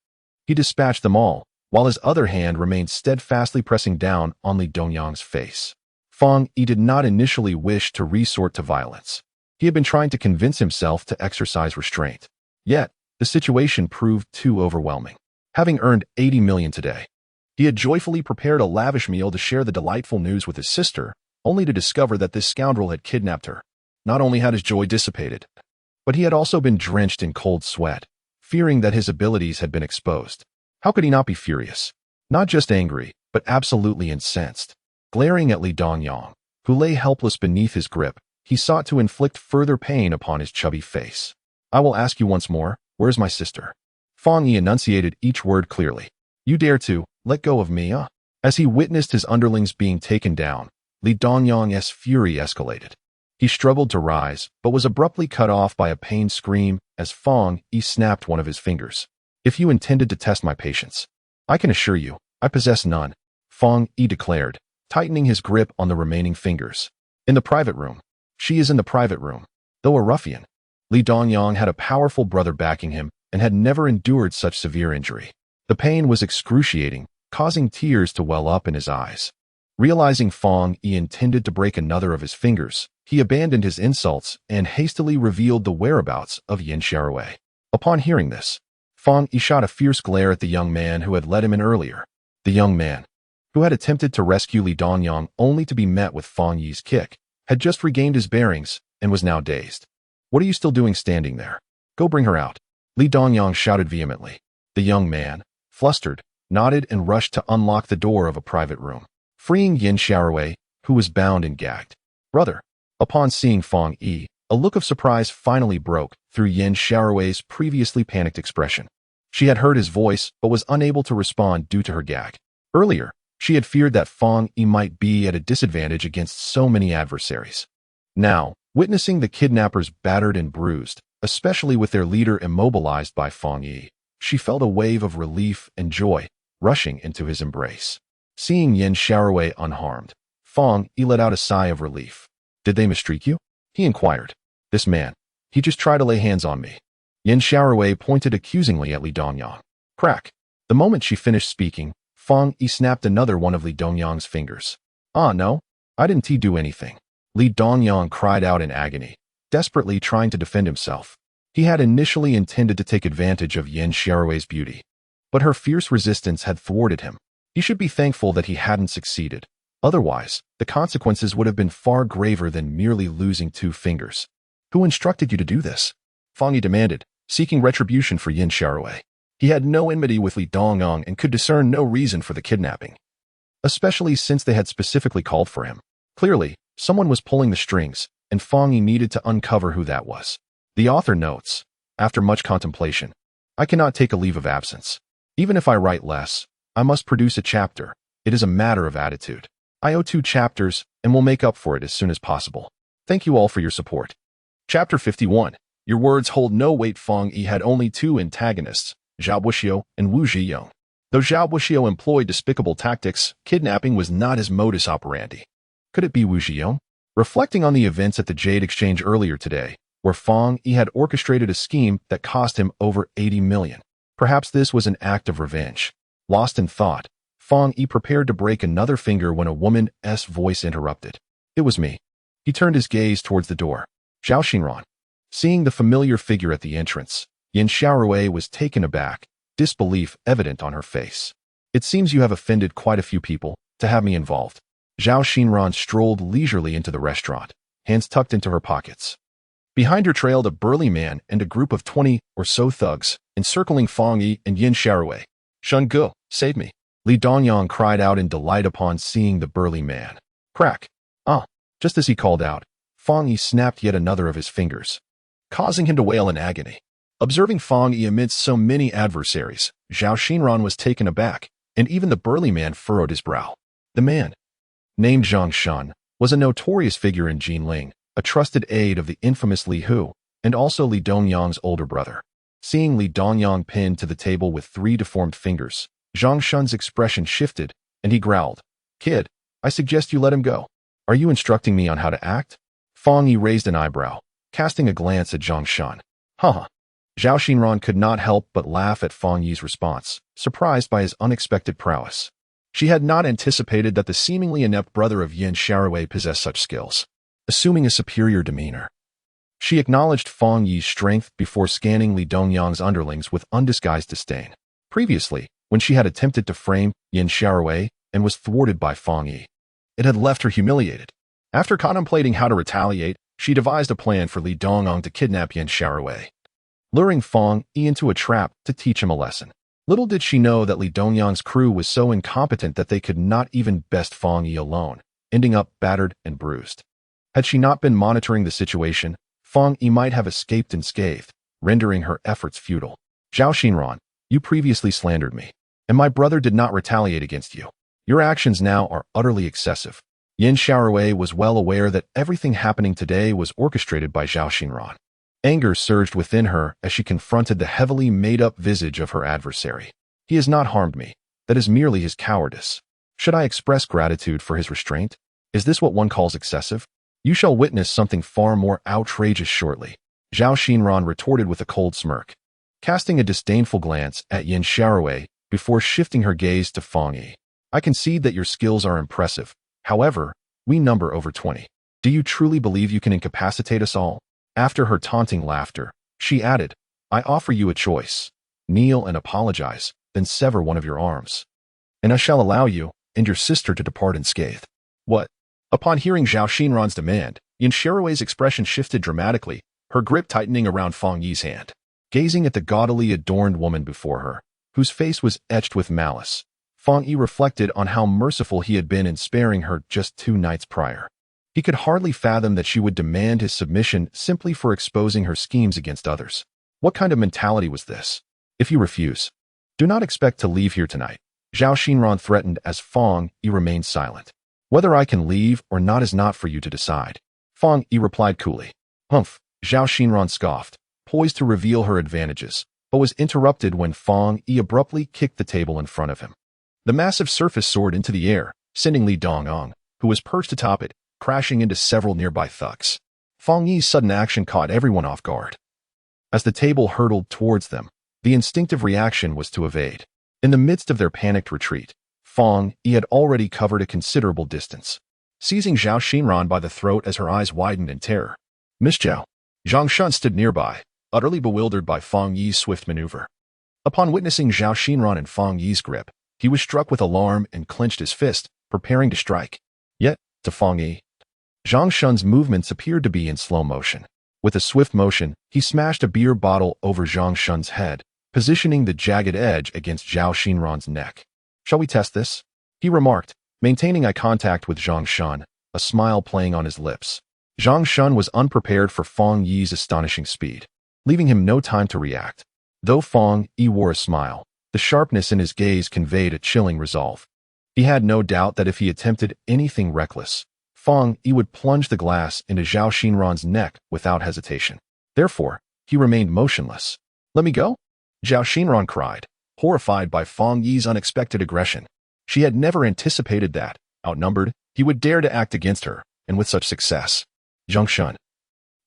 he dispatched them all, while his other hand remained steadfastly pressing down on Li Dongyang's face. Fang Yi did not initially wish to resort to violence. He had been trying to convince himself to exercise restraint. Yet, the situation proved too overwhelming. Having earned 80 million today, he had joyfully prepared a lavish meal to share the delightful news with his sister, only to discover that this scoundrel had kidnapped her. Not only had his joy dissipated, but he had also been drenched in cold sweat, fearing that his abilities had been exposed. How could he not be furious? Not just angry, but absolutely incensed. Glaring at Li Dongyang, who lay helpless beneath his grip, he sought to inflict further pain upon his chubby face. "I will ask you once more, where is my sister?" Fang Yi enunciated each word clearly. "You dare to let go of me, huh?" As he witnessed his underlings being taken down, Li Dongyang's fury escalated. He struggled to rise, but was abruptly cut off by a pained scream as Fang Yi snapped one of his fingers. "If you intended to test my patience, I can assure you, I possess none," Fang Yi declared, tightening his grip on the remaining fingers. "In the private room." "She is in the private room." Though a ruffian, Li Dongyang had a powerful brother backing him and had never endured such severe injury. The pain was excruciating, causing tears to well up in his eyes. Realizing Fang Yi intended to break another of his fingers, he abandoned his insults and hastily revealed the whereabouts of Yin Xiaowei. Upon hearing this, Fang Yi shot a fierce glare at the young man who had let him in earlier. The young man, who had attempted to rescue Li Dongyang only to be met with Fang Yi's kick, had just regained his bearings and was now dazed. "What are you still doing standing there? Go bring her out," Li Dongyang shouted vehemently. The young man, flustered, nodded and rushed to unlock the door of a private room, freeing Yin Xiaowei, who was bound and gagged. "Brother." Upon seeing Fang Yi, a look of surprise finally broke through Yin Xiaowei's previously panicked expression. She had heard his voice but was unable to respond due to her gag. Earlier, she had feared that Fang Yi might be at a disadvantage against so many adversaries. Now, witnessing the kidnappers battered and bruised, especially with their leader immobilized by Fang Yi, she felt a wave of relief and joy rushing into his embrace. Seeing Yin Xiaowei unharmed, Fang Yi let out a sigh of relief. "Did they mistreat you?" he inquired. "This man, he just tried to lay hands on me." Yin Xiaowei pointed accusingly at Li Dongyang. Crack! The moment she finished speaking, Fang Yi snapped another one of Li Dongyang's fingers. "Ah, no, I didn't do anything." Li Dongyang cried out in agony, desperately trying to defend himself. He had initially intended to take advantage of Yin Xiaowei's beauty, but her fierce resistance had thwarted him. He should be thankful that he hadn't succeeded. Otherwise, the consequences would have been far graver than merely losing 2 fingers. "Who instructed you to do this?" Fang Yi demanded, seeking retribution for Yin Xiaowei. He had no enmity with Li Dongyang and could discern no reason for the kidnapping, especially since they had specifically called for him. Clearly, someone was pulling the strings, and Fang Yi needed to uncover who that was. The author notes, after much contemplation, "I cannot take a leave of absence. Even if I write less, I must produce a chapter. It is a matter of attitude. I owe 2 chapters and will make up for it as soon as possible. Thank you all for your support." Chapter 51. Your words hold no weight. Fang Yi had only 2 antagonists, Zhao Wuxiu and Wu Zhiyong. Though Zhao Wuxiu employed despicable tactics, kidnapping was not his modus operandi. Could it be Wu Zhiyong? Reflecting on the events at the Jade Exchange earlier today, where Fang Yi had orchestrated a scheme that cost him over 80 million. Perhaps this was an act of revenge. Lost in thought, Fang Yi prepared to break another finger when a woman's voice interrupted. "It was me." He turned his gaze towards the door. "Zhao Xinran." Seeing the familiar figure at the entrance, Yin Xiaowei was taken aback, disbelief evident on her face. "It seems you have offended quite a few people to have me involved." Zhao Xinran strolled leisurely into the restaurant, hands tucked into her pockets. Behind her trailed a burly man and a group of 20 or so thugs, encircling Fang Yi and Yin Xiaowei. "Shun Ge, save me." Li Dongyang cried out in delight upon seeing the burly man. Crack! Ah! Just as he called out, Fang Yi snapped yet another of his fingers, causing him to wail in agony. Observing Fang Yi amidst so many adversaries, Zhao Xinran was taken aback, and even the burly man furrowed his brow. The man, named Zhang Shan, was a notorious figure in Jinling, a trusted aide of the infamous Li Hu, and also Li Dongyang's older brother. Seeing Li Dongyang pinned to the table with 3 deformed fingers, Zhang Shan's expression shifted, and he growled, "Kid, I suggest you let him go. Are you instructing me on how to act?" Fang Yi raised an eyebrow, casting a glance at Zhang Shan. Haha. Zhao Xinran could not help but laugh at Fang Yi's response, surprised by his unexpected prowess. She had not anticipated that the seemingly inept brother of Yin Xiaowei possessed such skills. Assuming a superior demeanor, she acknowledged Fang Yi's strength before scanning Li Dongyang's underlings with undisguised disdain. Previously, when she had attempted to frame Yin Xiaowei and was thwarted by Fang Yi, it had left her humiliated. After contemplating how to retaliate, she devised a plan for Li Dongyang to kidnap Yin Xiaowei, luring Fang Yi into a trap to teach him a lesson. Little did she know that Li Dongyang's crew was so incompetent that they could not even best Fang Yi alone, ending up battered and bruised. Had she not been monitoring the situation, Fang Yi might have escaped unscathed, rendering her efforts futile. Zhao Xinran, you previously slandered me, and my brother did not retaliate against you. Your actions now are utterly excessive. Yin Xiaowei was well aware that everything happening today was orchestrated by Zhao Xinran. Anger surged within her as she confronted the heavily made-up visage of her adversary. He has not harmed me. That is merely his cowardice. Should I express gratitude for his restraint? Is this what one calls excessive? You shall witness something far more outrageous shortly. Zhao Xinran retorted with a cold smirk, casting a disdainful glance at Yin Xiaowei before shifting her gaze to Fang Yi. I concede that your skills are impressive. However, we number over 20. Do you truly believe you can incapacitate us all? After her taunting laughter, she added, I offer you a choice. Kneel and apologize, then sever one of your arms, and I shall allow you and your sister to depart unscathed. What? Upon hearing Zhao Xinran's demand, Yin Xiaowei's expression shifted dramatically, her grip tightening around Fang Yi's hand. Gazing at the gaudily adorned woman before her, whose face was etched with malice, Fang Yi reflected on how merciful he had been in sparing her just 2 nights prior. He could hardly fathom that she would demand his submission simply for exposing her schemes against others. What kind of mentality was this? If you refuse, do not expect to leave here tonight. Zhao Xinran threatened as Fang Yi remained silent. Whether I can leave or not is not for you to decide. Fang Yi replied coolly. Humph, Zhao Xinran scoffed, poised to reveal her advantages, but was interrupted when Fang Yi abruptly kicked the table in front of him. The massive surface soared into the air, sending Li Dongyang, who was perched atop it, crashing into several nearby thugs. Fang Yi's sudden action caught everyone off guard. As the table hurtled towards them, the instinctive reaction was to evade. In the midst of their panicked retreat, Fang Yi had already covered a considerable distance, seizing Zhao Xinran by the throat as her eyes widened in terror. Miss Zhao. Zhang Shan stood nearby, utterly bewildered by Fang Yi's swift maneuver. Upon witnessing Zhao Xinran in Fang Yi's grip, he was struck with alarm and clenched his fist, preparing to strike. Yet, to Fang Yi, Zhang Shan's movements appeared to be in slow motion. With a swift motion, he smashed a beer bottle over Zhang Shan's head, positioning the jagged edge against Zhao Xinran's neck. Shall we test this? He remarked, maintaining eye contact with Zhang Shan, a smile playing on his lips. Zhang Shan was unprepared for Fang Yi's astonishing speed, leaving him no time to react. Though Fang Yi wore a smile, the sharpness in his gaze conveyed a chilling resolve. He had no doubt that if he attempted anything reckless, Fang Yi would plunge the glass into Zhao Xinran's neck without hesitation. Therefore, he remained motionless. Let me go? Zhao Xinran cried, horrified by Fang Yi's unexpected aggression. She had never anticipated that, outnumbered, he would dare to act against her, and with such success. Zhang Shan,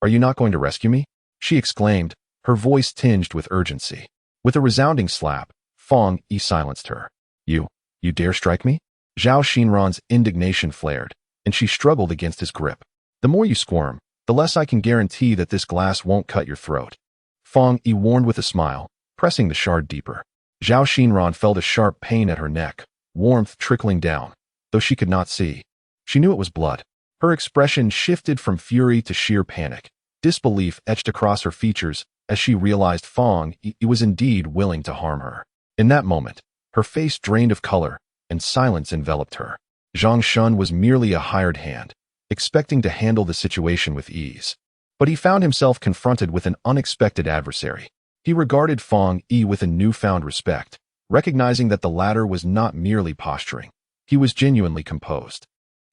are you not going to rescue me? She exclaimed, her voice tinged with urgency. With a resounding slap, Fang Yi silenced her. You dare strike me? Zhao Xinran's indignation flared, and she struggled against his grip. The more you squirm, the less I can guarantee that this glass won't cut your throat. Fang Yi warned with a smile, pressing the shard deeper. Zhao Xinran felt a sharp pain at her neck, warmth trickling down, though she could not see. She knew it was blood. Her expression shifted from fury to sheer panic. Disbelief etched across her features as she realized Fang Yi was indeed willing to harm her. In that moment, her face drained of color, and silence enveloped her. Zhang Shun was merely a hired hand, expecting to handle the situation with ease. But he found himself confronted with an unexpected adversary. He regarded Fang Yi with a newfound respect, recognizing that the latter was not merely posturing. He was genuinely composed,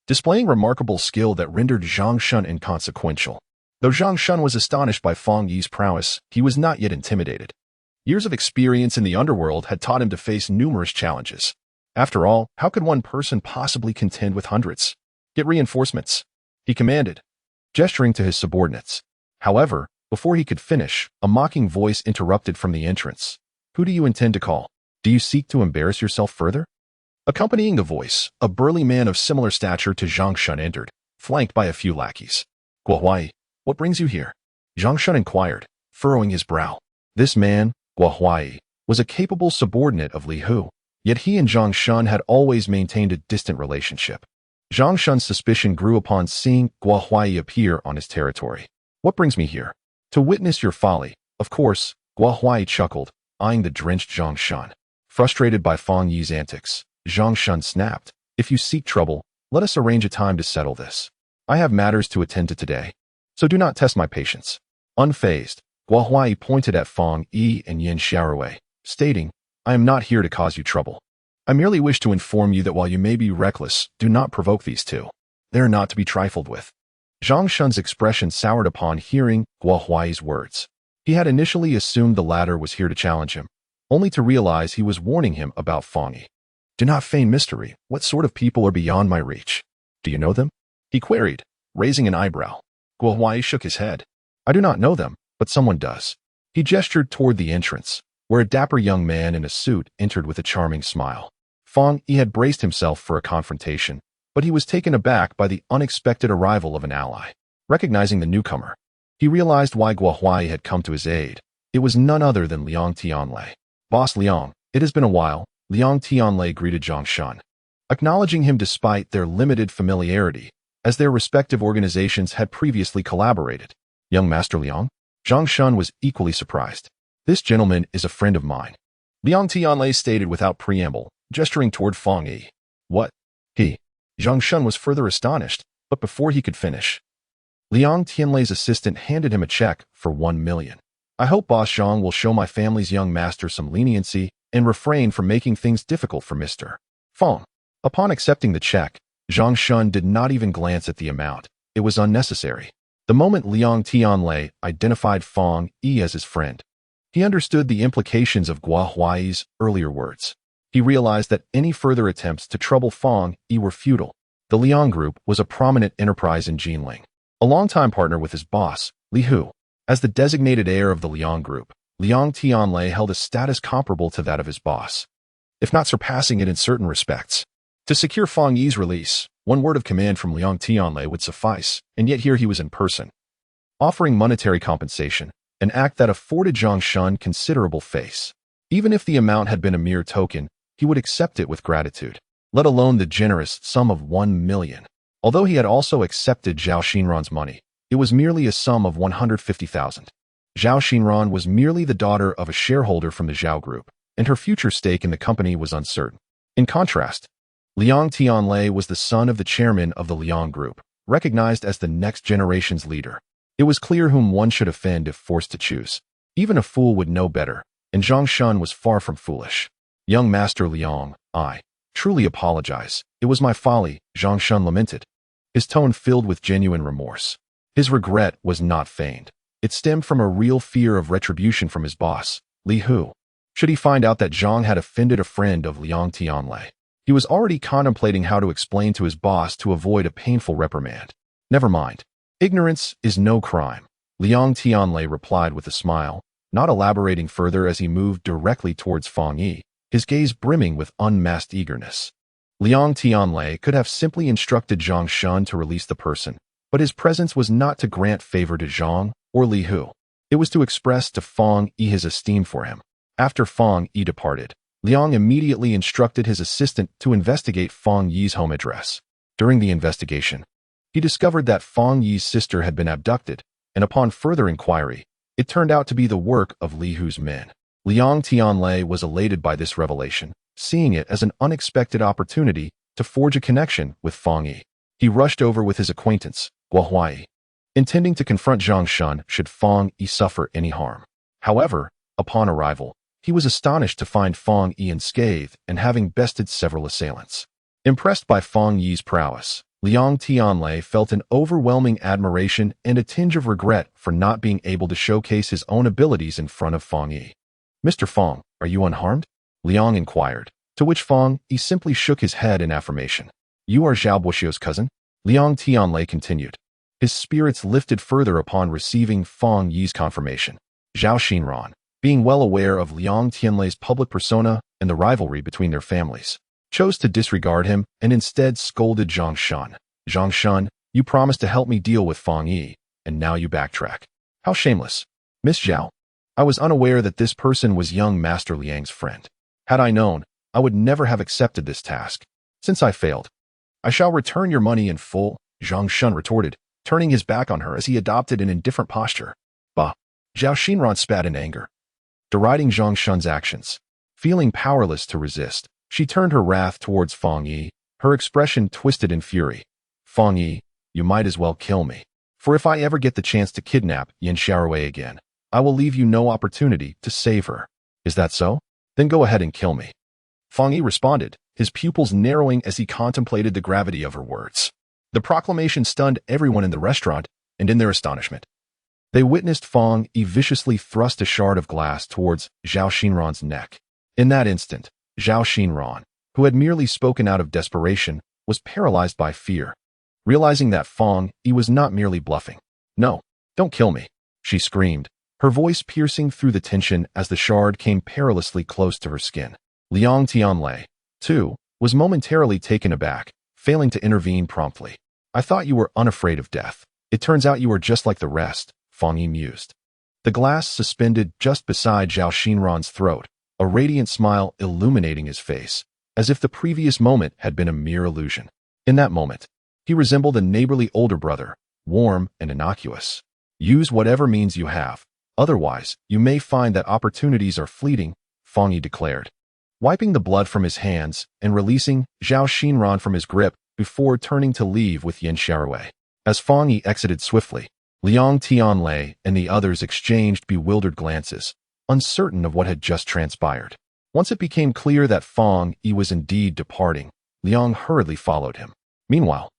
displaying remarkable skill that rendered Zhang Shun inconsequential. Though Zhang Shun was astonished by Fang Yi's prowess, he was not yet intimidated. Years of experience in the underworld had taught him to face numerous challenges. After all, how could one person possibly contend with hundreds? Get reinforcements, he commanded, gesturing to his subordinates. However, before he could finish, a mocking voice interrupted from the entrance. Who do you intend to call? Do you seek to embarrass yourself further? Accompanying the voice, a burly man of similar stature to Zhang Shun entered, flanked by a few lackeys. Guohuai, what brings you here? Zhang Shun inquired, furrowing his brow. This man, Guohuai, was a capable subordinate of Li Hu, yet he and Zhang Shun had always maintained a distant relationship. Zhang Shun's suspicion grew upon seeing Guohuai appear on his territory. What brings me here? To witness your folly, of course, Guohuai chuckled, eyeing the drenched Zhang Shun. Frustrated by Fang Yi's antics, Zhang Shun snapped, if you seek trouble, let us arrange a time to settle this. I have matters to attend to today, so do not test my patience. Unfazed, Guohuai pointed at Fang Yi and Yin Xiaorui, stating, I am not here to cause you trouble. I merely wish to inform you that while you may be reckless, do not provoke these two. They are not to be trifled with. Zhang Shun's expression soured upon hearing Guohuai's words. He had initially assumed the latter was here to challenge him, only to realize he was warning him about Fang Yi. Do not feign mystery. What sort of people are beyond my reach? Do you know them? He queried, raising an eyebrow. Guohuai shook his head. I do not know them, but someone does. He gestured toward the entrance, where a dapper young man in a suit entered with a charming smile. Fang Yi had braced himself for a confrontation, but he was taken aback by the unexpected arrival of an ally. Recognizing the newcomer, he realized why Guohuai had come to his aid. It was none other than Liang Tianlei. Boss Liang, it has been a while, Liang Tianlei greeted Zhang Shun, acknowledging him despite their limited familiarity, as their respective organizations had previously collaborated. Young Master Liang? Zhang Shun was equally surprised. This gentleman is a friend of mine, Liang Tianlei stated without preamble, gesturing toward Fang Yi. What? He. Zhang Shun was further astonished, but before he could finish, Liang Tianlei's assistant handed him a check for 1 million. I hope Boss Zhang will show my family's young master some leniency and refrain from making things difficult for Mr. Fang. Upon accepting the check, Zhang Shun did not even glance at the amount. It was unnecessary. The moment Liang Tianlei identified Fang Yi as his friend, he understood the implications of Guohuai's earlier words. He realized that any further attempts to trouble Fang Yi were futile. The Liang Group was a prominent enterprise in Jinling, a longtime partner with his boss, Li Hu. As the designated heir of the Liang Group, Liang Tianlei held a status comparable to that of his boss, if not surpassing it in certain respects. To secure Fang Yi's release, one word of command from Liang Tianlei would suffice, and yet here he was in person, offering monetary compensation, an act that afforded Zhang Shun considerable face. Even if the amount had been a mere token, he would accept it with gratitude, let alone the generous sum of 1 million. Although he had also accepted Zhao Xinran's money, it was merely a sum of 150,000. Zhao Xinran was merely the daughter of a shareholder from the Zhao Group, and her future stake in the company was uncertain. In contrast, Liang Tianlei was the son of the chairman of the Liang Group, recognized as the next generation's leader. It was clear whom one should offend if forced to choose. Even a fool would know better, and Zhang Shun was far from foolish. Young Master Liang, I truly apologize. It was my folly, Zhang Shun lamented, his tone filled with genuine remorse. His regret was not feigned. It stemmed from a real fear of retribution from his boss, Li Hu. Should he find out that Zhang had offended a friend of Liang Tianlei, he was already contemplating how to explain to his boss to avoid a painful reprimand. Never mind. Ignorance is no crime, Liang Tianlei replied with a smile, not elaborating further as he moved directly towards Fang Yi, his gaze brimming with unmasked eagerness. Liang Tianlei could have simply instructed Zhang Shun to release the person, but his presence was not to grant favor to Zhang or Li Hu. It was to express to Fang Yi his esteem for him. After Fang Yi departed, Liang immediately instructed his assistant to investigate Fang Yi's home address. During the investigation, he discovered that Fang Yi's sister had been abducted, and upon further inquiry, it turned out to be the work of Li Hu's men. Liang Tianlei was elated by this revelation, seeing it as an unexpected opportunity to forge a connection with Fang Yi. He rushed over with his acquaintance, Guo Huai, intending to confront Zhang Shun should Fang Yi suffer any harm. However, upon arrival, he was astonished to find Fang Yi unscathed and having bested several assailants. Impressed by Fang Yi's prowess, Liang Tianlei felt an overwhelming admiration and a tinge of regret for not being able to showcase his own abilities in front of Fang Yi. "Mr. Fang, are you unharmed?" Liang inquired, to which Fang Yi simply shook his head in affirmation. "You are Zhao Buoxiu's cousin?" Liang Tianlei continued. His spirits lifted further upon receiving Fang Yi's confirmation. Zhao Xinran, being well aware of Liang Tianlei's public persona and the rivalry between their families, chose to disregard him and instead scolded Zhang Shun. "Zhang Shun, you promised to help me deal with Fang Yi, and now you backtrack. How shameless." "Miss Zhao, I was unaware that this person was young Master Liang's friend. Had I known, I would never have accepted this task. Since I failed, I shall return your money in full," Zhang Shun retorted, turning his back on her as he adopted an indifferent posture. "Bah!" Zhao Xinran spat in anger, deriding Zhang Shun's actions. Feeling powerless to resist, she turned her wrath towards Fang Yi, her expression twisted in fury. "Fang Yi, you might as well kill me. For if I ever get the chance to kidnap Yin Xiaorui again, I will leave you no opportunity to save her. Is that so? Then go ahead and kill me." Fang Yi responded, his pupils narrowing as he contemplated the gravity of her words. The proclamation stunned everyone in the restaurant, and in their astonishment, they witnessed Fang Yi viciously thrust a shard of glass towards Zhao Xinran's neck. In that instant, Zhao Xinran, who had merely spoken out of desperation, was paralyzed by fear, realizing that Fang Yi was not merely bluffing. "No, don't kill me," she screamed, her voice piercing through the tension as the shard came perilously close to her skin. Liang Tianlei, too, was momentarily taken aback, failing to intervene promptly. "I thought you were unafraid of death. It turns out you are just like the rest," Fang Yi mused. The glass suspended just beside Zhao Xinran's throat, a radiant smile illuminating his face, as if the previous moment had been a mere illusion. In that moment, he resembled a neighborly older brother, warm and innocuous. "Use whatever means you have. Otherwise, you may find that opportunities are fleeting," Fang Yi declared, wiping the blood from his hands and releasing Zhao Xinran from his grip before turning to leave with Yin Xiaorui. As Fang Yi exited swiftly, Liang Tianlei and the others exchanged bewildered glances, uncertain of what had just transpired. Once it became clear that Fang Yi was indeed departing, Liang hurriedly followed him. Meanwhile,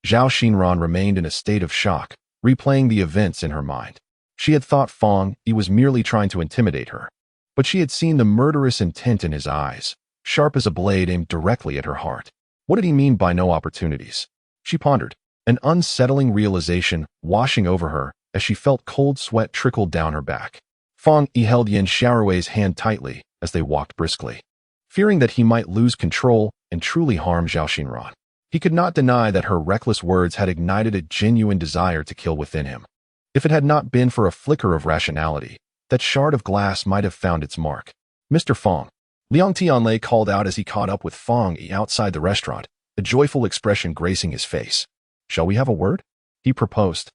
Zhao Xinran remained in a state of shock, replaying the events in her mind. She had thought Fang Yi was merely trying to intimidate her, but she had seen the murderous intent in his eyes, sharp as a blade aimed directly at her heart. What did he mean by no opportunities? She pondered, an unsettling realization washing over her as she felt cold sweat trickle down her back. Fang Yi held Yin Xiaorui's hand tightly as they walked briskly, fearing that he might lose control and truly harm Zhao Xinran. He could not deny that her reckless words had ignited a genuine desire to kill within him. If it had not been for a flicker of rationality, that shard of glass might have found its mark. "Mr. Fang," Liang Tianlei called out as he caught up with Fang Yi outside the restaurant, a joyful expression gracing his face. "Shall we have a word?" he proposed.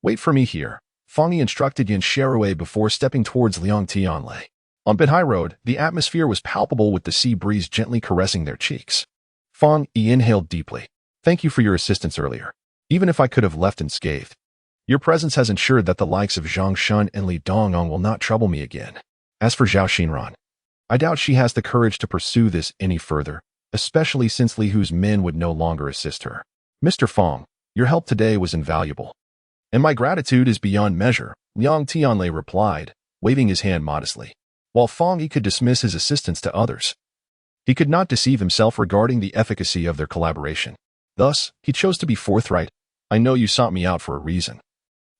"Wait for me here," Fang Yi instructed Yin Xiaorui before stepping towards Liang Tianlei. On Binhai Road, the atmosphere was palpable with the sea breeze gently caressing their cheeks. Fang Yi inhaled deeply. "Thank you for your assistance earlier, even if I could have left unscathed. Your presence has ensured that the likes of Zhang Shun and Li Dongong will not trouble me again. As for Zhao Xinran, I doubt she has the courage to pursue this any further, especially since Li Hu's men would no longer assist her. Mr. Fang, your help today was invaluable, and my gratitude is beyond measure," Liang Tianlei replied, waving his hand modestly. While Fang Yi could dismiss his assistance to others, he could not deceive himself regarding the efficacy of their collaboration. Thus, he chose to be forthright. "I know you sought me out for a reason,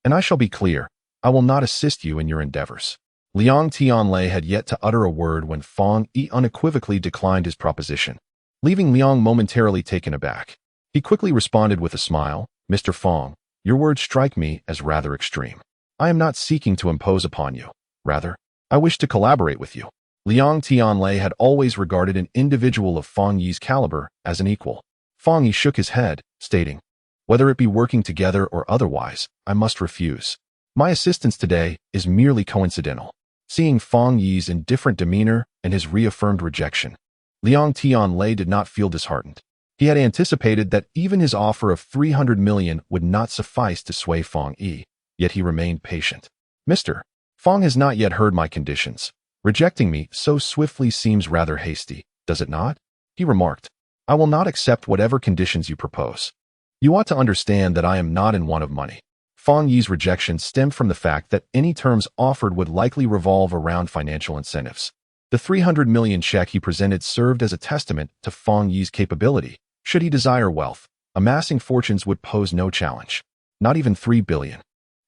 and I shall be clear, I will not assist you in your endeavors." Liang Tianlei had yet to utter a word when Fang Yi unequivocally declined his proposition, leaving Liang momentarily taken aback. He quickly responded with a smile, "Mr. Fang, your words strike me as rather extreme. I am not seeking to impose upon you. Rather, I wish to collaborate with you." Liang Tianlei had always regarded an individual of Fang Yi's caliber as an equal. Fang Yi shook his head, stating, "Whether it be working together or otherwise, I must refuse. My assistance today is merely coincidental." Seeing Fang Yi's indifferent demeanor and his reaffirmed rejection, Liang Tianlei did not feel disheartened. He had anticipated that even his offer of 300 million would not suffice to sway Fang Yi, yet he remained patient. Mr. Fang has not yet heard my conditions. Rejecting me so swiftly seems rather hasty, does it not? He remarked. I will not accept whatever conditions you propose. You ought to understand that I am not in want of money. Fang Yi's rejection stemmed from the fact that any terms offered would likely revolve around financial incentives. The 300 million check he presented served as a testament to Fang Yi's capability. Should he desire wealth, amassing fortunes would pose no challenge. Not even 3 billion,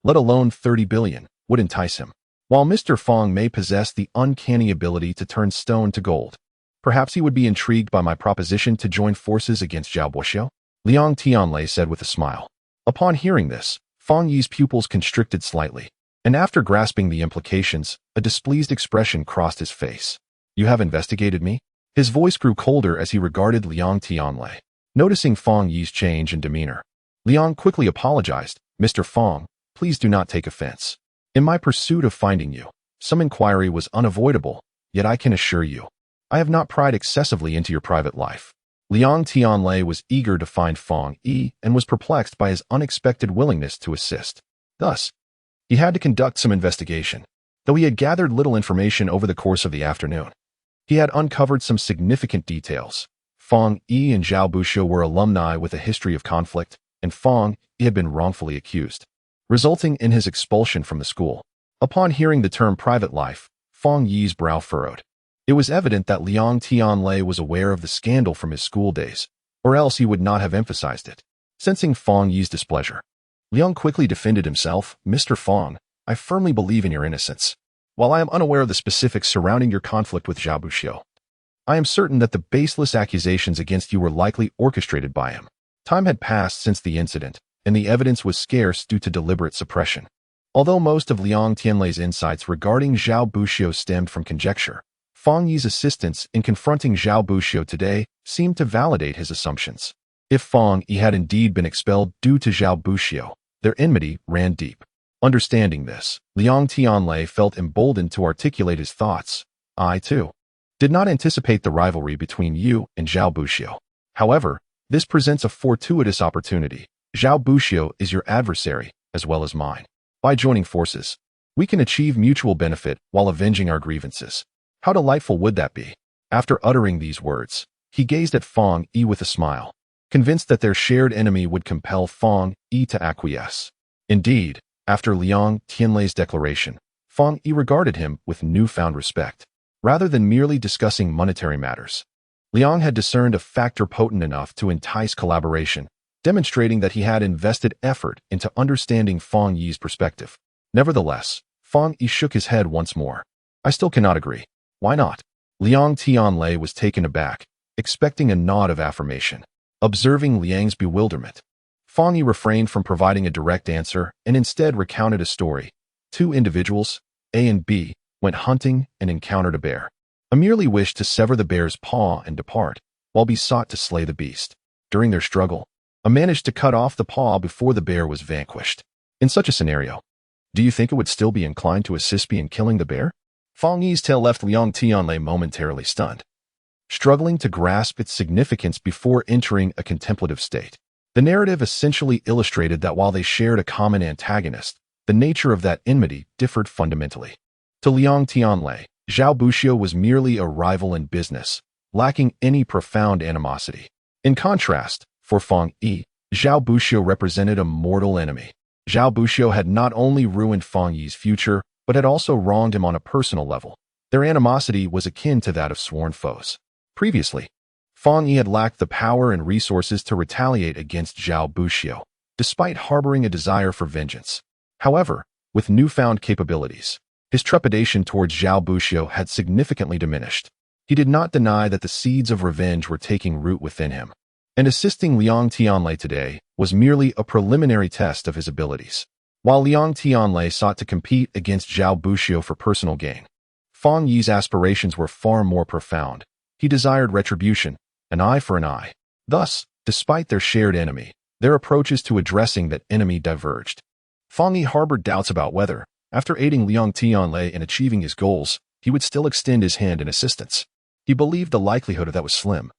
let alone 30 billion, would entice him. While Mr. Fang may possess the uncanny ability to turn stone to gold, perhaps he would be intrigued by my proposition to join forces against Zhao Buxiu, Liang Tianlei said with a smile. Upon hearing this, Fang Yi's pupils constricted slightly, and after grasping the implications, a displeased expression crossed his face. You have investigated me? His voice grew colder as he regarded Liang Tianlei. Noticing Fang Yi's change in demeanor, Liang quickly apologized. Mr. Fang, please do not take offense. In my pursuit of finding you, some inquiry was unavoidable, yet I can assure you, I have not pried excessively into your private life. Liang Tianlei was eager to find Fang Yi and was perplexed by his unexpected willingness to assist. Thus, he had to conduct some investigation. Though he had gathered little information over the course of the afternoon, he had uncovered some significant details. Fang Yi and Zhao Buxiu were alumni with a history of conflict, and Fang Yi had been wrongfully accused, resulting in his expulsion from the school. Upon hearing the term private life, Fang Yi's brow furrowed. It was evident that Liang Tianlei was aware of the scandal from his school days, or else he would not have emphasized it. Sensing Fang Yi's displeasure, Liang quickly defended himself. Mr. Fang, I firmly believe in your innocence. While I am unaware of the specifics surrounding your conflict with Zhao Buxiu, I am certain that the baseless accusations against you were likely orchestrated by him. Time had passed since the incident, and the evidence was scarce due to deliberate suppression. Although most of Liang Tianlei's insights regarding Zhao Buxiu stemmed from conjecture, Fang Yi's assistance in confronting Zhao Buxiu today seemed to validate his assumptions. If Fang Yi had indeed been expelled due to Zhao Buxiu, their enmity ran deep. Understanding this, Liang Tianlei felt emboldened to articulate his thoughts. I, too, did not anticipate the rivalry between you and Zhao Buxiu. However, this presents a fortuitous opportunity. Zhao Buxiu is your adversary, as well as mine. By joining forces, we can achieve mutual benefit while avenging our grievances. How delightful would that be? After uttering these words, he gazed at Fang Yi with a smile, convinced that their shared enemy would compel Fang Yi to acquiesce. Indeed, after Liang Tianlei's declaration, Fang Yi regarded him with newfound respect. Rather than merely discussing monetary matters, Liang had discerned a factor potent enough to entice collaboration, demonstrating that he had invested effort into understanding Fang Yi's perspective. Nevertheless, Fang Yi shook his head once more. I still cannot agree. Why not? Liang Tianlei was taken aback, expecting a nod of affirmation. Observing Liang's bewilderment, Fang Yi refrained from providing a direct answer and instead recounted a story. Two individuals, A and B, went hunting and encountered a bear. A merely wished to sever the bear's paw and depart, while B sought to slay the beast. During their struggle, A managed to cut off the paw before the bear was vanquished. In such a scenario, do you think it would still be inclined to assist B in killing the bear? Fang Yi's tale left Liang Tianlei momentarily stunned, struggling to grasp its significance before entering a contemplative state. The narrative essentially illustrated that while they shared a common antagonist, the nature of that enmity differed fundamentally. To Liang Tianlei, Zhao Buxiu was merely a rival in business, lacking any profound animosity. In contrast, for Fang Yi, Zhao Buxiu represented a mortal enemy. Zhao Buxiu had not only ruined Fang Yi's future, but had also wronged him on a personal level. Their animosity was akin to that of sworn foes. Previously, Fang Yi had lacked the power and resources to retaliate against Zhao Buxiu, despite harboring a desire for vengeance. However, with newfound capabilities, his trepidation towards Zhao Buxiu had significantly diminished. He did not deny that the seeds of revenge were taking root within him, and assisting Liang Tianlei today was merely a preliminary test of his abilities. While Liang Tianlei sought to compete against Zhao Buxiu for personal gain, Fang Yi's aspirations were far more profound. He desired retribution, an eye for an eye. Thus, despite their shared enemy, their approaches to addressing that enemy diverged. Fang Yi harbored doubts about whether, after aiding Liang Tianlei in achieving his goals, he would still extend his hand in assistance. He believed the likelihood of that was slim,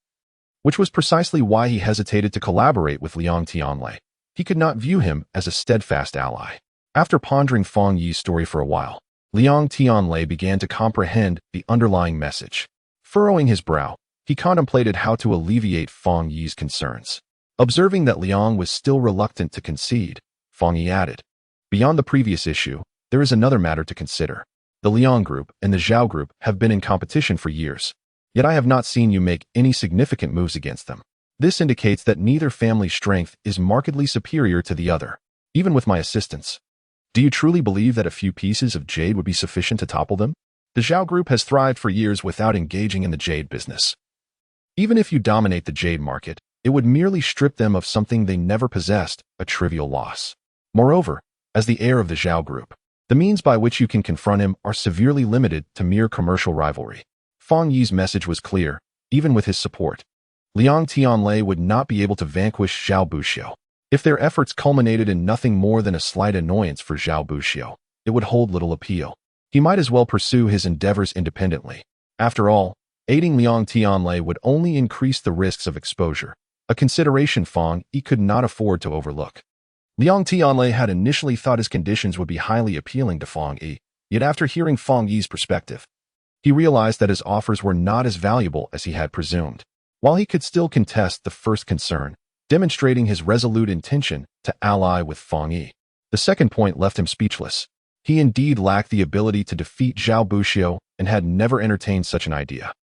which was precisely why he hesitated to collaborate with Liang Tianlei. He could not view him as a steadfast ally. After pondering Fang Yi's story for a while, Liang Tianlei began to comprehend the underlying message. Furrowing his brow, he contemplated how to alleviate Fang Yi's concerns. Observing that Liang was still reluctant to concede, Fang Yi added, "Beyond the previous issue, there is another matter to consider. The Liang group and the Zhao group have been in competition for years, yet I have not seen you make any significant moves against them. This indicates that neither family's strength is markedly superior to the other, even with my assistance. Do you truly believe that a few pieces of jade would be sufficient to topple them? The Zhao group has thrived for years without engaging in the jade business. Even if you dominate the jade market, it would merely strip them of something they never possessed, a trivial loss. Moreover, as the heir of the Zhao group, the means by which you can confront him are severely limited to mere commercial rivalry." Fang Yi's message was clear, even with his support. Liang Tianlei would not be able to vanquish Zhao Buxiu. If their efforts culminated in nothing more than a slight annoyance for Zhao Buxiu, it would hold little appeal. He might as well pursue his endeavors independently. After all, aiding Liang Tianlei would only increase the risks of exposure, a consideration Fang Yi could not afford to overlook. Liang Tianlei had initially thought his conditions would be highly appealing to Fang Yi, yet after hearing Fang Yi's perspective, he realized that his offers were not as valuable as he had presumed. While he could still contest the first concern, demonstrating his resolute intention to ally with Fang Yi, the second point left him speechless. He indeed lacked the ability to defeat Zhao Buxiu and had never entertained such an idea.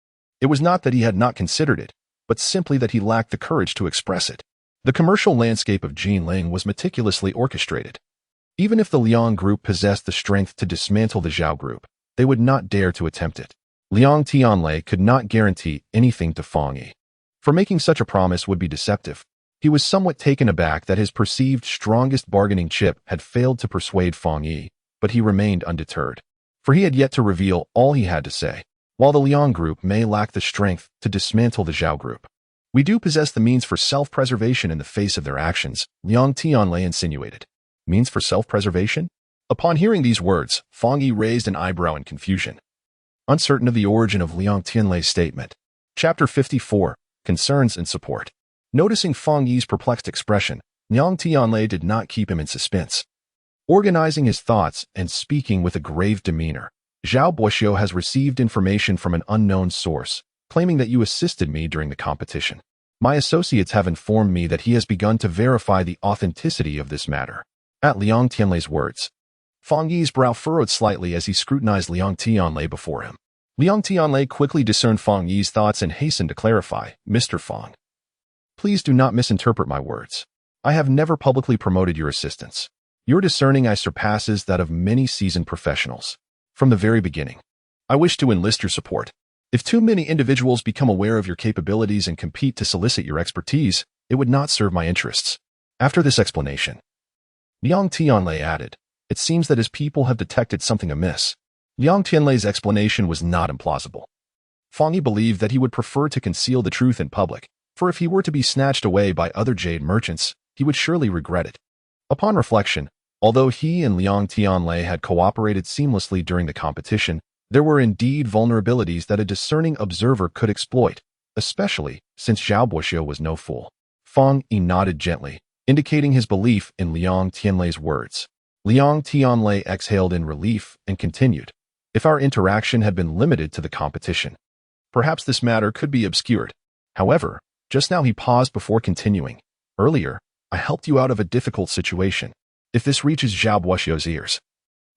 It was not that he had not considered it, but simply that he lacked the courage to express it. The commercial landscape of Jinling was meticulously orchestrated. Even if the Liang group possessed the strength to dismantle the Zhao group, they would not dare to attempt it. Liang Tianlei could not guarantee anything to Fang Yi, for making such a promise would be deceptive. He was somewhat taken aback that his perceived strongest bargaining chip had failed to persuade Fang Yi, but he remained undeterred, for he had yet to reveal all he had to say. While the Liang group may lack the strength to dismantle the Zhao group, we do possess the means for self-preservation in the face of their actions, Liang Tianlei insinuated. Means for self-preservation? Upon hearing these words, Fang Yi raised an eyebrow in confusion, uncertain of the origin of Liang Tianlei's statement. Chapter 54, Concerns and Support. Noticing Fang Yi's perplexed expression, Liang Tianlei did not keep him in suspense. Organizing his thoughts and speaking with a grave demeanor, "Zhao Buxiu has received information from an unknown source, claiming that you assisted me during the competition. My associates have informed me that he has begun to verify the authenticity of this matter." At Liang Tianlei's words, Fang Yi's brow furrowed slightly as he scrutinized Liang Tianlei before him. Liang Tianlei quickly discerned Fang Yi's thoughts and hastened to clarify, "Mr. Fang, please do not misinterpret my words. I have never publicly promoted your assistance. Your discerning eye surpasses that of many seasoned professionals. From the very beginning, I wish to enlist your support. If too many individuals become aware of your capabilities and compete to solicit your expertise, it would not serve my interests." After this explanation, Liang Tianlei added, "It seems that his people have detected something amiss." Liang Tianlei's explanation was not implausible. Fang Yi believed that he would prefer to conceal the truth in public, for if he were to be snatched away by other jade merchants, he would surely regret it. Upon reflection, although he and Liang Tianlei had cooperated seamlessly during the competition, there were indeed vulnerabilities that a discerning observer could exploit, especially since Zhao Buxiu was no fool. Fang Yi nodded gently, indicating his belief in Liang Tianlei's words. Liang Tianlei exhaled in relief and continued, "If our interaction had been limited to the competition, perhaps this matter could be obscured. However, just now," he paused before continuing, "earlier, I helped you out of a difficult situation. If this reaches Zhao Buxiu's ears,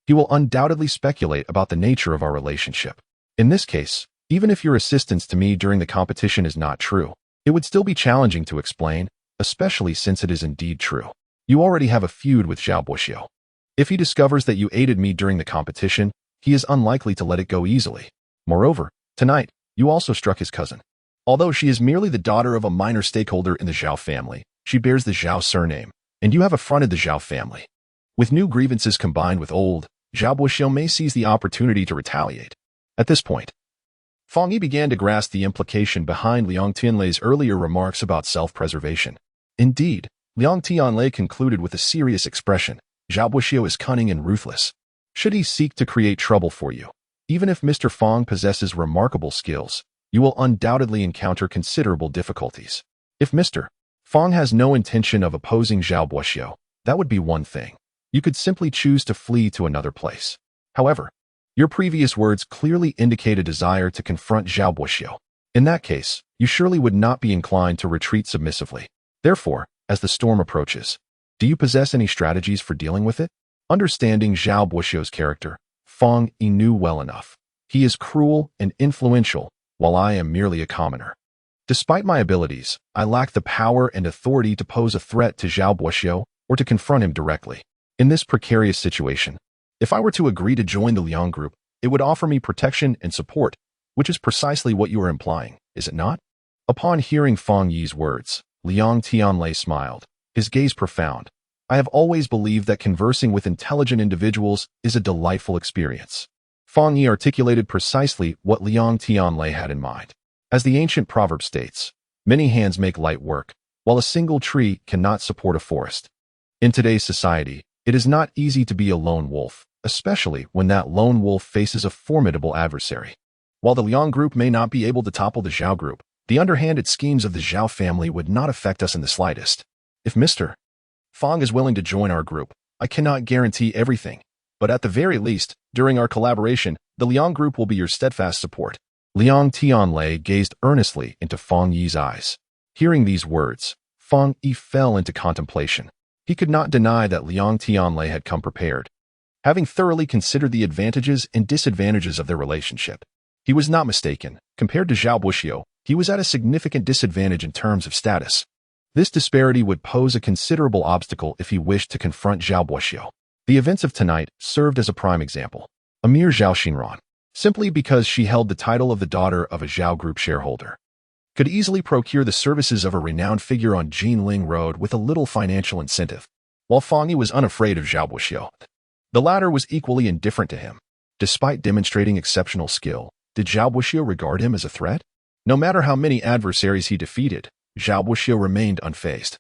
he will undoubtedly speculate about the nature of our relationship. In this case, even if your assistance to me during the competition is not true, it would still be challenging to explain, especially since it is indeed true. You already have a feud with Zhao Buxiu. If he discovers that you aided me during the competition, he is unlikely to let it go easily. Moreover, tonight, you also struck his cousin. Although she is merely the daughter of a minor stakeholder in the Zhao family, she bears the Zhao surname, and you have affronted the Zhao family. With new grievances combined with old, Zhao Buxiu may seize the opportunity to retaliate." At this point, Fang Yi began to grasp the implication behind Liang Tianlei's earlier remarks about self-preservation. Indeed, Liang Tianlei concluded with a serious expression, "Zhao Buxiu is cunning and ruthless. Should he seek to create trouble for you, even if Mr. Fang possesses remarkable skills, you will undoubtedly encounter considerable difficulties. If Mr. Fong has no intention of opposing Zhao Buoxiu, that would be one thing. You could simply choose to flee to another place. However, your previous words clearly indicate a desire to confront Zhao Buoxiu. In that case, you surely would not be inclined to retreat submissively. Therefore, as the storm approaches, do you possess any strategies for dealing with it? Understanding Zhao Buoxiu's character, Fong Yi knew well enough. He is cruel and influential, while I am merely a commoner. Despite my abilities, I lack the power and authority to pose a threat to Zhao Buoxiu or to confront him directly. In this precarious situation, if I were to agree to join the Liang group, it would offer me protection and support, which is precisely what you are implying, is it not? Upon hearing Fong Yi's words, Liang Tianlei smiled, his gaze profound. I have always believed that conversing with intelligent individuals is a delightful experience. Fong Yi articulated precisely what Liang Tianlei had in mind. As the ancient proverb states, many hands make light work, while a single tree cannot support a forest. In today's society, it is not easy to be a lone wolf, especially when that lone wolf faces a formidable adversary. While the Liang group may not be able to topple the Zhao group, the underhanded schemes of the Zhao family would not affect us in the slightest. If Mr. Fong is willing to join our group, I cannot guarantee everything, but at the very least, during our collaboration, the Liang group will be your steadfast support. Liang Tianlei gazed earnestly into Fong Yi's eyes. Hearing these words, Fong Yi fell into contemplation. He could not deny that Liang Tianlei had come prepared. Having thoroughly considered the advantages and disadvantages of their relationship, he was not mistaken. Compared to Zhao Buoxiu, he was at a significant disadvantage in terms of status. This disparity would pose a considerable obstacle if he wished to confront Zhao Buoxiu. The events of tonight served as a prime example. A mere Zhao Xinran, simply because she held the title of the daughter of a Zhao group shareholder, could easily procure the services of a renowned figure on Jinling Road with a little financial incentive. While Fong Yi was unafraid of Zhao Buoxiu, the latter was equally indifferent to him. Despite demonstrating exceptional skill, did Zhao Buoxiu regard him as a threat? No matter how many adversaries he defeated, Zhao Buoxiu remained unfazed,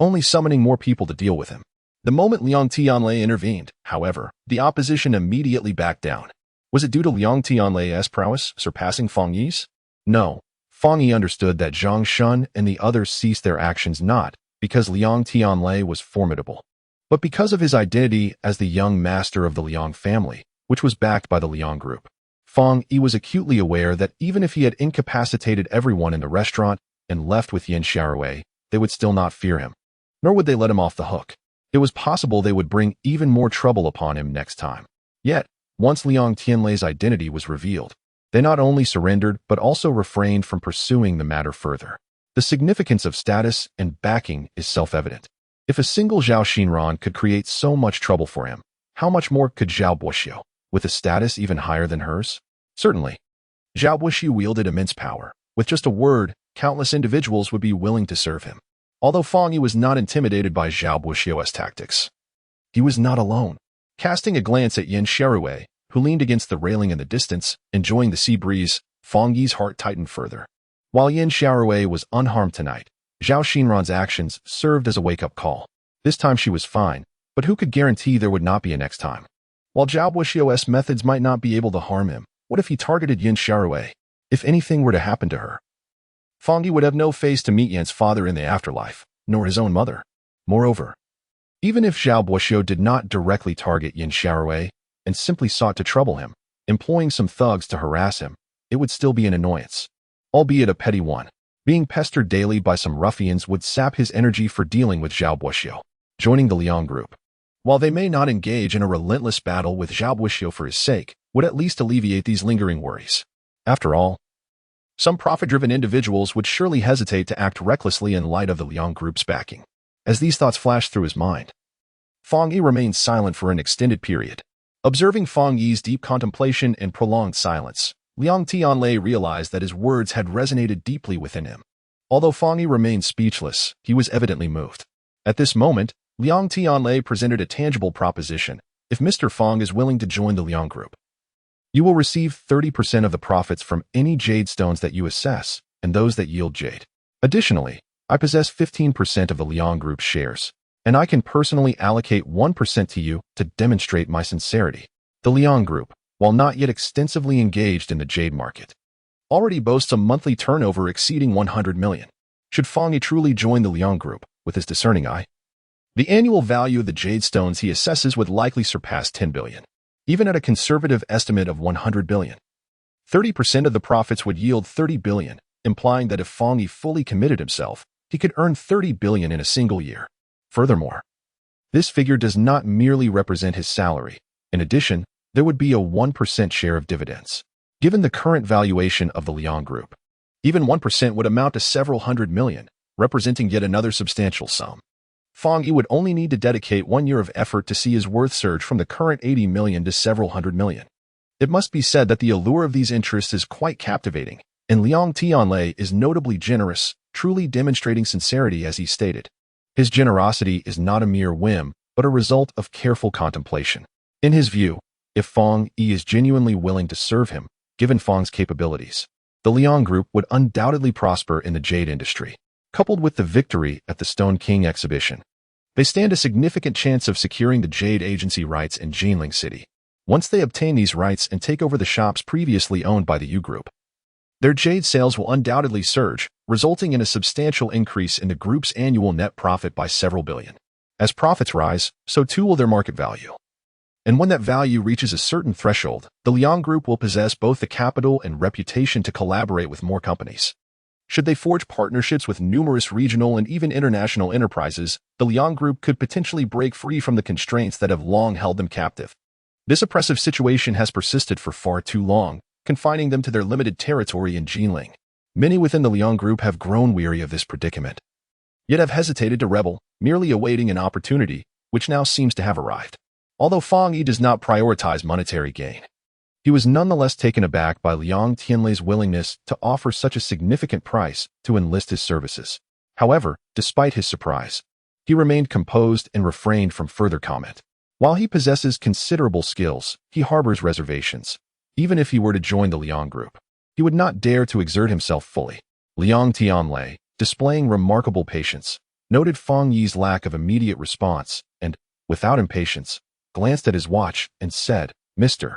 only summoning more people to deal with him. The moment Liang Tianlei intervened, however, the opposition immediately backed down. Was it due to Liang Tianlei's prowess surpassing Fong Yi's? No. Fong Yi understood that Zhang Shun and the others ceased their actions not because Liang Tianlei was formidable, but because of his identity as the young master of the Liang family, which was backed by the Liang group. Fong Yi was acutely aware that even if he had incapacitated everyone in the restaurant and left with Yin Xiaorui, they would still not fear him, nor would they let him off the hook. It was possible they would bring even more trouble upon him next time. Yet, once Liang Tianlei's identity was revealed, they not only surrendered but also refrained from pursuing the matter further. The significance of status and backing is self-evident. If a single Zhao Xinran could create so much trouble for him, how much more could Zhao Buoxiu, with a status even higher than hers? Certainly, Zhao Buoxiu wielded immense power. With just a word, countless individuals would be willing to serve him. Although Fong Yi was not intimidated by Zhao Buoxiu's tactics, he was not alone. Casting a glance at Yin Xiaorui, who leaned against the railing in the distance, enjoying the sea breeze, Fong Yi's heart tightened further. While Yin Xiaorui was unharmed tonight, Zhao Xinran's actions served as a wake-up call. This time she was fine, but who could guarantee there would not be a next time? While Zhao Buoxiu's methods might not be able to harm him, what if he targeted Yin Xiaorui? If anything were to happen to her, Fong Yi would have no face to meet Yin's father in the afterlife, nor his own mother. Moreover, even if Zhao Buoxiu did not directly target Yin Xiaorui and simply sought to trouble him, employing some thugs to harass him, it would still be an annoyance, albeit a petty one. Being pestered daily by some ruffians would sap his energy for dealing with Zhao Buoxiu. Joining the Liang group, while they may not engage in a relentless battle with Zhao Buoxiu for his sake, would at least alleviate these lingering worries. After all, some profit-driven individuals would surely hesitate to act recklessly in light of the Liang group's backing. As these thoughts flashed through his mind, Fong Yi remained silent for an extended period. Observing Fong Yi's deep contemplation and prolonged silence, Liang Tianlei realized that his words had resonated deeply within him. Although Fong Yi remained speechless, he was evidently moved. At this moment, Liang Tianlei presented a tangible proposition. If Mr. Fong is willing to join the Liang group, you will receive 30% of the profits from any jade stones that you assess and those that yield jade. Additionally, I possess 15% of the Liang group's shares, and I can personally allocate 1% to you to demonstrate my sincerity. The Liang group, while not yet extensively engaged in the jade market, already boasts a monthly turnover exceeding 100 million. Should Fang Yi truly join the Liang Group with his discerning eye? The annual value of the jade stones he assesses would likely surpass 10 billion, even at a conservative estimate of 100 billion. 30% of the profits would yield 30 billion, implying that if Fang Yi fully committed himself, he could earn 30 billion in a single year. Furthermore, this figure does not merely represent his salary. In addition, there would be a 1% share of dividends. Given the current valuation of the Liang Group, even 1% would amount to several hundred million, representing yet another substantial sum. Fang Yi would only need to dedicate 1 year of effort to see his worth surge from the current 80 million to several hundred million. It must be said that the allure of these interests is quite captivating, and Liang Tianlei is notably generous, truly demonstrating sincerity as he stated. His generosity is not a mere whim, but a result of careful contemplation. In his view, if Fang Yi is genuinely willing to serve him, given Fang's capabilities, the Liang Group would undoubtedly prosper in the jade industry. Coupled with the victory at the Stone King exhibition, they stand a significant chance of securing the jade agency rights in Jinling City. Once they obtain these rights and take over the shops previously owned by the U Group, their jade sales will undoubtedly surge, resulting in a substantial increase in the group's annual net profit by several billion. As profits rise, so too will their market value. And when that value reaches a certain threshold, the Liang Group will possess both the capital and reputation to collaborate with more companies. Should they forge partnerships with numerous regional and even international enterprises, the Liang Group could potentially break free from the constraints that have long held them captive. This oppressive situation has persisted for far too long, confining them to their limited territory in Jinling. Many within the Liang Group have grown weary of this predicament, yet have hesitated to rebel, merely awaiting an opportunity, which now seems to have arrived. Although Fang Yi does not prioritize monetary gain, he was nonetheless taken aback by Liang Tianlei's willingness to offer such a significant price to enlist his services. However, despite his surprise, he remained composed and refrained from further comment. While he possesses considerable skills, he harbors reservations. Even if he were to join the Liang Group, he would not dare to exert himself fully. Liang Tianlei, displaying remarkable patience, noted Fang Yi's lack of immediate response and, without impatience, glanced at his watch and said, "Mr.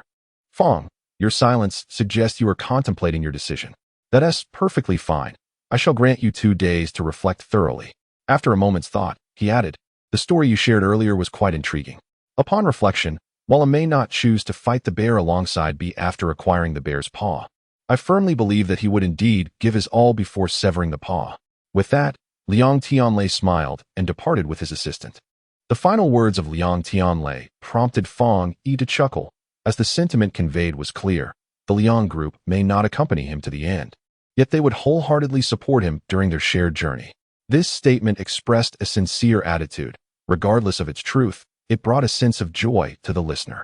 Fang, your silence suggests you are contemplating your decision. That is perfectly fine. I shall grant you 2 days to reflect thoroughly." After a moment's thought, he added, "The story you shared earlier was quite intriguing. Upon reflection, while I may not choose to fight the bear alongside B after acquiring the bear's paw, I firmly believe that he would indeed give his all before severing the paw." With that, Liang Tianlei smiled and departed with his assistant. The final words of Liang Tianlei prompted Fang Yi to chuckle, as the sentiment conveyed was clear. The Liang Group may not accompany him to the end, yet they would wholeheartedly support him during their shared journey. This statement expressed a sincere attitude. Regardless of its truth, it brought a sense of joy to the listener.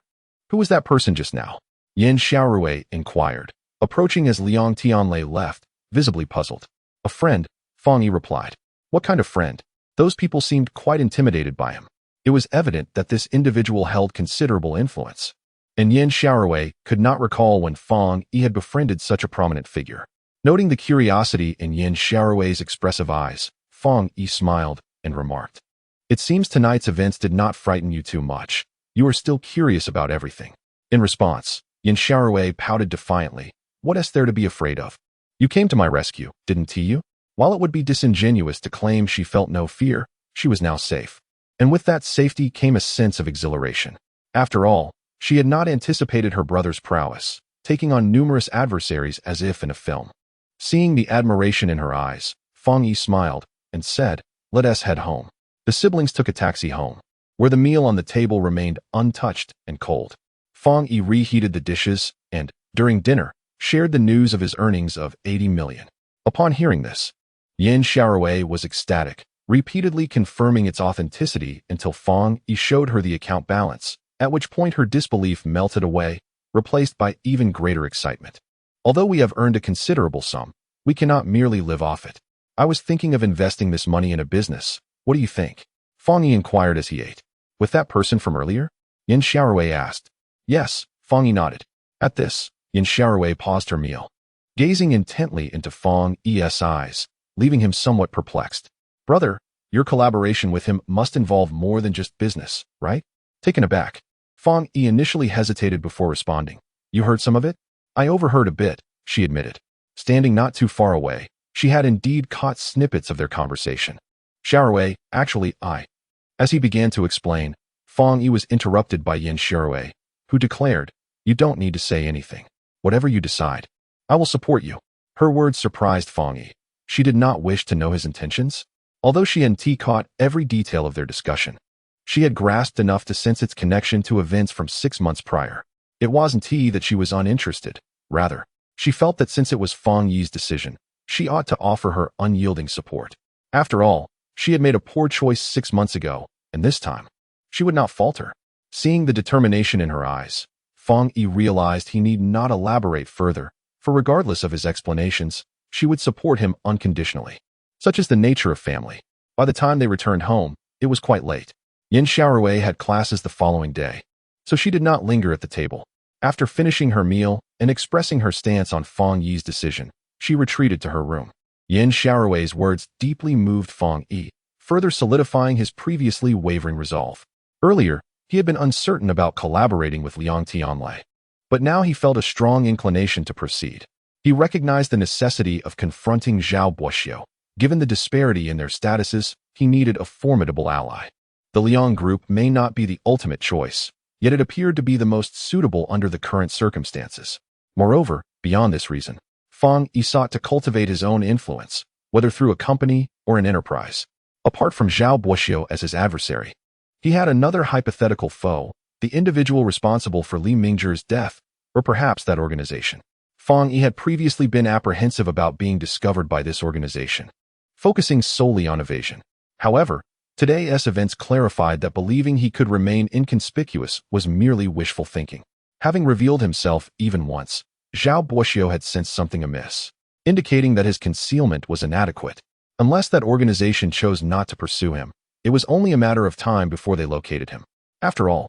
"Who was that person just now?" Yin Xiaorui inquired, approaching as Liang Tianlei left, visibly puzzled. "A friend," Fang Yi replied. "What kind of friend?" Those people seemed quite intimidated by him. It was evident that this individual held considerable influence, and Yin Xiaorui could not recall when Fang Yi had befriended such a prominent figure. Noting the curiosity in Yin Xiaorui's expressive eyes, Fang Yi smiled and remarked, "It seems tonight's events did not frighten you too much. You are still curious about everything." In response, Yin Xiaorui pouted defiantly. "What is there to be afraid of? You came to my rescue, didn't you?" While it would be disingenuous to claim she felt no fear, she was now safe. And with that safety came a sense of exhilaration. After all, she had not anticipated her brother's prowess, taking on numerous adversaries as if in a film. Seeing the admiration in her eyes, Fang Yi smiled and said, "Let us head home." The siblings took a taxi home, where the meal on the table remained untouched and cold. Fang Yi reheated the dishes and, during dinner, shared the news of his earnings of 80 million. Upon hearing this, Yin Xiaorui was ecstatic, repeatedly confirming its authenticity until Fang Yi showed her the account balance, at which point her disbelief melted away, replaced by even greater excitement. "Although we have earned a considerable sum, we cannot merely live off it. I was thinking of investing this money in a business. What do you think?" Fang Yi inquired as he ate. "With that person from earlier?" Yin Xiaorui asked. "Yes," Fang Yi nodded. At this, Yin Xiaorui paused her meal, gazing intently into Fang Yi's eyes, leaving him somewhat perplexed. "Brother, your collaboration with him must involve more than just business, right?" Taken aback, Fang Yi initially hesitated before responding. "You heard some of it?" "I overheard a bit," she admitted. Standing not too far away, she had indeed caught snippets of their conversation. Xiaorui, actually, I. As he began to explain, Fang Yi was interrupted by Yin Xiaorui, who declared, "You don't need to say anything. Whatever you decide, I will support you." Her words surprised Fang Yi. She did not wish to know his intentions. Although she and T caught every detail of their discussion, she had grasped enough to sense its connection to events from 6 months prior. It wasn't T that she was uninterested. Rather, she felt that since it was Fang Yi's decision, she ought to offer her unyielding support. After all, she had made a poor choice 6 months ago, and this time, she would not falter. Seeing the determination in her eyes, Fang Yi realized he need not elaborate further, for regardless of his explanations, she would support him unconditionally. Such is the nature of family. By the time they returned home, it was quite late. Yin Xiaorui had classes the following day, so she did not linger at the table. After finishing her meal and expressing her stance on Fang Yi's decision, she retreated to her room. Yin Xiaorui's words deeply moved Fang Yi, further solidifying his previously wavering resolve. Earlier, he had been uncertain about collaborating with Liang Tianlai, but now he felt a strong inclination to proceed. He recognized the necessity of confronting Zhao Buoxiu. Given the disparity in their statuses, he needed a formidable ally. The Liang group may not be the ultimate choice, yet it appeared to be the most suitable under the current circumstances. Moreover, beyond this reason, Fang Yi sought to cultivate his own influence, whether through a company or an enterprise. Apart from Zhao Buoxiu as his adversary, he had another hypothetical foe, the individual responsible for Li Mingzhi's death, or perhaps that organization. Fang Yi had previously been apprehensive about being discovered by this organization, focusing solely on evasion. However, today's events clarified that believing he could remain inconspicuous was merely wishful thinking. Having revealed himself even once, Zhao Buoxiu had sensed something amiss, indicating that his concealment was inadequate. Unless that organization chose not to pursue him, it was only a matter of time before they located him. After all,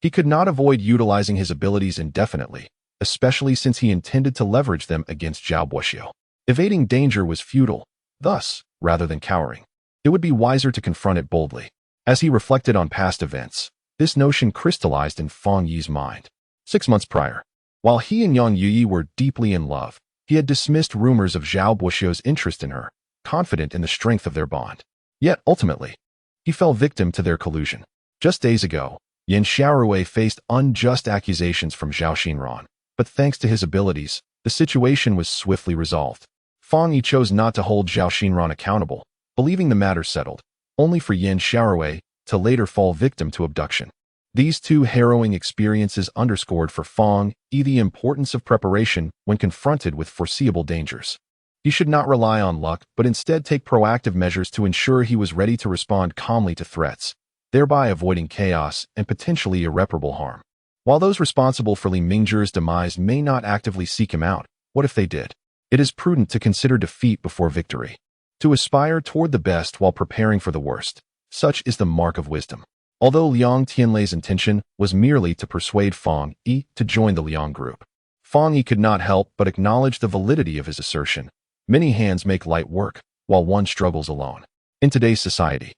he could not avoid utilizing his abilities indefinitely, especially since he intended to leverage them against Zhao Buoxiu. Evading danger was futile. Thus, rather than cowering, it would be wiser to confront it boldly. As he reflected on past events, this notion crystallized in Fang Yi's mind. 6 months prior, while he and Yang Yuyi were deeply in love, he had dismissed rumors of Zhao Buoxiu's interest in her, confident in the strength of their bond. Yet, ultimately, he fell victim to their collusion. Just days ago, Yin Xiaorui faced unjust accusations from Zhao Xinran, but thanks to his abilities, the situation was swiftly resolved. Fang Yi chose not to hold Zhao Xinran accountable, believing the matter settled, only for Yin Xiaorui to later fall victim to abduction. These two harrowing experiences underscored for Fang Yi the importance of preparation when confronted with foreseeable dangers. He should not rely on luck, but instead take proactive measures to ensure he was ready to respond calmly to threats, thereby avoiding chaos and potentially irreparable harm. While those responsible for Li Mingzhi's demise may not actively seek him out, what if they did? It is prudent to consider defeat before victory, to aspire toward the best while preparing for the worst. Such is the mark of wisdom. Although Liang Tianlai's intention was merely to persuade Fang Yi to join the Liang group, Fang Yi could not help but acknowledge the validity of his assertion. Many hands make light work, while one struggles alone. In today's society,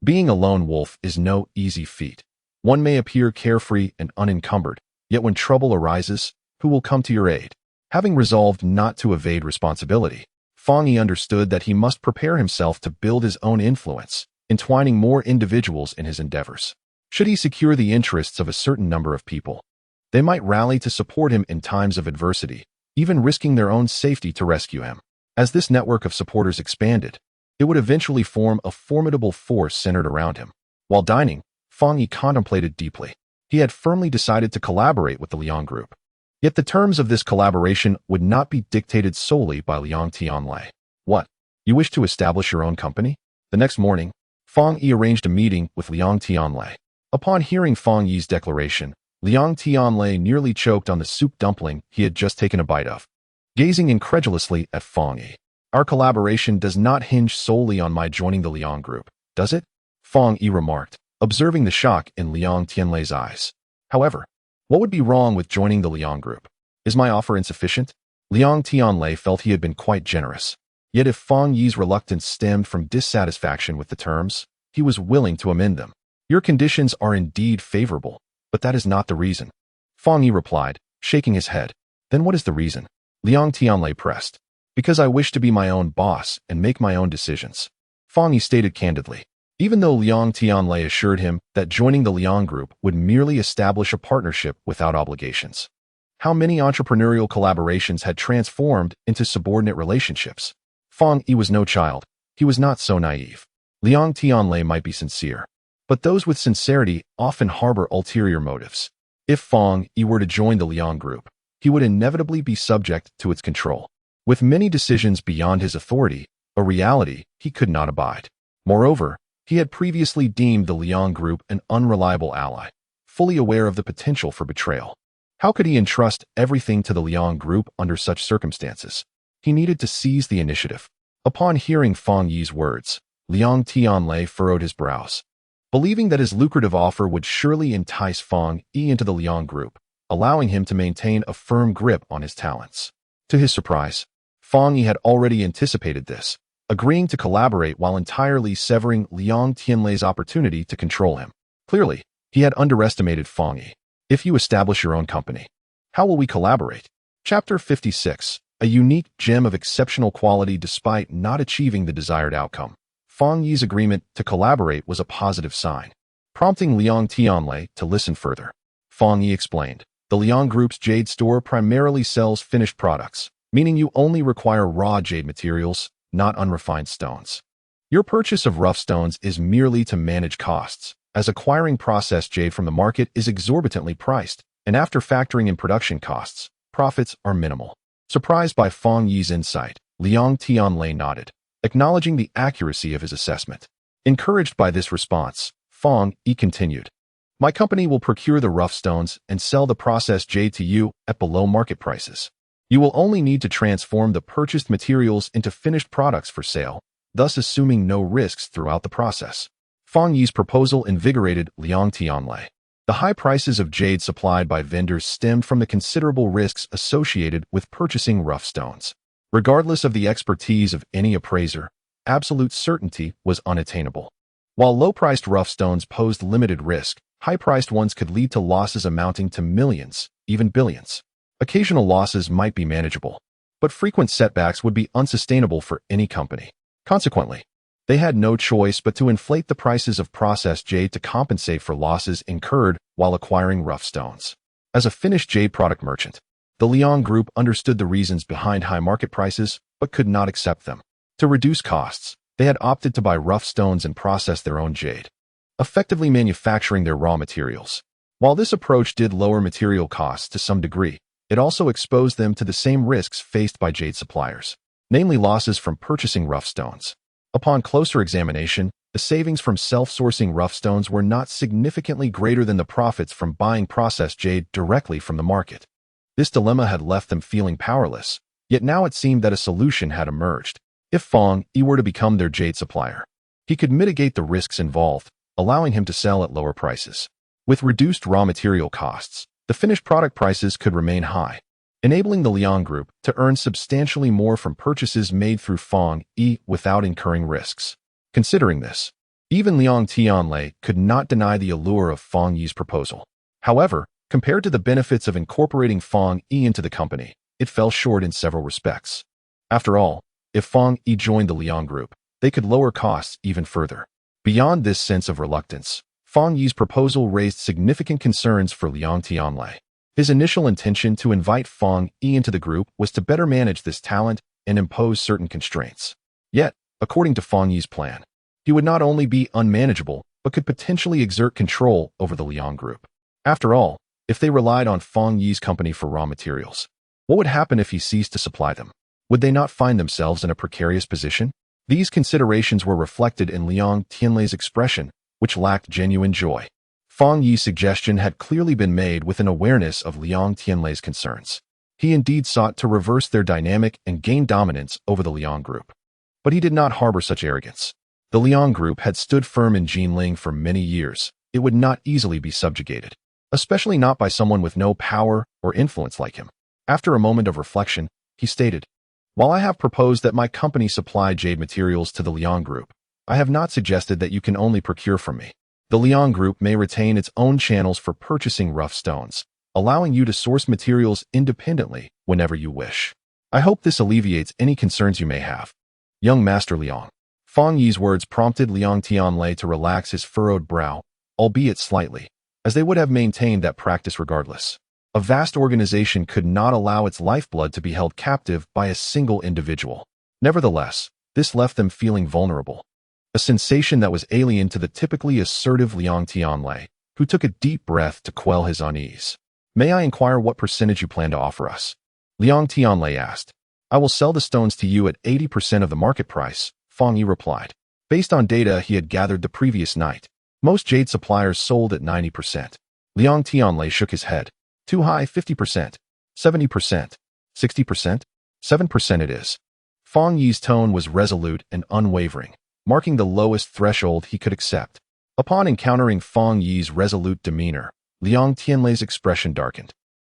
being a lone wolf is no easy feat. One may appear carefree and unencumbered, yet when trouble arises, who will come to your aid? Having resolved not to evade responsibility, Fang Yi understood that he must prepare himself to build his own influence, entwining more individuals in his endeavors. Should he secure the interests of a certain number of people, they might rally to support him in times of adversity, even risking their own safety to rescue him. As this network of supporters expanded, it would eventually form a formidable force centered around him. While dining, Fang Yi contemplated deeply. He had firmly decided to collaborate with the Liang group. Yet the terms of this collaboration would not be dictated solely by Liang Tianlai. What? You wish to establish your own company? The next morning, Fang Yi arranged a meeting with Liang Tianlai. Upon hearing Fang Yi's declaration, Liang Tianlai nearly choked on the soup dumpling he had just taken a bite of. Gazing incredulously at Fang Yi, "Our collaboration does not hinge solely on my joining the Liang group, does it?" Fang Yi remarked, observing the shock in Liang Tianlai's eyes. "However, what would be wrong with joining the Liang group? Is my offer insufficient?" Liang Tianlai felt he had been quite generous. Yet if Fang Yi's reluctance stemmed from dissatisfaction with the terms, he was willing to amend them. "Your conditions are indeed favorable, but that is not the reason," Fang Yi replied, shaking his head. "Then what is the reason?" Liang Tianlai pressed. Because I wish to be my own boss and make my own decisions, Fang Yi stated candidly. Even though Liang Tianlei assured him that joining the Liang Group would merely establish a partnership without obligations. How many entrepreneurial collaborations had transformed into subordinate relationships? Fang Yi was no child. He was not so naive. Liang Tianlei might be sincere, but those with sincerity often harbor ulterior motives. If Fang Yi were to join the Liang Group, he would inevitably be subject to its control. With many decisions beyond his authority, a reality he could not abide. Moreover, he had previously deemed the Liang Group an unreliable ally, fully aware of the potential for betrayal. How could he entrust everything to the Liang Group under such circumstances? He needed to seize the initiative. Upon hearing Fang Yi's words, Liang Tianlei furrowed his brows. Believing that his lucrative offer would surely entice Fang Yi into the Liang Group, allowing him to maintain a firm grip on his talents. To his surprise, Fang Yi had already anticipated this, agreeing to collaborate while entirely severing Liang Tianlei's opportunity to control him. Clearly, he had underestimated Fang Yi. If you establish your own company, how will we collaborate? Chapter 56, a unique gem of exceptional quality despite not achieving the desired outcome. Fang Yi's agreement to collaborate was a positive sign, prompting Liang Tianlei to listen further. Fang Yi explained, the Liang Group's jade store primarily sells finished products, meaning you only require raw jade materials, not unrefined stones. Your purchase of rough stones is merely to manage costs, as acquiring processed jade from the market is exorbitantly priced, and after factoring in production costs, profits are minimal. Surprised by Fang Yi's insight, Liang Tianlei nodded, acknowledging the accuracy of his assessment. Encouraged by this response, Fang Yi continued, my company will procure the rough stones and sell the processed jade to you at below market prices. You will only need to transform the purchased materials into finished products for sale, thus assuming no risks throughout the process. Fang Yi's proposal invigorated Liang Tianlei. The high prices of jade supplied by vendors stemmed from the considerable risks associated with purchasing rough stones. Regardless of the expertise of any appraiser, absolute certainty was unattainable. While low-priced rough stones posed limited risk, high-priced ones could lead to losses amounting to millions, even billions. Occasional losses might be manageable, but frequent setbacks would be unsustainable for any company. Consequently, they had no choice but to inflate the prices of processed jade to compensate for losses incurred while acquiring rough stones. As a finished jade product merchant, the Liang Group understood the reasons behind high market prices, but could not accept them. To reduce costs, they had opted to buy rough stones and process their own jade, effectively manufacturing their raw materials. While this approach did lower material costs to some degree, it also exposed them to the same risks faced by jade suppliers, namely losses from purchasing rough stones. Upon closer examination, the savings from self-sourcing rough stones were not significantly greater than the profits from buying processed jade directly from the market. This dilemma had left them feeling powerless, yet now it seemed that a solution had emerged. If Fang Yi were to become their jade supplier, he could mitigate the risks involved, allowing him to sell at lower prices. With reduced raw material costs, the finished product prices could remain high, enabling the Liang Group to earn substantially more from purchases made through Fang Yi without incurring risks. Considering this, even Liang Tianlei could not deny the allure of Fang Yi's proposal. However, compared to the benefits of incorporating Fang Yi into the company, it fell short in several respects. After all, if Fang Yi joined the Liang Group, they could lower costs even further. Beyond this sense of reluctance, Fang Yi's proposal raised significant concerns for Liang Tianlei. His initial intention to invite Fang Yi into the group was to better manage this talent and impose certain constraints. Yet, according to Fang Yi's plan, he would not only be unmanageable, but could potentially exert control over the Liang Group. After all, if they relied on Fang Yi's company for raw materials, what would happen if he ceased to supply them? Would they not find themselves in a precarious position? These considerations were reflected in Liang Tianlei's expression, which lacked genuine joy. Fang Yi's suggestion had clearly been made with an awareness of Liang Tianlei's concerns. He indeed sought to reverse their dynamic and gain dominance over the Liang Group. But he did not harbor such arrogance. The Liang Group had stood firm in Jinling for many years. It would not easily be subjugated, especially not by someone with no power or influence like him. After a moment of reflection, he stated, while I have proposed that my company supply jade materials to the Liang Group, I have not suggested that you can only procure from me. The Liang Group may retain its own channels for purchasing rough stones, allowing you to source materials independently whenever you wish. I hope this alleviates any concerns you may have. Young Master Liang. Fang Yi's words prompted Liang Tianlei to relax his furrowed brow, albeit slightly, as they would have maintained that practice regardless. A vast organization could not allow its lifeblood to be held captive by a single individual. Nevertheless, this left them feeling vulnerable. A sensation that was alien to the typically assertive Liang Tianlei, who took a deep breath to quell his unease. May I inquire what percentage you plan to offer us? Liang Tianlei asked. I will sell the stones to you at 80% of the market price, Fang Yi replied. Based on data he had gathered the previous night, most jade suppliers sold at 90%. Liang Tianlei shook his head. Too high, 50%, 70%, 60%, 7% it is. Fang Yi's tone was resolute and unwavering, marking the lowest threshold he could accept. Upon encountering Fang Yi's resolute demeanor, Liang Tianlei's expression darkened.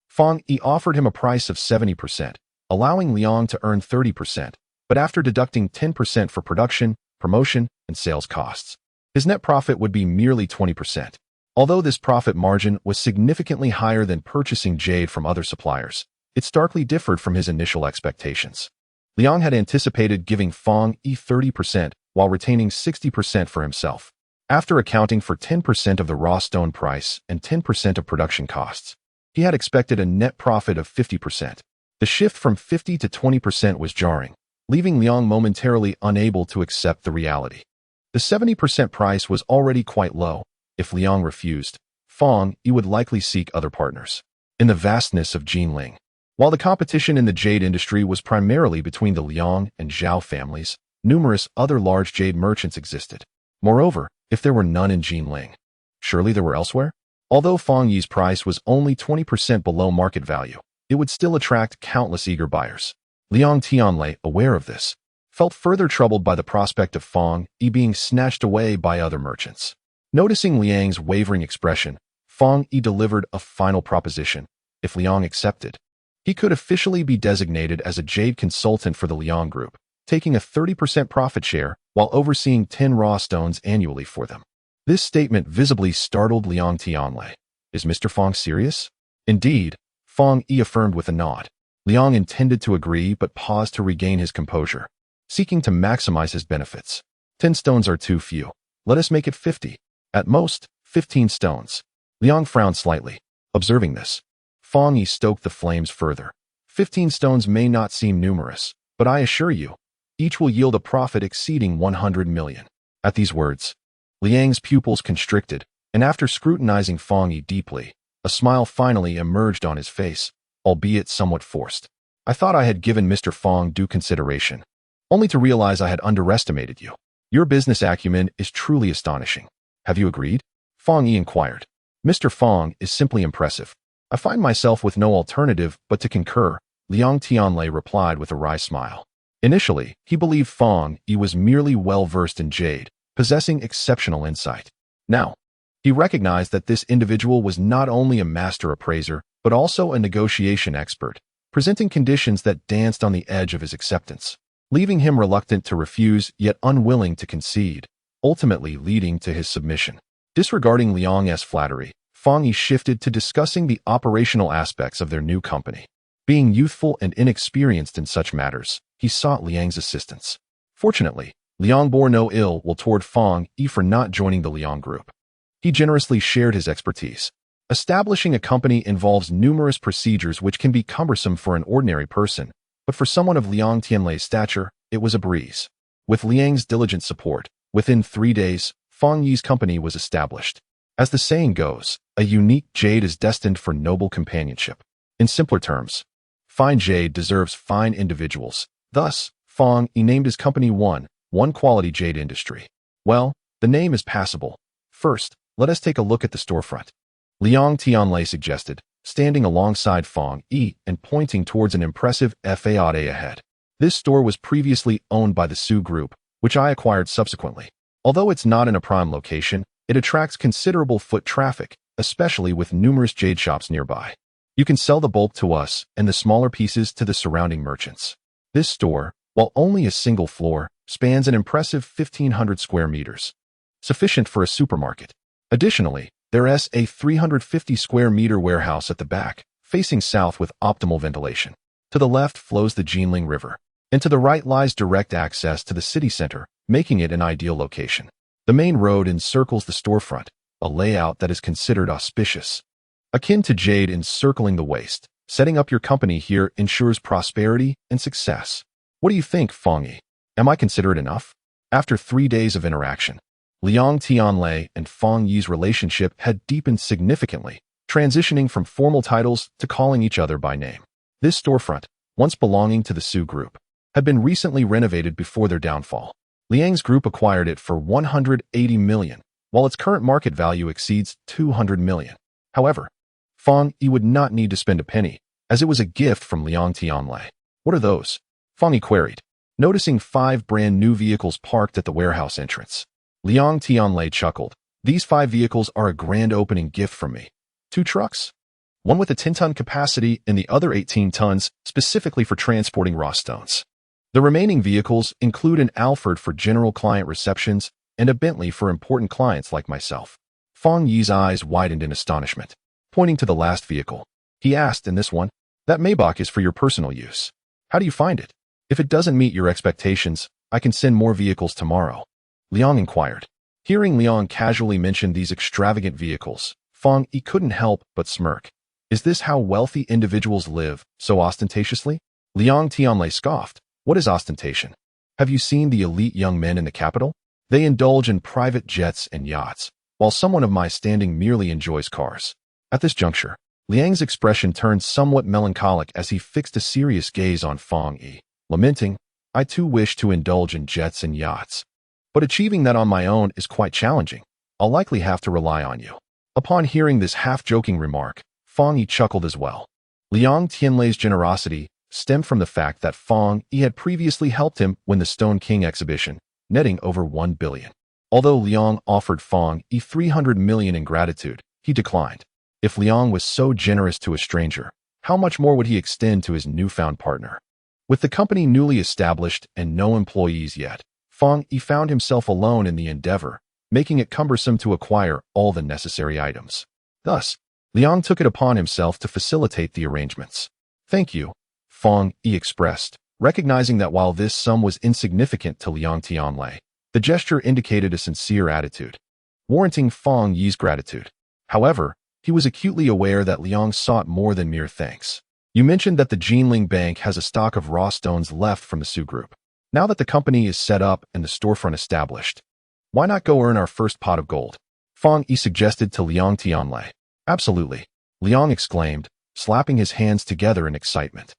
Fang Yi offered him a price of 70%, allowing Liang to earn 30%, but after deducting 10% for production, promotion, and sales costs, his net profit would be merely 20%. Although this profit margin was significantly higher than purchasing jade from other suppliers, it starkly differed from his initial expectations. Liang had anticipated giving Fang Yi 30% while retaining 60% for himself. After accounting for 10% of the raw stone price and 10% of production costs, he had expected a net profit of 50%. The shift from 50 to 20% was jarring, leaving Liang momentarily unable to accept the reality. The 70% price was already quite low. If Liang refused, Fang Yi would likely seek other partners. In the vastness of Jinling, while the competition in the jade industry was primarily between the Liang and Zhao families, numerous other large jade merchants existed. Moreover, if there were none in Jinling, surely there were elsewhere? Although Fang Yi's price was only 20% below market value, it would still attract countless eager buyers. Liang Tianlei, aware of this, felt further troubled by the prospect of Fang Yi being snatched away by other merchants. Noticing Liang's wavering expression, Fang Yi delivered a final proposition. If Liang accepted, he could officially be designated as a jade consultant for the Liang Group, taking a 30% profit share while overseeing 10 raw stones annually for them. This statement visibly startled Liang Tianlei. Is Mr. Fang serious? Indeed, Fang Yi affirmed with a nod. Liang intended to agree but paused to regain his composure, seeking to maximize his benefits. 10 stones are too few. Let us make it 50. At most, 15 stones. Liang frowned slightly. Observing this, Fang Yi stoked the flames further. 15 stones may not seem numerous, but I assure you, each will yield a profit exceeding 100 million. At these words, Liang's pupils constricted, and after scrutinizing Fang Yi deeply, a smile finally emerged on his face, albeit somewhat forced. I thought I had given Mr. Fang due consideration, only to realize I had underestimated you. Your business acumen is truly astonishing. Have you agreed? Fang Yi inquired. Mr. Fang is simply impressive. I find myself with no alternative but to concur, Liang Tianlei replied with a wry smile. Initially, he believed Fang Yi was merely well-versed in jade, possessing exceptional insight. Now, he recognized that this individual was not only a master appraiser, but also a negotiation expert, presenting conditions that danced on the edge of his acceptance, leaving him reluctant to refuse yet unwilling to concede, ultimately leading to his submission. Disregarding Liang's flattery, Fang Yi shifted to discussing the operational aspects of their new company. Being youthful and inexperienced in such matters, he sought Liang's assistance. Fortunately, Liang bore no ill will toward Fang Yi for not joining the Liang Group. He generously shared his expertise. Establishing a company involves numerous procedures which can be cumbersome for an ordinary person, but for someone of Liang Tianlei's stature, it was a breeze. With Liang's diligent support, within 3 days, Fang Yi's company was established. As the saying goes, a unique jade is destined for noble companionship. In simpler terms, fine jade deserves fine individuals. Thus, Fang Yi named his company One Quality Jade Industry. Well, the name is passable. First, let us take a look at the storefront. Liang Tianlei suggested, standing alongside Fang Yi and pointing towards an impressive faade ahead. This store was previously owned by the Su Group, which I acquired subsequently. Although it's not in a prime location, it attracts considerable foot traffic, especially with numerous jade shops nearby. You can sell the bulk to us and the smaller pieces to the surrounding merchants. This store, while only a single floor, spans an impressive 1,500 square meters, sufficient for a supermarket. Additionally, there's a 350 square meter warehouse at the back, facing south with optimal ventilation. To the left flows the Jinling River, and to the right lies direct access to the city center, making it an ideal location. The main road encircles the storefront, a layout that is considered auspicious. Akin to jade encircling the waist, setting up your company here ensures prosperity and success. What do you think, Fong Yi? Am I considerate enough? After 3 days of interaction, Liang Tianlei and Fong Yi's relationship had deepened significantly, transitioning from formal titles to calling each other by name. This storefront, once belonging to the Su Group, had been recently renovated before their downfall. Liang's group acquired it for 180 million, while its current market value exceeds 200 million. However, Fong Yi would not need to spend a penny, as it was a gift from Liang Tianlei. What are those? Fong Yi queried, noticing 5 brand new vehicles parked at the warehouse entrance. Liang Tianlei chuckled. These 5 vehicles are a grand opening gift from me. 2 trucks? One with a 10-ton capacity and the other 18 tons specifically for transporting raw stones. The remaining vehicles include an Alford for general client receptions and a Bentley for important clients like myself. Fong Yi's eyes widened in astonishment. Pointing to the last vehicle, he asked, "In this one? That Maybach is for your personal use. How do you find it? If it doesn't meet your expectations, I can send more vehicles tomorrow." Liang inquired. Hearing Liang casually mention these extravagant vehicles, Fong Yi couldn't help but smirk. Is this how wealthy individuals live, so ostentatiously? Liang Tianlei scoffed. What is ostentation? Have you seen the elite young men in the capital? They indulge in private jets and yachts, while someone of my standing merely enjoys cars. At this juncture, Liang's expression turned somewhat melancholic as he fixed a serious gaze on Fong Yi, lamenting, "I too wish to indulge in jets and yachts. But achieving that on my own is quite challenging. I'll likely have to rely on you." Upon hearing this half-joking remark, Fong Yi chuckled as well. Liang Tianlei's generosity stemmed from the fact that Fong Yi had previously helped him win the Stone King exhibition, netting over 1 billion. Although Liang offered Fong Yi 300 million in gratitude, he declined. If Liang was so generous to a stranger, how much more would he extend to his newfound partner? With the company newly established and no employees yet, Fong Yi found himself alone in the endeavor, making it cumbersome to acquire all the necessary items. Thus, Liang took it upon himself to facilitate the arrangements. "Thank you," Fong Yi expressed, recognizing that while this sum was insignificant to Liang Tianlei, the gesture indicated a sincere attitude, warranting Fong Yi's gratitude. However, he was acutely aware that Liang sought more than mere thanks. "You mentioned that the Jinling Bank has a stock of raw stones left from the Su Group. Now that the company is set up and the storefront established, why not go earn our first pot of gold?" Fong Yi suggested to Liang Tianlei. "Absolutely," Liang exclaimed, slapping his hands together in excitement.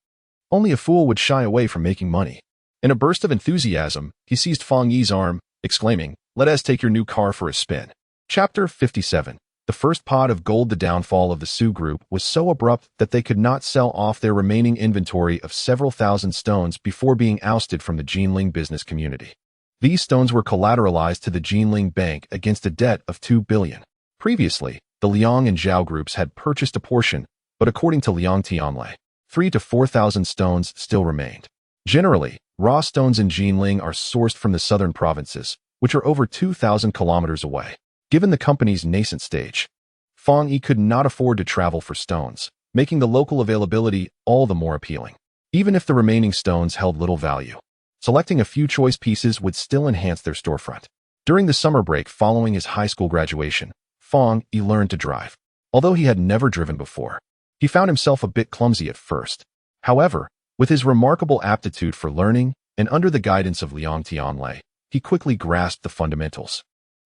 Only a fool would shy away from making money. In a burst of enthusiasm, he seized Fong Yi's arm, exclaiming, "Let us take your new car for a spin." Chapter 57. The first pot of gold. The downfall of the Su Group was so abrupt that they could not sell off their remaining inventory of several thousand stones before being ousted from the Jinling business community. These stones were collateralized to the Jinling Bank against a debt of 2 billion. Previously, the Liang and Zhao groups had purchased a portion, but according to Liang Tianlei, 3,000 to 4,000 stones still remained. Generally, raw stones in Jinling are sourced from the southern provinces, which are over 2,000 kilometers away. Given the company's nascent stage, Fong Yi could not afford to travel for stones, making the local availability all the more appealing. Even if the remaining stones held little value, selecting a few choice pieces would still enhance their storefront. During the summer break following his high school graduation, Fong Yi learned to drive. Although he had never driven before, he found himself a bit clumsy at first. However, with his remarkable aptitude for learning and under the guidance of Liang Tianlei, he quickly grasped the fundamentals.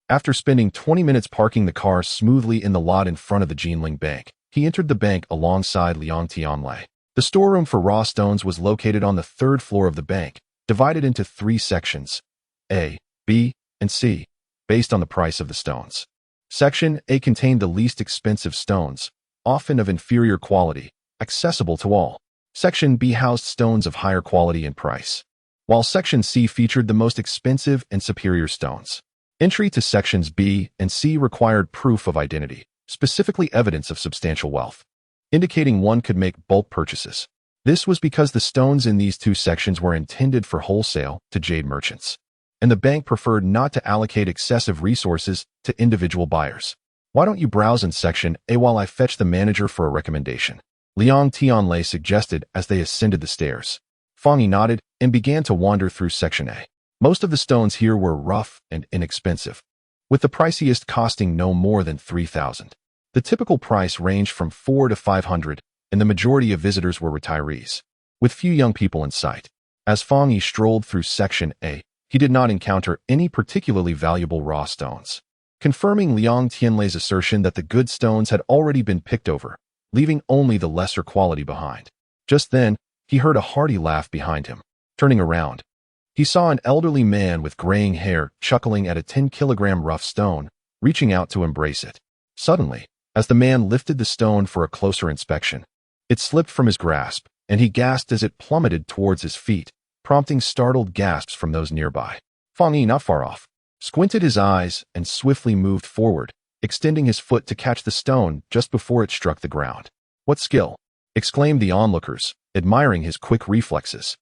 After spending 20 minutes parking the car smoothly in the lot in front of the Jinling Bank, he entered the bank alongside Liang Tianlei. The storeroom for raw stones was located on the 3rd floor of the bank, divided into 3 sections, A, B, and C, based on the price of the stones. Section A contained the least expensive stones, often of inferior quality, accessible to all. Section B housed stones of higher quality and price, while Section C featured the most expensive and superior stones. Entry to Sections B and C required proof of identity, specifically evidence of substantial wealth, indicating one could make bulk purchases. This was because the stones in these 2 sections were intended for wholesale to jade merchants, and the bank preferred not to allocate excessive resources to individual buyers. "Why don't you browse in Section A while I fetch the manager for a recommendation?" Liang Tianlei suggested as they ascended the stairs. Fang Yi nodded and began to wander through Section A. Most of the stones here were rough and inexpensive, with the priciest costing no more than 3,000. The typical price ranged from 4 to 500, and the majority of visitors were retirees, with few young people in sight. As Fang Yi strolled through Section A, he did not encounter any particularly valuable raw stones, confirming Liang Tianlei's assertion that the good stones had already been picked over, leaving only the lesser quality behind. Just then, he heard a hearty laugh behind him. Turning around, he saw an elderly man with graying hair chuckling at a 10-kilogram rough stone, reaching out to embrace it. Suddenly, as the man lifted the stone for a closer inspection, it slipped from his grasp, and he gasped as it plummeted towards his feet, prompting startled gasps from those nearby. Fang Yi, not far off, squinted his eyes and swiftly moved forward, extending his foot to catch the stone just before it struck the ground. "What skill!" exclaimed the onlookers, admiring his quick reflexes.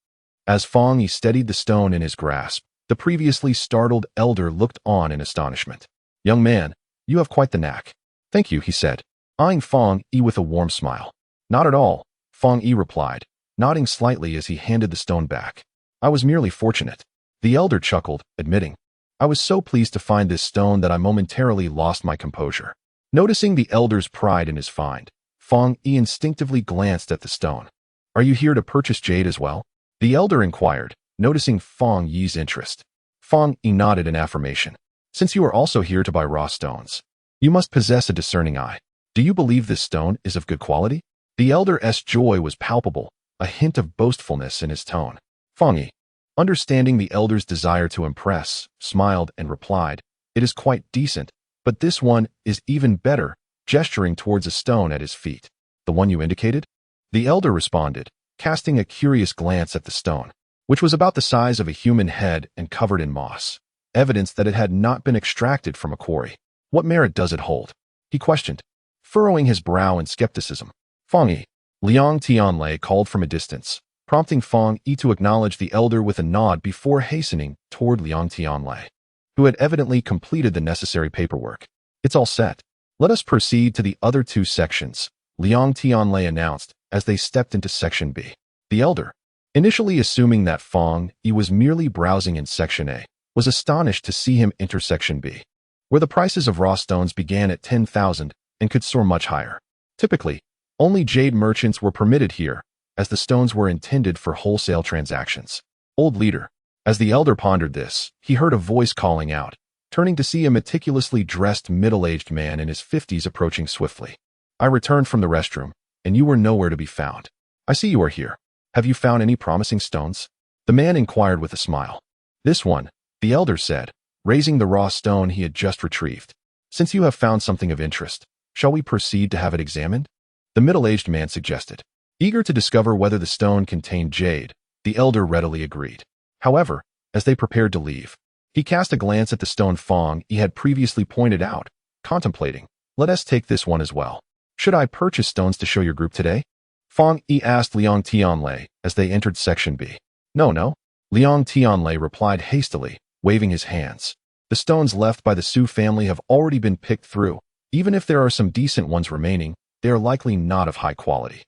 As Fang Yi steadied the stone in his grasp, the previously startled elder looked on in astonishment. "Young man, you have quite the knack." "Thank you," he said, eyeing Fang Yi with a warm smile. "Not at all," Fang Yi replied, nodding slightly as he handed the stone back. "I was merely fortunate." The elder chuckled, admitting, "I was so pleased to find this stone that I momentarily lost my composure." Noticing the elder's pride in his find, Fang Yi instinctively glanced at the stone. "Are you here to purchase jade as well?" the elder inquired, noticing Fang Yi's interest. Fang Yi nodded in affirmation. "Since you are also here to buy raw stones, you must possess a discerning eye. Do you believe this stone is of good quality?" The elder's joy was palpable, a hint of boastfulness in his tone. Fang Yi, understanding the elder's desire to impress, smiled and replied, "It is quite decent, but this one is even better," gesturing towards a stone at his feet. "The one you indicated?" the elder responded, casting a curious glance at the stone, which was about the size of a human head and covered in moss, evidence that it had not been extracted from a quarry. "What merit does it hold?" he questioned, furrowing his brow in skepticism. "Fang Yi," Liang Tianlei called from a distance, prompting Fang Yi to acknowledge the elder with a nod before hastening toward Liang Tianlei, who had evidently completed the necessary paperwork. "It's all set. Let us proceed to the other two sections," Liang Tianlei announced as they stepped into Section B. The elder, initially assuming that Fang Yi was merely browsing in Section A, was astonished to see him enter Section B, where the prices of raw stones began at 10,000 and could soar much higher. Typically, only jade merchants were permitted here, as the stones were intended for wholesale transactions. "Old leader." As the elder pondered this, he heard a voice calling out, turning to see a meticulously dressed middle-aged man in his 50s approaching swiftly. "I returned from the restroom, and you were nowhere to be found. I see you are here. Have you found any promising stones?" the man inquired with a smile. "This one," the elder said, raising the raw stone he had just retrieved. "Since you have found something of interest, shall we proceed to have it examined?" the middle-aged man suggested. Eager to discover whether the stone contained jade, the elder readily agreed. However, as they prepared to leave, he cast a glance at the stone Fang Yi had previously pointed out, contemplating, "Let us take this one as well. Should I purchase stones to show your group today?" Fang Yi asked Liang Tianlei as they entered Section B. No. Liang Tianlei replied hastily, waving his hands. "The stones left by the Su family have already been picked through. Even if there are some decent ones remaining, they are likely not of high quality.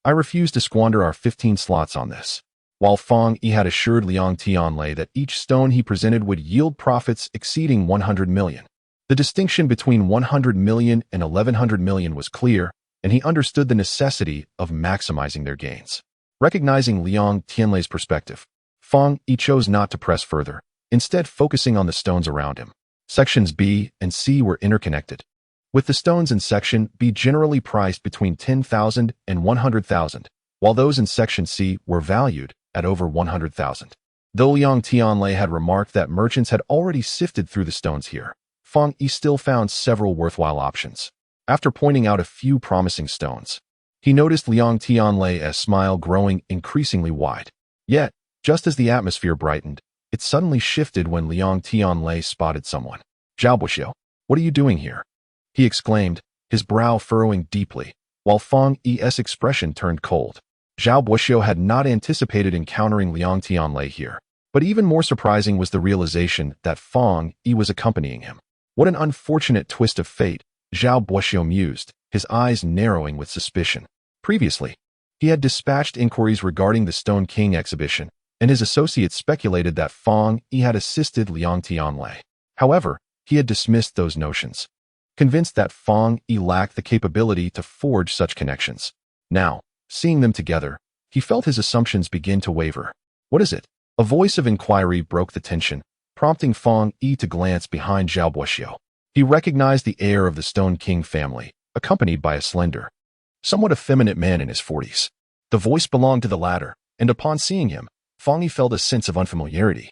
I refuse to squander our 15 slots on this." While Fang Yi had assured Liang Tianlei that each stone he presented would yield profits exceeding 100 million. The distinction between 100 million and 1100 million was clear, and he understood the necessity of maximizing their gains. Recognizing Liang Tianlei's perspective, Fang Yi chose not to press further, instead focusing on the stones around him. Sections B and C were interconnected, with the stones in Section B generally priced between 10,000 and 100,000, while those in Section C were valued at over 100,000. Though Liang Tianlei had remarked that merchants had already sifted through the stones here, Fang Yi still found several worthwhile options. After pointing out a few promising stones, he noticed Liang Tianlei's smile growing increasingly wide. Yet, just as the atmosphere brightened, it suddenly shifted when Liang Tianlei spotted someone. "Zhao Buxiu, what are you doing here?" he exclaimed, his brow furrowing deeply, while Fang Yi's expression turned cold. Zhao Buxiu had not anticipated encountering Liang Tianlei here, but even more surprising was the realization that Fang Yi was accompanying him. What an unfortunate twist of fate, Zhao Buxiu mused, his eyes narrowing with suspicion. Previously, he had dispatched inquiries regarding the Stone King exhibition, and his associates speculated that Fong Yi had assisted Liang Tianlei. However, he had dismissed those notions, convinced that Fong Yi lacked the capability to forge such connections. Now, seeing them together, he felt his assumptions begin to waver. What is it? A voice of inquiry broke the tension, prompting Fong Yi to glance behind Zhao Buoxiu. He recognized the heir of the Stone King family, accompanied by a slender, somewhat effeminate man in his 40s. The voice belonged to the latter, and upon seeing him, Fong Yi felt a sense of unfamiliarity,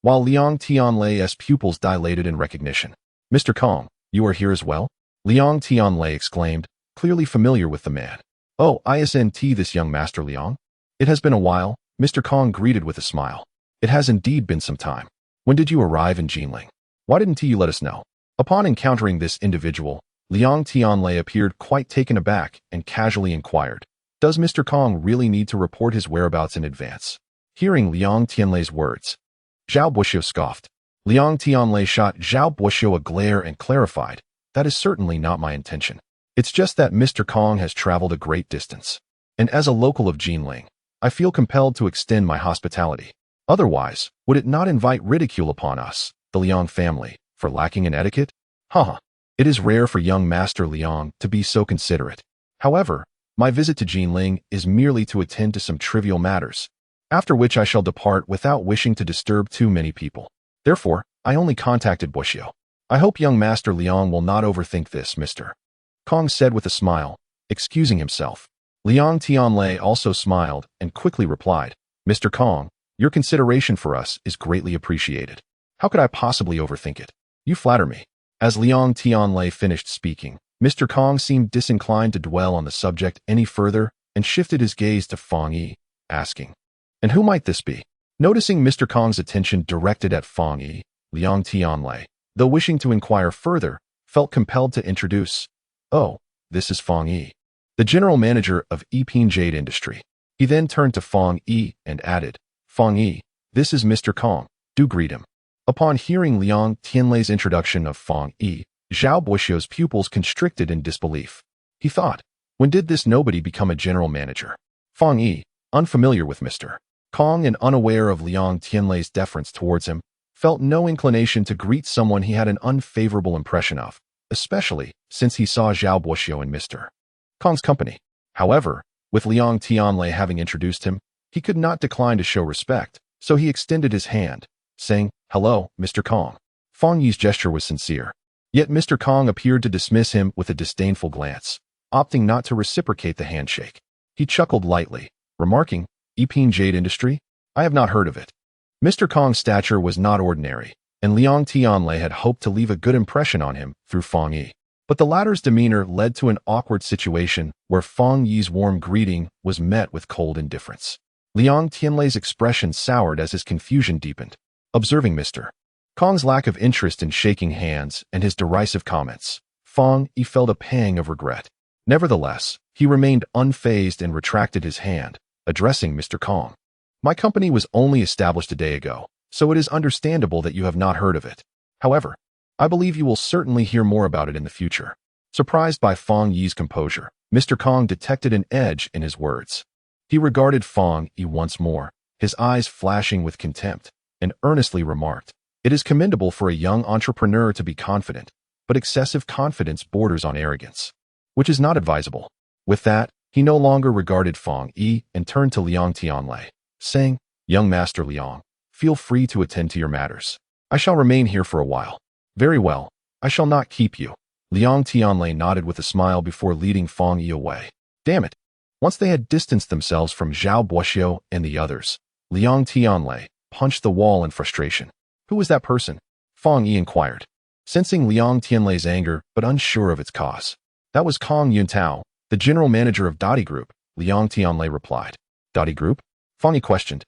while Liang Tianlei's pupils dilated in recognition. "Mr. Kong, you are here as well?" Liang Tianlei exclaimed, clearly familiar with the man. "Oh, isn't this young Master Liang?" "It has been a while," Mr. Kong greeted with a smile. "It has indeed been some time. When did you arrive in Jinling? Why didn't you let us know?" Upon encountering this individual, Liang Tianlei appeared quite taken aback and casually inquired, "Does Mr. Kong really need to report his whereabouts in advance?" Hearing Liang Tianlei's words, Zhao Buoxiu scoffed. Liang Tianlei shot Zhao Buoxiu a glare and clarified, "That is certainly not my intention. It's just that Mr. Kong has traveled a great distance, and as a local of Jinling, I feel compelled to extend my hospitality. Otherwise, would it not invite ridicule upon us, the Liang family, for lacking in etiquette? Haha. It is rare for young Master Liang to be so considerate. However, my visit to Jinling is merely to attend to some trivial matters, after which I shall depart without wishing to disturb too many people. Therefore, I only contacted Buoxiu. I hope young Master Liang will not overthink this, Mr. Kong said with a smile, excusing himself. Liang Tianlei also smiled and quickly replied, "Mr. Kong, your consideration for us is greatly appreciated. How could I possibly overthink it? You flatter me." As Liang Tianlei finished speaking, Mr. Kong seemed disinclined to dwell on the subject any further and shifted his gaze to Fong Yi, asking, "And who might this be?" Noticing Mr. Kong's attention directed at Fong Yi, Liang Tianlei, though wishing to inquire further, felt compelled to introduce, "Oh, this is Fong Yi, the general manager of Yiping Jade Industry." He then turned to Fong Yi and added, "Fong Yi, this is Mr. Kong. Do greet him." Upon hearing Liang Tianlei's introduction of Fong Yi, Zhao Buoxiu's pupils constricted in disbelief. He thought, when did this nobody become a general manager? Fong Yi, unfamiliar with Mr. Kong and unaware of Liang Tianlei's deference towards him, felt no inclination to greet someone he had an unfavorable impression of, especially since he saw Zhao Buoxiu in Mr. Kong's company. However, with Liang Tianlei having introduced him, he could not decline to show respect, so he extended his hand, saying, "Hello, Mr. Kong." Fong Yi's gesture was sincere, yet Mr. Kong appeared to dismiss him with a disdainful glance, opting not to reciprocate the handshake. He chuckled lightly, remarking, "Yiping Jade Industry? I have not heard of it." Mr. Kong's stature was not ordinary, and Liang Tianlei had hoped to leave a good impression on him through Fong Yi. But the latter's demeanor led to an awkward situation where Fong Yi's warm greeting was met with cold indifference. Liang Tianlei's expression soured as his confusion deepened. Observing Mr. Kong's lack of interest in shaking hands and his derisive comments, Fong Yi felt a pang of regret. Nevertheless, he remained unfazed and retracted his hand, addressing Mr. Kong. "My company was only established a day ago, so it is understandable that you have not heard of it. However, I believe you will certainly hear more about it in the future." Surprised by Fong Yi's composure, Mr. Kong detected an edge in his words. He regarded Fong Yi once more, his eyes flashing with contempt, and earnestly remarked, "It is commendable for a young entrepreneur to be confident, but excessive confidence borders on arrogance, which is not advisable." With that, he no longer regarded Fong Yi and turned to Liang Tianlei, saying, "Young Master Liang, feel free to attend to your matters. I shall remain here for a while." "Very well, I shall not keep you." Liang Tianlei nodded with a smile before leading Fong Yi away. Damn it! Once they had distanced themselves from Zhao Buoxiu and the others, Liang Tianlei punched the wall in frustration. "Who was that person?" Fong Yi inquired, sensing Liang Tianlei's anger but unsure of its cause. "That was Kong Yuntao, the general manager of Dottie Group," Liang Tianlei replied. "Dottie Group?" Fong Yi questioned,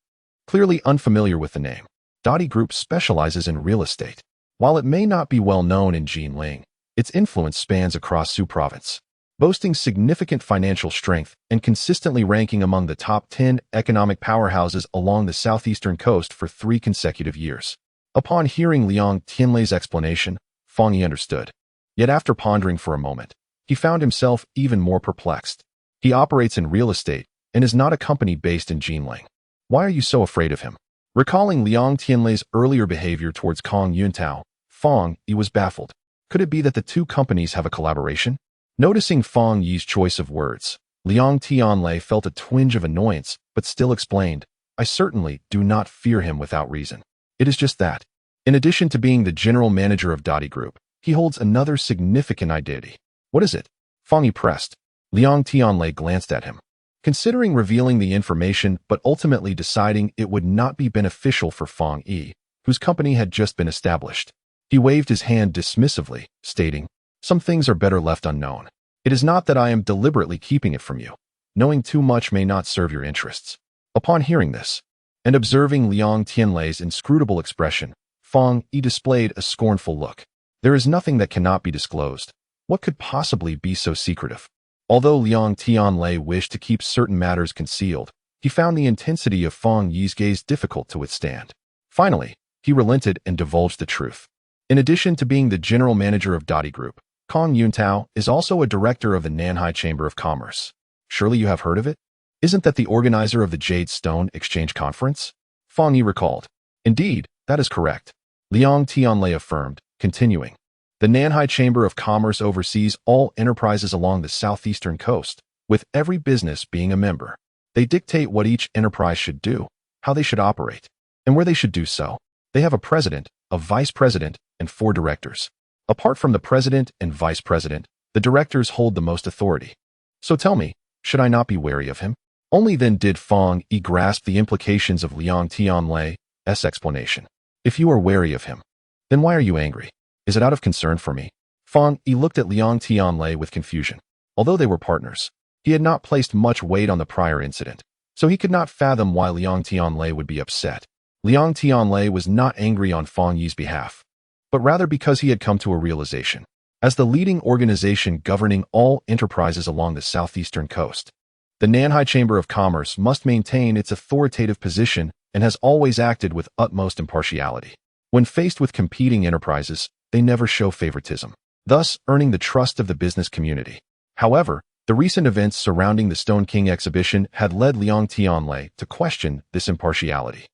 clearly unfamiliar with the name. Dottie Group specializes in real estate. While it may not be well known in Jinling, its influence spans across Su Province, boasting significant financial strength and consistently ranking among the top 10 economic powerhouses along the southeastern coast for 3 consecutive years. Upon hearing Liang Tianlei's explanation, Fong Yi understood. Yet after pondering for a moment, he found himself even more perplexed. He operates in real estate and is not a company based in Jinling. Why are you so afraid of him? Recalling Liang Tianlei's earlier behavior towards Kong Yuntao, Fang Yi was baffled. Could it be that the two companies have a collaboration? Noticing Fang Yi's choice of words, Liang Tianlei felt a twinge of annoyance, but still explained, I certainly do not fear him without reason. It is just that, in addition to being the general manager of Dottie Group, he holds another significant identity. What is it? Fang Yi pressed. Liang Tianlei glanced at him, considering revealing the information but ultimately deciding it would not be beneficial for Fang Yi, whose company had just been established. He waved his hand dismissively, stating, some things are better left unknown. It is not that I am deliberately keeping it from you. Knowing too much may not serve your interests. Upon hearing this, and observing Liang Tianlei's inscrutable expression, Fang Yi displayed a scornful look. There is nothing that cannot be disclosed. What could possibly be so secretive? Although Liang Tianlei wished to keep certain matters concealed, he found the intensity of Fang Yi's gaze difficult to withstand. Finally, he relented and divulged the truth. In addition to being the general manager of Dottie Group, Kong Yuntao is also a director of the Nanhai Chamber of Commerce. Surely you have heard of it? Isn't that the organizer of the Jade Stone Exchange Conference? Fang Yi recalled. Indeed, that is correct. Liang Tianlei affirmed, continuing. The Nanhai Chamber of Commerce oversees all enterprises along the southeastern coast, with every business being a member. They dictate what each enterprise should do, how they should operate, and where they should do so. They have a president, a vice president, and 4 directors. Apart from the president and vice president, the directors hold the most authority. So tell me, should I not be wary of him? Only then did Fang Yi grasp the implications of Liang Tianlei's explanation. If you are wary of him, then why are you angry? Is it out of concern for me? Fang Yi looked at Liang Tianlei with confusion. Although they were partners, he had not placed much weight on the prior incident, so he could not fathom why Liang Tianlei would be upset. Liang Tianlei was not angry on Fang Yi's behalf, but rather because he had come to a realization. As the leading organization governing all enterprises along the southeastern coast, the Nanhai Chamber of Commerce must maintain its authoritative position and has always acted with utmost impartiality. When faced with competing enterprises, they never show favoritism, thus earning the trust of the business community. However, the recent events surrounding the Stone King exhibition had led Liang Tianlei to question this impartiality.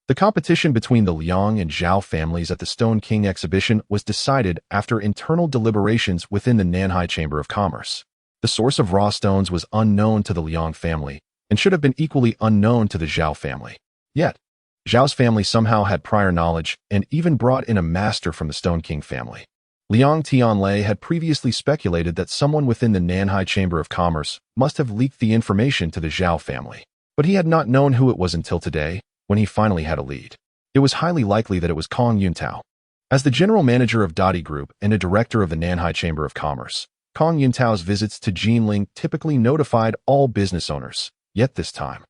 The competition between the Liang and Zhao families at the Stone King exhibition was decided after internal deliberations within the Nanhai Chamber of Commerce. The source of raw stones was unknown to the Liang family and should have been equally unknown to the Zhao family. Yet, Zhao's family somehow had prior knowledge and even brought in a master from the Stone King family. Liang Tianlei had previously speculated that someone within the Nanhai Chamber of Commerce must have leaked the information to the Zhao family, but he had not known who it was until today, when he finally had a lead. It was highly likely that it was Kong Yuntao. As the general manager of Dottie Group and a director of the Nanhai Chamber of Commerce, Kong Yuntao's visits to Jinling typically notified all business owners. Yet this time,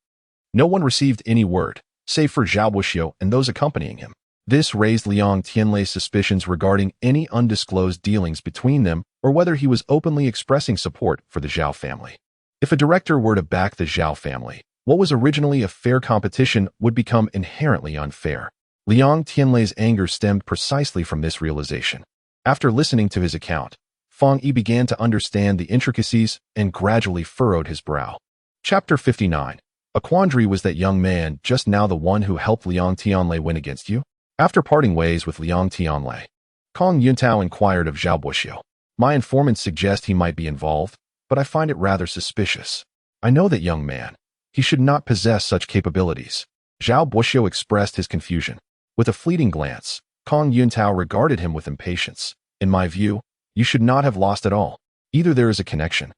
no one received any word, save for Zhao Buxiu and those accompanying him. This raised Liang Tianlei's suspicions regarding any undisclosed dealings between them or whether he was openly expressing support for the Zhao family. If a director were to back the Zhao family, what was originally a fair competition would become inherently unfair. Liang Tianlei's anger stemmed precisely from this realization. After listening to his account, Fang Yi began to understand the intricacies and gradually furrowed his brow. Chapter 59. A quandary was that young man just now the one who helped Liang Tianlei win against you? After parting ways with Liang Tianlei, Kong Yuntao inquired of Zhao Buxiu. My informants suggest he might be involved, but I find it rather suspicious. I know that young man. He should not possess such capabilities. Zhao Buxiu expressed his confusion. With a fleeting glance, Kong Yuntao regarded him with impatience. In my view, you should not have lost at all. Either there is a connection,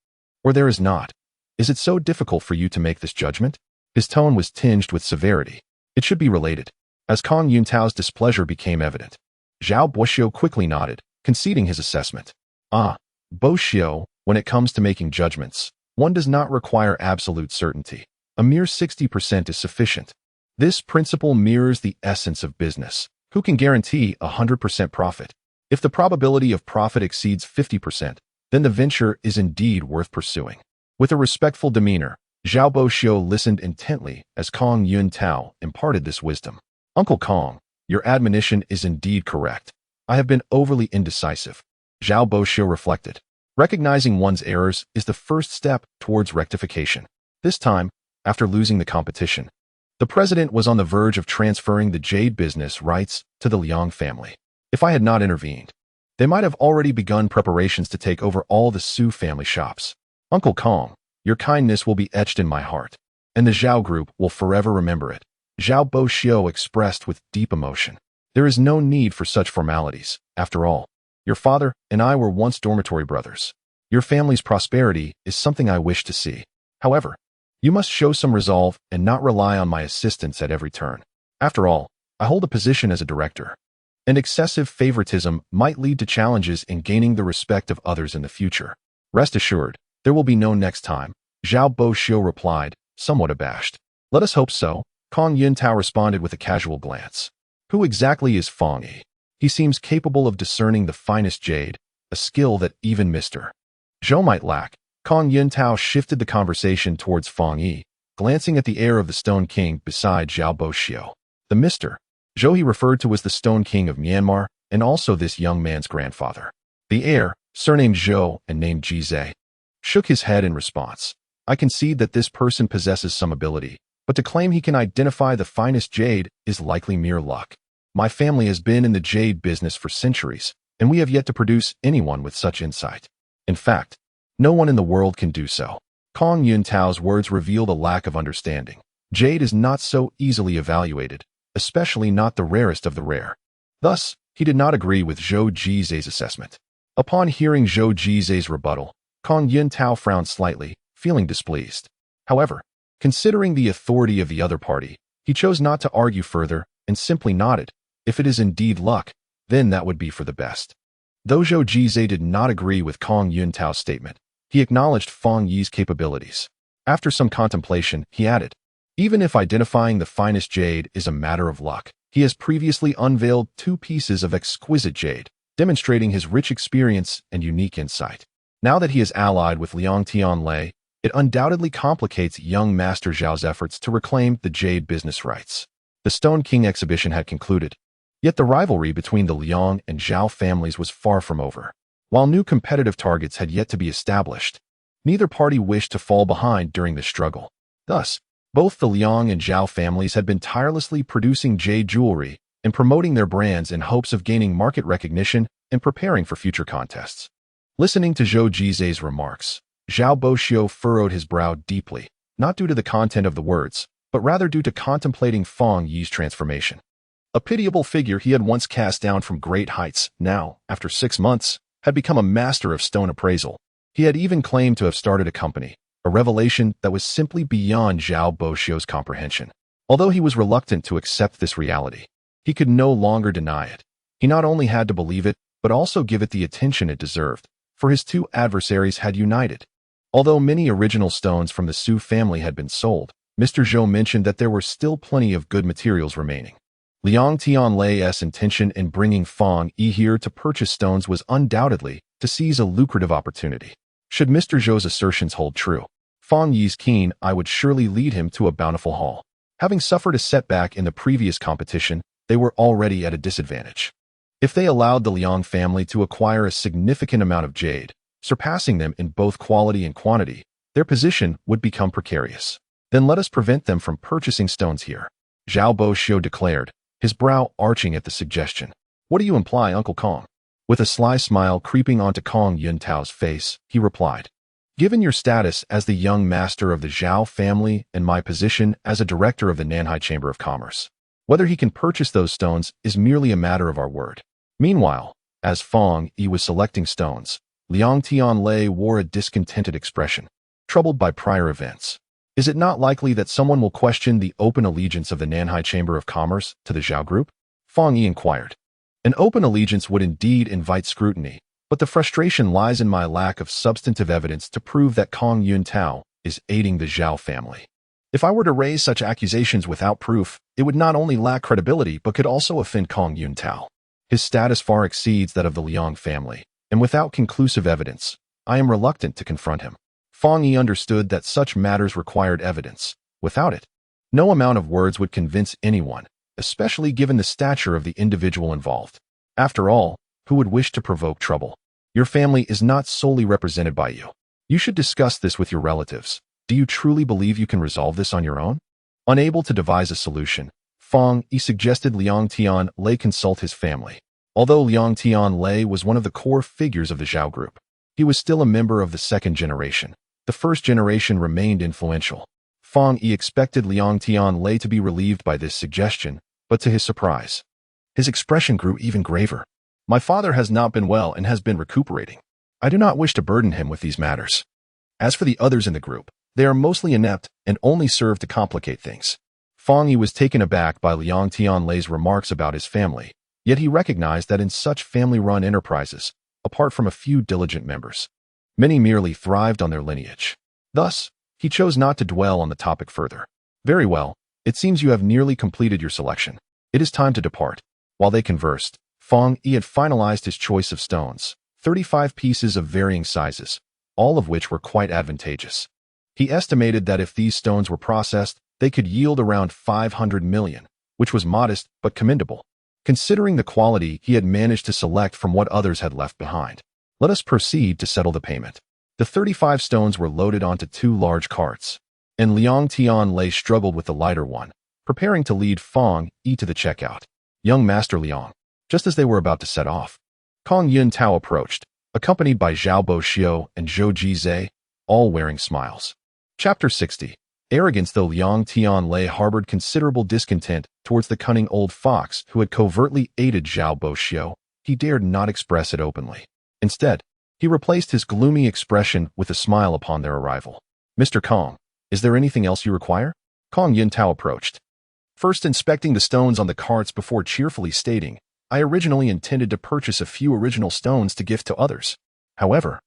or there is not. Is it so difficult for you to make this judgment? His tone was tinged with severity. It should be related. As Kong Yuntao's displeasure became evident, Zhao Buxiu quickly nodded, conceding his assessment. Buxiu, when it comes to making judgments, one does not require absolute certainty. A mere 60% is sufficient. This principle mirrors the essence of business. Who can guarantee 100% profit? If the probability of profit exceeds 50%, then the venture is indeed worth pursuing. With a respectful demeanor, Zhao Buxiu listened intently as Kong Yuntao imparted this wisdom. Uncle Kong, your admonition is indeed correct. I have been overly indecisive. Zhao Buxiu reflected. Recognizing one's errors is the first step towards rectification. This time, after losing the competition, the president was on the verge of transferring the jade business rights to the Liang family. If I had not intervened, they might have already begun preparations to take over all the Su family shops. Uncle Kong, your kindness will be etched in my heart, and the Zhao group will forever remember it. Zhao Boxiu expressed with deep emotion. There is no need for such formalities. After all, your father and I were once dormitory brothers. Your family's prosperity is something I wish to see. However, you must show some resolve and not rely on my assistance at every turn. After all, I hold a position as a director, and excessive favoritism might lead to challenges in gaining the respect of others in the future. Rest assured, there will be no next time, Zhao Boxiu replied, somewhat abashed. Let us hope so, Kong Yuntao responded with a casual glance. Who exactly is Fong Yi? He seems capable of discerning the finest jade, a skill that even Mr. Zhou might lack. Kong Yuntao shifted the conversation towards Fong Yi, glancing at the heir of the Stone King beside Zhao Boxiu. The Mr. Zhou he referred to as the Stone King of Myanmar, and also this young man's grandfather. The heir, surnamed Zhou and named Jizhe, shook his head in response. I concede that this person possesses some ability, but to claim he can identify the finest jade is likely mere luck. My family has been in the jade business for centuries, and we have yet to produce anyone with such insight. In fact, no one in the world can do so. Kong Yuntao's words revealed a lack of understanding. Jade is not so easily evaluated, especially not the rarest of the rare. Thus, he did not agree with Zhou Jizhe's assessment. Upon hearing Zhou Jizhe's rebuttal, Kong Yuntao frowned slightly, feeling displeased. However, considering the authority of the other party, he chose not to argue further and simply nodded. If it is indeed luck, then that would be for the best. Though Zhou Jizhe did not agree with Kong Yuntao's statement, he acknowledged Fong Yi's capabilities. After some contemplation, he added, even if identifying the finest jade is a matter of luck, he has previously unveiled 2 pieces of exquisite jade, demonstrating his rich experience and unique insight. Now that he is allied with Liang Tianlei, it undoubtedly complicates young Master Zhao's efforts to reclaim the jade business rights. The Stone King exhibition had concluded, yet the rivalry between the Liang and Zhao families was far from over. While new competitive targets had yet to be established, neither party wished to fall behind during the struggle. Thus, both the Liang and Zhao families had been tirelessly producing jade jewelry and promoting their brands in hopes of gaining market recognition and preparing for future contests. Listening to Zhou Jizhe's remarks, Zhao Boxiu furrowed his brow deeply, not due to the content of the words, but rather due to contemplating Fong Yi's transformation. A pitiable figure he had once cast down from great heights, now, after 6 months, had become a master of stone appraisal. He had even claimed to have started a company, a revelation that was simply beyond Zhao Boxiu's comprehension. Although he was reluctant to accept this reality, he could no longer deny it. He not only had to believe it, but also give it the attention it deserved, for his 2 adversaries had united. Although many original stones from the Su family had been sold, Mr. Zhou mentioned that there were still plenty of good materials remaining. Liang Tianlei's intention in bringing Fong Yi here to purchase stones was undoubtedly to seize a lucrative opportunity. Should Mr. Zhou's assertions hold true, Fong Yi's keen eye would surely lead him to a bountiful haul. Having suffered a setback in the previous competition, they were already at a disadvantage. If they allowed the Liang family to acquire a significant amount of jade, surpassing them in both quality and quantity, their position would become precarious. Then let us prevent them from purchasing stones here, Zhao Boxiu declared, his brow arching at the suggestion. What do you imply, Uncle Kong? With a sly smile creeping onto Kong Yuntao's face, he replied, given your status as the young master of the Zhao family and my position as a director of the Nanhai Chamber of Commerce, whether he can purchase those stones is merely a matter of our word. Meanwhile, as Fong Yi was selecting stones, Liang Tianlei wore a discontented expression, troubled by prior events. Is it not likely that someone will question the open allegiance of the Nanhai Chamber of Commerce to the Zhao Group? Fong Yi inquired. An open allegiance would indeed invite scrutiny, but the frustration lies in my lack of substantive evidence to prove that Kong Yuntao is aiding the Zhao family. If I were to raise such accusations without proof, it would not only lack credibility but could also offend Kong Yuntao. His status far exceeds that of the Liang family, and without conclusive evidence, I am reluctant to confront him. Fong Yi understood that such matters required evidence. Without it, no amount of words would convince anyone, especially given the stature of the individual involved. After all, who would wish to provoke trouble? Your family is not solely represented by you. You should discuss this with your relatives. Do you truly believe you can resolve this on your own? Unable to devise a solution, Fang Yi suggested Liang Tianlei consult his family. Although Liang Tianlei was one of the core figures of the Zhao group, he was still a member of the second generation. The first generation remained influential. Fang Yi expected Liang Tianlei to be relieved by this suggestion, but to his surprise, his expression grew even graver. My father has not been well and has been recuperating. I do not wish to burden him with these matters. As for the others in the group, they are mostly inept and only serve to complicate things. Fang Yi was taken aback by Liang Tianlei's remarks about his family, yet he recognized that in such family-run enterprises, apart from a few diligent members, many merely thrived on their lineage. Thus, he chose not to dwell on the topic further. Very well, it seems you have nearly completed your selection. It is time to depart. While they conversed, Fang Yi had finalized his choice of stones, 35 pieces of varying sizes, all of which were quite advantageous. He estimated that if these stones were processed, they could yield around 500 million, which was modest but commendable, considering the quality he had managed to select from what others had left behind. Let us proceed to settle the payment. The 35 stones were loaded onto 2 large carts, and Liang Tianlei struggled with the lighter one, preparing to lead Fang Yi to the checkout. Young Master Liang. Just as they were about to set off, Kong Yuntao approached, accompanied by Zhao Boxiu and Zhou Jizhe, all wearing smiles. Chapter 60. Arrogance. Though Liang Tianlei harbored considerable discontent towards the cunning old fox who had covertly aided Zhao Boxiu, he dared not express it openly. Instead, he replaced his gloomy expression with a smile upon their arrival. Mr. Kong, is there anything else you require? Kong Yuntao approached, first inspecting the stones on the carts before cheerfully stating, I originally intended to purchase a few original stones to gift to others. However,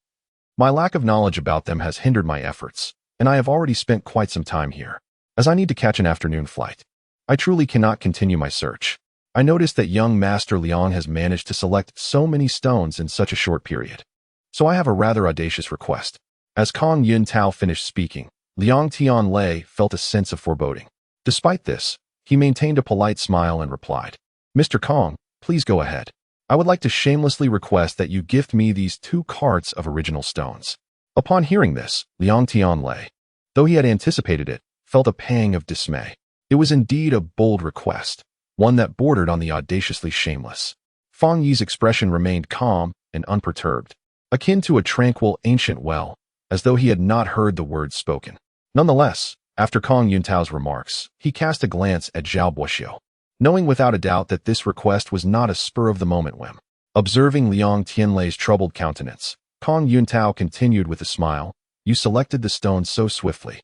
my lack of knowledge about them has hindered my efforts, and I have already spent quite some time here, as I need to catch an afternoon flight. I truly cannot continue my search. I noticed that young Master Liang has managed to select so many stones in such a short period. So I have a rather audacious request. As Kong Yuntao finished speaking, Liang Tianlei felt a sense of foreboding. Despite this, he maintained a polite smile and replied, Mr. Kong, please go ahead. I would like to shamelessly request that you gift me these 2 carts of original stones. Upon hearing this, Liang Tianlei, though he had anticipated it, felt a pang of dismay. It was indeed a bold request, one that bordered on the audaciously shameless. Fang Yi's expression remained calm and unperturbed, akin to a tranquil ancient well, as though he had not heard the words spoken. Nonetheless, after Kong Yuntao's remarks, he cast a glance at Zhao Boxiu, knowing without a doubt that this request was not a spur-of-the-moment whim. Observing Liang Tianlei's troubled countenance, Kong Yuntao continued with a smile, You selected the stones so swiftly.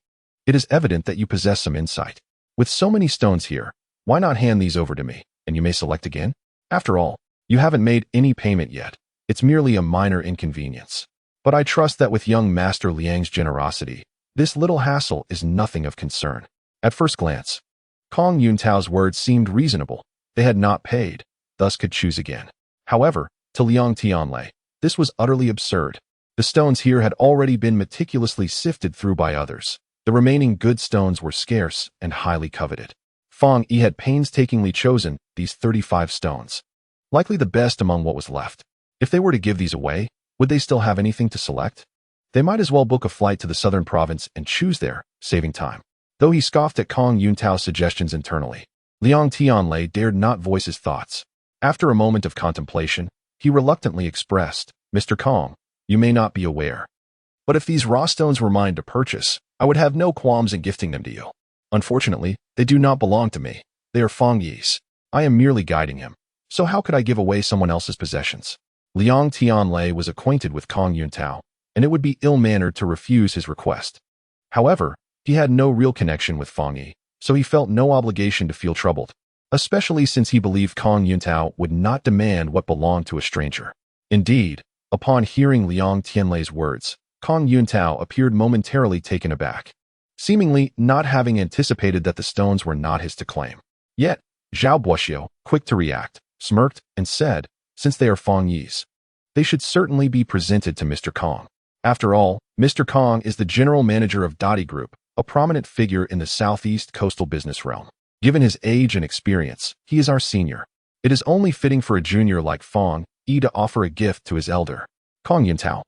It is evident that you possess some insight. With so many stones here, why not hand these over to me, and you may select again? After all, you haven't made any payment yet. It's merely a minor inconvenience. But I trust that with young Master Liang's generosity, this little hassle is nothing of concern. At first glance, Kong Yuntao's words seemed reasonable. They had not paid, thus could choose again. However, to Liang Tianlei, this was utterly absurd. The stones here had already been meticulously sifted through by others. The remaining good stones were scarce and highly coveted. Fang Yi had painstakingly chosen these 35 stones, likely the best among what was left. If they were to give these away, would they still have anything to select? They might as well book a flight to the southern province and choose there, saving time. Though he scoffed at Kong Yuntao's suggestions internally, Liang Tianlei dared not voice his thoughts. After a moment of contemplation, he reluctantly expressed, Mr. Kong, you may not be aware, but if these raw stones were mine to purchase, I would have no qualms in gifting them to you. Unfortunately, they do not belong to me. They are Fang Yi's. I am merely guiding him. So how could I give away someone else's possessions? Liang Tianlei was acquainted with Kong Yuntao, and it would be ill-mannered to refuse his request. However, he had no real connection with Fang Yi, so he felt no obligation to feel troubled, especially since he believed Kong Yuntao would not demand what belonged to a stranger. Indeed, upon hearing Liang Tianlei's words, Kong Yuntao appeared momentarily taken aback, seemingly not having anticipated that the stones were not his to claim. Yet, Zhao Boxiu, quick to react, smirked and said, since they are Fang Yi's, they should certainly be presented to Mr. Kong. After all, Mr. Kong is the general manager of Dadi Group, a prominent figure in the southeast coastal business realm. Given his age and experience, he is our senior. It is only fitting for a junior like Fang Yi to offer a gift to his elder. Kong Yuntao,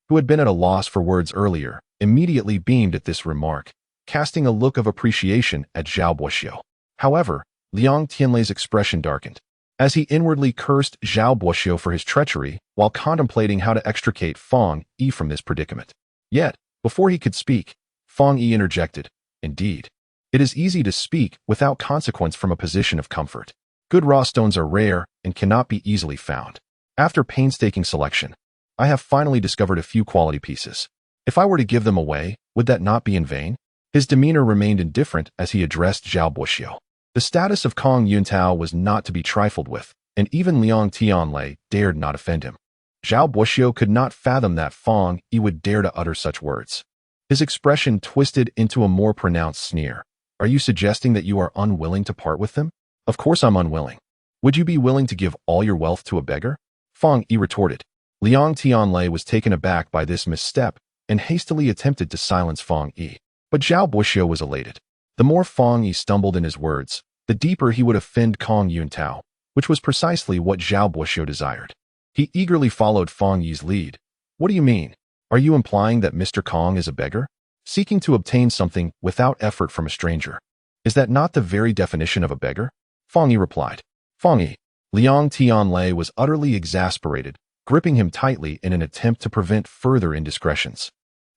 who had been at a loss for words earlier, immediately beamed at this remark, casting a look of appreciation at Zhao Guoxiu. However, Liang Tianlei's expression darkened, as he inwardly cursed Zhao Guoxiu for his treachery while contemplating how to extricate Fang Yi from this predicament. Yet, before he could speak, Fang Yi interjected, "Indeed, it is easy to speak without consequence from a position of comfort. Good raw stones are rare and cannot be easily found. After painstaking selection, I have finally discovered a few quality pieces. If I were to give them away, would that not be in vain?" His demeanor remained indifferent as he addressed Zhao Guoxiu. The status of Kong Yuntao was not to be trifled with, and even Liang Tianlei dared not offend him. Zhao Guoxiu could not fathom that Fang Yi would dare to utter such words. His expression twisted into a more pronounced sneer. "Are you suggesting that you are unwilling to part with them?" "Of course I'm unwilling. Would you be willing to give all your wealth to a beggar?" Fang Yi retorted. Liang Tianlei was taken aback by this misstep and hastily attempted to silence Fang Yi. But Zhao Guoxiu was elated. The more Fang Yi stumbled in his words, the deeper he would offend Kong Yuntao, which was precisely what Zhao Guoxiu desired. He eagerly followed Fang Yi's lead. "What do you mean? Are you implying that Mr. Kong is a beggar, seeking to obtain something without effort from a stranger? Is that not the very definition of a beggar?" Fang Yi replied. "Fang Yi." Liang Tianlei was utterly exasperated, gripping him tightly in an attempt to prevent further indiscretions.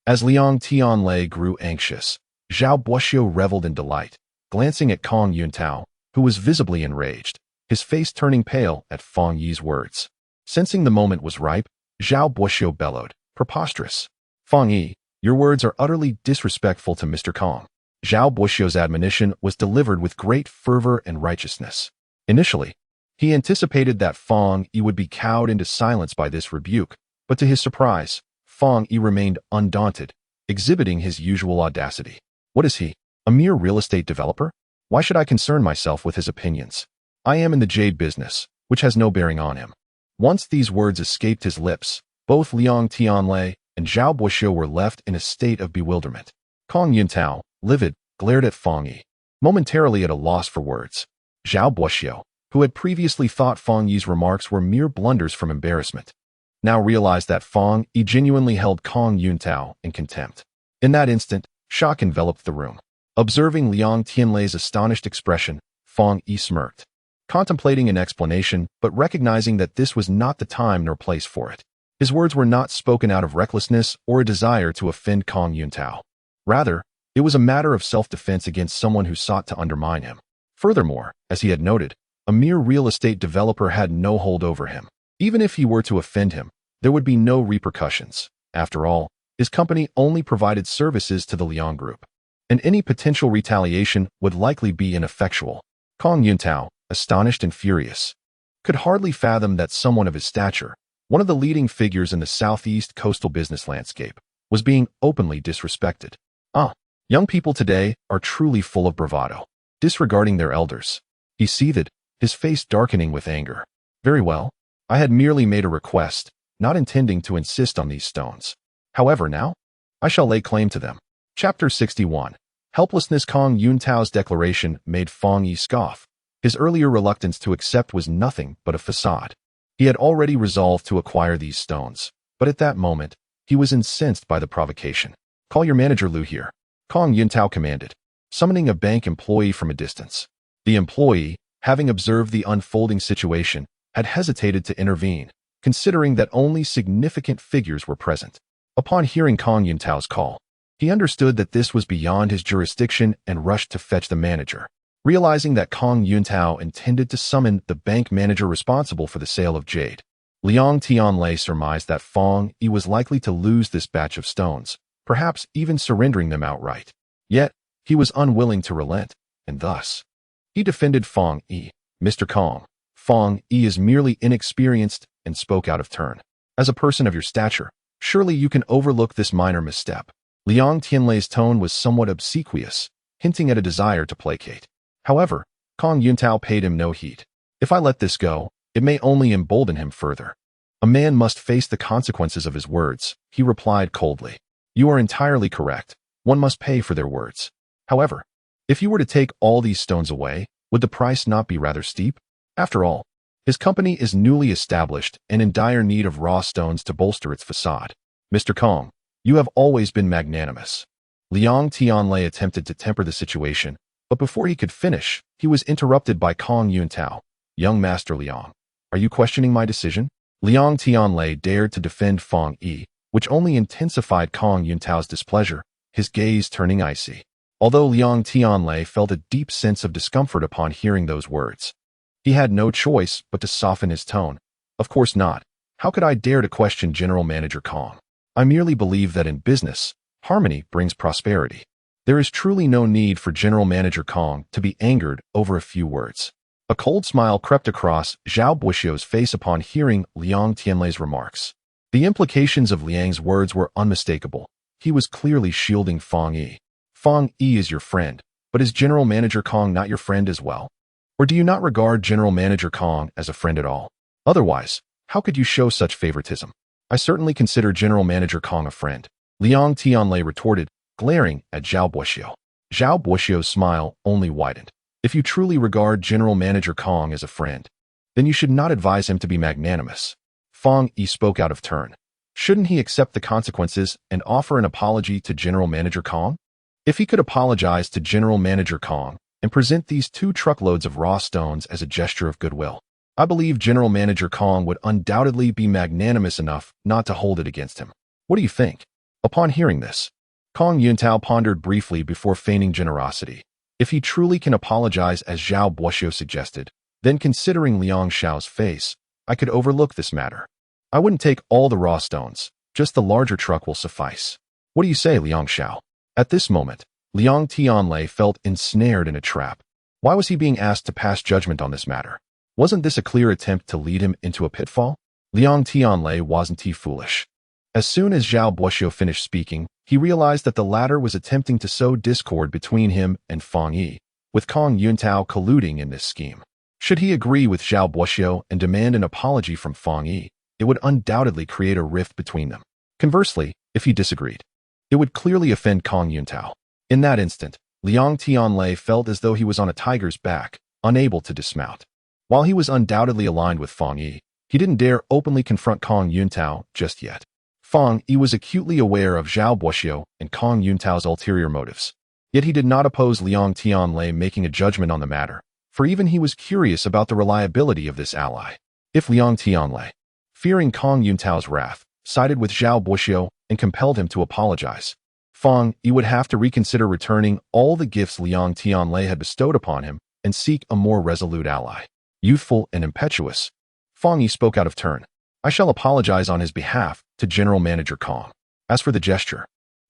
As Liang Tianlei grew anxious, Zhao Guoxiu reveled in delight, glancing at Kong Yuntao, who was visibly enraged, his face turning pale at Fang Yi's words. Sensing the moment was ripe, Zhao Guoxiu bellowed, "Preposterous! Fang Yi, your words are utterly disrespectful to Mr. Kong." Zhao Guoxiu's admonition was delivered with great fervor and righteousness. Initially, he anticipated that Fang Yi would be cowed into silence by this rebuke, but to his surprise, Fang Yi remained undaunted, exhibiting his usual audacity. "What is he? A mere real estate developer? Why should I concern myself with his opinions? I am in the jade business, which has no bearing on him." Once these words escaped his lips, both Liang Tianlei and Zhao Guoxiu were left in a state of bewilderment. Kong Yuntao, livid, glared at Fang Yi, momentarily at a loss for words. Zhao Guoxiu, who had previously thought Fang Yi's remarks were mere blunders from embarrassment, now realized that Fang Yi genuinely held Kong Yuntao in contempt. In that instant, shock enveloped the room. Observing Liang Tianlei's astonished expression, Fang Yi smirked, contemplating an explanation but recognizing that this was not the time nor place for it. His words were not spoken out of recklessness or a desire to offend Kong Yuntao. Rather, it was a matter of self-defense against someone who sought to undermine him. Furthermore, as he had noted, a mere real estate developer had no hold over him. Even if he were to offend him, there would be no repercussions. After all, his company only provided services to the Liang Group, and any potential retaliation would likely be ineffectual. Kong Yuntao, astonished and furious, could hardly fathom that someone of his stature, one of the leading figures in the southeast coastal business landscape, was being openly disrespected. Young people today are truly full of bravado, disregarding their elders. He seethed, his face darkening with anger. "Very well. I had merely made a request, not intending to insist on these stones. However, now, I shall lay claim to them." Chapter 61. Helplessness. Kong Yuntao's declaration made Fang Yi scoff. His earlier reluctance to accept was nothing but a facade. He had already resolved to acquire these stones, but at that moment, he was incensed by the provocation. "Call your manager Lu here," Kong Yuntao commanded, summoning a bank employee from a distance. The employee, having observed the unfolding situation, had hesitated to intervene, considering that only significant figures were present. Upon hearing Kong Yuntao's call, he understood that this was beyond his jurisdiction and rushed to fetch the manager. Realizing that Kong Yuntao intended to summon the bank manager responsible for the sale of jade, Liang Tianlei surmised that Fang Yi was likely to lose this batch of stones, perhaps even surrendering them outright. Yet, he was unwilling to relent, and thus, he defended Fang Yi. "Mr. Kong, Fang Yi is merely inexperienced," and spoke out of turn. "As a person of your stature, surely you can overlook this minor misstep." Liang Tianlei's tone was somewhat obsequious, hinting at a desire to placate. However, Kong Yuntao paid him no heed. "If I let this go, it may only embolden him further. A man must face the consequences of his words," he replied coldly. "You are entirely correct. One must pay for their words. However, if you were to take all these stones away, would the price not be rather steep? After all, His company is newly established and in dire need of raw stones to bolster its facade. Mr. Kong, you have always been magnanimous. Liang Tianlei attempted to temper the situation, but before he could finish, he was interrupted by Kong Yuntao. Young Master Liang, are you questioning my decision? Liang Tianlei dared to defend Fang Yi, which only intensified Kong Yuntao's displeasure, his gaze turning icy. Although Liang Tianlei felt a deep sense of discomfort upon hearing those words, he had no choice but to soften his tone. Of course not. How could I dare to question General Manager Kong? I merely believe that in business, harmony brings prosperity. There is truly no need for General Manager Kong to be angered over a few words. A cold smile crept across Zhao Buxiu's face upon hearing Liang Tianlei's remarks. The implications of Liang's words were unmistakable. He was clearly shielding Fang Yi. Fang Yi is your friend, but is General Manager Kong not your friend as well? Or do you not regard General Manager Kong as a friend at all? Otherwise, how could you show such favoritism? I certainly consider General Manager Kong a friend, Liang Tianlei retorted, glaring at Zhao Buxiu. Zhao Buxiu's smile only widened. If you truly regard General Manager Kong as a friend, then you should not advise him to be magnanimous. Fang Yi spoke out of turn. Shouldn't he accept the consequences and offer an apology to General Manager Kong? If he could apologize to General Manager Kong and present these 2 truckloads of raw stones as a gesture of goodwill, I believe General Manager Kong would undoubtedly be magnanimous enough not to hold it against him. What do you think? Upon hearing this, Kong Yuntao pondered briefly before feigning generosity. If he truly can apologize as Zhao Buxiu suggested, then considering Liang Xiao's face, I could overlook this matter. I wouldn't take all the raw stones, just the larger truck will suffice. What do you say, Liang Xiao? At this moment, Liang Tianlei felt ensnared in a trap. Why was he being asked to pass judgment on this matter? Wasn't this a clear attempt to lead him into a pitfall? Liang Tianlei wasn't he foolish. As soon as Zhao Buxiu finished speaking, he realized that the latter was attempting to sow discord between him and Fang Yi, with Kong Yuntao colluding in this scheme. Should he agree with Zhao Buxiu and demand an apology from Fang Yi, it would undoubtedly create a rift between them. Conversely, if he disagreed, it would clearly offend Kong Yuntao. In that instant, Liang Tianlei felt as though he was on a tiger's back, unable to dismount. While he was undoubtedly aligned with Fang Yi, he didn't dare openly confront Kong Yuntao just yet. Fang Yi was acutely aware of Zhao Buxiu and Kong Yuntao's ulterior motives. Yet he did not oppose Liang Tianlei making a judgment on the matter, for even he was curious about the reliability of this ally. If Liang Tianlei, fearing Kong Yuntao's wrath, sided with Zhao Buxiu and compelled him to apologize, Fang Yi would have to reconsider returning all the gifts Liang Tianlei had bestowed upon him and seek a more resolute ally. Youthful and impetuous, Fang Yi spoke out of turn. I shall apologize on his behalf to General Manager Kong. As for the gesture,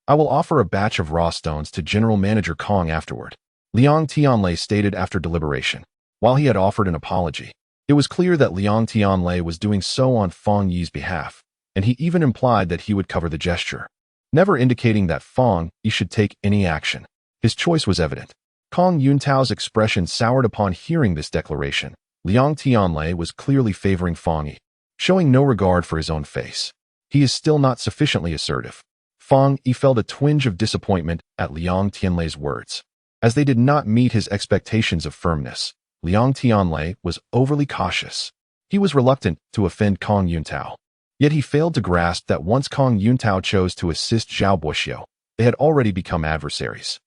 I will offer a batch of raw stones to General Manager Kong afterward, Liang Tianlei stated after deliberation. While he had offered an apology, it was clear that Liang Tianlei was doing so on Fang Yi's behalf, and he even implied that he would cover the gesture, never indicating that Fang Yi should take any action. His choice was evident. Kong Yuntao's expression soured upon hearing this declaration. Liang Tianlei was clearly favoring Fang Yi, showing no regard for his own face. He is still not sufficiently assertive. Fang Yi felt a twinge of disappointment at Liang Tianlei's words. As they did not meet his expectations of firmness, Liang Tianlei was overly cautious. He was reluctant to offend Kong Yuntao. Yet he failed to grasp that once Kong Yuntao chose to assist Zhao Buxiu, they had already become adversaries.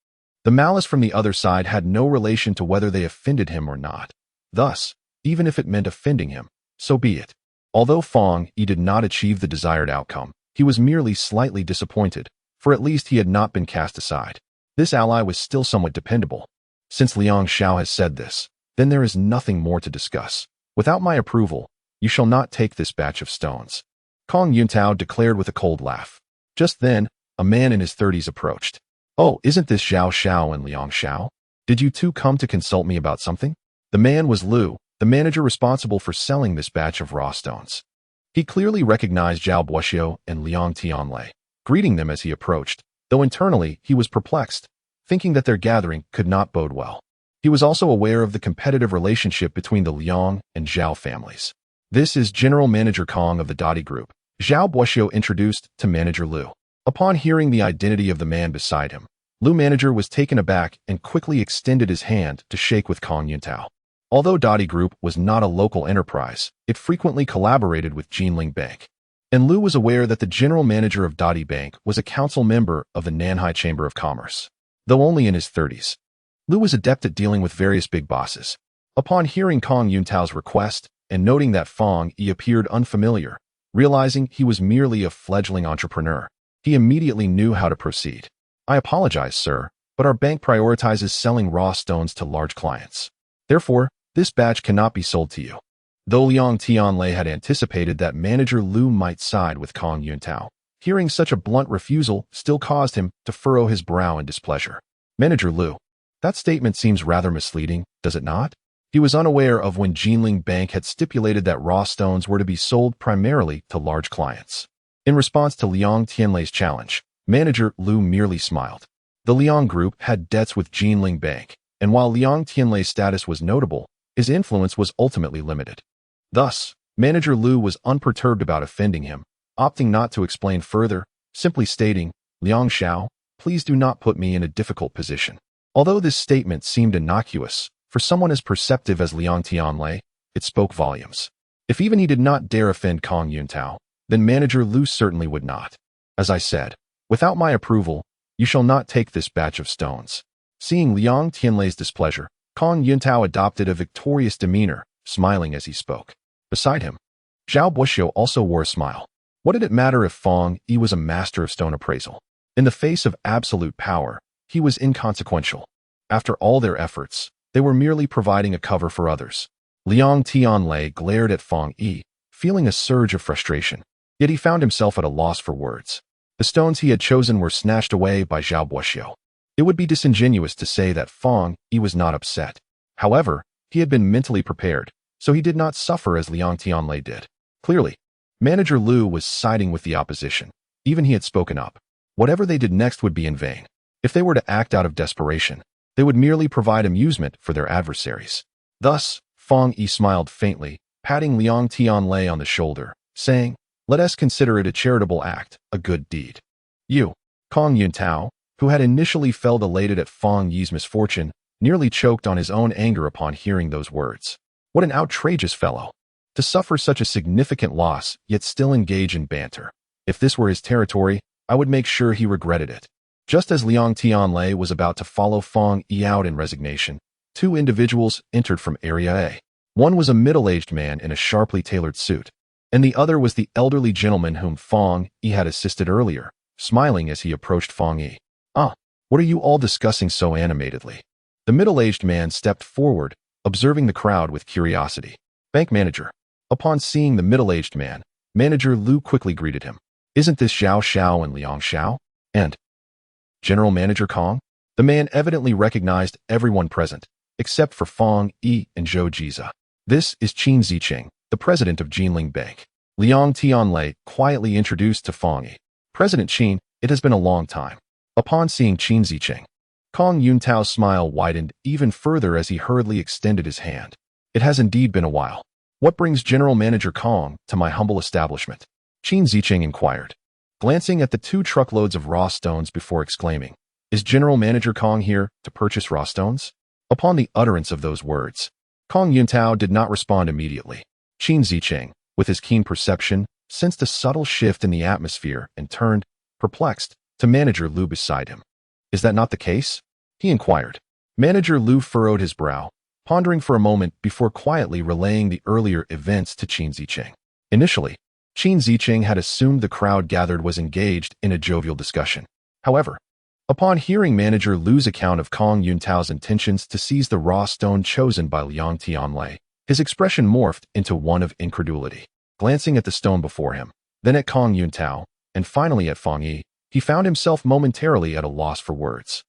The malice from the other side had no relation to whether they offended him or not. Thus, even if it meant offending him, so be it. Although Fang Yi did not achieve the desired outcome, he was merely slightly disappointed, for at least he had not been cast aside. This ally was still somewhat dependable. Since Liang Xiao has said this, then there is nothing more to discuss. Without my approval, you shall not take this batch of stones, Kong Yuntao declared with a cold laugh. Just then, a man in his 30s approached. Oh, isn't this Zhao Xiao and Liang Xiao? Did you two come to consult me about something? The man was Lu, the manager responsible for selling this batch of raw stones. He clearly recognized Zhao Buxiu and Liang Tianlei, greeting them as he approached, though internally he was perplexed, thinking that their gathering could not bode well. He was also aware of the competitive relationship between the Liang and Zhao families. This is General Manager Kong of the Dadi Group, Zhao Buxiu introduced to Manager Lu. Upon hearing the identity of the man beside him, Lu Manager was taken aback and quickly extended his hand to shake with Kong Yuntao. Although Dottie Group was not a local enterprise, it frequently collaborated with Jinling Bank. And Lu was aware that the general manager of Dottie Bank was a council member of the Nanhai Chamber of Commerce. Though only in his 30s, Lu was adept at dealing with various big bosses. Upon hearing Kong Yuntao's request and noting that Fong Yi appeared unfamiliar, realizing he was merely a fledgling entrepreneur, he immediately knew how to proceed. I apologize, sir, but our bank prioritizes selling raw stones to large clients. Therefore, this batch cannot be sold to you. Though Liang Tianlei had anticipated that manager Lu might side with Kong Yuntao, hearing such a blunt refusal still caused him to furrow his brow in displeasure. Manager Lu, that statement seems rather misleading, does it not? He was unaware of when Jinling Bank had stipulated that raw stones were to be sold primarily to large clients. In response to Liang Tianlei's challenge, manager Lu merely smiled. The Liang Group had debts with Jinling Bank, and while Liang Tianlei's status was notable, his influence was ultimately limited. Thus, manager Lu was unperturbed about offending him, opting not to explain further, simply stating, Liang Xiao, please do not put me in a difficult position. Although this statement seemed innocuous, for someone as perceptive as Liang Tianlei, it spoke volumes. If even he did not dare offend Kong Yuntao, then manager Lu certainly would not. As I said, without my approval, you shall not take this batch of stones. Seeing Liang Tianlei's displeasure, Kong Yuntao adopted a victorious demeanor, smiling as he spoke. Beside him, Zhao Buxiu also wore a smile. What did it matter if Fong Yi was a master of stone appraisal? In the face of absolute power, he was inconsequential. After all their efforts, they were merely providing a cover for others. Liang Tianlei glared at Fong Yi, feeling a surge of frustration. Yet he found himself at a loss for words. The stones he had chosen were snatched away by Zhao Buxiu. It would be disingenuous to say that Fong Yi was not upset. However, he had been mentally prepared, so he did not suffer as Liang Tianlei did. Clearly, manager Lu was siding with the opposition. Even he had spoken up. Whatever they did next would be in vain. If they were to act out of desperation, they would merely provide amusement for their adversaries. Thus, Fong Yi smiled faintly, patting Liang Tianlei on the shoulder, saying, let us consider it a charitable act, a good deed. You, Kong Yuntao, who had initially felt elated at Fong Yi's misfortune, nearly choked on his own anger upon hearing those words. What an outrageous fellow! To suffer such a significant loss, yet still engage in banter. If this were his territory, I would make sure he regretted it. Just as Liang Tianlei was about to follow Fong Yi out in resignation, two individuals entered from Area A. One was a middle-aged man in a sharply tailored suit, and the other was the elderly gentleman whom Fong Yi had assisted earlier, smiling as he approached Fong Yi. Ah, what are you all discussing so animatedly? The middle-aged man stepped forward, observing the crowd with curiosity. Bank manager. Upon seeing the middle-aged man, manager Lu quickly greeted him. Isn't this Zhao Xiao and Liang Xiao? And General Manager Kong? The man evidently recognized everyone present, except for Fong Yi and Zhou Jiza. This is Qin Zicheng, the president of Jinling Bank. Liang Tianlei quietly introduced to Fong Yi. President Qin, it has been a long time. Upon seeing Qin Zicheng, Kong Yuntao's smile widened even further as he hurriedly extended his hand. It has indeed been a while. What brings General Manager Kong to my humble establishment? Qin Zicheng inquired, glancing at the 2 truckloads of raw stones before exclaiming, is General Manager Kong here to purchase raw stones? Upon the utterance of those words, Kong Yuntao did not respond immediately. Qin Zicheng, with his keen perception, sensed a subtle shift in the atmosphere and turned, perplexed, to Manager Lu beside him. Is that not the case? He inquired. Manager Lu furrowed his brow, pondering for a moment before quietly relaying the earlier events to Qin Zicheng. Initially, Qin Zicheng had assumed the crowd gathered was engaged in a jovial discussion. However, upon hearing Manager Lu's account of Kong Yuntao's intentions to seize the raw stone chosen by Liang Tianlei, his expression morphed into one of incredulity. Glancing at the stone before him, then at Kong Yuntao, and finally at Fong Yi, he found himself momentarily at a loss for words.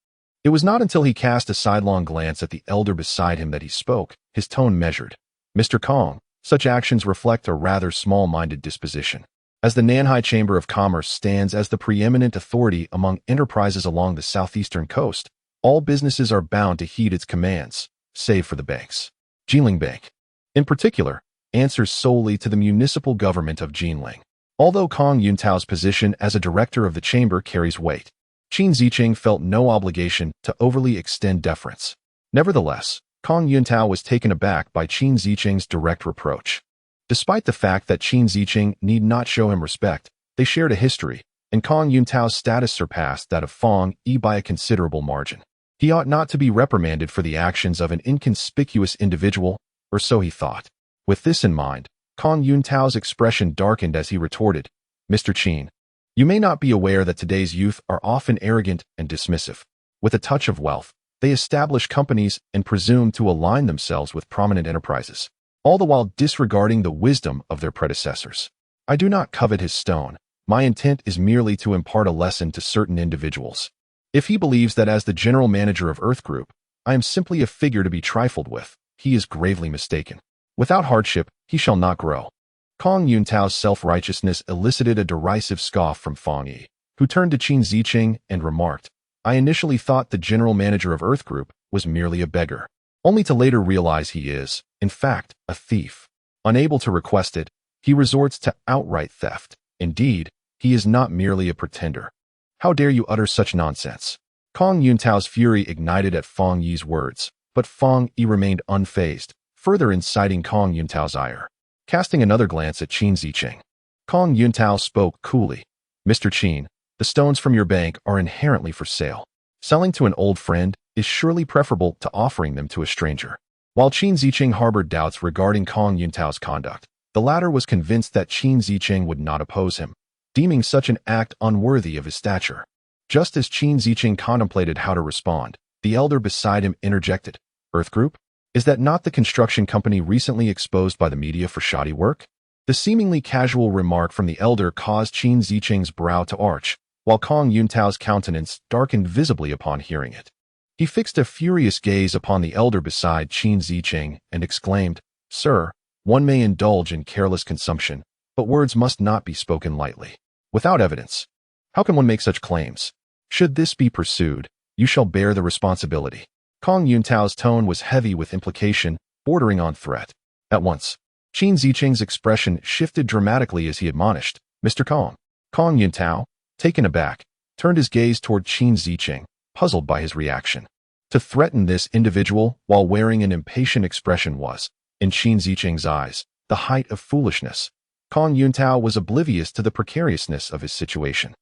It was not until he cast a sidelong glance at the elder beside him that he spoke, his tone measured. Mr. Kong, such actions reflect a rather small-minded disposition. As the Nanhai Chamber of Commerce stands as the preeminent authority among enterprises along the southeastern coast, all businesses are bound to heed its commands, save for the banks. Jinling Bank, in particular, answers solely to the municipal government of Jinling. Although Kong Yuntao's position as a director of the chamber carries weight, Qin Zicheng felt no obligation to overly extend deference. Nevertheless, Kong Yuntao was taken aback by Qin Ziqing's direct reproach. Despite the fact that Qin Ziqing need not show him respect, they shared a history, and Kong Yuntao's status surpassed that of Fang Yi by a considerable margin. He ought not to be reprimanded for the actions of an inconspicuous individual, or so he thought. With this in mind, Kong Yuntao's expression darkened as he retorted, "Mr. Qin, you may not be aware that today's youth are often arrogant and dismissive. With a touch of wealth, they establish companies and presume to align themselves with prominent enterprises, all the while disregarding the wisdom of their predecessors. I do not covet his stone. My intent is merely to impart a lesson to certain individuals. If he believes that as the general manager of Earth Group, I am simply a figure to be trifled with, he is gravely mistaken. Without hardship, he shall not grow." Kong Yuntao's self-righteousness elicited a derisive scoff from Fang Yi, who turned to Qin Ziqing and remarked, "I initially thought the general manager of Earth Group was merely a beggar, only to later realize he is, in fact, a thief. Unable to request it, he resorts to outright theft. Indeed, he is not merely a pretender. How dare you utter such nonsense?" Kong Yuntao's fury ignited at Fang Yi's words, but Fang Yi remained unfazed, further inciting Kong Yuntao's ire. Casting another glance at Qin Ziqing, Kong Yuntao spoke coolly, "Mr. Qin, the stones from your bank are inherently for sale. Selling to an old friend is surely preferable to offering them to a stranger." While Qin Ziqing harbored doubts regarding Kong Yuntao's conduct, the latter was convinced that Qin Ziqing would not oppose him, deeming such an act unworthy of his stature. Just as Qin Ziqing contemplated how to respond, the elder beside him interjected, "Earth Group? Is that not the construction company recently exposed by the media for shoddy work?" The seemingly casual remark from the elder caused Qin Ziqing's brow to arch, while Kong Yuntao's countenance darkened visibly upon hearing it. He fixed a furious gaze upon the elder beside Qin Ziqing and exclaimed, "Sir, one may indulge in careless consumption, but words must not be spoken lightly. Without evidence, how can one make such claims? Should this be pursued, you shall bear the responsibility." Kong Yuntao's tone was heavy with implication, bordering on threat. At once, Qin Ziqing's expression shifted dramatically as he admonished, "Mr. Kong." Kong Yuntao, taken aback, turned his gaze toward Qin Ziqing, puzzled by his reaction. To threaten this individual while wearing an impatient expression was, in Qin Ziqing's eyes, the height of foolishness. Kong Yuntao was oblivious to the precariousness of his situation.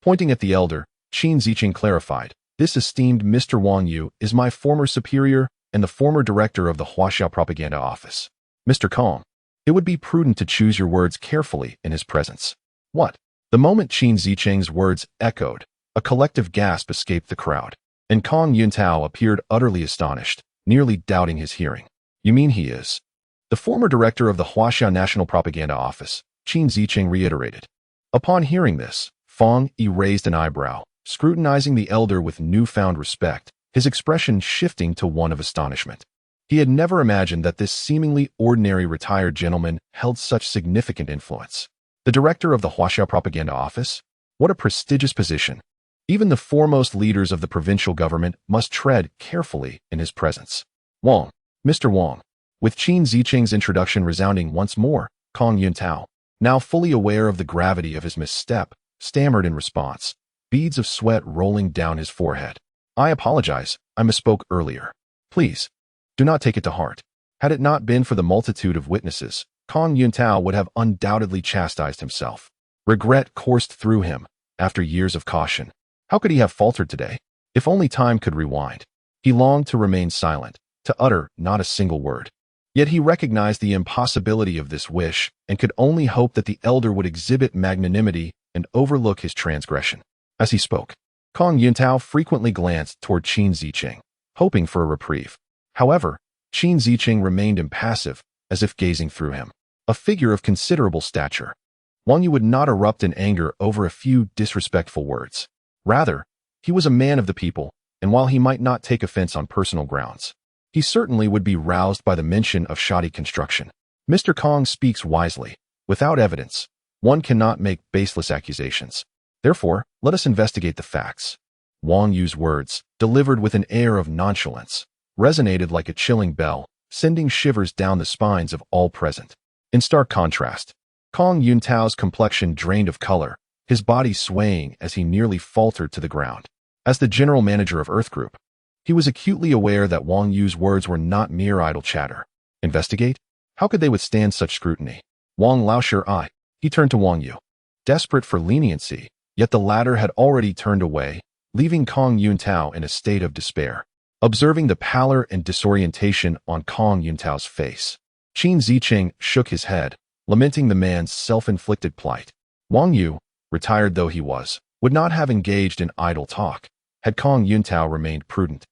Pointing at the elder, Qin Ziqing clarified, "This esteemed Mr. Wang Yu is my former superior and the former director of the Huaxiao Propaganda Office. Mr. Kong, it would be prudent to choose your words carefully in his presence." "What?" The moment Qin Ziqing's words echoed, a collective gasp escaped the crowd, and Kong Yuntao appeared utterly astonished, nearly doubting his hearing. "You mean he is the former director of the Huaxiao National Propaganda Office?" Qin Ziqing reiterated. Upon hearing this, Fang Yi raised an eyebrow, scrutinizing the elder with newfound respect, his expression shifting to one of astonishment. He had never imagined that this seemingly ordinary retired gentleman held such significant influence. The director of the Huaxiao Propaganda Office? What a prestigious position. Even the foremost leaders of the provincial government must tread carefully in his presence. "Wang, Mr. Wang." With Qin Ziqing's introduction resounding once more, Kong Yuntao, now fully aware of the gravity of his misstep, stammered in response, beads of sweat rolling down his forehead. "I apologize, I misspoke earlier. Please, do not take it to heart." Had it not been for the multitude of witnesses, Kong Yuntao would have undoubtedly chastised himself. Regret coursed through him, after years of caution. How could he have faltered today? If only time could rewind. He longed to remain silent, to utter not a single word. Yet he recognized the impossibility of this wish and could only hope that the elder would exhibit magnanimity and overlook his transgression. As he spoke, Kong Yuntao frequently glanced toward Qin Ziqing, hoping for a reprieve. However, Qin Ziqing remained impassive, as if gazing through him. A figure of considerable stature. One you would not erupt in anger over a few disrespectful words. Rather, he was a man of the people, and while he might not take offense on personal grounds, he certainly would be roused by the mention of shoddy construction. Mr. Kong speaks wisely. Without evidence, one cannot make baseless accusations. Therefore, let us investigate the facts. Wang Yu's words, delivered with an air of nonchalance, resonated like a chilling bell, sending shivers down the spines of all present. In stark contrast, Kong Yuntao's complexion drained of color, his body swaying as he nearly faltered to the ground. As the general manager of Earth Group, He was acutely aware that Wang Yu's words were not mere idle chatter. Investigate? How could they withstand such scrutiny? Wang Laosher I. He turned to Wang Yu, desperate for leniency, yet the latter had already turned away, leaving Kong Yuntao in a state of despair. Observing the pallor and disorientation on Kong Yuntao's face, Qin Ziqing shook his head, lamenting the man's self-inflicted plight. Wang Yu, retired though he was, would not have engaged in idle talk. Had Kong Yuntao remained prudent,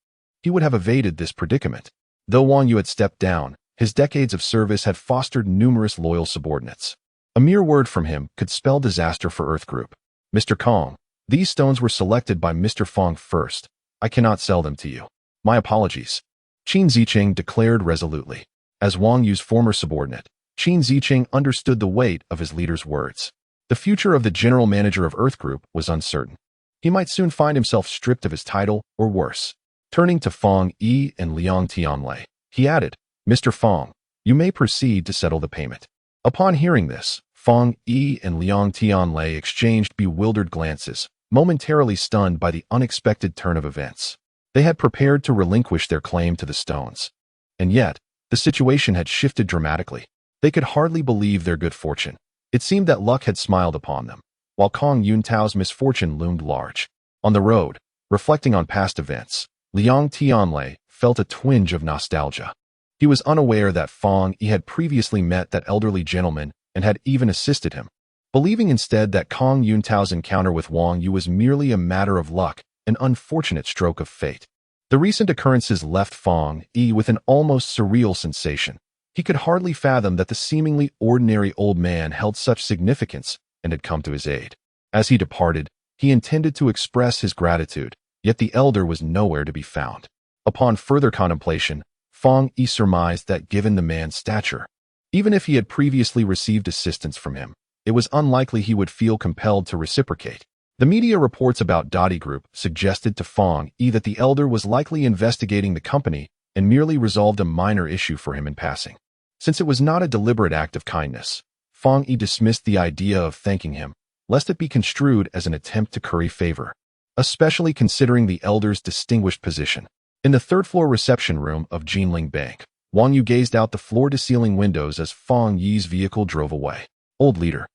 he would have evaded this predicament. Though Wang Yu had stepped down, his decades of service had fostered numerous loyal subordinates. A mere word from him could spell disaster for Earth Group. Mr. Kong, these stones were selected by Mr. Fong first. I cannot sell them to you. My apologies. Qin Ziqing declared resolutely. As Wang Yu's former subordinate, Qin Ziqing understood the weight of his leader's words. The future of the general manager of Earth Group was uncertain. He might soon find himself stripped of his title, or worse. Turning to Fong Yi and Liang Tianlei, he added, Mr. Fong, you may proceed to settle the payment. Upon hearing this, Fong Yi and Liang Tianlei exchanged bewildered glances, momentarily stunned by the unexpected turn of events. They had prepared to relinquish their claim to the stones. And yet, the situation had shifted dramatically. They could hardly believe their good fortune. It seemed that luck had smiled upon them, while Kong Yuntao's misfortune loomed large. On the road, reflecting on past events, Liang Tianlei felt a twinge of nostalgia. He was unaware that Fong Yi had previously met that elderly gentleman and had even assisted him. Believing instead that Kong Yuntao's encounter with Wang Yu was merely a matter of luck, an unfortunate stroke of fate. The recent occurrences left Fong Yi with an almost surreal sensation. He could hardly fathom that the seemingly ordinary old man held such significance and had come to his aid. As he departed, he intended to express his gratitude, yet the elder was nowhere to be found. Upon further contemplation, Fong Yi surmised that given the man's stature, even if he had previously received assistance from him, it was unlikely he would feel compelled to reciprocate. The media reports about Dottie Group suggested to Fong Yi that the elder was likely investigating the company and merely resolved a minor issue for him in passing. Since it was not a deliberate act of kindness, Fong Yi dismissed the idea of thanking him, lest it be construed as an attempt to curry favor, especially considering the elder's distinguished position. In the third-floor reception room of Jinling Bank, Wang Yu gazed out the floor-to-ceiling windows as Fong Yi's vehicle drove away. Old leader,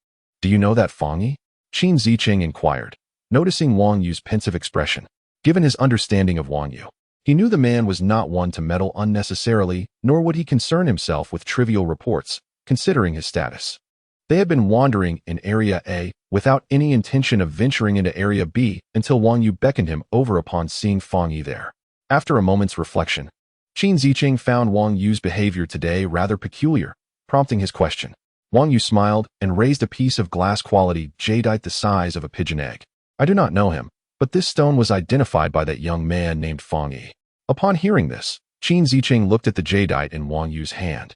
do you know that Fong Yi? Qin Ziqing inquired, noticing Wang Yu's pensive expression. Given his understanding of Wang Yu, he knew the man was not one to meddle unnecessarily, nor would he concern himself with trivial reports, considering his status. They had been wandering in Area A without any intention of venturing into Area B until Wang Yu beckoned him over upon seeing Fong Yi there. After a moment's reflection, Qin Ziqing found Wang Yu's behavior today rather peculiar, prompting his question. Wang Yu smiled and raised a piece of glass-quality jadeite the size of a pigeon egg. I do not know him, but this stone was identified by that young man named Fong Yi. Upon hearing this, Qin Ziqing looked at the jadeite in Wang Yu's hand,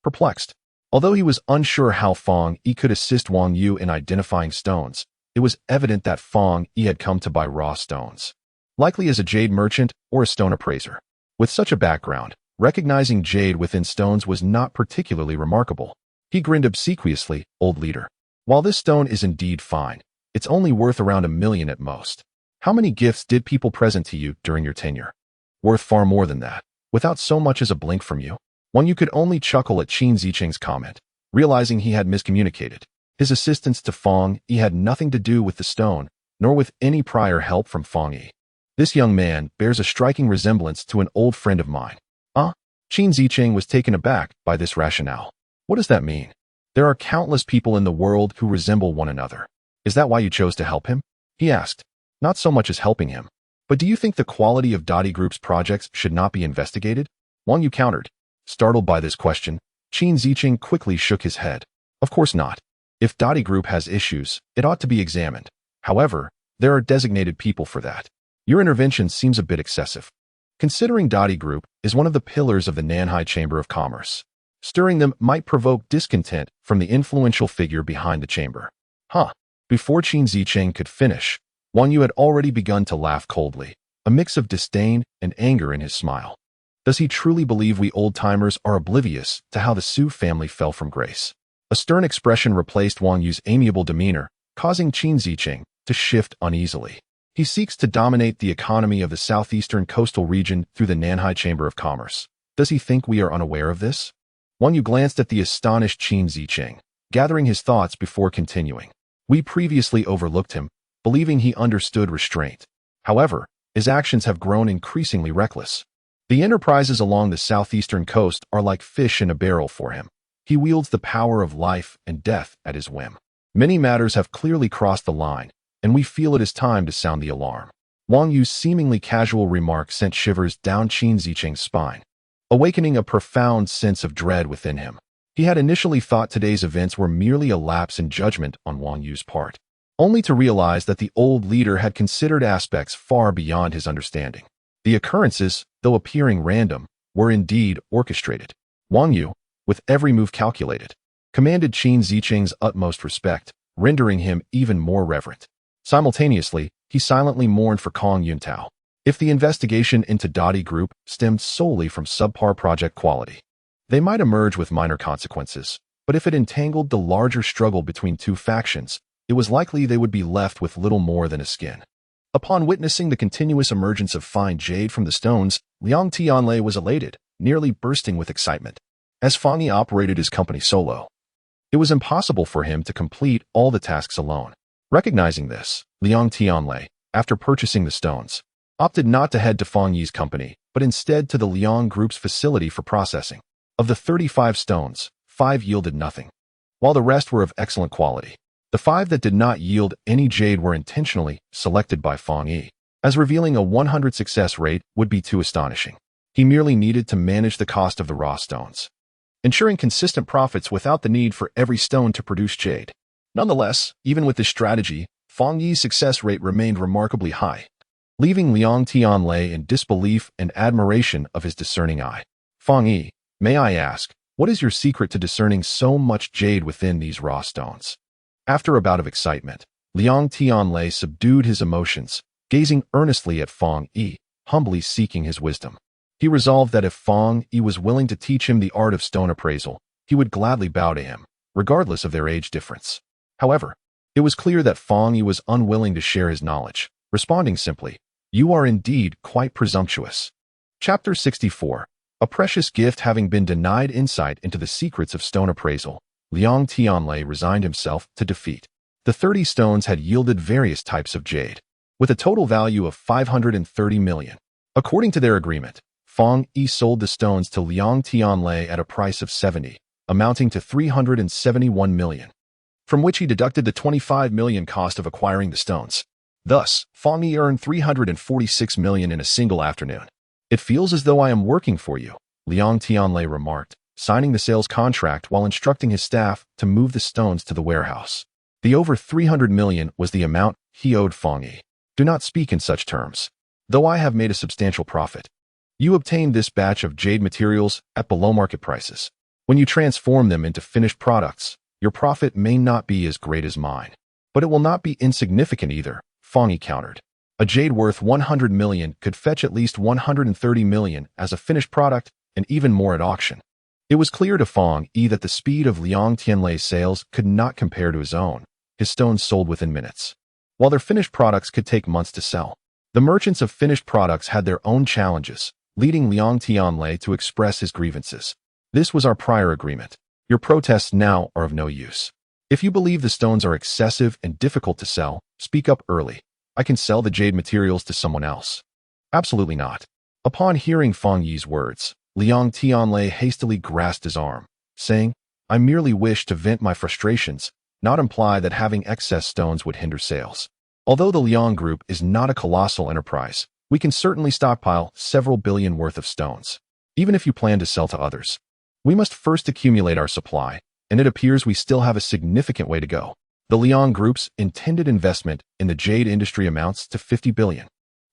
perplexed. Although he was unsure how Fong Yi could assist Wang Yu in identifying stones, it was evident that Fong Yi had come to buy raw stones, likely as a jade merchant or a stone appraiser. With such a background, recognizing jade within stones was not particularly remarkable. He grinned obsequiously, old leader. While this stone is indeed fine, it's only worth around 1 million at most. How many gifts did people present to you during your tenure? Worth far more than that, without so much as a blink from you. Wang Yu could only chuckle at Qin Ziqing's comment, realizing he had miscommunicated. His assistance to Fong Yi had nothing to do with the stone, nor with any prior help from Fong Yi. This young man bears a striking resemblance to an old friend of mine. Qin Ziqing was taken aback by this rationale. What does that mean? There are countless people in the world who resemble one another. Is that why you chose to help him? He asked. Not so much as helping him. But do you think the quality of Dottie Group's projects should not be investigated? Wang Yu countered. Startled by this question, Qin Ziqing quickly shook his head. Of course not. If Dottie Group has issues, it ought to be examined. However, there are designated people for that. Your intervention seems a bit excessive. Considering Dottie Group is one of the pillars of the Nanhai Chamber of Commerce, stirring them might provoke discontent from the influential figure behind the chamber. Before Qin Ziqing could finish, Wang Yu had already begun to laugh coldly, a mix of disdain and anger in his smile. Does he truly believe we old-timers are oblivious to how the Su family fell from grace? A stern expression replaced Wang Yu's amiable demeanor, causing Qin Ziqing to shift uneasily. He seeks to dominate the economy of the southeastern coastal region through the Nanhai Chamber of Commerce. Does he think we are unaware of this? Wang Yu glanced at the astonished Qin Zicheng, gathering his thoughts before continuing. We previously overlooked him, believing he understood restraint. However, his actions have grown increasingly reckless. The enterprises along the southeastern coast are like fish in a barrel for him. He wields the power of life and death at his whim. Many matters have clearly crossed the line, and we feel it is time to sound the alarm. Wang Yu's seemingly casual remark sent shivers down Qin Zicheng's spine, awakening a profound sense of dread within him. He had initially thought today's events were merely a lapse in judgment on Wang Yu's part, only to realize that the old leader had considered aspects far beyond his understanding. The occurrences, though appearing random, were indeed orchestrated. Wang Yu, with every move calculated, commanded Qin Zicheng's utmost respect, rendering him even more reverent. Simultaneously, he silently mourned for Kong Yuntao. If the investigation into Dottie Group stemmed solely from subpar project quality, they might emerge with minor consequences, but if it entangled the larger struggle between two factions, it was likely they would be left with little more than a skin. Upon witnessing the continuous emergence of fine jade from the stones, Liang Tianlei was elated, nearly bursting with excitement. As Fang Yi operated his company solo, it was impossible for him to complete all the tasks alone. Recognizing this, Liang Tianlei, after purchasing the stones, opted not to head to Fang Yi's company, but instead to the Liang Group's facility for processing. Of the 35 stones, 5 yielded nothing, while the rest were of excellent quality. The 5 that did not yield any jade were intentionally selected by Fang Yi, as revealing a 100 success rate would be too astonishing. He merely needed to manage the cost of the raw stones, ensuring consistent profits without the need for every stone to produce jade. Nonetheless, even with this strategy, Fang Yi's success rate remained remarkably high, leaving Liang Tianlei in disbelief and admiration of his discerning eye. Fang Yi, may I ask, what is your secret to discerning so much jade within these raw stones? After a bout of excitement, Liang Tianlei subdued his emotions, gazing earnestly at Fang Yi, humbly seeking his wisdom. He resolved that if Fang Yi was willing to teach him the art of stone appraisal, he would gladly bow to him, regardless of their age difference. However, it was clear that Fang Yi was unwilling to share his knowledge, responding simply, "You are indeed quite presumptuous." Chapter 64. A precious gift having been denied insight into the secrets of stone appraisal, Liang Tianlei resigned himself to defeat. The 30 stones had yielded various types of jade, with a total value of 530 million. According to their agreement, Fang Yi sold the stones to Liang Tianlei at a price of 70, amounting to 371 million, from which he deducted the 25 million cost of acquiring the stones. Thus, Fang Yi earned 346 million in a single afternoon. "It feels as though I am working for you," Liang Tianlei remarked, signing the sales contract while instructing his staff to move the stones to the warehouse. The over 300 million was the amount he owed Fang Yi. "Do not speak in such terms. Though I have made a substantial profit, you obtained this batch of jade materials at below market prices. When you transform them into finished products, your profit may not be as great as mine, but it will not be insignificant either," Fang Yi countered. "A jade worth 100 million could fetch at least 130 million as a finished product and even more at auction." It was clear to Fang Yi that the speed of Liang Tianlei's sales could not compare to his own. His stones sold within minutes, while their finished products could take months to sell. The merchants of finished products had their own challenges, leading Liang Tianlei to express his grievances. "This was our prior agreement. Your protests now are of no use. If you believe the stones are excessive and difficult to sell, speak up early. I can sell the jade materials to someone else." "Absolutely not." Upon hearing Fang Yi's words, Liang Tianlei hastily grasped his arm, saying, "I merely wish to vent my frustrations, not imply that having excess stones would hinder sales. Although the Liang Group is not a colossal enterprise, we can certainly stockpile several billion worth of stones, even if you plan to sell to others. We must first accumulate our supply, and it appears we still have a significant way to go." The Liang Group's intended investment in the jade industry amounts to 50 billion.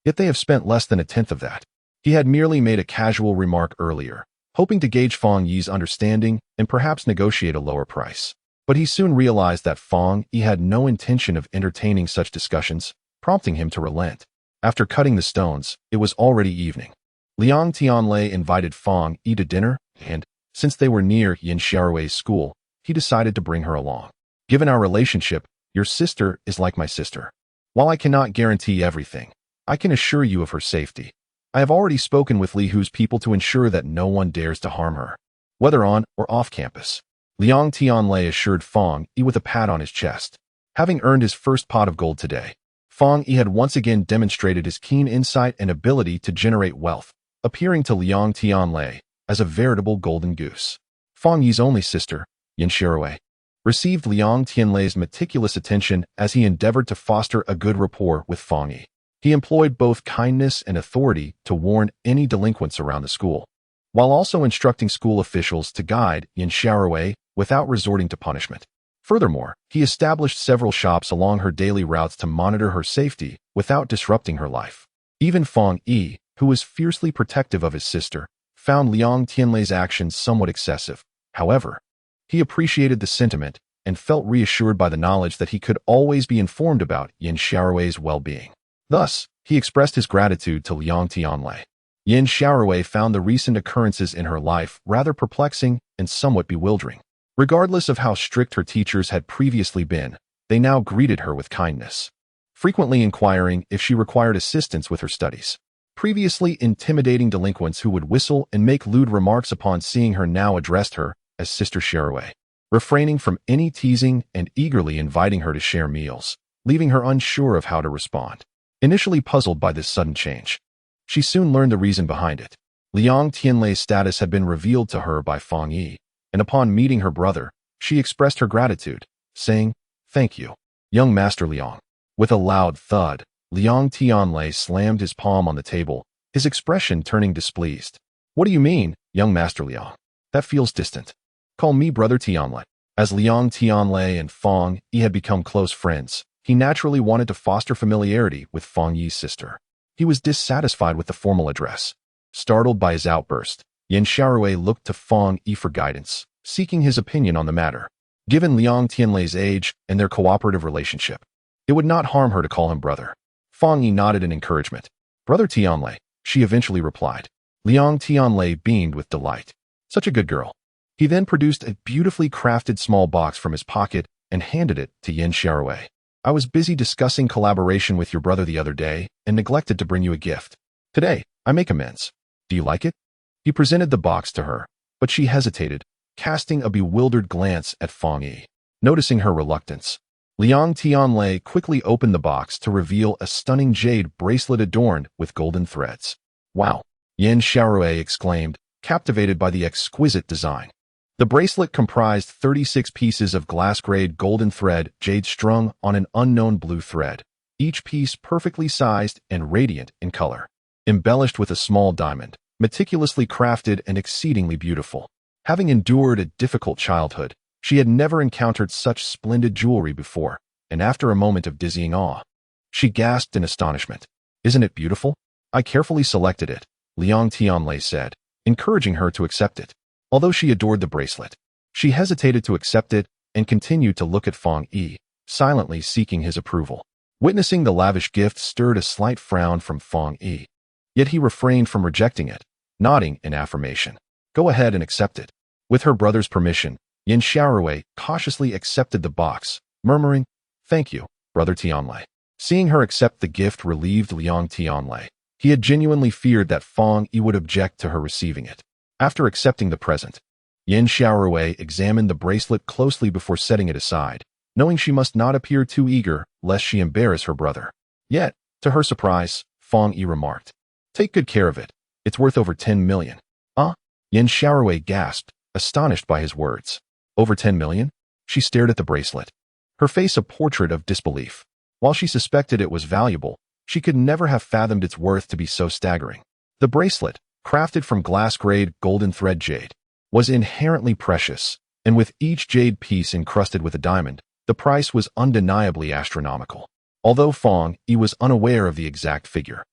Yet they have spent less than a tenth of that. He had merely made a casual remark earlier, hoping to gauge Fang Yi's understanding and perhaps negotiate a lower price. But he soon realized that Fang Yi had no intention of entertaining such discussions, prompting him to relent. After cutting the stones, it was already evening. Liang Tianlei invited Fang Yi to dinner, and, since they were near Yin Xiaorui's school, he decided to bring her along. "Given our relationship, your sister is like my sister. While I cannot guarantee everything, I can assure you of her safety. I have already spoken with Li Hu's people to ensure that no one dares to harm her, whether on or off campus. Liang Tianlei assured Fang Yi with a pat on his chest. Having earned his first pot of gold today, Fang Yi had once again demonstrated his keen insight and ability to generate wealth, appearing to Liang Tianlei as a veritable golden goose. Fang Yi's only sister, Yin Shirui, received Liang Tianlei's meticulous attention as he endeavored to foster a good rapport with Fang Yi. He employed both kindness and authority to warn any delinquents around the school, while also instructing school officials to guide Yin Shirui without resorting to punishment. Furthermore, he established several shops along her daily routes to monitor her safety without disrupting her life. Even Fang Yi, who was fiercely protective of his sister, found Liang Tianlei's actions somewhat excessive. However, he appreciated the sentiment and felt reassured by the knowledge that he could always be informed about Yin Xiaorui's well-being. Thus, he expressed his gratitude to Liang Tianlei. Yin Xiaorui found the recent occurrences in her life rather perplexing and somewhat bewildering. Regardless of how strict her teachers had previously been, they now greeted her with kindness, frequently inquiring if she required assistance with her studies. Previously intimidating delinquents who would whistle and make lewd remarks upon seeing her now addressed her as Sister Xiaorui, refraining from any teasing and eagerly inviting her to share meals, leaving her unsure of how to respond. Initially puzzled by this sudden change, she soon learned the reason behind it. Liang Tianlei's status had been revealed to her by Fang Yi, and upon meeting her brother, she expressed her gratitude, saying, "Thank you, young Master Liang." With a loud thud, Liang Tianlei slammed his palm on the table, his expression turning displeased. "What do you mean, young Master Liang? That feels distant. Call me Brother Tianlei." As Liang Tianlei and Fang Yi had become close friends, he naturally wanted to foster familiarity with Fang Yi's sister. He was dissatisfied with the formal address. Startled by his outburst, Yin Xiaorui looked to Fang Yi for guidance, seeking his opinion on the matter. Given Liang Tianlei's age and their cooperative relationship, it would not harm her to call him brother. Fang Yi nodded in encouragement. "Brother Tianlei," she eventually replied. Liang Tianlei beamed with delight. "Such a good girl." He then produced a beautifully crafted small box from his pocket and handed it to Yin Xiaorui. "I was busy discussing collaboration with your brother the other day and neglected to bring you a gift. Today, I make amends. Do you like it?" He presented the box to her, but she hesitated, casting a bewildered glance at Fang Yi. Noticing her reluctance, Liang Tianlei quickly opened the box to reveal a stunning jade bracelet adorned with golden threads. "Wow!" Yin Xiaorui exclaimed, captivated by the exquisite design. The bracelet comprised 36 pieces of glass-grade golden thread jade strung on an unknown blue thread, each piece perfectly sized and radiant in color, embellished with a small diamond, meticulously crafted and exceedingly beautiful. Having endured a difficult childhood, she had never encountered such splendid jewelry before, and after a moment of dizzying awe, she gasped in astonishment. "Isn't it beautiful?" "I carefully selected it," Liang Tianlei said, encouraging her to accept it. Although she adored the bracelet, she hesitated to accept it and continued to look at Fang Yi, silently seeking his approval. Witnessing the lavish gift stirred a slight frown from Fang Yi, yet he refrained from rejecting it, nodding in affirmation. "Go ahead and accept it." With her brother's permission, Yin Xiaorui cautiously accepted the box, murmuring, "Thank you, Brother Tianlei." Seeing her accept the gift relieved Liang Tianlei. He had genuinely feared that Fang Yi would object to her receiving it. After accepting the present, Yin Xiaorui examined the bracelet closely before setting it aside, knowing she must not appear too eager lest she embarrass her brother. Yet, to her surprise, Fang Yi remarked, "Take good care of it. It's worth over 10 million. Yin Xiaorui gasped, astonished by his words. "Over 10 million? She stared at the bracelet, her face a portrait of disbelief. While she suspected it was valuable, she could never have fathomed its worth to be so staggering. The bracelet, crafted from glass-grade golden thread jade, was inherently precious, and with each jade piece encrusted with a diamond, the price was undeniably astronomical. Although Fang Yi was unaware of the exact figure,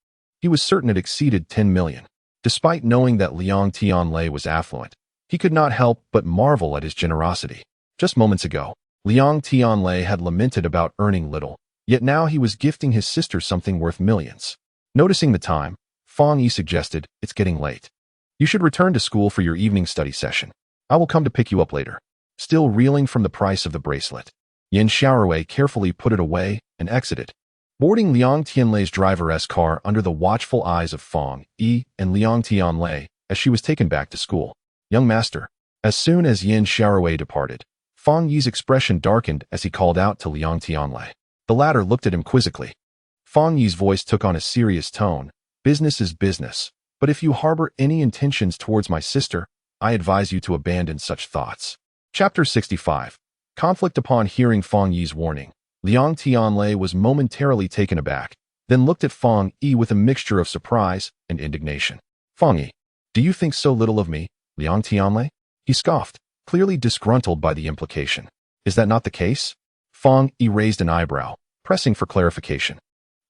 he was certain it exceeded 10 million. Despite knowing that Liang Tianlei was affluent, he could not help but marvel at his generosity. Just moments ago, Liang Tianlei had lamented about earning little, yet now he was gifting his sister something worth millions. Noticing the time, Fang Yi suggested, "It's getting late. You should return to school for your evening study session. I will come to pick you up later." Still reeling from the price of the bracelet, Yin Xiaorui carefully put it away and exited. Boarding Liang Tianlei's driver's car under the watchful eyes of Fang Yi and Liang Tianlei as she was taken back to school. Young master. As soon as Yin Xiaorui departed, Fang Yi's expression darkened as he called out to Liang Tianlei. The latter looked at him quizzically. Fang Yi's voice took on a serious tone. Business is business, but if you harbor any intentions towards my sister, I advise you to abandon such thoughts. Chapter 65. Conflict. Upon hearing Fang Yi's warning, Liang Tianlei was momentarily taken aback, then looked at Fang Yi with a mixture of surprise and indignation. Fang Yi, do you think so little of me, Liang Tianlei? He scoffed, clearly disgruntled by the implication. Is that not the case? Fang Yi raised an eyebrow, pressing for clarification.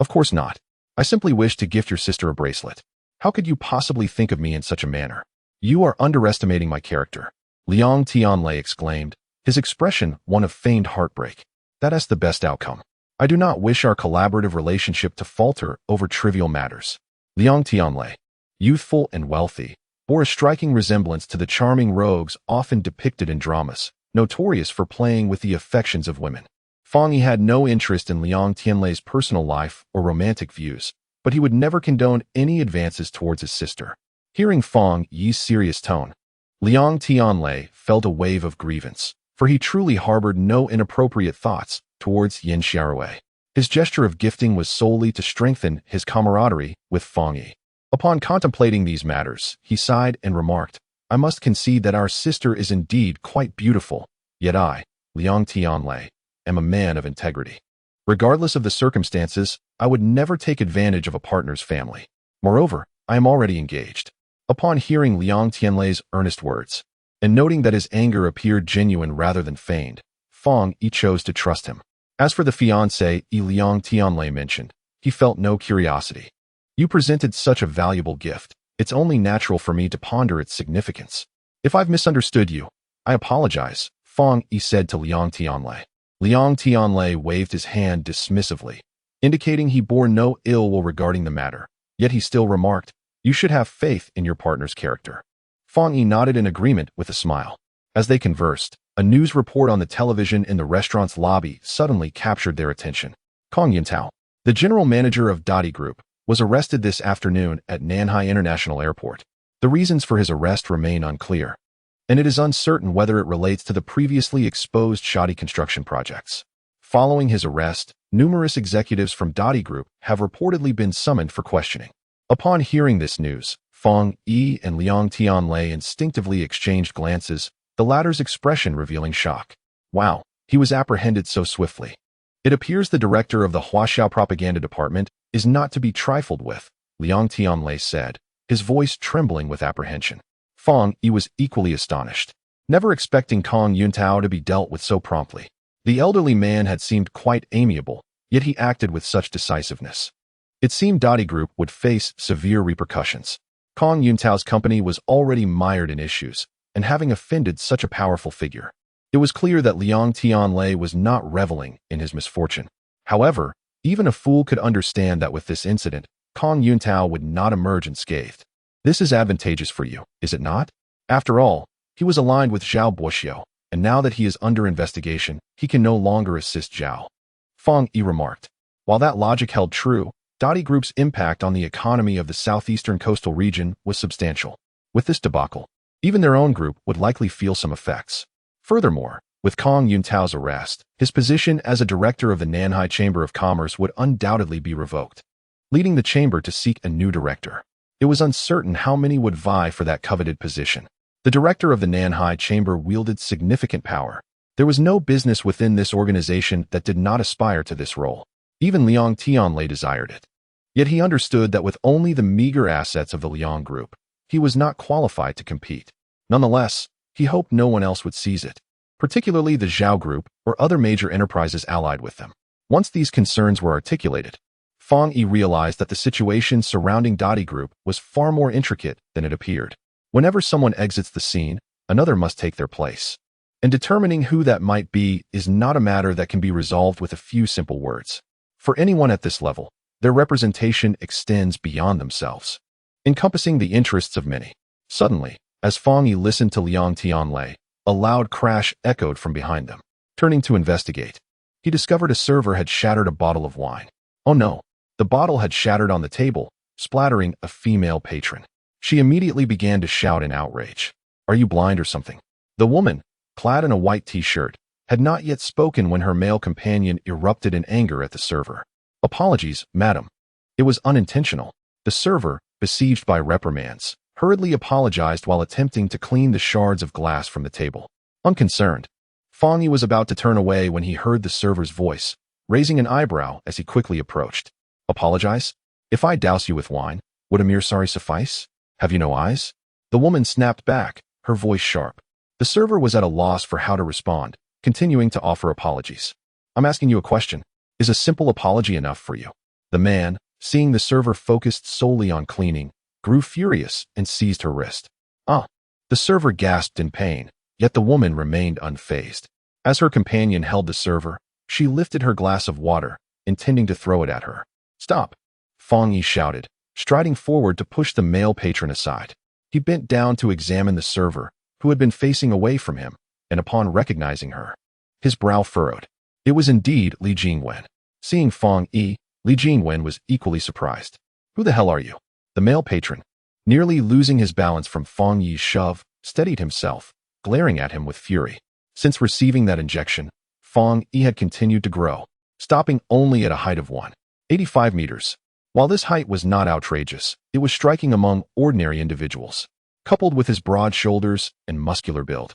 Of course not. I simply wish to gift your sister a bracelet. How could you possibly think of me in such a manner? You are underestimating my character, Liang Tianlei exclaimed, his expression one of feigned heartbreak. That is the best outcome. I do not wish our collaborative relationship to falter over trivial matters. Liang Tianlei, youthful and wealthy, bore a striking resemblance to the charming rogues often depicted in dramas, notorious for playing with the affections of women. Fang Yi had no interest in Liang Tianlei's personal life or romantic views, but he would never condone any advances towards his sister. Hearing Fang Yi's serious tone, Liang Tianlei felt a wave of grievance, for he truly harbored no inappropriate thoughts towards Yin Xiaorui. His gesture of gifting was solely to strengthen his camaraderie with Fang Yi. Upon contemplating these matters, he sighed and remarked, I must concede that our sister is indeed quite beautiful, yet I, Liang Tianlei, am a man of integrity. Regardless of the circumstances, I would never take advantage of a partner's family. Moreover, I am already engaged. Upon hearing Liang Tianlei's earnest words, and noting that his anger appeared genuine rather than feigned, Fang Yi chose to trust him. As for the fiancé Liang Tianlei mentioned, he felt no curiosity. You presented such a valuable gift, it's only natural for me to ponder its significance. If I've misunderstood you, I apologize, Fang Yi said to Liang Tianlei. Liang Tianlei waved his hand dismissively, indicating he bore no ill will regarding the matter, yet he still remarked, you should have faith in your partner's character. Fang Yi nodded in agreement with a smile. As they conversed, a news report on the television in the restaurant's lobby suddenly captured their attention. Kong Yintao, the general manager of Dadi Group, was arrested this afternoon at Nanhai International Airport. The reasons for his arrest remain unclear, and it is uncertain whether it relates to the previously exposed shoddy construction projects. Following his arrest, numerous executives from Dadi Group have reportedly been summoned for questioning. Upon hearing this news, Fang Yi and Liang Tianlei instinctively exchanged glances, the latter's expression revealing shock. Wow, he was apprehended so swiftly. It appears the director of the Huaxiao propaganda department is not to be trifled with, Liang Tianlei said, his voice trembling with apprehension. Fang Yi was equally astonished, never expecting Kong Yuntao to be dealt with so promptly. The elderly man had seemed quite amiable, yet he acted with such decisiveness. It seemed Dadi Group would face severe repercussions. Kong Yuntao's company was already mired in issues, and having offended such a powerful figure, it was clear that Liang Tianlei was not reveling in his misfortune. However, even a fool could understand that with this incident, Kong Yuntao would not emerge unscathed. This is advantageous for you, is it not? After all, he was aligned with Zhao Boxiu, and now that he is under investigation, he can no longer assist Zhao. Fang Yi remarked. While that logic held true, Dadi Group's impact on the economy of the southeastern coastal region was substantial. With this debacle, even their own group would likely feel some effects. Furthermore, with Kong Yuntao's arrest, his position as a director of the Nanhai Chamber of Commerce would undoubtedly be revoked, leading the chamber to seek a new director. It was uncertain how many would vie for that coveted position. The director of the Nanhai Chamber wielded significant power. There was no business within this organization that did not aspire to this role. Even Liang Tianlei desired it. Yet he understood that with only the meager assets of the Liang Group, he was not qualified to compete. Nonetheless, he hoped no one else would seize it, particularly the Zhao Group or other major enterprises allied with them. Once these concerns were articulated, Fang Yi realized that the situation surrounding Dadi Group was far more intricate than it appeared. Whenever someone exits the scene, another must take their place. And determining who that might be is not a matter that can be resolved with a few simple words. For anyone at this level, their representation extends beyond themselves, encompassing the interests of many. Suddenly, as Fang Yi listened to Liang Tianlei, a loud crash echoed from behind them. Turning to investigate, he discovered a server had shattered a bottle of wine. Oh no! The bottle had shattered on the table, splattering a female patron. She immediately began to shout in outrage. Are you blind or something? The woman, clad in a white t-shirt, had not yet spoken when her male companion erupted in anger at the server. Apologies, madam. It was unintentional. The server, besieged by reprimands, hurriedly apologized while attempting to clean the shards of glass from the table. Unconcerned, Fong Yi was about to turn away when he heard the server's voice, raising an eyebrow as he quickly approached. Apologize? If I douse you with wine, would a mere sorry suffice? Have you no eyes? The woman snapped back, her voice sharp. The server was at a loss for how to respond, continuing to offer apologies. I'm asking you a question. Is a simple apology enough for you? The man, seeing the server focused solely on cleaning, grew furious and seized her wrist. Ah! The server gasped in pain, yet the woman remained unfazed. As her companion held the server, she lifted her glass of water, intending to throw it at her. Stop! Fong Yi shouted, striding forward to push the male patron aside. He bent down to examine the server, who had been facing away from him, and upon recognizing her, his brow furrowed. It was indeed Li Jingwen. Seeing Fong Yi, Li Jingwen was equally surprised. Who the hell are you? The male patron, nearly losing his balance from Fong Yi's shove, steadied himself, glaring at him with fury. Since receiving that injection, Fong Yi had continued to grow, stopping only at a height of 185 meters. While this height was not outrageous, it was striking among ordinary individuals. Coupled with his broad shoulders and muscular build,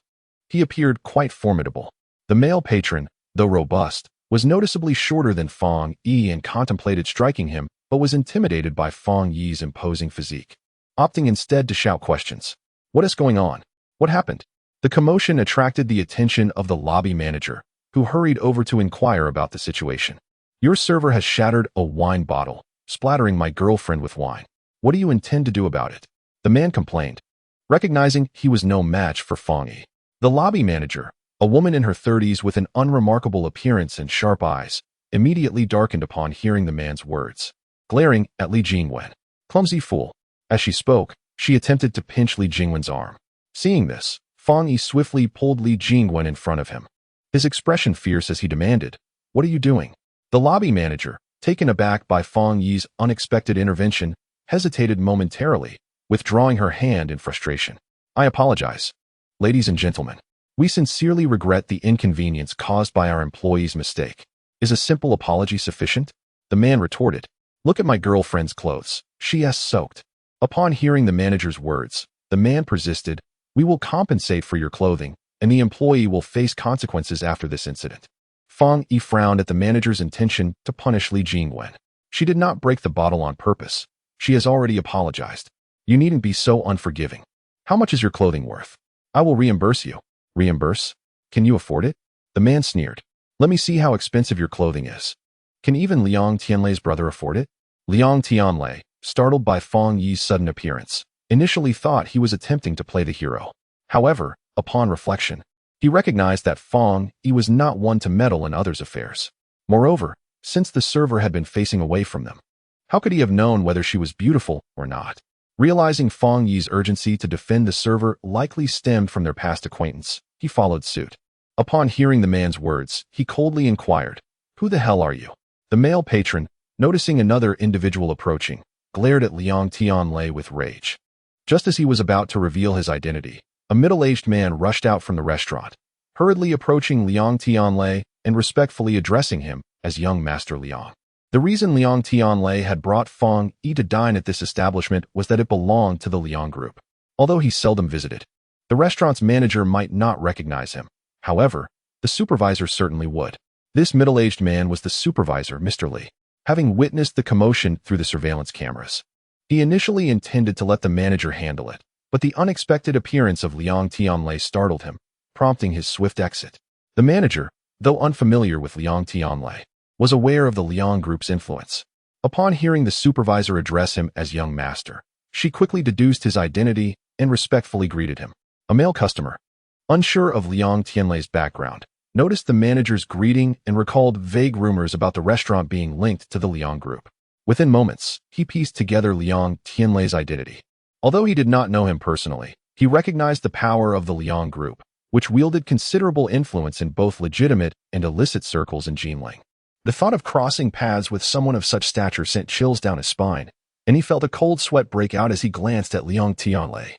he appeared quite formidable. The male patron, though robust, was noticeably shorter than Fong Yi and contemplated striking him, but was intimidated by Fong Yi's imposing physique, opting instead to shout questions. What is going on? What happened? The commotion attracted the attention of the lobby manager, who hurried over to inquire about the situation. Your server has shattered a wine bottle, splattering my girlfriend with wine. What do you intend to do about it? The man complained, recognizing he was no match for Fong Yi. The lobby manager, a woman in her 30s with an unremarkable appearance and sharp eyes, immediately darkened upon hearing the man's words, glaring at Li Jingwen. Clumsy fool. As she spoke, she attempted to pinch Li Jingwen's arm. Seeing this, Fong Yi swiftly pulled Li Jingwen in front of him, his expression fierce as he demanded, What are you doing? The lobby manager, taken aback by Fong Yi's unexpected intervention, hesitated momentarily, withdrawing her hand in frustration. I apologize. Ladies and gentlemen, we sincerely regret the inconvenience caused by our employee's mistake. Is a simple apology sufficient? The man retorted. Look at my girlfriend's clothes. She is soaked. Upon hearing the manager's words, the man persisted, We will compensate for your clothing, and the employee will face consequences after this incident. Fong Yi frowned at the manager's intention to punish Li Jingwen. She did not break the bottle on purpose. She has already apologized. You needn't be so unforgiving. How much is your clothing worth? I will reimburse you. Reimburse? Can you afford it? The man sneered. Let me see how expensive your clothing is. Can even Liang Tianlei's brother afford it? Liang Tianlei, startled by Fong Yi's sudden appearance, initially thought he was attempting to play the hero. However, upon reflection, he recognized that Fong Yi was not one to meddle in others' affairs. Moreover, since the server had been facing away from them, how could he have known whether she was beautiful or not? Realizing Fong Yi's urgency to defend the server likely stemmed from their past acquaintance, he followed suit. Upon hearing the man's words, he coldly inquired, Who the hell are you? The male patron, noticing another individual approaching, glared at Liang Tianlei with rage. Just as he was about to reveal his identity, a middle-aged man rushed out from the restaurant, hurriedly approaching Liang Tianlei and respectfully addressing him as young Master Liang. The reason Liang Tianlei had brought Fong Yi to dine at this establishment was that it belonged to the Liang group. Although he seldom visited, the restaurant's manager might not recognize him. However, the supervisor certainly would. This middle-aged man was the supervisor, Mr. Li. Having witnessed the commotion through the surveillance cameras, he initially intended to let the manager handle it, but the unexpected appearance of Liang Tianlei startled him, prompting his swift exit. The manager, though unfamiliar with Liang Tianlei, was aware of the Liang group's influence. Upon hearing the supervisor address him as young master, she quickly deduced his identity and respectfully greeted him. A male customer, unsure of Liang Tianlei's background, noticed the manager's greeting and recalled vague rumors about the restaurant being linked to the Liang group. Within moments, he pieced together Liang Tianlei's identity. Although he did not know him personally, he recognized the power of the Liang group, which wielded considerable influence in both legitimate and illicit circles in Jinling. The thought of crossing paths with someone of such stature sent chills down his spine, and he felt a cold sweat break out as he glanced at Liang Tianlei,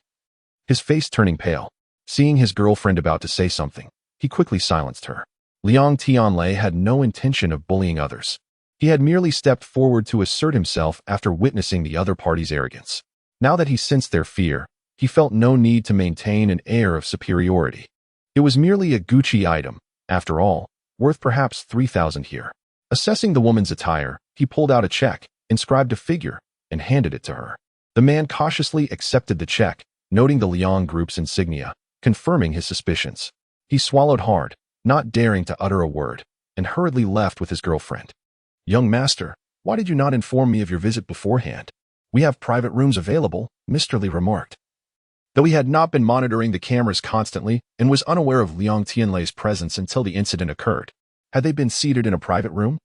his face turning pale. Seeing his girlfriend about to say something, he quickly silenced her. Liang Tianlei had no intention of bullying others. He had merely stepped forward to assert himself after witnessing the other party's arrogance. Now that he sensed their fear, he felt no need to maintain an air of superiority. It was merely a Gucci item, after all, worth perhaps 3,000 here. Assessing the woman's attire, he pulled out a check, inscribed a figure, and handed it to her. The man cautiously accepted the check, noting the Liang Group's insignia, confirming his suspicions. He swallowed hard, not daring to utter a word, and hurriedly left with his girlfriend. "Young master, why did you not inform me of your visit beforehand? We have private rooms available," Mr. Li remarked. Though he had not been monitoring the cameras constantly and was unaware of Liang Tianlei's presence until the incident occurred, had they been seated in a private room,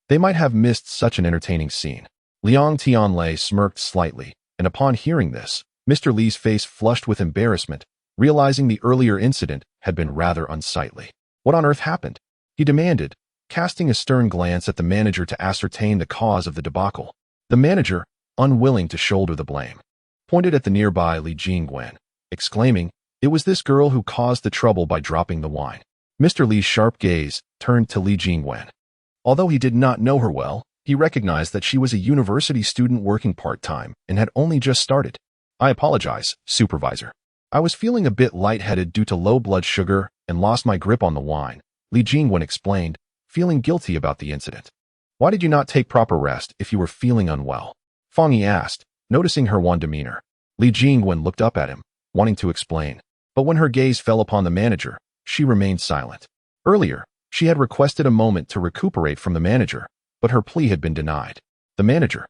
they might have missed such an entertaining scene. Liang Tianlei smirked slightly, and upon hearing this, Mr. Li's face flushed with embarrassment, realizing the earlier incident had been rather unsightly. What on earth happened? He demanded, casting a stern glance at the manager to ascertain the cause of the debacle. The manager, unwilling to shoulder the blame, pointed at the nearby Li Jingwen, exclaiming, "It was this girl who caused the trouble by dropping the wine." Mr. Li's sharp gaze turned to Li Jingwen. Although he did not know her well, he recognized that she was a university student working part-time and had only just started. "I apologize, supervisor. I was feeling a bit lightheaded due to low blood sugar and lost my grip on the wine," Li Jingwen explained, feeling guilty about the incident. "Why did you not take proper rest if you were feeling unwell?" Fang Yi asked, noticing her wan demeanor. Li Jingwen looked up at him, wanting to explain, but when her gaze fell upon the manager, she remained silent. Earlier, she had requested a moment to recuperate from the manager, but her plea had been denied. The manager,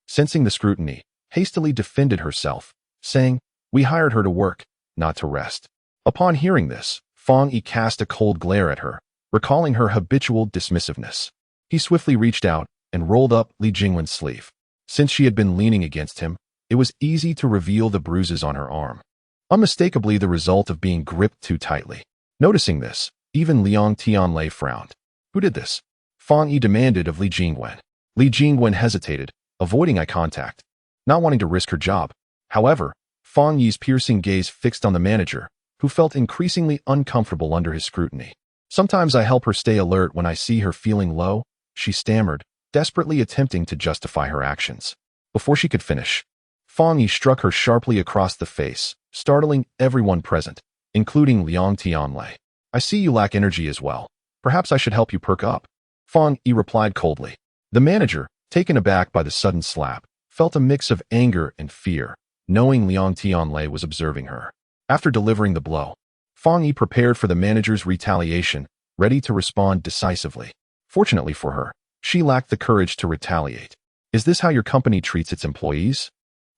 sensing the scrutiny, hastily defended herself, saying, "We hired her to work, not to rest." Upon hearing this, Fang Yi cast a cold glare at her, recalling her habitual dismissiveness. He swiftly reached out and rolled up Li Jingwen's sleeve. Since she had been leaning against him, it was easy to reveal the bruises on her arm, unmistakably the result of being gripped too tightly. Noticing this, even Liang Tianlei frowned. "Who did this?" Fang Yi demanded of Li Jingwen. Li Jingwen hesitated, avoiding eye contact, not wanting to risk her job. However, Fang Yi's piercing gaze fixed on the manager, who felt increasingly uncomfortable under his scrutiny. "Sometimes I help her stay alert when I see her feeling low," she stammered, desperately attempting to justify her actions. Before she could finish, Fang Yi struck her sharply across the face, startling everyone present, including Liang Tianlei. "I see you lack energy as well. Perhaps I should help you perk up," Fang Yi replied coldly. The manager, taken aback by the sudden slap, felt a mix of anger and fear, knowing Liang Tianlei was observing her. After delivering the blow, Fang Yi prepared for the manager's retaliation, ready to respond decisively. Fortunately for her, she lacked the courage to retaliate. "Is this how your company treats its employees?"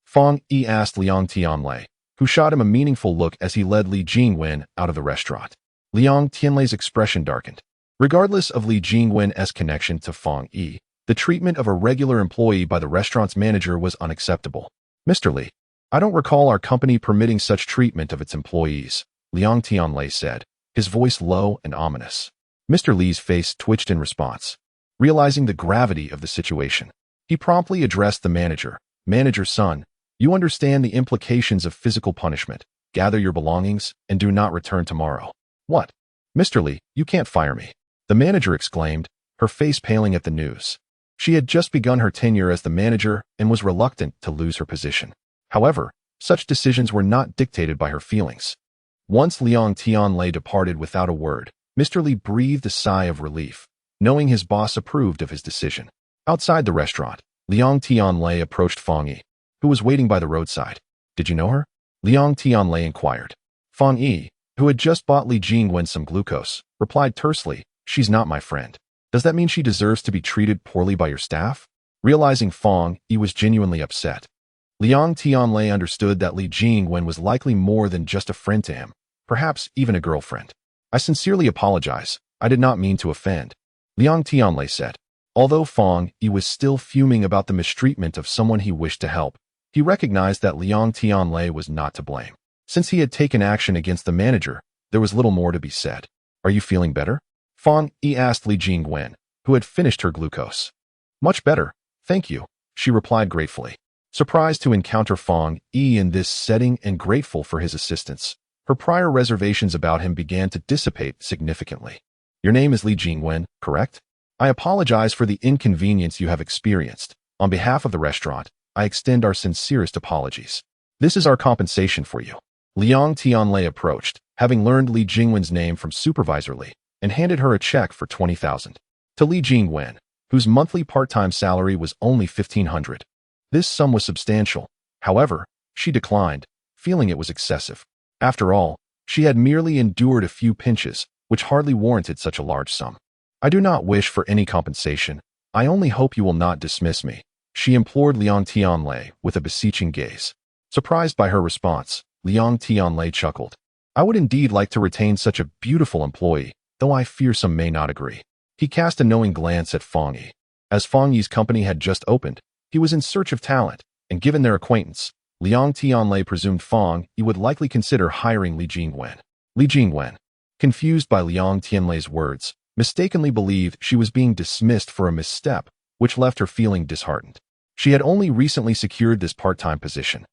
Fang Yi asked Liang Tianlei, who shot him a meaningful look as he led Li Jingwen out of the restaurant. Liang Tianlei's expression darkened. Regardless of Li Jingwen's connection to Fang Yi, the treatment of a regular employee by the restaurant's manager was unacceptable. "Mr. Li, I don't recall our company permitting such treatment of its employees," Liang Tianlei said, his voice low and ominous. Mr. Li's face twitched in response. Realizing the gravity of the situation, he promptly addressed the manager. "Manager son, you understand the implications of physical punishment. Gather your belongings and do not return tomorrow." "What? Mr. Li, you can't fire me," the manager exclaimed, her face paling at the news. She had just begun her tenure as the manager and was reluctant to lose her position. However, such decisions were not dictated by her feelings. Once Liang Tianlei departed without a word, Mr. Li breathed a sigh of relief, knowing his boss approved of his decision. Outside the restaurant, Liang Tianlei approached Fang Yi, who was waiting by the roadside. "Did you know her?" Liang Tianlei inquired. Fang Yi, who had just bought Li Jingwen some glucose, replied tersely, "She's not my friend." "Does that mean she deserves to be treated poorly by your staff?" Realizing Fang Yi was genuinely upset, Liang Tianlei understood that Li Jingwen was likely more than just a friend to him, perhaps even a girlfriend. "I sincerely apologize. I did not mean to offend," Liang Tianlei said. Although Fang Yi was still fuming about the mistreatment of someone he wished to help, he recognized that Liang Tianlei was not to blame. Since he had taken action against the manager, there was little more to be said. "Are you feeling better?" Fang Yi asked Li Jingwen, who had finished her glucose. Much better, thank you, she replied gratefully. Surprised to encounter Fong Yi in this setting and grateful for his assistance, her prior reservations about him began to dissipate significantly. Your name is Li Jingwen, correct? I apologize for the inconvenience you have experienced. On behalf of the restaurant, I extend our sincerest apologies. This is our compensation for you. Liang Tianlei approached, having learned Li Jingwen's name from Supervisor Li, and handed her a check for 20,000. To Li Jingwen, whose monthly part-time salary was only 1,500. This sum was substantial. However, she declined, feeling it was excessive. After all, she had merely endured a few pinches, which hardly warranted such a large sum. I do not wish for any compensation. I only hope you will not dismiss me, she implored Liang Tianlei with a beseeching gaze. Surprised by her response, Liang Tianlei chuckled. I would indeed like to retain such a beautiful employee, though I fear some may not agree. He cast a knowing glance at Fong Yi. As Fong Yi's company had just opened, he was in search of talent, and given their acquaintance, Liang Tianlei presumed Fong Yi would likely consider hiring Li Jingwen. Li Jingwen, confused by Liang Tianlei's words, mistakenly believed she was being dismissed for a misstep, which left her feeling disheartened. She had only recently secured this part-time position,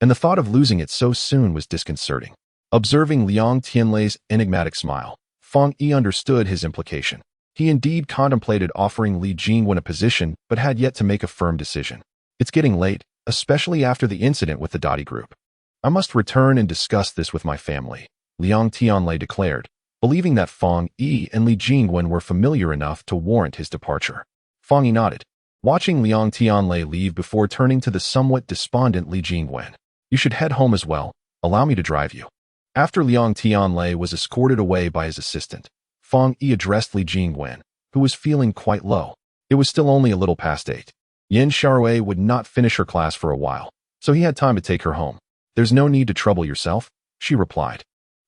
and the thought of losing it so soon was disconcerting. Observing Liang Tianlei's enigmatic smile, Fong Yi understood his implication. He indeed contemplated offering Li Jingwen a position, but had yet to make a firm decision. It's getting late, especially after the incident with the Dottie group. I must return and discuss this with my family, Liang Tianlei declared, believing that Fong Yi and Li Jingwen were familiar enough to warrant his departure. Fong Yi nodded, watching Liang Tianlei leave before turning to the somewhat despondent Li Jingwen. You should head home as well. Allow me to drive you. After Liang Tianlei was escorted away by his assistant, Fong Yi addressed Li Jingwen, who was feeling quite low. It was still only a little past 8. Yin Xiaorui would not finish her class for a while, so he had time to take her home. There's no need to trouble yourself, she replied,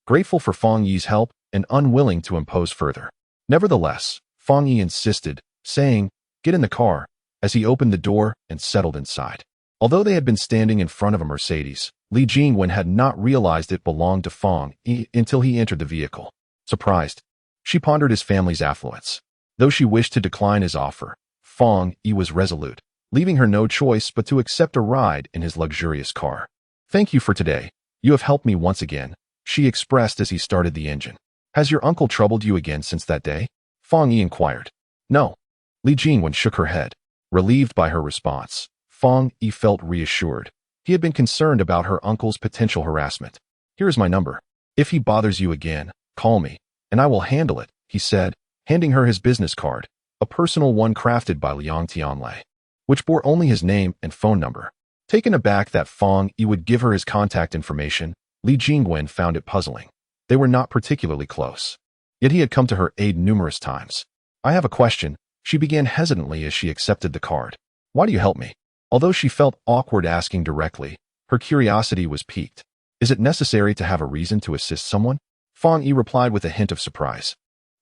grateful for Fong Yi's help and unwilling to impose further. Nevertheless, Fong Yi insisted, saying, "Get in the car," as he opened the door and settled inside. Although they had been standing in front of a Mercedes, Li Jingwen had not realized it belonged to Fong Yi until he entered the vehicle. Surprised, she pondered his family's affluence. Though she wished to decline his offer, Fong Yi was resolute, leaving her no choice but to accept a ride in his luxurious car. Thank you for today. You have helped me once again, she expressed as he started the engine. Has your uncle troubled you again since that day? Fong Yi inquired. No. Li Jingwen shook her head. Relieved by her response, Fong Yi felt reassured. He had been concerned about her uncle's potential harassment. Here is my number. If he bothers you again, call me, and I will handle it, he said, handing her his business card, a personal one crafted by Liang Tianlei, which bore only his name and phone number. Taken aback that Fong Yi would give her his contact information, Li Jingwen found it puzzling. They were not particularly close. Yet he had come to her aid numerous times. I have a question, she began hesitantly as she accepted the card. Why do you help me? Although she felt awkward asking directly, her curiosity was piqued. Is it necessary to have a reason to assist someone? Fong Yi replied with a hint of surprise.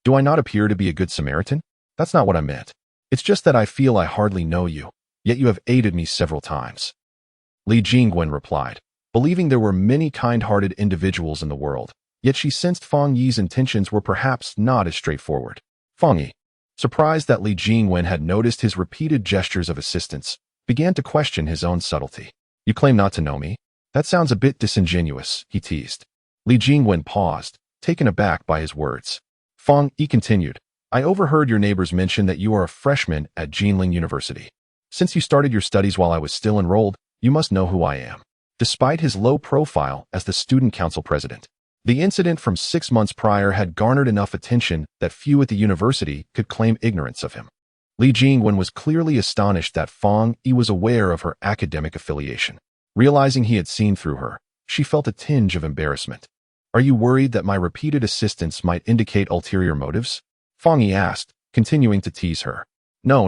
Do I not appear to be a good Samaritan? That's not what I meant. It's just that I feel I hardly know you, yet you have aided me several times. Li Jingwen replied, believing there were many kind-hearted individuals in the world, yet she sensed Fong Yi's intentions were perhaps not as straightforward. Fong Yi, surprised that Li Jingwen had noticed his repeated gestures of assistance, began to question his own subtlety. You claim not to know me? That sounds a bit disingenuous, he teased. Li Jingwen paused, taken aback by his words. Fong Yi continued, I overheard your neighbors mention that you are a freshman at Jinling University. Since you started your studies while I was still enrolled, you must know who I am. Despite his low profile as the student council president, the incident from 6 months prior had garnered enough attention that few at the university could claim ignorance of him. Li Jingwen was clearly astonished that Fong Yi was aware of her academic affiliation. Realizing he had seen through her, she felt a tinge of embarrassment. Are you worried that my repeated assistance might indicate ulterior motives? Fong Yi asked, continuing to tease her. No.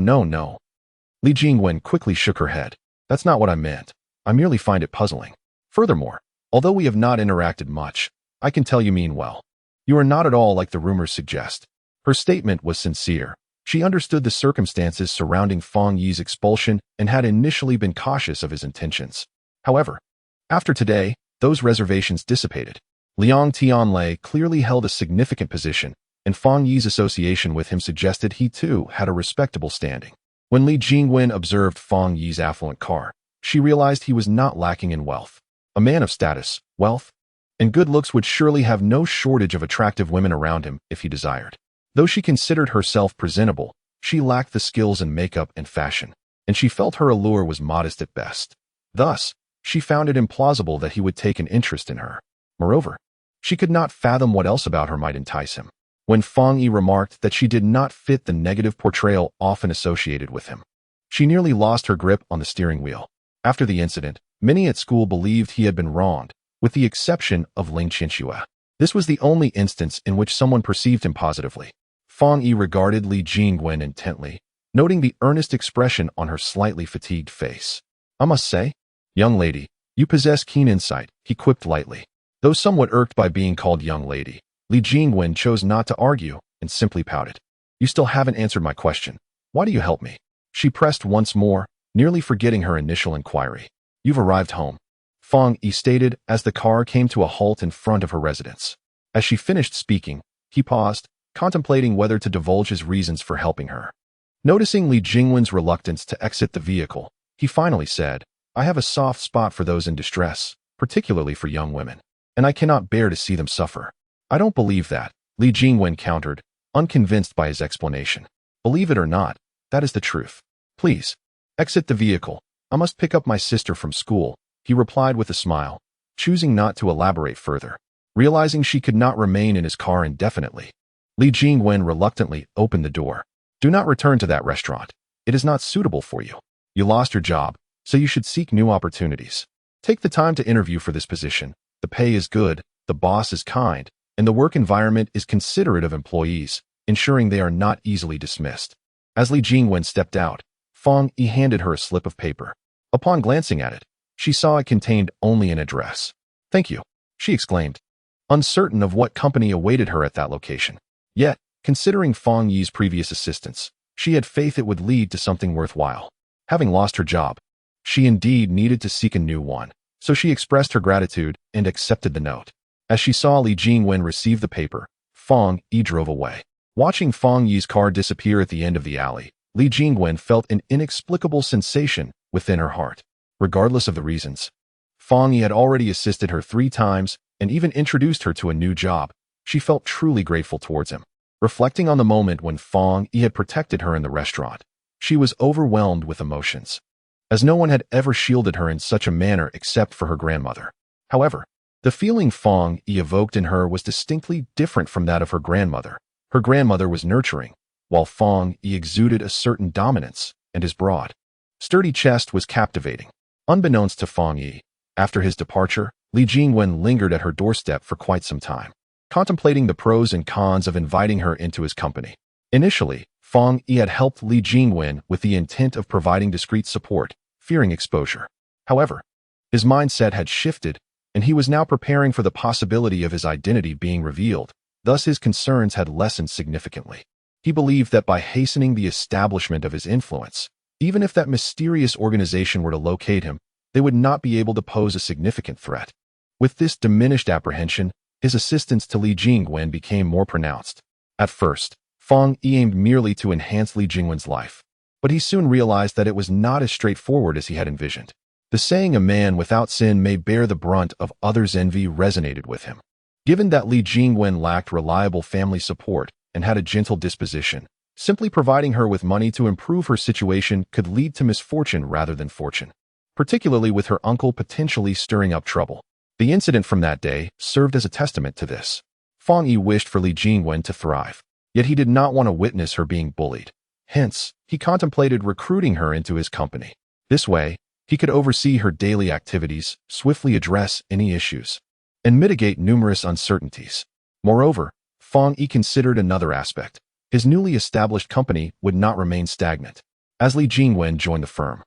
Li Jingwen quickly shook her head. That's not what I meant. I merely find it puzzling. Furthermore, although we have not interacted much, I can tell you mean well. You are not at all like the rumors suggest. Her statement was sincere. She understood the circumstances surrounding Fong Yi's expulsion and had initially been cautious of his intentions. However, after today, those reservations dissipated. Liang Tianlei clearly held a significant position, and Fang Yi's association with him suggested he too had a respectable standing. When Li Jingwen observed Fang Yi's affluent car, she realized he was not lacking in wealth. A man of status, wealth, and good looks would surely have no shortage of attractive women around him if he desired. Though she considered herself presentable, she lacked the skills in makeup and fashion, and she felt her allure was modest at best. Thus, she found it implausible that he would take an interest in her. Moreover, she could not fathom what else about her might entice him. When Fang Yi remarked that she did not fit the negative portrayal often associated with him, she nearly lost her grip on the steering wheel. After the incident, many at school believed he had been wronged, with the exception of Ling Qianxue. This was the only instance in which someone perceived him positively. Fang Yi regarded Li Jingwen intently, noting the earnest expression on her slightly fatigued face. "I must say, young lady, you possess keen insight," he quipped lightly. Though somewhat irked by being called young lady, Li Jingwen chose not to argue and simply pouted. "You still haven't answered my question. Why do you help me?" She pressed once more, nearly forgetting her initial inquiry. "You've arrived home," Fang Yi stated as the car came to a halt in front of her residence. As she finished speaking, he paused, contemplating whether to divulge his reasons for helping her. Noticing Li Jingwen's reluctance to exit the vehicle, he finally said, "I have a soft spot for those in distress, particularly for young women, and I cannot bear to see them suffer." "I don't believe that," Li Jingwen countered, unconvinced by his explanation. "Believe it or not, that is the truth. Please, exit the vehicle. I must pick up my sister from school," he replied with a smile, choosing not to elaborate further. Realizing she could not remain in his car indefinitely, Li Jingwen reluctantly opened the door. "Do not return to that restaurant. It is not suitable for you. You lost your job, so you should seek new opportunities. Take the time to interview for this position. The pay is good, the boss is kind, and the work environment is considerate of employees, ensuring they are not easily dismissed." As Li Jingwen stepped out, Fang Yi handed her a slip of paper. Upon glancing at it, she saw it contained only an address. "Thank you," she exclaimed, uncertain of what company awaited her at that location. Yet, considering Fang Yi's previous assistance, she had faith it would lead to something worthwhile. Having lost her job, she indeed needed to seek a new one, so she expressed her gratitude and accepted the note. As she saw Li Jingwen receive the paper, Fang Yi drove away. Watching Fang Yi's car disappear at the end of the alley, Li Jingwen felt an inexplicable sensation within her heart. Regardless of the reasons, Fang Yi had already assisted her 3 times and even introduced her to a new job. She felt truly grateful towards him. Reflecting on the moment when Fang Yi had protected her in the restaurant, she was overwhelmed with emotions, as no one had ever shielded her in such a manner except for her grandmother. However, the feeling Fang Yi evoked in her was distinctly different from that of her grandmother. Her grandmother was nurturing, while Fang Yi exuded a certain dominance, and his broad, sturdy chest was captivating. Unbeknownst to Fang Yi, after his departure, Li Jingwen lingered at her doorstep for quite some time, contemplating the pros and cons of inviting her into his company. Initially, Fang Yi had helped Li Jingwen with the intent of providing discreet support, fearing exposure. However, his mindset had shifted, and he was now preparing for the possibility of his identity being revealed. Thus his concerns had lessened significantly. He believed that by hastening the establishment of his influence, even if that mysterious organization were to locate him, they would not be able to pose a significant threat. With this diminished apprehension, his assistance to Li Jingwen became more pronounced. At first, Fang Yi aimed merely to enhance Li Jingwen's life, but he soon realized that it was not as straightforward as he had envisioned. The saying "a man without sin may bear the brunt of others' envy" resonated with him. Given that Li Jingwen lacked reliable family support and had a gentle disposition, simply providing her with money to improve her situation could lead to misfortune rather than fortune, particularly with her uncle potentially stirring up trouble. The incident from that day served as a testament to this. Fang Yi wished for Li Jingwen to thrive, yet he did not want to witness her being bullied. Hence, he contemplated recruiting her into his company. This way, he could oversee her daily activities, swiftly address any issues, and mitigate numerous uncertainties. Moreover, Fang Yi considered another aspect. His newly established company would not remain stagnant. As Li Jingwen joined the firm,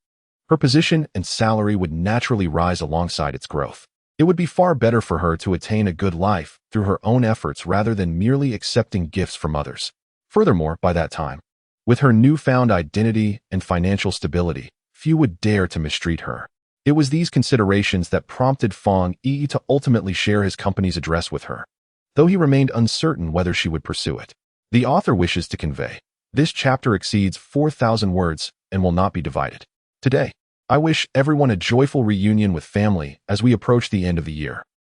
her position and salary would naturally rise alongside its growth. It would be far better for her to attain a good life through her own efforts rather than merely accepting gifts from others. Furthermore, by that time, with her newfound identity and financial stability, few would dare to mistreat her. It was these considerations that prompted Fang Yi to ultimately share his company's address with her, though he remained uncertain whether she would pursue it. The author wishes to convey. This chapter exceeds 4,000 words and will not be divided. Today, I wish everyone a joyful reunion with family as we approach the end of the year.